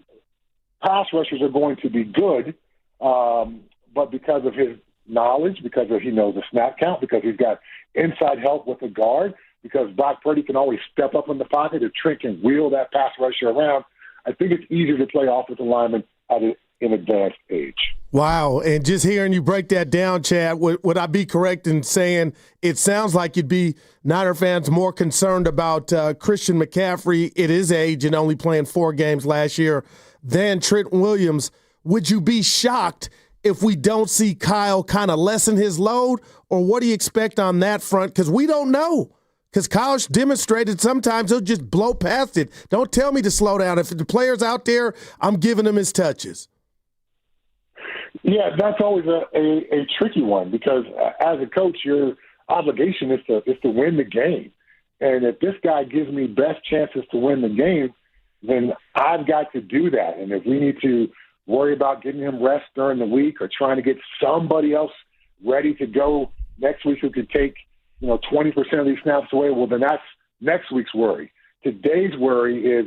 pass rushers are going to be good, but because of his knowledge, because he knows the snap count, because he's got inside help with the guard, because Brock Purdy can always step up in the pocket, if Trent can wheel that pass rusher around, I think it's easier to play offensive lineman at an advanced age. Wow. And just hearing you break that down, Chad, would I be correct in saying it sounds like you'd be Niner fans more concerned about Christian McCaffrey at his age and only playing 4 games last year than Trent Williams? Would you be shocked if we don't see Kyle kind of lessen his load? Or what do you expect on that front? Because we don't know. Because Kyle's demonstrated sometimes he'll just blow past it. Don't tell me to slow down. If the player's out there, I'm giving him his touches. Yeah, that's always a tricky one because as a coach, your obligation is to win the game. And if this guy gives me best chances to win the game, then I've got to do that. And if we need to worry about getting him rest during the week or trying to get somebody else ready to go next week who could take 20% of these snaps away, well, then that's next week's worry. Today's worry is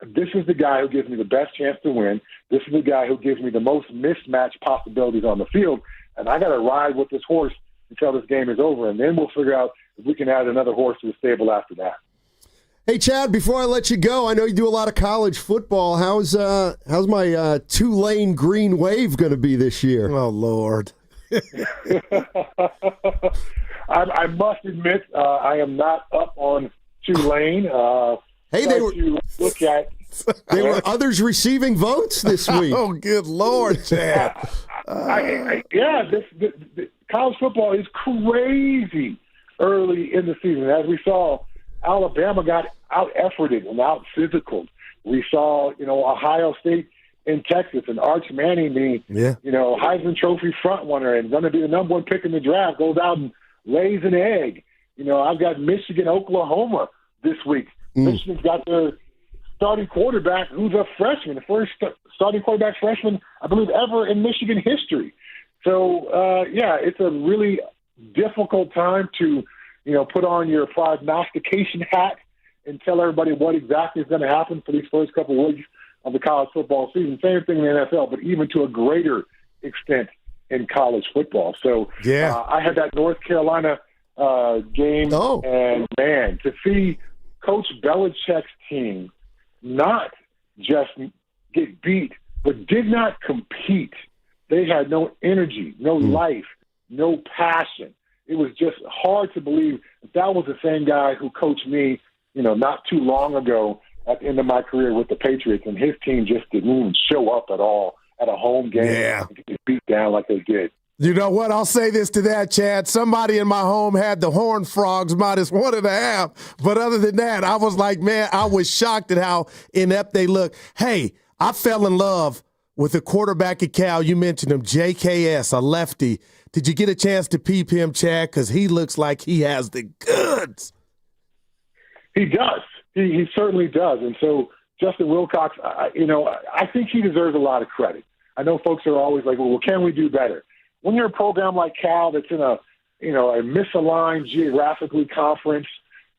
this is the guy who gives me the best chance to win. This is the guy who gives me the most mismatch possibilities on the field. And I got to ride with this horse until this game is over. And then we'll figure out if we can add another horse to the stable after that. Hey, Chad, before I let you go, I know you do a lot of college football. How's my Tulane Green Wave going to be this year? Oh, Lord. I must admit, I am not up on Tulane. Hey, they were look at. There were others receiving votes this week. Oh, good Lord, Chad! This college football is crazy early in the season. As we saw, Alabama got out-efforted and out-physical. We saw, Ohio State in Texas and Arch Manning, the Heisman Trophy frontrunner and going to be the number 1 pick in the draft, goes out and lays an egg. I've got Michigan, Oklahoma this week. Michigan's got their starting quarterback who's a freshman, the first starting quarterback freshman, I believe, ever in Michigan history. So, it's a really difficult time to, put on your prognostication hat and tell everybody what exactly is going to happen for these first couple of weeks of the college football season. Same thing in the NFL, but even to a greater extent in college football. So I had that North Carolina game, and, man, to see Coach Belichick's team not just get beat, but did not compete. They had no energy, no life, no passion. It was just hard to believe that was the same guy who coached me, not too long ago at the end of my career with the Patriots, and his team just didn't even show up at all at a home game and get beat down like they did. You know what? I'll say this to that, Chad. Somebody in my home had the Horned Frogs -1.5. But other than that, I was like, man, I was shocked at how inept they look. Hey, I fell in love with the quarterback at Cal. You mentioned him, JKS, a lefty. Did you get a chance to peep him, Chad? Because he looks like he has the goods. He does. He certainly does. And so Justin Wilcox, I think he deserves a lot of credit. I know folks are always like, well, can we do better? When you're a program like Cal that's in a misaligned geographically conference,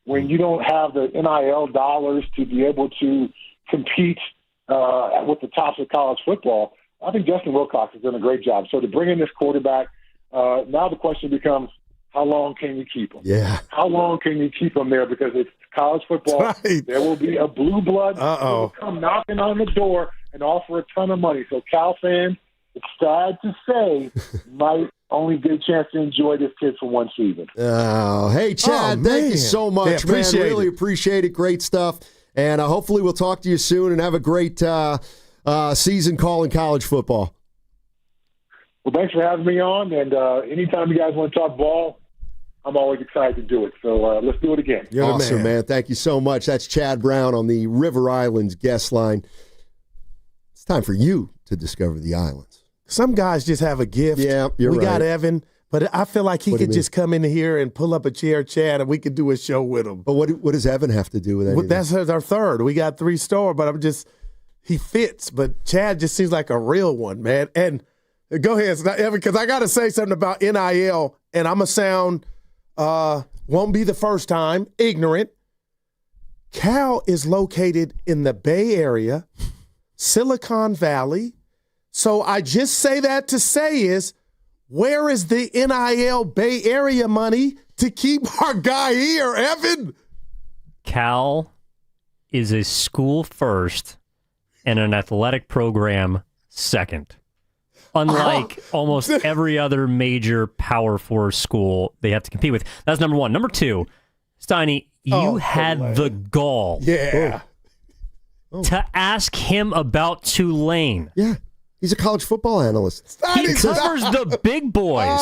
when you don't have the NIL dollars to be able to compete with the tops of college football, I think Justin Wilcox has done a great job. So to bring in this quarterback, now the question becomes, how long can you keep him? Yeah. How long can you keep him there? Because it's college football. Right. There will be a blue blood who will come knocking on the door and offer a ton of money. So Cal fans, it's sad to say, might only get a chance to enjoy this kid for one season. Oh, hey, Chad, thank you so much, man. Really it. appreciate it. Great stuff. And hopefully we'll talk to you soon and have a great season calling college football. Well, thanks for having me on. And anytime you guys want to talk ball, I'm always excited to do it. So let's do it again. You're awesome, man. Thank you so much. That's Chad Brown on the River Islands guest line. It's time for you to discover the islands. Some guys just have a gift. Yeah, you're right. We got Evan, but I feel like he could just come in here and pull up a chair, Chad, and we could do a show with him. But what does Evan have to do with anything? That's our third. We got 3 stars, but he fits. But Chad just seems like a real one, man. And go ahead, Evan, because I got to say something about NIL, and I'm going to sound, won't be the first time, ignorant. Cal is located in the Bay Area, Silicon Valley. So I just say that to say is, where is the NIL Bay Area money to keep our guy here, Evan? Cal is a school first and an athletic program second. Unlike almost every other major Power 4 school they have to compete with. That's number one. Number two, Steiny, you had the gall to ask him about Tulane. Yeah. He's a college football analyst. He covers the big boys.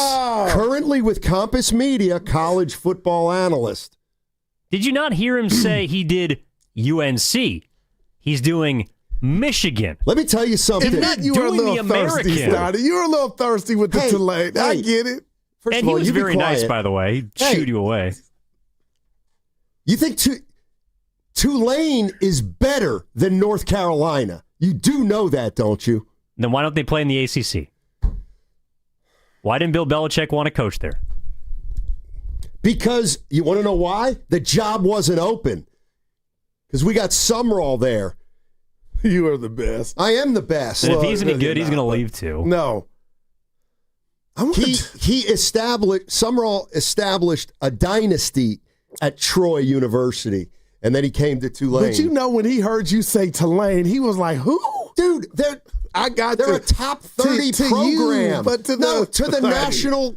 Currently with Compass Media, college football analyst. Did you not hear him say he did UNC? He's doing Michigan. Let me tell you something. If not, you were a little thirsty, Steiny. You were a little thirsty with the Tulane. I get it. First and of all, he was you be very quiet. nice, by the way. He'd shoot you away. You think Tulane is better than North Carolina? You do know that, don't you? Then why don't they play in the ACC? Why didn't Bill Belichick want to coach there? Because, you want to know why? The job wasn't open. Because we got Summerall there. You are the best. I am the best. And if he's any good, he's going to leave too. No. Summerall established a dynasty at Troy University, and then he came to Tulane. But you know when he heard you say Tulane, he was like, who? Dude, they're a top 30 program. But to the national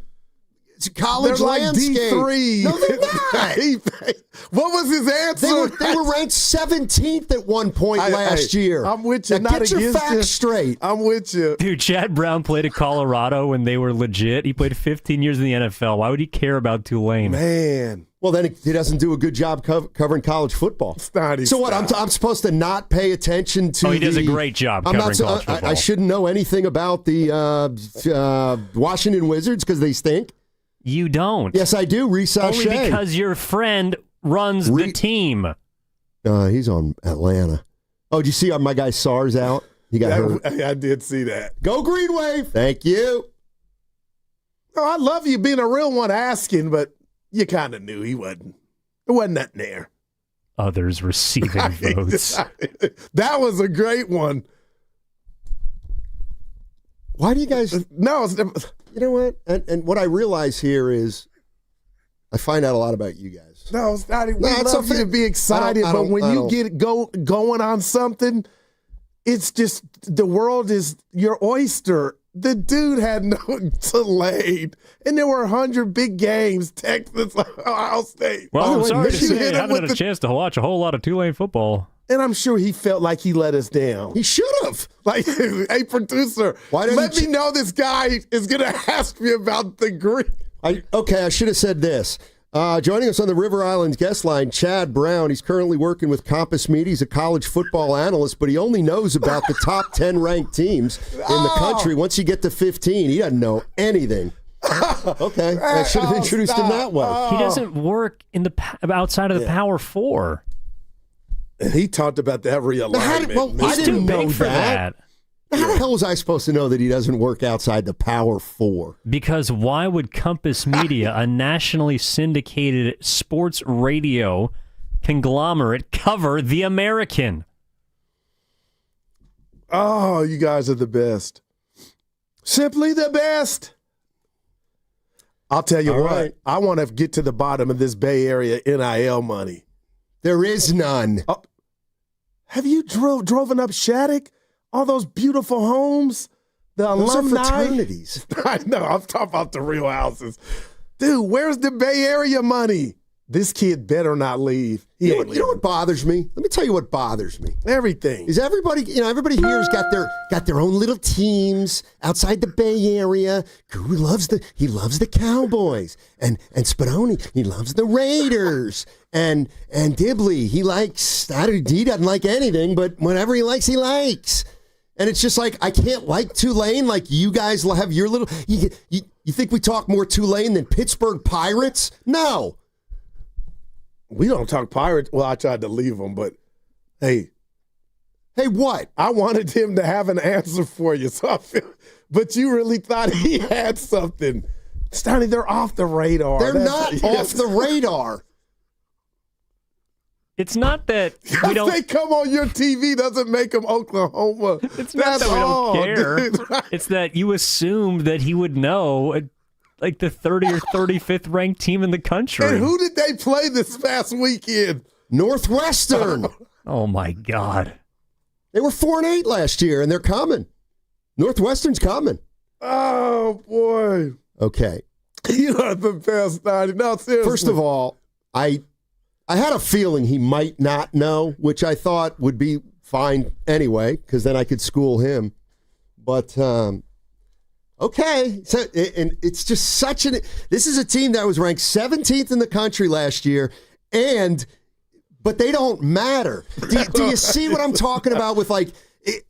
college they're like landscape. D3. No, they're not. What was his answer? They were ranked 17th at one point last year. I'm with you. Now, not get your against facts you. straight. I'm with you. Dude, Chad Brown played at Colorado when they were legit. He played 15 years in the NFL. Why would he care about Tulane? Man. Well, then he doesn't do a good job covering collge football. So what? I'm supposed to not pay attention to? He does a great job covering college football. I shouldn't know anything about the Washington Wizards because they stink. You don't. Yes, I do. Reese Only because your friend runs the team. He's on Atlanta. Oh, did you see my guy SARS out? He got hurt. I did see that. Go Green Wave. Thank you. Oh, I love you being a real one asking, but you kind of knew he wasn't. There wasn't nothing there. Others receiving votes. That was a great one. Why do you guys... No. You know what? And what I realize here is I find out a lot about you guys. No, it's not. We love you to be excited, but when you get going on something, it's just the world is your oyster. The dude had no Tulane, and there were 100 big games. Texas, Ohio State. Well, I'm sorry to say I haven't had a chance to watch a whole lot of Tulane football. And I'm sure he felt like he let us down. He should have. Like, hey, producer, let me know this guy is going to ask me about the green. I should have said this. Joining us on the River Islands guest line, Chad Brown. He's currently working with Compass Media. He's a college football analyst, but he only knows about the top 10 ranked teams in the country. Once you get to 15, he doesn't know anything. Okay, I should have introduced him that way. He doesn't work in the outside of the Power Four. He talked about that realignment. I didn't know that. How the hell was I supposed to know that he doesn't work outside the Power Four? Because why would Compass Media, a nationally syndicated sports radio conglomerate, cover the American? Oh, you guys are the best. Simply the best. I'll tell you what. I want to get to the bottom of this Bay Area NIL money. There is none. Have you driven up Shattuck? All those beautiful homes? The Those alumni? are fraternities. I know. I'm talking about the real houses. Dude, where's the Bay Area money? This kid better not leave. You know what bothers me? Let me tell you what bothers me. Everything. Is everybody here's got their own little teams outside the Bay Area. Guru loves the Cowboys. And Spadoni, he loves the Raiders. And Dibley, he doesn't like anything, but whatever he likes, he likes. And it's just like, I can't like Tulane like you guys have your little... You think we talk more Tulane than Pittsburgh Pirates? No. We don't talk Pirates. Well, I tried to leave them, but hey. Hey, what? I wanted him to have an answer for you, but you really thought he had something. Steiny, they're off the radar. They're not off the radar. It's not that we don't. They come on your TV doesn't make them Oklahoma. It's not that we don't care. Dude. It's that you assumed that he would know, like the 30 or 35th ranked team in the country. And who did they play this past weekend? Northwestern. Oh my God. They were 4-8 last year, and they're coming. Northwestern's coming. Oh boy. Okay. You are the best, Steiny. No, seriously. First of all, I had a feeling he might not know, which I thought would be fine anyway, because then I could school him. But okay, so and it's just such an. This is a team that was ranked 17th in the country last year, but they don't matter. Do you see what I'm talking about? With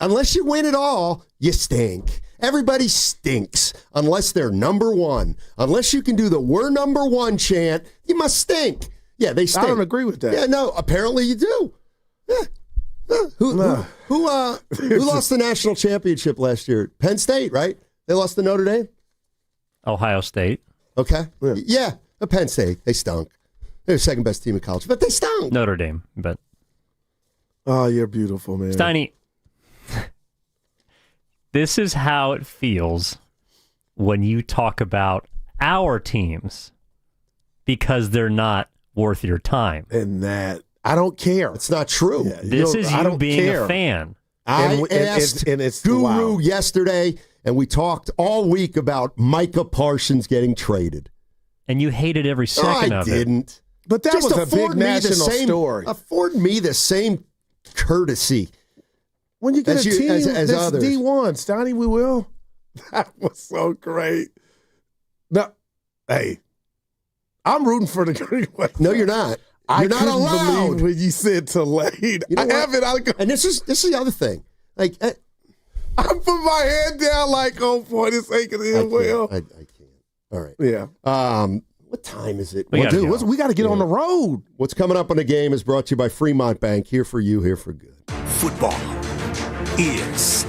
unless you win it all, you stink. Everybody stinks unless they're number one. Unless you can do the "we're number one" chant, you must stink. Yeah, they stink. I don't agree with that. Yeah, no, apparently you do. Yeah. Who lost the national championship last year? Penn State, right? They lost to Notre Dame? Ohio State. Okay. Yeah, Penn State. They stunk. They're the second best team in college, but they stunk. Notre Dame, but. Oh, you're beautiful, man. Steiny, this is how it feels when you talk about our teams because they're not worth your time. And that, I don't care. It's not true. Yeah, this is you being a fan. I asked Guru yesterday, and we talked all week about Micah Parsons getting traded. And you hated every second of it. I didn't. But that was a big national story. Afford me the same courtesy. When you get a team as that's others. D1, Steiny, we will. That was so great. No, hey, I'm rooting for the Green Wave. No, you're not. You're not allowed. Believe when you said Tulane. You know I haven't. And this is the other thing. I put my head down oh boy, this ain't gonna end well. I can't. All right. Yeah. What time is it? We got to get on the road. What's coming up on the game is brought to you by Fremont Bank. Here for you, here for good. Football is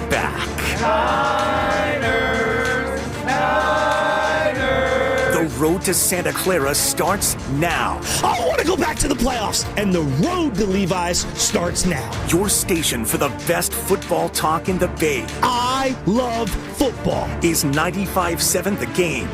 back. The road to Santa Clara starts now. I want to go back to the playoffs, and the road to Levi's starts now. Your station for the best football talk in the Bay. I love football. Is 95.7 The Game.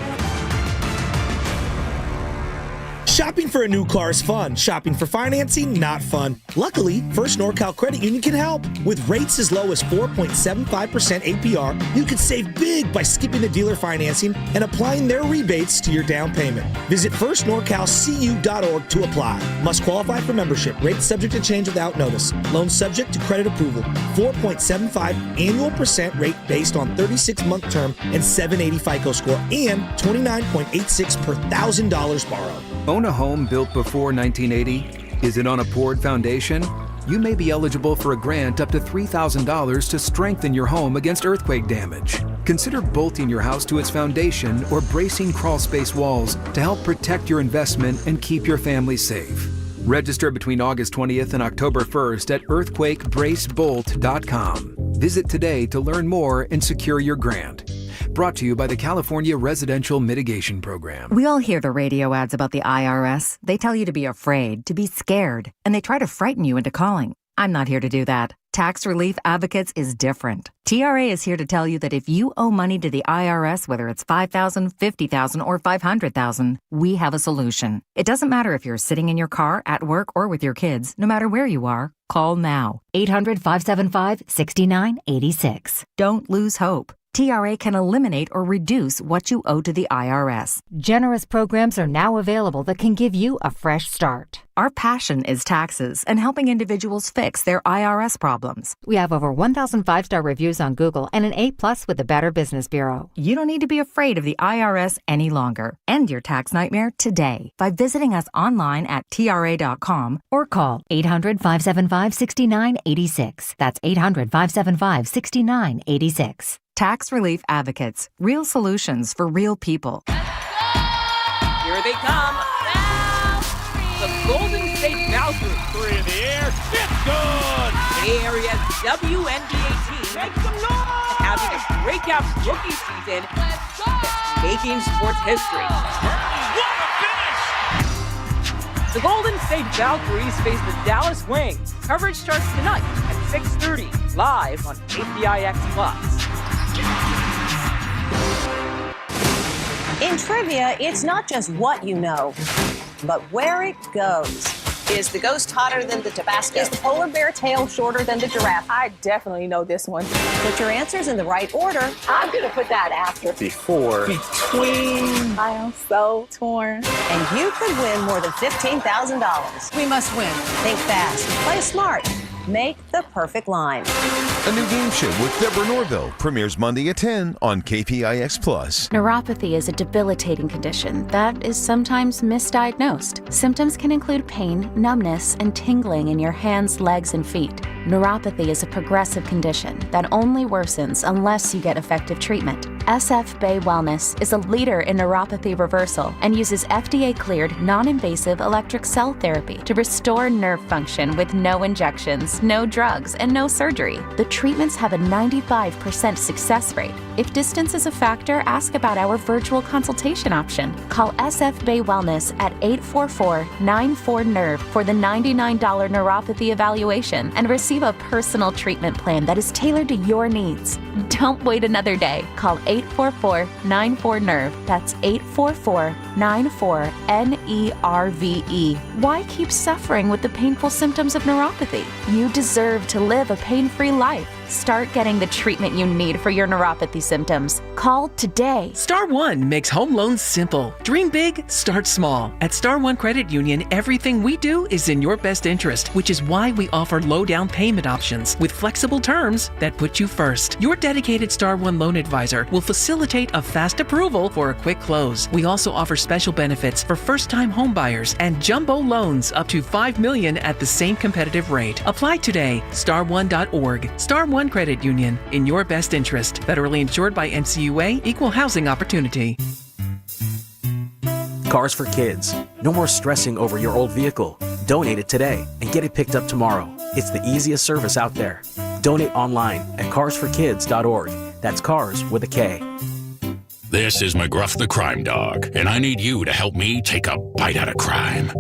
Shopping for a new car is fun. Shopping for financing, not fun. Luckily, First NorCal Credit Union can help. With rates as low as 4.75% APR, you could save big by skipping the dealer financing and applying their rebates to your down payment. Visit firstnorcalcu.org to apply. Must qualify for membership. Rates subject to change without notice. Loan subject to credit approval. 4.75 annual percent rate based on 36-month term and 780 FICO score and 29.86 per $1,000 borrowed. Own a home built before 1980? Is it on a poured foundation? You may be eligible for a grant up to $3,000 to strengthen your home against earthquake damage. Consider bolting your house to its foundation or bracing crawl space walls to help protect your investment and keep your family safe. Register between August 20th and October 1st at earthquakebracebolt.com. Visit today to learn more and secure your grant. Brought to you by the California Residential Mitigation Program. We all hear the radio ads about the IRS. They tell you to be afraid, to be scared, and they try to frighten you into calling. I'm not here to do that. Tax Relief Advocates is different. TRA is here to tell you that if you owe money to the IRS, whether it's $5,000, $50,000, or $500,000, we have a solution. It doesn't matter if you're sitting in your car, at work, or with your kids. No matter where you are, call now. 800-575-6986. Don't lose hope. TRA can eliminate or reduce what you owe to the IRS. Generous programs are now available that can give you a fresh start. Our passion is taxes and helping individuals fix their IRS problems. We have over 1,000 5-star reviews on Google and an A+ with the Better Business Bureau. You don't need to be afraid of the IRS any longer. End your tax nightmare today by visiting us online at TRA.com or call 800-575-6986. That's 800-575-6986. Tax Relief Advocates. Real solutions for real people. Here they come. The Golden State Valkyries. 3 in the air. It's good. Bay Area's WNBA team. Make some noise. Having a breakout rookie season. Let's go. Making sports history. What a finish. The Golden State Valkyries face the Dallas Wings. Coverage starts tonight at 6:30, live on KPIX+. In trivia, it's not just what you know, but where it goes. Is the ghost hotter than the Tabasco? Is the polar bear tail shorter than the giraffe? I definitely know this one. Put your answers in the right order. I'm going to put that after. Before. Between. I am so torn. And you could win more than $15,000. We must win. Think fast. Play smart. Make the perfect line. A new game show with Deborah Norville premieres Monday at 10 on KPIX+. Neuropathy is a debilitating condition that is sometimes misdiagnosed. Symptoms can include pain, numbness, and tingling in your hands, legs, and feet. Neuropathy is a progressive condition that only worsens unless you get effective treatment. SF Bay Wellness is a leader in neuropathy reversal and uses FDA-cleared, non-invasive electric cell therapy to restore nerve function with no injections, no drugs, and no surgery. The treatments have a 95% success rate. If distance is a factor, ask about our virtual consultation option. Call SF Bay Wellness at 844-94-NERVE for the $99 neuropathy evaluation and receive a personal treatment plan that is tailored to your needs. Don't wait another day. Call 844-94-NERVE. That's 844-94-NERVE. Why keep suffering with the painful symptoms of neuropathy? You deserve to live a pain-free life. Start getting the treatment you need for your neuropathy symptoms. Call today. Star One makes home loans simple. Dream big, start small. At Star One Credit Union, everything we do is in your best interest, which is why we offer low down payment options with flexible terms that put you first. Your dedicated Star One loan advisor will facilitate a fast approval for a quick close. We also offer special benefits for first-time home buyers and jumbo loans up to $5 million at the same competitive rate. Apply today. Star1.org. Star One Credit Union, in your best interest. Federally insured by NCUA, Equal Housing Opportunity. Cars for Kids. No more stressing over your old vehicle. Donate it today and get it picked up tomorrow. It's the easiest service out there. Donate online at carsforkids.org. That's cars with a K. This is McGruff the Crime Dog, and I need you to help me take a bite out of crime.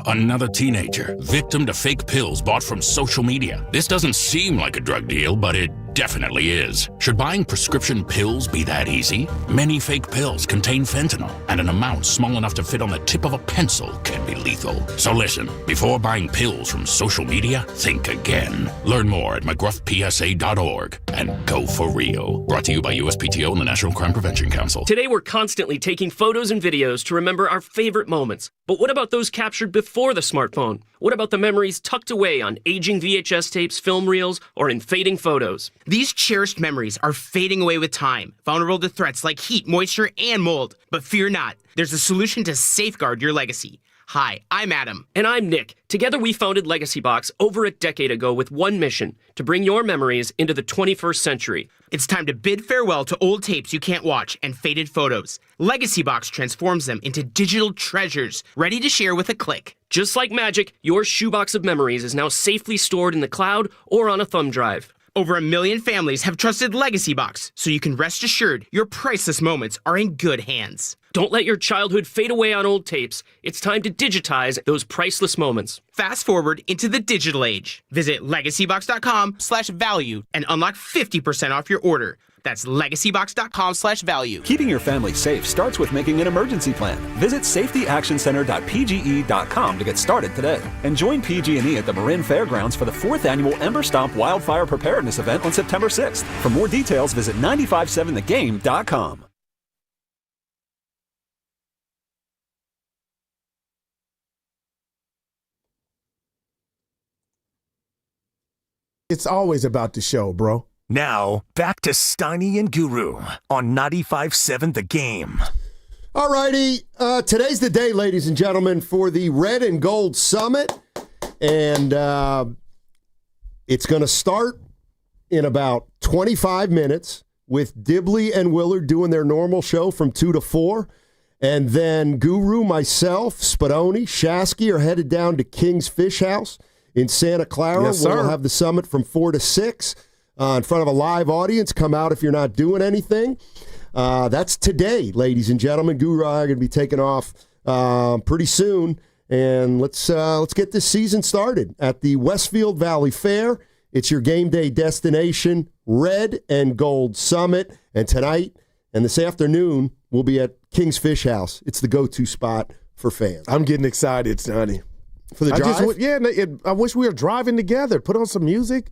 Another teenager, victim to fake pills bought from social media. This doesn't seem like a drug deal, but it definitely is. Should buying prescription pills be that easy? Many fake pills contain fentanyl, and an amount small enough to fit on the tip of a pencil can be lethal. So listen, before buying pills from social media, think again. Learn more at mcgruffpsa.org and go for real. Brought to you by USPTO and the National Crime Prevention Council. Today we're constantly taking photos and videos to remember our favorite moments. But what about those captured before the smartphone? What about the memories tucked away on aging VHS tapes, film reels, or in fading photos? These cherished memories are fading away with time, vulnerable to threats like heat, moisture, and mold. But fear not, there's a solution to safeguard your legacy. Hi, I'm Adam. And I'm Nick. Together we founded Legacy Box over a decade ago with one mission, to bring your memories into the 21st century. It's time to bid farewell to old tapes you can't watch and faded photos. Legacy Box transforms them into digital treasures, ready to share with a click. Just like magic, your shoebox of memories is now safely stored in the cloud or on a thumb drive. Over 1 million families have trusted Legacy Box, so you can rest assured your priceless moments are in good hands. Don't let your childhood fade away on old tapes. It's time to digitize those priceless moments. Fast forward into the digital age. Visit legacybox.com/value and unlock 50% off your order. That's legacybox.com/value. Keeping your family safe starts with making an emergency plan. Visit safetyactioncenter.pge.com to get started today. And join PG&E at the Marin Fairgrounds for the 4th annual Ember Stomp Wildfire Preparedness event on September 6th. For more details, visit 957thegame.com. It's always about the show, bro. Now, back to Steiny and Guru on 95.7 The Game. All righty. Today's the day, ladies and gentlemen, for the Red and Gold Summit. And it's going to start in about 25 minutes with Dibley and Willard doing their normal show from 2 to 4. And then Guru, myself, Spadoni, Shasky are headed down to King's Fish House in Santa Clara. Yes, sir. We'll have the summit from 4 to 6. In front of a live audience. Come out if you're not doing anything. That's today, ladies and gentlemen. Guru and I are going to be taking off pretty soon. And let's get this season started at the Westfield Valley Fair. It's your game day destination, Red and Gold Summit. And tonight and this afternoon, we'll be at King's Fish House. It's the go-to spot for fans. I'm getting excited, Sonny. For the drive? I wish we were driving together. Put on some music.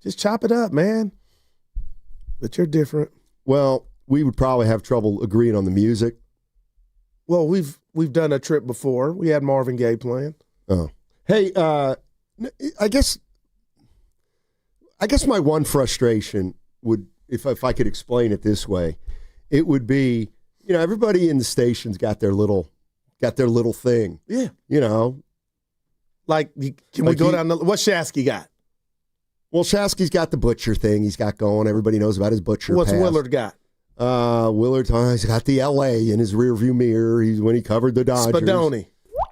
Just chop it up, man. But you're different. Well, we would probably have trouble agreeing on the music. Well, we've done a trip before. We had Marvin Gaye playing. Oh. Hey, I guess my one frustration would, if I could explain it this way, it would be, everybody in the station's got their little thing. Yeah. Like, can we go down what Shasky got? Well, Shasky's got the butcher thing he's got going. Everybody knows about his butcher What's past. Willard got? He's got the L.A. in his rearview mirror. When he covered the Dodgers.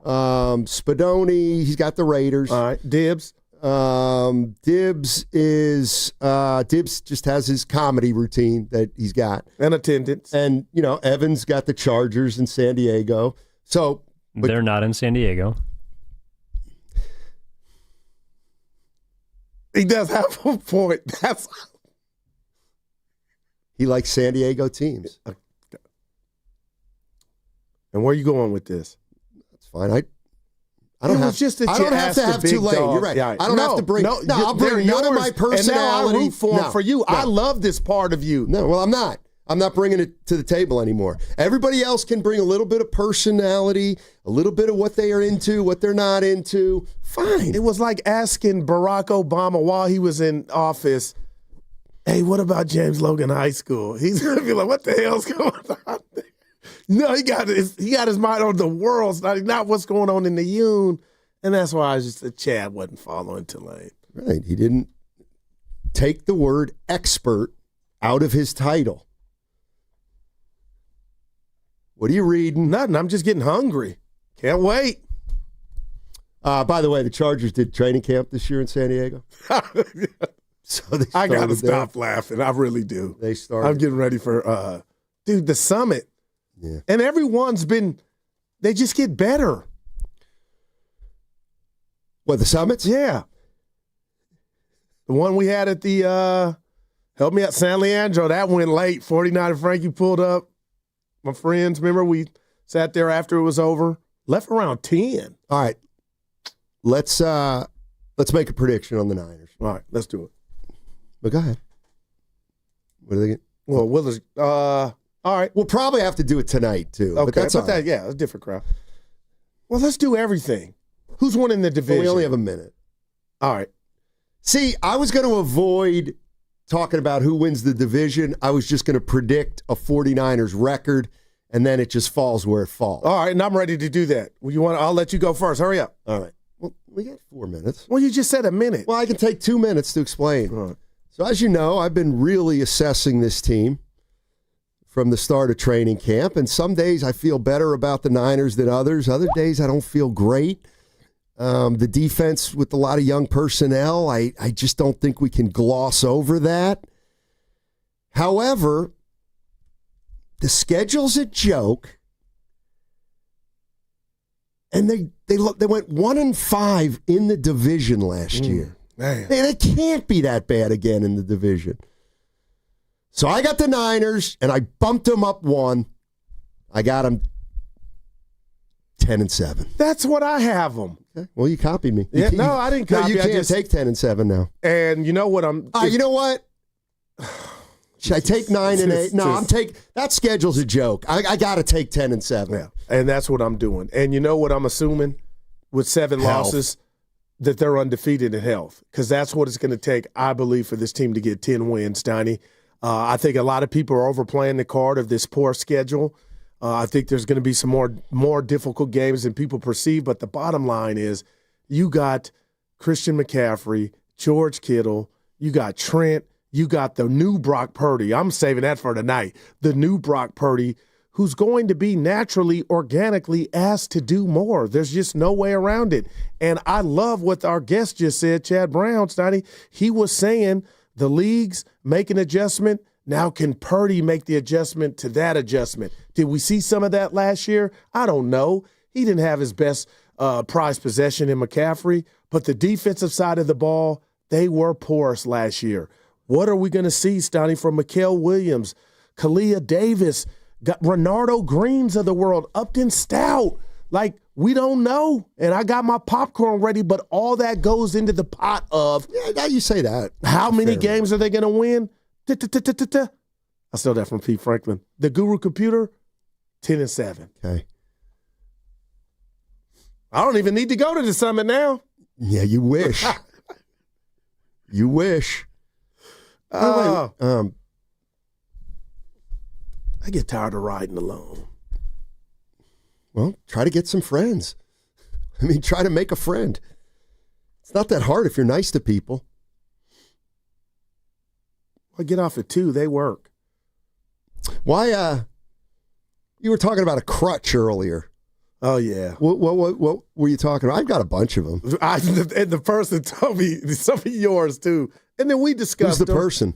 Spadoni, he's got the Raiders. All right, Dibs. Dibs just has his comedy routine that he's got. And attendance. And, Evan's got the Chargers in San Diego. So they're not in San Diego. He does have a point. He likes San Diego teams. And where are you going with this? That's fine. I don't have to have too late. You're right. Yeah. I don't have to bring. No, I'll bring none of my personality. And now I root for you. No. I love this part of you. No, well, I'm not. I'm not bringing it to the table anymore. Everybody else can bring a little bit of personality, a little bit of what they are into, what they're not into. Fine. It was like asking Barack Obama while he was in office, hey, what about James Logan High School? He's going to be like, what the hell's going on there? No, he got his mind on the world, not what's going on in the Union. And that's why I was just Chad wasn't following Tulane. Right. He didn't take the word expert out of his title. What are you reading? Nothing. I'm just getting hungry. Can't wait. By the way, the Chargers did training camp this year in San Diego. So I got to stop laughing. I really do. They started. I'm getting ready for, the summit. Yeah. And everyone's they just get better. What, the summits? Yeah. The one we had at Help me out. San Leandro, that went late. 49 Frankie pulled up. My friends, remember we sat there after it was over? Left around 10. All right. Let's make a prediction on the Niners. All right, let's do it. But go ahead. What do they get? Well, Willard's, all right. We'll probably have to do it tonight, too. Okay, but that's all right. yeah, it's a different crowd. Well, let's do everything. Who's winning the division? Well, we only have a minute. All right. See, I was going to avoid talking about who wins the division. I was just going to predict a 49ers record, and then it just falls where it falls. All right, and I'm ready to do that. I'll let you go first. Hurry up. All right. Well, we got 4 minutes. Well, you just said a minute. Well, I can take 2 minutes to explain. All right. So as you know, I've been really assessing this team from the start of training camp, and some days I feel better about the Niners than others. Other days I don't feel great. The defense with a lot of young personnel, I just don't think we can gloss over that. However, the schedule's a joke, and they went 1-5 in the division last year. Man. They can't be that bad again in the division. So I got the Niners, and I bumped them up 1. I got them 10-7. That's what I have them. Okay. Well, you copied me. Yeah, no, I didn't copy. You can't take 10-7 now. And you know what you know what? Should I take 9 and 8? No, that schedule's a joke. I got to take 10-7. Yeah, and that's what I'm doing. And you know what I'm assuming with 7 losses? That they're undefeated in health, because that's what it's going to take, I believe, for this team to get 10 wins, Steiny. I think a lot of people are overplaying the card of this poor schedule. I think there's going to be some more difficult games than people perceive, but the bottom line is you got Christian McCaffrey, George Kittle, you got Trent, you got the new Brock Purdy. I'm saving that for tonight. The new Brock Purdy, who's going to be naturally, organically asked to do more. There's just no way around it. And I love what our guest just said, Chad Brown, Steiny. He was saying the leagues make an adjustment. Now can Purdy make the adjustment to that adjustment? Did we see some of that last year? I don't know. He didn't have his best prized possession in McCaffrey, but the defensive side of the ball, they were porous last year. What are we going to see, Steiny, from Mikael Williams, Kalia Davis, got Renardo Greens of the world, Upton Stout? Like, we don't know. And I got my popcorn ready, but all that goes into the pot of, yeah, now you say that. How many games are they going to win? I stole that from Pete Franklin. The Guru Computer, 10-7. Okay. I don't even need to go to the summit now. Yeah, you wish. You wish. I get tired of riding alone. Well, try to get some friends. I mean, try to make a friend. It's not that hard if you're nice to people. I get off at 2. They work. Why, you were talking about a crutch earlier. Oh, yeah. What were you talking about? I've got a bunch of them. And the person told me some of yours, too. And then we discussed Who's the person?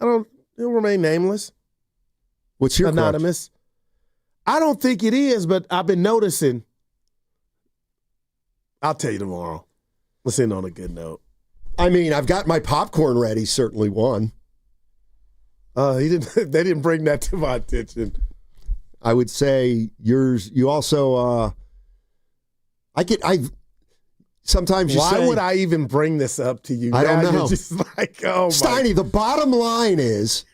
It'll remain nameless. What's your anonymous? crutch? I don't think it is, but I've been noticing. I'll tell you tomorrow. Let's end on a good note. I mean, I've got my popcorn ready, certainly one. They didn't bring that to my attention. I would say yours. You also. Sometimes you Why say, would I even bring this up to you? I don't know. You're just like, oh, Steiny, the bottom line is,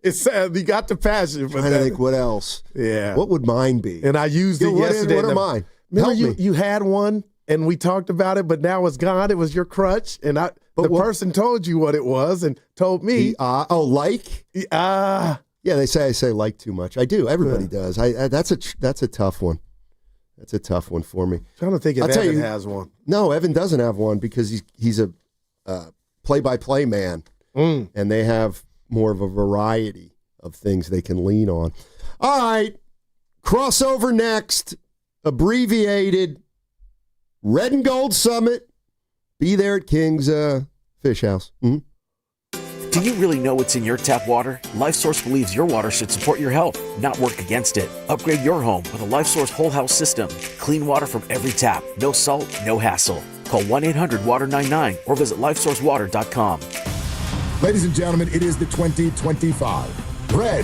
it's you got the passion for I that. think what else? Yeah. What would mine be? And I used it yesterday. What are mine? Remember Help me. you had one and we talked about it, but now it's gone. It was your crutch, and person told you what it was and told me. Like? Yeah, they say I say like too much. I do. Everybody does. That's a tough one. That's a tough one for me. I'm trying to think if Evan has one. No, Evan doesn't have one because he's a play-by-play man, and they have more of a variety of things they can lean on. All right, crossover next, abbreviated, Red and Gold Summit. Be there at King's Fish House. Mm-hmm. Do you really know what's in your tap water? LifeSource believes your water should support your health, not work against it. Upgrade your home with a LifeSource whole house system. Clean water from every tap. No salt, no hassle. Call 1-800-WATER-99 or visit lifesourcewater.com. Ladies and gentlemen, it is the 2025 Red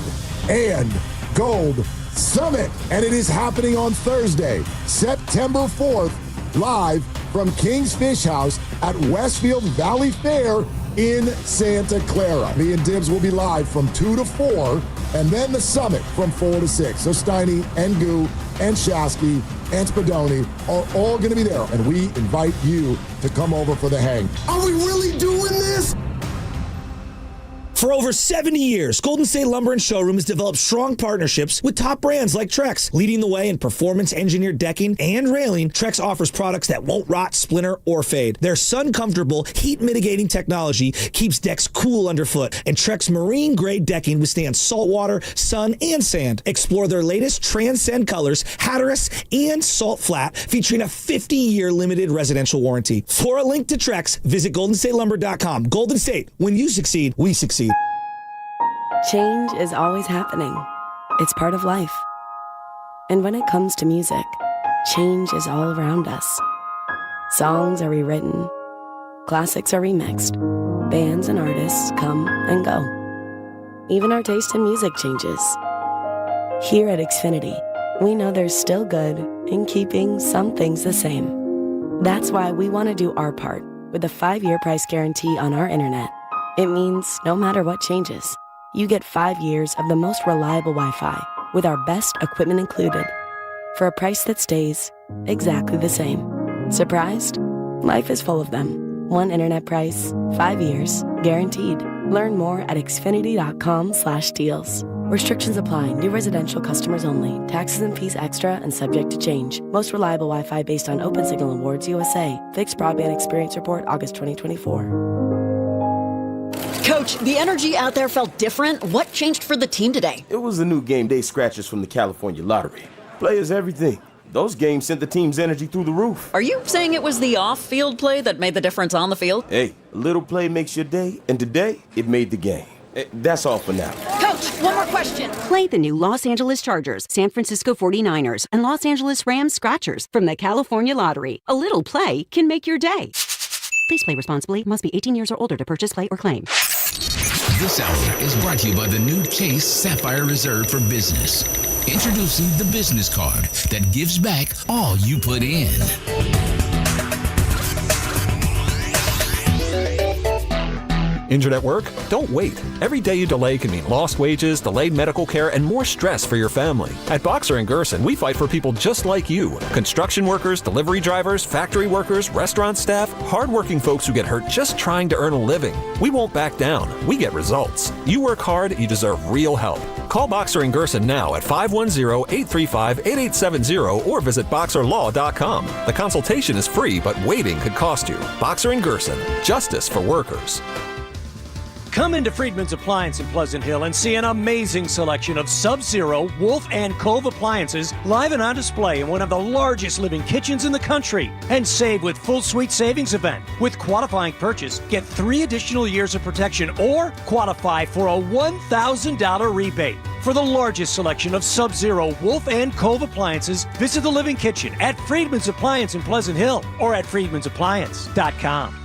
and Gold Summit, and it is happening on Thursday, September 4th, live from King's Fish House at Westfield Valley Fair in Santa Clara. Me and Dibs will be live from 2 to 4, and then the summit from 4 to 6. So Steiny and Goo and Shasky and Spadoni are all going to be there, and we invite you to come over for the hang. Are we really doing this? For over 70 years, Golden State Lumber and Showroom has developed strong partnerships with top brands like Trex. Leading the way in performance-engineered decking and railing, Trex offers products that won't rot, splinter, or fade. Their sun-comfortable, heat-mitigating technology keeps decks cool underfoot, and Trex marine-grade decking withstands saltwater, sun, and sand. Explore their latest Transcend colors, Hatteras, and Salt Flat, featuring a 50-year limited residential warranty. For a link to Trex, visit GoldenStateLumber.com. Golden State, when you succeed, we succeed. Change is always happening. It's part of life. And when it comes to music, change is all around us. Songs are rewritten. Classics are remixed. Bands and artists come and go. Even our taste in music changes. Here at Xfinity, we know there's still good in keeping some things the same. That's why we want to do our part with a 5-year price guarantee on our internet. It means no matter what changes, you get 5 years of the most reliable Wi-Fi with our best equipment included for a price that stays exactly the same. Surprised? Life is full of them. One internet price, 5 years, guaranteed. Learn more at xfinity.com/deals. Restrictions apply. New residential customers only. Taxes and fees extra and subject to change. Most reliable Wi-Fi based on OpenSignal Awards USA. Fixed Broadband Experience Report, August 2024. Coach, the energy out there felt different. What changed for the team today? It was the new game day scratchers from the California Lottery. Players, everything. Those games sent the team's energy through the roof. Are you saying it was the off-field play that made the difference on the field? Hey, a little play makes your day, and today, it made the game. That's all for now. Coach, one more question. Play the new Los Angeles Chargers, San Francisco 49ers, and Los Angeles Rams Scratchers from the California Lottery. A little play can make your day. Please play responsibly. Must be 18 years or older to purchase, play, or claim. This hour is brought to you by the new Chase Sapphire Reserve for Business. Introducing the business card that gives back all you put in. Injured at work? Don't wait. Every day you delay can mean lost wages, delayed medical care, and more stress for your family. At Boxer & Gerson, we fight for people just like you. Construction workers, delivery drivers, factory workers, restaurant staff, hardworking folks who get hurt just trying to earn a living. We won't back down. We get results. You work hard, you deserve real help. Call Boxer & Gerson now at 510-835-8870 or visit boxerlaw.com. The consultation is free, but waiting could cost you. Boxer & Gerson. Justice for workers. Come into Friedman's Appliance in Pleasant Hill and see an amazing selection of Sub-Zero, Wolf, and Cove appliances live and on display in one of the largest living kitchens in the country. And save with Full Suite Savings Event. With qualifying purchase, get 3 additional years of protection or qualify for a $1,000 rebate. For the largest selection of Sub-Zero, Wolf, and Cove appliances, visit the Living Kitchen at Friedman's Appliance in Pleasant Hill or at friedmansappliance.com.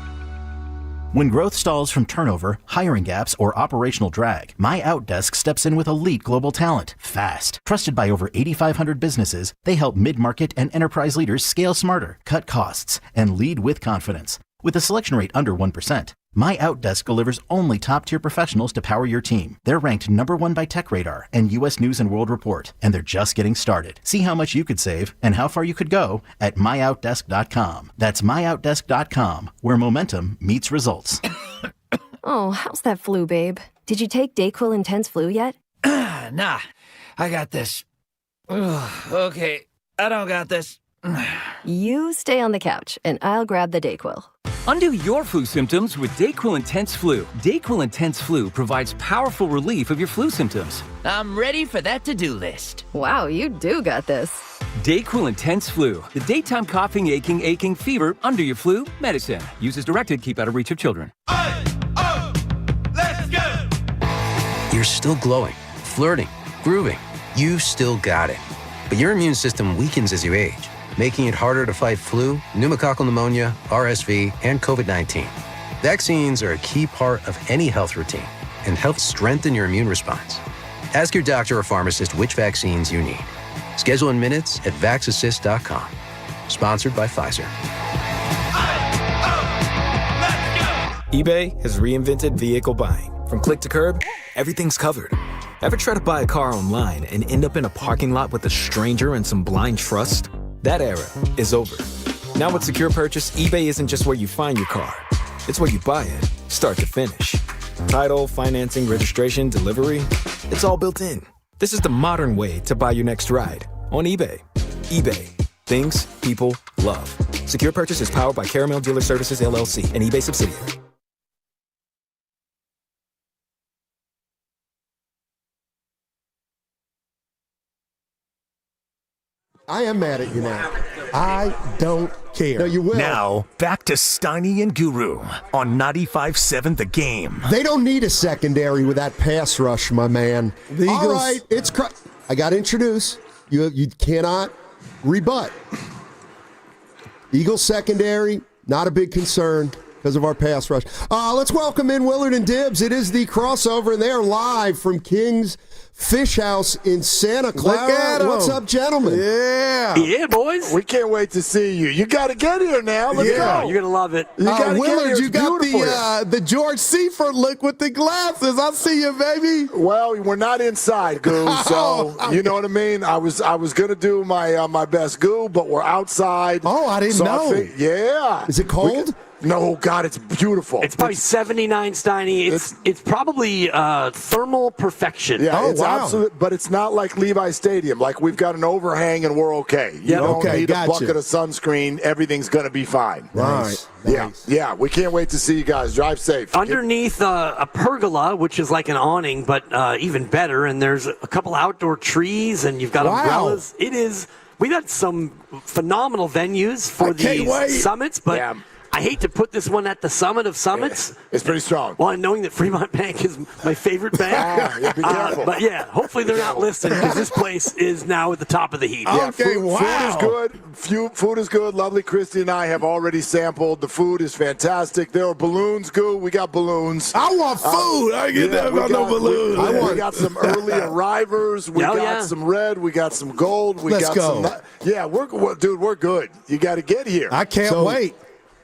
When growth stalls from turnover, hiring gaps, or operational drag, My Outdesk steps in with elite global talent, fast. Trusted by over 8,500 businesses, they help mid-market and enterprise leaders scale smarter, cut costs, and lead with confidence. With a selection rate under 1%, My Outdesk delivers only top-tier professionals to power your team. They're ranked #1 by TechRadar and U.S. News & World Report, and they're just getting started. See how much you could save and how far you could go at myoutdesk.com. That's myoutdesk.com, where momentum meets results. Oh, how's that flu, babe? Did you take DayQuil Intense Flu yet? Nah, I got this. Ugh, okay, I don't got this. You stay on the couch, and I'll grab the DayQuil. Undo your flu symptoms with DayQuil Intense Flu. DayQuil Intense Flu provides powerful relief of your flu symptoms. I'm ready for that to-do list. Wow, you do got this. DayQuil Intense Flu. The daytime coughing, aching, fever, under your flu medicine. Use as directed. Keep out of reach of children. Let's go! You're still glowing, flirting, grooving. You still got it. But your immune system weakens as you age, making it harder to fight flu, pneumococcal pneumonia, RSV, and COVID-19. Vaccines are a key part of any health routine and help strengthen your immune response. Ask your doctor or pharmacist which vaccines you need. Schedule in minutes at vaxassist.com. Sponsored by Pfizer. eBay has reinvented vehicle buying. From click to curb, everything's covered. Ever try to buy a car online and end up in a parking lot with a stranger and some blind trust? That era is over. Now with Secure Purchase, eBay isn't just where you find your car. It's where you buy it, start to finish. Title, financing, registration, delivery, it's all built in. This is the modern way to buy your next ride on eBay. eBay. Things people love. Secure Purchase is powered by Caramel Dealer Services, LLC, an eBay subsidiary. I am mad at you now. I don't care. No, you will. Now, back to Steiny and Guru on 95.7 The Game. They don't need a secondary with that pass rush, my man. The Eagles. All right, I got to introduce. You cannot rebut. Eagles secondary, not a big concern because of our pass rush. Let's welcome in Willard and Dibs. It is the crossover, and they are live from King's Fish House in Santa Clara. What's up, gentlemen? Yeah, boys. We can't wait to see you. You got to get here now. Let's go. You're gonna love it. You got to Willard, get here. you got the George Seifert look with the glasses. I see you, baby. Well, we're not inside, Goo. So you know what I mean. I was gonna do my best, Goo, but we're outside. Oh, I didn't know. Is it cold? No, God, it's beautiful. It's probably 79, Steiny. It's probably thermal perfection. Yeah, it's absolute, but it's not like Levi Stadium. Like we've got an overhang and we're okay. You don't need a bucket of sunscreen. Everything's going to be fine. Right. Yeah. We can't wait to see you guys. Drive safe. Underneath a pergola, which is like an awning, but even better. And there's a couple outdoor trees, and you've got umbrellas. It is. We've had some phenomenal venues for these summits, but. I hate to put this one at the summit of summits. It's pretty strong. Well, knowing that Fremont Bank is my favorite bank. Be careful. But hopefully they're not listening because this place is now at the top of the heap. Food is good. Food is good. Lovely Christy and I have already sampled. The food is fantastic. There are balloons, Goo. We got balloons. I want food. I get that about no balloons. We got some early arrivers. We got some red. We got some gold. Let's go. We're good. You got to get here. I can't wait.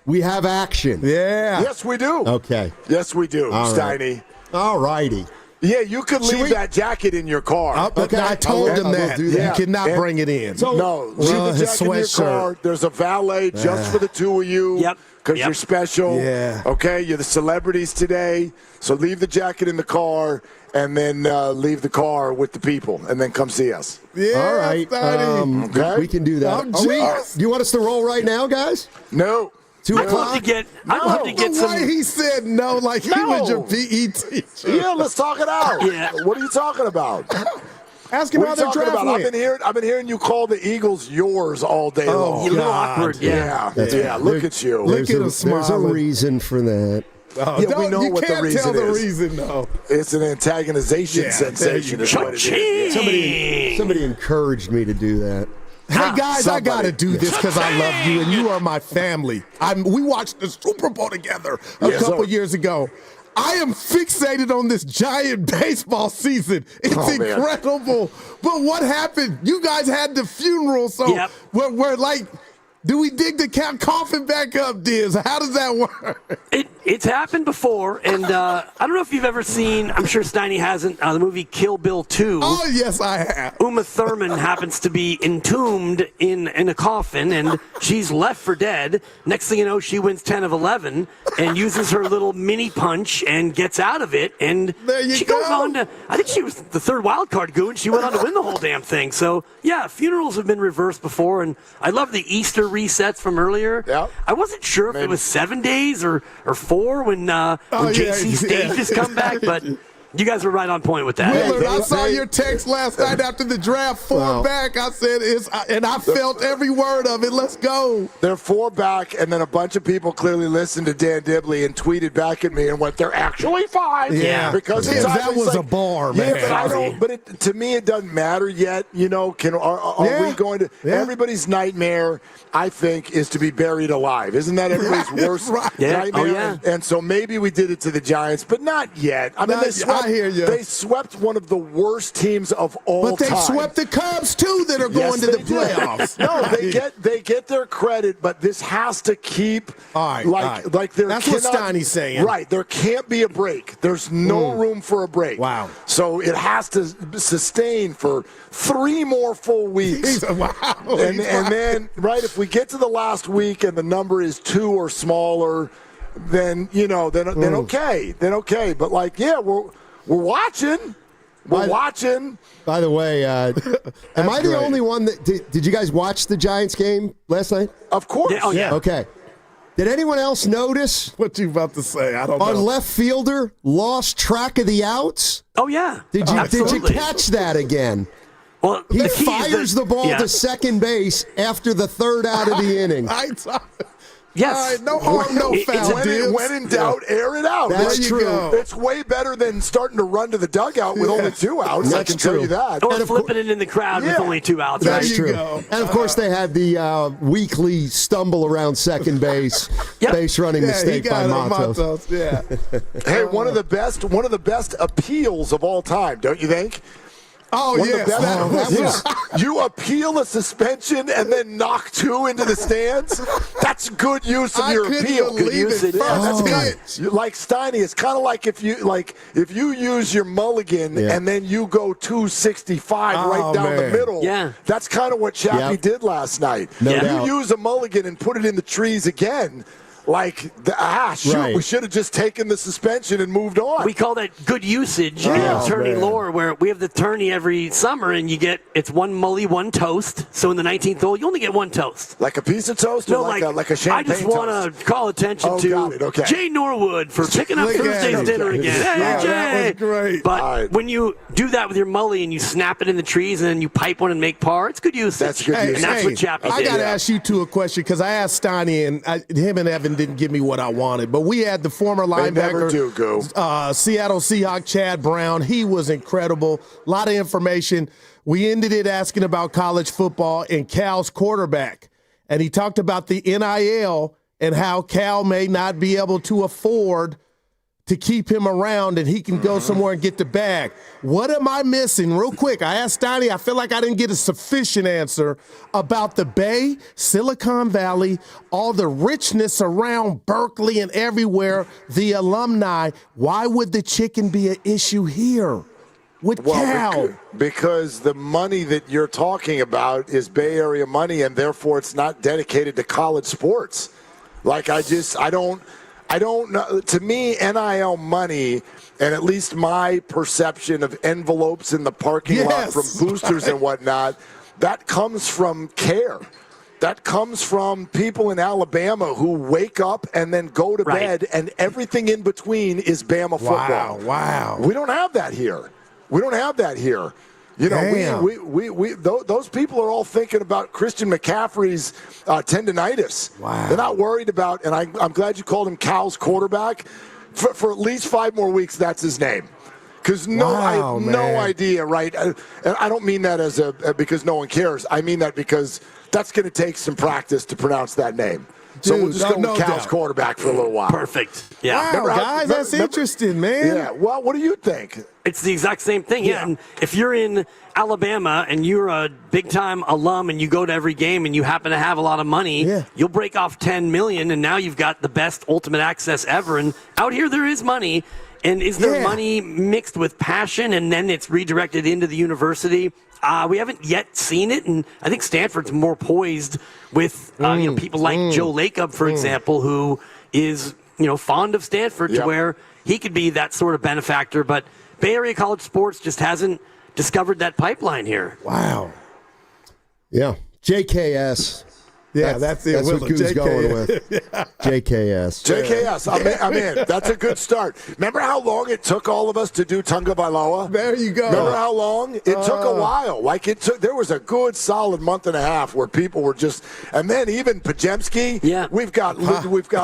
We have action. Yeah. Yes, we do. Okay. Yes, we do, Steiny. All righty. Yeah, you could leave that jacket in your car. Okay, I told him that. Do that. You cannot bring it in. No, leave the jacket in your car. There's a valet just for the two of you. Yep. Because you're special. Yeah. Okay, you're the celebrities today. So leave the jacket in the car and then leave the car with the people and then come see us. Yeah. All right. Okay. We can do that. Do you want us to roll right now, guys? No. 2 o'clock? I'd love to get some. He said no like he was your PE teacher. Yeah, let's talk it out. Yeah. What are you talking about? Ask him how their draft went. I've been hearing you call the Eagles yours all day long. A little awkward. Yeah. Look at you. Look at him smiling. There's a reason for that. We know what the reason is. You can't tell the reason, though. It's an antagonization sensation. Is what it is. Somebody encouraged me to do that. Hey, guys, I got to do this because I love you and you are my family. We watched the Super Bowl together a couple years ago. I am fixated on this giant baseball season. It's incredible. But what happened? You guys had the funeral, so we're like, do we dig the coffin back up, Diz? How does that work? It's happened before, and I don't know if you've ever seen, I'm sure Steiny hasn't, the movie Kill Bill 2. Oh, yes, I have. Uma Thurman happens to be entombed in a coffin, and she's left for dead. Next thing you know, she wins 10 of 11 and uses her little mini punch and gets out of it. And she goes on to, I think she was the third wild card, Goo, and she went on to win the whole damn thing. So, yeah, funerals have been reversed before, and I love the Easter resets from earlier. Yeah. I wasn't sure if it was 7 days or 4 when JC Stages come back, but You guys were right on point with that. Willard, I saw your text last night after the draft, 4 back. I said, and I felt every word of it. Let's go. They're 4 back, and then a bunch of people clearly listened to Dan Dibley and tweeted back at me and went, they're actually 5. Yeah. Because that was a bar, man. Yeah, but to me, it doesn't matter yet. You know, are we going to – everybody's nightmare, I think, is to be buried alive. Isn't that everybody's worst nightmare? Oh, yeah. And so maybe we did it to the Giants, but not yet. I mean, I hear you. They swept one of the worst teams of all time. But they swept the Cubs, too, that are going to the playoffs. No, they get their credit, but this has to keep like there. That's what Steiny's saying. Right, there can't be a break. There's no room for a break. Wow. So it has to sustain for 3 more full weeks. And then if we get to the last week and the number is 2 or smaller, then okay. But we're watching. We're watching. By the way, am I the only one that did you guys watch the Giants game last night? Of course. Yeah. Okay. Did anyone else notice what you about to say? I don't know. Our left fielder lost track of the outs. Oh yeah. Did you catch that again? Well, he fires the ball to second base after the 3rd out of the inning. Yes. No harm, no foul. When in doubt, air it out. That's true. It's way better than starting to run to the dugout with only 2 outs. I can tell you that. Or flipping it in the crowd with only 2 outs. That's true. And, of course, they had the weekly stumble around second base, base running mistake by Matos. Hey, one of the best appeals of all time, don't you think? Oh, yes. You appeal a suspension and then knock 2 into the stands? That's good use of your appeal. Good usage. Like Steiny, it's kind of like if you use your mulligan and then you go 265 right down the middle. Yeah. That's kind of what Chappie did last night. No if doubt. you use a mulligan and put it in the trees again, we should have just taken the suspension and moved on. We call that good usage in attorney lore, where we have the attorney every summer, and it's 1 mully, 1 toast. So in the 19th hole, you only get 1 toast. Like a piece of toast, or like a champagne toast? I just want to call attention to Jay Norwood for picking up Thursday's dinner again. Hey, Jay! That was great. But when you do that with your mully and you snap it in the trees and then you pipe one and make par, it's good usage. That's good usage. And that's what Chappie did. I got to ask you 2 a question, because I asked Steiny, and him and Evan didn't give me what I wanted. But we had the former linebacker, Seattle Seahawk Chad Brown. He was incredible. A lot of information. We ended it asking about college football and Cal's quarterback. And he talked about the NIL and how Cal may not be able to afford to keep him around and he can go somewhere and get the bag. What am I missing? Real quick, I asked Steiny, I feel like I didn't get a sufficient answer about the Bay, Silicon Valley, all the richness around Berkeley and everywhere, the alumni. Why would the chicken be an issue here with Cal? Because the money that you're talking about is Bay Area money, and therefore it's not dedicated to college sports. Like, I don't know. To me, NIL money, and at least my perception of envelopes in the parking lot from boosters and whatnot, that comes from care. That comes from people in Alabama who wake up and then go to bed, and everything in between is Bama football. Wow. We don't have that here. You know, those people are all thinking about Christian McCaffrey's tendinitis. Wow. They're not worried about, and I'm glad you called him Cal's quarterback. For at least 5 more weeks, that's his name. Because I have no idea, right? And I don't mean that because no one cares. I mean that because that's going to take some practice to pronounce that name. So we'll just go with Cal's quarterback for a little while. Perfect. Yeah. Wow, guys, that's interesting, man. Yeah. Well, what do you think? It's the exact same thing. Yeah. And if you're in Alabama and you're a big-time alum and you go to every game and you happen to have a lot of money, you'll break off $10 million, and now you've got the best ultimate access ever. And out here there is money. And is there money mixed with passion, and then it's redirected into the university? We haven't yet seen it, and I think Stanford's more poised with people like Joe Lacob, for example, who is fond of Stanford to where he could be that sort of benefactor. But Bay Area college sports just hasn't discovered that pipeline here. Wow. Yeah. JKS. Yeah, that's it. That's what Willard, Goose going with. JKS. JKS. I'm in. That's a good start. Remember how long it took all of us to do Tunga Bailoa? There you go. Remember how long? It took a while. Like there was a good solid month and a half where people were just, and then even Pajemski. Yeah. We've got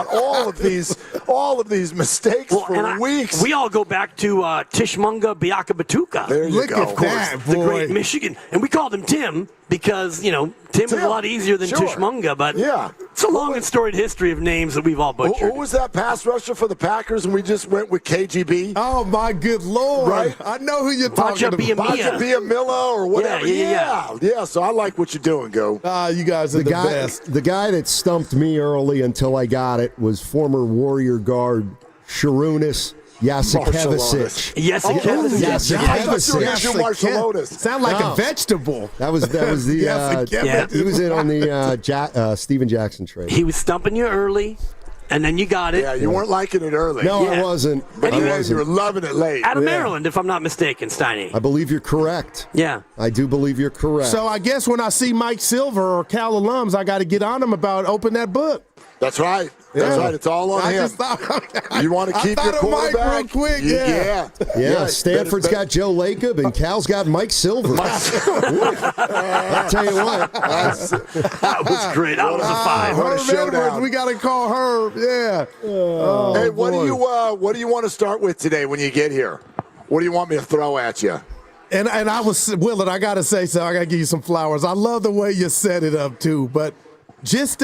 all of these mistakes for weeks. We all go back to Tishmunga Biaka Batuka. There you Look go. at that, The boy. great Michigan. And we called him Tim because, Tim is a lot easier than Tishmunga, but it's a long and storied history of names that we've all butchered. Who was that pass rusher for the Packers, and we just went with KGB? Oh, my good Lord. Right? I know who you're talking about. Baja Biamila or whatever. Yeah, so I like what you're doing, Go. You guys are the best. The guy that stumped me early until I got it was former Warrior guard Sharunas Yasikevicic. Sound like a vegetable. That was the he was in on the Steven Jackson trade. He was stumping you early, and then you got it. Yeah, you weren't liking it early. No, I wasn't. But you were loving it late. Out of Maryland, if I'm not mistaken, Steiny. I believe you're correct. Yeah. I do believe you're correct. So I guess when I see Mike Silver or Cal alums, I got to get on him about open that book. That's right. That's right. It's all on him. You want to keep your quarterback? Real quick. Yeah. Stanford's got Joe Lacob and Cal's got Mike Silver. I'll tell you what. That was great. That was a 5. Herb Edwards, we got to call Herb. Yeah. Hey, what do you want to start with today when you get here? What do you want me to throw at you? And I was Willard. I got to say so. I got to give you some flowers. I love the way you set it up too. But just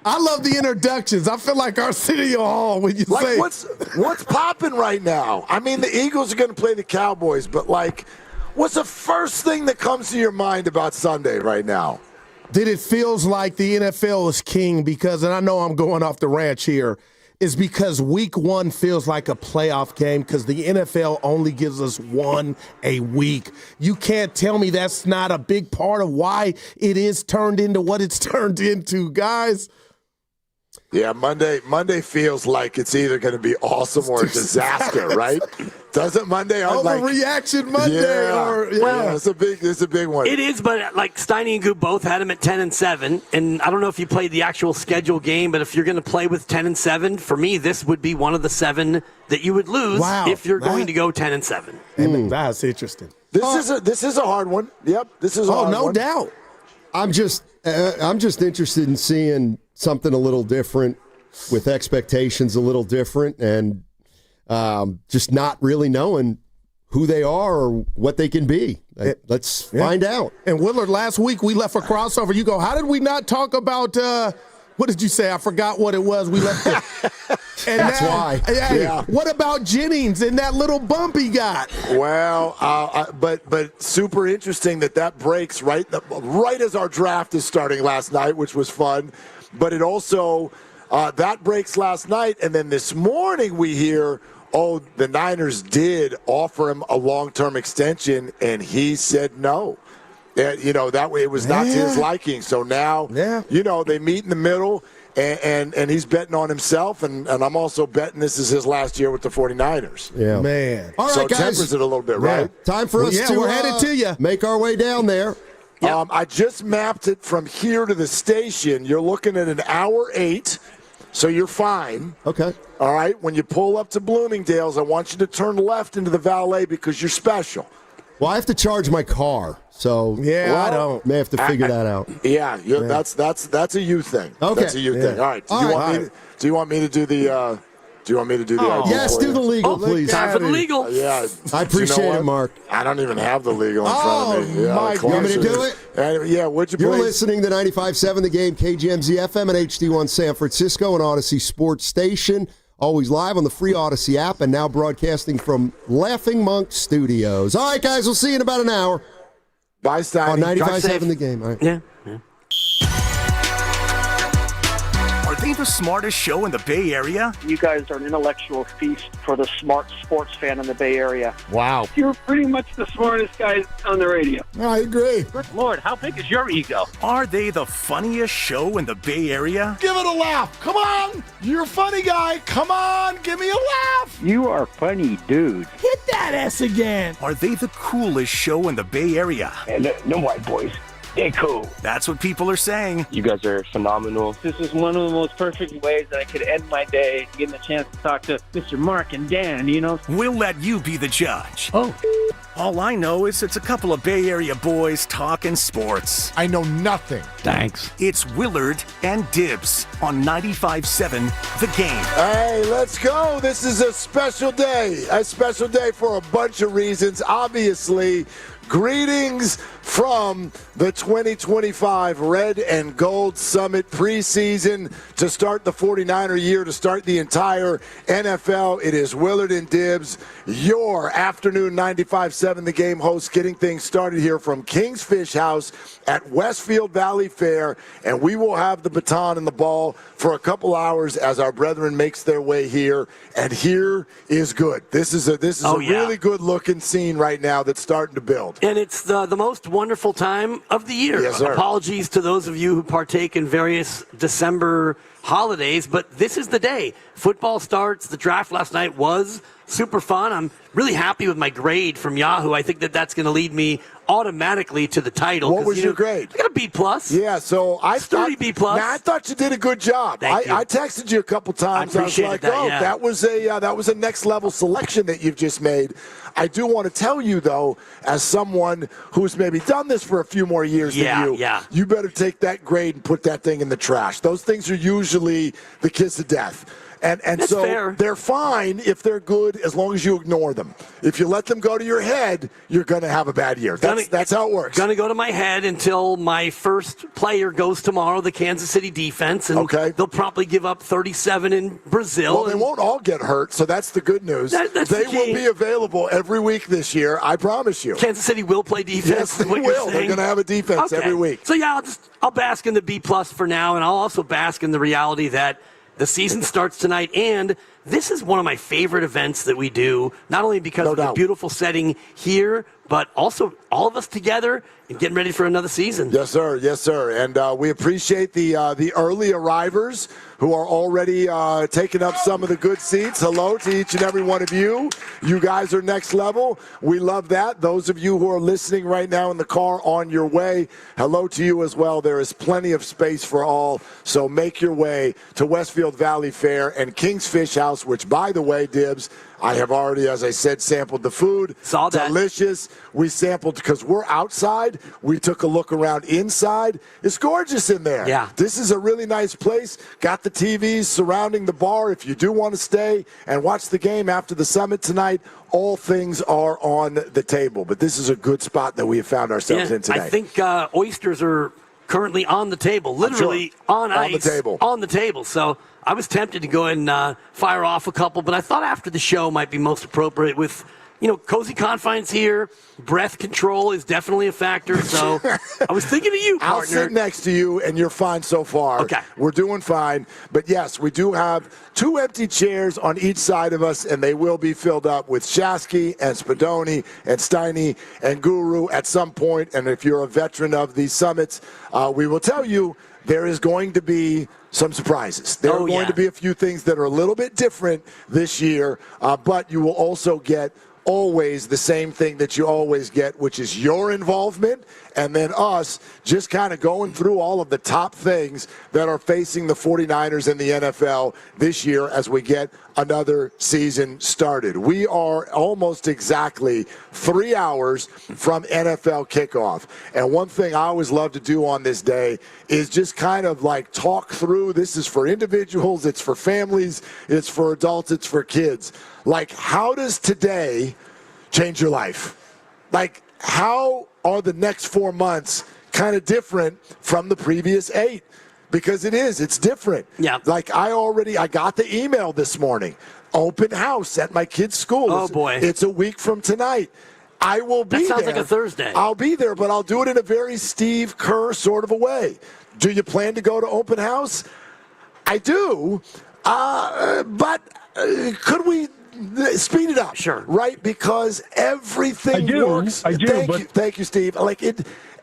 I love the introductions. I feel like Arsenio Hall when you say what's popping right now. I mean, the Eagles are going to play the Cowboys, but what's the first thing that comes to your mind about Sunday right now? That it feels like the NFL is king because, and I know I'm going off the ranch here, is because week 1 feels like a playoff game because the NFL only gives us one a week. You can't tell me that's not a big part of why it is turned into what it's turned into, guys. Yeah, Monday feels like it's either going to be awesome or a disaster, right? Doesn't Monday? Overreaction Monday. Well, it's a big one. It is, but Steiny and Goop both had them at 10-7, and I don't know if you played the actual schedule game, but if you're going to play with 10-7, for me, this would be one of the 7 that you would lose if you're going to go 10-7. And that's interesting. This is a hard one. Yep, this is a hard one. Oh, no doubt. I'm just interested in seeing something a little different with expectations a little different and just not really knowing who they are or what they can be. Let's find out. And Willard, last week we left a crossover. You go, how did we not talk about what did you say? I forgot what it was. We left it. And that's why. What about Jennings and that little bump he got? Well, but super interesting that breaks right as our draft is starting last night, which was fun. But it also that breaks last night, and then this morning we hear, the Niners did offer him a long-term extension, and he said no. That way it was not to his liking. So now, they meet in the middle, and he's betting on himself, and I'm also betting this is his last year with the 49ers. Yeah. Man. All right, so guys. Tempers it a little bit, right? Time for us to we're headed to you. Make our way down there. Yep. I just mapped it from here to the station. You're looking at an hour 8, so you're fine. Okay. All right. When you pull up to Bloomingdale's, I want you to turn left into the valet because you're special. Well, I have to charge my car, so I don't. May have to figure that out. Yeah, that's a you thing. Okay. That's a you thing. All right. Do you want me to do the? Do you want me to do the idea? Yes, do the legal, please. Time for the legal. Yeah. I appreciate it, Mark. I don't even have the legal in front of me. My You want me to do it? Would you You're please? listening to 95.7 The Game, KGMZ FM and HD1 San Francisco and Odyssey Sports Station. Always live on the free Odyssey app and now broadcasting from Laughing Monk Studios. All right, guys, we'll see you in about an hour. Bye, Steiny. On 95.7 The Game. All right. Yeah. Are they the smartest show in the Bay Area? You guys are an intellectual feast for the smart sports fan in the Bay Area. Wow. You're pretty much the smartest guys on the radio. I agree. Good Lord, how big is your ego? Are they the funniest show in the Bay Area? Give it a laugh. Come on. You're a funny guy. Come on. Give me a laugh. You are funny, dude. Hit that S again. Are they the coolest show in the Bay Area? And no white boys. Hey, cool. That's what people are saying. You guys are phenomenal. This is one of the most perfect ways that I could end my day, getting a chance to talk to Mr. Mark and Dan, you know? We'll let you be the judge. Oh. All I know is it's a couple of Bay Area boys talking sports. I know nothing. Thanks. It's Willard and Dibs on 95.7 The Game. Hey, let's go. This is a special day. A special day for a bunch of reasons. Obviously, greetings from the 2025 Red and Gold Summit preseason to start the 49er year, to start the entire NFL. It is Willard and Dibs, your afternoon 95.7 The Game host, getting things started here from King's Fish House at Westfield Valley Fair, and we will have the baton and the ball for a couple hours as our brethren makes their way here, and here is good. This is a really good-looking scene right now that's starting to build. And it's the most wonderful time of the year. Yes, sir. Apologies to those of you who partake in various December holidays, but this is the day. Football starts. The draft last night was super fun. I'm really happy with my grade from Yahoo. I think that's going to lead me automatically to the title. What was your grade? I got a B+. Yeah, so I thought B+. I thought you did a good job. I texted you a couple times. I was like, that was a next level selection that you've just made. I do want to tell you though, as someone who's maybe done this for a few more years than you, you better take that grade and put that thing in the trash. Those things are usually the kiss of death. And so fair. They're fine if they're good as long as you ignore them. If you let them go to your head, you're going to have a bad year. That's how it works. Going to go to my head until my first player goes tomorrow, the Kansas City defense, and they'll probably give up 37 in Brazil. Well, they won't all get hurt, so that's the good news. They will be available every week this year, I promise you. Kansas City will play defense. Yes, they will. They're going to have a defense every week. So, I'll bask in the B+ for now, and I'll also bask in the reality that the season starts tonight, and this is one of my favorite events that we do, not only because of the beautiful setting here, but also all of us together and getting ready for another season. Yes, sir. Yes, sir. And we appreciate the early arrivers who are already taking up some of the good seats. Hello to each and every one of you. You guys are next level. We love that. Those of you who are listening right now in the car on your way, hello to you as well. There is plenty of space for all, so make your way to Westfield Valley Fair and King's Fish House, which, by the way, Dibs, I have already, as I said, sampled the food. Saw that. Delicious. We sampled because we're outside. We took a look around inside. It's gorgeous in there. Yeah. This is a really nice place. Got the TVs surrounding the bar. If you do want to stay and watch the game after the summit tonight, all things are on the table. But this is a good spot that we have found ourselves in today. I think oysters are currently on the table, literally on ice. On the table. So I was tempted to go and fire off a couple, but I thought after the show might be most appropriate with, cozy confines here. Breath control is definitely a factor, so I was thinking of you, partner. I'll sit next to you, and you're fine so far. Okay. We're doing fine. But, yes, we do have 2 empty chairs on each side of us, and they will be filled up with Shasky and Spadoni and Steiny and Guru at some point. And if you're a veteran of these summits, we will tell you there is going to be some surprises. There are going to be a few things that are a little bit different this year, but you will also get always the same thing that you always get, which is your involvement, and then us just kind of going through all of the top things that are facing the 49ers in the NFL this year as we get another season started. We are almost exactly 3 hours from NFL kickoff. And one thing I always love to do on this day is just kind of like talk through, this is for individuals, it's for families, it's for adults, it's for kids. Like, how does today change your life? Like, how are the next 4 months kind of different from the previous 8? Because it's different. Yeah. Like, I got the email this morning. Open house at my kid's school. Oh, boy. It's a week from tonight. I will be there. That sounds like a Thursday. I'll be there, but I'll do it in a very Steve Kerr sort of a way. Do you plan to go to open house? I do. But could we speed it up? Sure. Right? Because everything works. I do. Thank you, Steve.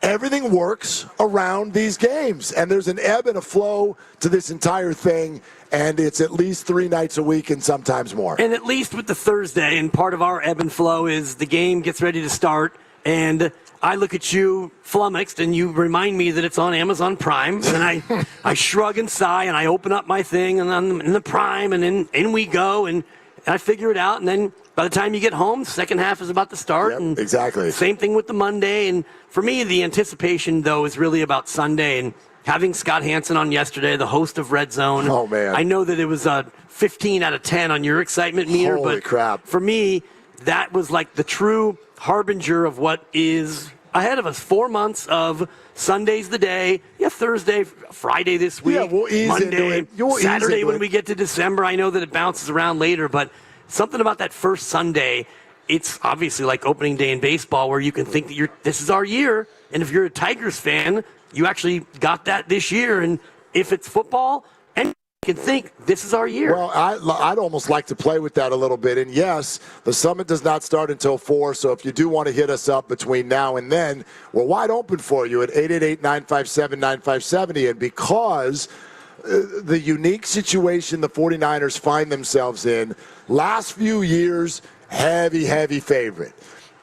Everything works around these games, and there's an ebb and a flow to this entire thing, and it's at least 3 nights a week and sometimes more. And at least with the Thursday, and part of our ebb and flow is the game gets ready to start, And I look at you flummoxed, and you remind me that it's on Amazon Prime. And I shrug and sigh, and I open up my thing, and I'm in the Prime, and in we go, and I figure it out. And then by the time you get home, the second half is about to start. Yep, and exactly. Same thing with the Monday. And for me, the anticipation, though, is really about Sunday. And having Scott Hansen on yesterday, the host of Red Zone. Oh, man. I know that it was 15 out of 10 on your excitement meter. Holy but crap. For me, that was like the true harbinger of what is ahead of us. 4 months of Sunday's the day. Yeah, Thursday, Friday this week. Yeah, we'll ease Monday, into it. Saturday when we get to December. I know that it bounces around later, but something about that first Sunday, it's obviously like opening day in baseball where you can think that this is our year. And if you're a Tigers fan, you actually got that this year. And if it's football, and you can think this is our year. Well, I'd almost like to play with that a little bit. And yes, the summit does not start until 4. So if you do want to hit us up between now and then, we're wide open for you at 888-957-9570. And because the unique situation the 49ers find themselves in, last few years, heavy favorite.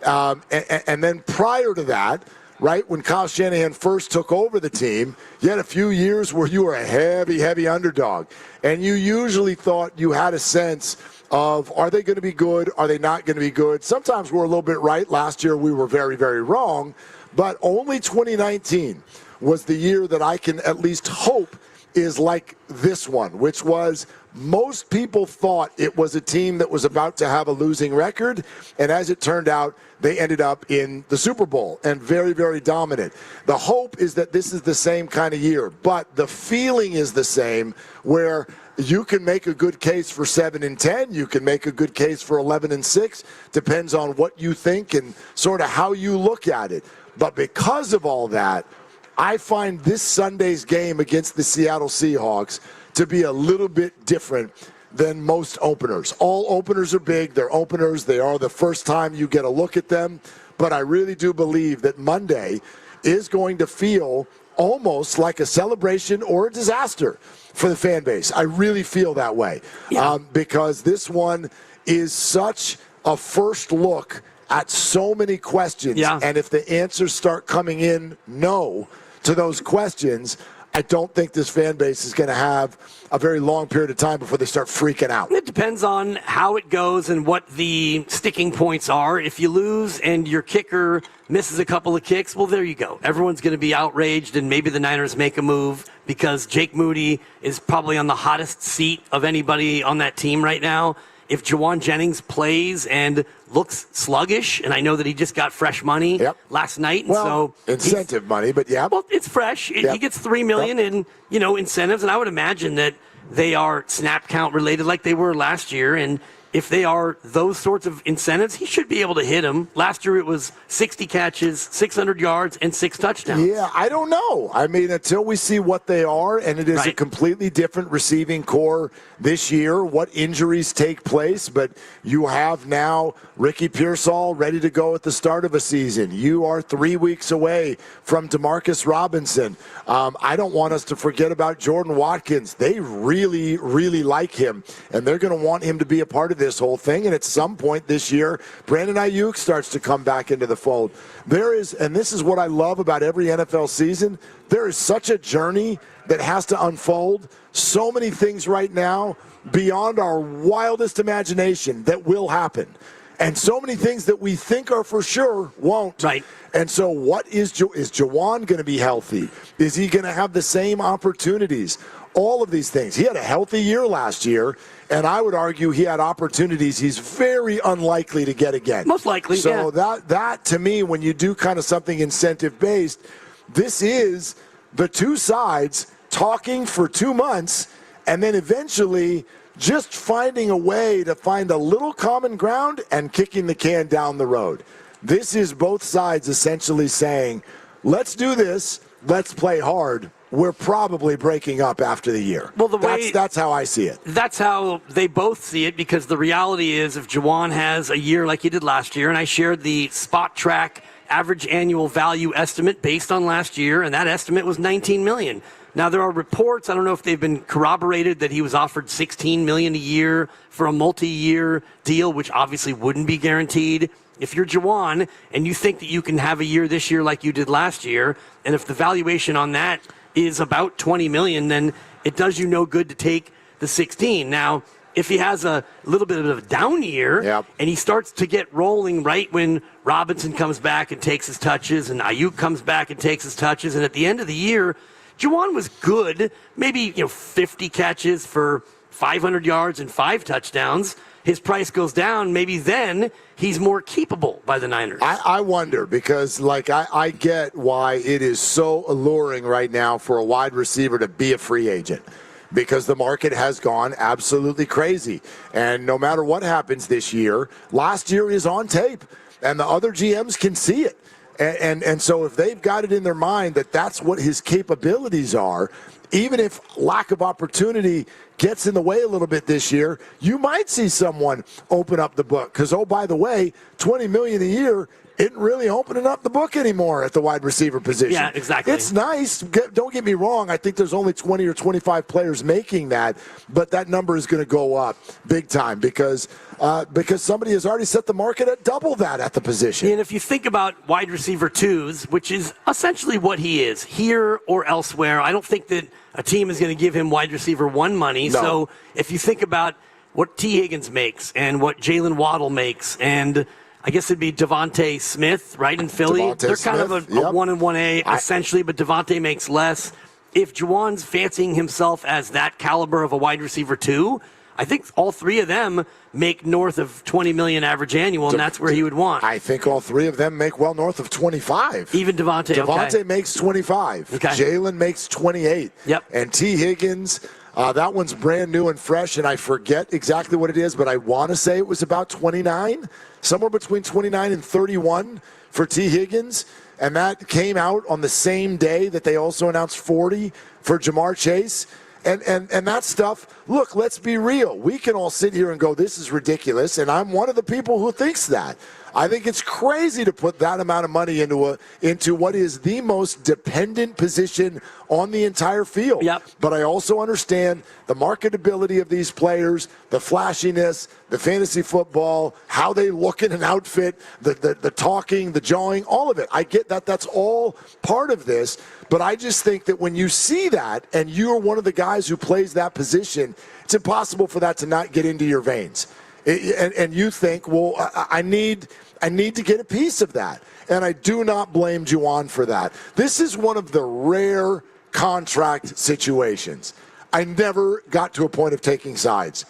And then prior to that, right, when Kyle Shanahan first took over the team, you had a few years where you were a heavy underdog. And you usually thought you had a sense of, are they going to be good? Are they not going to be good? Sometimes we're a little bit right. Last year we were very wrong. But only 2019 was the year that I can at least hope is like this one, which was most people thought it was a team that was about to have a losing record, and as it turned out, they ended up in the Super Bowl and very dominant. The hope is that this is the same kind of year, but the feeling is the same, where you can make a good case for 7-10, you can make a good case for 11-6, depends on what you think and sort of how you look at it. But because of all that, I find this Sunday's game against the Seattle Seahawks to be a little bit different than most openers. All openers are big. They're openers. They are the first time you get a look at them. But I really do believe that Monday is going to feel almost like a celebration or a disaster for the fan base. I really feel that way. Yeah. Because this one is such a first look at so many questions. Yeah. And if the answers start coming in no to those questions, I don't think this fan base is going to have a very long period of time before they start freaking out. It depends on how it goes and what the sticking points are. If you lose and your kicker misses a couple of kicks, well, there you go. Everyone's going to be outraged, and maybe the Niners make a move because Jake Moody is probably on the hottest seat of anybody on that team right now. If Jawan Jennings plays and looks sluggish, and I know that he just got fresh money last night, and well, so incentive money, but yeah, well, it's fresh. He gets $3 million in incentives, and I would imagine that they are snap count related, like they were last year. And if they are those sorts of incentives, he should be able to hit them. Last year it was 60 catches, 600 yards, and 6 touchdowns. Yeah, I don't know. I mean, until we see what they are, and it is a completely different receiving core this year, what injuries take place. But you have now Ricky Pearsall ready to go at the start of a season. You are 3 weeks away from Demarcus Robinson. I don't want us to forget about Jordan Watkins. They really like him, and they're going to want him to be a part of this whole thing. And at some point this year, Brandon Ayuk starts to come back into the fold. There is, and this is what I love about every NFL season, there is such a journey that has to unfold. So many things right now beyond our wildest imagination that will happen. And so many things that we think are for sure won't. Right. And so what is Jawan going to be healthy? Is he going to have the same opportunities? All of these things. He had a healthy year last year, and I would argue he had opportunities he's very unlikely to get again. Most likely, so that to me, when you do kind of something incentive-based, this is the two sides talking for 2 months, and then eventually just finding a way to find a little common ground and kicking the can down the road. This is both sides essentially saying, let's do this, let's play hard. We're probably breaking up after the year. Well, that's how I see it. That's how they both see it, because the reality is if Jawan has a year like he did last year, and I shared the Spot Track average annual value estimate based on last year, and that estimate was $19 million. Now, there are reports, I don't know if they've been corroborated, that he was offered $16 million a year for a multi-year deal, which obviously wouldn't be guaranteed. if you're Jawan and you think that you can have a year this year like you did last year, and if the valuation on that is about $20 million, then it does you no good to take the 16. Now, if he has a little bit of a down year and he starts to get rolling right when Robinson comes back and takes his touches and Ayuk comes back and takes his touches, and at the end of the year, Jawan was good, maybe 50 catches for 500 yards and 5 touchdowns. His price goes down, maybe then he's more keepable by the Niners. I wonder because, I get why it is so alluring right now for a wide receiver to be a free agent. Because the market has gone absolutely crazy. And no matter what happens this year, last year is on tape. And the other GMs can see it. And so if they've got it in their mind that that's what his capabilities are, even if lack of opportunity gets in the way a little bit this year, you might see someone open up the book. Because, oh, by the way, $20 million a year isn't really opening up the book anymore at the wide receiver position. Yeah, exactly. It's nice. Don't get me wrong. I think there's only 20 or 25 players making that, but that number is going to go up big time because somebody has already set the market at double that at the position. And if you think about wide receiver 2s, which is essentially what he is, here or elsewhere, I don't think that a team is going to give him wide receiver 1 money. No. So if you think about what T. Higgins makes and what Jalen Waddle makes, and I guess it'd be Devontae Smith, right, in Philly. They're kind of a 1 and 1A, essentially, but Devontae makes less. If Jawan's fancying himself as that caliber of a wide receiver 2, I think all 3 of them make north of $20 million average annual, and that's where he would want. I think all 3 of them make well north of 25. Even Devontae. Devontae makes 25. Okay. Jalen makes 28. Yep. And T. Higgins, that one's brand new and fresh, and I forget exactly what it is, but I want to say it was about 29, somewhere between 29 and 31 for T. Higgins. And that came out on the same day that they also announced 40 for Jamar Chase. And that stuff, look, let's be real. We can all sit here and go, this is ridiculous, and I'm one of the people who thinks that. I think it's crazy to put that amount of money into what is the most dependent position on the entire field. Yep. But I also understand the marketability of these players, the flashiness, the fantasy football, how they look in an outfit, the talking, the jawing, all of it. I get that. That's all part of this. But I just think that when you see that and you're one of the guys who plays that position, it's impossible for that to not get into your veins. And you think, well, I need to get a piece of that. And I do not blame Jawan for that. This is one of the rare contract situations. I never got to a point of taking sides.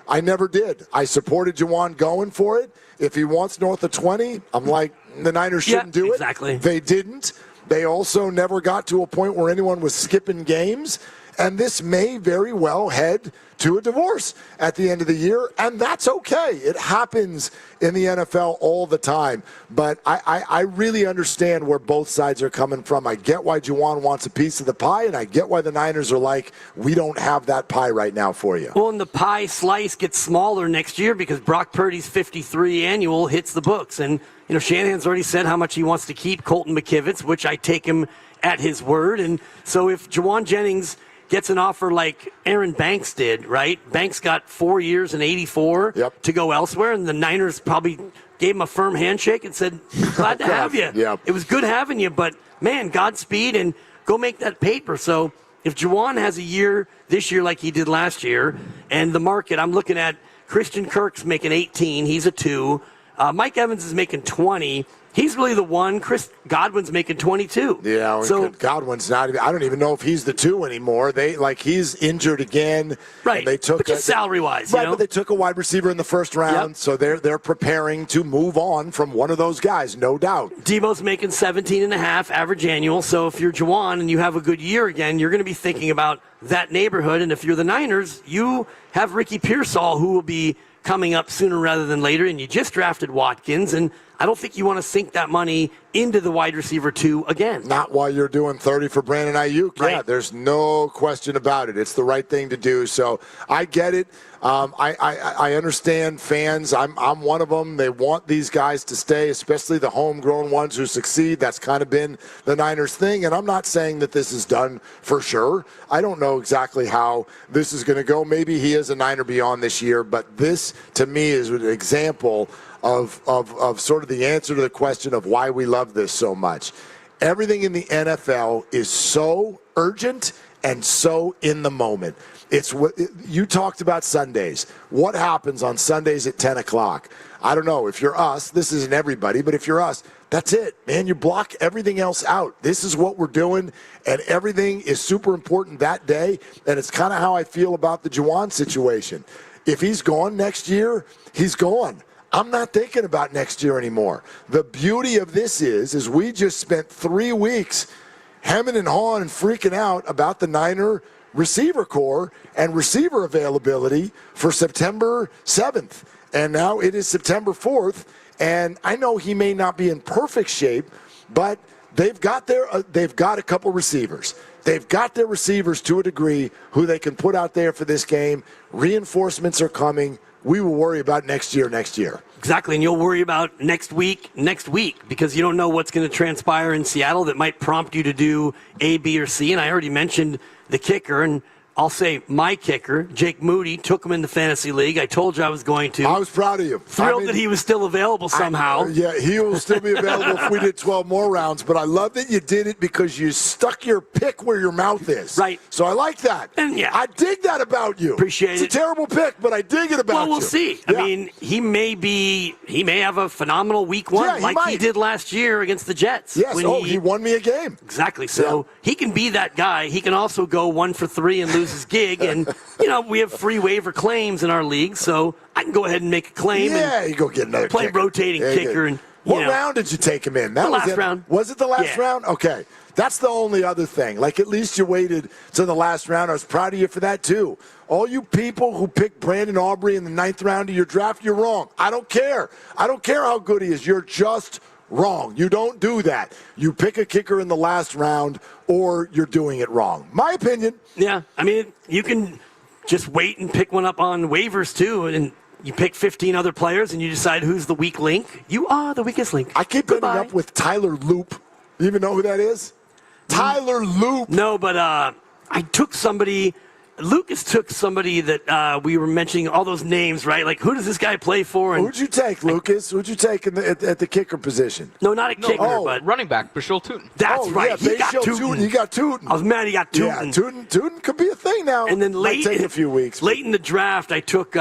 I never did. I supported Jawan going for it. If he wants north of 20, I'm like, the Niners shouldn't do it. Exactly. They didn't. They also never got to a point where anyone was skipping games. And this may very well head to a divorce at the end of the year, and that's okay. It happens in the NFL all the time. But I really understand where both sides are coming from. I get why Jawan wants a piece of the pie, and I get why the Niners are like, we don't have that pie right now for you. Well, and the pie slice gets smaller next year because Brock Purdy's 53 annual hits the books. And, Shanahan's already said how much he wants to keep Colton McKivitz, which I take him at his word. And so if Jawan Jennings gets an offer like Aaron Banks did, right? Banks got 4 years and 84 to go elsewhere, and the Niners probably gave him a firm handshake and said, glad to have you. Yep. It was good having you, but, man, Godspeed, and go make that paper. So if Jawan has a year this year like he did last year, and the market, I'm looking at Christian Kirk's making 18. He's a 2. Mike Evans is making 20. He's really the one. Chris Godwin's making 22. Yeah, so Godwin's not. I don't even know if he's the 2 anymore. He's injured again. Right. They took just salary wise, right? But they took a wide receiver in the first round, so they're preparing to move on from one of those guys, no doubt. Debo's making 17.5 average annual. So if you're Jawan and you have a good year again, you're going to be thinking about that neighborhood. And if you're the Niners, you have Ricky Pearsall, who will be coming up sooner rather than later, and you just drafted Watkins, and I don't think you want to sink that money into the wide receiver 2 again. Not while you're doing 30 for Brandon Ayuk. Right. Yeah, there's no question about it. It's the right thing to do. So I get it. I understand fans. I'm one of them. They want these guys to stay, especially the homegrown ones who succeed. That's kind of been the Niners thing. And I'm not saying that this is done for sure. I don't know exactly how this is going to go. Maybe he is a Niner beyond this year. But this, to me, is an example of sort of the answer to the question of why we love this so much. Everything in the NFL is so urgent and so in the moment. It's what you talked about Sundays. What happens on Sundays at 10 o'clock? I don't know. If you're us, this isn't everybody, but if you're us, that's it, man. You block everything else out. This is what we're doing, and everything is super important that day, and it's kind of how I feel about the Jawan situation. If he's gone next year, he's gone. I'm not thinking about next year anymore. The beauty of this is we just spent 3 weeks hemming and hawing and freaking out about the Niner receiver core and receiver availability for September 7th. And now it is September 4th, and I know he may not be in perfect shape, but they've got a couple receivers. They've got their receivers to a degree who they can put out there for this game. Reinforcements are coming. We will worry about next year. Exactly, and you'll worry about next week, because you don't know what's going to transpire in Seattle that might prompt you to do A, B, or C. And I already mentioned the kicker, and I'll say my kicker, Jake Moody, took him in the fantasy league. I told you I was going to. I was proud of you. Thrilled that he was still available somehow. Yeah, he will still be available if we did 12 more rounds, but I love that you did it because you stuck your pick where your mouth is. Right. So I like that. And yeah. I dig that about you. Appreciate it. It's a terrible pick, but I dig it about you. Well, we'll see. Yeah. I mean, he may have a phenomenal week one he did last year against the Jets. Yes, he won me a game. Exactly. So he can be that guy. He can also go 1 for 3 and lose his gig. And, we have free waiver claims in our league, so I can go ahead and make a claim and you go get another play kicker. rotating kicker. And what round did you take him in? The last round. Was it the last round? Okay. That's the only other thing. Like, at least you waited to the last round. I was proud of you for that, too. All you people who picked Brandon Aubrey in the 9th round of your draft, you're wrong. I don't care. I don't care how good he is. You're just wrong. You don't do that. You pick a kicker in the last round, or you're doing it wrong. My opinion. Yeah. I mean, you can just wait and pick one up on waivers, too, and you pick 15 other players, and you decide who's the weak link. You are the weakest link. I keep ending up with Tyler Loop. You even know who that is? Tyler Loop. No, but I took somebody. Lucas took somebody that we were mentioning, all those names, right? Like, who does this guy play for? And who'd you take, Lucas? Who'd you take at the kicker position? No, not a kicker, but running back, Bashil Tootin. That's right. Yeah, He got Tootin. He got Tootin. I was mad he got Tootin. Yeah, Tootin could be a thing now. And then might take a few weeks. Late in the draft, I took,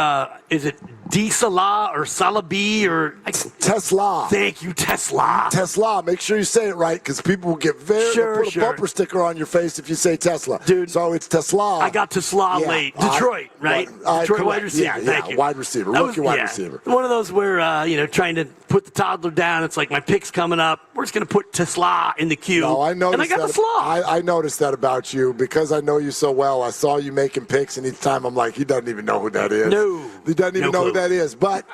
is it D. Salah or Salabi or Tesla? Thank you, Tesla. Tesla. Make sure you say it right, because people will get put a bumper sticker on your face if you say Tesla. Dude. So it's Tesla. I got Tesla late. Detroit, right? Detroit wide receiver. Thank you. Wide receiver. Rookie wide receiver. One of those where, trying to put the toddler down. It's like, my pick's coming up. We're just going to put Tesla in the queue. No, I noticed and I got the slaw. I noticed that about you because I know you so well. I saw you making picks, and each time I'm like, he doesn't even know who that is. No. He doesn't even know who that is. But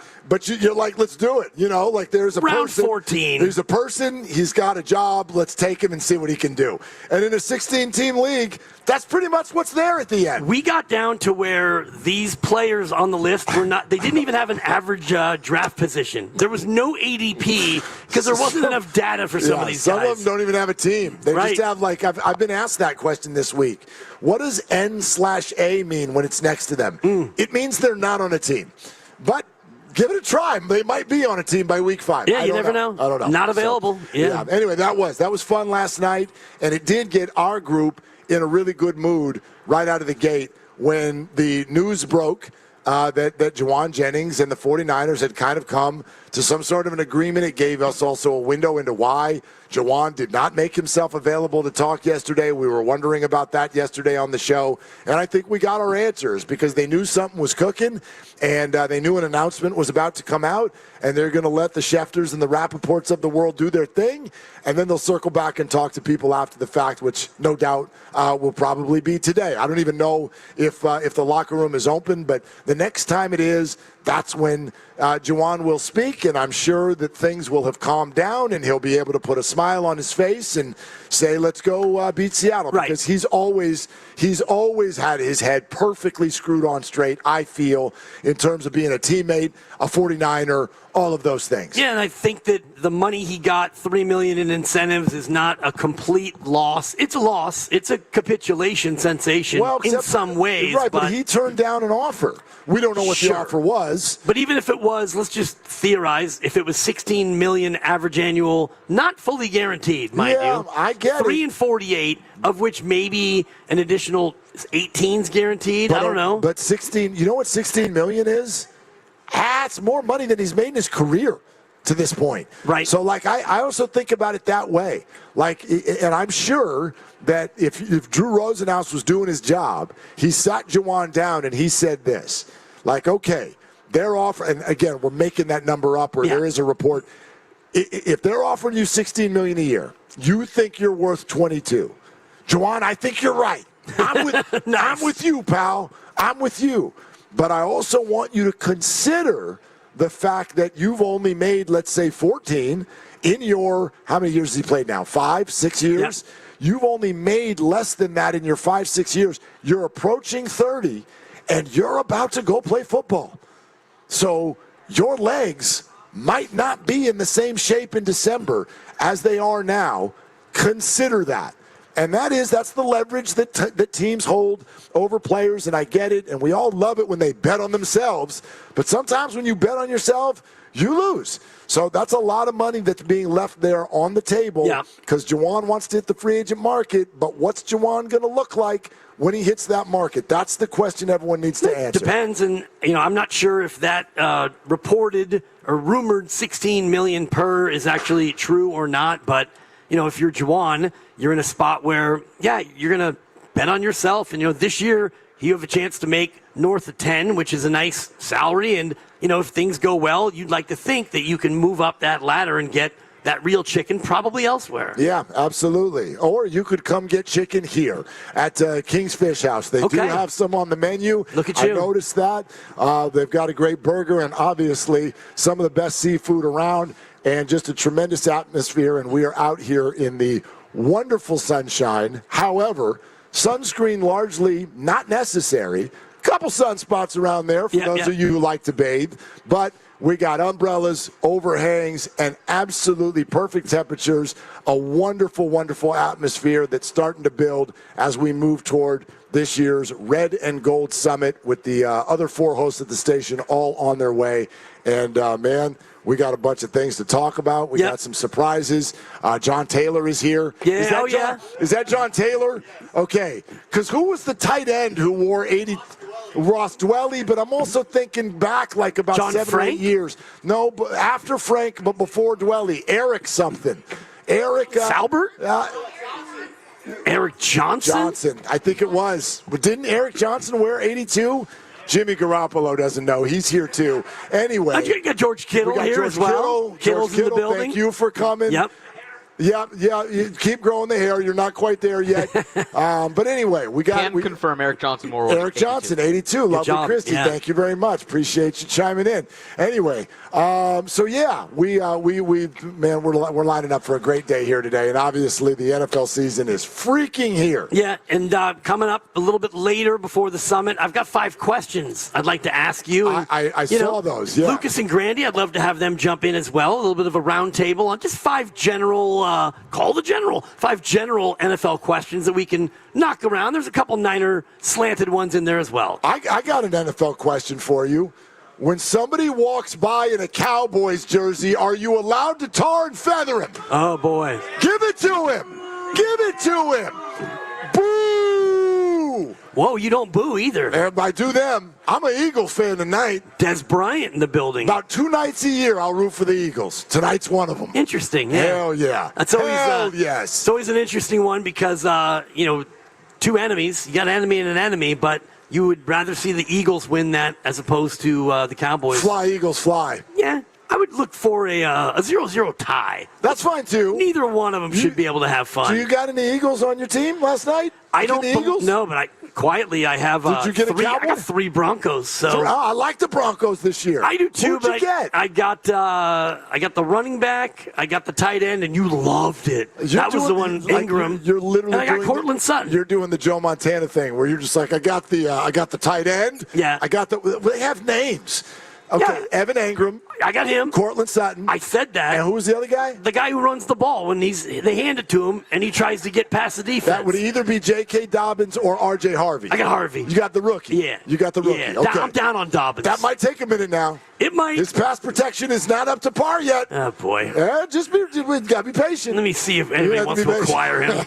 you're like, let's do it. Like there's a Round person. 14. There's a person. He's got a job. Let's take him and see what he can do. And in a 16-team league, that's pretty much what's there at the end. We got down to where these players on the list were not. They didn't even have an average draft position. There was no ADP because there wasn't enough data for some of these guys. Some of them don't even have a team. They just have I've been asked that question this week. What does N/A mean when it's next to them? It means they're not on a team. But give it a try. They might be on a team by week 5. Yeah, you never know. I don't know. Not available. So, anyway, that was fun last night, and it did get our group in a really good mood right out of the gate when the news broke that Jawan, Jennings, and the 49ers had kind of come to some sort of an agreement. It gave us also a window into why Jawan did not make himself available to talk yesterday. We were wondering about that yesterday on the show, and I think we got our answers because they knew something was cooking, and they knew an announcement was about to come out, and they're going to let the Schefters and the Rappaports of the world do their thing, and then they'll circle back and talk to people after the fact, which no doubt will probably be today. I don't even know if the locker room is open, but the next time it is, that's when Jawan will speak, and I'm sure that things will have calmed down, and he'll be able to put a smile on his face and say, let's go beat Seattle. Right. Because he's always had his head perfectly screwed on straight, I feel, in terms of being a teammate, a 49er, all of those things. Yeah, and I think that the money he got, $3 million in incentives, is not a complete loss. It's a loss. It's a capitulation sensation in some ways. Right, but he turned down an offer. We don't know what the offer was. But even if it was, let's just theorize. guys if it was $16 million average annual, not fully guaranteed, mind you. I get 3 and 48, of which maybe an additional 18's guaranteed. I don't know. But 16, you know what $16 million is? It's more money than he's made in his career to this point. Right. So, like, I also think about it that way. Like, and I'm sure that if Drew Rosenhaus was doing his job, he sat Jawan down and he said this. Like, okay, they're offering, and again, we're making that number up, or there is a report. If they're offering you $16 million a year, you think you're worth 22. Jawan, I think you're right. I'm with you, pal. I'm with you. But I also want you to consider the fact that you've only made, let's say, 14 in your, how many years has he played now? 5, 6 years? Yep. You've only made less than that in your 5, 6 years. You're approaching 30, and you're about to go play football. So your legs might not be in the same shape in December as they are now. Consider that. And that's the leverage that teams hold over players, and I get it, and we all love it when they bet on themselves. But sometimes when you bet on yourself, you lose. So that's a lot of money that's being left there on the table because Jawan wants to hit the free agent market, but what's Jawan going to look like when he hits that market? That's the question everyone needs to answer. Depends, and I'm not sure if that reported or rumored $16 million per is actually true or not, but if you're Jawan, you're in a spot where, you're going to bet on yourself. And, this year you have a chance to make north of 10, which is a nice salary. And, if things go well, you'd like to think that you can move up that ladder and get that real chicken probably elsewhere. Yeah, absolutely. Or you could come get chicken here at King's Fish House. They do have some on the menu. Look at you. I noticed that. They've got a great burger and obviously some of the best seafood around and just a tremendous atmosphere. And we are out here in the wonderful sunshine. However, sunscreen largely not necessary. Couple sunspots around there for those of you who like to bathe. But we got umbrellas, overhangs, and absolutely perfect temperatures. A wonderful, wonderful atmosphere that's starting to build as we move toward this year's Red and Gold Summit with the other 4 hosts at the station all on their way. And, man, we got a bunch of things to talk about. We got some surprises. John Taylor is here. Yeah, Is that John Taylor? Okay. Because who was the tight end who wore 80? Ross Dwelly, but I'm also thinking back like about John 7 or 8 years. No, but after Frank, but before Dwelly. Eric something. Eric Salbert? Eric Johnson, I think it was. But didn't Eric Johnson wear 82? Jimmy Garoppolo doesn't know. He's here, too. Anyway. You got George Kittle here as well. Kittle's in the building. Thank you for coming. Yep. Yeah, you keep growing the hair. You're not quite there yet. But anyway, we confirm Eric Johnson more. Eric Johnson, 82. Lovely job. Christy. Yeah. Thank you very much. Appreciate you chiming in. Anyway, we're lining up for a great day here today, and obviously the NFL season is freaking here. Yeah, and coming up a little bit later before the summit, I've got 5 questions I'd like to ask you. And, I saw those. Yeah. Lucas and Grandy, I'd love to have them jump in as well. A little bit of a round table on just 5 general. 5 general NFL questions that we can knock around. There's a couple Niner slanted ones in there as well. I got an NFL question for you. When somebody walks by in a Cowboys jersey, are you allowed to tar and feather him? Oh, boy. Give it to him. Give it to him. Boo! Whoa, you don't boo either. I do them. I'm an Eagles fan tonight. Des Bryant in the building. About 2 nights a year, I'll root for the Eagles. Tonight's one of them. Interesting. Yeah. Hell yeah. That's always, yes. It's always an interesting one because, 2 enemies. You got an enemy and an enemy, but you would rather see the Eagles win that as opposed to the Cowboys. Fly, Eagles, fly. Yeah. I would look for a 0-0 tie. That's fine, too. Neither one of them should be able to have fun. So you got any Eagles on your team last night? I don't. Eagles? No, but I have. Did you get 3, a Cowboy? I got 3 Broncos. So I like the Broncos this year. I do too. Who'd you get? I got the running back. I got the tight end, and you loved it. That was the one, Ingram. You're literally. And I got Cortland Sutton. You're doing the Joe Montana thing, where you're just like, I got the tight end. Yeah. I got the. They have names. Okay, Evan Engram. I got him. Cortland Sutton. I said that. And who was the other guy? The guy who runs the ball when they hand it to him and he tries to get past the defense. That would either be J.K. Dobbins or R.J. Harvey. I got Harvey. You got the rookie. Yeah. You got the rookie. Yeah. Okay. I'm down on Dobbins. That might take a minute now. It might. His pass protection is not up to par yet. Oh, boy. We got to be patient. Let me see if anybody wants to acquire him.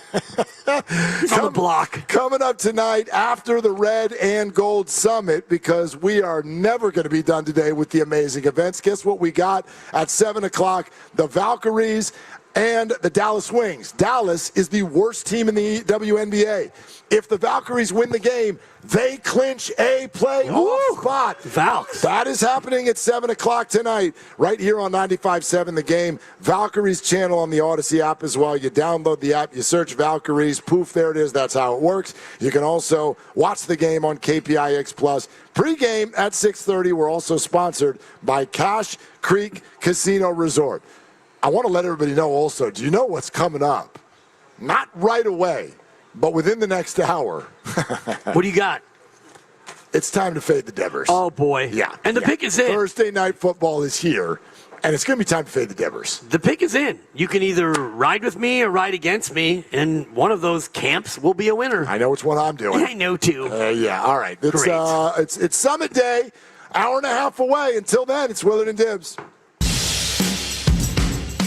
He's on the block. Coming up tonight after the Red and Gold Summit, because we are never going to be done today with the amazing events. Guess what we got at 7 o'clock? The Valkyries and the Dallas Wings. Dallas is the worst team in the WNBA. If the Valkyries win the game, they clinch a playoff spot. Valks. That is happening at 7 o'clock tonight, right here on 95.7 The Game. Valkyries channel on the Odyssey app as well. You download the app, you search Valkyries, poof, there it is. That's how it works. You can also watch the game on KPIX+. Pre-game at 6:30. We're also sponsored by Cache Creek Casino Resort. I want to let everybody know also, do you know what's coming up? Not right away, but within the next hour. What do you got? It's time to fade the Devers. Oh, boy. Yeah. And the pick is in. Thursday night football is here, and it's going to be time to fade the Devers. The pick is in. You can either ride with me or ride against me, and one of those camps will be a winner. I know which one I'm doing. I know, too. Yeah, all right. It's Summit Day, hour and a half away. Until then, it's Willard and Dibs.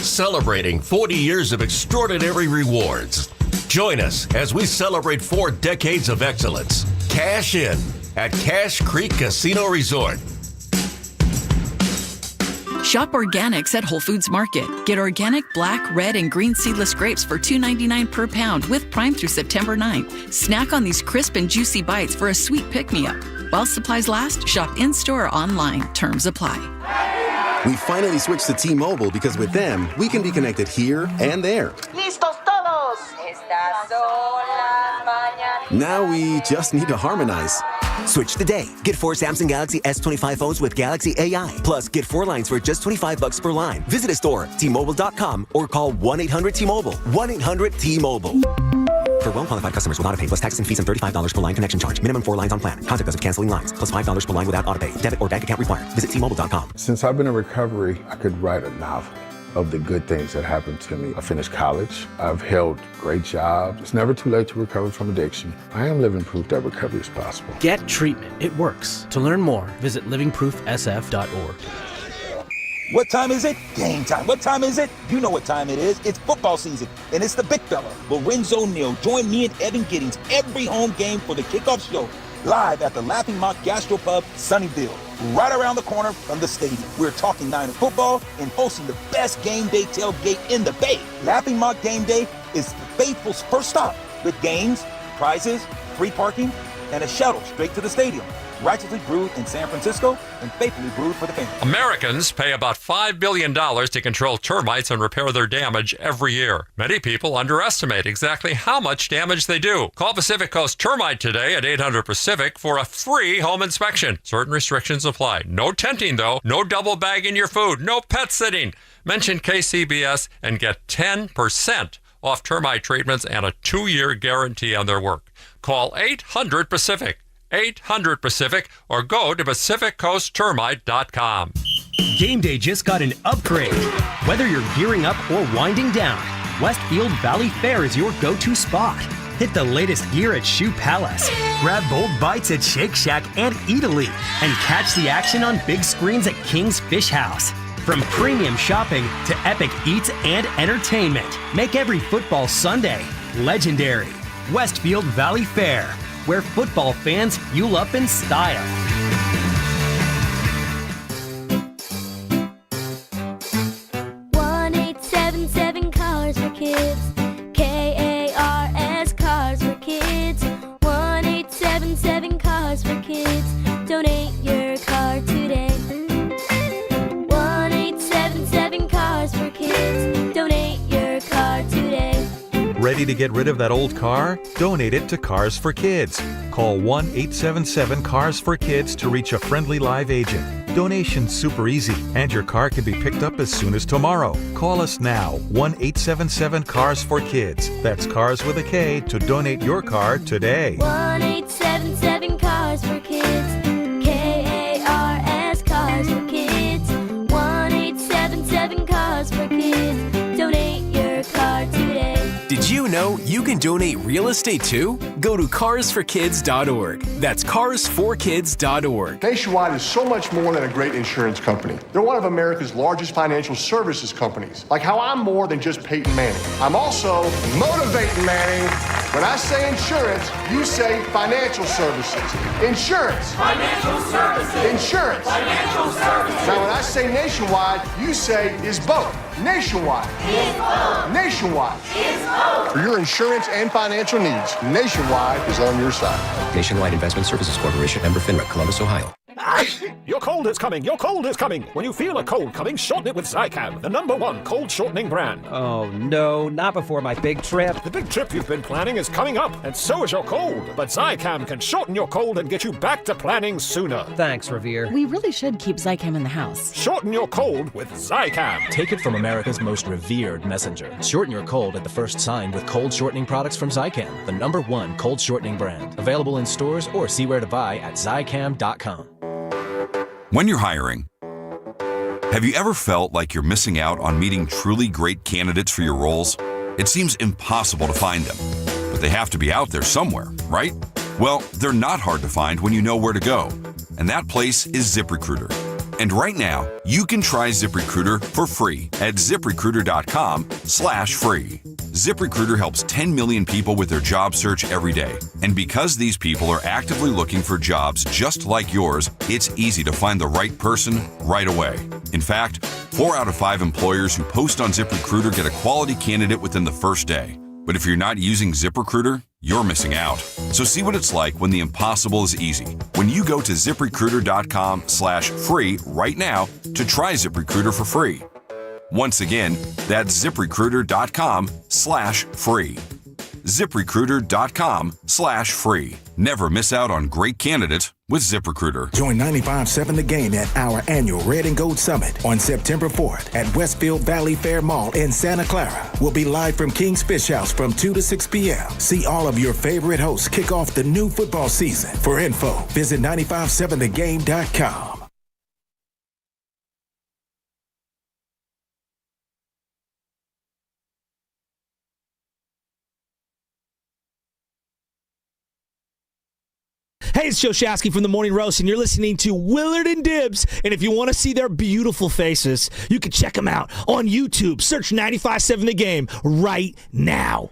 Celebrating 40 years of extraordinary rewards. Join us as we celebrate 4 decades of excellence. Cash in at Cache Creek Casino Resort. Shop organics at Whole Foods Market. Get organic black, red, and green seedless grapes for $2.99 per pound with Prime through September 9th. Snack on these crisp and juicy bites for a sweet pick-me-up. While supplies last, shop in-store or online. Terms apply. We finally switched to T-Mobile because with them, we can be connected here and there. ¡Listos todos! Estas son las mañanas. Now we just need to harmonize. Switch today. Get 4 Samsung Galaxy S25 phones with Galaxy AI. Plus, get 4 lines for just $25 per line. Visit a store, T-Mobile.com, or call 1-800-T-Mobile. 1-800-T-Mobile. For well-qualified customers with autopay plus taxes and fees and $35 per line connection charge. Minimum 4 lines on plan. Contact us if canceling lines. Plus $5 per line without autopay. Debit or bank account required. Visit T-Mobile.com. Since I've been in recovery, I could write a novel of the good things that happened to me. I finished college. I've held great jobs. It's never too late to recover from addiction. I am living proof that recovery is possible. Get treatment. It works. To learn more, visit livingproofsf.org. What time is it? Game time. What time is it? You know what time it is. It's football season, and it's the big fella, Lorenzo Neal. Join me and Evan Giddings every home game for the Kickoff Show, live at the Laughing Mock Gastropub, Sunnyvale, right around the corner from the stadium. We're talking Niner football and hosting the best game day tailgate in the Bay. Laughing Mock Game Day is the faithful's first stop with games, prizes, free parking, and a shuttle straight to the stadium. Righteously brewed in San Francisco and faithfully brewed for the family. Americans pay about $5 billion to control termites and repair their damage every year. Many people underestimate exactly how much damage they do. Call Pacific Coast Termite today at 800-PACIFIC for a free home inspection. Certain restrictions apply. No tenting, though. No double bagging your food. No pet sitting. Mention KCBS and get 10% off termite treatments and a 2-year guarantee on their work. Call 800-PACIFIC. 800-PACIFIC or go to PacificCoastTermite.com. Game day just got an upgrade. Whether you're gearing up or winding down, Westfield Valley Fair is your go-to spot. Hit the latest gear at Shoe Palace. Grab bold bites at Shake Shack and Eataly. And catch the action on big screens at King's Fish House. From premium shopping to epic eats and entertainment, make every football Sunday legendary. Westfield Valley Fair, where football fans fuel up in style. Cars for Kids. KARS Cars for Kids. 1-877 Cars for Kids. Donate your car today. 1-877 Cars for Kids. Donate your car today. Ready to get rid of that old car? Donate it to Cars for Kids. Call 1-877-CARS-FOR-KIDS to reach a friendly live agent. Donation's super easy, and your car can be picked up as soon as tomorrow. Call us now, 1-877-CARS-FOR-KIDS. That's Cars with a K to donate your car today. 1-877 Cars for Kids. KARS Cars for Kids. Did you know you can donate real estate too? Go to carsforkids.org. That's carsforkids.org. Nationwide is so much more than a great insurance company. They're one of America's largest financial services companies. Like how I'm more than just Peyton Manning. I'm also motivating Manning. When I say insurance, you say financial services. Insurance. Financial services. Insurance. Financial services. Now when I say nationwide, you say is both. Nationwide. Is both. Nationwide. Is both. For your insurance and financial needs, Nationwide is on your side. Nationwide Investment Services Corporation, member FINRA, Columbus, Ohio. Your cold is coming. Your cold is coming. When you feel a cold coming, shorten it with Zicam, the #1 cold shortening brand. Oh, no, not before my big trip. The big trip you've been planning is coming up, and so is your cold. But Zicam can shorten your cold and get you back to planning sooner. Thanks, Revere. We really should keep Zicam in the house. Shorten your cold with Zicam. Take it from America's most revered messenger. Shorten your cold at the first sign with cold shortening products from Zicam, the #1 cold shortening brand. Available in stores or see where to buy at Zicam.com. When you're hiring, have you ever felt like you're missing out on meeting truly great candidates for your roles? It seems impossible to find them, but they have to be out there somewhere, right? Well, they're not hard to find when you know where to go, and that place is ZipRecruiter. And right now, you can try ZipRecruiter for free at ZipRecruiter.com/free. ZipRecruiter helps 10 million people with their job search every day. And because these people are actively looking for jobs just like yours, it's easy to find the right person right away. In fact, 4 out of 5 employers who post on ZipRecruiter get a quality candidate within the first day. But if you're not using ZipRecruiter, you're missing out. So see what it's like when the impossible is easy. When you go to ZipRecruiter.com/free right now to try ZipRecruiter for free. Once again, that's ZipRecruiter.com/free. ZipRecruiter.com/free. Never miss out on great candidates with ZipRecruiter. Join 95.7 The Game at our annual Red and Gold Summit on September 4th at Westfield Valley Fair Mall in Santa Clara. We'll be live from King's Fish House from 2 to 6 p.m. See all of your favorite hosts kick off the new football season. For info, visit 957thegame.com. Hey, it's Joe Shasky from the Morning Roast, and you're listening to Willard and Dibs. And if you want to see their beautiful faces, you can check them out on YouTube. Search 95.7 The Game right now.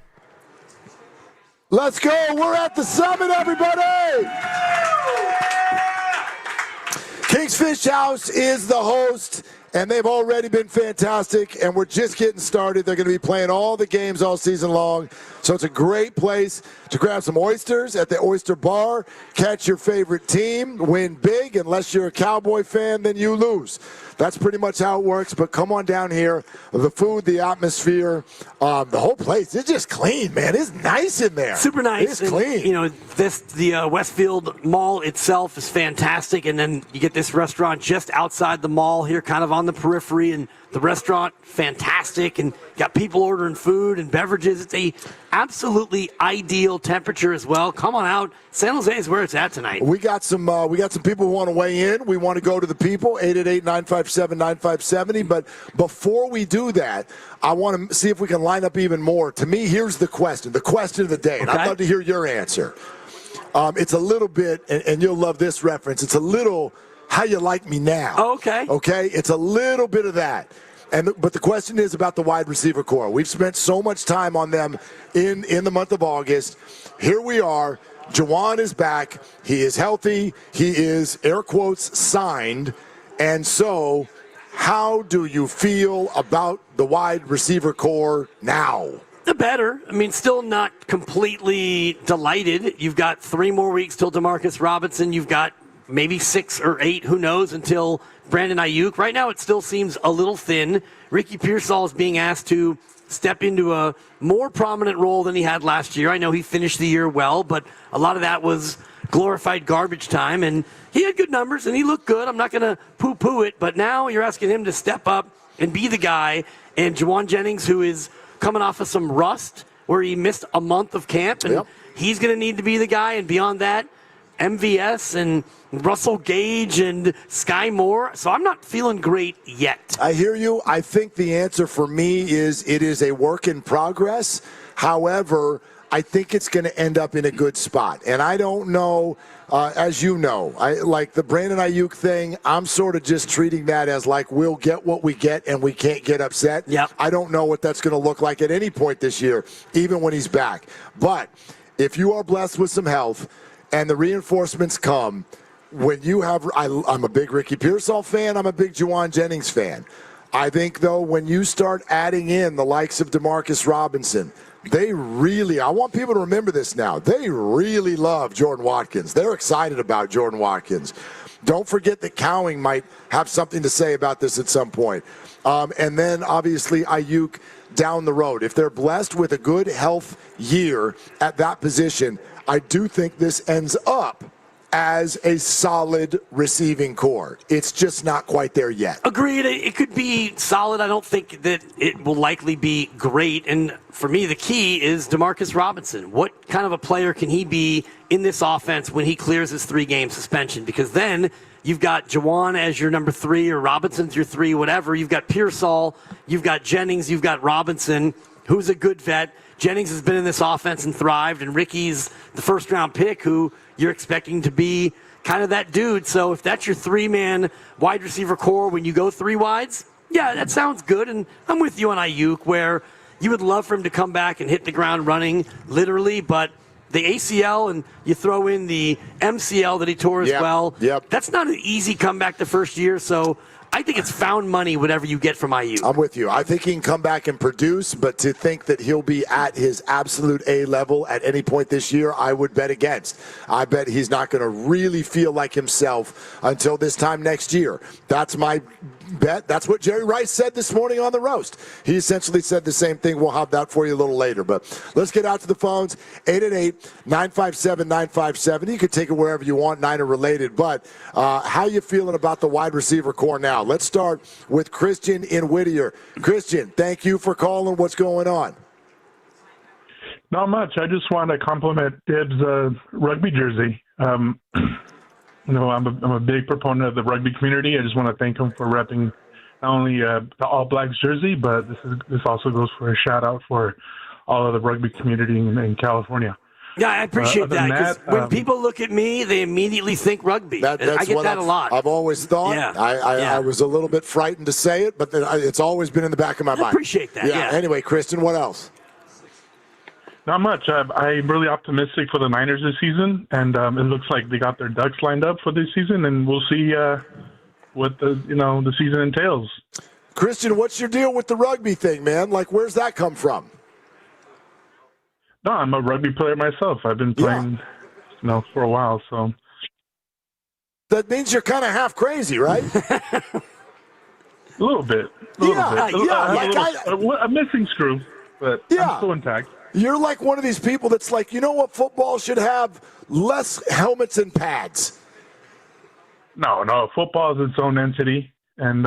Let's go. We're at the summit, everybody. King's Fish House is the host, and they've already been fantastic, and we're just getting started. They're going to be playing all the games all season long, so it's a great place to grab some oysters at the Oyster Bar, catch your favorite team, win big. Unless you're a Cowboy fan, then you lose. That's pretty much how it works, but come on down here. The food, the atmosphere, the whole place, it's just clean, man. It's nice in there. Super nice. It's clean. You know, the Westfield Mall itself is fantastic, and then you get this restaurant just outside the mall here, kind of on the periphery, and the restaurant, fantastic, and got people ordering food and beverages. It's a absolutely ideal temperature as well. Come on out. San Jose is where it's at tonight. We got some people who want to weigh in. We want to go to the people, 888-957-9570. But before we do that, I want to see if we can line up even more. To me, here's the question of the day, and I'd love to hear your answer. It's a little bit, and you'll love this reference, it's a little how you like me now. Oh, okay. Okay? It's a little bit of that. But the question is about the wide receiver core. We've spent so much time on them in the month of August. Here we are. Jawan is back. He is healthy. He is, air quotes, signed. And so how do you feel about the wide receiver core now? The better. I mean, still not completely delighted. You've got 3 more weeks till Demarcus Robinson. You've got maybe 6 or 8, who knows, until Brandon Ayuk. Right now it still seems a little thin. Ricky Pearsall is being asked to step into a more prominent role than he had last year. I know he finished the year well, but a lot of that was glorified garbage time, and he had good numbers, and he looked good. I'm not going to poo-poo it, but now you're asking him to step up and be the guy, and Jawan Jennings, who is coming off of some rust where he missed a month of camp, and he's going to need to be the guy, and beyond that, MVS and Russell Gage and Sky Moore. So I'm not feeling great yet. I hear you. I think the answer for me is it is a work in progress. However, I think it's going to end up in a good spot. And I don't know, as you know, like the Brandon Ayuk thing, I'm sort of just treating that as like we'll get what we get and we can't get upset. Yep. I don't know what that's going to look like at any point this year, even when he's back. But if you are blessed with some health and the reinforcements come, when you have, I'm a big Ricky Pearsall fan, I'm a big Jawan Jennings fan. I think, though, when you start adding in the likes of Demarcus Robinson, they really, I want people to remember this now, they really love Jordan Watkins. They're excited about Jordan Watkins. Don't forget that Cowing might have something to say about this at some point. And then, obviously, Ayuk down the road. If they're blessed with a good health year at that position, I do think this ends up as a solid receiving core. It's just not quite there yet. Agreed. It could be solid. I don't think that it will likely be great. And for me, the key is Demarcus Robinson. What kind of a player can he be in this offense when he clears his 3-game suspension? Because then you've got Jawan as your number 3 or Robinson's your 3, whatever. You've got Pearsall, you've got Jennings, you've got Robinson, who's a good vet. Jennings has been in this offense and thrived, and Ricky's the first-round pick who you're expecting to be kind of that dude. So if that's your 3-man wide receiver core when you go 3 wides, yeah, that sounds good. And I'm with you on Ayuk, where you would love for him to come back and hit the ground running, literally, but the ACL and you throw in the MCL that he tore as well, that's not an easy comeback the first year. So I think it's found money, whatever you get from Ayuk. I'm with you. I think he can come back and produce, but to think that he'll be at his absolute A level at any point this year, I would bet against. I bet he's not going to really feel like himself until this time next year. That's my bet. That's what Jerry Rice said this morning on the roast. He essentially said the same thing. We'll have that for you a little later. But let's get out to the phones. 888-957-957. You can take it wherever you want, Niner related. But how you feeling about the wide receiver core now? Let's start with Christian in Whittier. Christian, thank you for calling. What's going on? Not much. I just want to compliment Dibs' rugby jersey. I'm a big proponent of the rugby community. I just want to thank him for repping not only the All Blacks jersey, but this also goes for a shout out for all of the rugby community in California. Yeah, I appreciate that, because when people look at me, they immediately think rugby. I get that a lot. I've always thought. Yeah. I was a little bit frightened to say it, but it's always been in the back of my mind. I appreciate that, yeah. Anyway, Kristen, what else? Not much. I'm really optimistic for the Niners this season, and it looks like they got their ducks lined up for this season, and we'll see what the season entails. Christian, what's your deal with the rugby thing, man? Like, where's that come from? No, I'm a rugby player myself. I've been playing, for a while. So that means you're kind of half crazy, right? A little bit. A missing screw, but I'm still intact. You're like one of these people that's like, you know what, football should have less helmets and pads. No, football is its own entity, and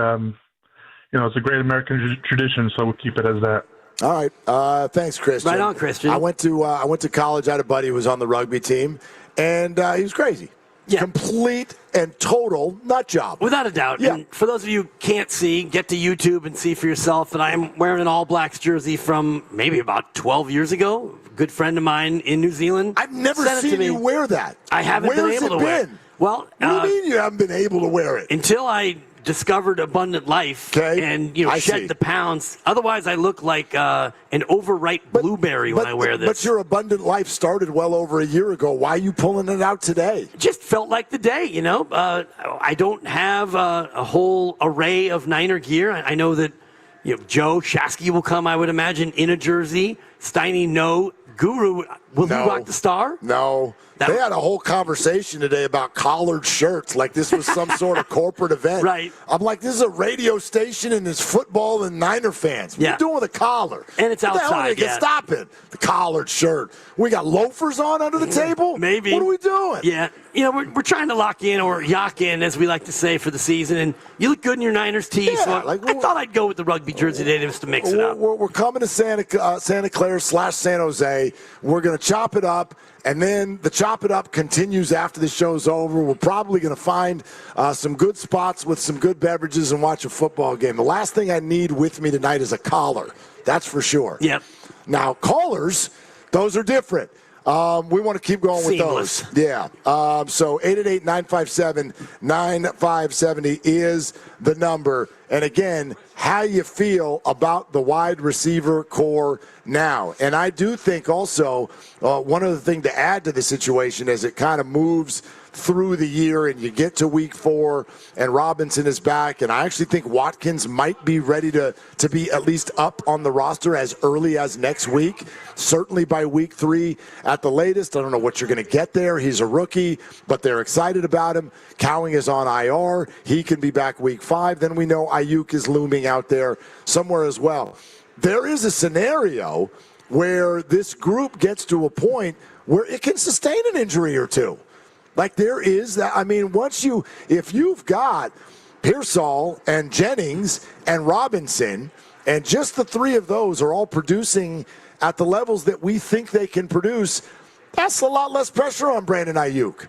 it's a great American tradition, so we'll keep it as that. All right. Thanks, Christian. Right on, Christian. I went to college. I had a buddy who was on the rugby team, and he was crazy. Yeah. Complete and total nut job. Without a doubt. Yeah. And for those of you who can't see, get to YouTube and see for yourself that I am wearing an All Blacks jersey from maybe about 12 years ago. A good friend of mine in New Zealand. I've never seen you wear that. I haven't been able to wear it. Well, what do you mean you haven't been able to wear it? Until I discovered Abundant Life and shed the pounds. Otherwise, I look like an overripe blueberry when I wear this. But your Abundant Life started well over a year ago. Why are you pulling it out today? It just felt like the day, I don't have a whole array of Niner gear. I know that Joe Shasky will come, I would imagine, in a jersey. Steiny Guru, will he rock the star? No. They had a whole conversation today about collared shirts, like this was some sort of corporate event. Right. I'm like, this is a radio station and it's football and Niner fans. What are you doing with a collar? And it's outside. What the hell are you Stop it. The collared shirt. We got loafers on under the table? Maybe. What are we doing? Yeah. We're trying to lock in, or yak in, as we like to say, for the season. And you look good in your Niners tee, so I thought I'd go with the rugby jersey today just to mix it up. We're coming to Santa Clara Clair / San Jose. We're going to chop it up, and then the chop it up continues after the show's over. We're probably going to find some good spots with some good beverages and watch a football game. The last thing I need with me tonight is a collar. That's for sure. Yep. Now, callers, those are different. We want to keep going with Seamless. those. Yeah. So 888-957-9570 is the number. And again, how you feel about the wide receiver core now. And I do think also one other thing to add to the situation as it kind of moves through the year and you get to week 4 and Robinson is back, and I actually think Watkins might be ready to be at least up on the roster as early as next week, certainly by week 3 at the latest. I don't know what you're going to get there. He's a rookie, but they're excited about him. Cowing is on IR. He can be back week 5. Then we know Ayuk is looming out there somewhere as well. There is a scenario where this group gets to a point where it can sustain an injury or two. Like there is that. I mean, if you've got Pearsall and Jennings and Robinson, and just the 3 of those are all producing at the levels that we think they can produce, that's a lot less pressure on Brandon Ayuk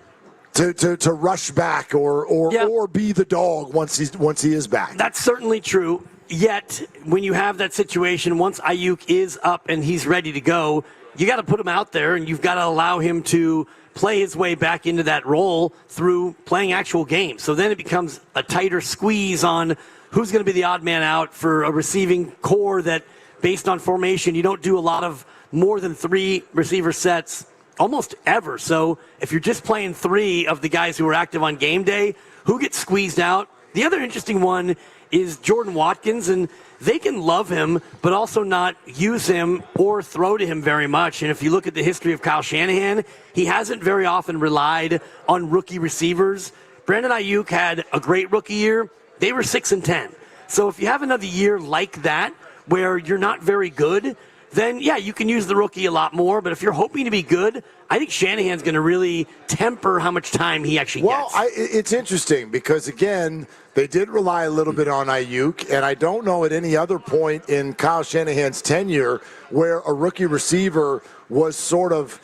to rush back or be the dog once he is back. That's certainly true. Yet, when you have that situation, once Ayuk is up and he's ready to go, you got to put him out there, and you've got to allow him to play his way back into that role through playing actual games. So then it becomes a tighter squeeze on who's going to be the odd man out for a receiving core that, based on formation, you don't do a lot of more than 3 receiver sets almost ever. So if you're just playing 3 of the guys who are active on game day, who gets squeezed out? The other interesting one is Jordan Watkins, and they can love him, but also not use him or throw to him very much. And if you look at the history of Kyle Shanahan, he hasn't very often relied on rookie receivers. Brandon Ayuk had a great rookie year. They were 6-10. So if you have another year like that where you're not very good, then, yeah, you can use the rookie a lot more. But if you're hoping to be good, I think Shanahan's going to really temper how much time he actually gets. Well, it's interesting because, again, they did rely a little bit on Ayuk, and I don't know at any other point in Kyle Shanahan's tenure where a rookie receiver was sort of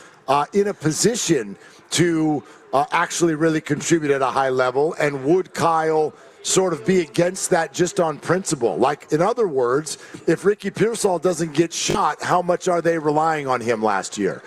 in a position to actually really contribute at a high level, and would Kyle sort of be against that just on principle? Like, in other words, if Ricky Pearsall doesn't get shot, how much are they relying on him last year?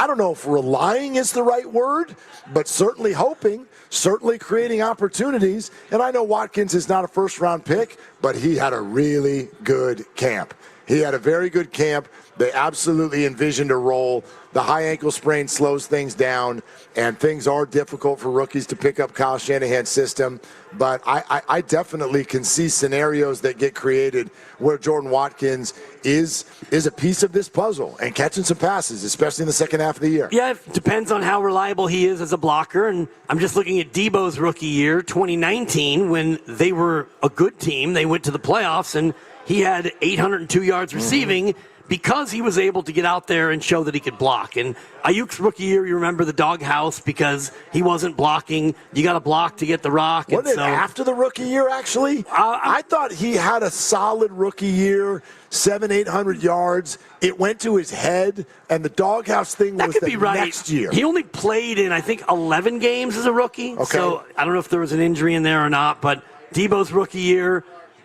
I don't know if relying is the right word, but certainly hoping, certainly creating opportunities. And I know Watkins is not a first-round pick, but he had a really good camp. He had a very good camp. They absolutely envisioned a role. The high ankle sprain slows things down, and things are difficult for rookies to pick up Kyle Shanahan's system. But I definitely can see scenarios that get created where Jordan Watkins is a piece of this puzzle and catching some passes, especially in the second half of the year. Yeah, it depends on how reliable he is as a blocker. And I'm just looking at Debo's rookie year, 2019, when they were a good team. They went to the playoffs, and he had 802 yards receiving because he was able to get out there and show that he could block. And Ayuk's rookie year, you remember the doghouse because he wasn't blocking. You got to block to get the rock. Wasn't it after the rookie year, actually? I thought he had a solid rookie year, 700-800 yards. It went to his head, and the doghouse thing was the next year. He only played in, I think, 11 games as a rookie. Okay. So I don't know if there was an injury in there or not, but Debo's rookie year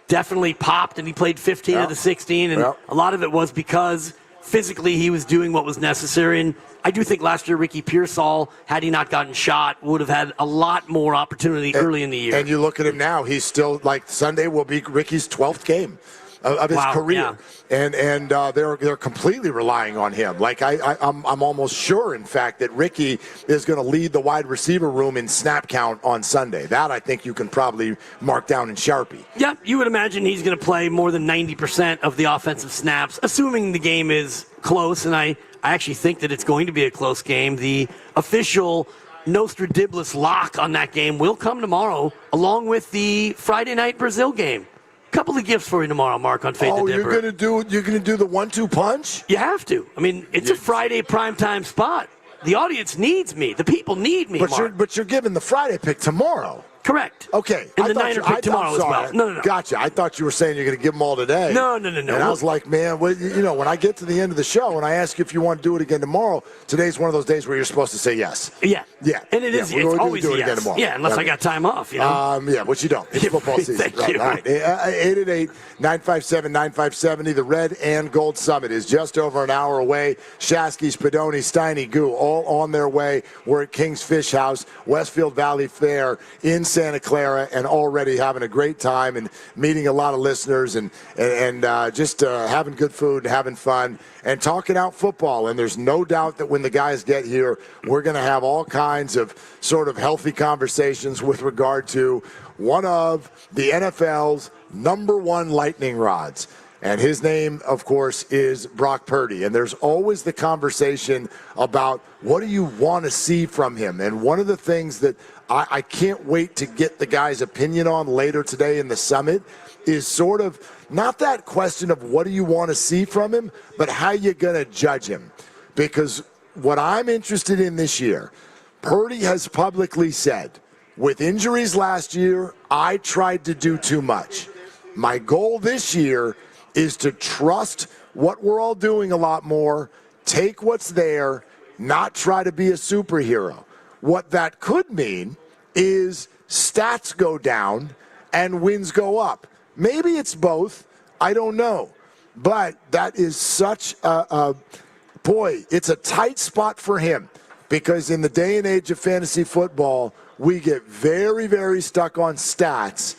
definitely popped, and he played 15 of the 16, and a lot of it was because physically he was doing what was necessary. And I do think last year Ricky Pearsall, had he not gotten shot, would have had a lot more opportunity early in the year. And you look at him now, he's still, like, Sunday will be Ricky's 12th game of his career. Yeah. And they're completely relying on him. Like, I'm almost sure, in fact, that Ricky is going to lead the wide receiver room in snap count on Sunday. That I think you can probably mark down in Sharpie. Yeah, you would imagine he's going to play more than 90% of the offensive snaps, assuming the game is close, and I actually think that it's going to be a close game. The official Nostradamus lock on that game will come tomorrow, along with the Friday night Brazil game. Couple of gifts for you tomorrow, Mark, on Fade the Dipper. You're gonna do the 1-2 punch? You have to. I mean, it's a Friday primetime spot. The audience needs me. The people need me, Mark. But you're giving the Friday pick tomorrow. Correct. Okay. And the Niner pick tomorrow as well. No. Gotcha. I thought you were saying you're going to give them all today. No. And I was like, man, when I get to the end of the show and I ask you if you want to do it again tomorrow, today's one of those days where you're supposed to say yes. Yeah. Yeah. And it is. It's always do it yes. again tomorrow. Yeah, unless I got time off, Yeah, which you don't. It's football season. Thank you. All right. 888-957-9570. The Red and Gold Summit is just over an hour away. Shasky's, Pedoni, Steiny Guru, all on their way. We're at King's Fish House, Westfield Valley Fair in Santa Clara, and already having a great time and meeting a lot of listeners and just having good food and having fun and talking out football. And there's no doubt that when the guys get here, we're going to have all kinds of sort of healthy conversations with regard to one of the NFL's number one lightning rods. And his name, of course, is Brock Purdy. And there's always the conversation about what do you want to see from him? And one of the things that I can't wait to get the guy's opinion on later today in the summit is sort of not that question of what do you want to see from him, but how you're going to judge him. Because what I'm interested in this year, Purdy has publicly said, with injuries last year, I tried to do too much. My goal this year is to trust what we're all doing a lot more, take what's there, not try to be a superhero. What that could mean is stats go down and wins go up. Maybe it's both. I don't know. But that is such it's a tight spot for him because in the day and age of fantasy football, we get very, very stuck on stats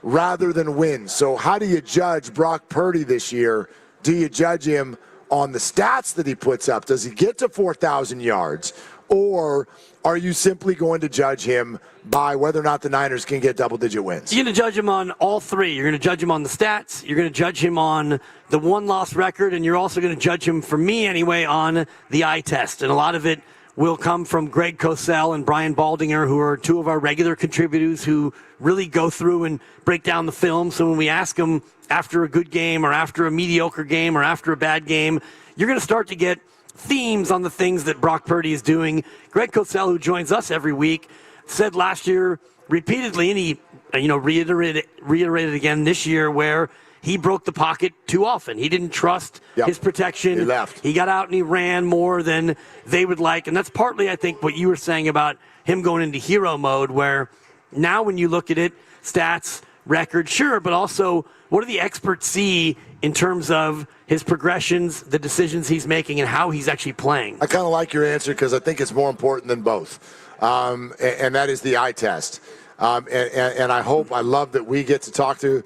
rather than wins. So how do you judge Brock Purdy this year? Do you judge him on the stats that he puts up? Does he get to 4,000 yards? Or are you simply going to judge him by whether or not the Niners can get double-digit wins? You're going to judge him on all three. You're going to judge him on the stats. You're going to judge him on the one-loss record. And you're also going to judge him, for me anyway, on the eye test. And a lot of it will come from Greg Cosell and Brian Baldinger, who are two of our regular contributors who really go through and break down the film. So when we ask them after a good game or after a mediocre game or after a bad game, you're going to start to get themes on the things that Brock Purdy is doing. Greg Cosell, who joins us every week, said last year repeatedly, and he reiterated again this year, where he broke the pocket too often. He didn't trust his protection. He left. He got out and he ran more than they would like. And that's partly, I think, what you were saying about him going into hero mode, where now when you look at it, stats, record, sure, but also what do the experts see in terms of his progressions, the decisions he's making, and how he's actually playing? I kind of like your answer because I think it's more important than both, and that is the eye test. And I love that we get to talk to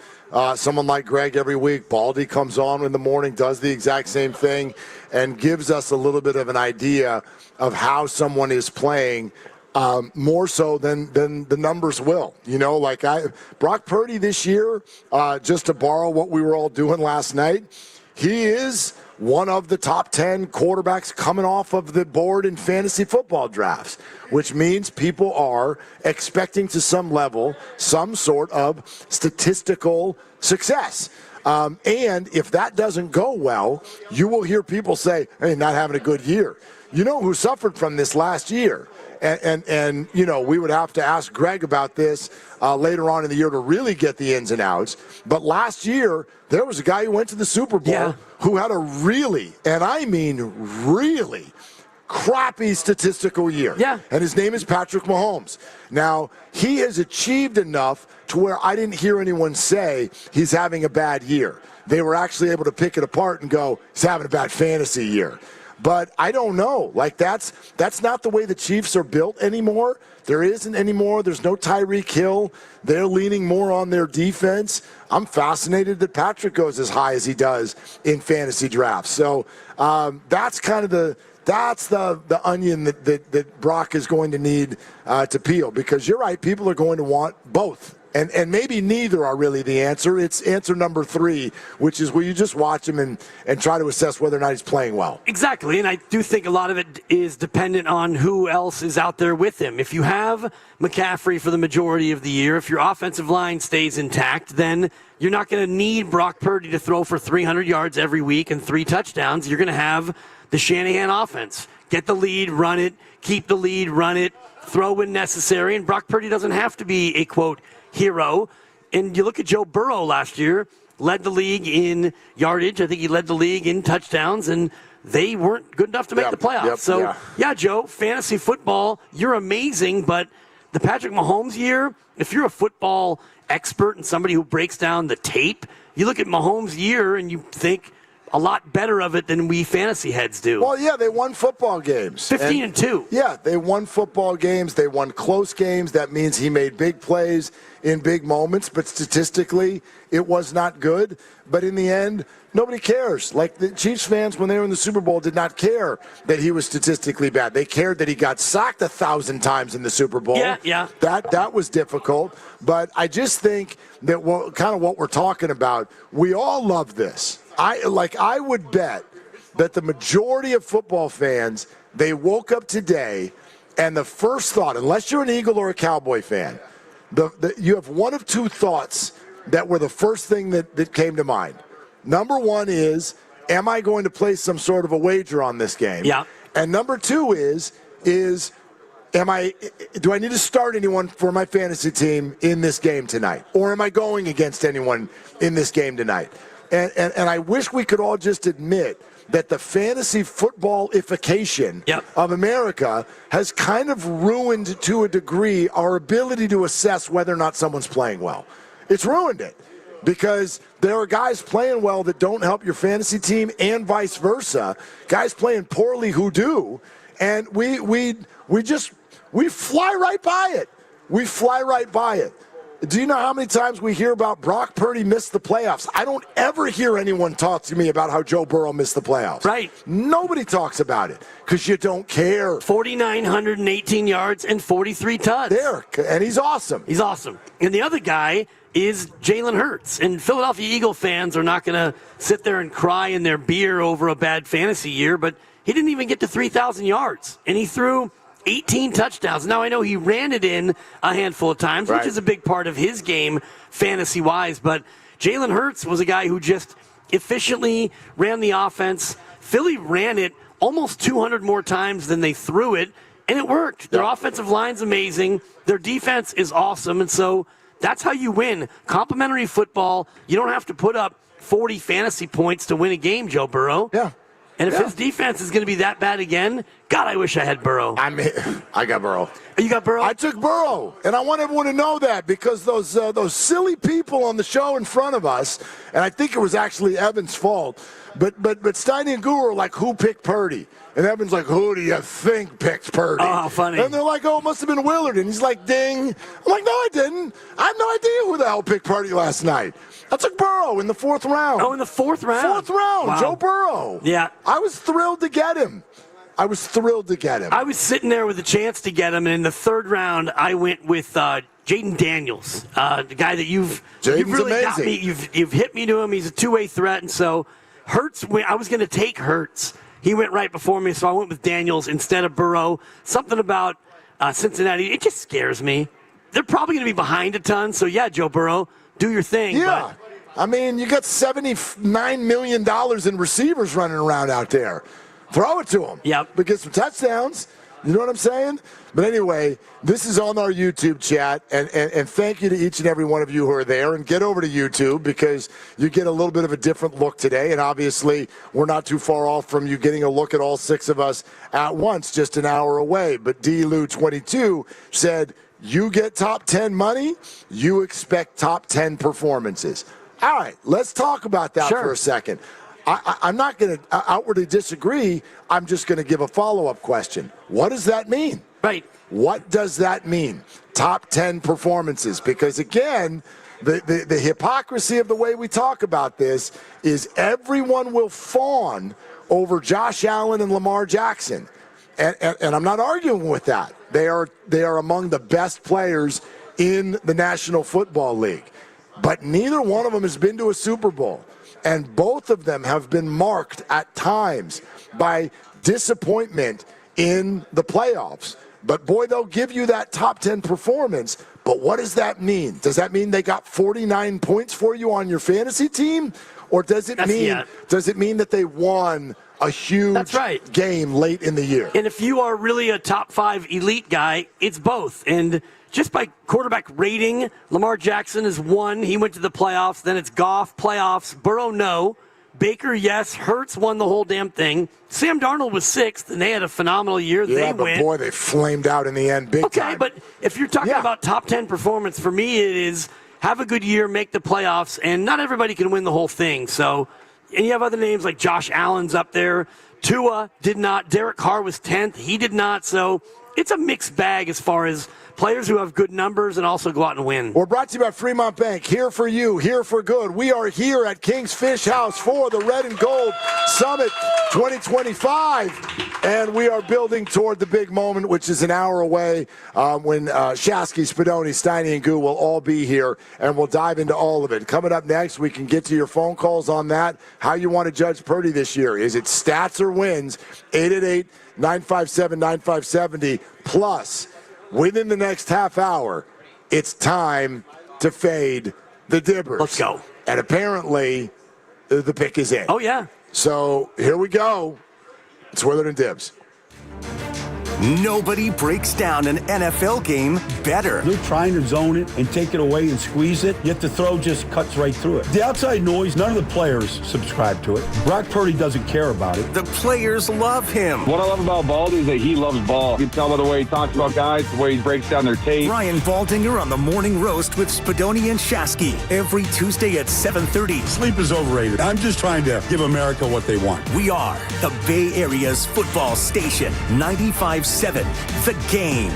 someone like Greg every week. Baldy comes on in the morning, does the exact same thing, and gives us a little bit of an idea of how someone is playing, more so than the numbers will. Brock Purdy this year, just to borrow what we were all doing last night, he is one of the top 10 quarterbacks coming off of the board in fantasy football drafts, which means people are expecting to some level some sort of statistical success. And if that doesn't go well, you will hear people say, hey, not having a good year. You know who suffered from this last year? And we would have to ask Greg about this later on in the year to really get the ins and outs. But last year, there was a guy who went to the Super Bowl who had a really, and I mean really, crappy statistical year. Yeah. And his name is Patrick Mahomes. Now, he has achieved enough to where I didn't hear anyone say he's having a bad year. They were actually able to pick it apart and go, he's having a bad fantasy year. But I don't know. That's not the way the Chiefs are built anymore. There isn't anymore. There's no Tyreek Hill. They're leaning more on their defense. I'm fascinated that Patrick goes as high as he does in fantasy drafts. So that's kind of the onion that Brock is going to need to peel, because you're right. People are going to want both And maybe neither are really the answer. It's answer number 3, which is where you just watch him and try to assess whether or not he's playing well. Exactly, and I do think a lot of it is dependent on who else is out there with him. If you have McCaffrey for the majority of the year, if your offensive line stays intact, then you're not going to need Brock Purdy to throw for 300 yards every week and 3 touchdowns. You're going to have the Shanahan offense. Get the lead, run it, keep the lead, run it, throw when necessary, and Brock Purdy doesn't have to be a, quote, hero. And you look at Joe Burrow last year, led the league in yardage. I think he led the league in touchdowns, and they weren't good enough to make the playoffs. Yeah, Joe, fantasy football, you're amazing, but the Patrick Mahomes year, if you're a football expert and somebody who breaks down the tape, you look at Mahomes' year and you think a lot better of it than we fantasy heads do. Well, yeah, they won football games. 15-2. Yeah, they won football games. They won close games. That means he made big plays in big moments, but statistically, it was not good. But in the end, nobody cares. Like the Chiefs fans, when they were in the Super Bowl, did not care that he was statistically bad. They cared that he got sacked 1,000 times in the Super Bowl. Yeah. That was difficult. But I just think that kind of what we're talking about, we all love this. I would bet that the majority of football fans, they woke up today and the first thought, unless you're an Eagle or a Cowboy fan, you have one of 2 thoughts that were the first thing that came to mind. Number 1 is, am I going to place some sort of a wager on this game? Yeah. And number 2 is do I need to start anyone for my fantasy team in this game tonight? Or am I going against anyone in this game tonight? And I wish we could all just admit that the fantasy footballification of America has kind of ruined, to a degree, our ability to assess whether or not someone's playing well. It's ruined it because there are guys playing well that don't help your fantasy team and vice versa, guys playing poorly who do, and we fly right by it. We fly right by it. Do you know how many times we hear about Brock Purdy missed the playoffs? I don't ever hear anyone talk to me about how Joe Burrow missed the playoffs. Right. Nobody talks about it because you don't care. 4,918 yards and 43 tuds. There, and he's awesome. He's awesome. And the other guy is Jalen Hurts. And Philadelphia Eagle fans are not going to sit there and cry in their beer over a bad fantasy year, but he didn't even get to 3,000 yards. And he threw 18 touchdowns. Now, I know he ran it in a handful of times, which is a big part of his game fantasy-wise, but Jalen Hurts was a guy who just efficiently ran the offense. Philly ran it almost 200 more times than they threw it, and it worked. Their offensive line's amazing. Their defense is awesome, and so that's how you win. Complimentary football, you don't have to put up 40 fantasy points to win a game, Joe Burrow. Yeah. And if his defense is going to be that bad again, God, I wish I had Burrow. I got Burrow. You got Burrow? I took Burrow, and I want everyone to know that because those silly people on the show in front of us, and I think it was actually Evan's fault, but Steiny and Guru are like, who picked Purdy? And Evan's like, who do you think picked Purdy? Oh, funny. And they're like, oh, it must have been Willard. And he's like, ding. I'm like, no, I didn't. I have no idea who the hell picked Purdy last night. I took Burrow in the 4th round. Oh, in the 4th round? 4th round, wow. Joe Burrow. Yeah. I was thrilled to get him. I was sitting there with a chance to get him, and in the 3rd round, I went with Jaden Daniels, the guy that you've really amazing. got me. You've hit me to him. He's a two-way threat, and so Hurts. I was going to take Hurts. He went right before me, so I went with Daniels instead of Burrow. Something about Cincinnati, it just scares me. They're probably going to be behind a ton, so yeah, Joe Burrow, do your thing. Yeah. I mean, you got $79 million in receivers running around out there. Throw it to them. Yep. But get some touchdowns. You know what I'm saying? But anyway, this is on our YouTube chat, and thank you to each and every one of you who are there. And get over to YouTube because you get a little bit of a different look today. And obviously, we're not too far off from you getting a look at all 6 of us at once, just an hour away. But D-Lou22 said, you get top 10 money, you expect top 10 performances. All right, let's talk about that for a second. I'm not going to outwardly disagree. I'm just going to give a follow-up question. What does that mean? Right. What does that mean? Top 10 performances. Because, again, the hypocrisy of the way we talk about this is everyone will fawn over Josh Allen and Lamar Jackson. And I'm not arguing with that. They are among the best players in the National Football League. But neither one of them has been to a Super Bowl. And both of them have been marked at times by disappointment in the playoffs. But boy, they'll give you that top 10 performance. But what does that mean? Does that mean they got 49 points for you on your fantasy team? Or does it mean that they won a huge game late in the year? And if you are really a top 5 elite guy, it's both. And just by quarterback rating, Lamar Jackson is 1. He went to the playoffs. Then it's Goff, playoffs. Burrow, no. Baker, yes. Hurts won the whole damn thing. Sam Darnold was 6th, and they had a phenomenal year. Yeah, they went. Boy, they flamed out in the end big time. Okay, but if you're talking about top 10 performance, for me it is have a good year, make the playoffs, and not everybody can win the whole thing. So, and you have other names like Josh Allen's up there. Tua did not. Derek Carr was 10th. He did not. So it's a mixed bag as far as players who have good numbers and also go out and win. We're brought to you by Fremont Bank. Here for you, here for good. We are here at King's Fish House for the Red and Gold Summit 2025. And we are building toward the big moment, which is an hour away when Shasky, Spadoni, Steiny, and Goo will all be here. And we'll dive into all of it. Coming up next, we can get to your phone calls on that. How you want to judge Purdy this year. Is it stats or wins? 888-957-9570. Plus, within the next half hour, it's time to fade the Dibbers. Let's go. And apparently, the pick is in. Oh, yeah. So here we go. It's Willard and Dibs. Nobody breaks down an NFL game better. They're trying to zone it and take it away and squeeze it, yet the throw just cuts right through it. The outside noise, none of the players subscribe to it. Brock Purdy doesn't care about it. The players love him. What I love about Baldy is that he loves ball. You can tell by the way he talks about guys, the way he breaks down their tape. Ryan Baldinger on the Morning Roast with Spadoni and Shasky every Tuesday at 7:30. Sleep is overrated. I'm just trying to give America what they want. We are the Bay Area's football station, 95.7 The Game.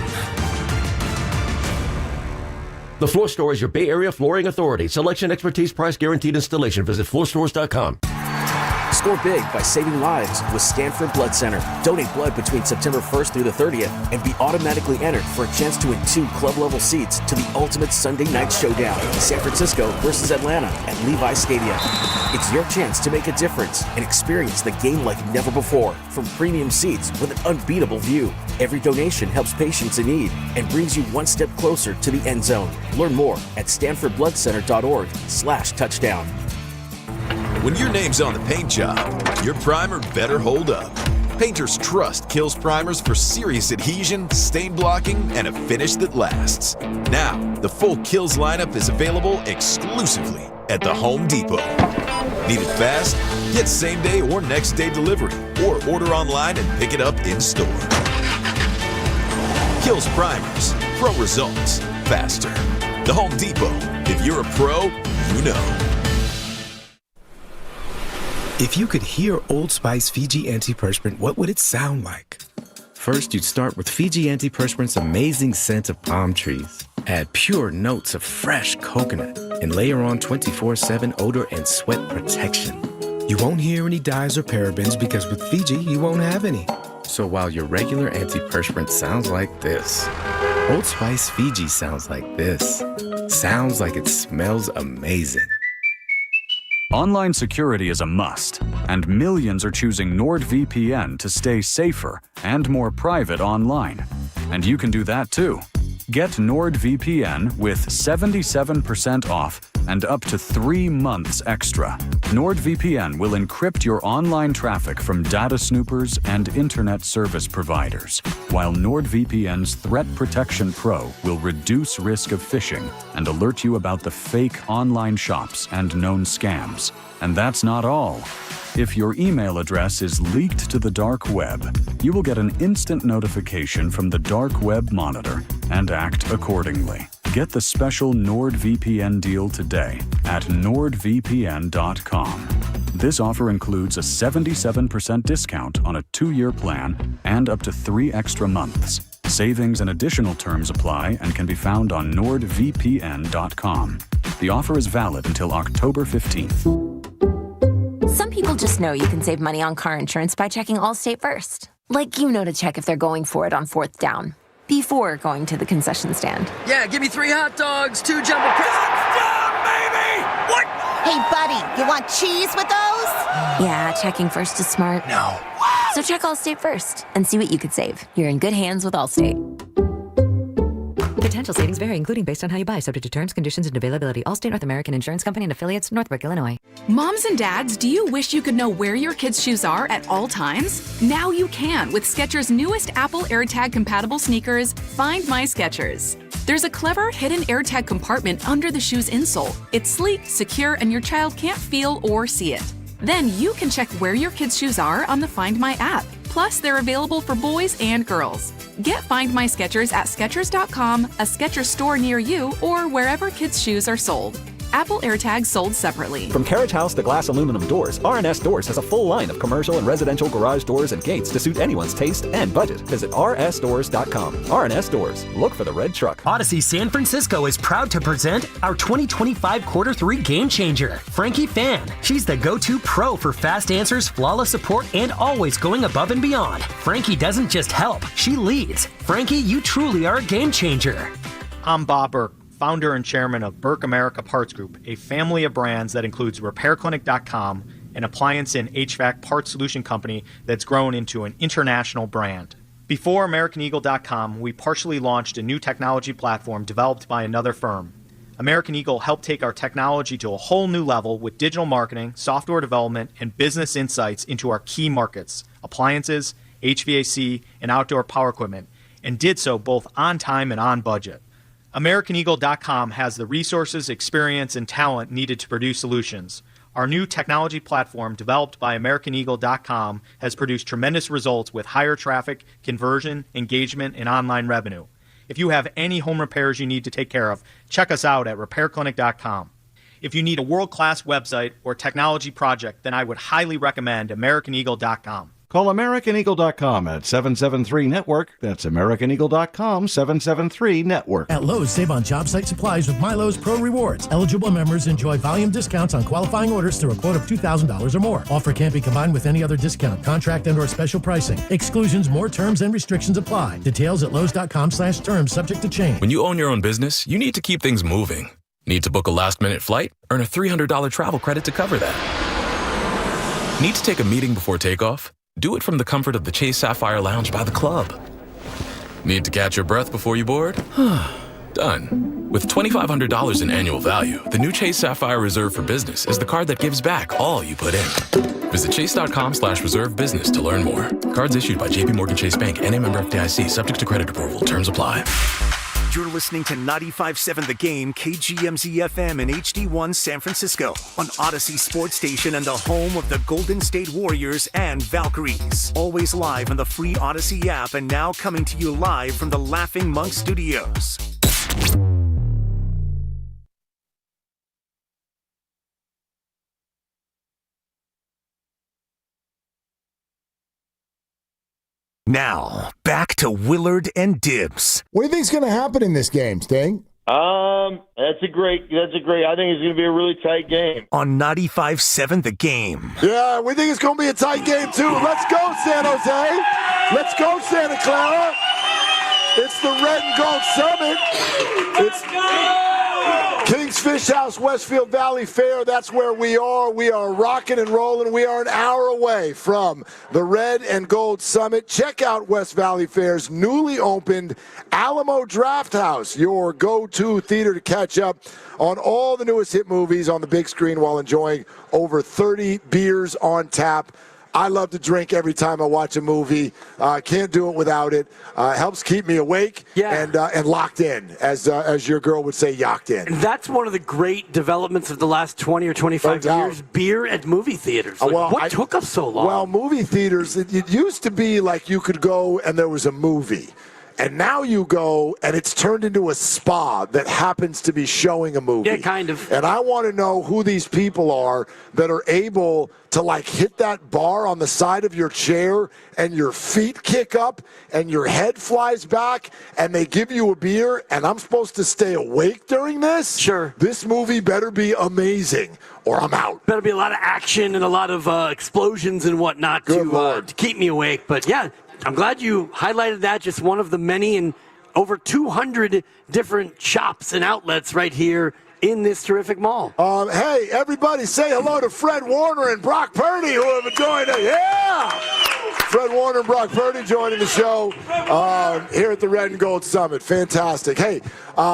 The Floor Store is your Bay Area flooring authority. Selection, expertise, price, guaranteed installation. Visit floorstores.com. Score big by saving lives with Stanford Blood Center. Donate blood between September 1st through the 30th and be automatically entered for a chance to win 2 club-level seats to the ultimate Sunday night showdown, San Francisco versus Atlanta at Levi Stadium. It's your chance to make a difference and experience the game like never before from premium seats with an unbeatable view. Every donation helps patients in need and brings you one step closer to the end zone. Learn more at StanfordBloodCenter.org/touchdown. When your name's on the paint job, your primer better hold up. Painters trust Kills primers for serious adhesion, stain blocking, and a finish that lasts. Now, the full Kills lineup is available exclusively at the Home Depot. Need it fast? Get same day or next day delivery, or order online and pick it up in store. Kills primers, pro results, faster. The Home Depot. If you're a pro, you know. If you could hear Old Spice Fiji Antiperspirant, what would it sound like? First, you'd start with Fiji Antiperspirant's amazing scent of palm trees. Add pure notes of fresh coconut and layer on 24/7 odor and sweat protection. You won't hear any dyes or parabens because with Fiji, you won't have any. So while your regular antiperspirant sounds like this, Old Spice Fiji sounds like this. Sounds like it smells amazing. Online security is a must, and millions are choosing NordVPN to stay safer and more private online. And you can do that too. Get NordVPN with 77% off and up to 3 months extra. NordVPN will encrypt your online traffic from data snoopers and internet service providers, while NordVPN's Threat Protection Pro will reduce risk of phishing and alert you about the fake online shops and known scams. And that's not all. If your email address is leaked to the dark web, you will get an instant notification from the Dark Web Monitor and act accordingly. Get the special NordVPN deal today at nordvpn.com. This offer includes a 77% discount on a 2-year plan and up to 3 extra months. Savings and additional terms apply and can be found on nordvpn.com. The offer is valid until October 15th. Some people just know you can save money on car insurance by checking Allstate first. Like you know to check if they're going for it on 4th down. before going to the concession stand. Yeah, give me 3 hot dogs, 2 jumbo touchdown, baby! What? Hey, buddy, you want cheese with those? Yeah, checking first is smart. No. So check Allstate first and see what you could save. You're in good hands with Allstate. Potential savings vary, including based on how you buy, subject to terms, conditions, and availability. Allstate North American Insurance Company and affiliates, Northbrook, Illinois. Moms and dads, do you wish you could know where your kids' shoes are at all times? Now you can with Skechers' newest Apple AirTag compatible sneakers, Find My Skechers. There's a clever hidden AirTag compartment under the shoe's insole. It's sleek, secure, and your child can't feel or see it. Then you can check where your kids' shoes are on the Find My app. Plus, they're available for boys and girls. Get Find My Skechers at Skechers.com, a Skechers store near you, or wherever kids' shoes are sold. Apple AirTags sold separately. From carriage house to glass aluminum doors, R&S Doors has a full line of commercial and residential garage doors and gates to suit anyone's taste and budget. Visit rsdoors.com. R&S Doors. Look for the red truck. Odyssey San Francisco is proud to present our 2025 Q3 game changer, Frankie Fan. She's the go-to pro for fast answers, flawless support, and always going above and beyond. Frankie doesn't just help, she leads. Frankie, you truly are a game changer. I'm Bob Burke, founder and chairman of Burke America Parts Group, a family of brands that includes RepairClinic.com, an appliance and HVAC parts solution company that's grown into an international brand. Before AmericanEagle.com, we partially launched a new technology platform developed by another firm. American Eagle helped take our technology to a whole new level with digital marketing, software development, and business insights into our key markets, appliances, HVAC, and outdoor power equipment, and did so both on time and on budget. AmericanEagle.com has the resources, experience, and talent needed to produce solutions. Our new technology platform, developed by AmericanEagle.com, has produced tremendous results with higher traffic, conversion, engagement, and online revenue. If you have any home repairs you need to take care of, check us out at RepairClinic.com. If you need a world-class website or technology project, then I would highly recommend AmericanEagle.com. Call AmericanEagle.com at 773-NETWORK. That's AmericanEagle.com, 773-NETWORK. At Lowe's, save on job site supplies with MyLowe's Pro Rewards. Eligible members enjoy volume discounts on qualifying orders through a quote of $2,000 or more. Offer can't be combined with any other discount, contract, and/or special pricing. Exclusions, more terms, and restrictions apply. Details at Lowe's.com/terms, subject to change. When you own your own business, you need to keep things moving. Need to book a last-minute flight? Earn a $300 travel credit to cover that. Need to take a meeting before takeoff? Do it from the comfort of the Chase Sapphire Lounge by the club. Need to catch your breath before you board? Done. With $2,500 in annual value, the new Chase Sapphire Reserve for Business is the card that gives back all you put in. Visit chase.com/reserve business to learn more. Cards issued by JPMorgan Chase Bank and a member FDIC, subject to credit approval. Terms apply. You're listening to 95.7 The Game, KGMZ-FM in HD1 San Francisco, on Odyssey Sports Station and the home of the Golden State Warriors and Valkyries. Always live on the free Odyssey app and now coming to you live from the Laughing Monk Studios. Now, back to Willard and Dibs. What do you think's going to happen in this game, Sting? That's a great. I think it's going to be a really tight game. On 95.7 The Game. Yeah, we think it's going to be a tight game, too. Let's go, San Jose. Let's go, Santa Clara. It's the Red and Gold Summit. Let's go! King's Fish House, Westfield Valley Fair. That's where we are. We are rocking and rolling. We are an hour away from the Red and Gold Summit. Check out West Valley Fair's newly opened Alamo Draft House, your go-to theater to catch up on all the newest hit movies on the big screen while enjoying over 30 beers on tap. I love to drink every time I watch a movie. Can't do it without it. Helps keep me awake and locked in, as your girl would say, yocked in. And that's one of the great developments of the last 20 or 25 years, beer at movie theaters. What took us so long? Well, movie theaters, it used to be like you could go and there was a movie. And now you go, and it's turned into a spa that happens to be showing a movie. Yeah, kind of. And I want to know who these people are that are able to, like, hit that bar on the side of your chair, and your feet kick up, and your head flies back, and they give you a beer, and I'm supposed to stay awake during this? Sure. This movie better be amazing, or I'm out. Better be a lot of action and a lot of explosions and whatnot to keep me awake. But, yeah, I'm glad you highlighted that, just one of the many, and over 200 different shops and outlets right here in this terrific mall. Hey, everybody say hello to Fred Warner and Brock Purdy, who have joined us. Yeah! Fred Warner and Brock Purdy joining the show here at the Red and Gold Summit. Fantastic. Hey,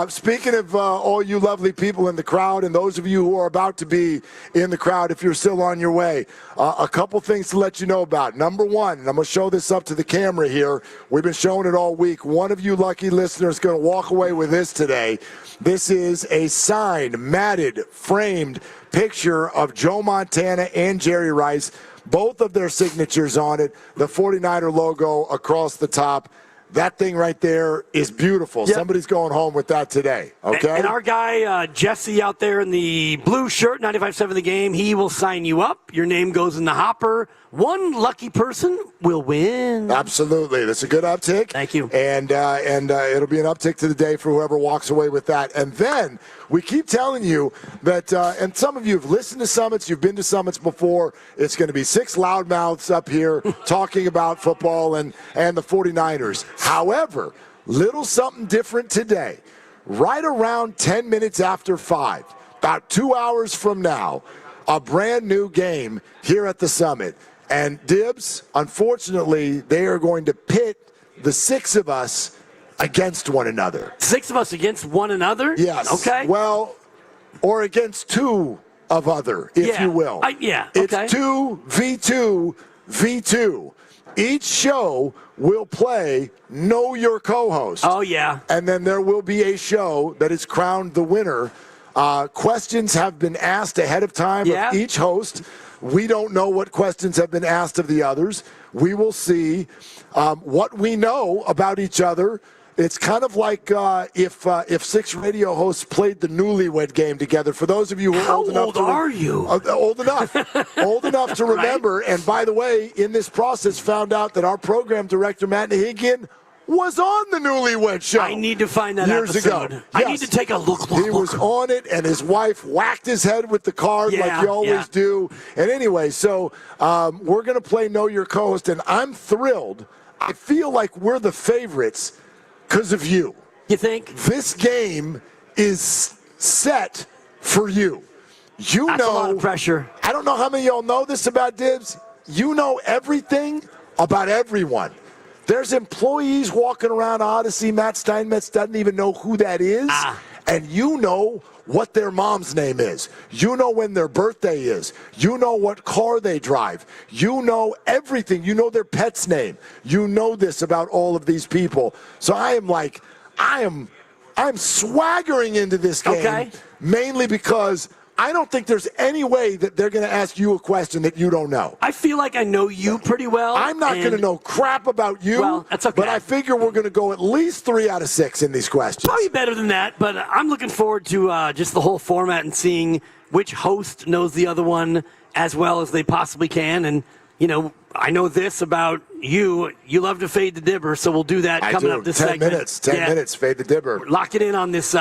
speaking of all you lovely people in the crowd and those of you who are about to be in the crowd, if you're still on your way, a couple things to let you know about. Number one, and I'm going to show this up to the camera here. We've been showing it all week. One of you lucky listeners is going to walk away with this today. This is a signed, matted, framed picture of Joe Montana and Jerry Rice, both of their signatures on it, the 49er logo across the top. That thing right there is beautiful. Yep. Somebody's going home with that today, okay? And our guy, Jesse, out there in the blue shirt, 95.7 The Game, he will sign you up. Your name goes in the hopper. One lucky person will win. Absolutely. That's a good uptick. Thank you. And it'll be an uptick to the day for whoever walks away with that. And then we keep telling you that, and some of you have listened to summits, you've been to summits before, it's going to be 6 loudmouths up here talking about football and the 49ers. However, little something different today. Right around 10 minutes after 5, about 2 hours from now, a brand new game here at the summit. And Dibs, unfortunately, they are going to pit the 6 of us against one another. 6 of us against one another? Yes. Okay. Well, or against 2 of other, if you will. Okay. It's 2v2 v2. Each show will play Know Your Co-Host. Oh, yeah. And then there will be a show that is crowned the winner. Questions have been asked ahead of time of each host. We don't know what questions have been asked of the others. We will see what we know about each other. It's kind of like if 6 radio hosts played the Newlywed Game together. For those of you who are old enough old enough to remember. Right. And by the way, in this process, found out that our program director Matt Nahigian was on the Newlywed Show. I need to find that years episode. ago. I need to take a look. He was on it, and his wife whacked his head with the card like you always do. And anyway, so we're going to play Know Your Co-Host, and I'm thrilled. I feel like we're the favorites because of you. You think? This game is set for you. That's a lot of pressure. I don't know how many of y'all know this about Dibs. You know everything about everyone. There's employees walking around Odyssey. Matt Steinmetz doesn't even know who that is. And you know what their mom's name is. You know when their birthday is. You know what car they drive. You know everything. You know their pet's name. You know this about all of these people. So I'm swaggering into this game mainly because I don't think there's any way that they're going to ask you a question that you don't know. I feel like I know you pretty well. I'm not going to know crap about you. Well, that's okay. But I figure we're going to go at least 3 out of 6 in these questions. Probably better than that, but I'm looking forward to just the whole format and seeing which host knows the other one as well as they possibly can. And, you know, I know this about you. You love to fade the dibber, so we'll do that coming up this 10 segment. 10 minutes, fade the dibber. Lock it in on this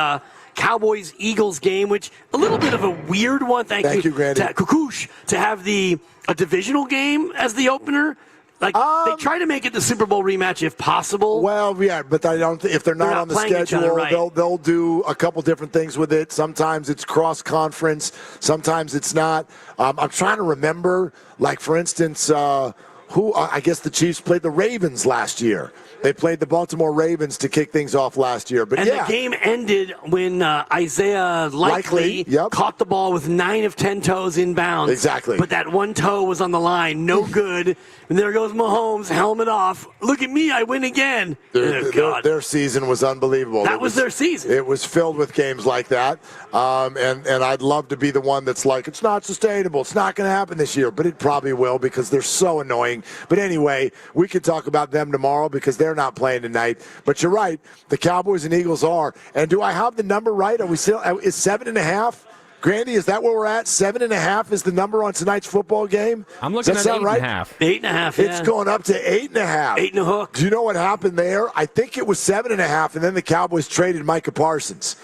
Cowboys-Eagles game, which a little bit of a weird one. Thank you, Grandy. Kukush, to have a divisional game as the opener. Like they try to make it the Super Bowl rematch if possible. Well, yeah, but I don't. If they're not on the schedule, they'll do a couple different things with it. Sometimes it's cross conference. Sometimes it's not. I'm trying to remember. Like for instance, who I guess the Chiefs played the Ravens last year. They played the Baltimore Ravens to kick things off last year. But the game ended when Isaiah Likely caught the ball with 9 of 10 toes inbounds. Exactly. But that one toe was on the line. No good. And there goes Mahomes, helmet off. Look at me, I win again. Their season was unbelievable. That was their season. It was filled with games like that. And I'd love to be the one that's like, it's not sustainable. It's not going to happen this year. But it probably will because they're so annoying. But anyway, we can talk about them tomorrow because they're not playing tonight. But you're right. The Cowboys and Eagles are. And do I have the number right? Are we still? Is 7.5? Grandy, is that where we're at? 7.5 is the number on tonight's football game? I'm looking at 8.5. 8.5, yeah. It's going up to 8.5. 8 and a hook. Do you know what happened there? I think it was 7.5, and then the Cowboys traded Micah Parsons,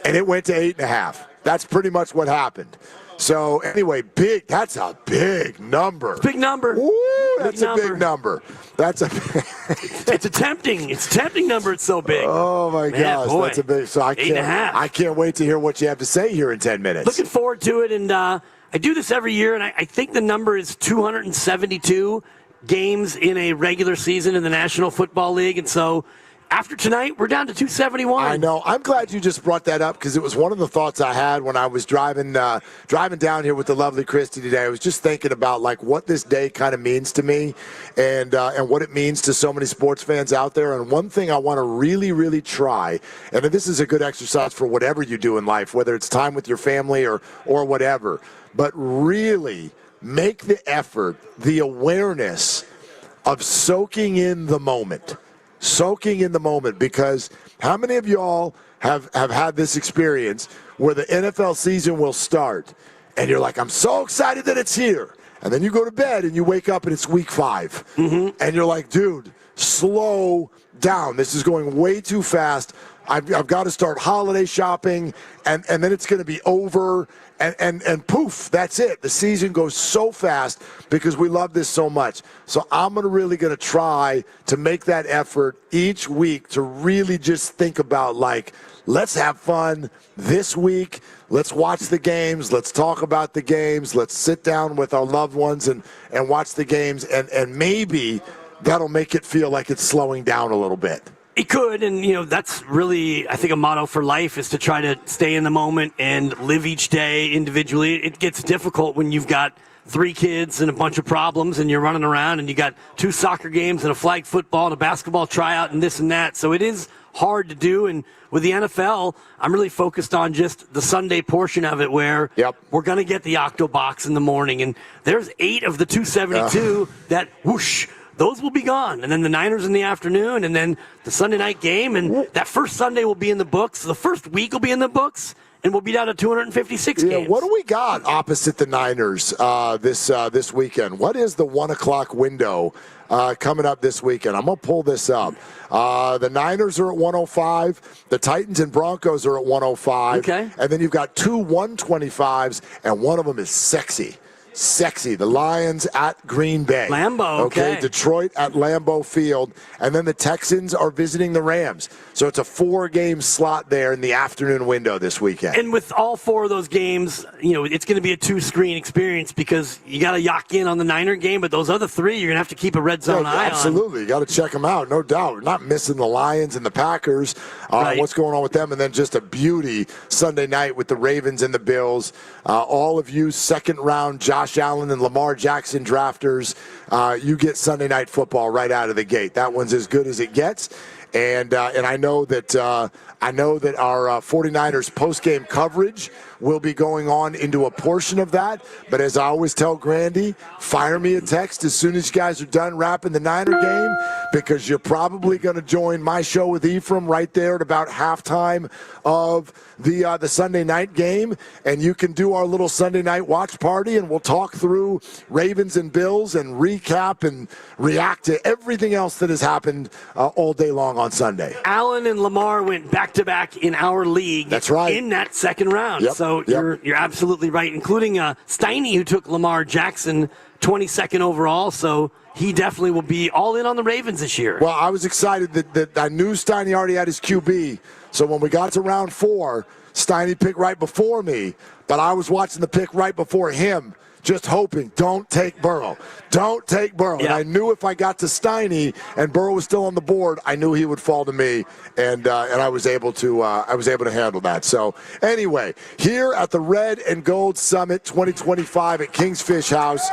and it went to 8.5. That's pretty much what happened. So anyway, that's a big number. Big number. Ooh, that's a big number. That's a it's a tempting number. It's so big. Oh my gosh, boy. that's a big. So I can't wait to hear what you have to say here in 10 minutes. Looking forward to it, and I do this every year, and I think the number is 272 games in a regular season in the National Football League, and so after tonight, we're down to 271. I know. I'm glad you just brought that up because it was one of the thoughts I had when I was driving down here with the lovely Christy today. I was just thinking about like what this day kind of means to me and what it means to so many sports fans out there. And one thing I want to really, really try, and this is a good exercise for whatever you do in life, whether it's time with your family or whatever, but really make the effort, the awareness of soaking in the moment. Soaking in the moment, because how many of y'all have had this experience where the NFL season will start and you're like, I'm so excited that it's here. And then you go to bed and you wake up and it's week 5. Mm-hmm. And you're like, dude, slow down. This is going way too fast. I've got to start holiday shopping, and then it's going to be over, and poof, that's it. The season goes so fast because we love this so much. So I'm really going to try to make that effort each week to really just think about, like, let's have fun this week. Let's watch the games. Let's talk about the games. Let's sit down with our loved ones and watch the games, and maybe that'll make it feel like it's slowing down a little bit. It could, and that's really, I think, a motto for life is to try to stay in the moment and live each day individually. It gets difficult when you've got 3 kids and a bunch of problems and you're running around and you got 2 soccer games and a flag football and a basketball tryout and this and that. So it is hard to do, and with the NFL, I'm really focused on just the Sunday portion of it where we're going to get the Octo Box in the morning, and there's 8 of the 272 that whoosh, those will be gone. And then the Niners in the afternoon, and then the Sunday night game. And that first Sunday will be in the books. The first week will be in the books, and we'll be down to 256 games. What do we got opposite the Niners this weekend? What is the 1 o'clock window coming up this weekend? I'm going to pull this up. The Niners are at 105. The Titans and Broncos are at 105. Okay. And then you've got 2 125s, and one of them is sexy. The Lions at Green Bay. Lambeau, okay. Detroit at Lambeau Field. And then the Texans are visiting the Rams. So it's a 4-game slot there in the afternoon window this weekend. And with all 4 of those games, it's going to be a 2-screen experience because you got to lock in on the Niner game, but those other 3, you're going to have to keep a red zone eye on. Absolutely. You got to check them out, no doubt. We're not missing the Lions and the Packers. Right. What's going on with them? And then just a beauty Sunday night with the Ravens and the Bills. All of you second-round Josh Allen and Lamar Jackson drafters, you get Sunday Night Football right out of the gate. That one's as good as it gets. And I know that our 49ers post-game coverage will be going on into a portion of that. But as I always tell Grandy, fire me a text as soon as you guys are done wrapping the Niner game, because you're probably going to join my show with Ephraim right there at about halftime of the Sunday night game, and you can do our little Sunday night watch party, and we'll talk through Ravens and Bills and recap and react to everything else that has happened all day long on Sunday. Allen and Lamar went back-to-back in our league. That's right. In that second round. So you're absolutely right, including Steiny, who took Lamar Jackson 22nd overall. So he definitely will be all in on the Ravens this year. Well, I was excited that I knew Steiny already had his QB. So when we got to round 4, Steiny picked right before me, but I was watching the pick right before him, just hoping, don't take Burrow. And I knew if I got to Steiny and Burrow was still on the board, I knew he would fall to me, and I was able to handle that. So anyway, here at the Red and Gold Summit 2025 at King's Fish House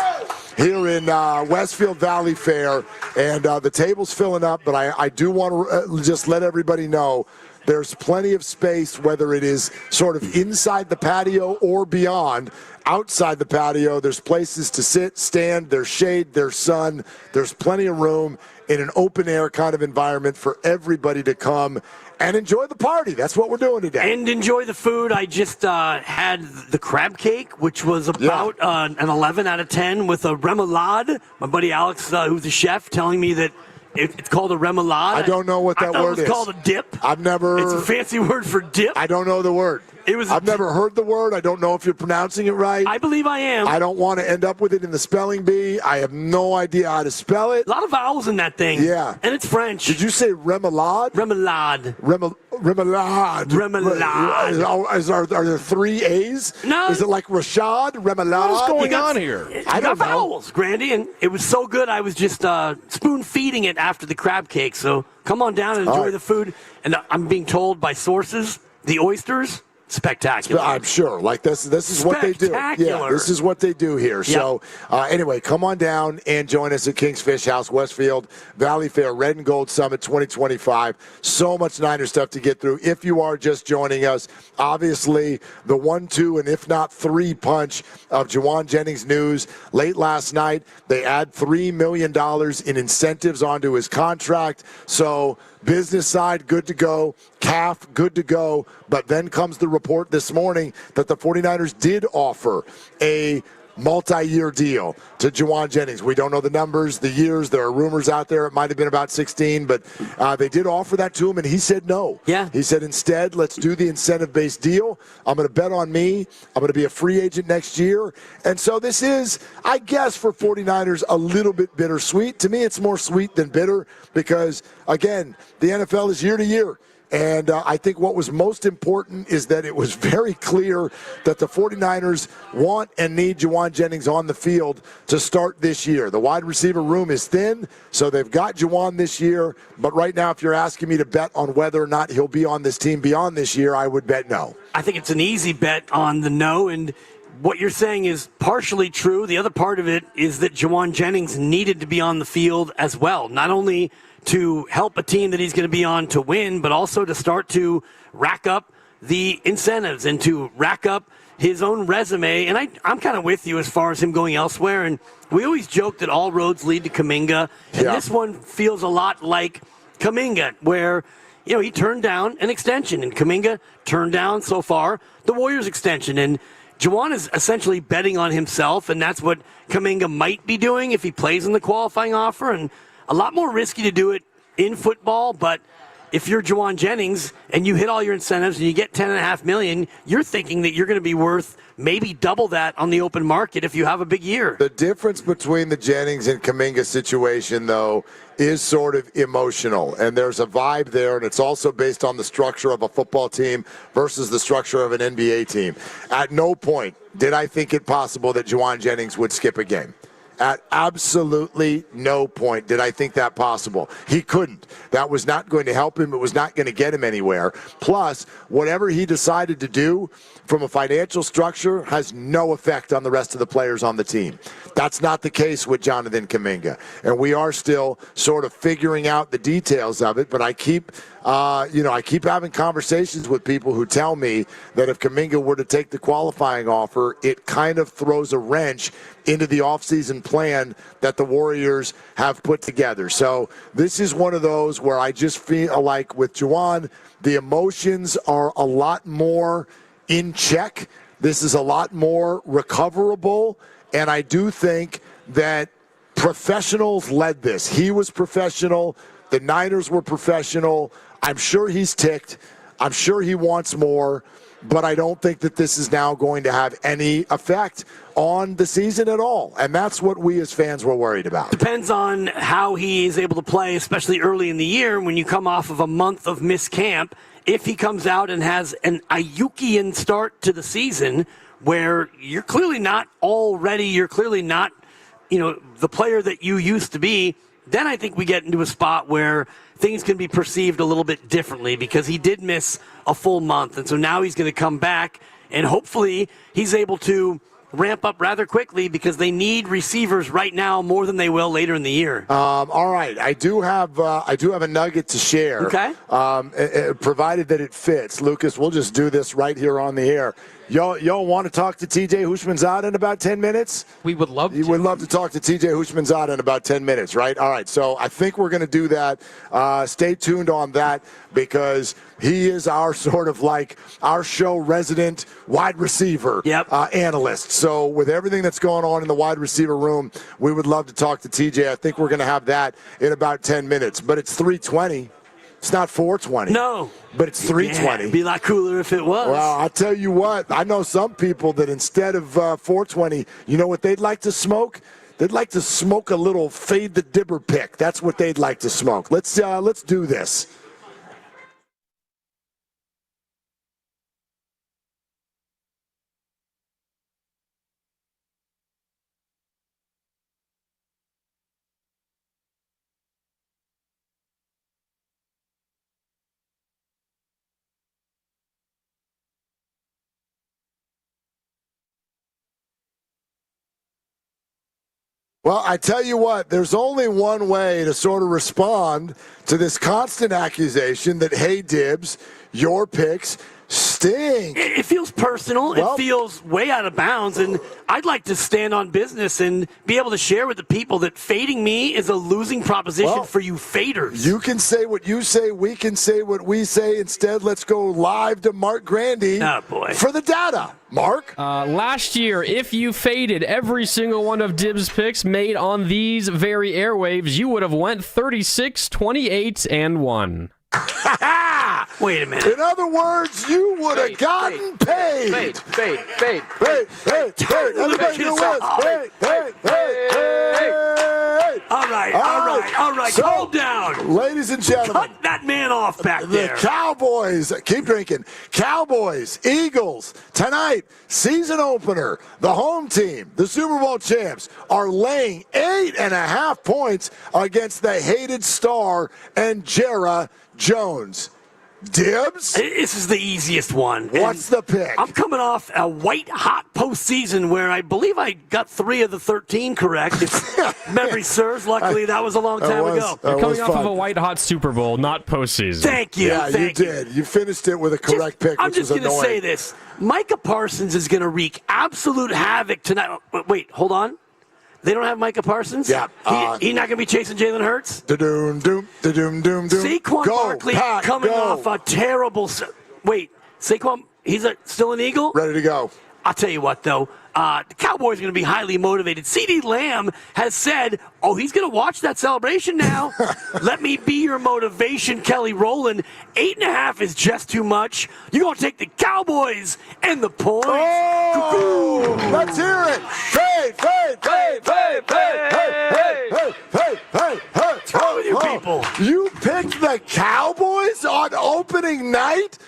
here in Westfield Valley Fair, and the table's filling up, but I do want to just let everybody know there's plenty of space, whether it is sort of inside the patio or beyond. Outside the patio, there's places to sit, stand, there's shade, there's sun, there's plenty of room in an open-air kind of environment for everybody to come and enjoy the party. That's what we're doing today. And enjoy the food. I just had the crab cake, which was about an 11 out of 10 with a remoulade. My buddy Alex, who's a chef, telling me that it's called a remoulade. I don't know what that word is. It's called a dip. I've never. It's a fancy word for dip. I don't know the word. I've never heard the word. I don't know if you're pronouncing it right. I believe I am. I don't want to end up with it in the spelling bee. I have no idea how to spell it. A lot of vowels in that thing. Yeah. And it's French. Did you say remoulade? Remoulade. Remoulade. Remoulade. Are there 3 A's? No. Is it like Rashad? Remoulade? What is going on here? I got vowels, Grandy, and it was so good I was just spoon-feeding it after the crab cake. So come on down and enjoy the food. And I'm being told by sources, the oysters, spectacular. I'm sure. Like this is what they do. Yeah, this is what they do here. Yep. So anyway, come on down and join us at King's Fish House, Westfield Valley Fair, Red and Gold Summit 2025. So much Niner stuff to get through. If you are just joining us, obviously the 1-2 and if not 3 punch of Jawan Jennings news late last night. They add $3 million in incentives onto his contract. So business side, good to go. CAF, good to go. But then comes the report this morning that the 49ers did offer a multi-year deal to Jawan Jennings. We don't know the numbers, the years. There are rumors out there. It might have been about 16, but they did offer that to him, and he said no. Yeah. He said, instead, let's do the incentive-based deal. I'm going to bet on me. I'm going to be a free agent next year. And so this is, I guess, for 49ers, a little bit bittersweet. To me, it's more sweet than bitter because, again, the NFL is year to year. And I think what was most important is that it was very clear that the 49ers want and need Jawan Jennings on the field to start this year. The wide receiver room is thin, so they've got Jawan this year. But right now, if you're asking me to bet on whether or not he'll be on this team beyond this year, I would bet no. I think it's an easy bet on the no, and what you're saying is partially true. The other part of it is that Jawan Jennings needed to be on the field as well, not only to help a team that he's going to be on to win, but also to start to rack up the incentives and to rack up his own resume. And I'm kind of with you as far as him going elsewhere. And we always joke that all roads lead to Kuminga. And this one feels a lot like Kuminga, where, you know, he turned down an extension, and Kuminga turned down so far the Warriors extension. And Jawan is essentially betting on himself, and that's what Kuminga might be doing if he plays in the qualifying offer. And a lot more risky to do it in football, but if you're Jawan Jennings and you hit all your incentives and you get $10.5 million, you're thinking that you're going to be worth maybe double that on the open market if you have a big year. The difference between the Jennings and Kuminga situation, though, is sort of emotional, and there's a vibe there, and it's also based on the structure of a football team versus the structure of an NBA team. At no point did I think it possible that Jawan Jennings would skip a game. At absolutely no point did I think that possible. He couldn't. That was not going to help him. It was not going to get him anywhere. Plus, whatever he decided to do from a financial structure has no effect on the rest of the players on the team. That's not the case with Jonathan Kuminga. And we are still sort of figuring out the details of it, but I keep having conversations with people who tell me that if Kuminga were to take the qualifying offer, it kind of throws a wrench into the offseason plan that the Warriors have put together. So this is one of those where I just feel like with Jawan, the emotions are a lot more in check. This is a lot more recoverable, and I do think that professionals led this. He was professional. The Niners were professional. I'm sure he's ticked. I'm sure he wants more, but I don't think that this is now going to have any effect on the season at all. And that's what we as fans were worried about. Depends on how he is able to play, especially early in the year when you come off of a month of missed camp. If he comes out and has an Ayukian start to the season where you're clearly not the player that you used to be, then I think we get into a spot where things can be perceived a little bit differently because he did miss a full month. And so now he's going to come back, and hopefully he's able to ramp up rather quickly because they need receivers right now more than they will later in the year. All right. I do have a nugget to share. Okay. Provided that it fits. Lucas, we'll just do this right here on the air. Y'all want to talk to TJ Houshmandzadeh in about 10 minutes? We would love to. You would love to talk to TJ Houshmandzadeh in about 10 minutes, right? All right, so I think we're going to do that. Stay tuned on that because he is our sort of like our show resident wide receiver analyst. So with everything that's going on in the wide receiver room, we would love to talk to TJ. I think we're going to have that in about 10 minutes. But it's 3:20. It's not 420. No. But it's 320. Yeah, it'd be a lot cooler if it was. Well, I'll tell you what. I know some people that instead of 420, you know what they'd like to smoke? They'd like to smoke a little Fade the Dibber pick. That's what they'd like to smoke. Let's do this. Well, I tell you what, there's only one way to sort of respond to this constant accusation that, hey, Dibs, your picks stink. It feels personal. Well, it feels way out of bounds, and I'd like to stand on business and be able to share with the people that fading me is a losing proposition for you faders. You can say what you say. We can say what we say. Instead, let's go live to Mark Grandy for the data. Mark? Last year, if you faded every single one of Dibs' picks made on these very airwaves, you would have went 36, 28, and 1. Wait a minute. In other words, you would have gotten paid. Fade. Everybody do this. All right. So, calm down. Ladies and gentlemen. Cut that man off back there. The Cowboys, keep drinking. Cowboys, Eagles, tonight, season opener. The home team, the Super Bowl champs, are laying 8.5 points against the hated star and Jera Jones. Dibs? This is the easiest one. What's the pick? I'm coming off a white-hot postseason where I believe I got 3 of the 13 correct. If memory serves. Luckily, that was a long time ago. You're coming off of a white-hot Super Bowl, not postseason. Thank you. Yeah, you did. You finished it with a correct pick, I'm which is just annoying. going to say this. Micah Parsons is going to wreak absolute havoc tonight. Wait, hold on. They don't have Micah Parsons? Yeah. He's not going to be chasing Jalen Hurts? Da-doom. Saquon Barkley coming off a terrible... Wait, Saquon, he's still an Eagle? Ready to go. I'll tell you what, though. The Cowboys are going to be highly motivated. CeeDee Lamb has said, he's going to watch that celebration now. Let me be your motivation, Kelly Rowland. 8.5 is just too much. You're going to take the Cowboys and the points. Oh, let's hear it. Fade. Hey. What's wrong with you people? You picked the Cowboys on opening night?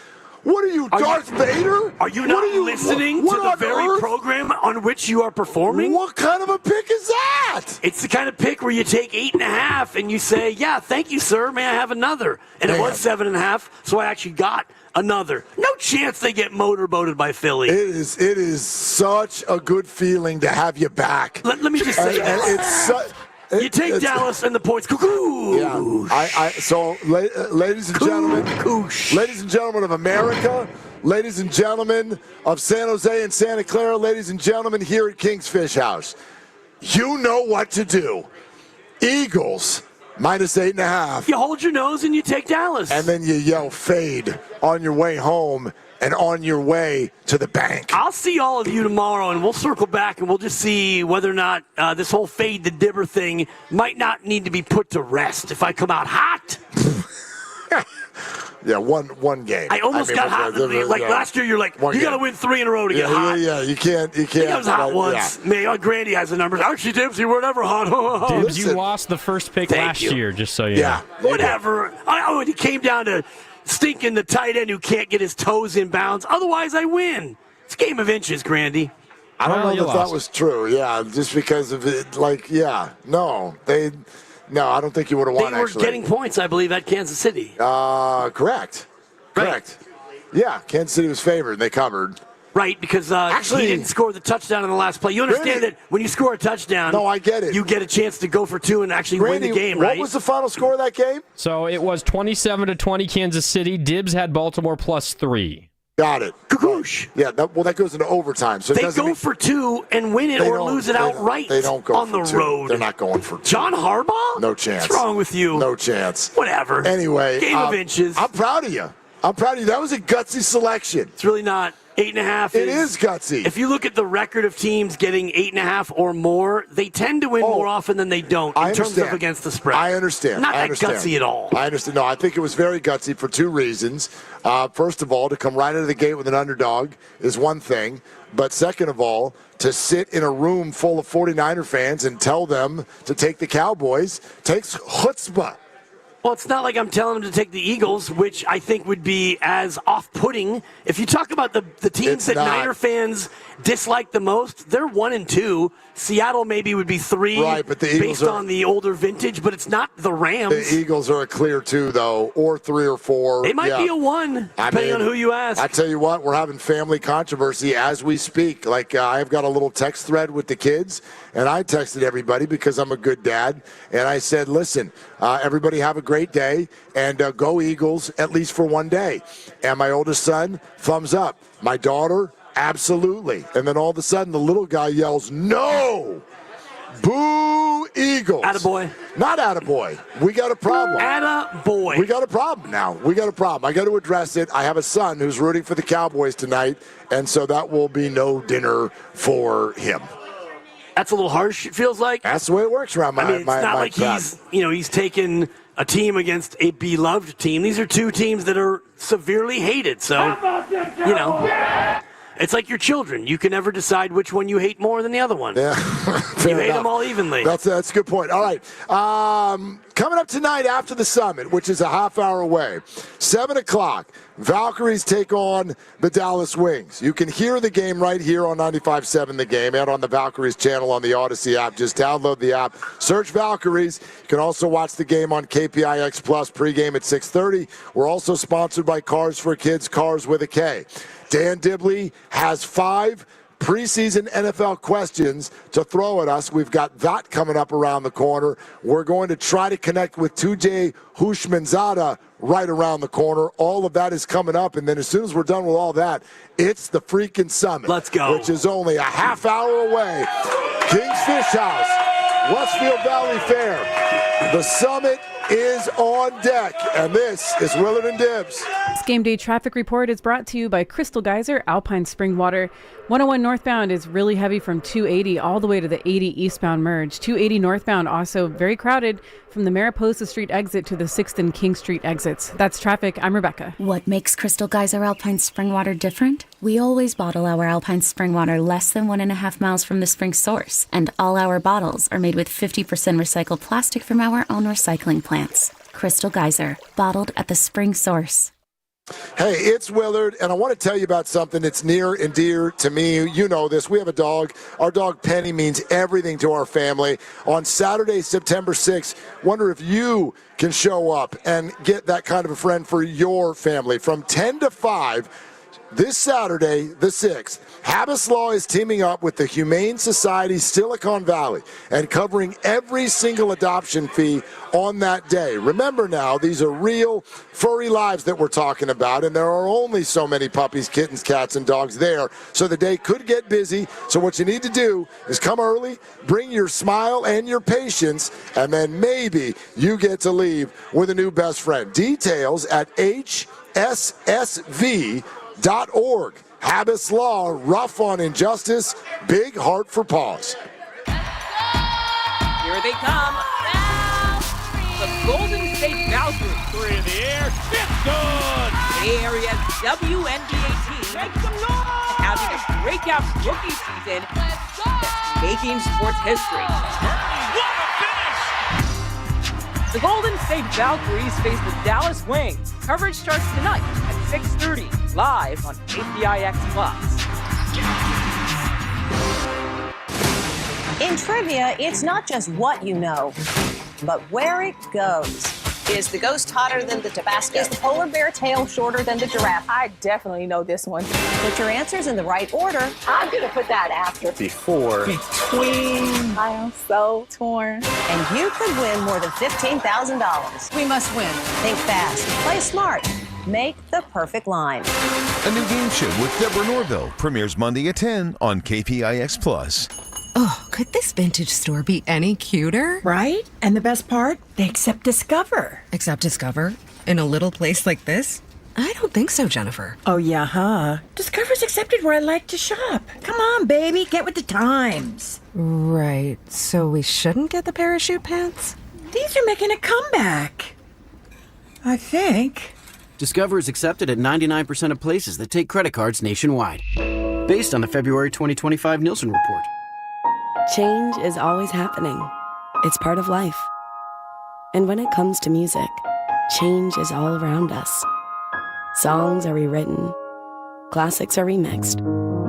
What are you, Darth Vader? Are you not listening to the very program on which you are performing? What kind of a pick is that? It's the kind of pick where you take 8.5 and you say, yeah, thank you, sir. May I have another? And it was 7.5, so I actually got another. No chance they get motorboated by Philly. It is such a good feeling to have you back. Let me just say this. You take Dallas and the points. Cuckoo. Yeah. So, ladies and gentlemen, ladies and gentlemen of America, ladies and gentlemen of San Jose and Santa Clara, ladies and gentlemen here at King's Fish House, you know what to do. Eagles minus 8.5. You hold your nose and you take Dallas, and then you yell fade on your way home and on your way to the bank. I'll see all of you tomorrow, and we'll circle back, and we'll just see whether or not this whole fade the Dibber thing might not need to be put to rest if I come out hot. Yeah, one game. I almost got hot. Like last year, you're like, you got to win 3 in a row to get hot. Yeah, you can't. I think I was hot once. Man, Grandy has the numbers. Actually, Dibs, you were never hot. Dibs, you lost the first pick last year, just so you know. Whatever. It came down to stinking the tight end who can't get his toes in bounds. Otherwise, I win. It's a game of inches, Grandy. I don't know if that was true. Yeah, just because of it. No, I don't think you would have won, They were getting points, I believe, at Kansas City. Correct. Yeah, Kansas City was favored, and they covered. Right, because he didn't score the touchdown in the last play. You understand that when you score a touchdown, I get it. You get a chance to go for 2 and actually win the game, right? What was the final score of that game? So it was 27-20 Kansas City. Dibs had Baltimore +3. Got it. Kakoosh. Yeah, that goes into overtime. So they go for 2 and win it or lose it outright. They don't go on for the 2. road. They're not going for 2. John Harbaugh? No chance. What's wrong with you? No chance. Whatever. Anyway. Game of inches. I'm proud of you. That was a gutsy selection. It's really not. 8.5 It is gutsy. If you look at the record of teams getting 8.5 or more, they tend to win more often than they don't in terms of against the spread. I understand. Not I that gutsy at all. I understand. No, I think it was very gutsy for two reasons. First of all, to come right out of the gate with an underdog is one thing. But second of all, to sit in a room full of 49er fans and tell them to take the Cowboys takes chutzpah. Well, it's not like I'm telling them to take the Eagles, which I think would be as off-putting. If you talk about the teams that Niner fans dislike the most, they're 1 and 2. Seattle maybe would be 3, right, but the Eagles based on the older vintage, but it's not the Rams. The Eagles are a clear 2, though, or 3 or 4. They might be a 1, depending on who you ask. I tell you what, we're having family controversy as we speak. Like, I've got a little text thread with the kids, and I texted everybody because I'm a good dad, and I said, listen, everybody have a great day, and go Eagles at least for one day. And my oldest son, thumbs up. My daughter, absolutely. And then all of a sudden, the little guy yells, no! Boo Eagles. Attaboy. Not attaboy. We got a problem. Attaboy. We got a problem now. We got a problem. I got to address it. I have a son who's rooting for the Cowboys tonight, and so that will be no dinner for him. That's a little harsh, it feels like. That's the way it works around my I mean, it's not like he's taken a team against a beloved team. These are two teams that are severely hated. So, it's like your children. You can never decide which one you hate more than the other one. Yeah, you hate them all evenly. That's a good point. All right. Coming up tonight after the summit, which is a half hour away, 7 o'clock, Valkyries take on the Dallas Wings. You can hear the game right here on 95.7 The Game and on the Valkyries channel on the Odyssey app. Just download the app, search Valkyries. You can also watch the game on KPIX Plus pregame at 6:30. We're also sponsored by Cars for Kids, Cars with a K. Dan Dibley has 5 preseason NFL questions to throw at us. We've got that coming up around the corner. We're going to try to connect with Tujay Hushmanzada right around the corner. All of that is coming up, and then as soon as we're done with all that, it's the freaking summit. Let's go. Which is only a half hour away. King's Fish House, Westfield Valley Fair. The summit is on deck, and this is Willard and Dibs. This game day traffic report is brought to you by Crystal Geyser Alpine Spring Water. 101 northbound is really heavy from 280 all the way to the 80 eastbound merge. 280 northbound also very crowded from the Mariposa Street exit to the 6th and King Street exits. That's traffic. I'm Rebecca. What makes Crystal Geyser Alpine Spring Water different? We always bottle our Alpine Spring Water less than 1.5 miles from the spring source, and all our bottles are made with 50% recycled plastic from our own recycling plants. Crystal Geyser, bottled at the spring source. Hey, it's Willard, and I want to tell you about something that's near and dear to me. You know this. We have a dog. Our dog Penny means everything to our family. On Saturday, September 6th, wonder if you can show up and get that kind of a friend for your family. From 10 to 5, this Saturday, the 6th, Habas Law is teaming up with the Humane Society Silicon Valley and covering every single adoption fee on that day. Remember now, these are real furry lives that we're talking about, and there are only so many puppies, kittens, cats, and dogs there, so the day could get busy. So what you need to do is come early, bring your smile and your patience, and then maybe you get to leave with a new best friend. Details at hssv.org. Habas Law, rough on injustice, big heart for paws. Here they come. The Golden State Valkyries. 3 in the air. It's good. Bay Area's WNBA team. Make some noise. Having a breakout rookie season. Let's go. Making sports history. What a finish. The Golden State Valkyries face the Dallas Wings. Coverage starts tonight at 6:30, live on KPIX Plus. In trivia, it's not just what you know, but where it goes. Is the ghost hotter than the Tabasco? Is the polar bear tail shorter than the giraffe? I definitely know this one. Put your answers in the right order. I'm going to put that after. Before. Between. I am so torn. And you could win more than $15,000. We must win. Think fast. Play smart. Make the perfect line. A new game show with Deborah Norville premieres Monday at 10 on KPIX Plus. Oh, could this vintage store be any cuter? Right? And the best part? They accept Discover. Accept Discover? In a little place like this? I don't think so, Jennifer. Oh, yeah, huh? Discover's accepted where I like to shop. Come on, baby, get with the times. Right, so we shouldn't get the parachute pants? These are making a comeback. I think. Discover is accepted at 99% of places that take credit cards nationwide. Based on the February 2025 Nielsen report. Change is always happening. It's part of life. And when it comes to music, change is all around us. Songs are rewritten. Classics are remixed.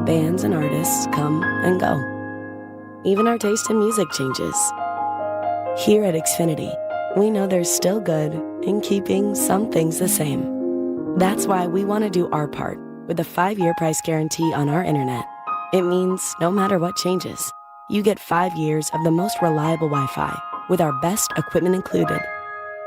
Bands and artists come and go. Even our taste in music changes. Here at Xfinity, we know there's still good in keeping some things the same. That's why we want to do our part with a 5-year price guarantee on our internet. It means no matter what changes, you get 5 years of the most reliable Wi-Fi with our best equipment included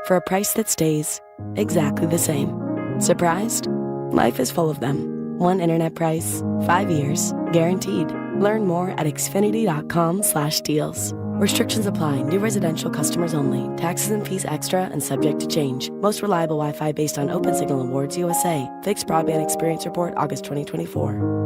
for a price that stays exactly the same. Surprised? Life is full of them. One internet price, 5 years, guaranteed. Learn more at xfinity.com/deals. Restrictions apply. New residential customers only. Taxes and fees extra and subject to change. Most reliable Wi-Fi based on Open Signal Awards USA. Fixed Broadband Experience Report, August 2024.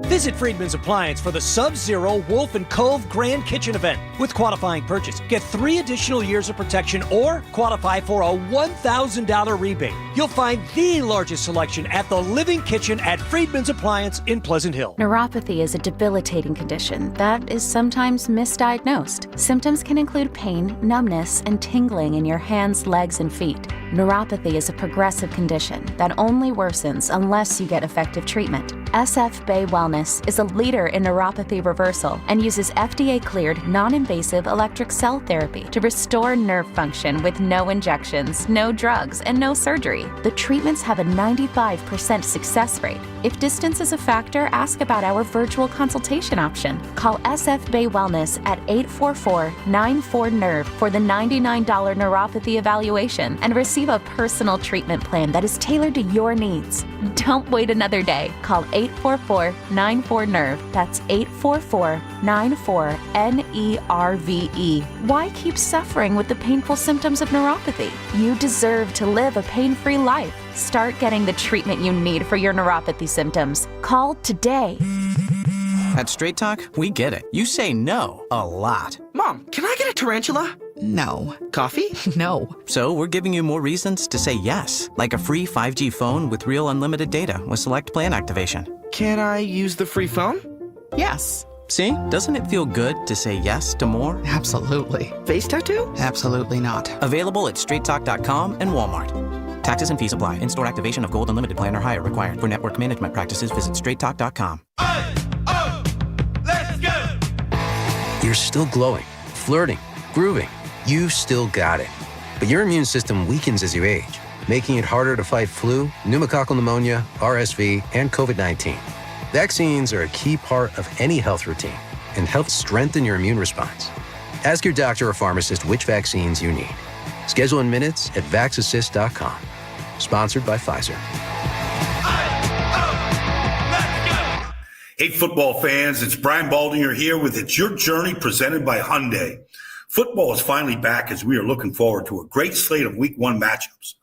Visit Friedman's Appliance for the Sub-Zero Wolf and Cove Grand Kitchen event. With qualifying purchase, get 3 additional years of protection or qualify for a $1,000 rebate. You'll find the largest selection at the Living Kitchen at Friedman's Appliance in Pleasant Hill. Neuropathy is a debilitating condition that is sometimes misdiagnosed. Symptoms can include pain, numbness, and tingling in your hands, legs, and feet. Neuropathy is a progressive condition that only worsens unless you get effective treatment. SF Bay Wellness is a leader in neuropathy reversal and uses FDA-cleared, non-invasive electric cell therapy to restore nerve function with no injections, no drugs, and no surgery. The treatments have a 95% success rate. If distance is a factor, ask about our virtual consultation option. Call SF Bay Wellness at 844-94-NERVE for the $99 neuropathy evaluation and receive a personal treatment plan that is tailored to your needs. Don't wait another day. Call 844-94-NERVE. That's 844-94-NERVE. Why keep suffering with the painful symptoms of neuropathy? You deserve to live a pain-free life. Start getting the treatment you need for your neuropathy symptoms. Call today. At Straight Talk, we get it. You say no a lot. Mom, can I get a tarantula? No. Coffee? No. So we're giving you more reasons to say yes, like a free 5G phone with real unlimited data with select plan activation. Can I use the free phone? Yes. See? Doesn't it feel good to say yes to more? Absolutely. Face tattoo? Absolutely not. Available at straighttalk.com and Walmart. Taxes and fees apply. In-store activation of Gold Unlimited plan or higher required. For network management practices, visit straighttalk.com. Let's go! You're still glowing, flirting, grooving. You've still got it. But your immune system weakens as you age, making it harder to fight flu, pneumococcal pneumonia, RSV, and COVID-19. Vaccines are a key part of any health routine and help strengthen your immune response. Ask your doctor or pharmacist which vaccines you need. Schedule in minutes at vaxassist.com. Sponsored by Pfizer. Hey, football fans, it's Brian Baldinger here with It's Your Journey presented by Hyundai. Football is finally back as we are looking forward to a great slate of Week 1 matchups.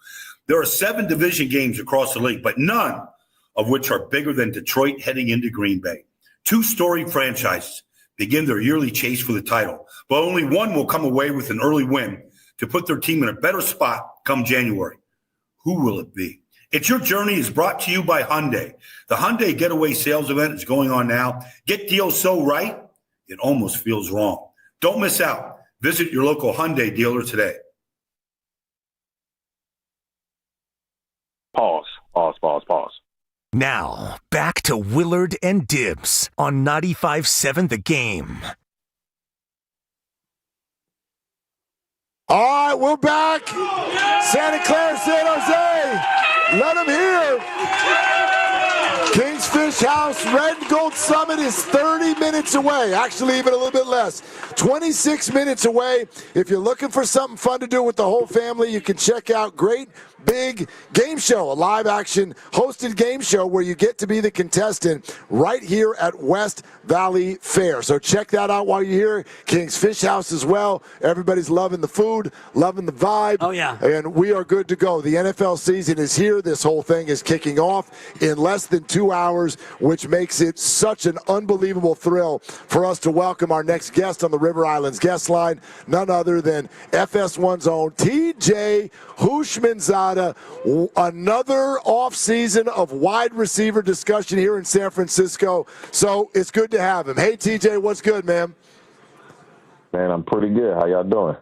There are 7 division games across the league, but none of which are bigger than Detroit heading into Green Bay. 2 storied franchises begin their yearly chase for the title, but only one will come away with an early win to put their team in a better spot come January. Who will it be? It's Your Journey is brought to you by Hyundai. The Hyundai Getaway Sales Event is going on now. Get deals so right, it almost feels wrong. Don't miss out. Visit your local Hyundai dealer today. Pause. Now, back to Willard and Dibs on 95.7 The Game. All right, we're back. Santa Clara, San Jose. Let them hear. King's Fish House, red and gold Summit is 30 minutes away, actually even a little bit less. 26 minutes away. If you're looking for something fun to do with the whole family, you can check out Great Big Game Show, a live action hosted game show where you get to be the contestant right here at West Valley Fair. So check that out while you're here. King's Fish House as well. Everybody's loving the food, loving the vibe. Oh, yeah. And we are good to go. The NFL season is here. This whole thing is kicking off in less than 2 hours, which makes it such an unbelievable thrill for us to welcome our next guest on the River Islands guest line, none other than FS1's own TJ Hushmanzada. Another offseason of wide receiver discussion here in San Francisco. So it's good to have him. Hey, TJ, what's good, man? Man, I'm pretty good. How y'all doing?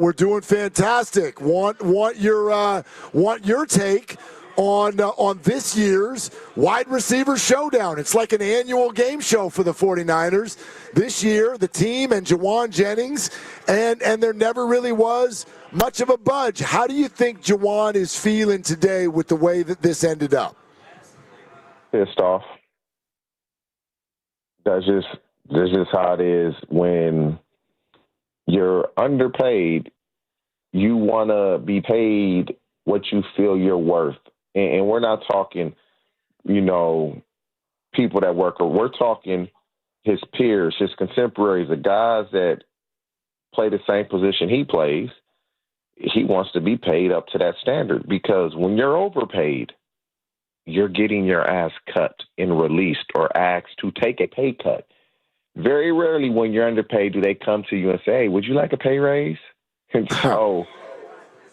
We're doing fantastic. Want your take on this year's wide receiver showdown. It's like an annual game show for the 49ers. This year, the team and Jawan, Jennings, and there never really was much of a budge. How do you think Jawan is feeling today with the way that this ended up? Pissed off. That's just how it is. When you're underpaid, you want to be paid what you feel you're worth. And we're not talking, people that work. We're talking his peers, his contemporaries, the guys that play the same position he plays. He wants to be paid up to that standard, because when you're overpaid, you're getting your ass cut and released or asked to take a pay cut. Very rarely when you're underpaid do they come to you and say, hey, would you like a pay raise? And so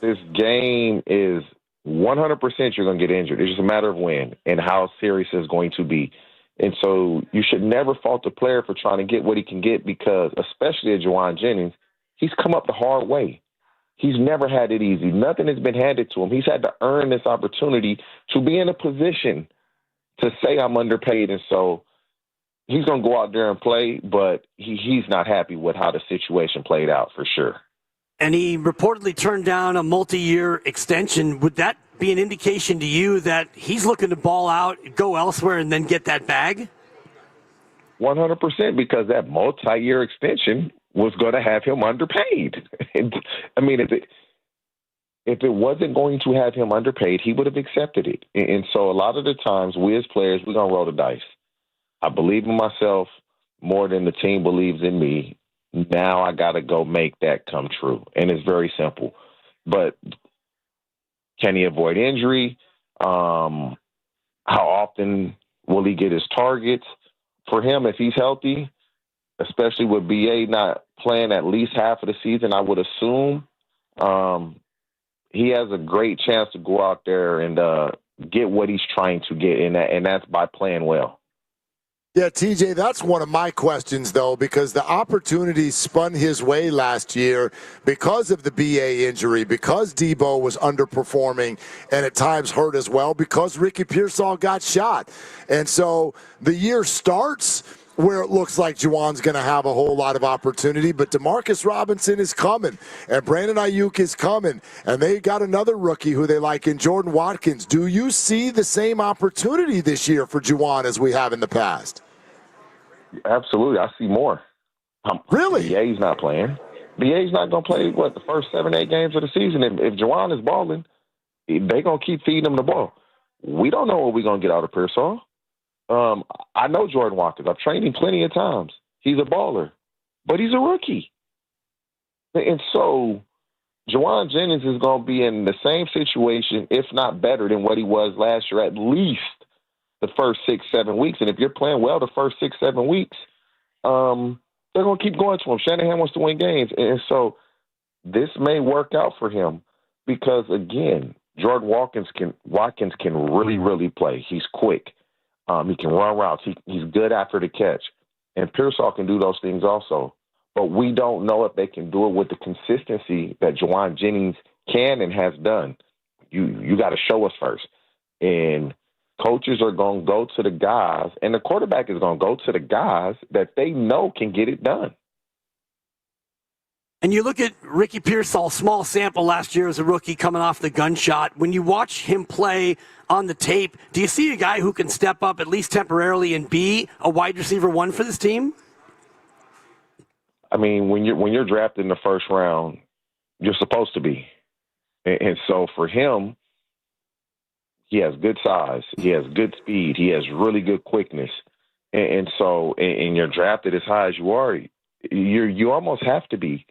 this game is 100% you're going to get injured. It's just a matter of when and how serious it's going to be. And so you should never fault the player for trying to get what he can get, because especially at Jawan Jennings, he's come up the hard way. He's never had it easy. Nothing has been handed to him. He's had to earn this opportunity to be in a position to say I'm underpaid. And so he's going to go out there and play, but he's not happy with how the situation played out for sure. And he reportedly turned down a multi-year extension. Would that be an indication to you that he's looking to ball out, go elsewhere, and then get that bag? 100%, because that multi-year extension was going to have him underpaid. I mean, if it wasn't going to have him underpaid, he would have accepted it. And so a lot of the times, we as players, we're going to roll the dice. I believe in myself more than the team believes in me. Now I got to go make that come true. And it's very simple. But can he avoid injury? How often will he get his targets? For him, if he's healthy, especially with BA not playing at least half of the season, I would assume he has a great chance to go out there and get what he's trying to get, and that's by playing well. Yeah, TJ, that's one of my questions, though, because the opportunities spun his way last year because of the BA injury, because Debo was underperforming and at times hurt as well, because Ricky Pearsall got shot. And so the year starts where it looks like Jawan's going to have a whole lot of opportunity, but Demarcus Robinson is coming, and Brandon Ayuk is coming, and they got another rookie who they like in Jordan Watkins. Do you see the same opportunity this year for Jawan as we have in the past? Absolutely. I see more. Really? BA's not playing. BA's not going to play, the first 7-8 games of the season. If Jawan is balling, they're going to keep feeding him the ball. We don't know what we're going to get out of Pearsall. I know Jordan Watkins. I've trained him plenty of times. He's a baller, but he's a rookie. And so Jawan Jennings is going to be in the same situation, if not better than what he was last year, at least the first 6-7 weeks. And if you're playing well the first 6-7 weeks, they're going to keep going to him. Shanahan wants to win games. And so this may work out for him because, again, Jordan Watkins can really, really play. He's quick. He can run routes. He's good after the catch. And Pearsall can do those things also. But we don't know if they can do it with the consistency that Jawan Jennings can and has done. You got to show us first. And coaches are going to go to the guys, and the quarterback is going to go to the guys that they know can get it done. And you look at Ricky Pearsall, small sample last year as a rookie coming off the gunshot. When you watch him play on the tape, do you see a guy who can step up at least temporarily and be a wide receiver one for this team? I mean, when you're drafted in the first round, you're supposed to be. And so for him, he has good size. He has good speed. He has really good quickness. And so you're drafted as high as you are, you almost have to be.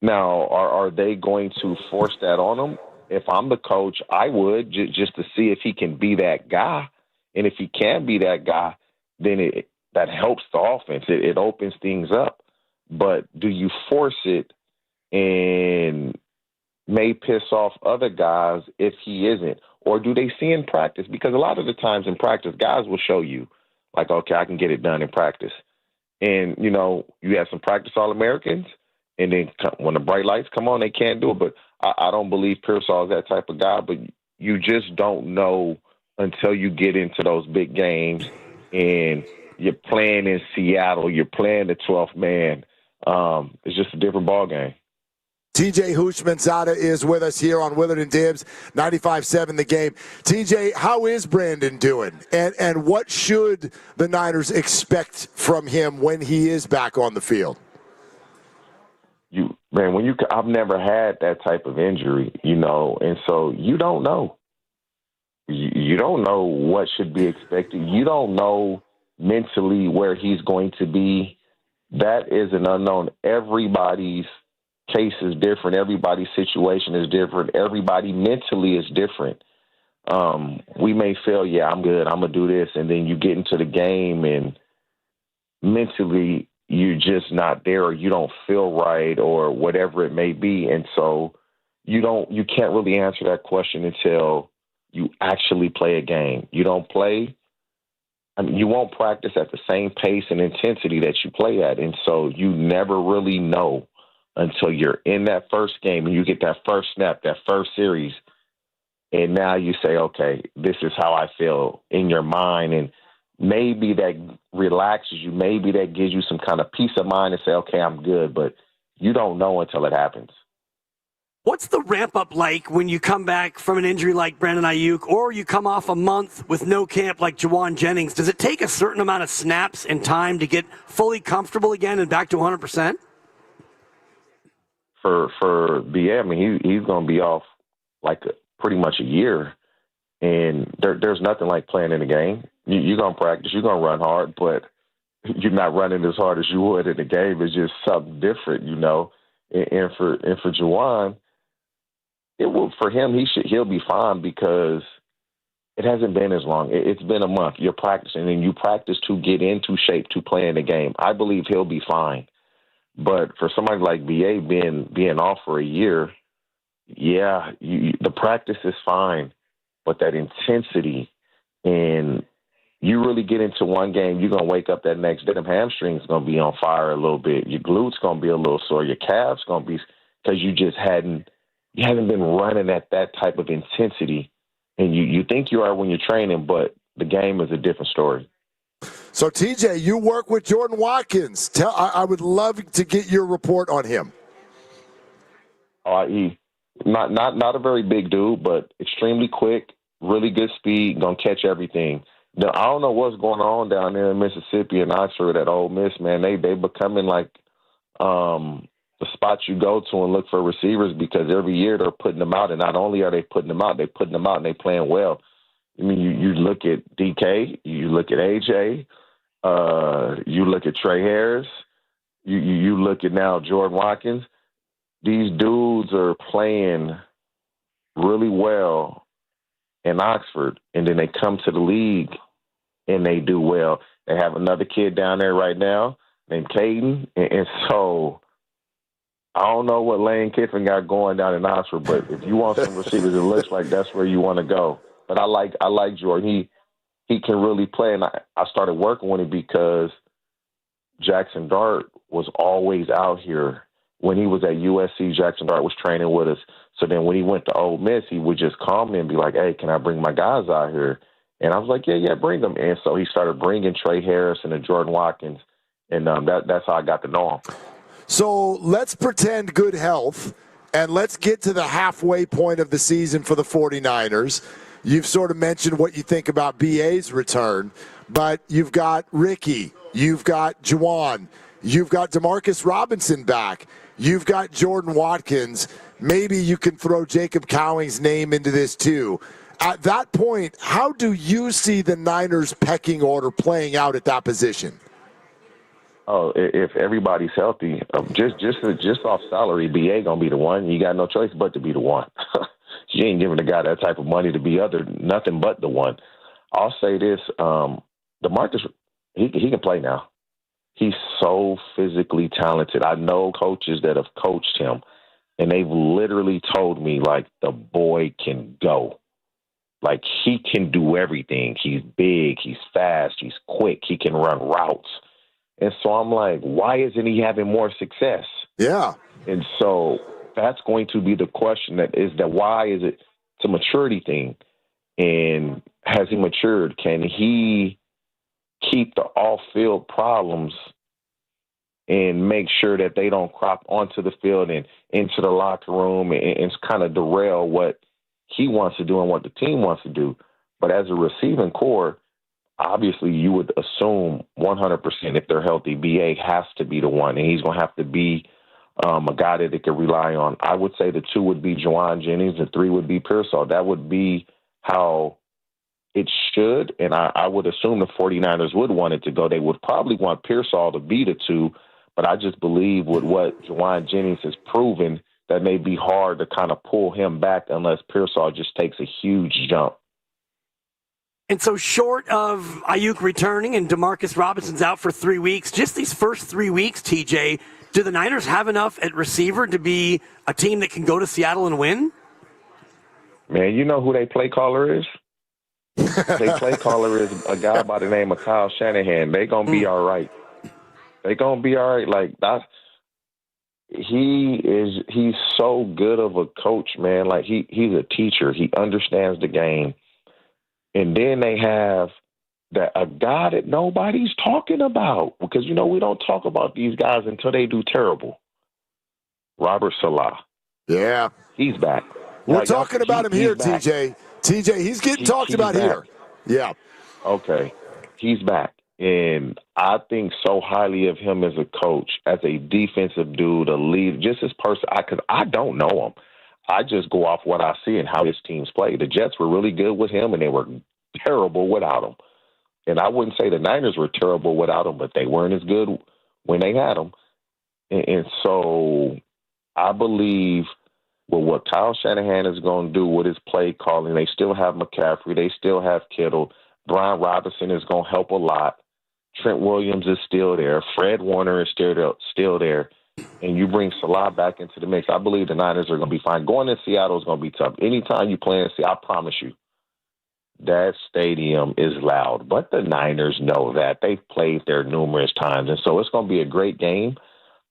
Now, are they going to force that on him? If I'm the coach, I would just to see if he can be that guy. And if he can be that guy, then that helps the offense. It opens things up. But do you force it and may piss off other guys if he isn't? Or do they see in practice? Because a lot of the times in practice, guys will show you, like, okay, I can get it done in practice. And, you have some practice All-Americans, and then when the bright lights come on, they can't do it. But I don't believe Pearsall is that type of guy. But you just don't know until you get into those big games and you're playing in Seattle, you're playing the 12th man. It's just a different ball game. TJ Hushmanzada is with us here on Willard and Dibs, 95.7 The Game. TJ, how is Brandon doing? And what should the Niners expect from him when he is back on the field? I've never had that type of injury, and so you don't know. You don't know what should be expected. You don't know mentally where he's going to be. That is an unknown. Everybody's case is different. Everybody's situation is different. Everybody mentally is different. We may feel, I'm good, I'm going to do this. And then you get into the game and mentally you're just not there, or you don't feel right, or whatever it may be. And so you can't really answer that question until you actually play a game. You don't play. You won't practice at the same pace and intensity that you play at. And so you never really know until you're in that first game and you get that first snap, that first series. And now you say, okay, this is how I feel in your mind. And maybe that relaxes you. Maybe that gives you some kind of peace of mind and say, okay, I'm good. But you don't know until it happens. What's the ramp-up like when you come back from an injury like Brandon Ayuk, or you come off a month with no camp like Jawan Jennings? Does it take a certain amount of snaps and time to get fully comfortable again and back to 100%? For BA, he's going to be off like pretty much a year. And there's nothing like playing in a game. You're going to practice, you're going to run hard, but you're not running as hard as you would in the game. It's just something different, And for Jawan, for him, he'll be fine because it hasn't been as long. It's been a month. You're practicing, and you practice to get into shape to play in the game. I believe he'll be fine. But for somebody like BA being off for a year, the practice is fine, but that intensity, and you really get into one game, you're going to wake up that next day, them hamstrings going to be on fire a little bit. Your glutes going to be a little sore. Your calves going to be, because you just haven't been running at that type of intensity. And you think you are when you're training, but the game is a different story. So, TJ, you work with Jordan Watkins. I would love to get your report on him. He not a very big dude, but extremely quick, really good speed, gonna catch everything. Now, I don't know what's going on down there in Mississippi and Oxford at Ole Miss, man. They becoming like the spots you go to and look for receivers, because every year they're putting them out, and not only are they putting them out, and they playing well. I mean, you look at DK, you look at AJ, you look at Trey Harris, you look at now Jordan Watkins. These dudes are playing really well in Oxford, and then they come to the league and they do well. They have another kid down there right now named Caden, and so I don't know what Lane Kiffin got going down in Oxford, but if you want some receivers, it looks like that's where you want to go. But I like Jordan. He can really play, and I started working with him because Jackson Dart was always out here. When he was at USC, Jackson Dart was training with us. So then when he went to Ole Miss, he would just call me and be like, hey, can I bring my guys out here? And I was like, yeah, bring them. And so he started bringing Trey Harris and Jordan Watkins, and that's how I got to know him. So let's pretend good health, and let's get to the halfway point of the season for the 49ers. You've sort of mentioned what you think about BA's return, but you've got Ricky, you've got Jawan, you've got Demarcus Robinson back, you've got Jordan Watkins. Maybe you can throw Jacob Cowing's name into this too. At that point, how do you see the Niners pecking order playing out at that position? Oh, if everybody's healthy, just off salary, BA gonna be the one. You got no choice but to be the one. You ain't giving the guy that type of money to be nothing but the one. I'll say this: DeMarcus, he can play now. He's so physically talented. I know coaches that have coached him, and they've literally told me, like, the boy can go. Like, he can do everything. He's big, he's fast, he's quick, he can run routes. And so I'm like, why isn't he having more success? Yeah. And so that's going to be the question, why is it? It's a maturity thing. And has he matured? Can he keep the off-field problems and make sure that they don't crop onto the field and into the locker room and kind of derail what he wants to do and what the team wants to do? But as a receiving core, obviously you would assume 100% if they're healthy, BA has to be the one, and he's going to have to be a guy that they can rely on. I would say the 2 would be Jawan, Jennings, and 3 would be Pearsall. That would be how it should, and I would assume the 49ers would want it to go. They would probably want Pearsall to be the 2, but I just believe with what Jawan Jennings has proven, that may be hard to kind of pull him back unless Pearsall just takes a huge jump. And so short of Ayuk returning and Demarcus Robinson's out for 3 weeks, just these first 3 weeks, TJ, do the Niners have enough at receiver to be a team that can go to Seattle and win? Man, you know who their play caller is? Their play caller is a guy by the name of Kyle Shanahan. They going to be all right. They going to be all right. Like, he's so good of a coach, man. Like, he's a teacher. He understands the game. And then they have a guy that nobody's talking about, because, we don't talk about these guys until they do terrible. Robert Salah. Yeah. He's back. We're talking about him here, TJ. TJ, he's getting talked about here. Yeah. Okay. He's back. And I think so highly of him as a coach, as a defensive dude, a leader, just his person. Because I don't know him. I just go off what I see and how his teams play. The Jets were really good with him, and they were terrible without him. And I wouldn't say the Niners were terrible without him, but they weren't as good when they had him. And so I believe with what Kyle Shanahan is going to do with his play calling, they still have McCaffrey, they still have Kittle. Brian Robinson is going to help a lot. Trent Williams is still there. Fred Warner is still there. And you bring Salah back into the mix, I believe the Niners are going to be fine. Going to Seattle is going to be tough. Anytime you play in Seattle, I promise you, that stadium is loud. But the Niners know that. They've played there numerous times. And so it's going to be a great game.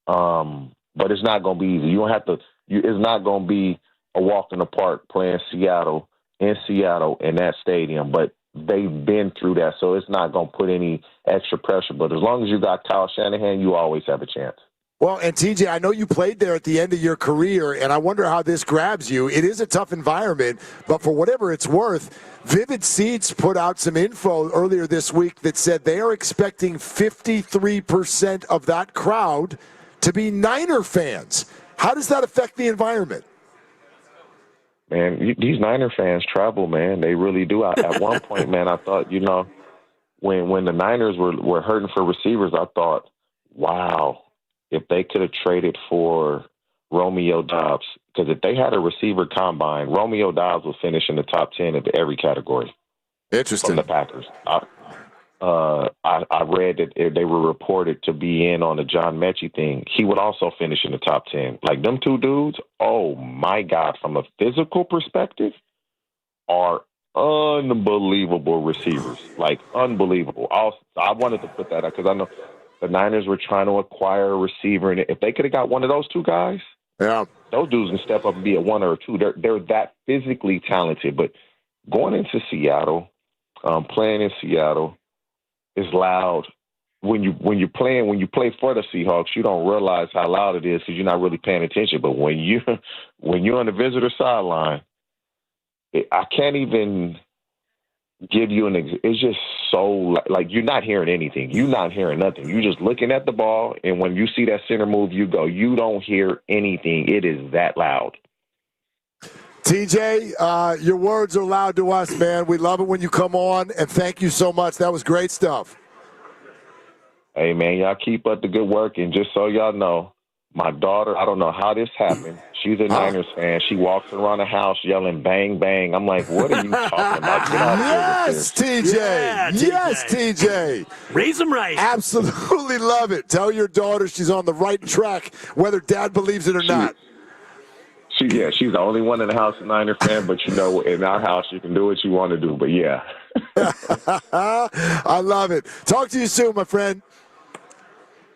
But it's not going to be easy. You don't have to. It's not going to be a walk in the park playing Seattle in that stadium. But they've been through that, so it's not going to put any extra pressure. But as long as you got Kyle Shanahan, you always have a chance. Well, and TJ, I know you played there at the end of your career, and I wonder how this grabs you. It is a tough environment, but for whatever it's worth, Vivid Seats put out some info earlier this week that said they are expecting 53% of that crowd to be Niner fans. How does that affect the environment? Man, these Niner fans travel, man. They really do. At one point, man, I thought, when the Niners were hurting for receivers, I thought, wow, if they could have traded for Romeo Doubs, because if they had a receiver combine, Romeo Doubs would finish in the top 10 of every category. Interesting. From the Packers. I read that they were reported to be in on the John Mechie thing. He would also finish in the top 10. Like, them two dudes, oh, my God, from a physical perspective, are unbelievable receivers. Like, unbelievable. I wanted to put that out because I know the Niners were trying to acquire a receiver, and if they could have got one of those two guys, those dudes can step up and be a 1 or a 2. They're that physically talented. But going into Seattle, playing in Seattle, is loud. when you play for the Seahawks, you don't realize how loud it is because you're not really paying attention. But when you're on the visitor sideline, I can't even give you it's just so like you're not hearing anything. You're not hearing nothing. You're just looking at the ball, and when you see that center move, you don't hear anything. It is that loud. TJ, your words are loud to us, man. We love it when you come on, and thank you so much. That was great stuff. Hey, man, y'all keep up the good work, and just so y'all know, my daughter, I don't know how this happened. She's a Niners fan. She walks around the house yelling, bang, bang. I'm like, what are you talking about? Get out Yes, TJ. Yeah, TJ. Yes, TJ. Raise them right. Absolutely love it. Tell your daughter she's on the right track, whether Dad believes it or not. She's the only one in the house a Niner fan, but in our house, you can do what you want to do. But yeah. I love it. Talk to you soon, my friend.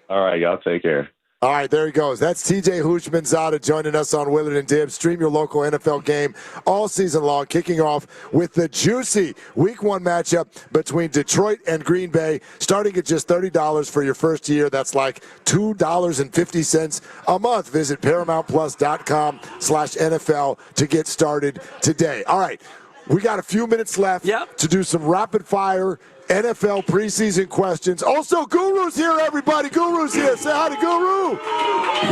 All right, y'all take care. All right, there he goes. That's TJ Houshmandzadeh joining us on Willard and Dibs. Stream your local NFL game all season long, kicking off with the juicy Week 1 matchup between Detroit and Green Bay, starting at just $30 for your first year. That's like $2.50 a month. Visit ParamountPlus.com/NFL to get started today. All right, we got a few minutes left to do some rapid-fire NFL preseason questions. Also, Guru's here, everybody. Guru's here. Say hi to Guru.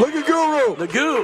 Look at Guru. The Guru.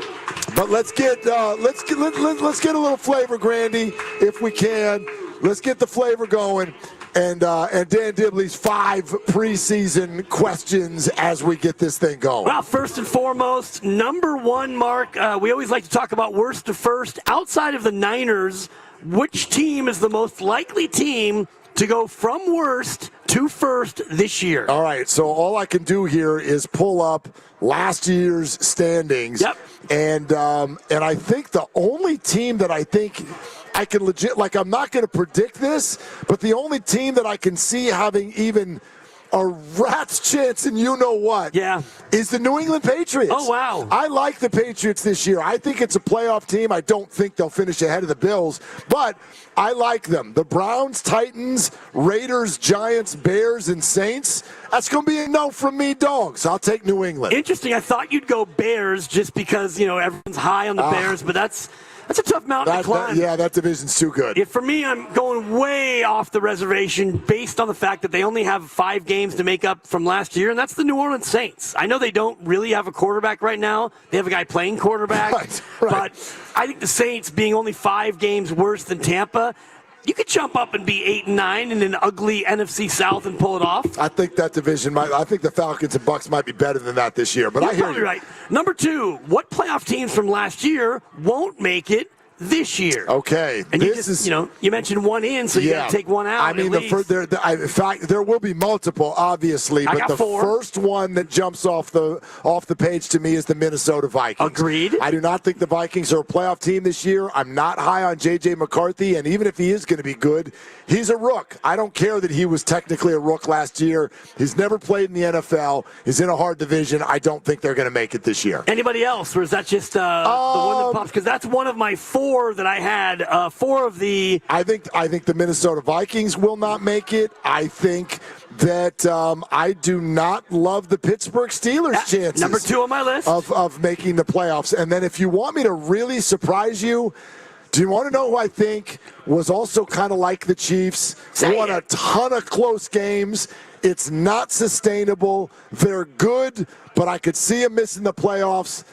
But let's get a little flavor, Grandy, if we can. Let's get the flavor going. And Dan Dibley's 5 preseason questions as we get this thing going. Well, first and foremost, number 1, Mark, we always like to talk about worst to first. Outside of the Niners, which team is the most likely team to go from worst to first this year? All right, so all I can do here is pull up last year's standings. Yep. And I think the only team that I think I can I'm not going to predict this, but the only team that I can see having even a rat's chance and you-know-what is the New England Patriots. Oh, wow. I like the Patriots this year. I think it's a playoff team. I don't think they'll finish ahead of the Bills, but I like them. The Browns, Titans, Raiders, Giants, Bears, and Saints, that's going to be a no from me, dogs. I'll take New England. Interesting. I thought you'd go Bears just because, everyone's high on the Bears, but that's a tough mountain to climb. That division's too good. For me, I'm going way off the reservation based on the fact that they only have 5 games to make up from last year, and that's the New Orleans Saints. I know they don't really have a quarterback right now. They have a guy playing quarterback. Right. But I think the Saints, being only 5 games worse than Tampa, you could jump up and be 8-9 in an ugly NFC South and pull it off. I think that division I think the Falcons and Bucks might be better than that this year, but I hear you. Right. Number 2, what playoff teams from last year won't make it this year? Okay. And you mentioned one in, so you got to take one out. I mean, in fact, there will be multiple, obviously, but the 4. first one that jumps off the page to me is the Minnesota Vikings. Agreed. I do not think the Vikings are a playoff team this year. I'm not high on J.J. McCarthy, and even if he is going to be good, he's a rook. I don't care that he was technically a rook last year. He's never played in the NFL. He's in a hard division. I don't think they're going to make it this year. Anybody else, or is that just the one that pops? Because that's one of my 4 that I had. 4 of the. I think the Minnesota Vikings will not make it. I think that I do not love the Pittsburgh Steelers' chances. Number 2 on my list of making the playoffs. And then if you want me to really surprise you, do you want to know who I think was also kind of like the Chiefs? Won a ton of close games. It's not sustainable. They're good, but I could see them missing the playoffs.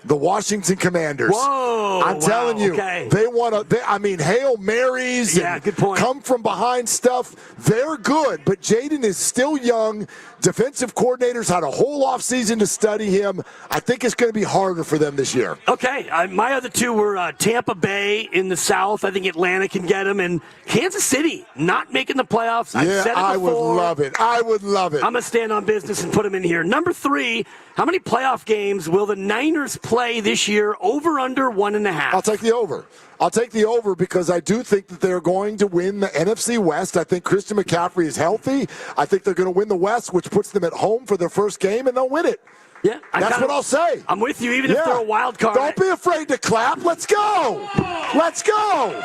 The Washington Commanders. Whoa! I'm telling you, they want to. Hail Marys. Yeah, good point. Come from behind stuff. They're good, but Jaden is still young. Defensive coordinators had a whole offseason to study him. I think it's going to be harder for them this year. Okay, my other 2 were Tampa Bay in the South. I think Atlanta can get them, and Kansas City not making the playoffs. I've said it before. I would love it. I would love it. I'm going to stand on business and put them in here. Number 3, how many playoff games will the Niners play this year? Over, under 1.5? I'll take the over. I'll take the over because I do think that they're going to win the NFC West. I think Christian McCaffrey is healthy. I think they're going to win the West, which puts them at home for their first game, and they'll win it. Yeah, That's what I'll say. I'm with you, even if they're a wild card. Don't be afraid to clap. Let's go. Let's go.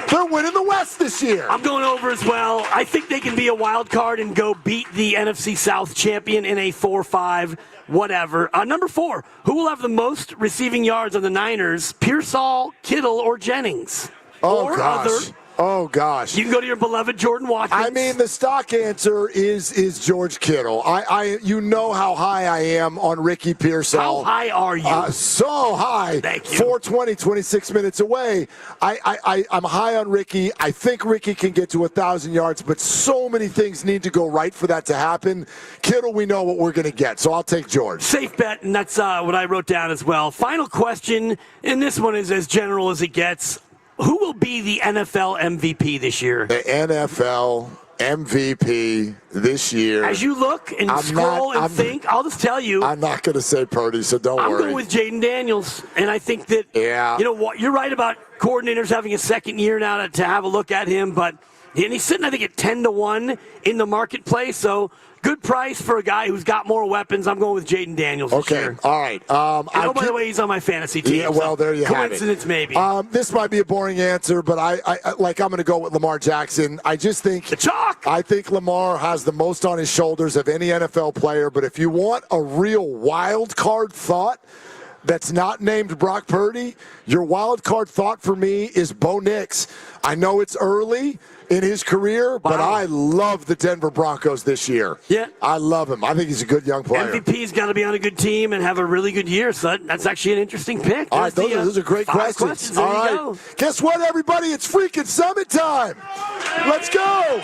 They're winning the West this year. I'm going over as well. I think they can be a wild card and go beat the NFC South champion in a 4-5, whatever. Number 4, who will have the most receiving yards on the Niners? Pearsall, Kittle, or Jennings? Oh, gosh. Oh, gosh. You can go to your beloved Jordan Watkins. I mean, the stock answer is George Kittle. You know how high I am on Ricky Pearsall. How high are you? So high. Thank you. 420, 26 minutes away. I'm high on Ricky. I think Ricky can get to 1,000 yards, but so many things need to go right for that to happen. Kittle, we know what we're going to get, so I'll take George. Safe bet, and that's what I wrote down as well. Final question, and this one is as general as it gets. Who will be the NFL MVP this year? The NFL MVP this year. As you look and scroll and think, I'll just tell you. I'm not going to say Purdy, so don't worry. I'm going with Jaden Daniels, and I think that, you know what, you're right about coordinators having a second year now to have a look at him, but and he's sitting, I think, at 10-1 in the marketplace, so good price for a guy who's got more weapons. I'm going with Jaden Daniels this year. All right. By the way, he's on my fantasy team. Yeah, well, there you have it. Coincidence, maybe. This might be a boring answer, but I'm going to go with Lamar Jackson. I just think the chalk. I think Lamar has the most on his shoulders of any NFL player. But if you want a real wild card thought that's not named Brock Purdy, your wild card thought for me is Bo Nix. I know it's early in his career, but I love the Denver Broncos this year. Yeah. I love him. I think he's a good young player. MVP's got to be on a good team and have a really good year, so that's actually an interesting pick. All right, those are great questions. There All right. you go. Guess what, everybody? It's freaking Summit time. Let's go.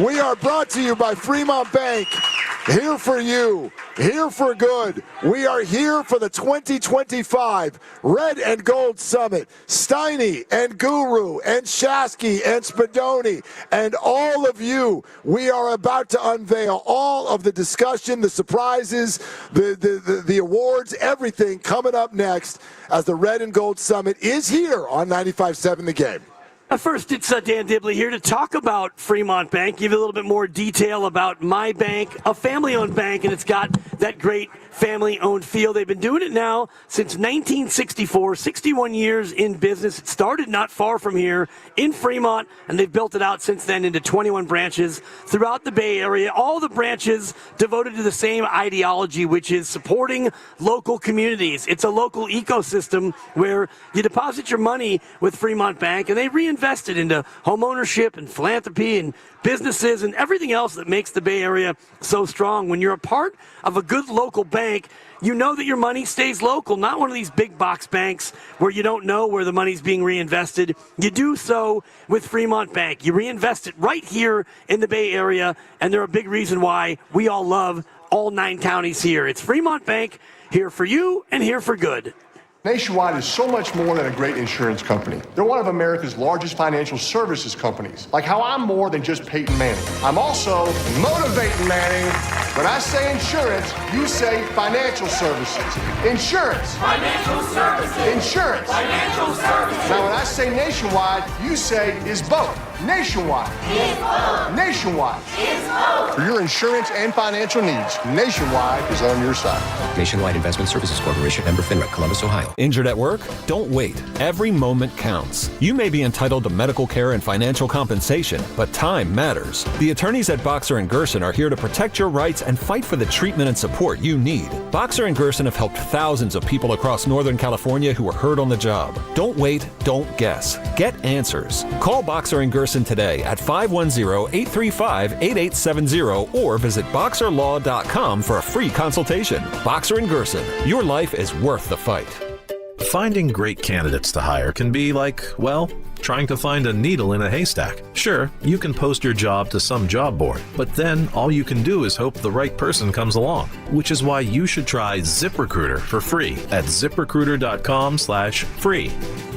We are brought to you by Fremont Bank. Here for you, here for good. We are here for the 2025 Red and Gold Summit. Steiny and Guru and Shasky and Spadoni and all of you. We are about to unveil all of the discussion, the surprises, the awards, everything coming up next as the Red and Gold Summit is here on 95.7 The Game. First, it's Dan Dibley here to talk about Fremont Bank, give you a little bit more detail about my bank, a family-owned bank, and it's got that great family-owned feel. They've been doing it now since 1964, 61 years in business. It started not far from here in Fremont, and they've built it out since then into 21 branches throughout the Bay Area. All the branches devoted to the same ideology, which is supporting local communities. It's a local ecosystem where you deposit your money with Fremont Bank, and they reinvest it into home ownership and philanthropy and businesses and everything else that makes the Bay Area so strong. When you're a part of a good local bank, you know that your money stays local, not one of these big box banks where you don't know where the money's being reinvested. You do so with Fremont Bank. You reinvest it right here in the Bay Area, and they're a big reason why we all love all 9 counties here. It's Fremont Bank, here for you and here for good. Nationwide is so much more than a great insurance company. They're one of America's largest financial services companies. Like how I'm more than just Peyton Manning. I'm also motivating Manning. When I say insurance, you say financial services. Insurance. Financial services. Insurance. Financial services. Now when I say nationwide, you say is both. Nationwide. Is both. Nationwide. Is both. For your insurance and financial needs, Nationwide is on your side. Nationwide Investment Services Corporation, member FINRA, Columbus, Ohio. Injured at work? Don't wait. Every moment counts. You may be entitled to medical care and financial compensation, but time matters. The attorneys at Boxer & Gerson are here to protect your rights and fight for the treatment and support you need. Boxer & Gerson have helped thousands of people across Northern California who were hurt on the job. Don't wait, don't guess. Get answers. Call Boxer & Gerson today at 510-835-8870 or visit boxerlaw.com for a free consultation. Boxer & Gerson, your life is worth the fight. Finding great candidates to hire can be like, well, trying to find a needle in a haystack. Sure, you can post your job to some job board, but then all you can do is hope the right person comes along, which is why you should try ZipRecruiter for free at ziprecruiter.com/free.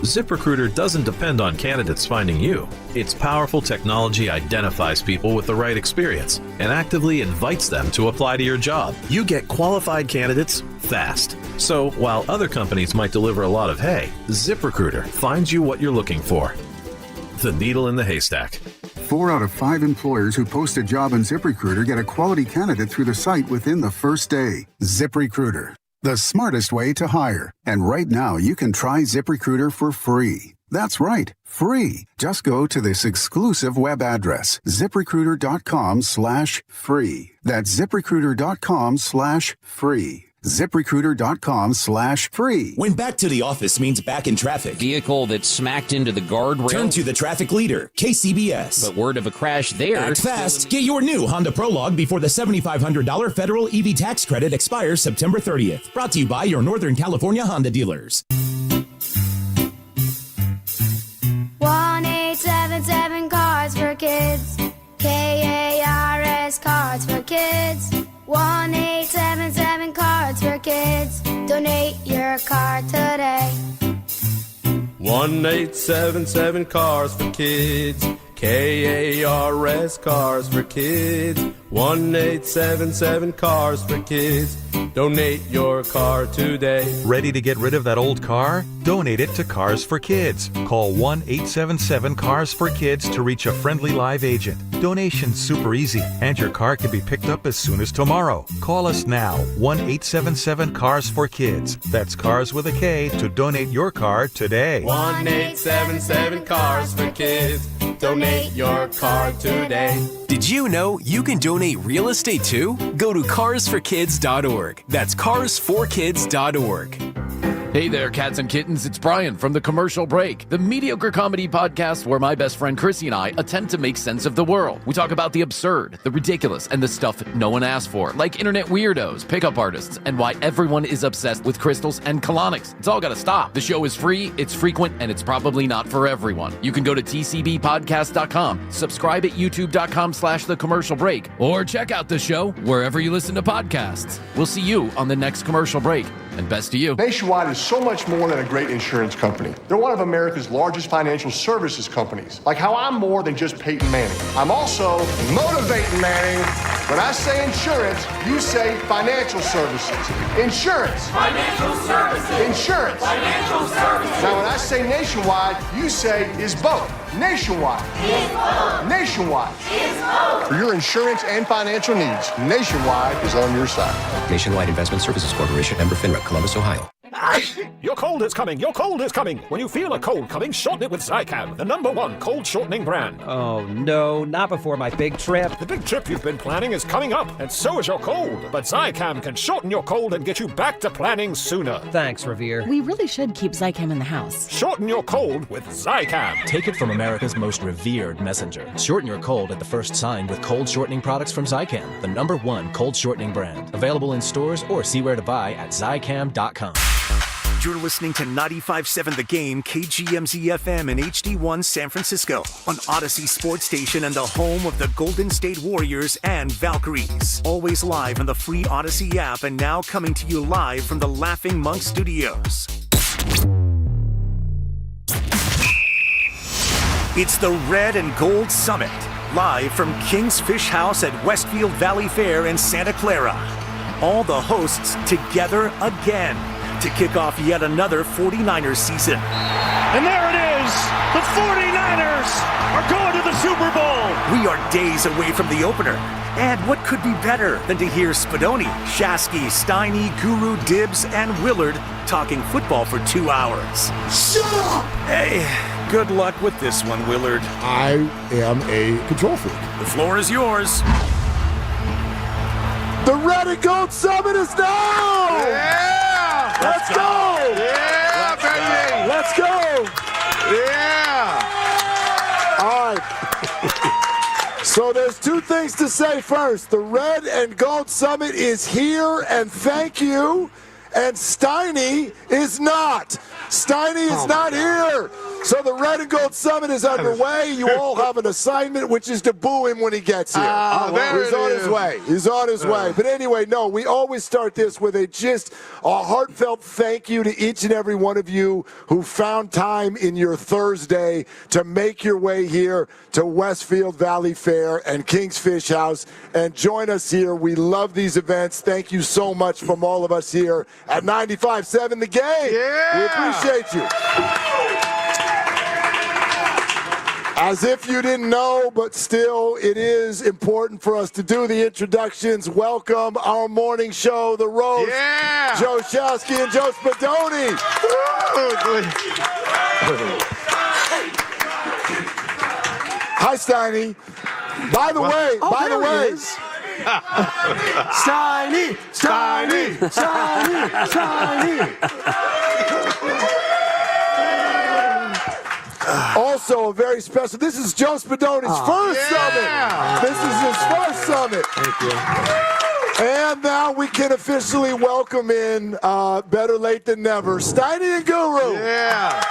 ZipRecruiter doesn't depend on candidates finding you. Its powerful technology identifies people with the right experience and actively invites them to apply to your job. You get qualified candidates fast. So while other companies might deliver a lot of hay, ZipRecruiter finds you what you're looking for. The needle in the haystack. 4 out of 5 employers who post a job on ZipRecruiter get a quality candidate through the site within the first day. ZipRecruiter, the smartest way to hire. And right now, you can try ZipRecruiter for free. That's right, free. Just go to this exclusive web address, ZipRecruiter.com/free. That's ZipRecruiter.com/free. ZipRecruiter.com/free. When back to the office means back in traffic. Vehicle that smacked into the guardrail. Turn to the traffic leader, KCBS. But word of a crash there. Act fast. Get your new Honda Prologue before the $7,500 federal EV tax credit expires September 30th. Brought to you by your Northern California Honda dealers. 1-877 Cards for Kids. KARS Cards for Kids. 1-877 Cards for Kids. Donate your card today. 1-877 Cars for Kids. KARS Cars for Kids. 1-877 Cars for Kids. Donate your car today. Ready to get rid of that old car? Donate it to Cars for Kids. Call 1-877-CARS-FOR-KIDS to reach a friendly live agent. Donation's super easy, and your car can be picked up as soon as tomorrow. Call us now, 1-877-CARS-FOR-KIDS. That's Cars with a K to donate your car today. 1-877 Cars for Kids. Donate your car today. Did you know you can donate real estate too? Go to carsforkids.org. That's carsforkids.org. Hey there, cats and kittens. It's Brian from The Commercial Break, the mediocre comedy podcast where my best friend Chrissy and I attempt to make sense of the world. We talk about the absurd, the ridiculous, and the stuff no one asked for, like internet weirdos, pickup artists, and why everyone is obsessed with crystals and colonics. It's all gotta stop. The show is free, it's frequent, and it's probably not for everyone. You can go to tcbpodcast.com, subscribe at youtube.com/The Commercial Break, or check out the show wherever you listen to podcasts. We'll see you on the next Commercial Break, and best to you. Nationwide is so much more than a great insurance company. They're one of America's largest financial services companies. Like how I'm more than just Peyton Manning. I'm also motivating Manning. When I say insurance, you say financial services. Insurance. Financial services. Insurance. Financial services. Now when I say nationwide, you say is both. Nationwide. Is both. Nationwide. Is both. For your insurance and financial needs, Nationwide is on your side. Nationwide Investment Services Corporation, member FINRA, Columbus, Ohio. Your cold is coming. Your cold is coming. When you feel a cold coming, shorten it with Zicam, the #1 cold shortening brand. Oh, no, not before my big trip. The big trip you've been planning is coming up, and so is your cold. But Zicam can shorten your cold and get you back to planning sooner. Thanks, Revere. We really should keep Zicam in the house. Shorten your cold with Zicam. Take it from America's most revered messenger. Shorten your cold at the first sign with cold shortening products from Zicam, the #1 cold shortening brand. Available in stores or see where to buy at Zicam.com. You're listening to 95.7 The Game, KGMZ-FM and HD1 San Francisco on Odyssey Sports Station and the home of the Golden State Warriors and Valkyries. Always live on the free Odyssey app and now coming to you live from the Laughing Monk Studios. It's the Red and Gold Summit, live from King's Fish House at Westfield Valley Fair in Santa Clara. All the hosts together again to kick off yet another 49ers season. And there it is! The 49ers are going to the Super Bowl! We are days away from the opener. And what could be better than to hear Spadoni, Shasky, Steiny, Guru, Dibs, and Willard talking football for 2 hours? Shut up! Hey, good luck with this one, Willard. I am a control freak. The floor is yours. The Red and Gold Summit is now! Yeah! Let's go! Yeah, baby! Let's go! Yeah! All right. So there's two things to say first. The Red and Gold Summit is here, and thank you. And Steiny is not. Steiny is not here. So the Red and Gold Summit is underway. You all have an assignment, which is to boo him when he gets here. He's on his way. He's on his way. But anyway, no, we always start this with a heartfelt thank you to each and every one of you who found time in your Thursday to make your way here to Westfield Valley Fair and King's Fish House and join us here. We love these events. Thank you so much from all of us here at 95.7 The Game. Yeah. We appreciate you. As if you didn't know, but still, it is important for us to do the introductions. Welcome our morning show, The Roast. Yeah. Joe Shasky and Joe Spadoni. Hi, Steiny. By the way, Steiny, Steiny, Steiny, Steiny. Also, a very special. This is Joe Spadoni's first summit. This is his first summit. Thank you. And now we can officially welcome in, better late than never, Steiny Guru. Yeah.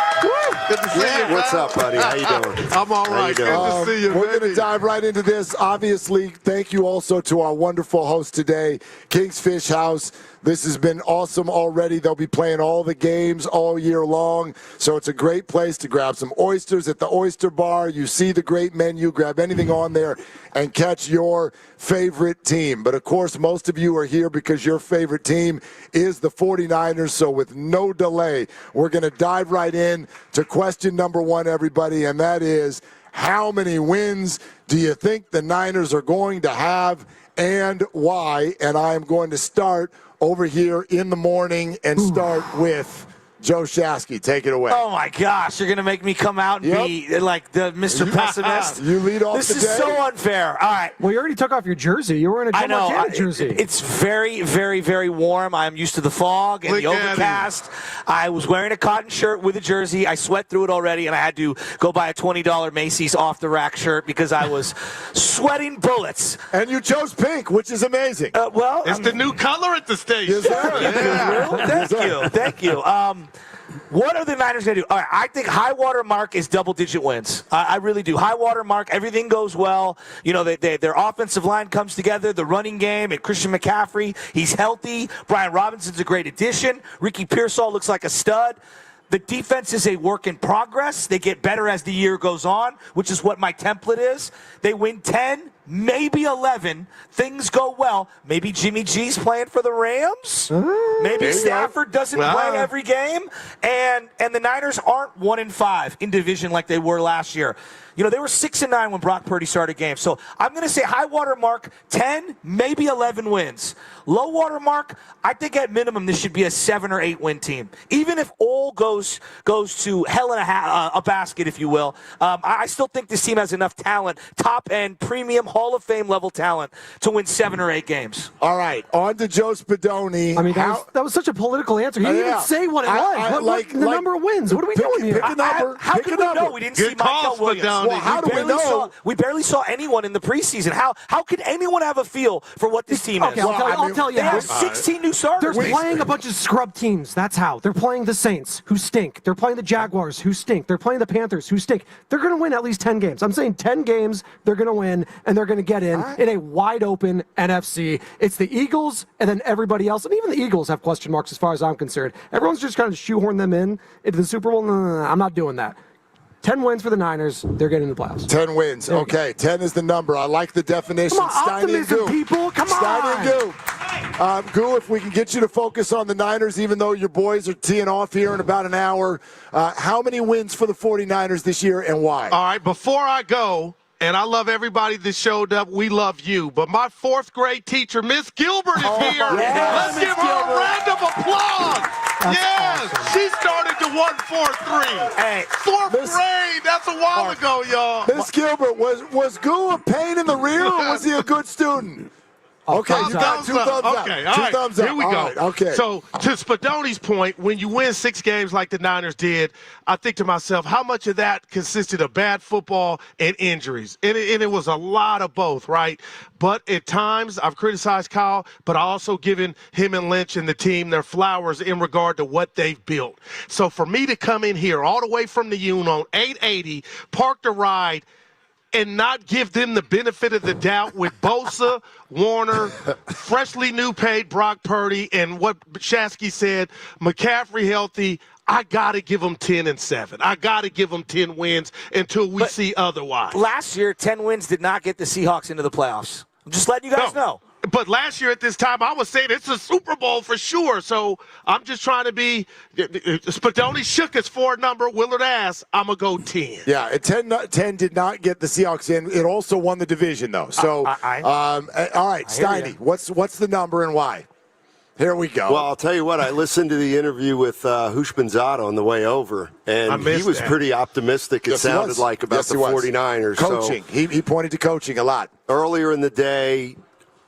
Good to see you. What's up, buddy? How you doing? I'm all right. Good to see you, We're going to dive right into this. Obviously, thank you also to our wonderful host today, King's Fish House. This has been awesome already. They'll be playing all the games all year long, so it's a great place to grab some oysters at the Oyster Bar. You see the great menu, grab anything on there, and catch your favorite team. But, of course, most of you are here because your favorite team is the 49ers, so with no delay, we're going to dive right in to question number one, everybody, and that is, how many wins do you think the Niners are going to have and why? And I am going to start over here in the morning and start with Joe Shasky. Take it away. Oh, my gosh. You're going to make me come out and be like the Mr. Pessimist? You lead off This today. is so unfair. All right. Well, you already took off your jersey. You were in a Joe Montana jersey. It's very, very, very warm. I'm used to the fog and the overcast. I was wearing a cotton shirt with a jersey. I sweat through it already, and I had to go buy a $20 Macy's off-the-rack shirt because I was sweating bullets. And you chose pink, which is amazing. Well, it's the new color at the station. Thank you. What are the Niners going to do? All right, I think high water mark is double-digit wins. I really do. High water mark, everything goes well. You know, their offensive line comes together, the running game, and Christian McCaffrey, he's healthy. Brian Robinson's a great addition. Ricky Pearsall looks like a stud. The defense is a work in progress. They get better as the year goes on, which is what my template is. They win 10, maybe 11. Things go well. Maybe Jimmy G's playing for the Rams. Maybe Stafford doesn't play every game. And the Niners aren't 1-5 in division like they were last year. You know, they were 6-9 when Brock Purdy started games. So I'm going to say high water mark, 10, maybe 11 wins. Low water mark, I think at minimum this should be a 7 or 8 win team. Even if all goes to hell in a basket, if you will, I still think this team has enough talent, top-end, premium, Hall of Fame level talent, to win 7 or 8 games. All right, on to Joe Spadoni. I mean, that was such a political answer. He didn't even say what it was. What the number of wins? What are we doing here? Pick a number. How can we know? We didn't see Michael Williams. Well, how do we know? We barely saw anyone in the preseason. How could anyone have a feel for what this team is? I'll tell you they how. have 16 new starters. They're playing a bunch of scrub teams. That's how. They're playing the Saints, who stink. They're playing the Jaguars, who stink. They're playing the Panthers, who stink. They're going to win at least 10 games. I'm saying 10 games they're going to win, and they're going to get in a wide-open NFC. It's the Eagles and then everybody else. And even the Eagles have question marks as far as I'm concerned. Everyone's just trying to shoehorn them into the Super Bowl. No, I'm not doing that. 10 wins for the Niners. They're getting the playoffs. 10 wins. Okay, 10 is the number. I like the definition. Come on, optimism, people. Come on. Steiny Guru. Goo, if we can get you to focus on the Niners, even though your boys are teeing off here in about an hour, how many wins for the 49ers this year and why? All right, before I go, and I love everybody that showed up. We love you. But my 4th grade teacher, Miss Gilbert, is here. Let's give her a round of applause. Yes, she started to 1-4-3. Hey, 4th grade. That's a while ago, y'all. Miss Gilbert, was Goo a pain in the rear or was he a good student? Okay, you got 2 thumbs up. Okay, 2 all right. thumbs up. Here we go. Right, okay. So, to Spadoni's point, when you win 6 games like the Niners did, I think to myself, how much of that consisted of bad football and injuries? And it was a lot of both, right? But at times, I've criticized Kyle, but I also given him and Lynch and the team their flowers in regard to what they've built. So, for me to come in here all the way from the Union on 880, park the ride, and not give them the benefit of the doubt with Bosa, Warner, freshly new paid Brock Purdy, and what Shasky said, McCaffrey healthy, I got to give them 10-7. I got to give them 10 wins until we see otherwise. Last year, 10 wins did not get the Seahawks into the playoffs. I'm just letting you guys know. But last year at this time, I was saying it's a Super Bowl for sure. So I'm just trying to be. Spadoni shook his 4 number. Willard asked, I'm going to go 10. Yeah, 10 did not get the Seahawks in. It also won the division, though. So, all right, Steiny, what's the number and why? Here we go. Well, I'll tell you what. I listened to the interview with Hushmanzada on the way over, and he was pretty optimistic, it sounded like, about the 49ers. Coaching. So, he pointed to coaching a lot. Earlier in the day,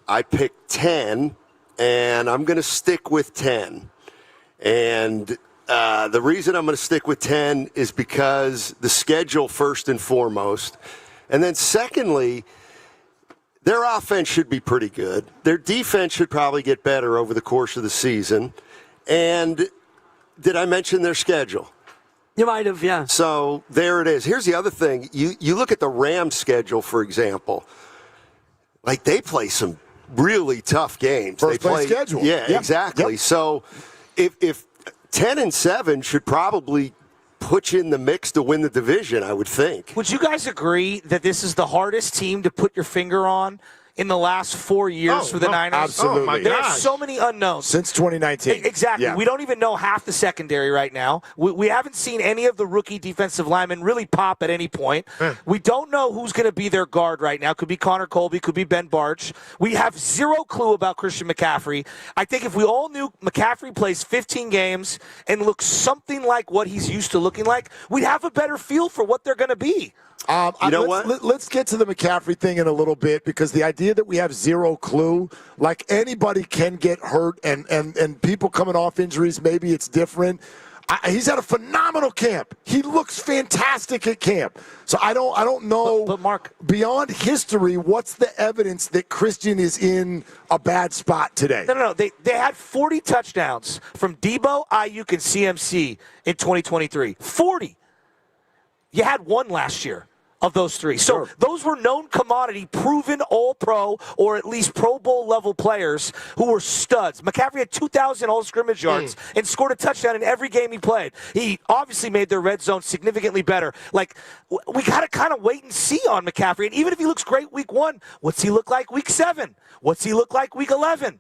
I picked 10, and I'm going to stick with 10. And the reason I'm going to stick with 10 is because the schedule, first and foremost. And then secondly, their offense should be pretty good. Their defense should probably get better over the course of the season. And did I mention their schedule? You might have, yeah. So there it is. Here's the other thing. You look at the Rams schedule, for example. Like, they play some really tough games. First place schedule. Yeah, yep. exactly. Yep. So if 10-7 should probably put you in the mix to win the division, I would think. Would you guys agree that this is the hardest team to put your finger on in the last 4 years for the Niners? Absolutely. Oh, my There gosh. are so many unknowns. Since 2019. Exactly. Yeah. We don't even know half the secondary right now. We haven't seen any of the rookie defensive linemen really pop at any point. We don't know who's going to be their guard right now. Could be Connor Colby, could be Ben Barch. We have zero clue about Christian McCaffrey. I think if we all knew McCaffrey plays 15 games and looks something like what he's used to looking like, we'd have a better feel for what they're going to be. You know what? Let's get to the McCaffrey thing in a little bit, because the idea that we have zero clue, like anybody can get hurt, and people coming off injuries, maybe it's different. He's had a phenomenal camp. He looks fantastic at camp. So I don't know. But Mark, beyond history, what's the evidence that Christian is in a bad spot today? No. They had 40 touchdowns from Debo, Ayuk, and CMC in 2023. 40. You had one last year of those 3. So those were known commodity, proven all-pro or at least Pro Bowl level players who were studs. McCaffrey had 2,000 all-scrimmage yards and scored a touchdown in every game he played. He obviously made their red zone significantly better. Like, we got to kind of wait and see on McCaffrey. And even if he looks great week 1, what's he look like week 7? What's he look like week 11?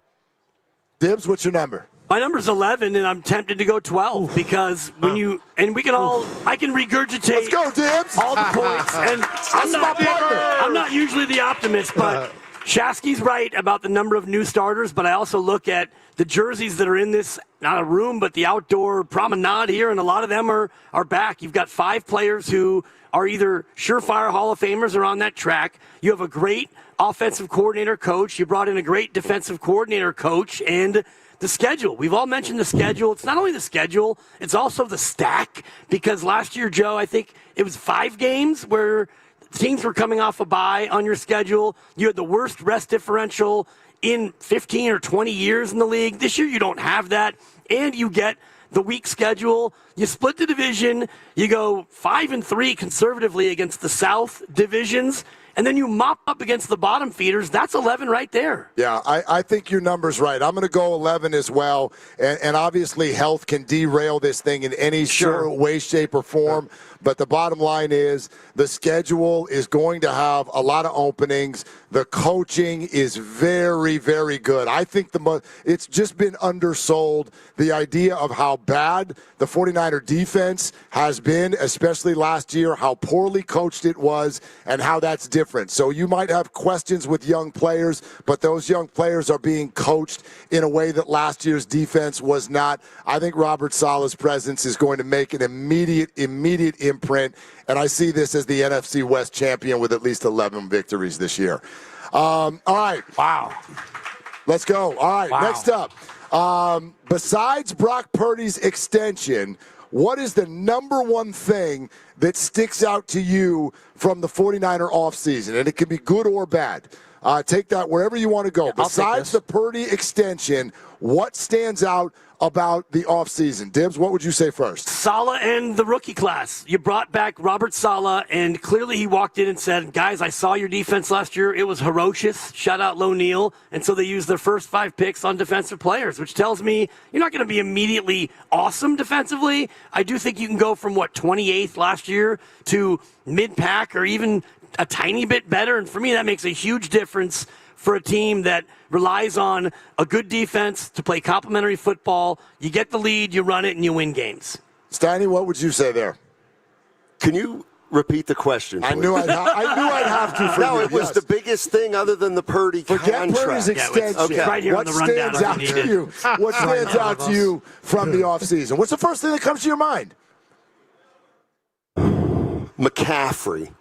Dibs, what's your number? My number's 11, and I'm tempted to go 12 because when you and we can all I can regurgitate. Let's go, Dibs. All the points, and I'm not usually the optimist, but Shasky's right about the number of new starters. But I also look at the jerseys that are in this not a room, but the outdoor promenade here, and a lot of them are back. You've got 5 players who are either surefire Hall of Famers or on that track. You have a great offensive coordinator coach. You brought in a great defensive coordinator coach, and the schedule. We've all mentioned the schedule. It's not only the schedule, it's also the stack. Because last year, Joe, I think it was 5 games where teams were coming off a bye on your schedule. You had the worst rest differential in 15 or 20 years in the league. This year, you don't have that. And you get the weak schedule. You split the division. You go 5-3 conservatively against the South divisions. And then you mop up against the bottom feeders. That's 11 right there. Yeah, I think your number's right. I'm going to go 11 as well. And obviously health can derail this thing in any sort of way, shape, or form. But the bottom line is the schedule is going to have a lot of openings. The coaching is very, very good. I think it's just been undersold, the idea of how bad the 49er defense has been, especially last year, how poorly coached it was, and how that's different. So you might have questions with young players, but those young players are being coached in a way that last year's defense was not. I think Robert Saleh's presence is going to make an immediate imprint, and I see this as the NFC West champion with at least 11 victories this year. All right. Wow. Let's go. All right, wow. Next up. Besides Brock Purdy's extension, what is the number one thing that sticks out to you from the 49er offseason? And it can be good or bad. Take that wherever you want to go. Besides the Purdy extension, what stands out about the offseason? Dibs, what would you say first? Saleh and the rookie class. You brought back Robert Saleh, and clearly he walked in and said, guys, I saw your defense last year. It was ferocious. Shout out Low Neal. And so they used their first 5 picks on defensive players, which tells me you're not going to be immediately awesome defensively. I do think you can go from, 28th last year to mid-pack or even a tiny bit better. And for me, that makes a huge difference for a team that relies on a good defense to play complementary football. You get the lead, you run it, and you win games. Steiny, what would you say there? Can you repeat the question, please? I knew I'd have to. No, it was the biggest thing other than the Purdy contract. Forget Purdy's extension. Okay. Right here What on the rundown. stands out to you? What stands out to you from the offseason? What's the first thing that comes to your mind? McCaffrey.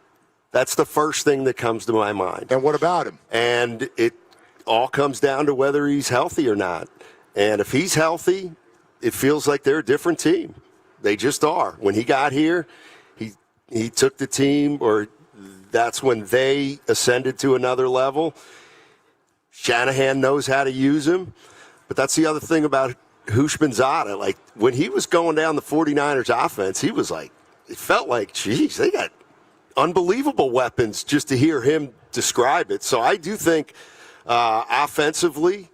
That's the first thing that comes to my mind. And what about him? And it all comes down to whether he's healthy or not. And if he's healthy, it feels like they're a different team. They just are. When he got here, he took the team, or that's when they ascended to another level. Shanahan knows how to use him. But that's the other thing about Hushmanzada. Like, when he was going down the 49ers offense, he was like, it felt like, geez, they got unbelievable weapons, just to hear him describe it. So I do think offensively,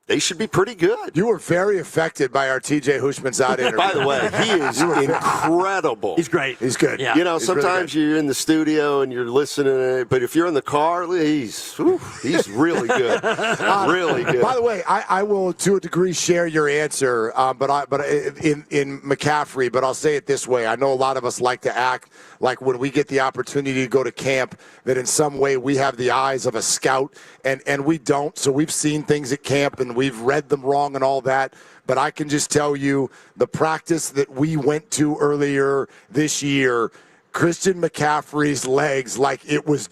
they should be pretty good. You were very affected by our TJ Hushmanzada interview. By the way, he is incredible. He's great. He's good. Yeah. You know, He's sometimes really you're in the studio and you're listening, but if you're in the car, he's really good. Really good. By the way, I will, to a degree, share your answer, but in McCaffrey. But I'll say it this way: I know a lot of us like to act like when we get the opportunity to go to camp, that in some way we have the eyes of a scout, and we don't. So we've seen things at camp and we've read them wrong and all that. But I can just tell you, the practice that we went to earlier this year, Christian McCaffrey's legs, like it was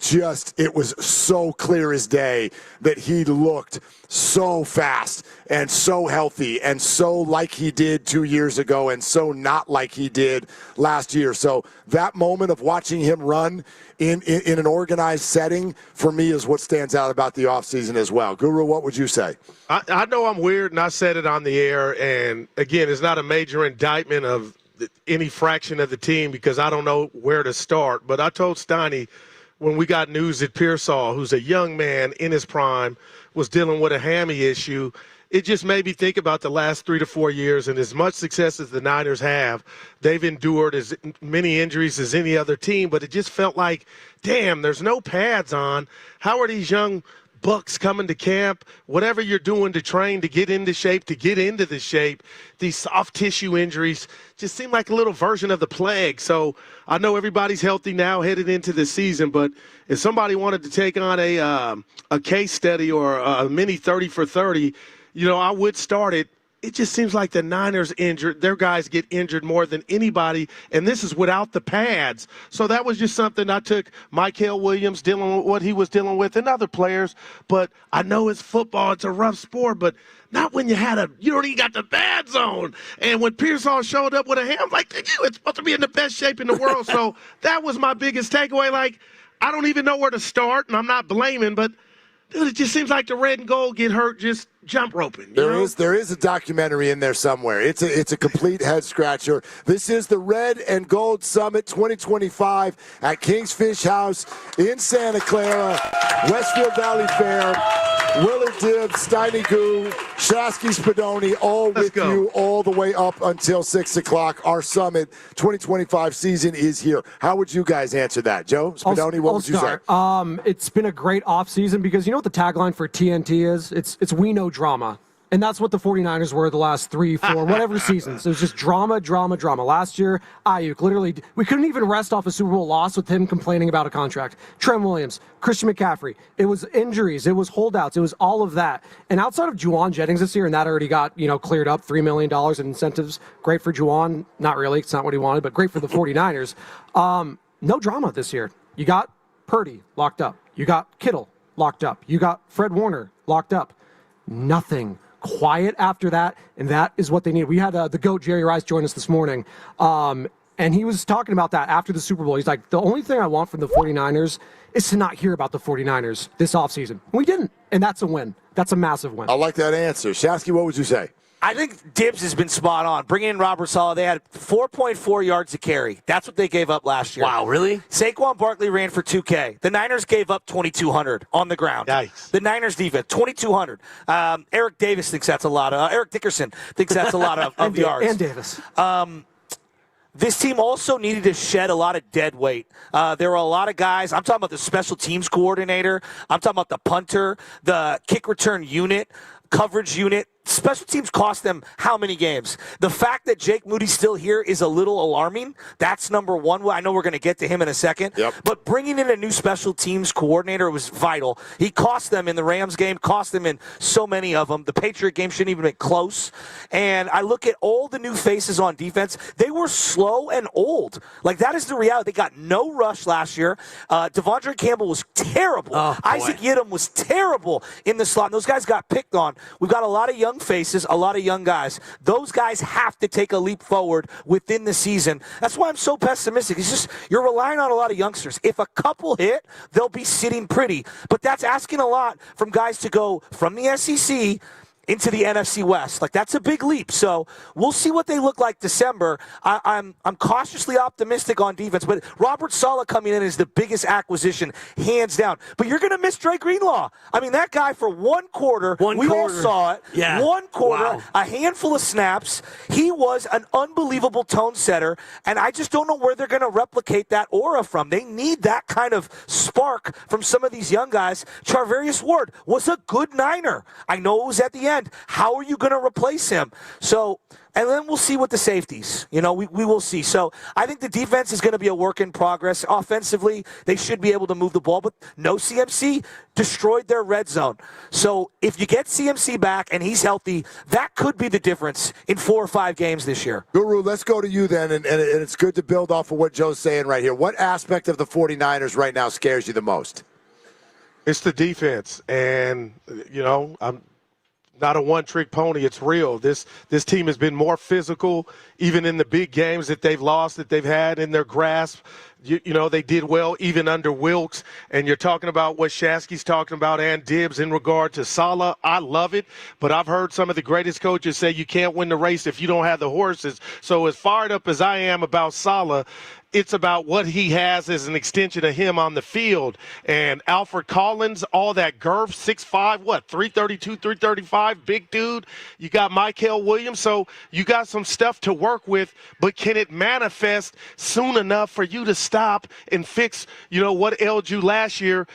so clear as day that he looked so fast and so healthy and so like he did 2 years ago and so not like he did last year. So that moment of watching him run in an organized setting, for me, is what stands out about the offseason as well. Guru, what would you say? I know I'm weird, and I said it on the air, and again, it's not a major indictment of any fraction of the team because I don't know where to start. But I told Steiny when we got news that Pearsall, who's a young man in his prime, was dealing with a hammy issue, it just made me think about the last 3 to 4 years, and as much success as the Niners have, they've endured as many injuries as any other team, but it just felt like, damn, there's no pads on. How are these young bucks coming to camp, whatever you're doing to train to get into shape, these soft tissue injuries just seem like a little version of the plague. So I know everybody's healthy now headed into the season, but if somebody wanted to take on a case study or a mini 30 for 30, I would start it. It just seems like the Niners their guys get injured more than anybody, and this is without the pads. So that was just something I took Mykel Williams dealing with what he was dealing with and other players. But I know it's football, it's a rough sport, but not when you don't even got the pads on. And when Pearsall showed up with a ham, like, it's supposed to be in the best shape in the world. So that was my biggest takeaway. Like, I don't even know where to start, and I'm not blaming, but dude, it just seems like the red and gold get hurt just jump roping. There is a documentary in there somewhere. It's a complete head scratcher. This is the Red and Gold Summit 2025 at King's Fish House in Santa Clara, Westfield Valley Fair. Willard Dibs, Steiny Guru, Shasky Spadoni, all with you all the way up until 6 o'clock. Our Summit 2025 season is here. How would you guys answer that? Joe Spadoni, what would you say? It's been a great offseason because you know what the tagline for TNT is? It's we know drama. And that's what the 49ers were the last 3, 4, whatever seasons. It was just drama, drama, drama. Last year, Ayuk, literally, we couldn't even rest off a Super Bowl loss with him complaining about a contract. Trent Williams, Christian McCaffrey. It was injuries. It was holdouts. It was all of that. And outside of Jawan Jennings this year, and that already got, cleared up, $3 million in incentives. Great for Jawan. Not really. It's not what he wanted, but great for the 49ers. No drama this year. You got Purdy locked up. You got Kittle locked up. You got Fred Warner locked up. Nothing. Quiet after that, and that is what they need. We had the GOAT, Jerry Rice, join us this morning, and he was talking about that after the Super Bowl. He's like, the only thing I want from the 49ers is to not hear about the 49ers this offseason. We didn't, and that's a win. That's a massive win. I like that answer. Shasky, what would you say? I think Dibs has been spot on. Bringing in Robert Saleh, they had 4.4 yards to carry. That's what they gave up last year. Wow, really? Saquon Barkley ran for 2K. The Niners gave up 2,200 on the ground. Yikes. The Niners defense, 2,200. Eric Davis thinks that's a lot. Eric Dickerson thinks that's a lot of yards. And Davis. This team also needed to shed a lot of dead weight. There were a lot of guys. I'm talking about the special teams coordinator. I'm talking about the punter, the kick return unit, coverage unit. Special teams cost them how many games? The fact that Jake Moody's still here is a little alarming. That's number one. I know we're going to get to him in a second. Yep. But bringing in a new special teams coordinator was vital. He cost them in the Rams game, cost them in so many of them. The Patriot game shouldn't even have been close. And I look at all the new faces on defense. They were slow and old. Like, that is the reality. They got no rush last year. Devondre Campbell was terrible. Isaac Yiadom was terrible in the slot. And those guys got picked on. We've got a lot of young faces, a lot of young guys. Those guys have to take a leap forward within the season. That's why I'm so pessimistic. It's just you're relying on a lot of youngsters. If a couple hit, they'll be sitting pretty. But that's asking a lot from guys to go from the SEC into the NFC West. Like, that's a big leap. So we'll see what they look like December. I'm cautiously optimistic on defense, but Robert Saleh coming in is the biggest acquisition, hands down. But you're going to miss Dre Greenlaw. I mean, that guy for one quarter, all saw it. Yeah. One quarter, wow. A handful of snaps. He was an unbelievable tone setter, and I just don't know where they're going to replicate that aura from. They need that kind of spark from some of these young guys. Charvarius Ward was a good Niner. I know it was at the end. How are you going to replace him? So, and then we'll see with the safeties. You know, we will see. So I think the defense is going to be a work in progress. Offensively, they should be able to move the ball, but no CMC destroyed their red zone. So if you get CMC back and he's healthy, that could be the difference in 4 or 5 games this year. Guru, let's go to you then, and it's good to build off of what Joe's saying right here. What aspect of the 49ers right now scares you the most? It's the defense, and, you know, I'm not a one-trick pony. It's real. This team has been more physical, even in the big games that they've lost, that they've had in their grasp. You know, they did well even under Wilkes. And you're talking about what Shasky's talking about and Dibs in regard to Saleh. I love it, but I've heard some of the greatest coaches say you can't win the race if you don't have the horses. So as fired up as I am about Saleh, it's about what he has as an extension of him on the field. And Alfred Collins, all that girth, 6'5", 332, 335, big dude. You got Mykel Williams, so you got some stuff to work with, but can it manifest soon enough for you to stop and fix, you know, what ailed you last year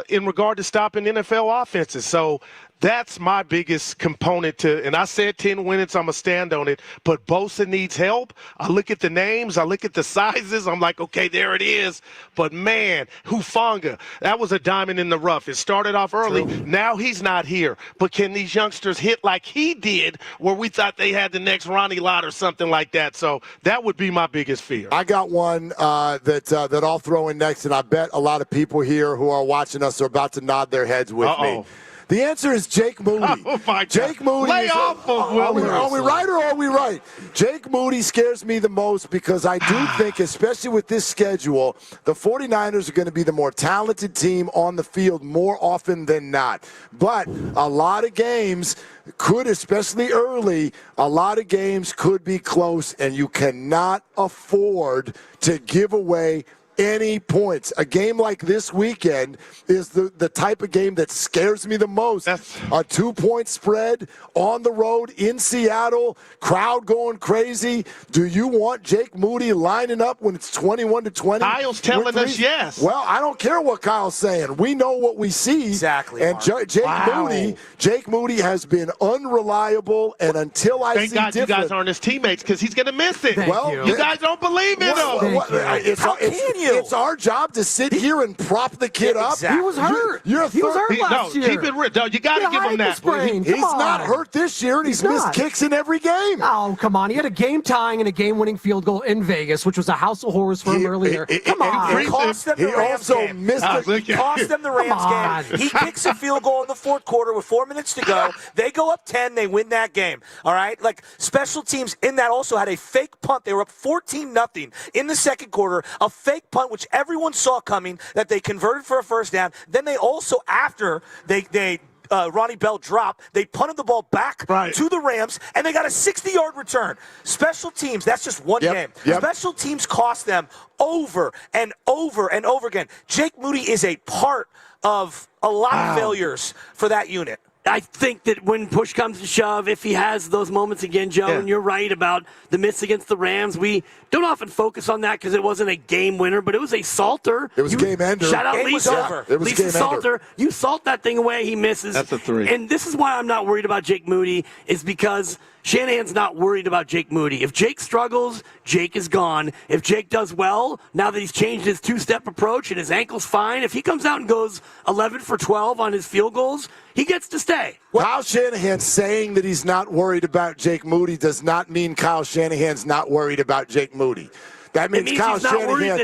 in regard to stopping NFL offenses? So that's my biggest component to, and I said 10 wins, I'm going to stand on it, but Bosa needs help. I look at the names, I look at the sizes, I'm like, okay, there it is. But, man, Hufanga, that was a diamond in the rough. It started off early. True. Now he's not here. But can these youngsters hit like he did where we thought they had the next Ronnie Lott or something like that? So that would be my biggest fear. I got one that I'll throw in next, and I bet a lot of people here who are watching us are about to nod their heads with me. The answer is Jake Moody. Oh, my God. Jake Moody. Lay off of Willard. Are we right or are we right? Jake Moody scares me the most because I do think, especially with this schedule, the 49ers are going to be the more talented team on the field more often than not. But a lot of games could, especially early, a lot of games could be close, and you cannot afford to give away any points. A game like this weekend is the type of game that scares me the most. A 2-point spread on the road in Seattle, crowd going crazy. Do you want Jake Moody lining up when it's 21-20? Kyle's telling us yes. Well, I don't care what Kyle's saying. We know what we see. Exactly. And Jake Moody has been unreliable, and until I Thank see God different. You guys aren't his teammates because he's going to miss it. You guys don't believe in him. How can you? It's our job to sit here and prop the kid up. Exactly. He was hurt. He was hurt last year. Keep it real. No, you got to give him that. He's not hurt this year, and he's missed kicks in every game. Oh, come on. He had a game-tying and a game-winning field goal in Vegas, which was a house of horrors for him earlier. Come on. He cost them the Rams game. Cost them the Rams game. He kicks a field goal in the fourth quarter with 4 minutes to go. They go up 10. They win that game. All right? Like, special teams in that also had a fake punt. They were up 14-0 in the second quarter. A fake punt, which everyone saw coming, that they converted for a first down. Then they also, after they Ronnie Bell dropped, they punted the ball back to the Rams, and they got a 60-yard return. Special teams, that's just one game. Special teams cost them over and over and over again. Jake Moody is a part of a lot of failures for that unit. I think that when push comes to shove, if he has those moments again, Joe, and you're right about the miss against the Rams, we don't often focus on that because it wasn't a game winner, but it was a salter. It was a game ender. Shout out Game was Lisa. over. It was Lisa game Salter. ender. You salt that thing away, he misses. That's a 3. And this is why I'm not worried about Jake Moody, is because Shanahan's not worried about Jake Moody. If Jake struggles, Jake is gone. If Jake does well, now that he's changed his two-step approach and his ankle's fine, if he comes out and goes 11 for 12 on his field goals, he gets to stay. Kyle Shanahan saying that he's not worried about Jake Moody does not mean Kyle Shanahan's not worried about Jake Moody. That means, Kyle Shanahan.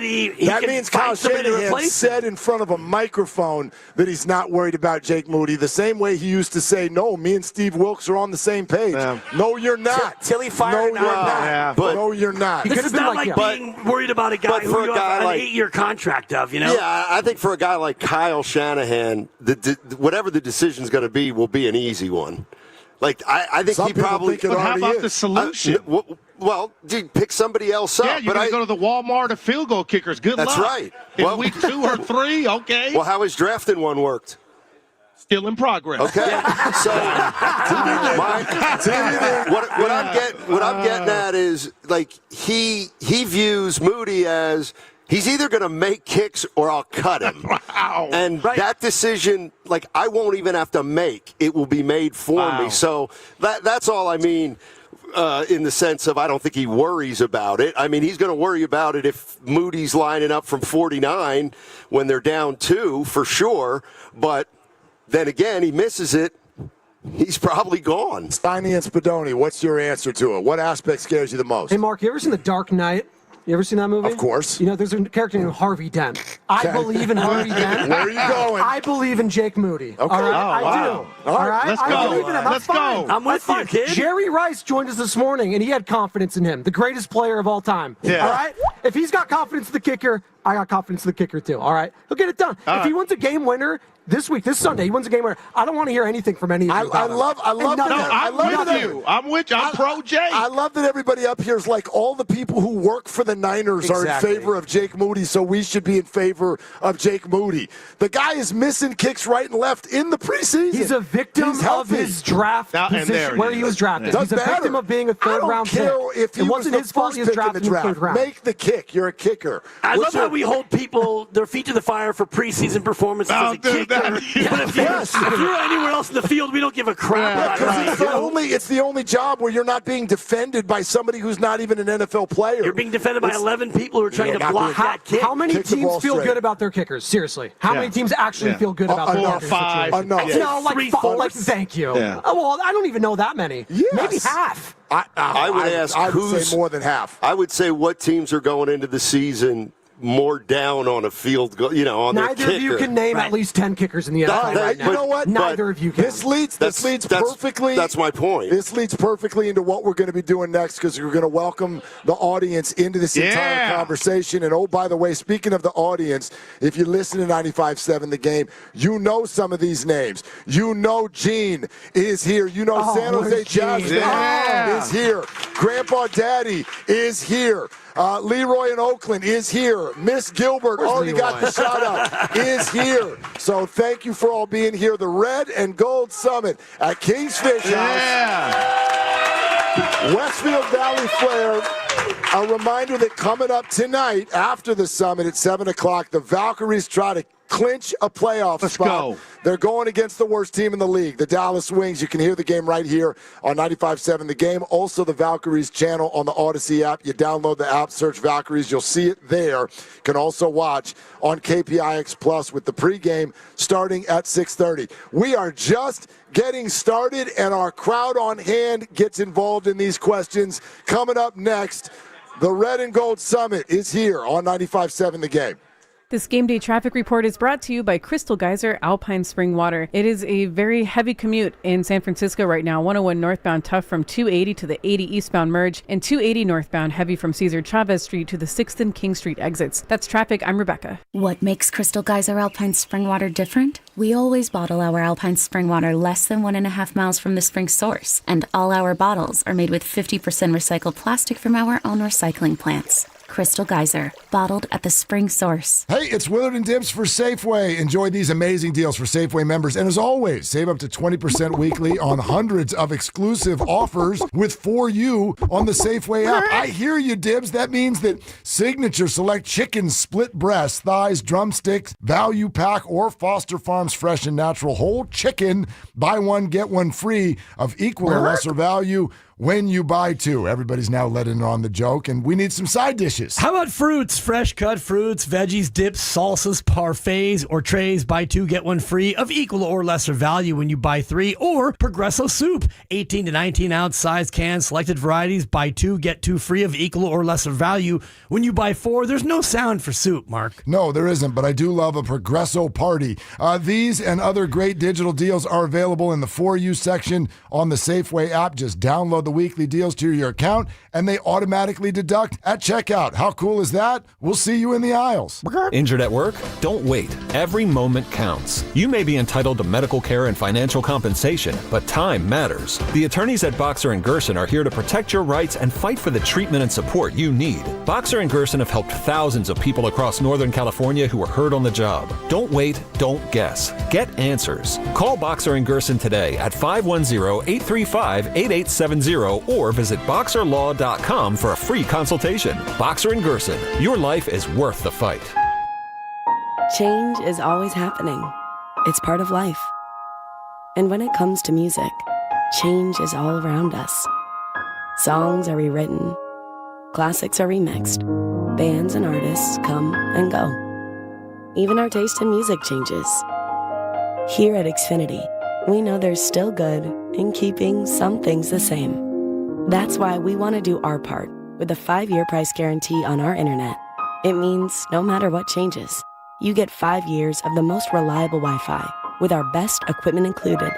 That means Kyle Shanahan said in front of a microphone that he's not worried about Jake Moody. The same way he used to say, "No, me and Steve Wilkes are on the same page." No, you're not. Till he fired. No, you're not. No, you're not. This is not like being worried about a guy who you have an 8-year contract of, you know? Yeah, I think for a guy like Kyle Shanahan, whatever the decision's going to be will be an easy one. Like, I think he probably. But how about the solution? Well, dude, pick somebody else up. Yeah, you're going to go to the Walmart of field goal kickers. Good luck. That's right. In week 2 or 3, okay. Well, how has drafting one worked? Still in progress. Okay. So what I'm getting at is, like, he views Moody as he's either going to make kicks or I'll cut him. Wow. And that decision, like, I won't even have to make. It will be made for me. So that's all I mean. In the sense of I don't think he worries about it. I mean, he's going to worry about it if Moody's lining up from 49 when they're down 2, for sure. But then again, he misses it. He's probably gone. Steiny and Spadoni, what's your answer to it? What aspect scares you the most? Hey, Mark, you ever seen The Dark Knight? You ever seen that movie? Of course. You know, there's a character named Harvey Dent. I believe in Harvey Dent. Where are you going? I believe in Jake Moody. Okay. All right? I do. All right. Let's go. I believe in him. Let's go. I'm with you, kid. Jerry Rice joined us this morning, and he had confidence in him, the greatest player of all time. Yeah. All right? If he's got confidence in the kicker, I got confidence in the kicker too. All right? He'll get it done. If he wins a game winner this week, this Sunday, he wins a game winner, I don't want to hear anything from any of you. I love I'm with you. I'm pro Jake. I love that everybody up here is like all the people who work for the Niners are in favor of Jake Moody, so we should be in favor of Jake Moody. The guy is missing kicks right and left in the preseason. He's a victim of his draft position where he was drafted. He's a victim of being a third-round pick. If he it wasn't his fault he was drafted in the third round. Make the kick. You're a kicker. I love how we hold people, their feet to the fire for preseason performances as a kicker. But if you're anywhere else in the field, we don't give a crap about it. It's the only job where you're not being defended by somebody who's not even an NFL player. You're being defended by 11 people who are trying to block that kick. How many teams feel good about their kickers? Seriously. How many teams actually feel good about their kickers? 4 or 5. No, like 4. Like, thank you. Yeah. Well, I don't even know that many. Yes. Maybe half. I would ask I would say more than half. I would say what teams are going into the season more down on a field goal, on their kicker. Neither of you can name at least 10 kickers in the NFL right now. You know what? Neither of you can. This leads perfectly. That's my point. This leads perfectly into what we're going to be doing next, because we're going to welcome the audience into this entire conversation. And, oh, by the way, speaking of the audience, if you listen to 95.7 The Game, you know some of these names. You know Gene is here. You know San Jose Jazz is here. Grandpa Daddy is here. Leroy in Oakland is here. Miss Gilbert already got the shout out, is here. So thank you for all being here. The Red and Gold Summit at Kingsfish House. Westfield Valley Flair. A reminder that coming up tonight after the summit at 7 o'clock, the Valkyries try to clinch a playoff spot. Go. They're going against the worst team in the league, the Dallas Wings. You can hear the game right here on 95.7 The Game. Also, the Valkyries channel on the Odyssey app. You download the app, search Valkyries. You'll see it there. You can also watch on KPIX Plus with the pregame starting at 6:30. We are just getting started, and our crowd on hand gets involved in these questions. Coming up next, the Red and Gold Summit is here on 95.7 The Game. This game day traffic report is brought to you by Crystal Geyser Alpine Spring Water. It is a very heavy commute in San Francisco right now. 101 northbound tough from 280 to the 80 eastbound merge, and 280 northbound heavy from Cesar Chavez Street to the 6th and King Street exits. That's traffic. I'm Rebecca. What makes Crystal Geyser Alpine Spring Water different? We always bottle our Alpine Spring Water less than 1.5 miles from the spring source, and all our bottles are made with 50% recycled plastic from our own recycling plants. Crystal Geyser, bottled at the spring source. Hey, it's Willard Dibs for Safeway. Enjoy these amazing deals for Safeway members. And as always, save up to 20% weekly on hundreds of exclusive offers with For You on the Safeway app. I hear you, Dibs. That means that Signature Select Chicken Split Breast, Thighs, Drumsticks, Value Pack, or Foster Farms Fresh and Natural Whole Chicken, buy one, get one free of equal or lesser value when you buy two. Everybody's now letting on the joke, and we need some side dishes. How about fruits? Fresh cut fruits, veggies, dips, salsas, parfaits, or trays. Buy two, get one free of equal or lesser value when you buy three. Or Progresso soup, 18 to 19 ounce size cans, selected varieties. Buy two, get two free of equal or lesser value when you buy four. There's no sound for soup, Mark. No, there isn't, but I do love a Progresso party. These and other great digital deals are available in the For You section on the Safeway app. Just download the weekly deals to your account, and they automatically deduct at checkout. How cool is that? We'll see you in the aisles. Injured at work? Don't wait. Every moment counts. You may be entitled to medical care and financial compensation, but time matters. The attorneys at Boxer & Gerson are here to protect your rights and fight for the treatment and support you need. Boxer & Gerson have helped thousands of people across Northern California who were hurt on the job. Don't wait, don't guess. Get answers. Call Boxer & Gerson today at 510-835-8870 or visit boxerlaw.com for a free consultation. Boxer & Gerson, your life is worth the fight. Change is always happening. It's part of life. And when it comes to music, change is all around us. Songs are rewritten. Classics are remixed. Bands and artists come and go. Even our taste in music changes. Here at Xfinity, we know there's still good in keeping some things the same. That's why we want to do our part with a 5-year price guarantee on our internet. It means no matter what changes, you get 5 years of the most reliable Wi-Fi with our best equipment included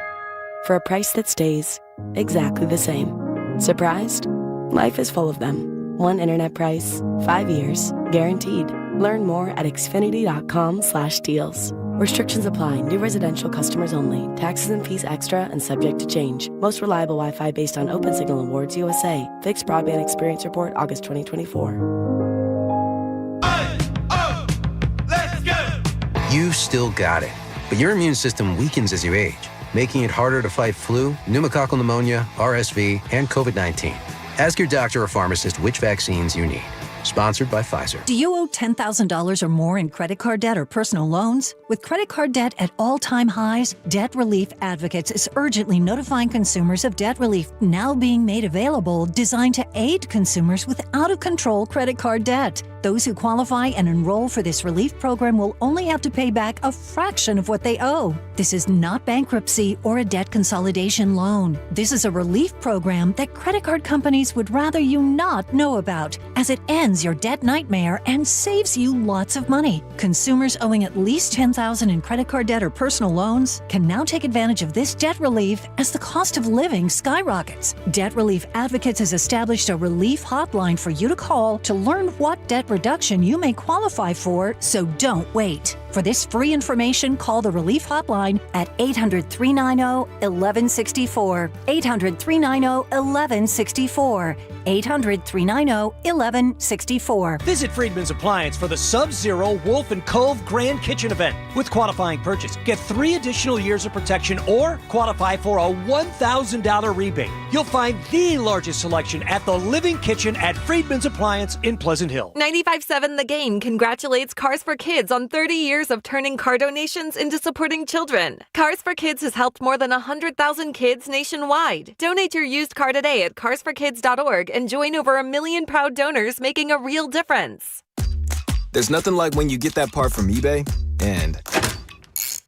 for a price that stays exactly the same. Surprised? Life is full of them. One internet price, 5 years, guaranteed. Learn more at xfinity.com/deals. Restrictions apply. New residential customers only. Taxes and fees extra and subject to change. Most reliable Wi-Fi based on Open Signal Awards USA. Fixed Broadband Experience Report, August 2024. You've still got it, but your immune system weakens as you age, making it harder to fight flu, pneumococcal pneumonia, RSV, and COVID-19. Ask your doctor or pharmacist which vaccines you need. Sponsored by Pfizer. Do you owe $10,000 or more in credit card debt or personal loans? With credit card debt at all-time highs, Debt Relief Advocates is urgently notifying consumers of debt relief now being made available, designed to aid consumers with out-of-control credit card debt. Those who qualify and enroll for this relief program will only have to pay back a fraction of what they owe. This is not bankruptcy or a debt consolidation loan. This is a relief program that credit card companies would rather you not know about, as it ends your debt nightmare and saves you lots of money. Consumers owing at least $10,000 in credit card debt or personal loans can now take advantage of this debt relief as the cost of living skyrockets. Debt Relief Advocates has established a relief hotline for you to call to learn what debt reduction you may qualify for, so don't wait. For this free information, call the Relief Hotline at 800-390-1164. 800-390-1164. 800-390-1164. Visit Friedman's Appliance for the Sub-Zero Wolf and Cove Grand Kitchen event. With qualifying purchase, get 3 additional years of protection or qualify for a $1,000 rebate. You'll find the largest selection at the Living Kitchen at Friedman's Appliance in Pleasant Hill. 95.7 The Game congratulates Cars for Kids on 30 years of turning car donations into supporting children. Cars for Kids has helped more than 100,000 kids nationwide. Donate your used car today at carsforkids.org and join over 1 million proud donors making a real difference. There's nothing like when you get that part from eBay and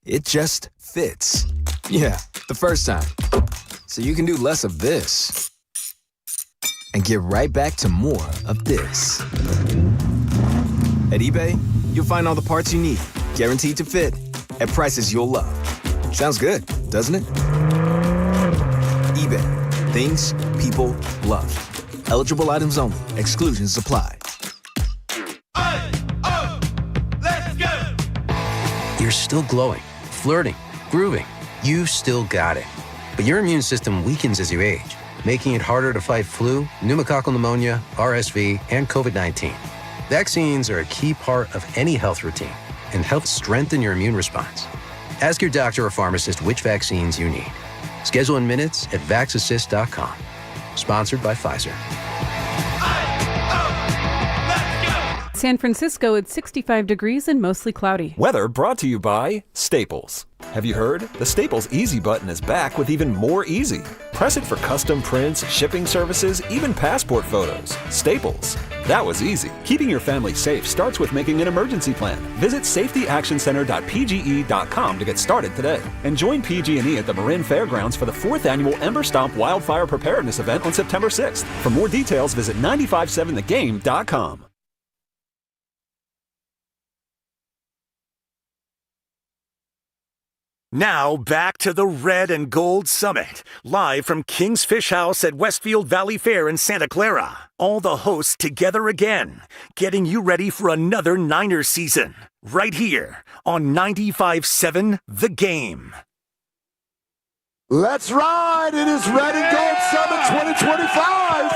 it just fits. Yeah, the first time. So you can do less of this and get right back to more of this. At eBay, you'll find all the parts you need, guaranteed to fit, at prices you'll love. Sounds good, doesn't it? eBay. Things people love. Eligible items only. Exclusions apply. Let's go! You're still glowing, flirting, grooving. You've still got it. But your immune system weakens as you age, making it harder to fight flu, pneumococcal pneumonia, RSV, and COVID-19. Vaccines are a key part of any health routine and help strengthen your immune response. Ask your doctor or pharmacist which vaccines you need. Schedule in minutes at vaxassist.com. Sponsored by Pfizer. San Francisco, it's 65 degrees and mostly cloudy. Weather brought to you by Staples. Have you heard? The Staples Easy button is back with even more easy. Press it for custom prints, shipping services, even passport photos. Staples. That was easy. Keeping your family safe starts with making an emergency plan. Visit safetyactioncenter.pge.com to get started today. And join PG&E at the Marin Fairgrounds for the 4th annual Ember Stomp Wildfire Preparedness event on September 6th. For more details, visit 957thegame.com. Now back to the Red and Gold Summit, live from King's Fish House at Westfield Valley Fair in Santa Clara. All the hosts together again, getting you ready for another Niners season, right here on 95.7 The Game. Let's ride. It is Red and Gold Summit 2025.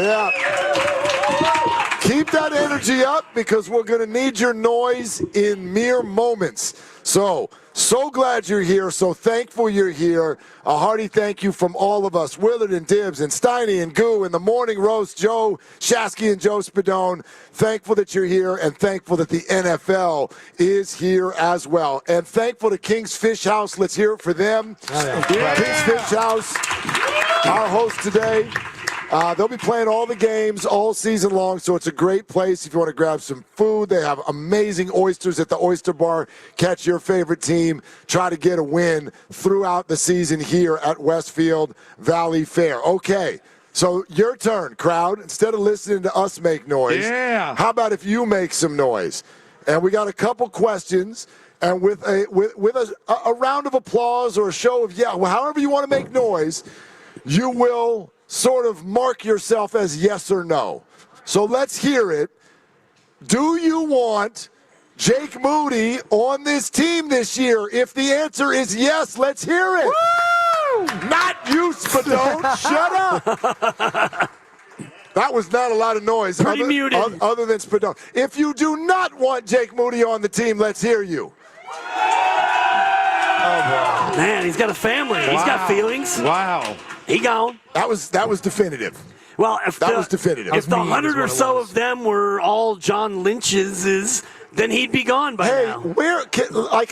Yeah. Keep that energy up because we're going to need your noise in mere moments. So glad you're here. So thankful you're here. A hearty thank you from all of us, Willard and Dibs and Steiny and Goo and the Morning Roast, Joe Shasky and Joe Spadone. Thankful that you're here and thankful that the NFL is here as well. And thankful to King's Fish House. Let's hear it for them. King's Fish House, our host today. They'll be playing all the games all season long, so it's a great place if you want to grab some food. They have amazing oysters at the Oyster Bar. Catch your favorite team. Try to get a win throughout the season here at Westfield Valley Fair. Okay, so your turn, crowd. Instead of listening to us make noise, how about if you make some noise? And we got a couple questions. And with a round of applause or a show of however you want to make noise, you will sort of mark yourself as yes or no. So let's hear it. Do you want Jake Moody on this team this year? If the answer is yes, let's hear it. Woo! Not you, Spadone. Shut up. That was not a lot of noise. Pretty muted. Other than Spadone. If you do not want Jake Moody on the team, let's hear you. Oh, boy. Man, he's got a family. Wow. He's got feelings. Wow. He gone. That was definitive. Well, if that was definitive. If the 100 or so of them were all John Lynch's, then he'd be gone by now.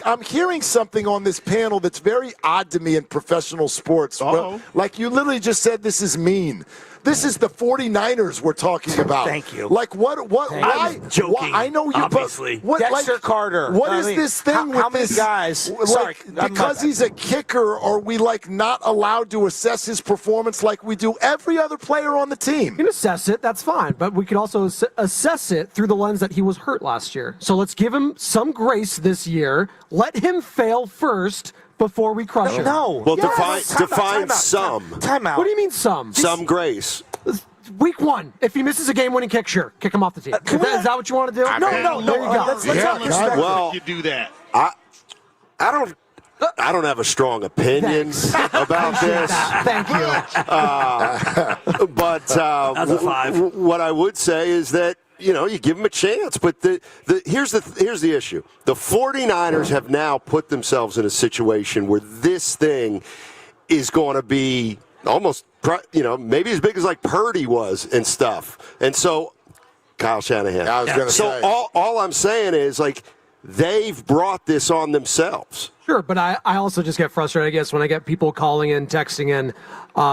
I'm hearing something on this panel that's very odd to me in professional sports. Well, like you literally just said, this is mean. This is the 49ers we're talking about. Thank you. Like what? Why? I'm joking. I know you. Obviously. Dexter Carter. What is this thing how with many this guys? Like, because he's a kicker, are we not allowed to assess his performance like we do every other player on the team? You can assess it. That's fine, but we could also assess it through the lens that he was hurt last year. So let's give him some grace this year. Let him fail first before we crush him. No. Well, define some. Time out. What do you mean some? Some grace. Week 1, if he misses a game-winning kick, sure, kick him off the team. Is that what you want to do? No. There you go. Let's have respect. Well, you do that. I don't have a strong opinion about this. Thank you. But That's a 5. What I would say is that you give them a chance. But here's the issue. The 49ers have now put themselves in a situation where this thing is going to be almost, maybe as big as like Purdy was and stuff. And so, Kyle Shanahan. I was going to say. So all I'm saying is, they've brought this on themselves. Sure, but I also just get frustrated, I guess, when I get people calling in, texting in.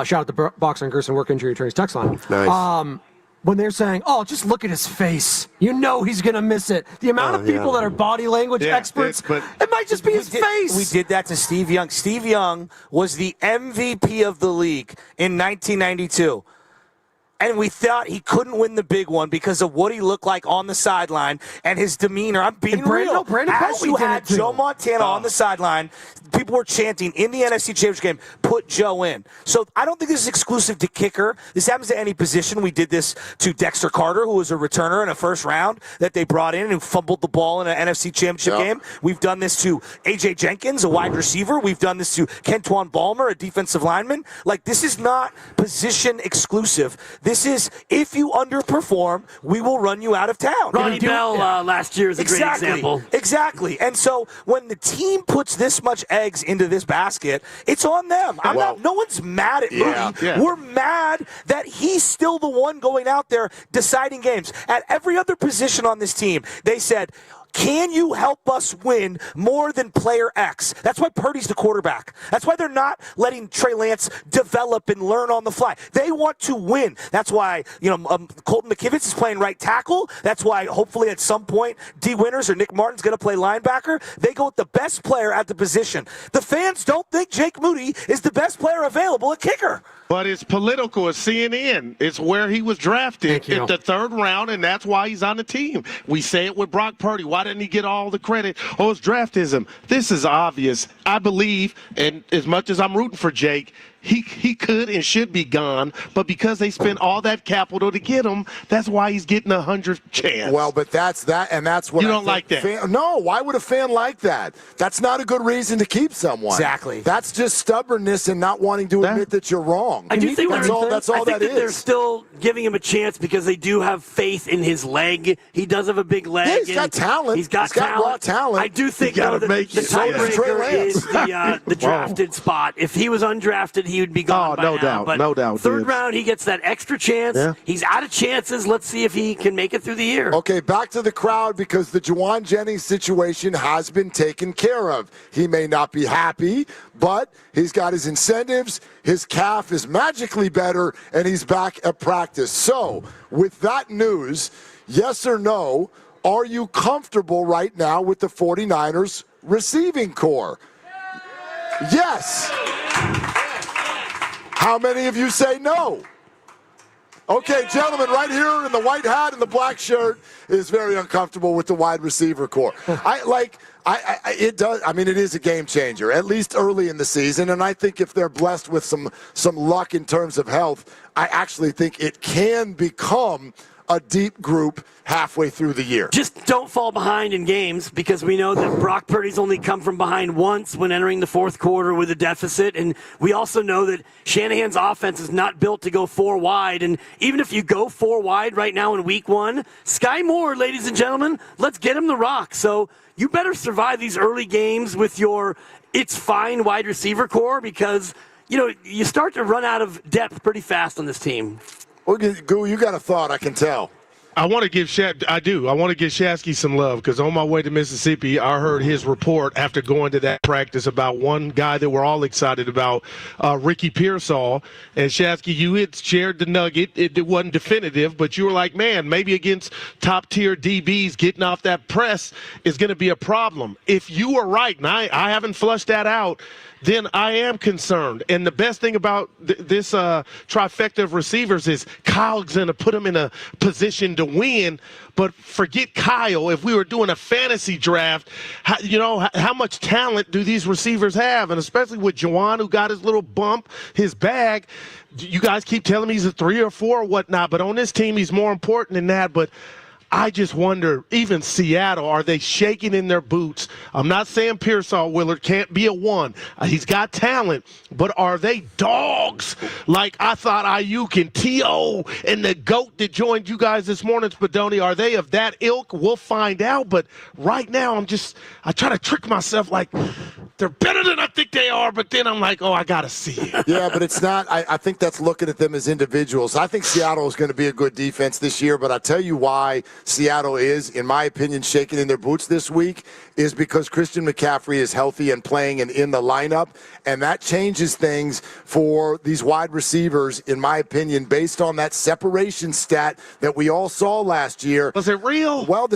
Shout out to Boxer and Gerson Work Injury Attorneys text line. Nice. When they're saying, just look at his face. You know he's going to miss it. The amount of people that are body language experts, it might just be his face. We did that to Steve Young. Steve Young was the MVP of the league in 1992. and we thought he couldn't win the big one because of what he looked like on the sideline and his demeanor. I'm being real. As you had Joe Montana on the sideline, people were chanting in the NFC Championship game, put Joe in. So I don't think this is exclusive to kicker. This happens to any position. We did this to Dexter Carter, who was a returner in a first round that they brought in and who fumbled the ball in an NFC Championship game. We've done this to A.J. Jenkins, a wide receiver. We've done this to Kentuan Balmer, a defensive lineman. Like, this is not position exclusive. This is, if you underperform, we will run you out of town. Ronnie Bell last year is a great example. Exactly. And so when the team puts this much eggs into this basket, it's on them. No one's mad at Moody. Yeah. We're mad that he's still the one going out there deciding games. At every other position on this team, they said, can you help us win more than player X? That's why Purdy's the quarterback. That's why they're not letting Trey Lance develop and learn on the fly. They want to win. That's why Colton McKivitz is playing right tackle. That's why hopefully at some point D. Winters or Nick Martin's going to play linebacker. They go with the best player at the position. The fans don't think Jake Moody is the best player available at kicker. But it's political. It's CNN. It's where he was drafted in the third round, and that's why he's on the team. We say it with Brock Purdy. Why didn't he get all the credit? Oh, it's draftism. This is obvious. I believe, and as much as I'm rooting for Jake, he could and should be gone, but because they spent all that capital to get him, that's why he's getting 100th chance. Well, but that's what you don't like that. No, why would a fan like that? That's not a good reason to keep someone. Exactly. That's just stubbornness and not wanting to admit that you're wrong. I do think that's all that is. They're still giving him a chance because they do have faith in his leg. He does have a big leg. Yeah, he's got talent. He's got raw talent. I do think the tiebreaker is the drafted spot. If he was undrafted, he would be gone by now. But no doubt. Third round, he gets that extra chance. Yeah. He's out of chances. Let's see if he can make it through the year. Okay, back to the crowd because the Jawan Jennings situation has been taken care of. He may not be happy, but he's got his incentives. His calf is magically better, and he's back at practice. So, with that news, yes or no, are you comfortable right now with the 49ers receiving core? Yes. How many of you say no? Okay, gentlemen, right here in the white hat and the black shirt is very uncomfortable with the wide receiver core. It does. I mean, it is a game changer, at least early in the season. And I think if they're blessed with some luck in terms of health, I actually think it can become a deep group halfway through the year. Just don't fall behind in games because we know that Brock Purdy's only come from behind once when entering the fourth quarter with a deficit. And we also know that Shanahan's offense is not built to go 4 wide. And even if you go 4 wide right now in week 1, Sky Moore, ladies and gentlemen, let's get him the rock. So you better survive these early games with your it's fine wide receiver core because, you start to run out of depth pretty fast on this team. Well, Goo, you got a thought, I can tell. I want to give Shasky some love because on my way to Mississippi, I heard his report after going to that practice about one guy that we're all excited about, Ricky Pearsall. And Shasky, you had shared the nugget. It wasn't definitive, but you were like, man, maybe against top-tier DBs, getting off that press is going to be a problem. If you are right, and I haven't flushed that out, then I am concerned. And the best thing about this trifecta of receivers is Kyle's going to put them in a position to win. But forget Kyle. If we were doing a fantasy draft, how much talent do these receivers have? And especially with Jawan, who got his little bump, his bag. You guys keep telling me he's a 3 or 4 or whatnot. But on this team, he's more important than that. But I just wonder, even Seattle, are they shaking in their boots? I'm not saying Pearsall, Willard, can't be a 1. He's got talent, but are they dogs? Like I thought Ayuk and T.O. and the GOAT that joined you guys this morning, Spadoni, are they of that ilk? We'll find out, but right now I try to trick myself like they're better than I think they are, but then I'm like, oh, I got to see it. Yeah, but it's not. I think that's looking at them as individuals. I think Seattle is going to be a good defense this year, but I'll tell you why Seattle is, in my opinion, shaking in their boots this week is because Christian McCaffrey is healthy and playing and in the lineup, and that changes things for these wide receivers, in my opinion, based on that separation stat that we all saw last year. Was it real? Well,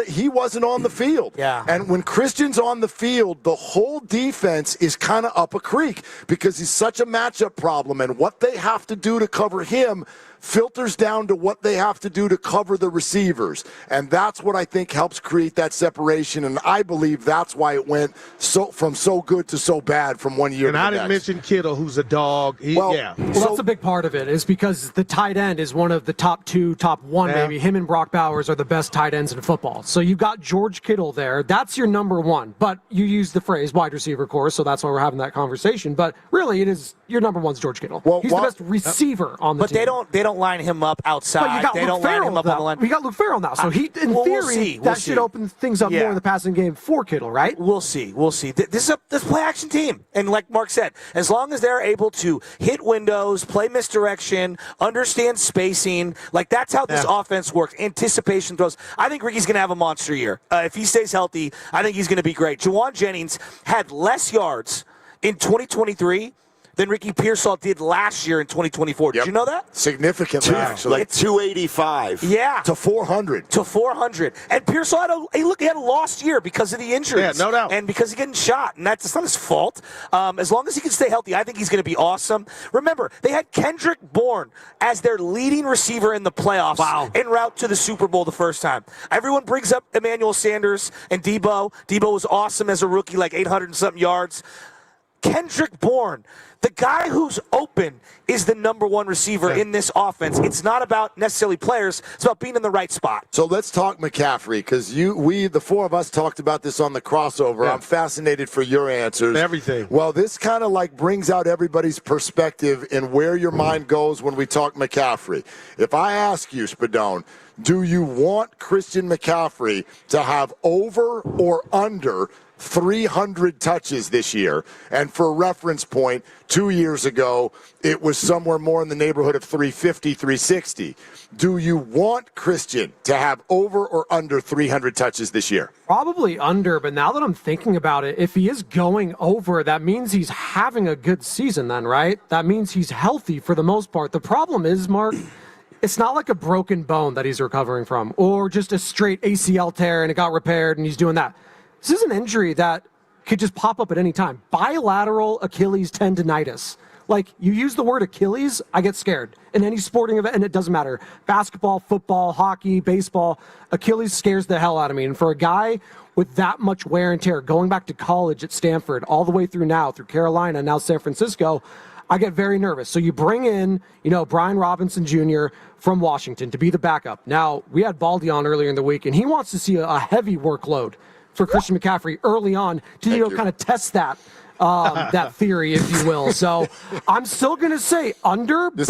he wasn't on the field. Yeah. And when Christian's on the field, the whole defense is kind of up a creek because he's such a matchup problem, and what they have to do to cover him filters down to what they have to do to cover the receivers. And that's what I think helps create that separation. And I believe that's why it went from so good to so bad from one year to the next. And I didn't mention Kittle, who's a dog. Well, that's a big part of it, is because the tight end is one of the top 2, top 1 maybe. Him and Brock Bowers are the best tight ends in football. So you've got George Kittle there. That's your number 1. But you use the phrase wide receiver, of course, so that's why we're having that conversation. But really, it is your number 1's George Kittle. Well, he's the best receiver on the team. But they don't line him up outside. They don't line him up on the line. We got Luke Farrell now, so he, in theory, that should open things up more in the passing game for Kittle, right? We'll see. This is a play-action team. And like Mark said, as long as they're able to hit windows, play misdirection, understand spacing, like that's how this offense works. Anticipation throws. I think Ricky's going to have a monster year. If he stays healthy, I think he's going to be great. Jawan Jennings had less yards in 2023 than Ricky Pearsall did last year in 2024. Did you know that? Significantly, actually. Like 285. Yeah. To 400. To 400. And Pearsall had a lost year because of the injuries. Yeah, no doubt. And because he's getting shot. And that's not his fault. As long as he can stay healthy, I think he's going to be awesome. Remember, they had Kendrick Bourne as their leading receiver in the playoffs en route to the Super Bowl the first time. Everyone brings up Emmanuel Sanders and Debo. Debo was awesome as a rookie, like 800 and something yards. Kendrick Bourne, the guy who's open, is the number 1 receiver in this offense. It's not about necessarily players. It's about being in the right spot. So let's talk McCaffrey, because the 4 of us talked about this on the crossover. I'm fascinated for your answers. Everything. Well, this kind of like brings out everybody's perspective and where your mind goes when we talk McCaffrey. If I ask you, Spadone, do you want Christian McCaffrey to have over or under 300 touches this year? And for a reference point, 2 years ago, it was somewhere more in the neighborhood of 350, 360. Do you want Christian to have over or under 300 touches this year? Probably under, but now that I'm thinking about it, if he is going over, that means he's having a good season then, right? That means he's healthy for the most part. The problem is, Mark, it's not like a broken bone that he's recovering from, or just a straight ACL tear and it got repaired and he's doing that. This is an injury that could just pop up at any time. Bilateral Achilles tendinitis. Like, you use the word Achilles, I get scared. In any sporting event, and it doesn't matter. Basketball, football, hockey, baseball, Achilles scares the hell out of me. And for a guy with that much wear and tear, going back to college at Stanford, all the way through now, through Carolina, now San Francisco, I get very nervous. So you bring in, Brian Robinson Jr. from Washington to be the backup. Now, we had Baldy on earlier in the week, and he wants to see a heavy workload for Christian McCaffrey early on to kind of test that that theory, if you will. So I'm still going to say under, but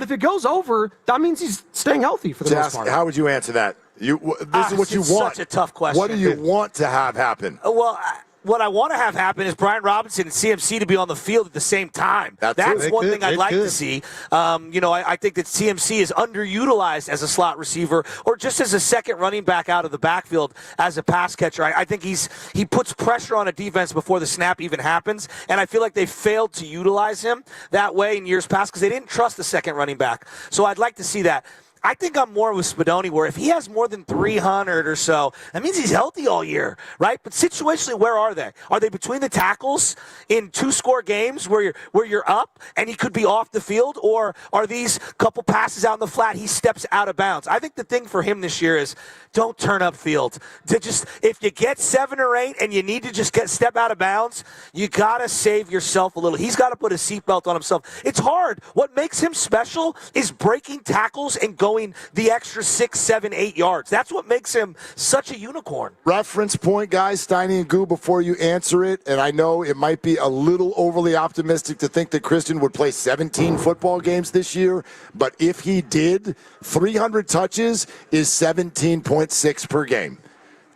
if it goes over, that means he's staying healthy for the most part. How would you answer that? This is what you want. Such a tough question. What do you want to have happen? Well, what I want to have happen is Brian Robinson and CMC to be on the field at the same time. That's one thing I'd like to see. I think that CMC is underutilized as a slot receiver or just as a second running back out of the backfield as a pass catcher. I think he puts pressure on a defense before the snap even happens, and I feel like they failed to utilize him that way in years past because they didn't trust the second running back. So I'd like to see that. I think I'm more with Spadoni, where if he has more than 300 or so, that means he's healthy all year, right? But situationally, where are they? Are they between the tackles in 2-score games where you're up and he could be off the field, or are these couple passes out in the flat, he steps out of bounds? I think the thing for him this year is don't turn up field. If you get 7 or 8 and you need to just step out of bounds, you got to save yourself a little. He's got to put a seatbelt on himself. It's hard. What makes him special is breaking tackles and going the extra 6, 7, 8 yards. That's what makes him such a unicorn. Reference point, guys, Steiny and Goo, before you answer it, and I know it might be a little overly optimistic to think that Christian would play 17 football games this year, but if he did, 300 touches is 17.6 per game.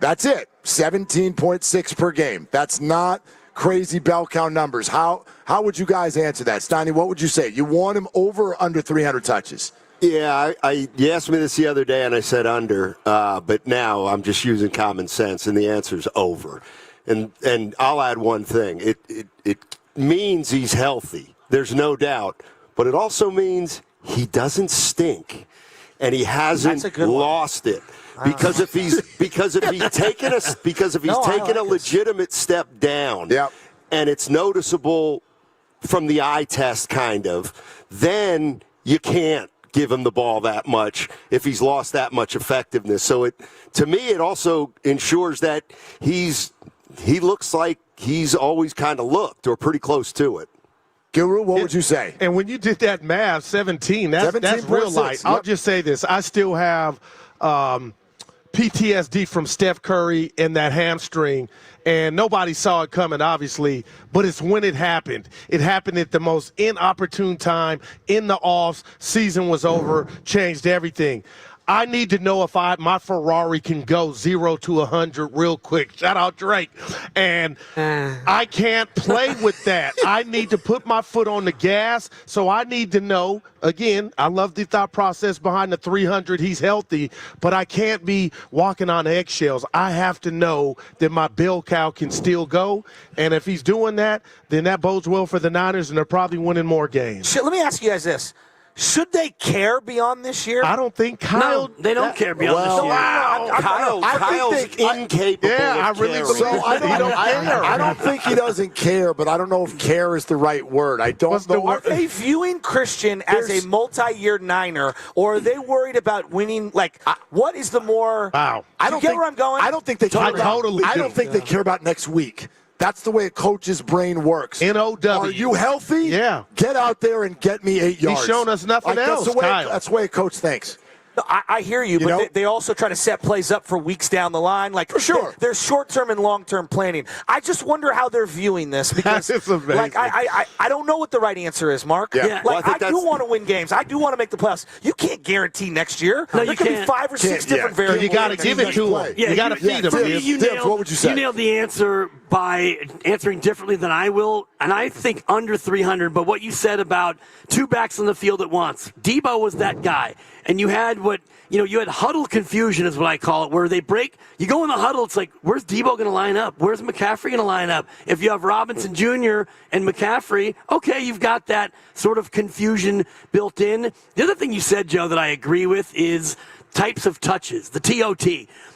That's it, 17.6 per game. That's not crazy bell count numbers. How would you guys answer that? Steiny, what would you say? You want him over or under 300 touches? Yeah, you asked me this the other day, and I said under, but now I'm just using common sense, and the answer's over. And I'll add one thing. It means he's healthy. There's no doubt. But it also means he doesn't stink, and he hasn't lost it. Because if he's taken a legitimate step down, and it's noticeable from the eye test, kind of, then you can't give him the ball that much if he's lost that much effectiveness. So to me, it also ensures that he looks like he's always kind of looked or pretty close to it. Guru, what would you say? And when you did that math, 17, that's real light. I'll just say this. I still have PTSD from Steph Curry and that hamstring, and nobody saw it coming, obviously, but it's when it happened. It happened at the most inopportune time in the offs. Season was over, changed everything. I need to know if my Ferrari can go 0 to 100 real quick. Shout out Drake. And I can't play with that. I need to put my foot on the gas. So I need to know, again, I love the thought process behind the 300. He's healthy, but I can't be walking on eggshells. I have to know that my bell cow can still go. And if he's doing that, then that bodes well for the Niners, and they're probably winning more games. Let me ask you guys this. Should they care beyond this year? I don't think Kyle. No, they don't care beyond this year. Wow, Kyle's incapable. Yeah, I really believe so. I don't think he doesn't care, but I don't know if care is the right word. I don't know. Are they viewing Christian as a multi-year Niner, or are they worried about winning? Like, what is the more? Wow. I don't get think, where I'm going. I don't think they care. I don't think they care about next week. That's the way a coach's brain works. N-O-W. Are you healthy? Yeah. Get out there and get me 8 yards. He's shown us nothing else, Kyle. That's the way a coach thinks. No, I hear you, but they also try to set plays up for weeks down the line. Like, for sure, there's short-term and long-term planning. I just wonder how they're viewing this because, like, I don't know what the right answer is, Mark. Yeah. Like, I do want to win games. I do want to make the playoffs. You can't guarantee next year. No, there could be 5 or 6 different variables. You got to give it to him. Yeah, you got to feed him. Dibs, what would you say? You nailed the answer by answering differently than I will, and I think under 300. But what you said about 2 backs on the field at once, Debo was that guy, and you had you had huddle confusion is what I call it, where they break. You go in the huddle, it's like, where's Debo going to line up? Where's McCaffrey going to line up? If you have Robinson Jr. and McCaffrey, okay, you've got that sort of confusion built in. The other thing you said, Joe, that I agree with is types of touches, the TOT.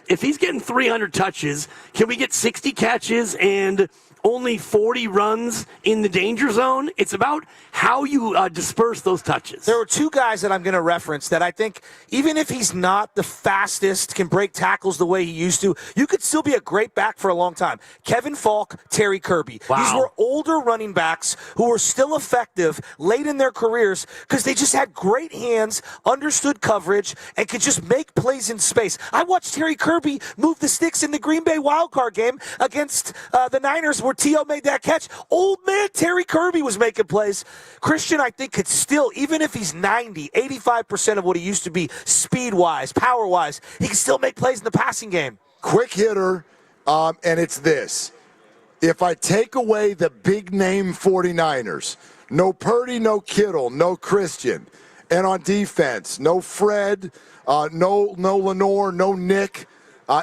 If he's getting 300 touches, can we get 60 catches and only 40 runs in the danger zone? It's about how you disperse those touches. There were 2 guys that I'm going to reference that I think, even if he's not the fastest, can break tackles the way he used to, you could still be a great back for a long time. Kevin Falk, Terry Kirby. Wow. These were older running backs who were still effective late in their careers because they just had great hands, understood coverage, and could just make plays in space. I watched Terry Kirby move the sticks in the Green Bay wildcard game against the Niners where T.O. made that catch. Old man Terry Kirby was making plays. Christian, I think, could still, even if he's 85% of what he used to be speed-wise, power-wise, he can still make plays in the passing game. Quick hitter, and it's this. If I take away the big-name 49ers, no Purdy, no Kittle, no Christian, and on defense, no Fred, no Lenore, no Nick,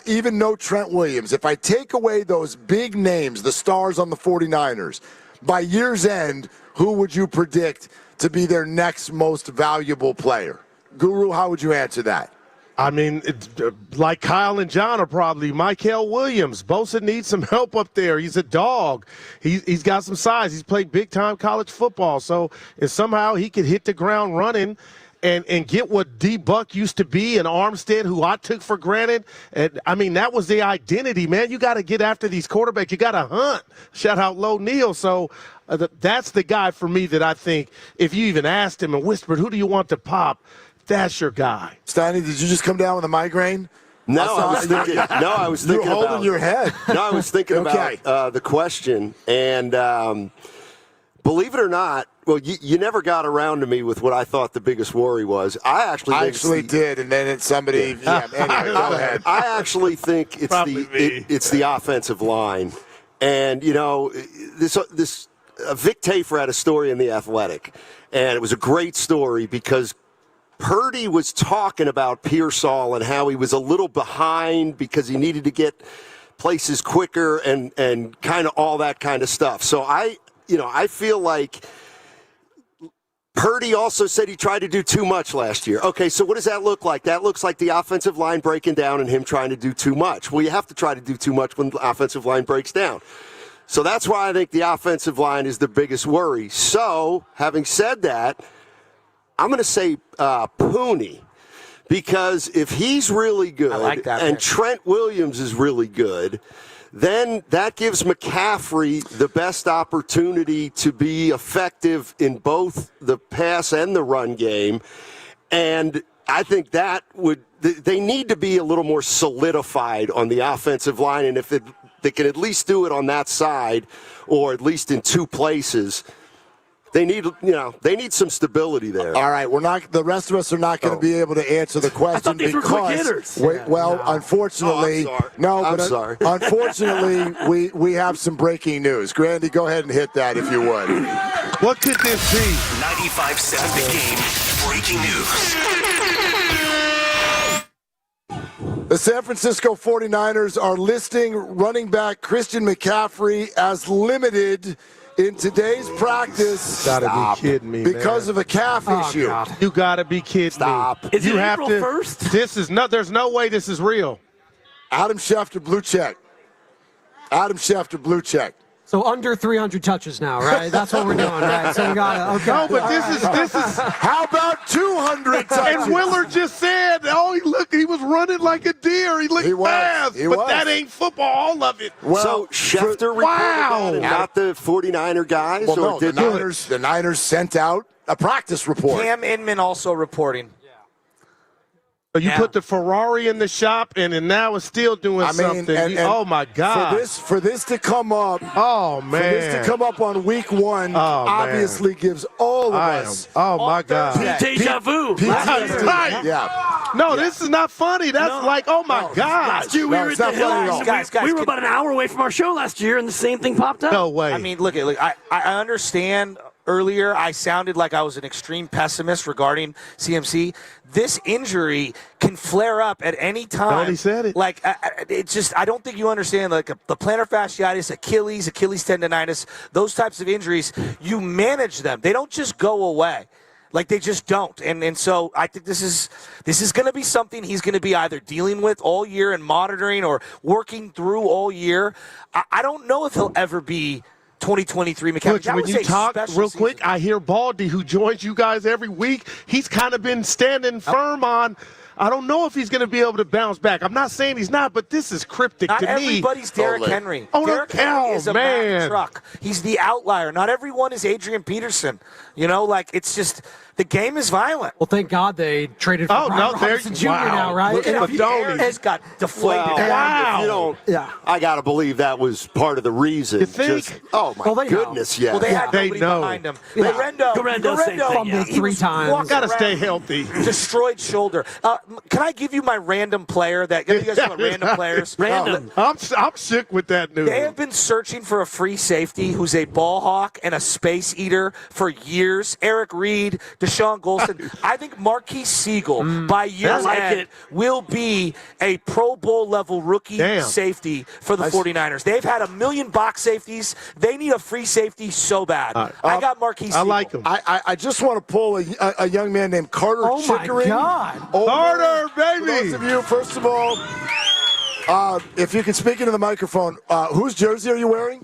even no Trent Williams. If I take away those big names, the stars on the 49ers, by year's end, who would you predict to be their next most valuable player? Guru, how would you answer that? I mean, like Kyle and John are probably Mykel Williams. Bosa needs some help up there. He's a dog. He's got some size. He's played big-time college football. So if somehow he could hit the ground running and get what D-Buck used to be, and Armstead, who I took for granted. And I mean, that was the identity, man. You got to get after these quarterbacks. You got to hunt. Shout out Low Neal. So that's the guy for me that I think if you even asked him and whispered, who do you want to pop, that's your guy. Steiny, did you just come down with a migraine? No, I was thinking. You're holding your head. No, I was thinking about the question, and believe it or not, well, you never got around to me with what I thought the biggest worry was. I actually did, and then somebody. Yeah, anyway, go ahead. I actually think it's the offensive line, and this Vic Tafur had a story in The Athletic, and it was a great story because Purdy was talking about Pearsall and how he was a little behind because he needed to get places quicker and kind of all that kind of stuff. So I feel like Purdy also said he tried to do too much last year. Okay, so what does that look like? That looks like the offensive line breaking down and him trying to do too much. Well, you have to try to do too much when the offensive line breaks down. So that's why I think the offensive line is the biggest worry. So, having said that, I'm going to say Pooney. Because if he's really good and Trent Williams is really good, then that gives McCaffrey the best opportunity to be effective in both the pass and the run game. And I think that they need to be a little more solidified on the offensive line. And if they can at least do it on that side, or at least in two places, they need some stability there. All right, the rest of us are not going to be able to answer the question. I thought these were quick hitters. Unfortunately, unfortunately, we have some breaking news. Grandy, go ahead and hit that if you would. What could this be? 95.7 The Game breaking news. The San Francisco 49ers are listing running back Christian McCaffrey as limited in today's practice. Gotta be kidding me, because of a calf issue. God. You gotta be kidding me. Is you it have April 1st? There's no way this is real. Adam Schefter, blue check. Adam Schefter, blue check. So under 300 touches now, right? That's what we're doing, right? So we got okay. No, but this is. How about 200 touches? And Willard just said, he was running like a deer. He looked fast. But that ain't football, all of it. Well, so Schefter reported that and not the 49er guys? Well, or no, the Niners sent out a practice report. Cam Inman also reporting. You put the Ferrari in the shop, and now it's still doing something. Oh my God! For this to come up, for this to come up on week one, obviously gives all of us. Oh my God! Deja vu. Right. Yeah. No, this is not funny. That's oh my God! Last year we were at the Hills. Guys, we were about an hour away from our show last year, and the same thing popped up. No way. I mean, look, I understand. Earlier, I sounded like I was an extreme pessimist regarding CMC. This injury can flare up at any time. No, he said it. Like, it's just, I don't think you understand, like, the plantar fasciitis, Achilles tendonitis, those types of injuries, you manage them. They don't just go away. Like, they just don't. And so I think this is going to be something he's going to be either dealing with all year and monitoring or working through all year. I don't know if he'll ever be 2023 McCaffrey. Look, when you talk real quick, I hear Baldy, who joins you guys every week. He's kind of been standing firm on. I don't know if he's going to be able to bounce back. I'm not saying he's not, but this is cryptic to me. Not everybody's Derrick Henry. Derrick Henry is a Mack truck. He's the outlier. Not everyone is Adrian Peterson. It's just the game is violent. Well, thank God they traded for Brian Robinson Jr. now, right? Look at Fedoni just got deflated. Wow. I got to believe that was part of the reason. You think? Goodness, yeah. Well, they had nobody know. behind him. Guerrero fumbled 3 times. Got to stay healthy. Destroyed shoulder. Can I give you my random player? You guys know what random players? Random. I'm shook with that news. They have been searching for a free safety who's a ball hawk and a space eater for years. Eric Reed, Deshaun Golston. I think Marquise Siegel, by year's end, will be a Pro Bowl level rookie safety for the 49ers. They've had a million box safeties. They need a free safety so bad. I got Marquise Siegel. I like him. I just want to pull a young man named Carter Chickering. My God. Carter, baby. For those of you, first of all, if you can speak into the microphone, whose jersey are you wearing?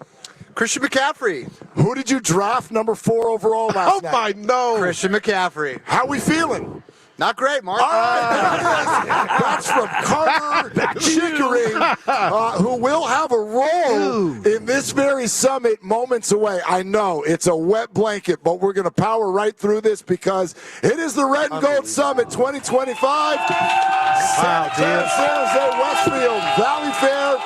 Christian McCaffrey. Who did you draft number 4 overall last night? No. Christian McCaffrey. How we feeling? Not great, Mark. That's from Carter Chickering, who will have a role in this very summit moments away. I know it's a wet blanket, but we're going to power right through this because it is the Red and Gold Summit 2025. San Jose, Westfield, Valley Fair,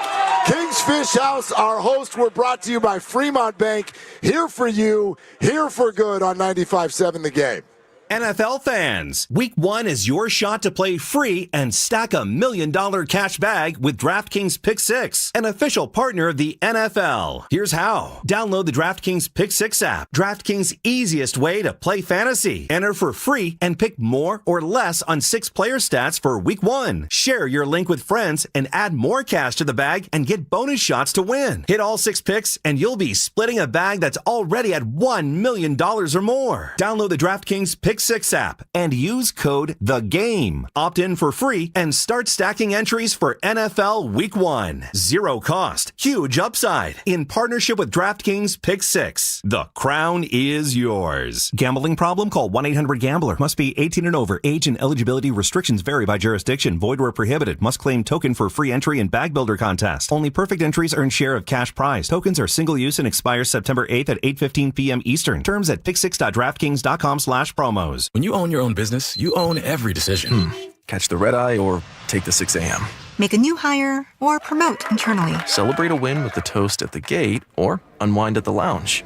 King's Fish House. Our hosts were brought to you by Fremont Bank. Here for you, here for good on 95.7 The Game. NFL fans, Week 1 is your shot to play free and stack $1 million cash bag with DraftKings Pick 6, an official partner of the NFL. Here's how. Download the DraftKings Pick 6 app, DraftKings' easiest way to play fantasy. Enter for free and pick more or less on 6 player stats for Week 1. Share your link with friends and add more cash to the bag and get bonus shots to win. Hit all 6 picks and you'll be splitting a bag that's already at $1 million or more. Download the DraftKings Pick Pick 6 app and use code THEGAME. Opt in for free and start stacking entries for NFL Week 1. Zero cost, huge upside. In partnership with DraftKings Pick 6. The crown is yours. Gambling problem? Call 1-800-GAMBLER. Must be 18 and over. Age and eligibility restrictions vary by jurisdiction. Void where prohibited. Must claim token for free entry in Bag Builder contest. Only perfect entries earn share of cash prize. Tokens are single use and expire September 8th at 8:15 p.m. Eastern. Terms at pick6.draftkings.com/promos. When you own your own business, you own every decision. Catch the red eye or take the 6 a.m. Make a new hire or promote internally. Celebrate a win with the toast at the gate or unwind at the lounge.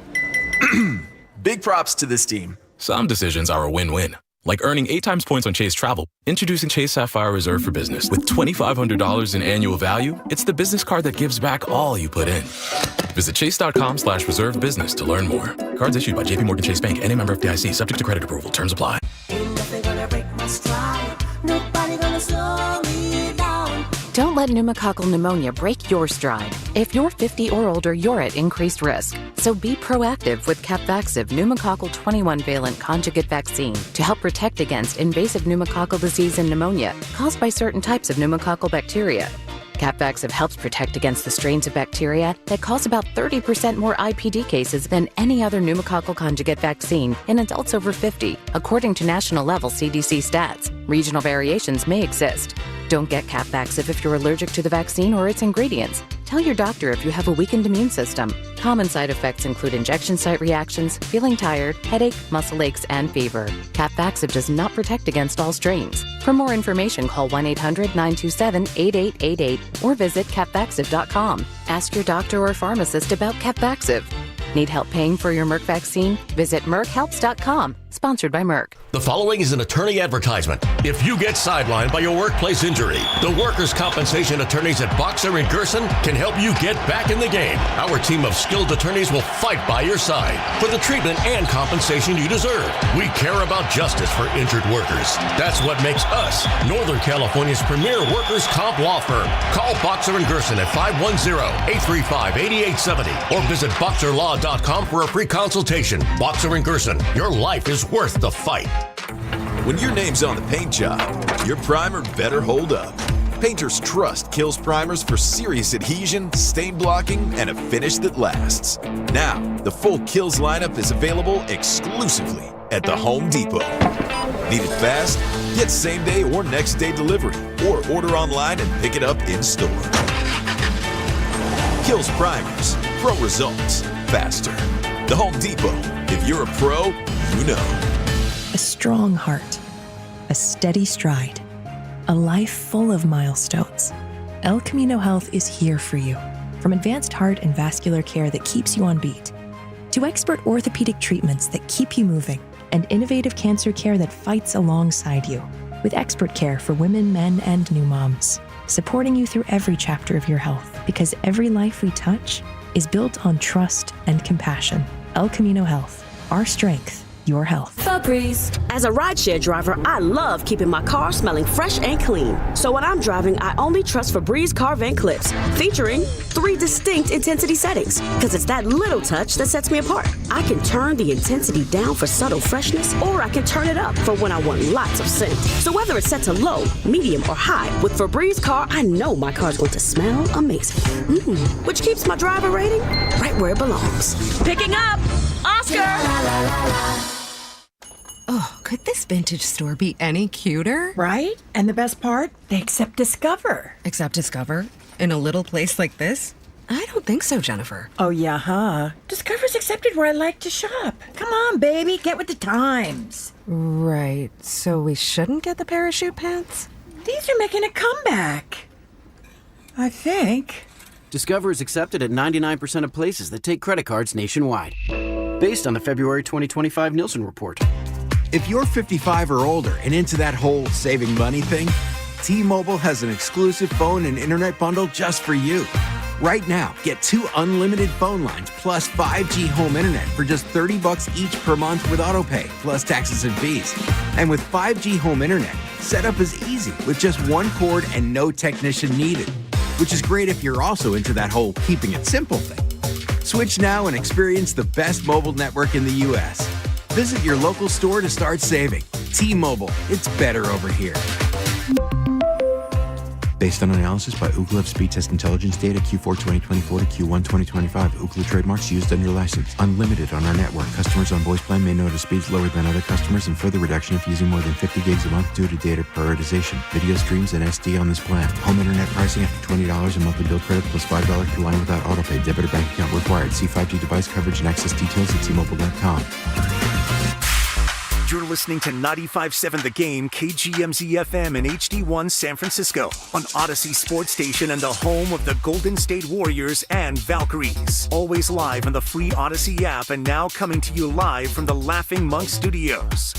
Big props to this team. Some decisions are a win-win. Like earning 8 times points on Chase Travel. Introducing Chase Sapphire Reserve for Business. With $2,500 in annual value, it's the business card that gives back all you put in. Visit chase.com/reserve business to learn more. Cards issued by JPMorgan Chase Bank, N.A. member FDIC, subject to credit approval. Terms apply. Don't let pneumococcal pneumonia break your stride. If you're 50 or older, you're at increased risk. So be proactive with Capvaxive pneumococcal 21-valent conjugate vaccine to help protect against invasive pneumococcal disease and pneumonia caused by certain types of pneumococcal bacteria. Capvaxive helps protect against the strains of bacteria that cause about 30% more IPD cases than any other pneumococcal conjugate vaccine in adults over 50, according to national-level CDC stats. Regional variations may exist. Don't get Capvaxive if you're allergic to the vaccine or its ingredients. Tell your doctor if you have a weakened immune system. Common side effects include injection site reactions, feeling tired, headache, muscle aches, and fever. Capvaxive does not protect against all strains. For more information, call 1-800-927-8888 or visit capvaxive.com. Ask your doctor or pharmacist about Capvaxive. Need help paying for your Merck vaccine? Visit merckhelps.com. Sponsored by Merck. The following is an attorney advertisement. If you get sidelined by your workplace injury, the workers' compensation attorneys at Boxer and Gerson can help you get back in the game. Our team of skilled attorneys will fight by your side for the treatment and compensation you deserve. We care about justice for injured workers. That's what makes us Northern California's premier workers' comp law firm. Call Boxer and Gerson at 510-835-8870 or visit boxerlaw.com for a free consultation. Boxer and Gerson, your life is worth the fight. When your name's on the paint job, your primer better hold up. Painters trust Kills primers for serious adhesion, stain blocking, and a finish that lasts. Now, the full Kills lineup is available exclusively at the Home Depot. Need it fast? Get same day or next day delivery, or order online and pick it up in store. Kills primers, pro results, faster. The Home Depot. If you're a pro, you know. A strong heart, a steady stride, a life full of milestones. El Camino Health is here for you. From advanced heart and vascular care that keeps you on beat, to expert orthopedic treatments that keep you moving, and innovative cancer care that fights alongside you. With expert care for women, men, and new moms, supporting you through every chapter of your health, because every life we touch is built on trust and compassion. El Camino Health, our strength, your health. Valkyries. As a rideshare driver, I love keeping my car smelling fresh and clean. So when I'm driving, I only trust Febreze car vent clips, featuring 3 distinct intensity settings, because it's that little touch that sets me apart. I can turn the intensity down for subtle freshness, or I can turn it up for when I want lots of scent. So whether it's set to low, medium, or high, with Febreze car, I know my car's going to smell amazing. Which keeps my driver rating right where it belongs. Picking up Oscar! Oh, could this vintage store be any cuter? Right? And the best part? They accept Discover. Accept Discover? In a little place like this? I don't think so, Jennifer. Oh, yeah, huh? Discover's accepted where I like to shop. Come on, baby, get with the times. Right, so we shouldn't get the parachute pants? These are making a comeback. I think. Discover is accepted at 99% of places that take credit cards nationwide. Based on the February 2025 Nielsen report. If you're 55 or older and into that whole saving money thing, T-Mobile has an exclusive phone and internet bundle just for you. Right now, get 2 unlimited phone lines plus 5G home internet for just $30 each per month with autopay, plus taxes and fees. And with 5G home internet, setup is easy with just 1 cord and no technician needed, which is great if you're also into that whole keeping it simple thing. Switch now and experience the best mobile network in the U.S. Visit your local store to start saving. T-Mobile, it's better over here. Based on analysis by Ookla of speed test intelligence data Q4 2024 to Q1 2025. Ookla trademarks used under license. Unlimited on our network. Customers on voice plan may notice speeds lower than other customers and further reduction if using more than 50 gigs a month due to data prioritization. Video streams and SD on this plan. Home internet pricing after $20 a monthly bill credit plus $5 per line without autopay. Debit or bank account required. See 5G device coverage and access details at T-Mobile.com. You're listening to 95.7 The Game, KGMZ FM and HD1 San Francisco on Odyssey Sports Station and the home of the Golden State Warriors and Valkyries. Always live on the free Odyssey app and now coming to you live from the Laughing Monk Studios.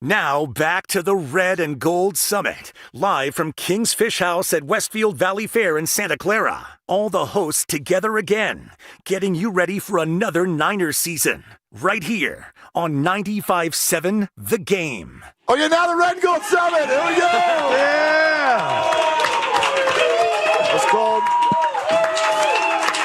Now back to the Red and Gold Summit, live from King's Fish House at Westfield Valley Fair in Santa Clara. All the hosts together again, getting you ready for another Niners season, right here on 95.7 The Game. Oh, yeah, now the Red and Gold Summit. Here we go. Yeah. It's called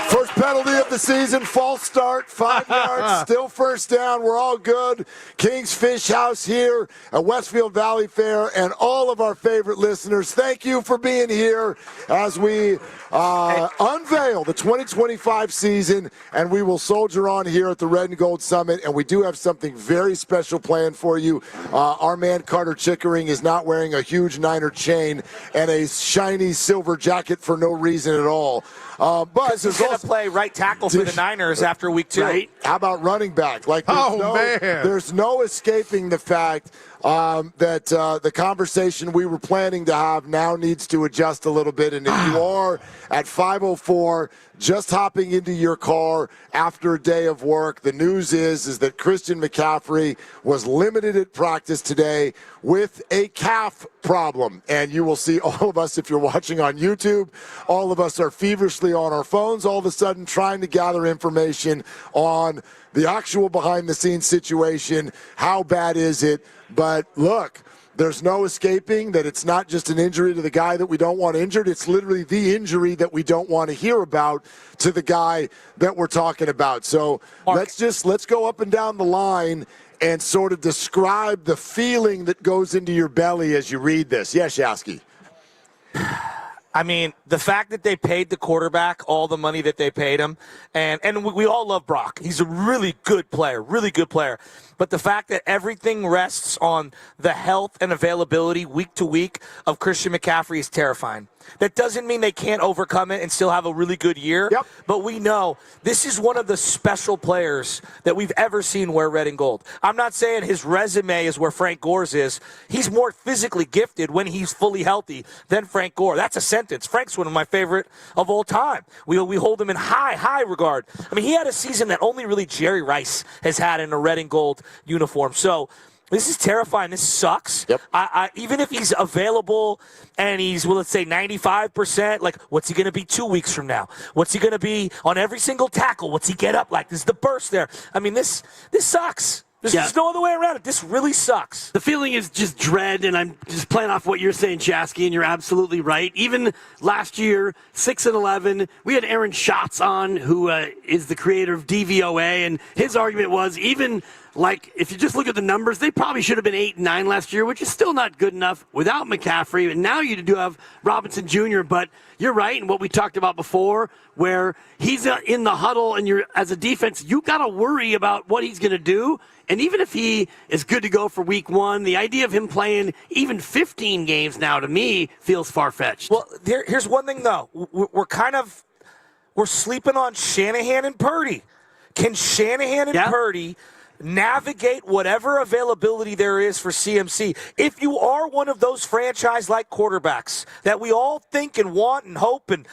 first penalty of the season, false start, 5 yards, still first down. We're all good. King's Fish House here at Westfield Valley Fair, and all of our favorite listeners, thank you for being here as we unveil the 2025 season, and we will soldier on here at the Red and Gold Summit, and we do have something very special planned for you. Our man Carter Chickering is not wearing a huge Niner chain and a shiny silver jacket for no reason at all. But he's going to play right tackle for the Niners after week 2. Right? How about running back? Like, there's no escaping the fact that the conversation we were planning to have now needs to adjust a little bit. And if you are at 5:04, just hopping into your car after a day of work, the news is that Christian McCaffrey was limited at practice today with a calf problem. And you will see all of us, if you're watching on YouTube, all of us are feverishly on our phones all of a sudden trying to gather information on the actual behind-the-scenes situation. How bad is it? But look, there's no escaping that it's not just an injury to the guy that we don't want injured. It's literally the injury that we don't want to hear about to the guy that we're talking about. So let's go up and down the line and sort of describe the feeling that goes into your belly as you read this. Yes, Yasky. I mean, the fact that they paid the quarterback all the money that they paid him, and we all love Brock. He's a really good player. But the fact that everything rests on the health and availability week to week of Christian McCaffrey is terrifying. That doesn't mean they can't overcome it and still have a really good year. Yep. But we know this is one of the special players that we've ever seen wear red and gold. I'm not saying his resume is where Frank Gore's is. He's more physically gifted when he's fully healthy than Frank Gore. That's a sentence. Frank's one of my favorite of all time. We hold him in high regard. I mean, he had a season that only really Jerry Rice has had in a red and gold uniform. So this is terrifying. This sucks. Yep. Even if he's available and he's, well, let's say 95%, like, what's he going to be 2 weeks from now? What's he going to be on every single tackle? What's he get up like? This is the burst there. I mean, this sucks. There's no other way around it. This really sucks. The feeling is just dread, and I'm just playing off what you're saying, Chasky, and you're absolutely right. Even last year, 6-11, we had Aaron Schatz on, who is the creator of DVOA, and his argument was even like if you just look at the numbers, they probably should have been 8-9 last year, which is still not good enough without McCaffrey. And now you do have Robinson Jr., but you're right, and what we talked about before, where he's in the huddle, and you're as a defense, you got to worry about what he's going to do. And even if he is good to go for week 1, the idea of him playing even 15 games now, to me, feels far-fetched. Well, here's one thing, though. We're sleeping on Shanahan and Purdy. Can Shanahan and Purdy navigate whatever availability there is for CMC? If you are one of those franchise-like quarterbacks that we all think and want and hope, and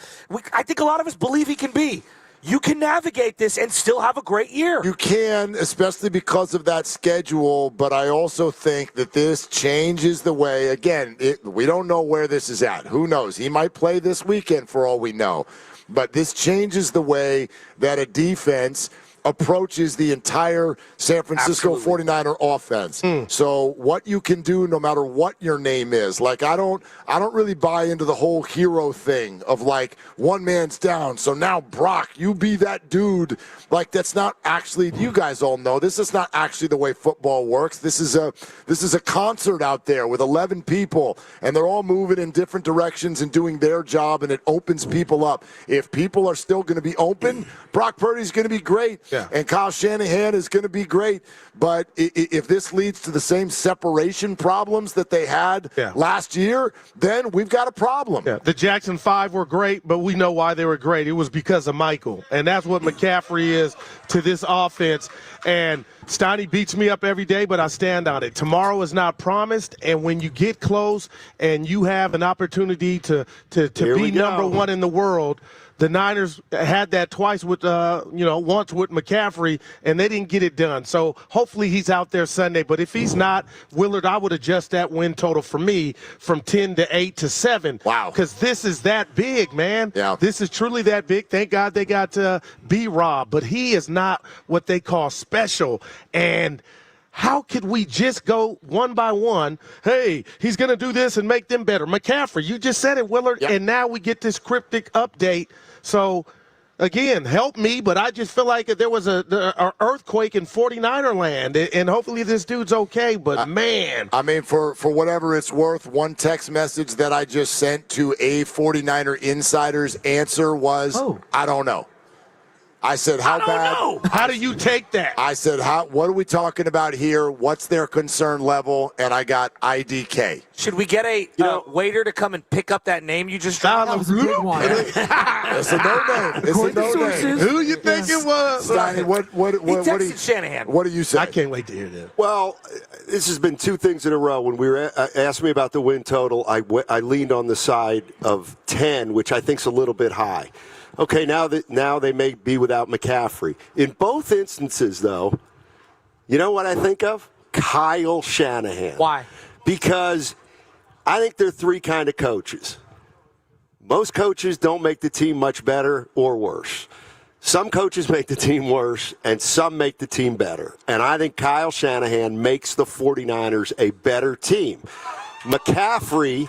I think a lot of us believe he can be, you can navigate this and still have a great year. You can, especially because of that schedule, but I also think that this changes the way, again, we don't know where this is at. Who knows? He might play this weekend for all we know. But this changes the way that a defense approaches the entire San Francisco 49er offense. So what you can do no matter what your name is. Like I don't really buy into the whole hero thing of like one man's down. So now Brock, you be that dude. Like that's not actually, you guys all know this is not actually the way football works. This is a concert out there with 11 people and they're all moving in different directions and doing their job, and it opens people up. If people are still going to be open, Brock Purdy's going to be great. Yeah. And Kyle Shanahan is going to be great. But if this leads to the same separation problems that they had last year, then we've got a problem. Yeah. The Jackson 5 were great, but we know why they were great. It was because of Michael. And that's what McCaffrey is to this offense. And Steiny beats me up every day, but I stand on it. Tomorrow is not promised, and when you get close and you have an opportunity to be number one in the world, the Niners had that twice with, once with McCaffrey, and they didn't get it done. So hopefully he's out there Sunday. But if he's not, Willard, I would adjust that win total for me from 10 to 8 to 7. Wow. Because this is that big, man. Yeah. This is truly that big. Thank God they got B-Rob. But he is not what they call special. And how could we just go one by one? Hey, he's going to do this and make them better. McCaffrey, you just said it, Willard, and now we get this cryptic update. So, again, help me, but I just feel like there was an earthquake in 49er land, and hopefully this dude's okay, but man. I mean, for whatever it's worth, one text message that I just sent to a 49er insider's answer was, I don't know. I said, how bad? How do you take that? I said, what are we talking about here? What's their concern level? And I got IDK. Should we get a waiter to come and pick up that name you just dropped? It's a no-name. It's a no-name. Who you think it was? Steiny, what do you, Shanahan. What do you say? I can't wait to hear this. Well, this has been two things in a row. When we were asked me about the win total, I leaned on the side of 10, which I think is a little bit high. Okay, now they may be without McCaffrey. In both instances, though, you know what I think of? Kyle Shanahan. Why? Because I think there are three kind of coaches. Most coaches don't make the team much better or worse. Some coaches make the team worse, and some make the team better. And I think Kyle Shanahan makes the 49ers a better team. McCaffrey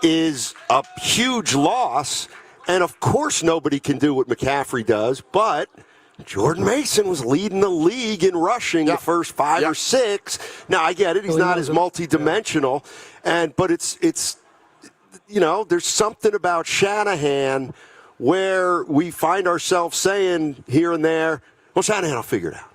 is a huge loss. And, of course, nobody can do what McCaffrey does, but Jordan Mason was leading the league in rushing the first 5 or 6. Now, I get it. He's not as multidimensional, but it's there's something about Shanahan where we find ourselves saying here and there, well, Shanahan will figure it out.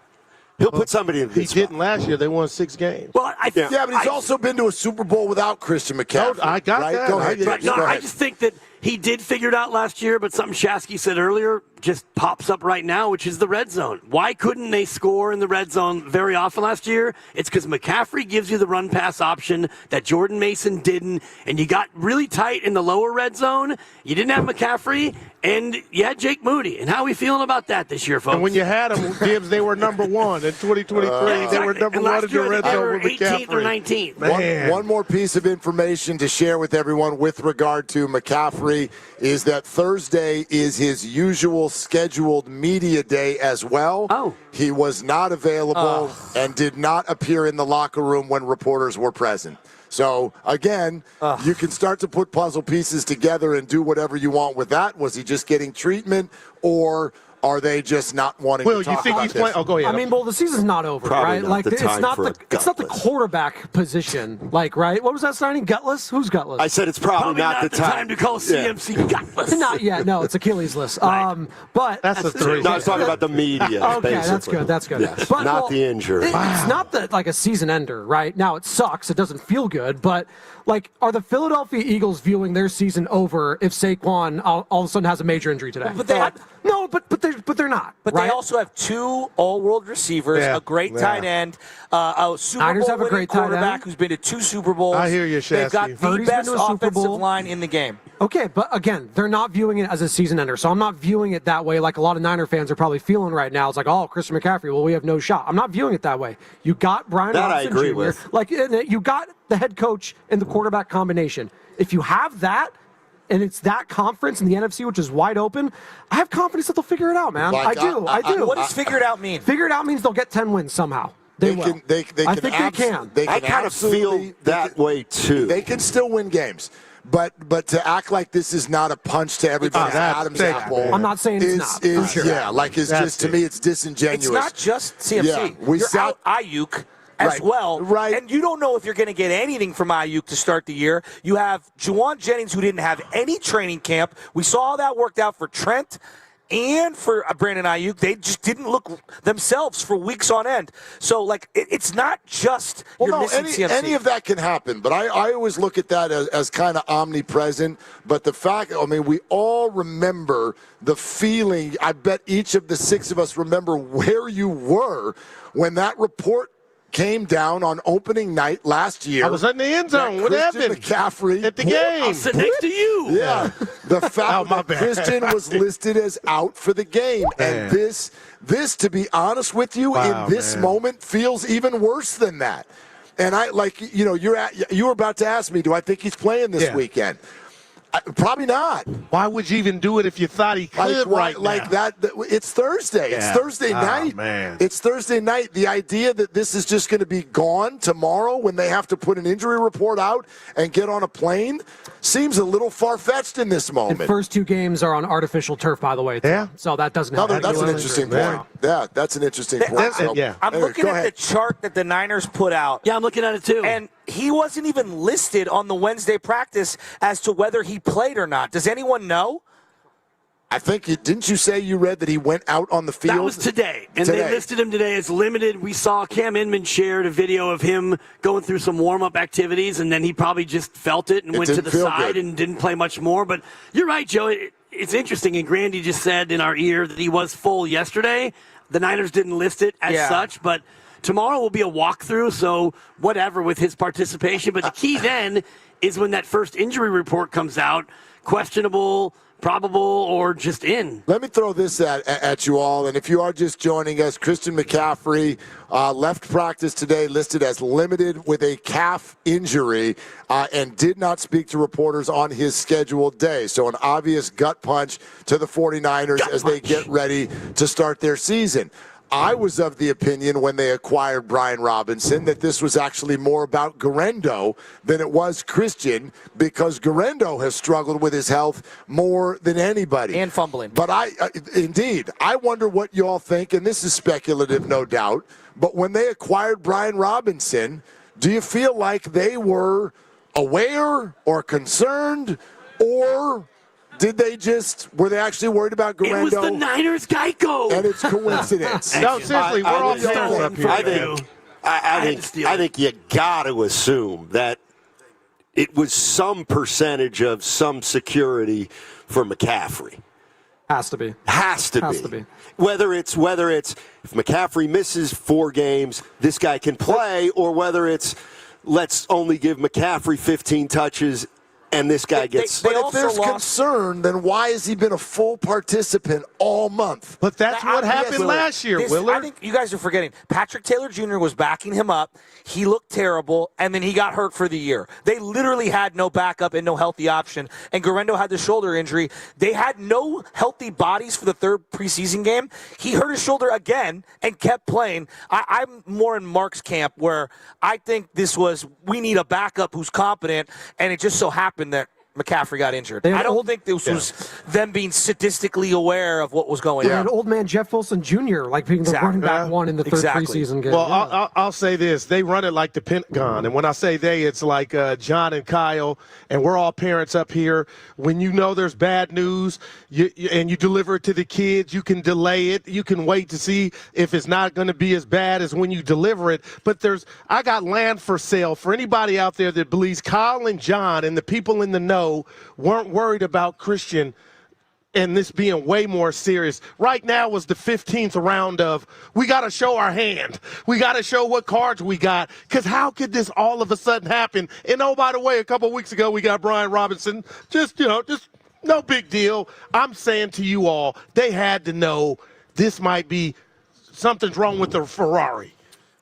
He'll put somebody in the He didn't last year. They won 6 games. Well, but he's also been to a Super Bowl without Christian McCaffrey. I got right? that. Go ahead. I just think that he did figure it out last year, but something Shasky said earlier just pops up right now, which is the red zone. Why couldn't they score in the red zone very often last year? It's because McCaffrey gives you the run-pass option that Jordan Mason didn't, and you got really tight in the lower red zone. You didn't have McCaffrey, and you had Jake Moody. And how are we feeling about that this year, folks? And when you had them, Dibs, they were number one. In 2023, they were number one in the red zone with McCaffrey. 18th or 19th. One more piece of information to share with everyone with regard to McCaffrey is that Thursday is his usual scheduled media day as well. He was not available and did not appear in the locker room when reporters were present. So, again, you can start to put puzzle pieces together and do whatever you want with that. Was he just getting treatment, or are they just not wanting to talk about this? Oh, go ahead. I mean, well, the season's not over, right? Like, it's not the quarterback position, like, right? What was that signing? Gutless? Who's gutless? I said it's probably not the time to call CMC gutless. Not yet. No, it's Achilles list. Right. But that's the three. No, I was talking about the media. Okay, basically. that's good. Yes, but, not the injury. It's not like a season ender, right? Now it sucks. It doesn't feel good, but like, are the Philadelphia Eagles viewing their season over if Saquon all of a sudden has a major injury today? But they but they're not. But right? they also have 2 all-world receivers, a great tight end, a Super Niners Bowl have a great tight quarterback end. who's been to 2 Super Bowls. I hear you, They've got Shasky. the Purdy's best been to a Super offensive Bowl. line in the game. Okay, but again, they're not viewing it as a season ender, so I'm not viewing it that way like a lot of Niner fans are probably feeling right now. It's like, oh, Christian McCaffrey, well, we have no shot. I'm not viewing it that way. You got Brian That I Robinson agree Jr. with. Like, you got the head coach and the quarterback combination. If you have that, and it's that conference in the NFC, which is wide open, I have confidence that they'll figure it out, man. Like, I do. What does figure it out mean? Figure it out means they'll get 10 wins somehow. They will. I think they can. I kind of feel that way too. They can still win games. But to act like this is not a punch to everybody's Adam's apple. I'm not saying it's not. Sure. Yeah, like it's just, to me, it's disingenuous. It's not just CMC. Yeah, You're out Ayuk as well. Right. And you don't know if you're going to get anything from Ayuk to start the year. You have Jawan Jennings, who didn't have any training camp. We saw how that worked out for Trent and for Brandon Ayuk. They just didn't look themselves for weeks on end. So, like, it's not just you're missing CMC. Any of that can happen, but I always look at that as kind of omnipresent. But the fact, I mean, we all remember the feeling. I bet each of the six of us remember where you were when that report came down on opening night last year. I was in the end zone with Christian Evan McCaffrey at the game. I'll sit next to you. Yeah, the fact that Christian was listed as out for the game, and this, to be honest with you, in this moment feels even worse than that. And I you were about to ask me, do I think he's playing this weekend? Probably not. Why would you even do it if you thought he could like that? It's Thursday. Yeah. It's Thursday night. Man. It's Thursday night. The idea that this is just going to be gone tomorrow when they have to put an injury report out and get on a plane seems a little far-fetched in this moment. The first 2 games are on artificial turf, by the way. Too. Yeah. So that doesn't help. That's an interesting point. Yeah, that's an interesting point. I'm looking at the chart that the Niners put out. Yeah, I'm looking at it too. And he wasn't even listed on the Wednesday practice as to whether he played or not. Does anyone know? I think didn't you say you read that he went out on the field? That was today, and they listed him today as limited. We saw Cam Inman shared a video of him going through some warm-up activities, and then he probably just felt it and went to the side and didn't play much more. But you're right, Joe. It's interesting, and Grandy just said in our ear that he was full yesterday. The Niners didn't list it as such, but tomorrow will be a walkthrough, so whatever with his participation. But the key then is when that first injury report comes out, questionable, probable, or just in. Let me throw this at you all, and if you are just joining us, Christian McCaffrey left practice today listed as limited with a calf injury and did not speak to reporters on his scheduled day. So an obvious gut punch to the 49ers as they get ready to start their season. I was of the opinion when they acquired Brian Robinson that this was actually more about Guerendo than it was Christian, because Guerendo has struggled with his health more than anybody. And fumbling. But I wonder what you all think, and this is speculative, no doubt, but when they acquired Brian Robinson, do you feel like they were aware or concerned, or were they actually worried about Guerendo? It was the Niners Geico. And it's coincidence. No, seriously, we're all fans up here. I think you got to assume that it was some percentage of some security for McCaffrey. Has to be. Has to be. Whether it's if McCaffrey misses 4 games, this guy can play, or whether it's let's only give McCaffrey 15 touches and this guy gets. But if there's concern, then why has he been a full participant all month? But that's what happened last year, Willard. I think you guys are forgetting. Patrick Taylor Jr. was backing him up. He looked terrible, and then he got hurt for the year. They literally had no backup and no healthy option. And Guerendo had the shoulder injury. They had no healthy bodies for the 3rd preseason game. He hurt his shoulder again and kept playing. I'm more in Mark's camp, where I think this was, we need a backup who's competent, and it just so happened that McCaffrey got injured. I don't think this was them being sadistically aware of what was going on. And old man Jeff Wilson Jr. being the running back one in the 3rd preseason game. Well, I'll say this. They run it like the Pentagon. And when I say they, it's like John and Kyle, and we're all parents up here. When you know there's bad news and you deliver it to the kids, you can delay it. You can wait to see if it's not going to be as bad as when you deliver it. But I got land for sale for anybody out there that believes Kyle and John and the people in the know weren't worried about Christian and this being way more serious. Right now was the 15th round of, we got to show our hand. We got to show what cards we got, because how could this all of a sudden happen? And oh, by the way, a couple weeks ago we got Brian Robinson. Just no big deal. I'm saying to you all, they had to know this might be something's wrong with the Ferrari.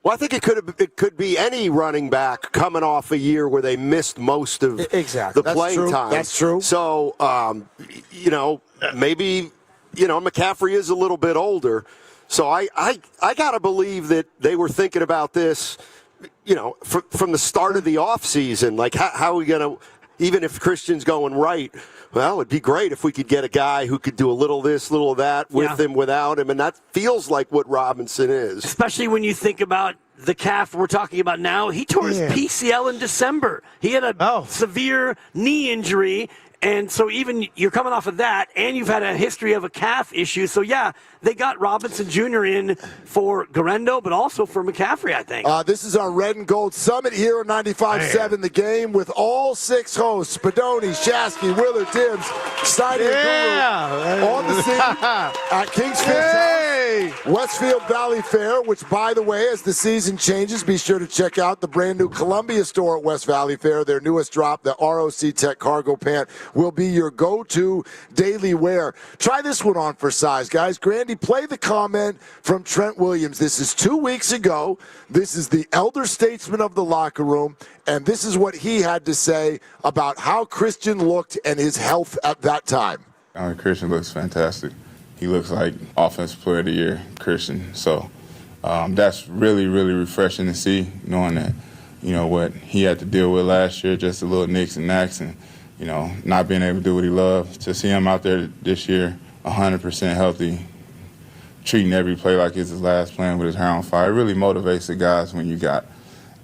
Well, I think it could be any running back coming off a year where they missed most of the playing time. That's true. So, maybe, McCaffrey is a little bit older. So I got to believe that they were thinking about this, from the start of the offseason. Like, how are we going to, even if Christian's going right, well, it'd be great if we could get a guy who could do a little this, little that with him, without him. And that feels like what Robinson is. Especially when you think about the calf we're talking about now. He tore his PCL in December. He had a severe knee injury. And so even you're coming off of that, and you've had a history of a calf issue. So, they got Robinson Jr. in for Garendo, but also for McCaffrey, I think. This is our Red and Gold Summit here at 95.7 The Game with all 6 hosts, Spadoni, Shasky, Willard Dibs, Steiny Guru, on the scene at King's Fish Westfield Valley Fair, which, by the way, as the season changes, be sure to check out the brand-new Columbia store at West Valley Fair. Their newest drop, the ROC Tech Cargo Pant, will be your go-to daily wear. Try this one on for size, guys. Grandy, play the comment from Trent Williams. This is 2 weeks ago. This is the elder statesman of the locker room, and this is what he had to say about how Christian looked and his health at that time. Christian looks fantastic. He looks like Offensive Player of the Year, Christian. So that's really, really refreshing to see, knowing that, what he had to deal with last year, just a little nicks and knacks, and not being able to do what he loved. To see him out there this year, 100% healthy, treating every play like it's his last, playing with his hair on fire, it really motivates the guys when you got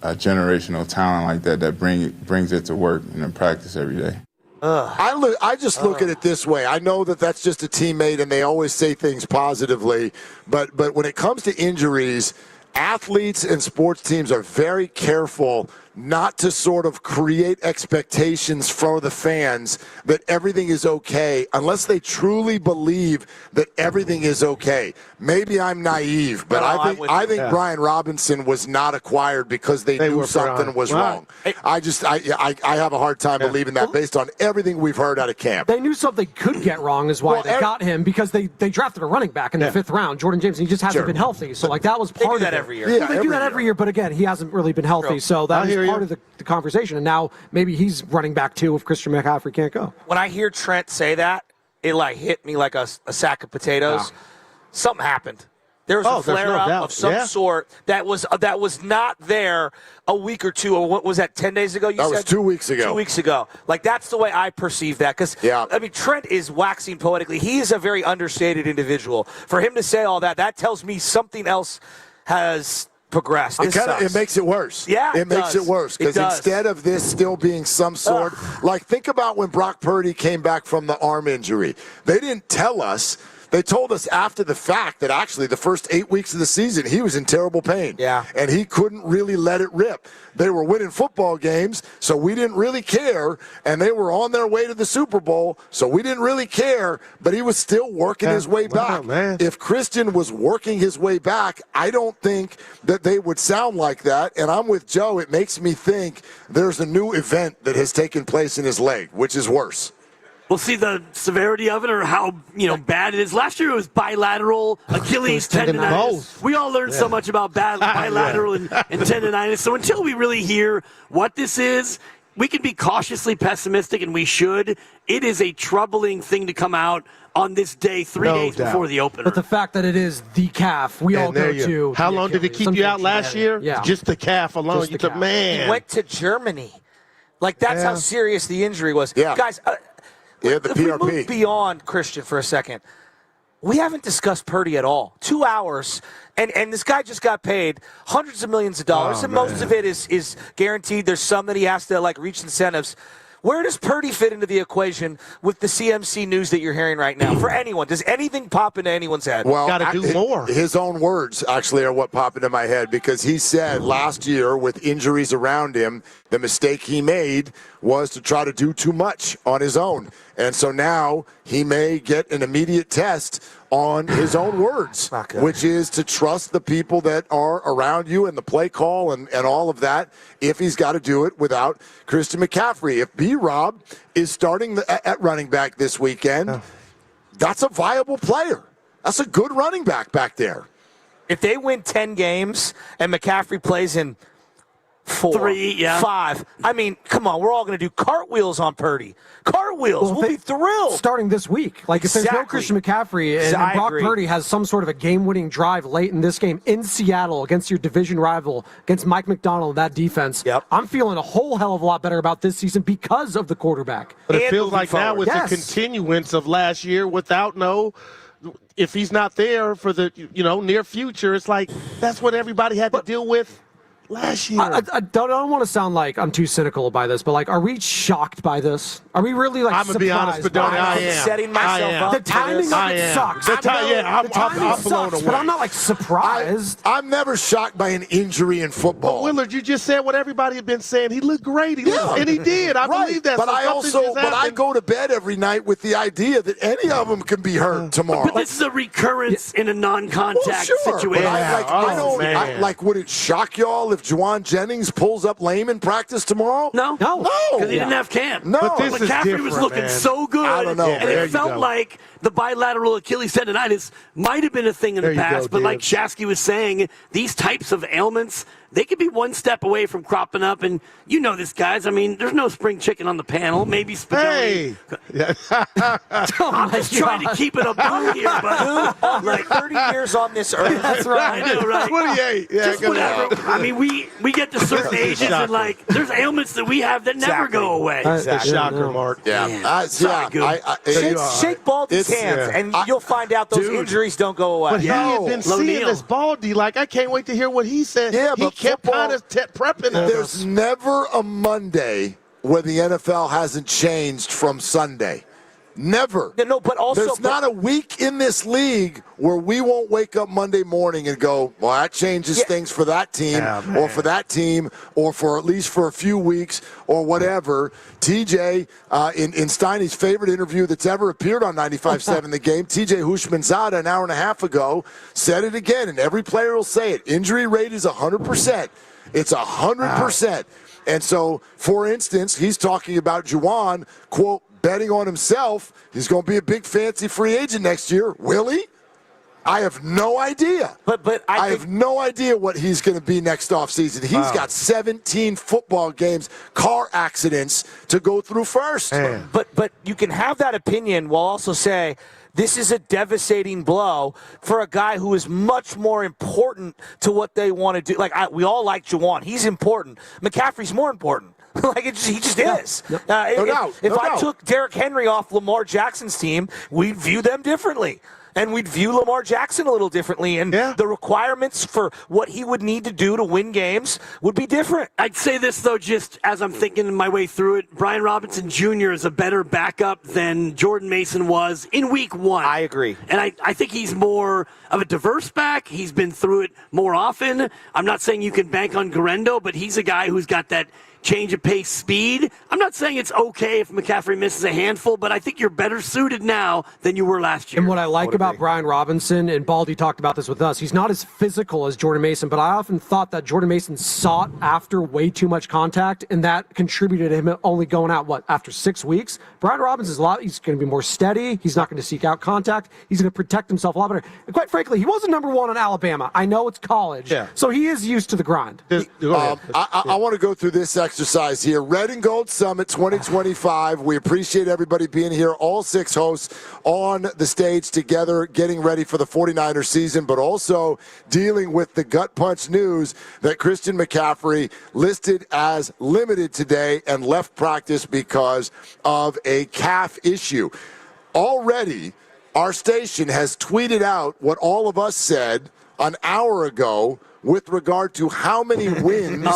a generational talent like that brings it to work and in practice every day. I just look at it this way. I know that that's just a teammate, and they always say things positively, but when it comes to injuries, athletes and sports teams are very careful not to sort of create expectations for the fans that everything is okay unless they truly believe that everything is okay. Maybe I'm naive, but I think Brian Robinson was not acquired because they knew something was wrong. I have a hard time believing that based on everything we've heard out of camp. They knew something could get wrong is why they got him, because they drafted a running back in the 5th round, Jordan James, and he just hasn't been healthy. So that was part of it. Every year. They do that every year, but again, he hasn't really been healthy. So that is part of the conversation. And now maybe he's running back too if Christian McCaffrey can't go. When I hear Trent say that, it hit me like a sack of potatoes. Something happened. There was a flare-up of some sort that was not there a week or two, or what was that, 10 days ago? That was 2 weeks ago. 2 weeks ago. That's the way I perceive that. Because, Trent is waxing poetically. He is a very understated individual. For him to say all that, that tells me something else has progressed. It makes it worse. Yeah, it makes it worse because instead of this still being some sort, think about when Brock Purdy came back from the arm injury. They didn't tell us. They told us after the fact that actually the first 8 weeks of the season he was in terrible pain. Yeah. And he couldn't really let it rip. They were winning football games, so we didn't really care. And they were on their way to the Super Bowl, so we didn't really care. But he was still working his way back. If Christian was working his way back, I don't think that they would sound like that. And I'm with Joe. It makes me think there's a new event that has taken place in his leg, which is worse. We'll see the severity of it or how bad it is. Last year it was bilateral Achilles tendonitis. We all learned so much about bilateral and tendonitis. So until we really hear what this is, we can be cautiously pessimistic, and we should. It is a troubling thing to come out on this day, 3 days before the opener. But the fact that it is the calf, we all go to. How long did it keep you out last year? Yeah. Just the calf alone. Just the calf. Man. He went to Germany. That's how serious the injury was. Yeah. Guys, the if PRP. we move beyond Christian for a second, we haven't discussed Purdy at all. 2 hours, and this guy just got paid hundreds of millions of dollars, and most of it is guaranteed. There's some that he has to reach incentives. Where does Purdy fit into the equation with the CMC news that you're hearing right now? For anyone, does anything pop into anyone's head? Well, got to do more. His own words actually are what pop into my head, because he said last year with injuries around him, the mistake he made was to try to do too much on his own. And so now he may get an immediate test on his own words, which is to trust the people that are around you and the play call and all of that, if he's got to do it without Christian McCaffrey. If B-Rob is starting at running back this weekend, that's a viable player. That's a good running back there. If they win 10 games and McCaffrey plays in 4, 3, yeah. 5, I mean, come on, we're all going to do cartwheels on Purdy. Cartwheels. We'll be thrilled. Starting this week. Like, if there's no Christian McCaffrey and Brock Purdy has some sort of a game-winning drive late in this game in Seattle against your division rival, against Mike McDonald and that defense, I'm feeling a whole hell of a lot better about this season because of the quarterback. But it feels like now with the continuance of last year without if he's not there for the near future, it's like that's what everybody had to deal with last year. I don't want to sound like I'm too cynical by this, but like, are we shocked by this? Are we really like? I'm gonna be honest, but I am setting myself up. The timing of it sucks. The timing blown away. But I'm not like surprised. I'm never shocked by an injury in football. But Willard, you just said what everybody had been saying. He looked great. And he did. I believe that. But I go to bed every night with the idea that any of them can be hurt tomorrow. But this is a recurrence in a non-contact situation. But would it shock y'all if Jawan Jennings pulls up lame in practice tomorrow? No. Because he didn't have camp. No. But this McCaffrey was looking so good. I don't know. And it felt like the bilateral Achilles tendonitis might have been a thing in the past, but like Shasky was saying, these types of ailments, they could be one step away from cropping up. And you know this, guys. I mean, there's no spring chicken on the panel. Maybe spaghetti. I'm just trying to keep it a buck here, but like 30 years on this earth. That's right. I know, right? 28. Yeah, just whatever. I mean, we get to certain ages and like there's ailments that we have that never go away. Exactly. Shocker, Mark. Shake Baldy's hands, and you'll find out those injuries don't go away. But he had been seeing this Baldy. Like, I can't wait to hear what he said. Yeah, he kept kind of prepping us. There's never a Monday where the NFL hasn't changed from Sunday. Never. No, but also there's not a week in this league where we won't wake up Monday morning and go, well, that changes things for that team or for that team or for at least for a few weeks or whatever. TJ, in Steiny's favorite interview that's ever appeared on 95.7 The Game, TJ Hushmanzada an hour and a half ago said it again, and every player will say it. Injury rate is 100%. It's 100%. Wow. And so, for instance, he's talking about Jawan, quote, betting on himself. He's going to be a big fancy free agent next year. Will he? I have no idea. But I have no idea what he's going to be next offseason. He's got 17 football games, car accidents to go through first. But you can have that opinion while also say, this is a devastating blow for a guy who is much more important to what they want to do. Like, we all like Jawan. He's important. McCaffrey's more important. Like, he just is. No doubt. If I took Derrick Henry off Lamar Jackson's team, we'd view them differently. And we'd view Lamar Jackson a little differently. And the requirements for what he would need to do to win games would be different. I'd say this, though, just as I'm thinking my way through it. Brian Robinson Jr. is a better backup than Jordan Mason was in week 1. I agree. And I think he's more of a diverse back. He's been through it more often. I'm not saying you can bank on Garendo, but he's a guy who's got that change of pace speed. I'm not saying it's okay if McCaffrey misses a handful, but I think you're better suited now than you were last year. And what I like about Brian Robinson, and Baldy talked about this with us, he's not as physical as Jordan Mason, but I often thought that Jordan Mason sought after way too much contact, and that contributed to him only going out, after 6 weeks? Brian Robinson's he's going to be more steady. He's not going to seek out contact. He's going to protect himself a lot better. And quite frankly, he wasn't number 1 on Alabama. I know it's college, so he is used to the grind. I want to go through this exercise here. Red and Gold Summit 2025. We appreciate everybody being here. All 6 hosts on the stage together, getting ready for the 49ers season, but also dealing with the gut punch news that Christian McCaffrey listed as limited today and left practice because of a calf issue. Already, our station has tweeted out what all of us said an hour ago with regard to how many wins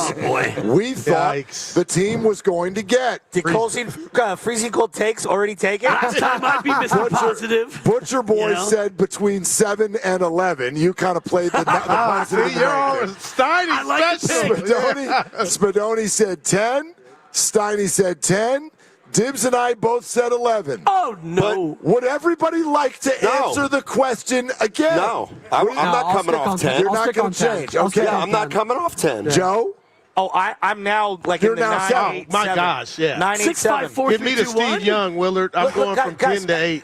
we thought the team was going to get. Did freezing cold takes already take it? Last time I'd be Mr. Positive. Butcher Boy said between 7 and 11. You kind of played the positive. Steiny Spadoni said 10. Steiny said 10. Dibs and I both said 11. Oh, no. But would everybody like to answer the question again? No. I'm not coming off 10. You're not going to change. Okay. I'm not coming off 10. Joe? Oh, I'm now like You're in the now 9-8-7. My gosh, 9-8-7. Give me the Steve Young, Willard. I'm going from 10 to 8.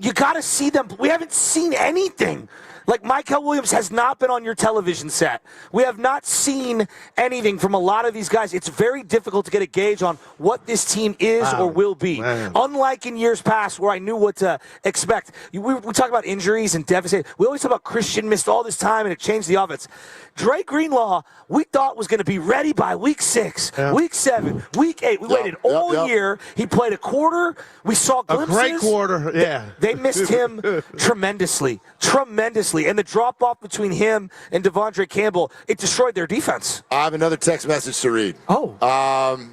You got to see them. We haven't seen anything. Like, Michael Williams has not been on your television set. We have not seen anything from a lot of these guys. It's very difficult to get a gauge on what this team is or will be. Unlike in years past where I knew what to expect. We talk about injuries and devastating. We always talk about Christian missed all this time and it changed the offense. Dre Greenlaw, we thought was going to be ready by week 6, week 7, week 8. We waited all year. He played a quarter. We saw glimpses. A great quarter, yeah. They missed him tremendously. And the drop-off between him and Devondre Campbell, it destroyed their defense. I have another text message to read.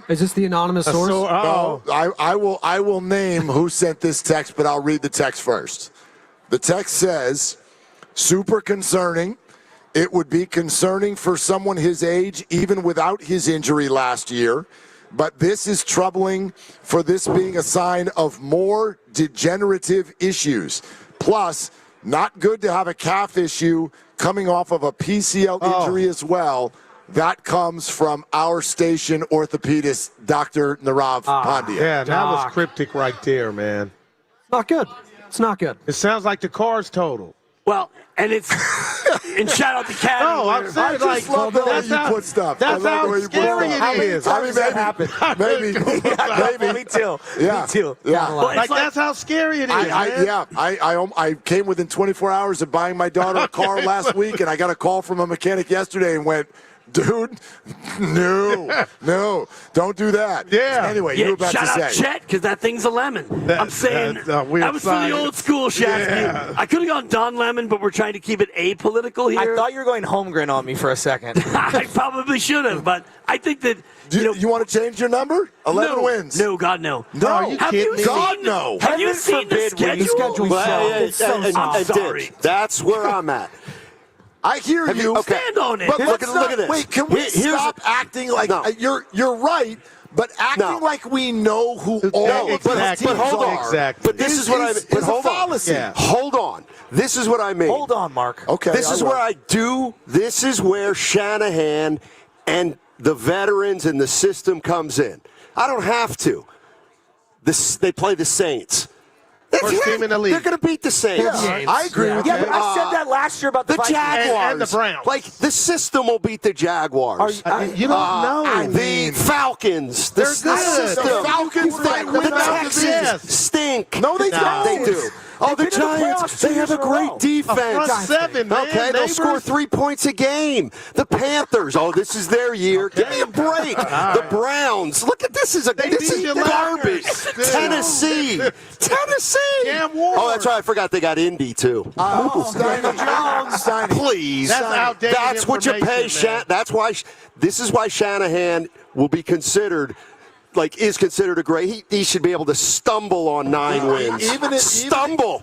Is this the anonymous source? No, I will name who sent this text, but I'll read the text first. The text says, super concerning. It would be concerning for someone his age, even without his injury last year. But this is troubling for this being a sign of more degenerative issues. Plus, not good to have a calf issue coming off of a PCL injury as well. That comes from our station orthopedist, Dr. Nirav Pandya. Yeah, that was cryptic right there, man. Not good. It's not good. It sounds like the car's total. Well, and it's and shout out to Cat. No, I'm saying That's how scary it is. I mean, maybe. Me too. Yeah. Me too. Yeah. Well, that's how scary it is. I came within 24 hours of buying my daughter a car last week, and I got a call from a mechanic yesterday and went, dude, no, don't do that. Yeah. Anyway, you were about shout to out say. Chet, because that thing's a lemon. I'm saying that was for the old school, Shasky. Yeah. I could have gone Don Lemon, but we're trying to keep it apolitical here. I thought you were going Holmgren on me for a second. I probably should have, but I think that you want to change your number? 11 wins. No, God, no. No, are you kidding me? God, no. Have you seen the schedule? And sorry. That's where I'm at. I hear you. Okay. Stand on it. But Look at this. Wait, can we stop acting like you're right, but acting like we know who all of these teams hold on. are. Exactly. But this is what I mean. It's a fallacy. Yeah. Hold on. This is what I mean. Hold on, Mark. Okay. This is where this is where Shanahan and the veterans and the system comes in. I don't have to. They play the Saints. First team in the league. They're going to beat the Saints. Yeah, I agree with you. Yeah, but I said that last year about the Vikings. Jaguars and the Browns. Like the system will beat the Jaguars. You don't know. The Falcons. They're the good. system. The Falcons might win The after Texans this. stink. No, they don't. They do. Oh, the been in the Giants, playoffs they 2 have years a in a row. great defense. Front seven, man. Okay, they'll score 3 points a game. The Panthers, this is their year. Give me a break. The Browns, look at this. This is you garbage. last Tennessee. Cam Ward. Oh, that's right. I forgot they got Indy, too. Steiny. Please. That's outdated That's what you pay. information, man. That's why. This is why Shanahan will be considered. Is considered a great. He should be able to stumble on 9 wins.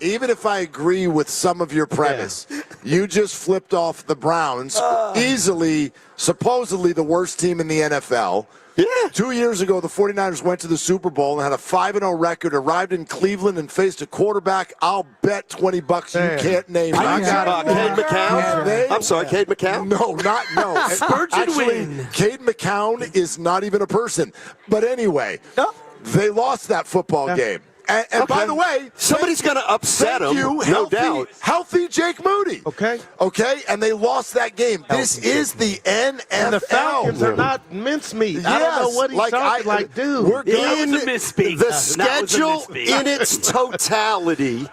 Even if I agree with some of your premise, you just flipped off the Browns, easily, supposedly the worst team in the NFL. Yeah. 2 years ago, the 49ers went to the Super Bowl and had a 5-0 record, arrived in Cleveland and faced a quarterback. I'll bet $20 you can't name. Cade McCown? I'm sorry, Cade McCown? No. Actually, Cade McCown is not even a person. But anyway, they lost that football game. And by the way, somebody's going to upset them, no doubt. Healthy Jake Moody. Okay, and they lost that game. This is the NFL. And the Falcons are not mincemeat. I don't know what he's talking like, dude. We're in the schedule in its totality.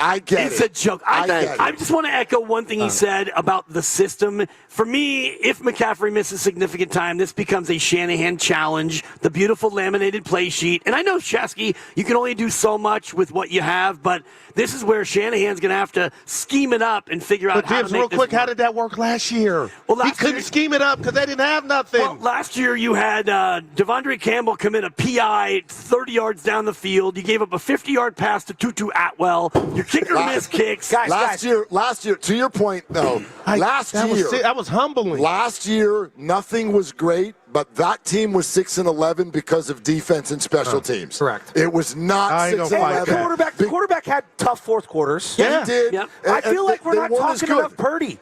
I get it's a joke. I just want to echo one thing he said about the system. For me, if McCaffrey misses significant time, this becomes a Shanahan challenge, the beautiful laminated play sheet. And I know, Shasky, you can only do so much with what you have, but this is where Shanahan's going to have to scheme it up and figure out how to make real this quick, work. how did that work last year? Well, he couldn't scheme it up because they didn't have nothing. Well, last year you had Devondre Campbell commit a PI 30 yards down the field. You gave up a 50-yard pass to Tutu Atwell. Your kicker missed kicks. Last year, to your point, though, that was humbling. Last year, nothing was great, but that team was 6-11 because of defense and special teams. Correct. It was not 6-11. The quarterback had tough fourth quarters. Yeah, he did. Yep. I feel like we're not talking enough Purdy.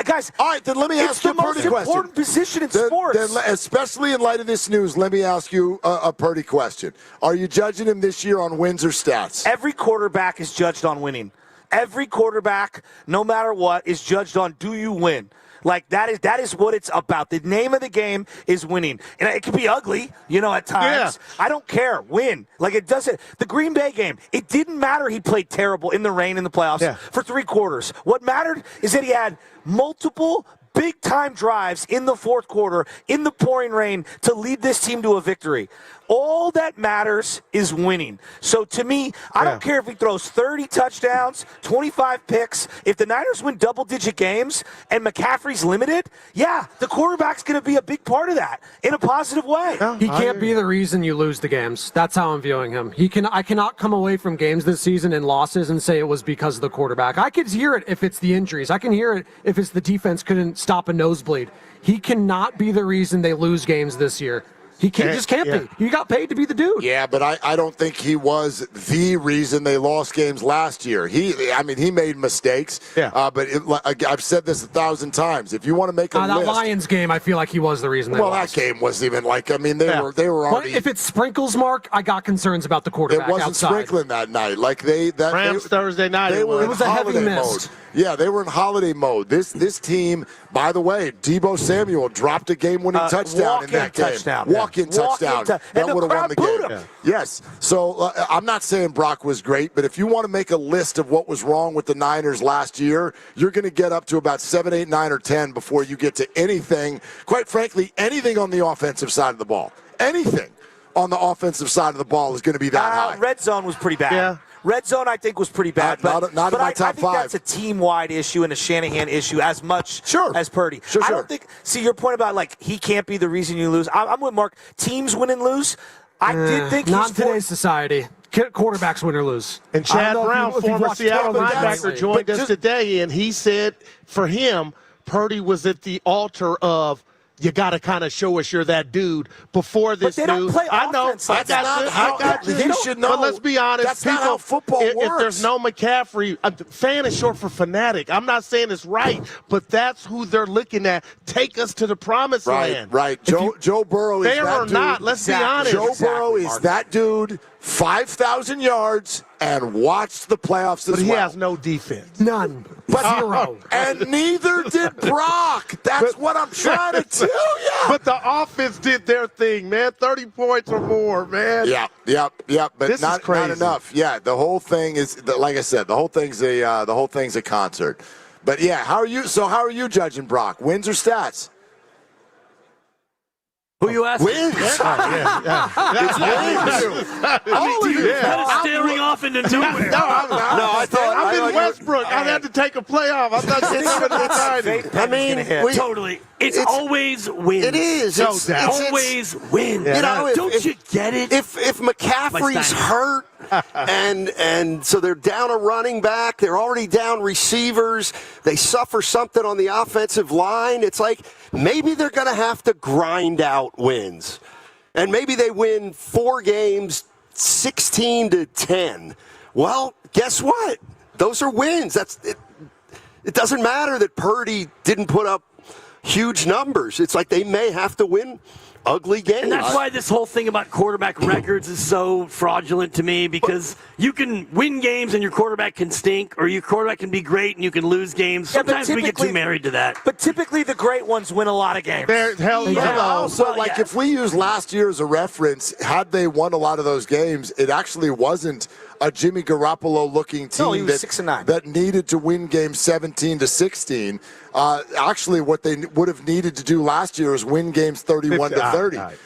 Guys, all right, then let me ask you a Purdy question. It's the most important position in sports. Then, especially in light of this news, let me ask you a Purdy question. Are you judging him this year on wins or stats? Every quarterback is judged on winning. every quarterback, no matter what, is judged on do you win. Like, that is what it's about. The name of the game is winning. And it can be ugly, at times. Yeah. I don't care. Win. Like, it doesn't. The Green Bay game, it didn't matter he played terrible in the rain in the playoffs for 3 quarters. What mattered is that he had multiple big-time drives in the fourth quarter, in the pouring rain, to lead this team to a victory. All that matters is winning. So to me, I don't care if he throws 30 touchdowns, 25 picks. If the Niners win double-digit games and McCaffrey's limited, the quarterback's going to be a big part of that in a positive way. He can't be the reason you lose the games. That's how I'm viewing him. I cannot come away from games this season and losses and say it was because of the quarterback. I could hear it if it's the injuries. I can hear it if it's the defense couldn't stop a nosebleed. He cannot be the reason they lose games this year. He just can't be. He got paid to be the dude. Yeah, but I don't think he was the reason they lost games last year. He made mistakes. Yeah. But I've said this 1,000 times. If you want to make a list, that Lions game, I feel like he was the reason they lost. That game wasn't even they were already. But if it's sprinkles, Mark, I got concerns about the quarterback. It wasn't outside. Sprinkling that night. Rams Thursday night. They were it was in a heavy holiday miss. mode. Yeah, they were in holiday mode. This team, by the way, Deebo Samuel dropped a game-winning touchdown in that game. Walk-in touchdown. That would have won the game. Yeah. Yes. So I'm not saying Brock was great, but if you want to make a list of what was wrong with the Niners last year, you're going to get up to about 7, 8, 9, or 10 before you get to anything, quite frankly, anything on the offensive side of the ball. Anything on the offensive side of the ball is going to be that high. Red zone was pretty bad. Yeah. Red zone, I think, was pretty bad. Not in my top I think 5. that's a team-wide issue and a Shanahan issue as much as Purdy. Sure. I don't think – see, your point about, he can't be the reason you lose. I'm with Mark. Teams win and lose. I did think not in today's society. Quarterbacks win or lose. And Chad Brown, former Seattle linebacker, joined us today, and he said for him, Purdy was at the altar of – you got to kind of show us you're that dude before this but they news. Don't play I know. Like I got you. You should know. But let's be honest. That's not how football works. If there's no McCaffrey, fan is short for fanatic. I'm not saying it's right, but that's who they're looking at. Take us to the promised land. Right. Joe Burrow is that dude. Fair or not, let's be honest. Joe Burrow is that dude, 5,000 yards, and watched the playoffs as well. But he has no defense. None. But 0. And neither did Brock. That's what I'm trying to tell you. But the offense did their thing, man. 30 points or more, man. Yeah. But this not enough. Yeah, the whole thing is, like I said, the whole thing's a concert. But yeah, how are you judging Brock? Wins or stats? Who you asking? Wins. It's All of you. Kind of staring off into nowhere. No, I thought I'm in Westbrook. I had to take a playoff. I thought you were Totally. It's always wins. It is. It's always wins. Don't you get it? If McCaffrey's hurt and so they're down a running back, they're already down receivers, they suffer something on the offensive line, it's like maybe they're going to have to grind out wins. And maybe they win 4 games 16-10. Well, guess what? Those are wins. It doesn't matter that Purdy didn't put up huge numbers. It's like they may have to win ugly games. And that's why this whole thing about quarterback records is so fraudulent to me, because you can win games and your quarterback can stink, or your quarterback can be great and you can lose games. Sometimes we get too married to that. But typically the great ones win a lot of games. If we use last year as a reference, had they won a lot of those games, it actually wasn't a Jimmy Garoppolo-looking team that needed to win games 17-16. Actually, what they would have needed to do last year is win games 31-30.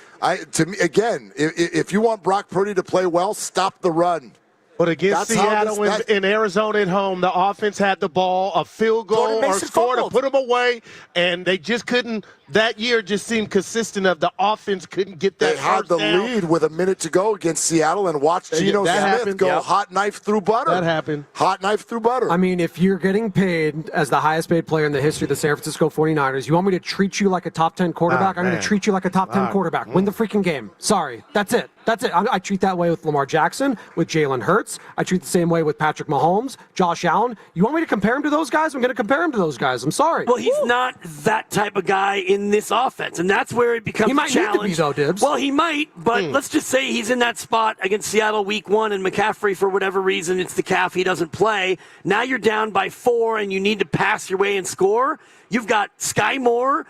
To me, again, if you want Brock Purdy to play well, stop the run. But against Seattle in Arizona at home, the offense had the ball, a field goal or score to put them away, and they just couldn't. That year just seemed consistent of the offense couldn't get that. They had the lead with a minute to go against Seattle and watched Geno Smith go hot knife through butter. That happened. Hot knife through butter. I mean, if you're getting paid as the highest paid player in the history of the San Francisco 49ers, you want me to treat you like a top 10 quarterback? I'm going to treat you like a top 10 quarterback. Win the freaking game. Sorry. That's it. That's it. I treat that way with Lamar Jackson, with Jalen Hurts. I treat the same way with Patrick Mahomes, Josh Allen. You want me to compare him to those guys? I'm going to compare him to those guys. I'm sorry. Well, he's not that type of guy in this offense, and that's where it becomes He might a challenge. need to be, though, Dibs. Well, he might, but let's just say he's in that spot against Seattle week 1, and McCaffrey, for whatever reason, it's the calf, he doesn't play. Now you're down by 4, and you need to pass your way and score. You've got Sky Moore,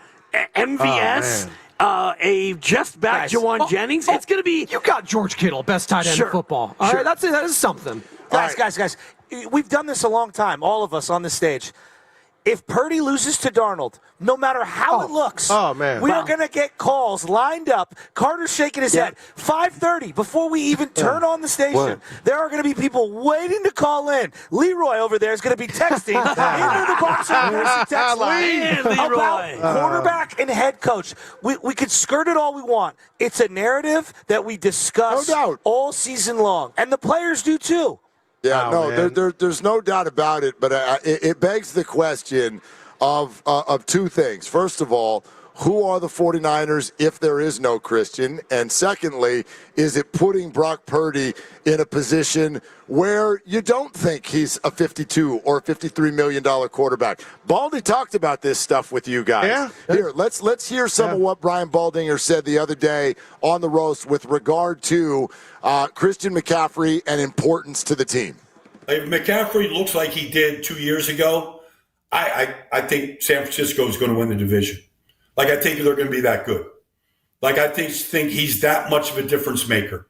MVS, a just back Jawan Jennings. It's going to be. You got George Kittle, best tight end in football. All right, that is something. Guys, we've done this a long time, all of us on this stage. If Purdy loses to Darnold, no matter how it looks, we are going to get calls lined up. Carter's shaking his head. 5:30, before we even turn on the station, there are going to be people waiting to call in. Leroy over there is going to be texting into the Boston University text line about quarterback and head coach. We could skirt it all we want. It's a narrative that we discuss all season long, and the players do too. Yeah, there's no doubt about it, but it begs the question of two things. First of all, who are the 49ers if there is no Christian? And secondly, is it putting Brock Purdy in a position where you don't think he's a $52 or $53 million quarterback? Baldy talked about this stuff with you guys. Yeah. Here, let's hear some of what Brian Baldinger said the other day on the roast with regard to Christian McCaffrey and importance to the team. If McCaffrey looks like he did 2 years ago, I think San Francisco is going to win the division. Like, I think they're going to be that good. Like, I think he's that much of a difference maker.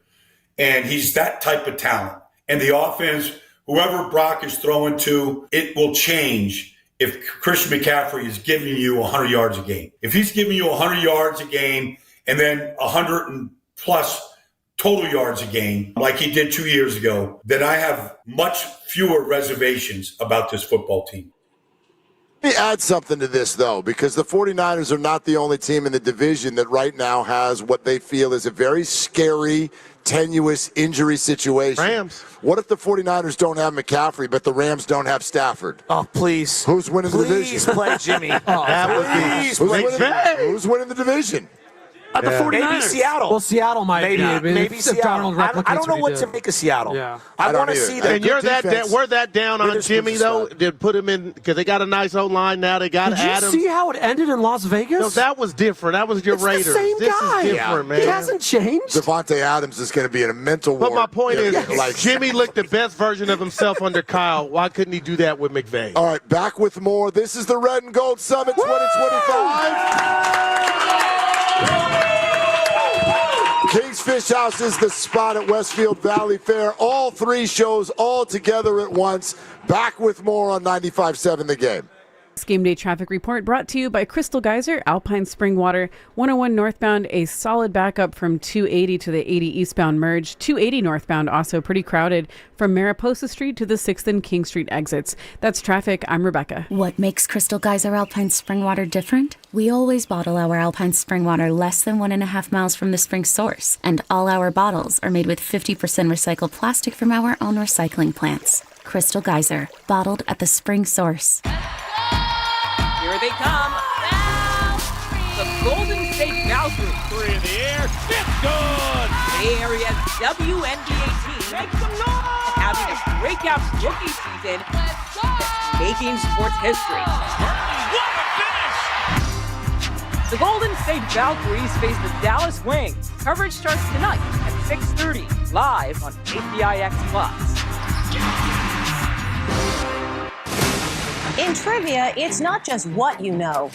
And he's that type of talent. And the offense, whoever Brock is throwing to, it will change if Christian McCaffrey is giving you 100 yards a game. If he's giving you 100 yards a game and then 100 and plus total yards a game like he did 2 years ago, then I have much fewer reservations about this football team. Let me add something to this, though, because the 49ers are not the only team in the division that right now has what they feel is a very scary, tenuous injury situation. Rams. What if the 49ers don't have McCaffrey, but the Rams don't have Stafford? Oh, please. Who's winning the division? Please play Jimmy. Who's winning the division? The 49ers. Maybe Seattle. Well, Seattle might maybe if Seattle. Donald replicates I don't know what to did. make of Seattle. Yeah. I want to see that. And you're we're that down on Jimmy, though, to put him in, because they got a nice O-line now. They got Did Adams. you see how it ended in Las Vegas? No, that was different. That was your It's Raiders. the same this guy. is different, man. He hasn't changed. Devontae Adams is going to be in a mental But ward. my point is, like Jimmy looked the best version of himself under Kyle. Why couldn't he do that with McVay? All right, back with more. This is the Red and Gold Summit 2025. King's Fish House is the spot at Westfield Valley Fair. All three shows all together at once. Back with more on 95.7 The Game. Game day traffic report brought to you by Crystal Geyser, Alpine Spring Water, 101 northbound, a solid backup from 280 to the 80 eastbound merge. 280 northbound also pretty crowded from Mariposa Street to the 6th and King Street exits. That's traffic. I'm Rebecca. What makes Crystal Geyser Alpine Spring Water different? We always bottle our Alpine Spring Water less than 1.5 miles from the spring source, and all our bottles are made with 50% recycled plastic from our own recycling plants. Crystal Geyser, bottled at the spring source. Here they come. The Golden State Valkyries. 3 in the air. It's good. Bay Area's WNBA team having a breakout rookie season that's making sports history. What a finish! The Golden State Valkyries face the Dallas Wings. Coverage starts tonight at 6:30, live on KPIX Plus. In trivia, it's not just what you know,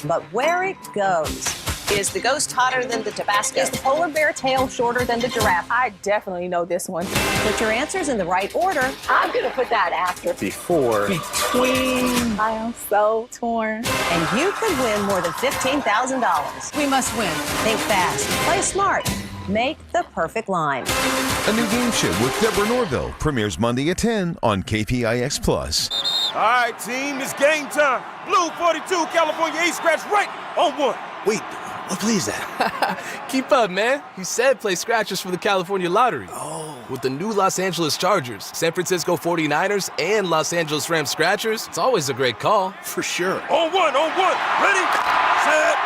but where it goes. Is the ghost hotter than the Tabasco? Is the polar bear tail shorter than the giraffe? I definitely know this one. Put your answers in the right order. I'm going to put that after. Before. Between. I am so torn. And you could win more than $15,000. We must win. Think fast. Play smart. Make the perfect line. A new game show with Deborah Norville premieres Monday at 10 on KPIX Plus. All right, team, it's game time. Blue 42, California 8 scratch right on one. Wait, what play is that? Keep up, man. He said play scratchers for the California Lottery. Oh. With the new Los Angeles Chargers, San Francisco 49ers, and Los Angeles Rams scratchers, it's always a great call. For sure. On one. Ready, set,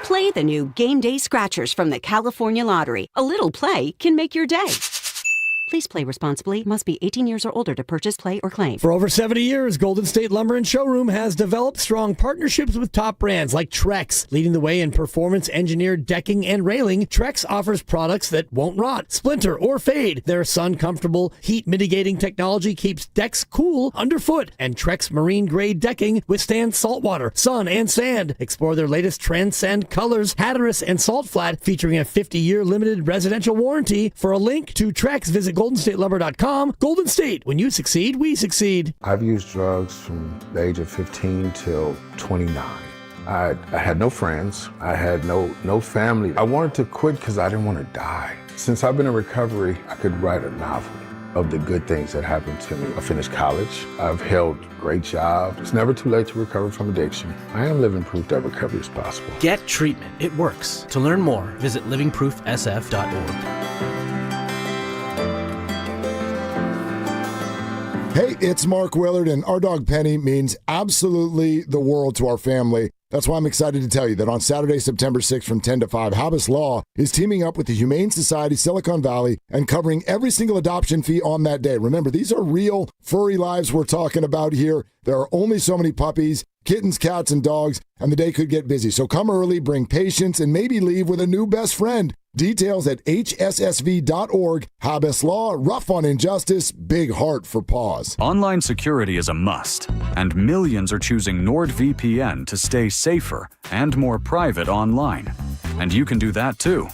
Play the new Game Day Scratchers from the California Lottery. A little play can make your day. Please play responsibly. Must be 18 years or older to purchase, play, or claim. For over 70 years, Golden State Lumber and Showroom has developed strong partnerships with top brands like Trex. Leading the way in performance-engineered decking and railing, Trex offers products that won't rot, splinter, or fade. Their sun-comfortable, heat-mitigating technology keeps decks cool underfoot. And Trex marine-grade decking withstands saltwater, sun, and sand. Explore their latest Transcend colors, Hatteras and Salt Flat, featuring a 50-year limited residential warranty. For a link to Trex, visit GoldenStateLumber.com. Golden State, when you succeed, we succeed. I've used drugs from the age of 15 till 29. I had no friends. I had no family. I wanted to quit because I didn't want to die. Since I've been in recovery, I could write a novel of the good things that happened to me. I finished college. I've held great jobs. It's never too late to recover from addiction. I am living proof that recovery is possible. Get treatment. It works. To learn more, visit livingproofsf.org. Hey, it's Mark Willard, and our dog Penny means absolutely the world to our family. That's why I'm excited to tell you that on Saturday, September 6th from 10 to 5, Habas Law is teaming up with the Humane Society Silicon Valley and covering every single adoption fee on that day. Remember, these are real furry lives we're talking about here. There are only so many puppies, kittens, cats, and dogs, and the day could get busy. So come early, bring patience, and maybe leave with a new best friend. Details at hssv.org. Habas Law, rough on injustice, big heart for paws. Online security is a must, and millions are choosing NordVPN to stay safer and more private online. And you can do that too.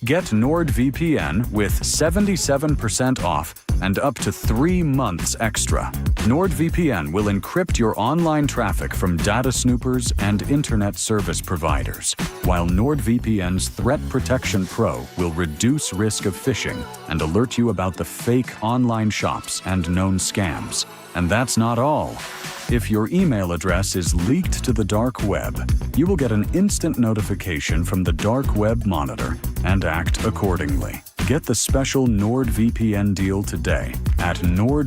Get NordVPN with 77% off and up to 3 months extra. NordVPN will encrypt your online traffic from data snoopers and internet service providers, while NordVPN's Threat Protection Pro will reduce risk of phishing and alert you about the fake online shops and known scams. And that's not all. If your email address is leaked to the dark web, you will get an instant notification from the Dark Web Monitor and act accordingly. Get the special NordVPN deal today at nordvpn.com.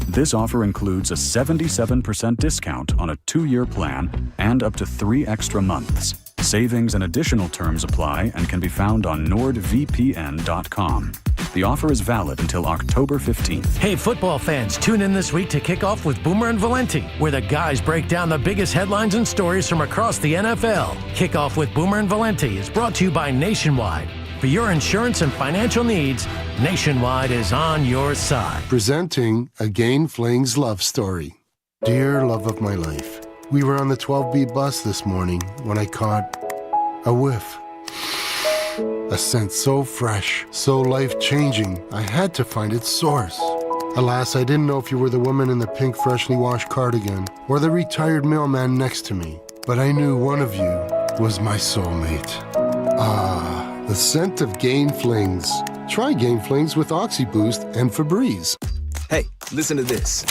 This offer includes a 77% discount on a 2-year plan and up to 3 extra months. Savings and additional terms apply and can be found on nordvpn.com. The offer is valid until October 15th. Hey, football fans, tune in this week to Kickoff with Boomer and Valenti, where the guys break down the biggest headlines and stories from across the NFL. Kickoff with Boomer and Valenti is brought to you by Nationwide. For your insurance and financial needs, Nationwide is on your side. Presenting a Gain Flings love story. Dear love of my life, we were on the 12B bus this morning when I caught a whiff. A scent so fresh, so life-changing, I had to find its source. Alas, I didn't know if you were the woman in the pink freshly washed cardigan or the retired mailman next to me, but I knew one of you was my soulmate. Ah, the scent of Gain Flings. Try Gain Flings with OxyBoost and Febreze. Hey, listen to this.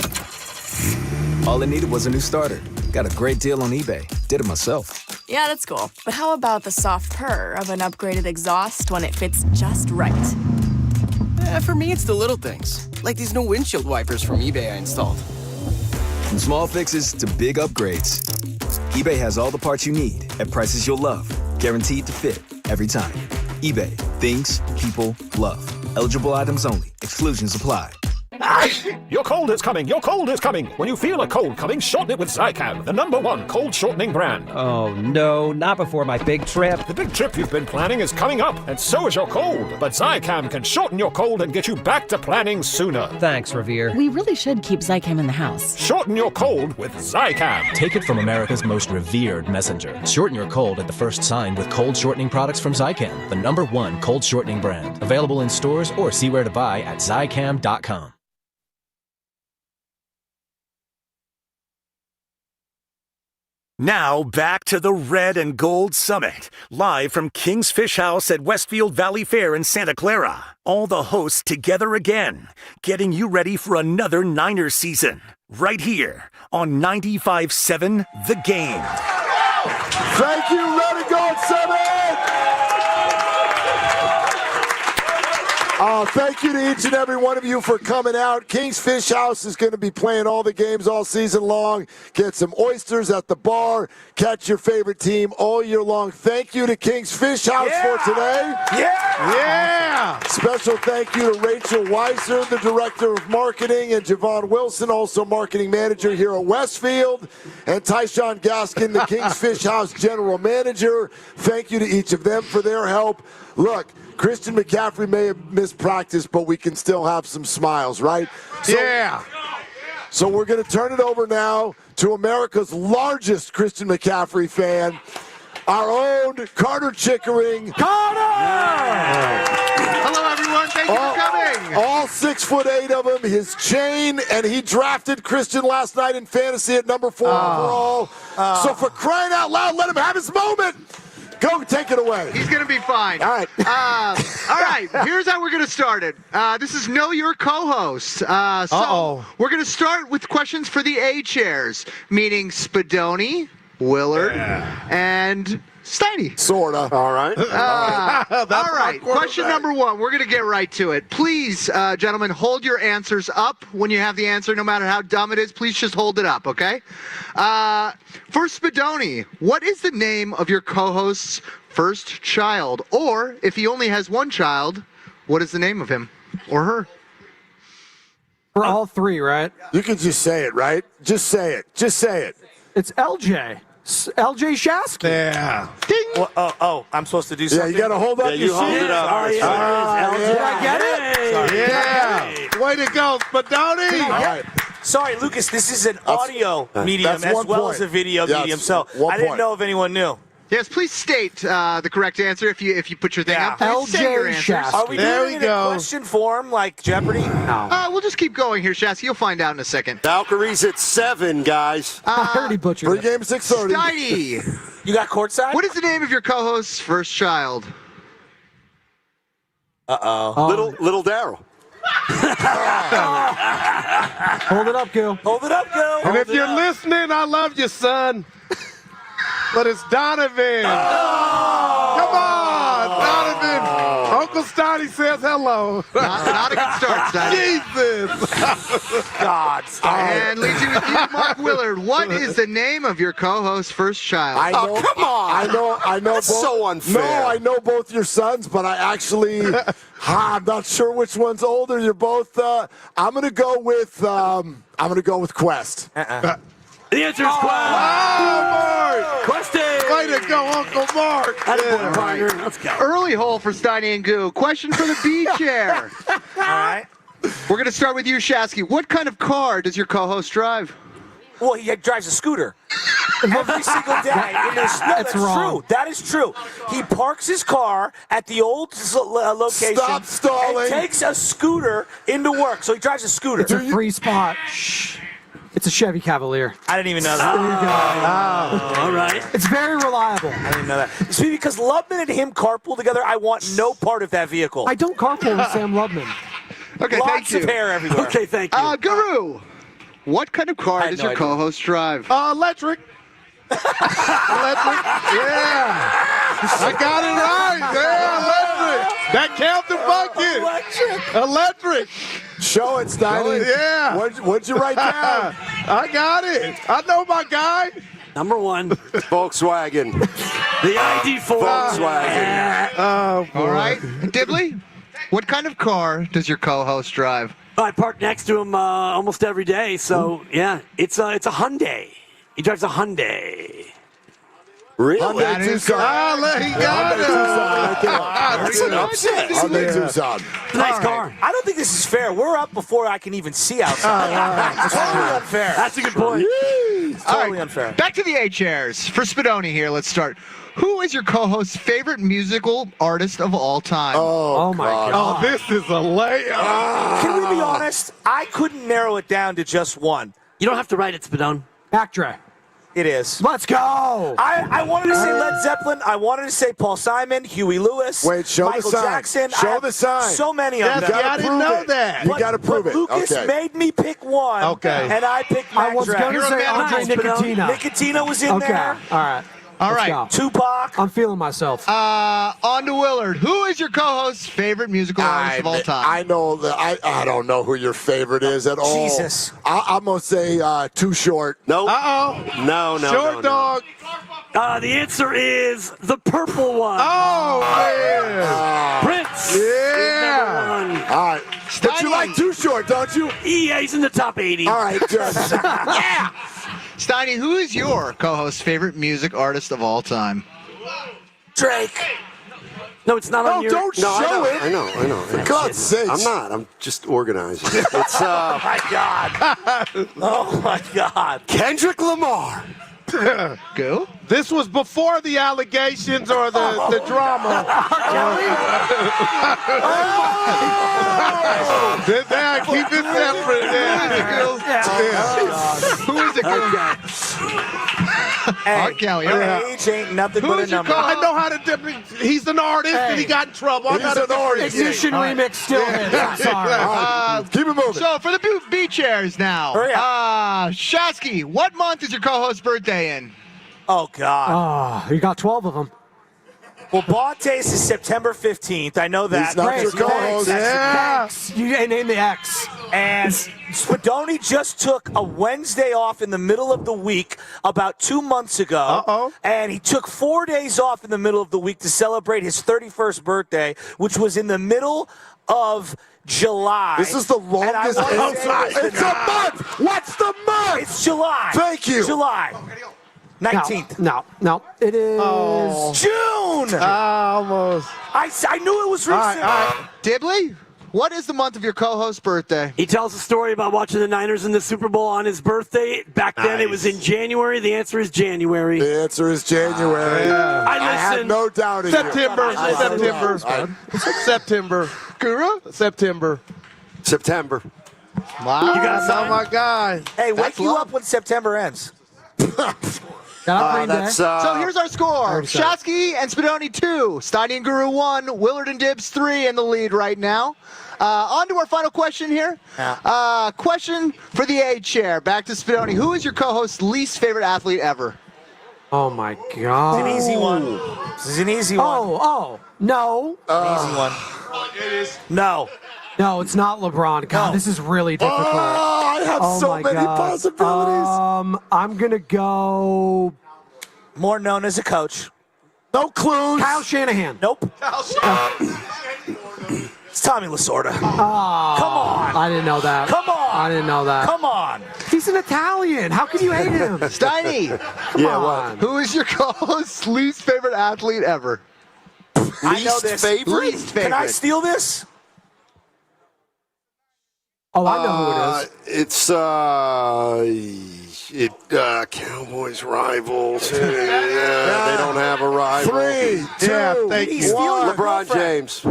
All I needed was a new starter. Got a great deal on eBay. Did it myself. Yeah, that's cool. But how about the soft purr of an upgraded exhaust when it fits just right? For me, it's the little things, like these new windshield wipers from eBay I installed. From small fixes to big upgrades, eBay has all the parts you need at prices you'll love. Guaranteed to fit every time. eBay. Things people love. Eligible items only. Exclusions apply. Your cold is coming. Your cold is coming. When you feel a cold coming, shorten it with Zicam, the #1 cold shortening brand. Oh, no, not before my big trip. The big trip you've been planning is coming up, and so is your cold. But Zicam can shorten your cold and get you back to planning sooner. Thanks, Revere. We really should keep Zicam in the house. Shorten your cold with Zicam. Take it from America's most revered messenger. Shorten your cold at the first sign with cold shortening products from Zicam, the #1 cold shortening brand. Available in stores or see where to buy at Zicam.com. Now back to the Red and Gold Summit, live from King's Fish House at Westfield Valley Fair in Santa Clara. All the hosts together again, getting you ready for another Niners season, right here on 95.7 The Game. Thank you, Red and Gold Summit! Thank you to each and every one of you for coming out. King's Fish House is going to be playing all the games all season long. Get some oysters at the bar. Catch your favorite team all year long. Thank you to King's Fish House for today. Yeah! Special thank you to Rachel Weiser, the Director of Marketing, and Javon Wilson, also Marketing Manager here at Westfield, and Tyshawn Gaskin, the King's Fish House General Manager. Thank you to each of them for their help. Look, Christian McCaffrey may have missed practice, but we can still have some smiles, right? So we're going to turn it over now to America's largest Christian McCaffrey fan, our own Carter Chickering. Hello, everyone. Thank you for coming. All 6'8" of him, his chain, and he drafted Christian last night in fantasy at number 4 overall. So for crying out loud, let him have his moment. Go, take it away. He's going to be fine. All right. All right. Here's how we're going to start it. This is Know Your Co-Host. So we're going to start with questions for the A chairs, meaning Spadoni, Willard, and Steiny. Sorta. All right. All right. Question number 1. We're going to get right to it. Please, gentlemen, hold your answers up when you have the answer, no matter how dumb it is. Please just hold it up, okay? For Spadoni, what is the name of your co-host's first child? Or, if he only has one child, what is the name of him or her? For all three, right? You can just say it, right? Just say it. Just say it. It's LJ. LJ Shasky. Yeah. Ding. Oh, I'm supposed to do something? Yeah, you got to hold up your you hold shit. it up. Sorry, Did I get it? Sorry. Yeah. Way to go, Spadoni. All right. Sorry, Lucas, this is an audio medium that's as well as a video medium, so I didn't know if anyone knew. Yes, please state the correct answer if you put your thing up. Please say your answers. Are we doing it in a question form like Jeopardy? No. We'll just keep going here, Shasky. You'll find out in a second. Valkyries at 7, guys. I heard he butchered it. Pre-game 6:30. Steiny. You got courtside? What is the name of your co-host's first child? Little Daryl. Hold it up, Gil. Hold it up, Gil. And if you're listening, I love you, son. But it's Donovan. Come on, Donovan. Uncle Steiny says hello. Not a good start, Steiny. Jesus. God. And leads you with you, Mark Willard. What is the name of your co-host's first child? I know, come on. I know. That's both, so unfair. No, I know both your sons, but I actually, I'm not sure which one's older. You're both. I'm gonna go with Quest. The answer is Quest. Mark. Question. Way to go, Uncle Mark. Let's go. Early hole for Steiny and Goo. Question for the B chair. All right. We're going to start with you, Shasky. What kind of car does your co-host drive? Well, he drives a scooter every single day. That's wrong. True. That is true. He parks his car at the old location. Stop stalling. And takes a scooter into work. So he drives a scooter. It's a free spot. Shh. It's a Chevy Cavalier. I didn't even know that. There you go. All right. It's very reliable. I didn't know that. See, because Lubman and him carpool together, I want no part of that vehicle. I don't carpool with Sam Lubman. Okay, Lots thank you. of hair everywhere. Okay, thank you. Guru, what kind of car does your co-host drive? Electric. Electric. Yeah. I got it right. Yeah, electric. That Captain Bucket. Electric. Show it, Steiny. Yeah. What'd you write down? I got it. I know my guy. Number 1. Volkswagen. The ID4. Volkswagen. Oh, boy. All right. Dibley, what kind of car does your co-host drive? I park next to him almost every day, so yeah, it's a Hyundai. He drives a Hyundai. Really? Hyundai Tucson. He got it. That's an upset. Hyundai Tucson. It's a nice car. I don't think this is fair. We're up before I can even see outside. It's totally unfair. That's a good point. It's totally unfair. Back to the A chairs. For Spadoni here, let's start. Who is your co-host's favorite musical artist of all time? Oh my God. Oh, this is a layup. Can we be honest? I couldn't narrow it down to just one. You don't have to write it, Spadone. Backtrack. It is. Let's go. I wanted to say Led Zeppelin. I wanted to say Paul Simon, Huey Lewis, Wait, show Michael the sign. Jackson. Show the sign. So many of Yes, them. I didn't know that. You got to prove it. Lucas Okay. made me pick one. Okay. And I picked Mac I was going to say Andre Nicotina. Nicotina was in there. All right. All right. Go. Tupac. I'm feeling myself. On to Willard. Who is your co-host's favorite musical artist of all time? I know that I don't know who your favorite is at all. Jesus. I'm gonna say Too Short. Nope. Uh-oh. No. Short dog. The answer is the purple one. Oh, man. Prince. Yeah. All right. But you like Too Short, don't you? Yeah, he's in the top 80. All right, good. Yeah. Steiny, who is your co-host's favorite music artist of all time? Drake. No, it's not on your... Don't show it. I know. For God's sakes. I'm not. I'm just organizing. It's Oh, my God. Oh, my God. Kendrick Lamar. Go. This was before the allegations or the drama. Keep it separate. Who is it? Hey, Kelly. age ain't nothing but a number. I know how to. He's an artist and he got in trouble. He's an artist. Ignition remix still hits. I'm sorry. Keep it moving. So for the B chairs now. Hurry up. Shasky, what month is your co-host's birthday in? Oh, God. You got 12 of them. Well, Bontes is September 15th. I know that. He's not your co-host. Thanks. You name the X. And Spadoni just took a Wednesday off in the middle of the week about 2 months ago. Uh-oh. And he took 4 days off in the middle of the week to celebrate his 31st birthday, which was in the middle of July. This is the longest. It's a month. What's the month? It's July. Thank you. July. 19th. No. It is June. Almost. I knew it was recent. All right. Dibley, what is the month of your co-host's birthday? He tells a story about watching the Niners in the Super Bowl on his birthday. Back then, it was in January. The answer is January. The answer is January. I had listen. no doubt in September. you. September. Guru? September. Wow. You got Oh, my God. Hey, wake you up when September ends. So here's our score. Shasky and Spadoni 2, Steiny and Guru 1, Willard and Dibs 3 in the lead right now. On to our final question here. Question for the A chair. Back to Spadoni. Who is your co-host's least favorite athlete ever? Oh, my God. It's an easy one. This is an easy one. No. An easy one. It is. No. No, it's not LeBron. God, this is really difficult. I have so many possibilities. I'm going to go... More known as a coach. No clues. Kyle Shanahan. Nope. It's Tommy Lasorda. Come on. I didn't know that. Come on. I didn't know that. Come on. He's an Italian. How can you hate him? Steiny. Come on. Who is your co-host's least favorite athlete ever? I know this. Least favorite. Can I steal this? Oh, I know who it is. Cowboys rivals. They don't have a rival. 3, 2, thank you. 1. LeBron James.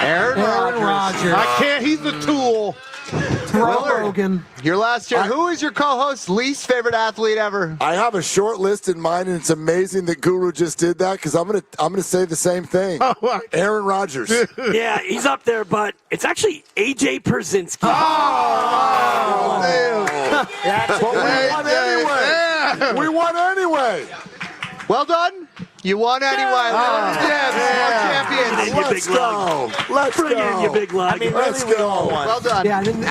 Aaron Rodgers. I can't. He's the tool. Rogan. Your last year. Who is your co-host's least favorite athlete ever? I have a short list in mind, and it's amazing that Guru just did that because I'm gonna say the same thing. Aaron Rodgers. Yeah, he's up there, but it's actually A.J. Przynski. But we won anyway. We won anyway. Well done. You won anyway. Willard Dibs, our champions. Let's go. Let's Bring go. in your big lug. I mean, Let's really, we go. all won. Well done. Yeah, I didn't...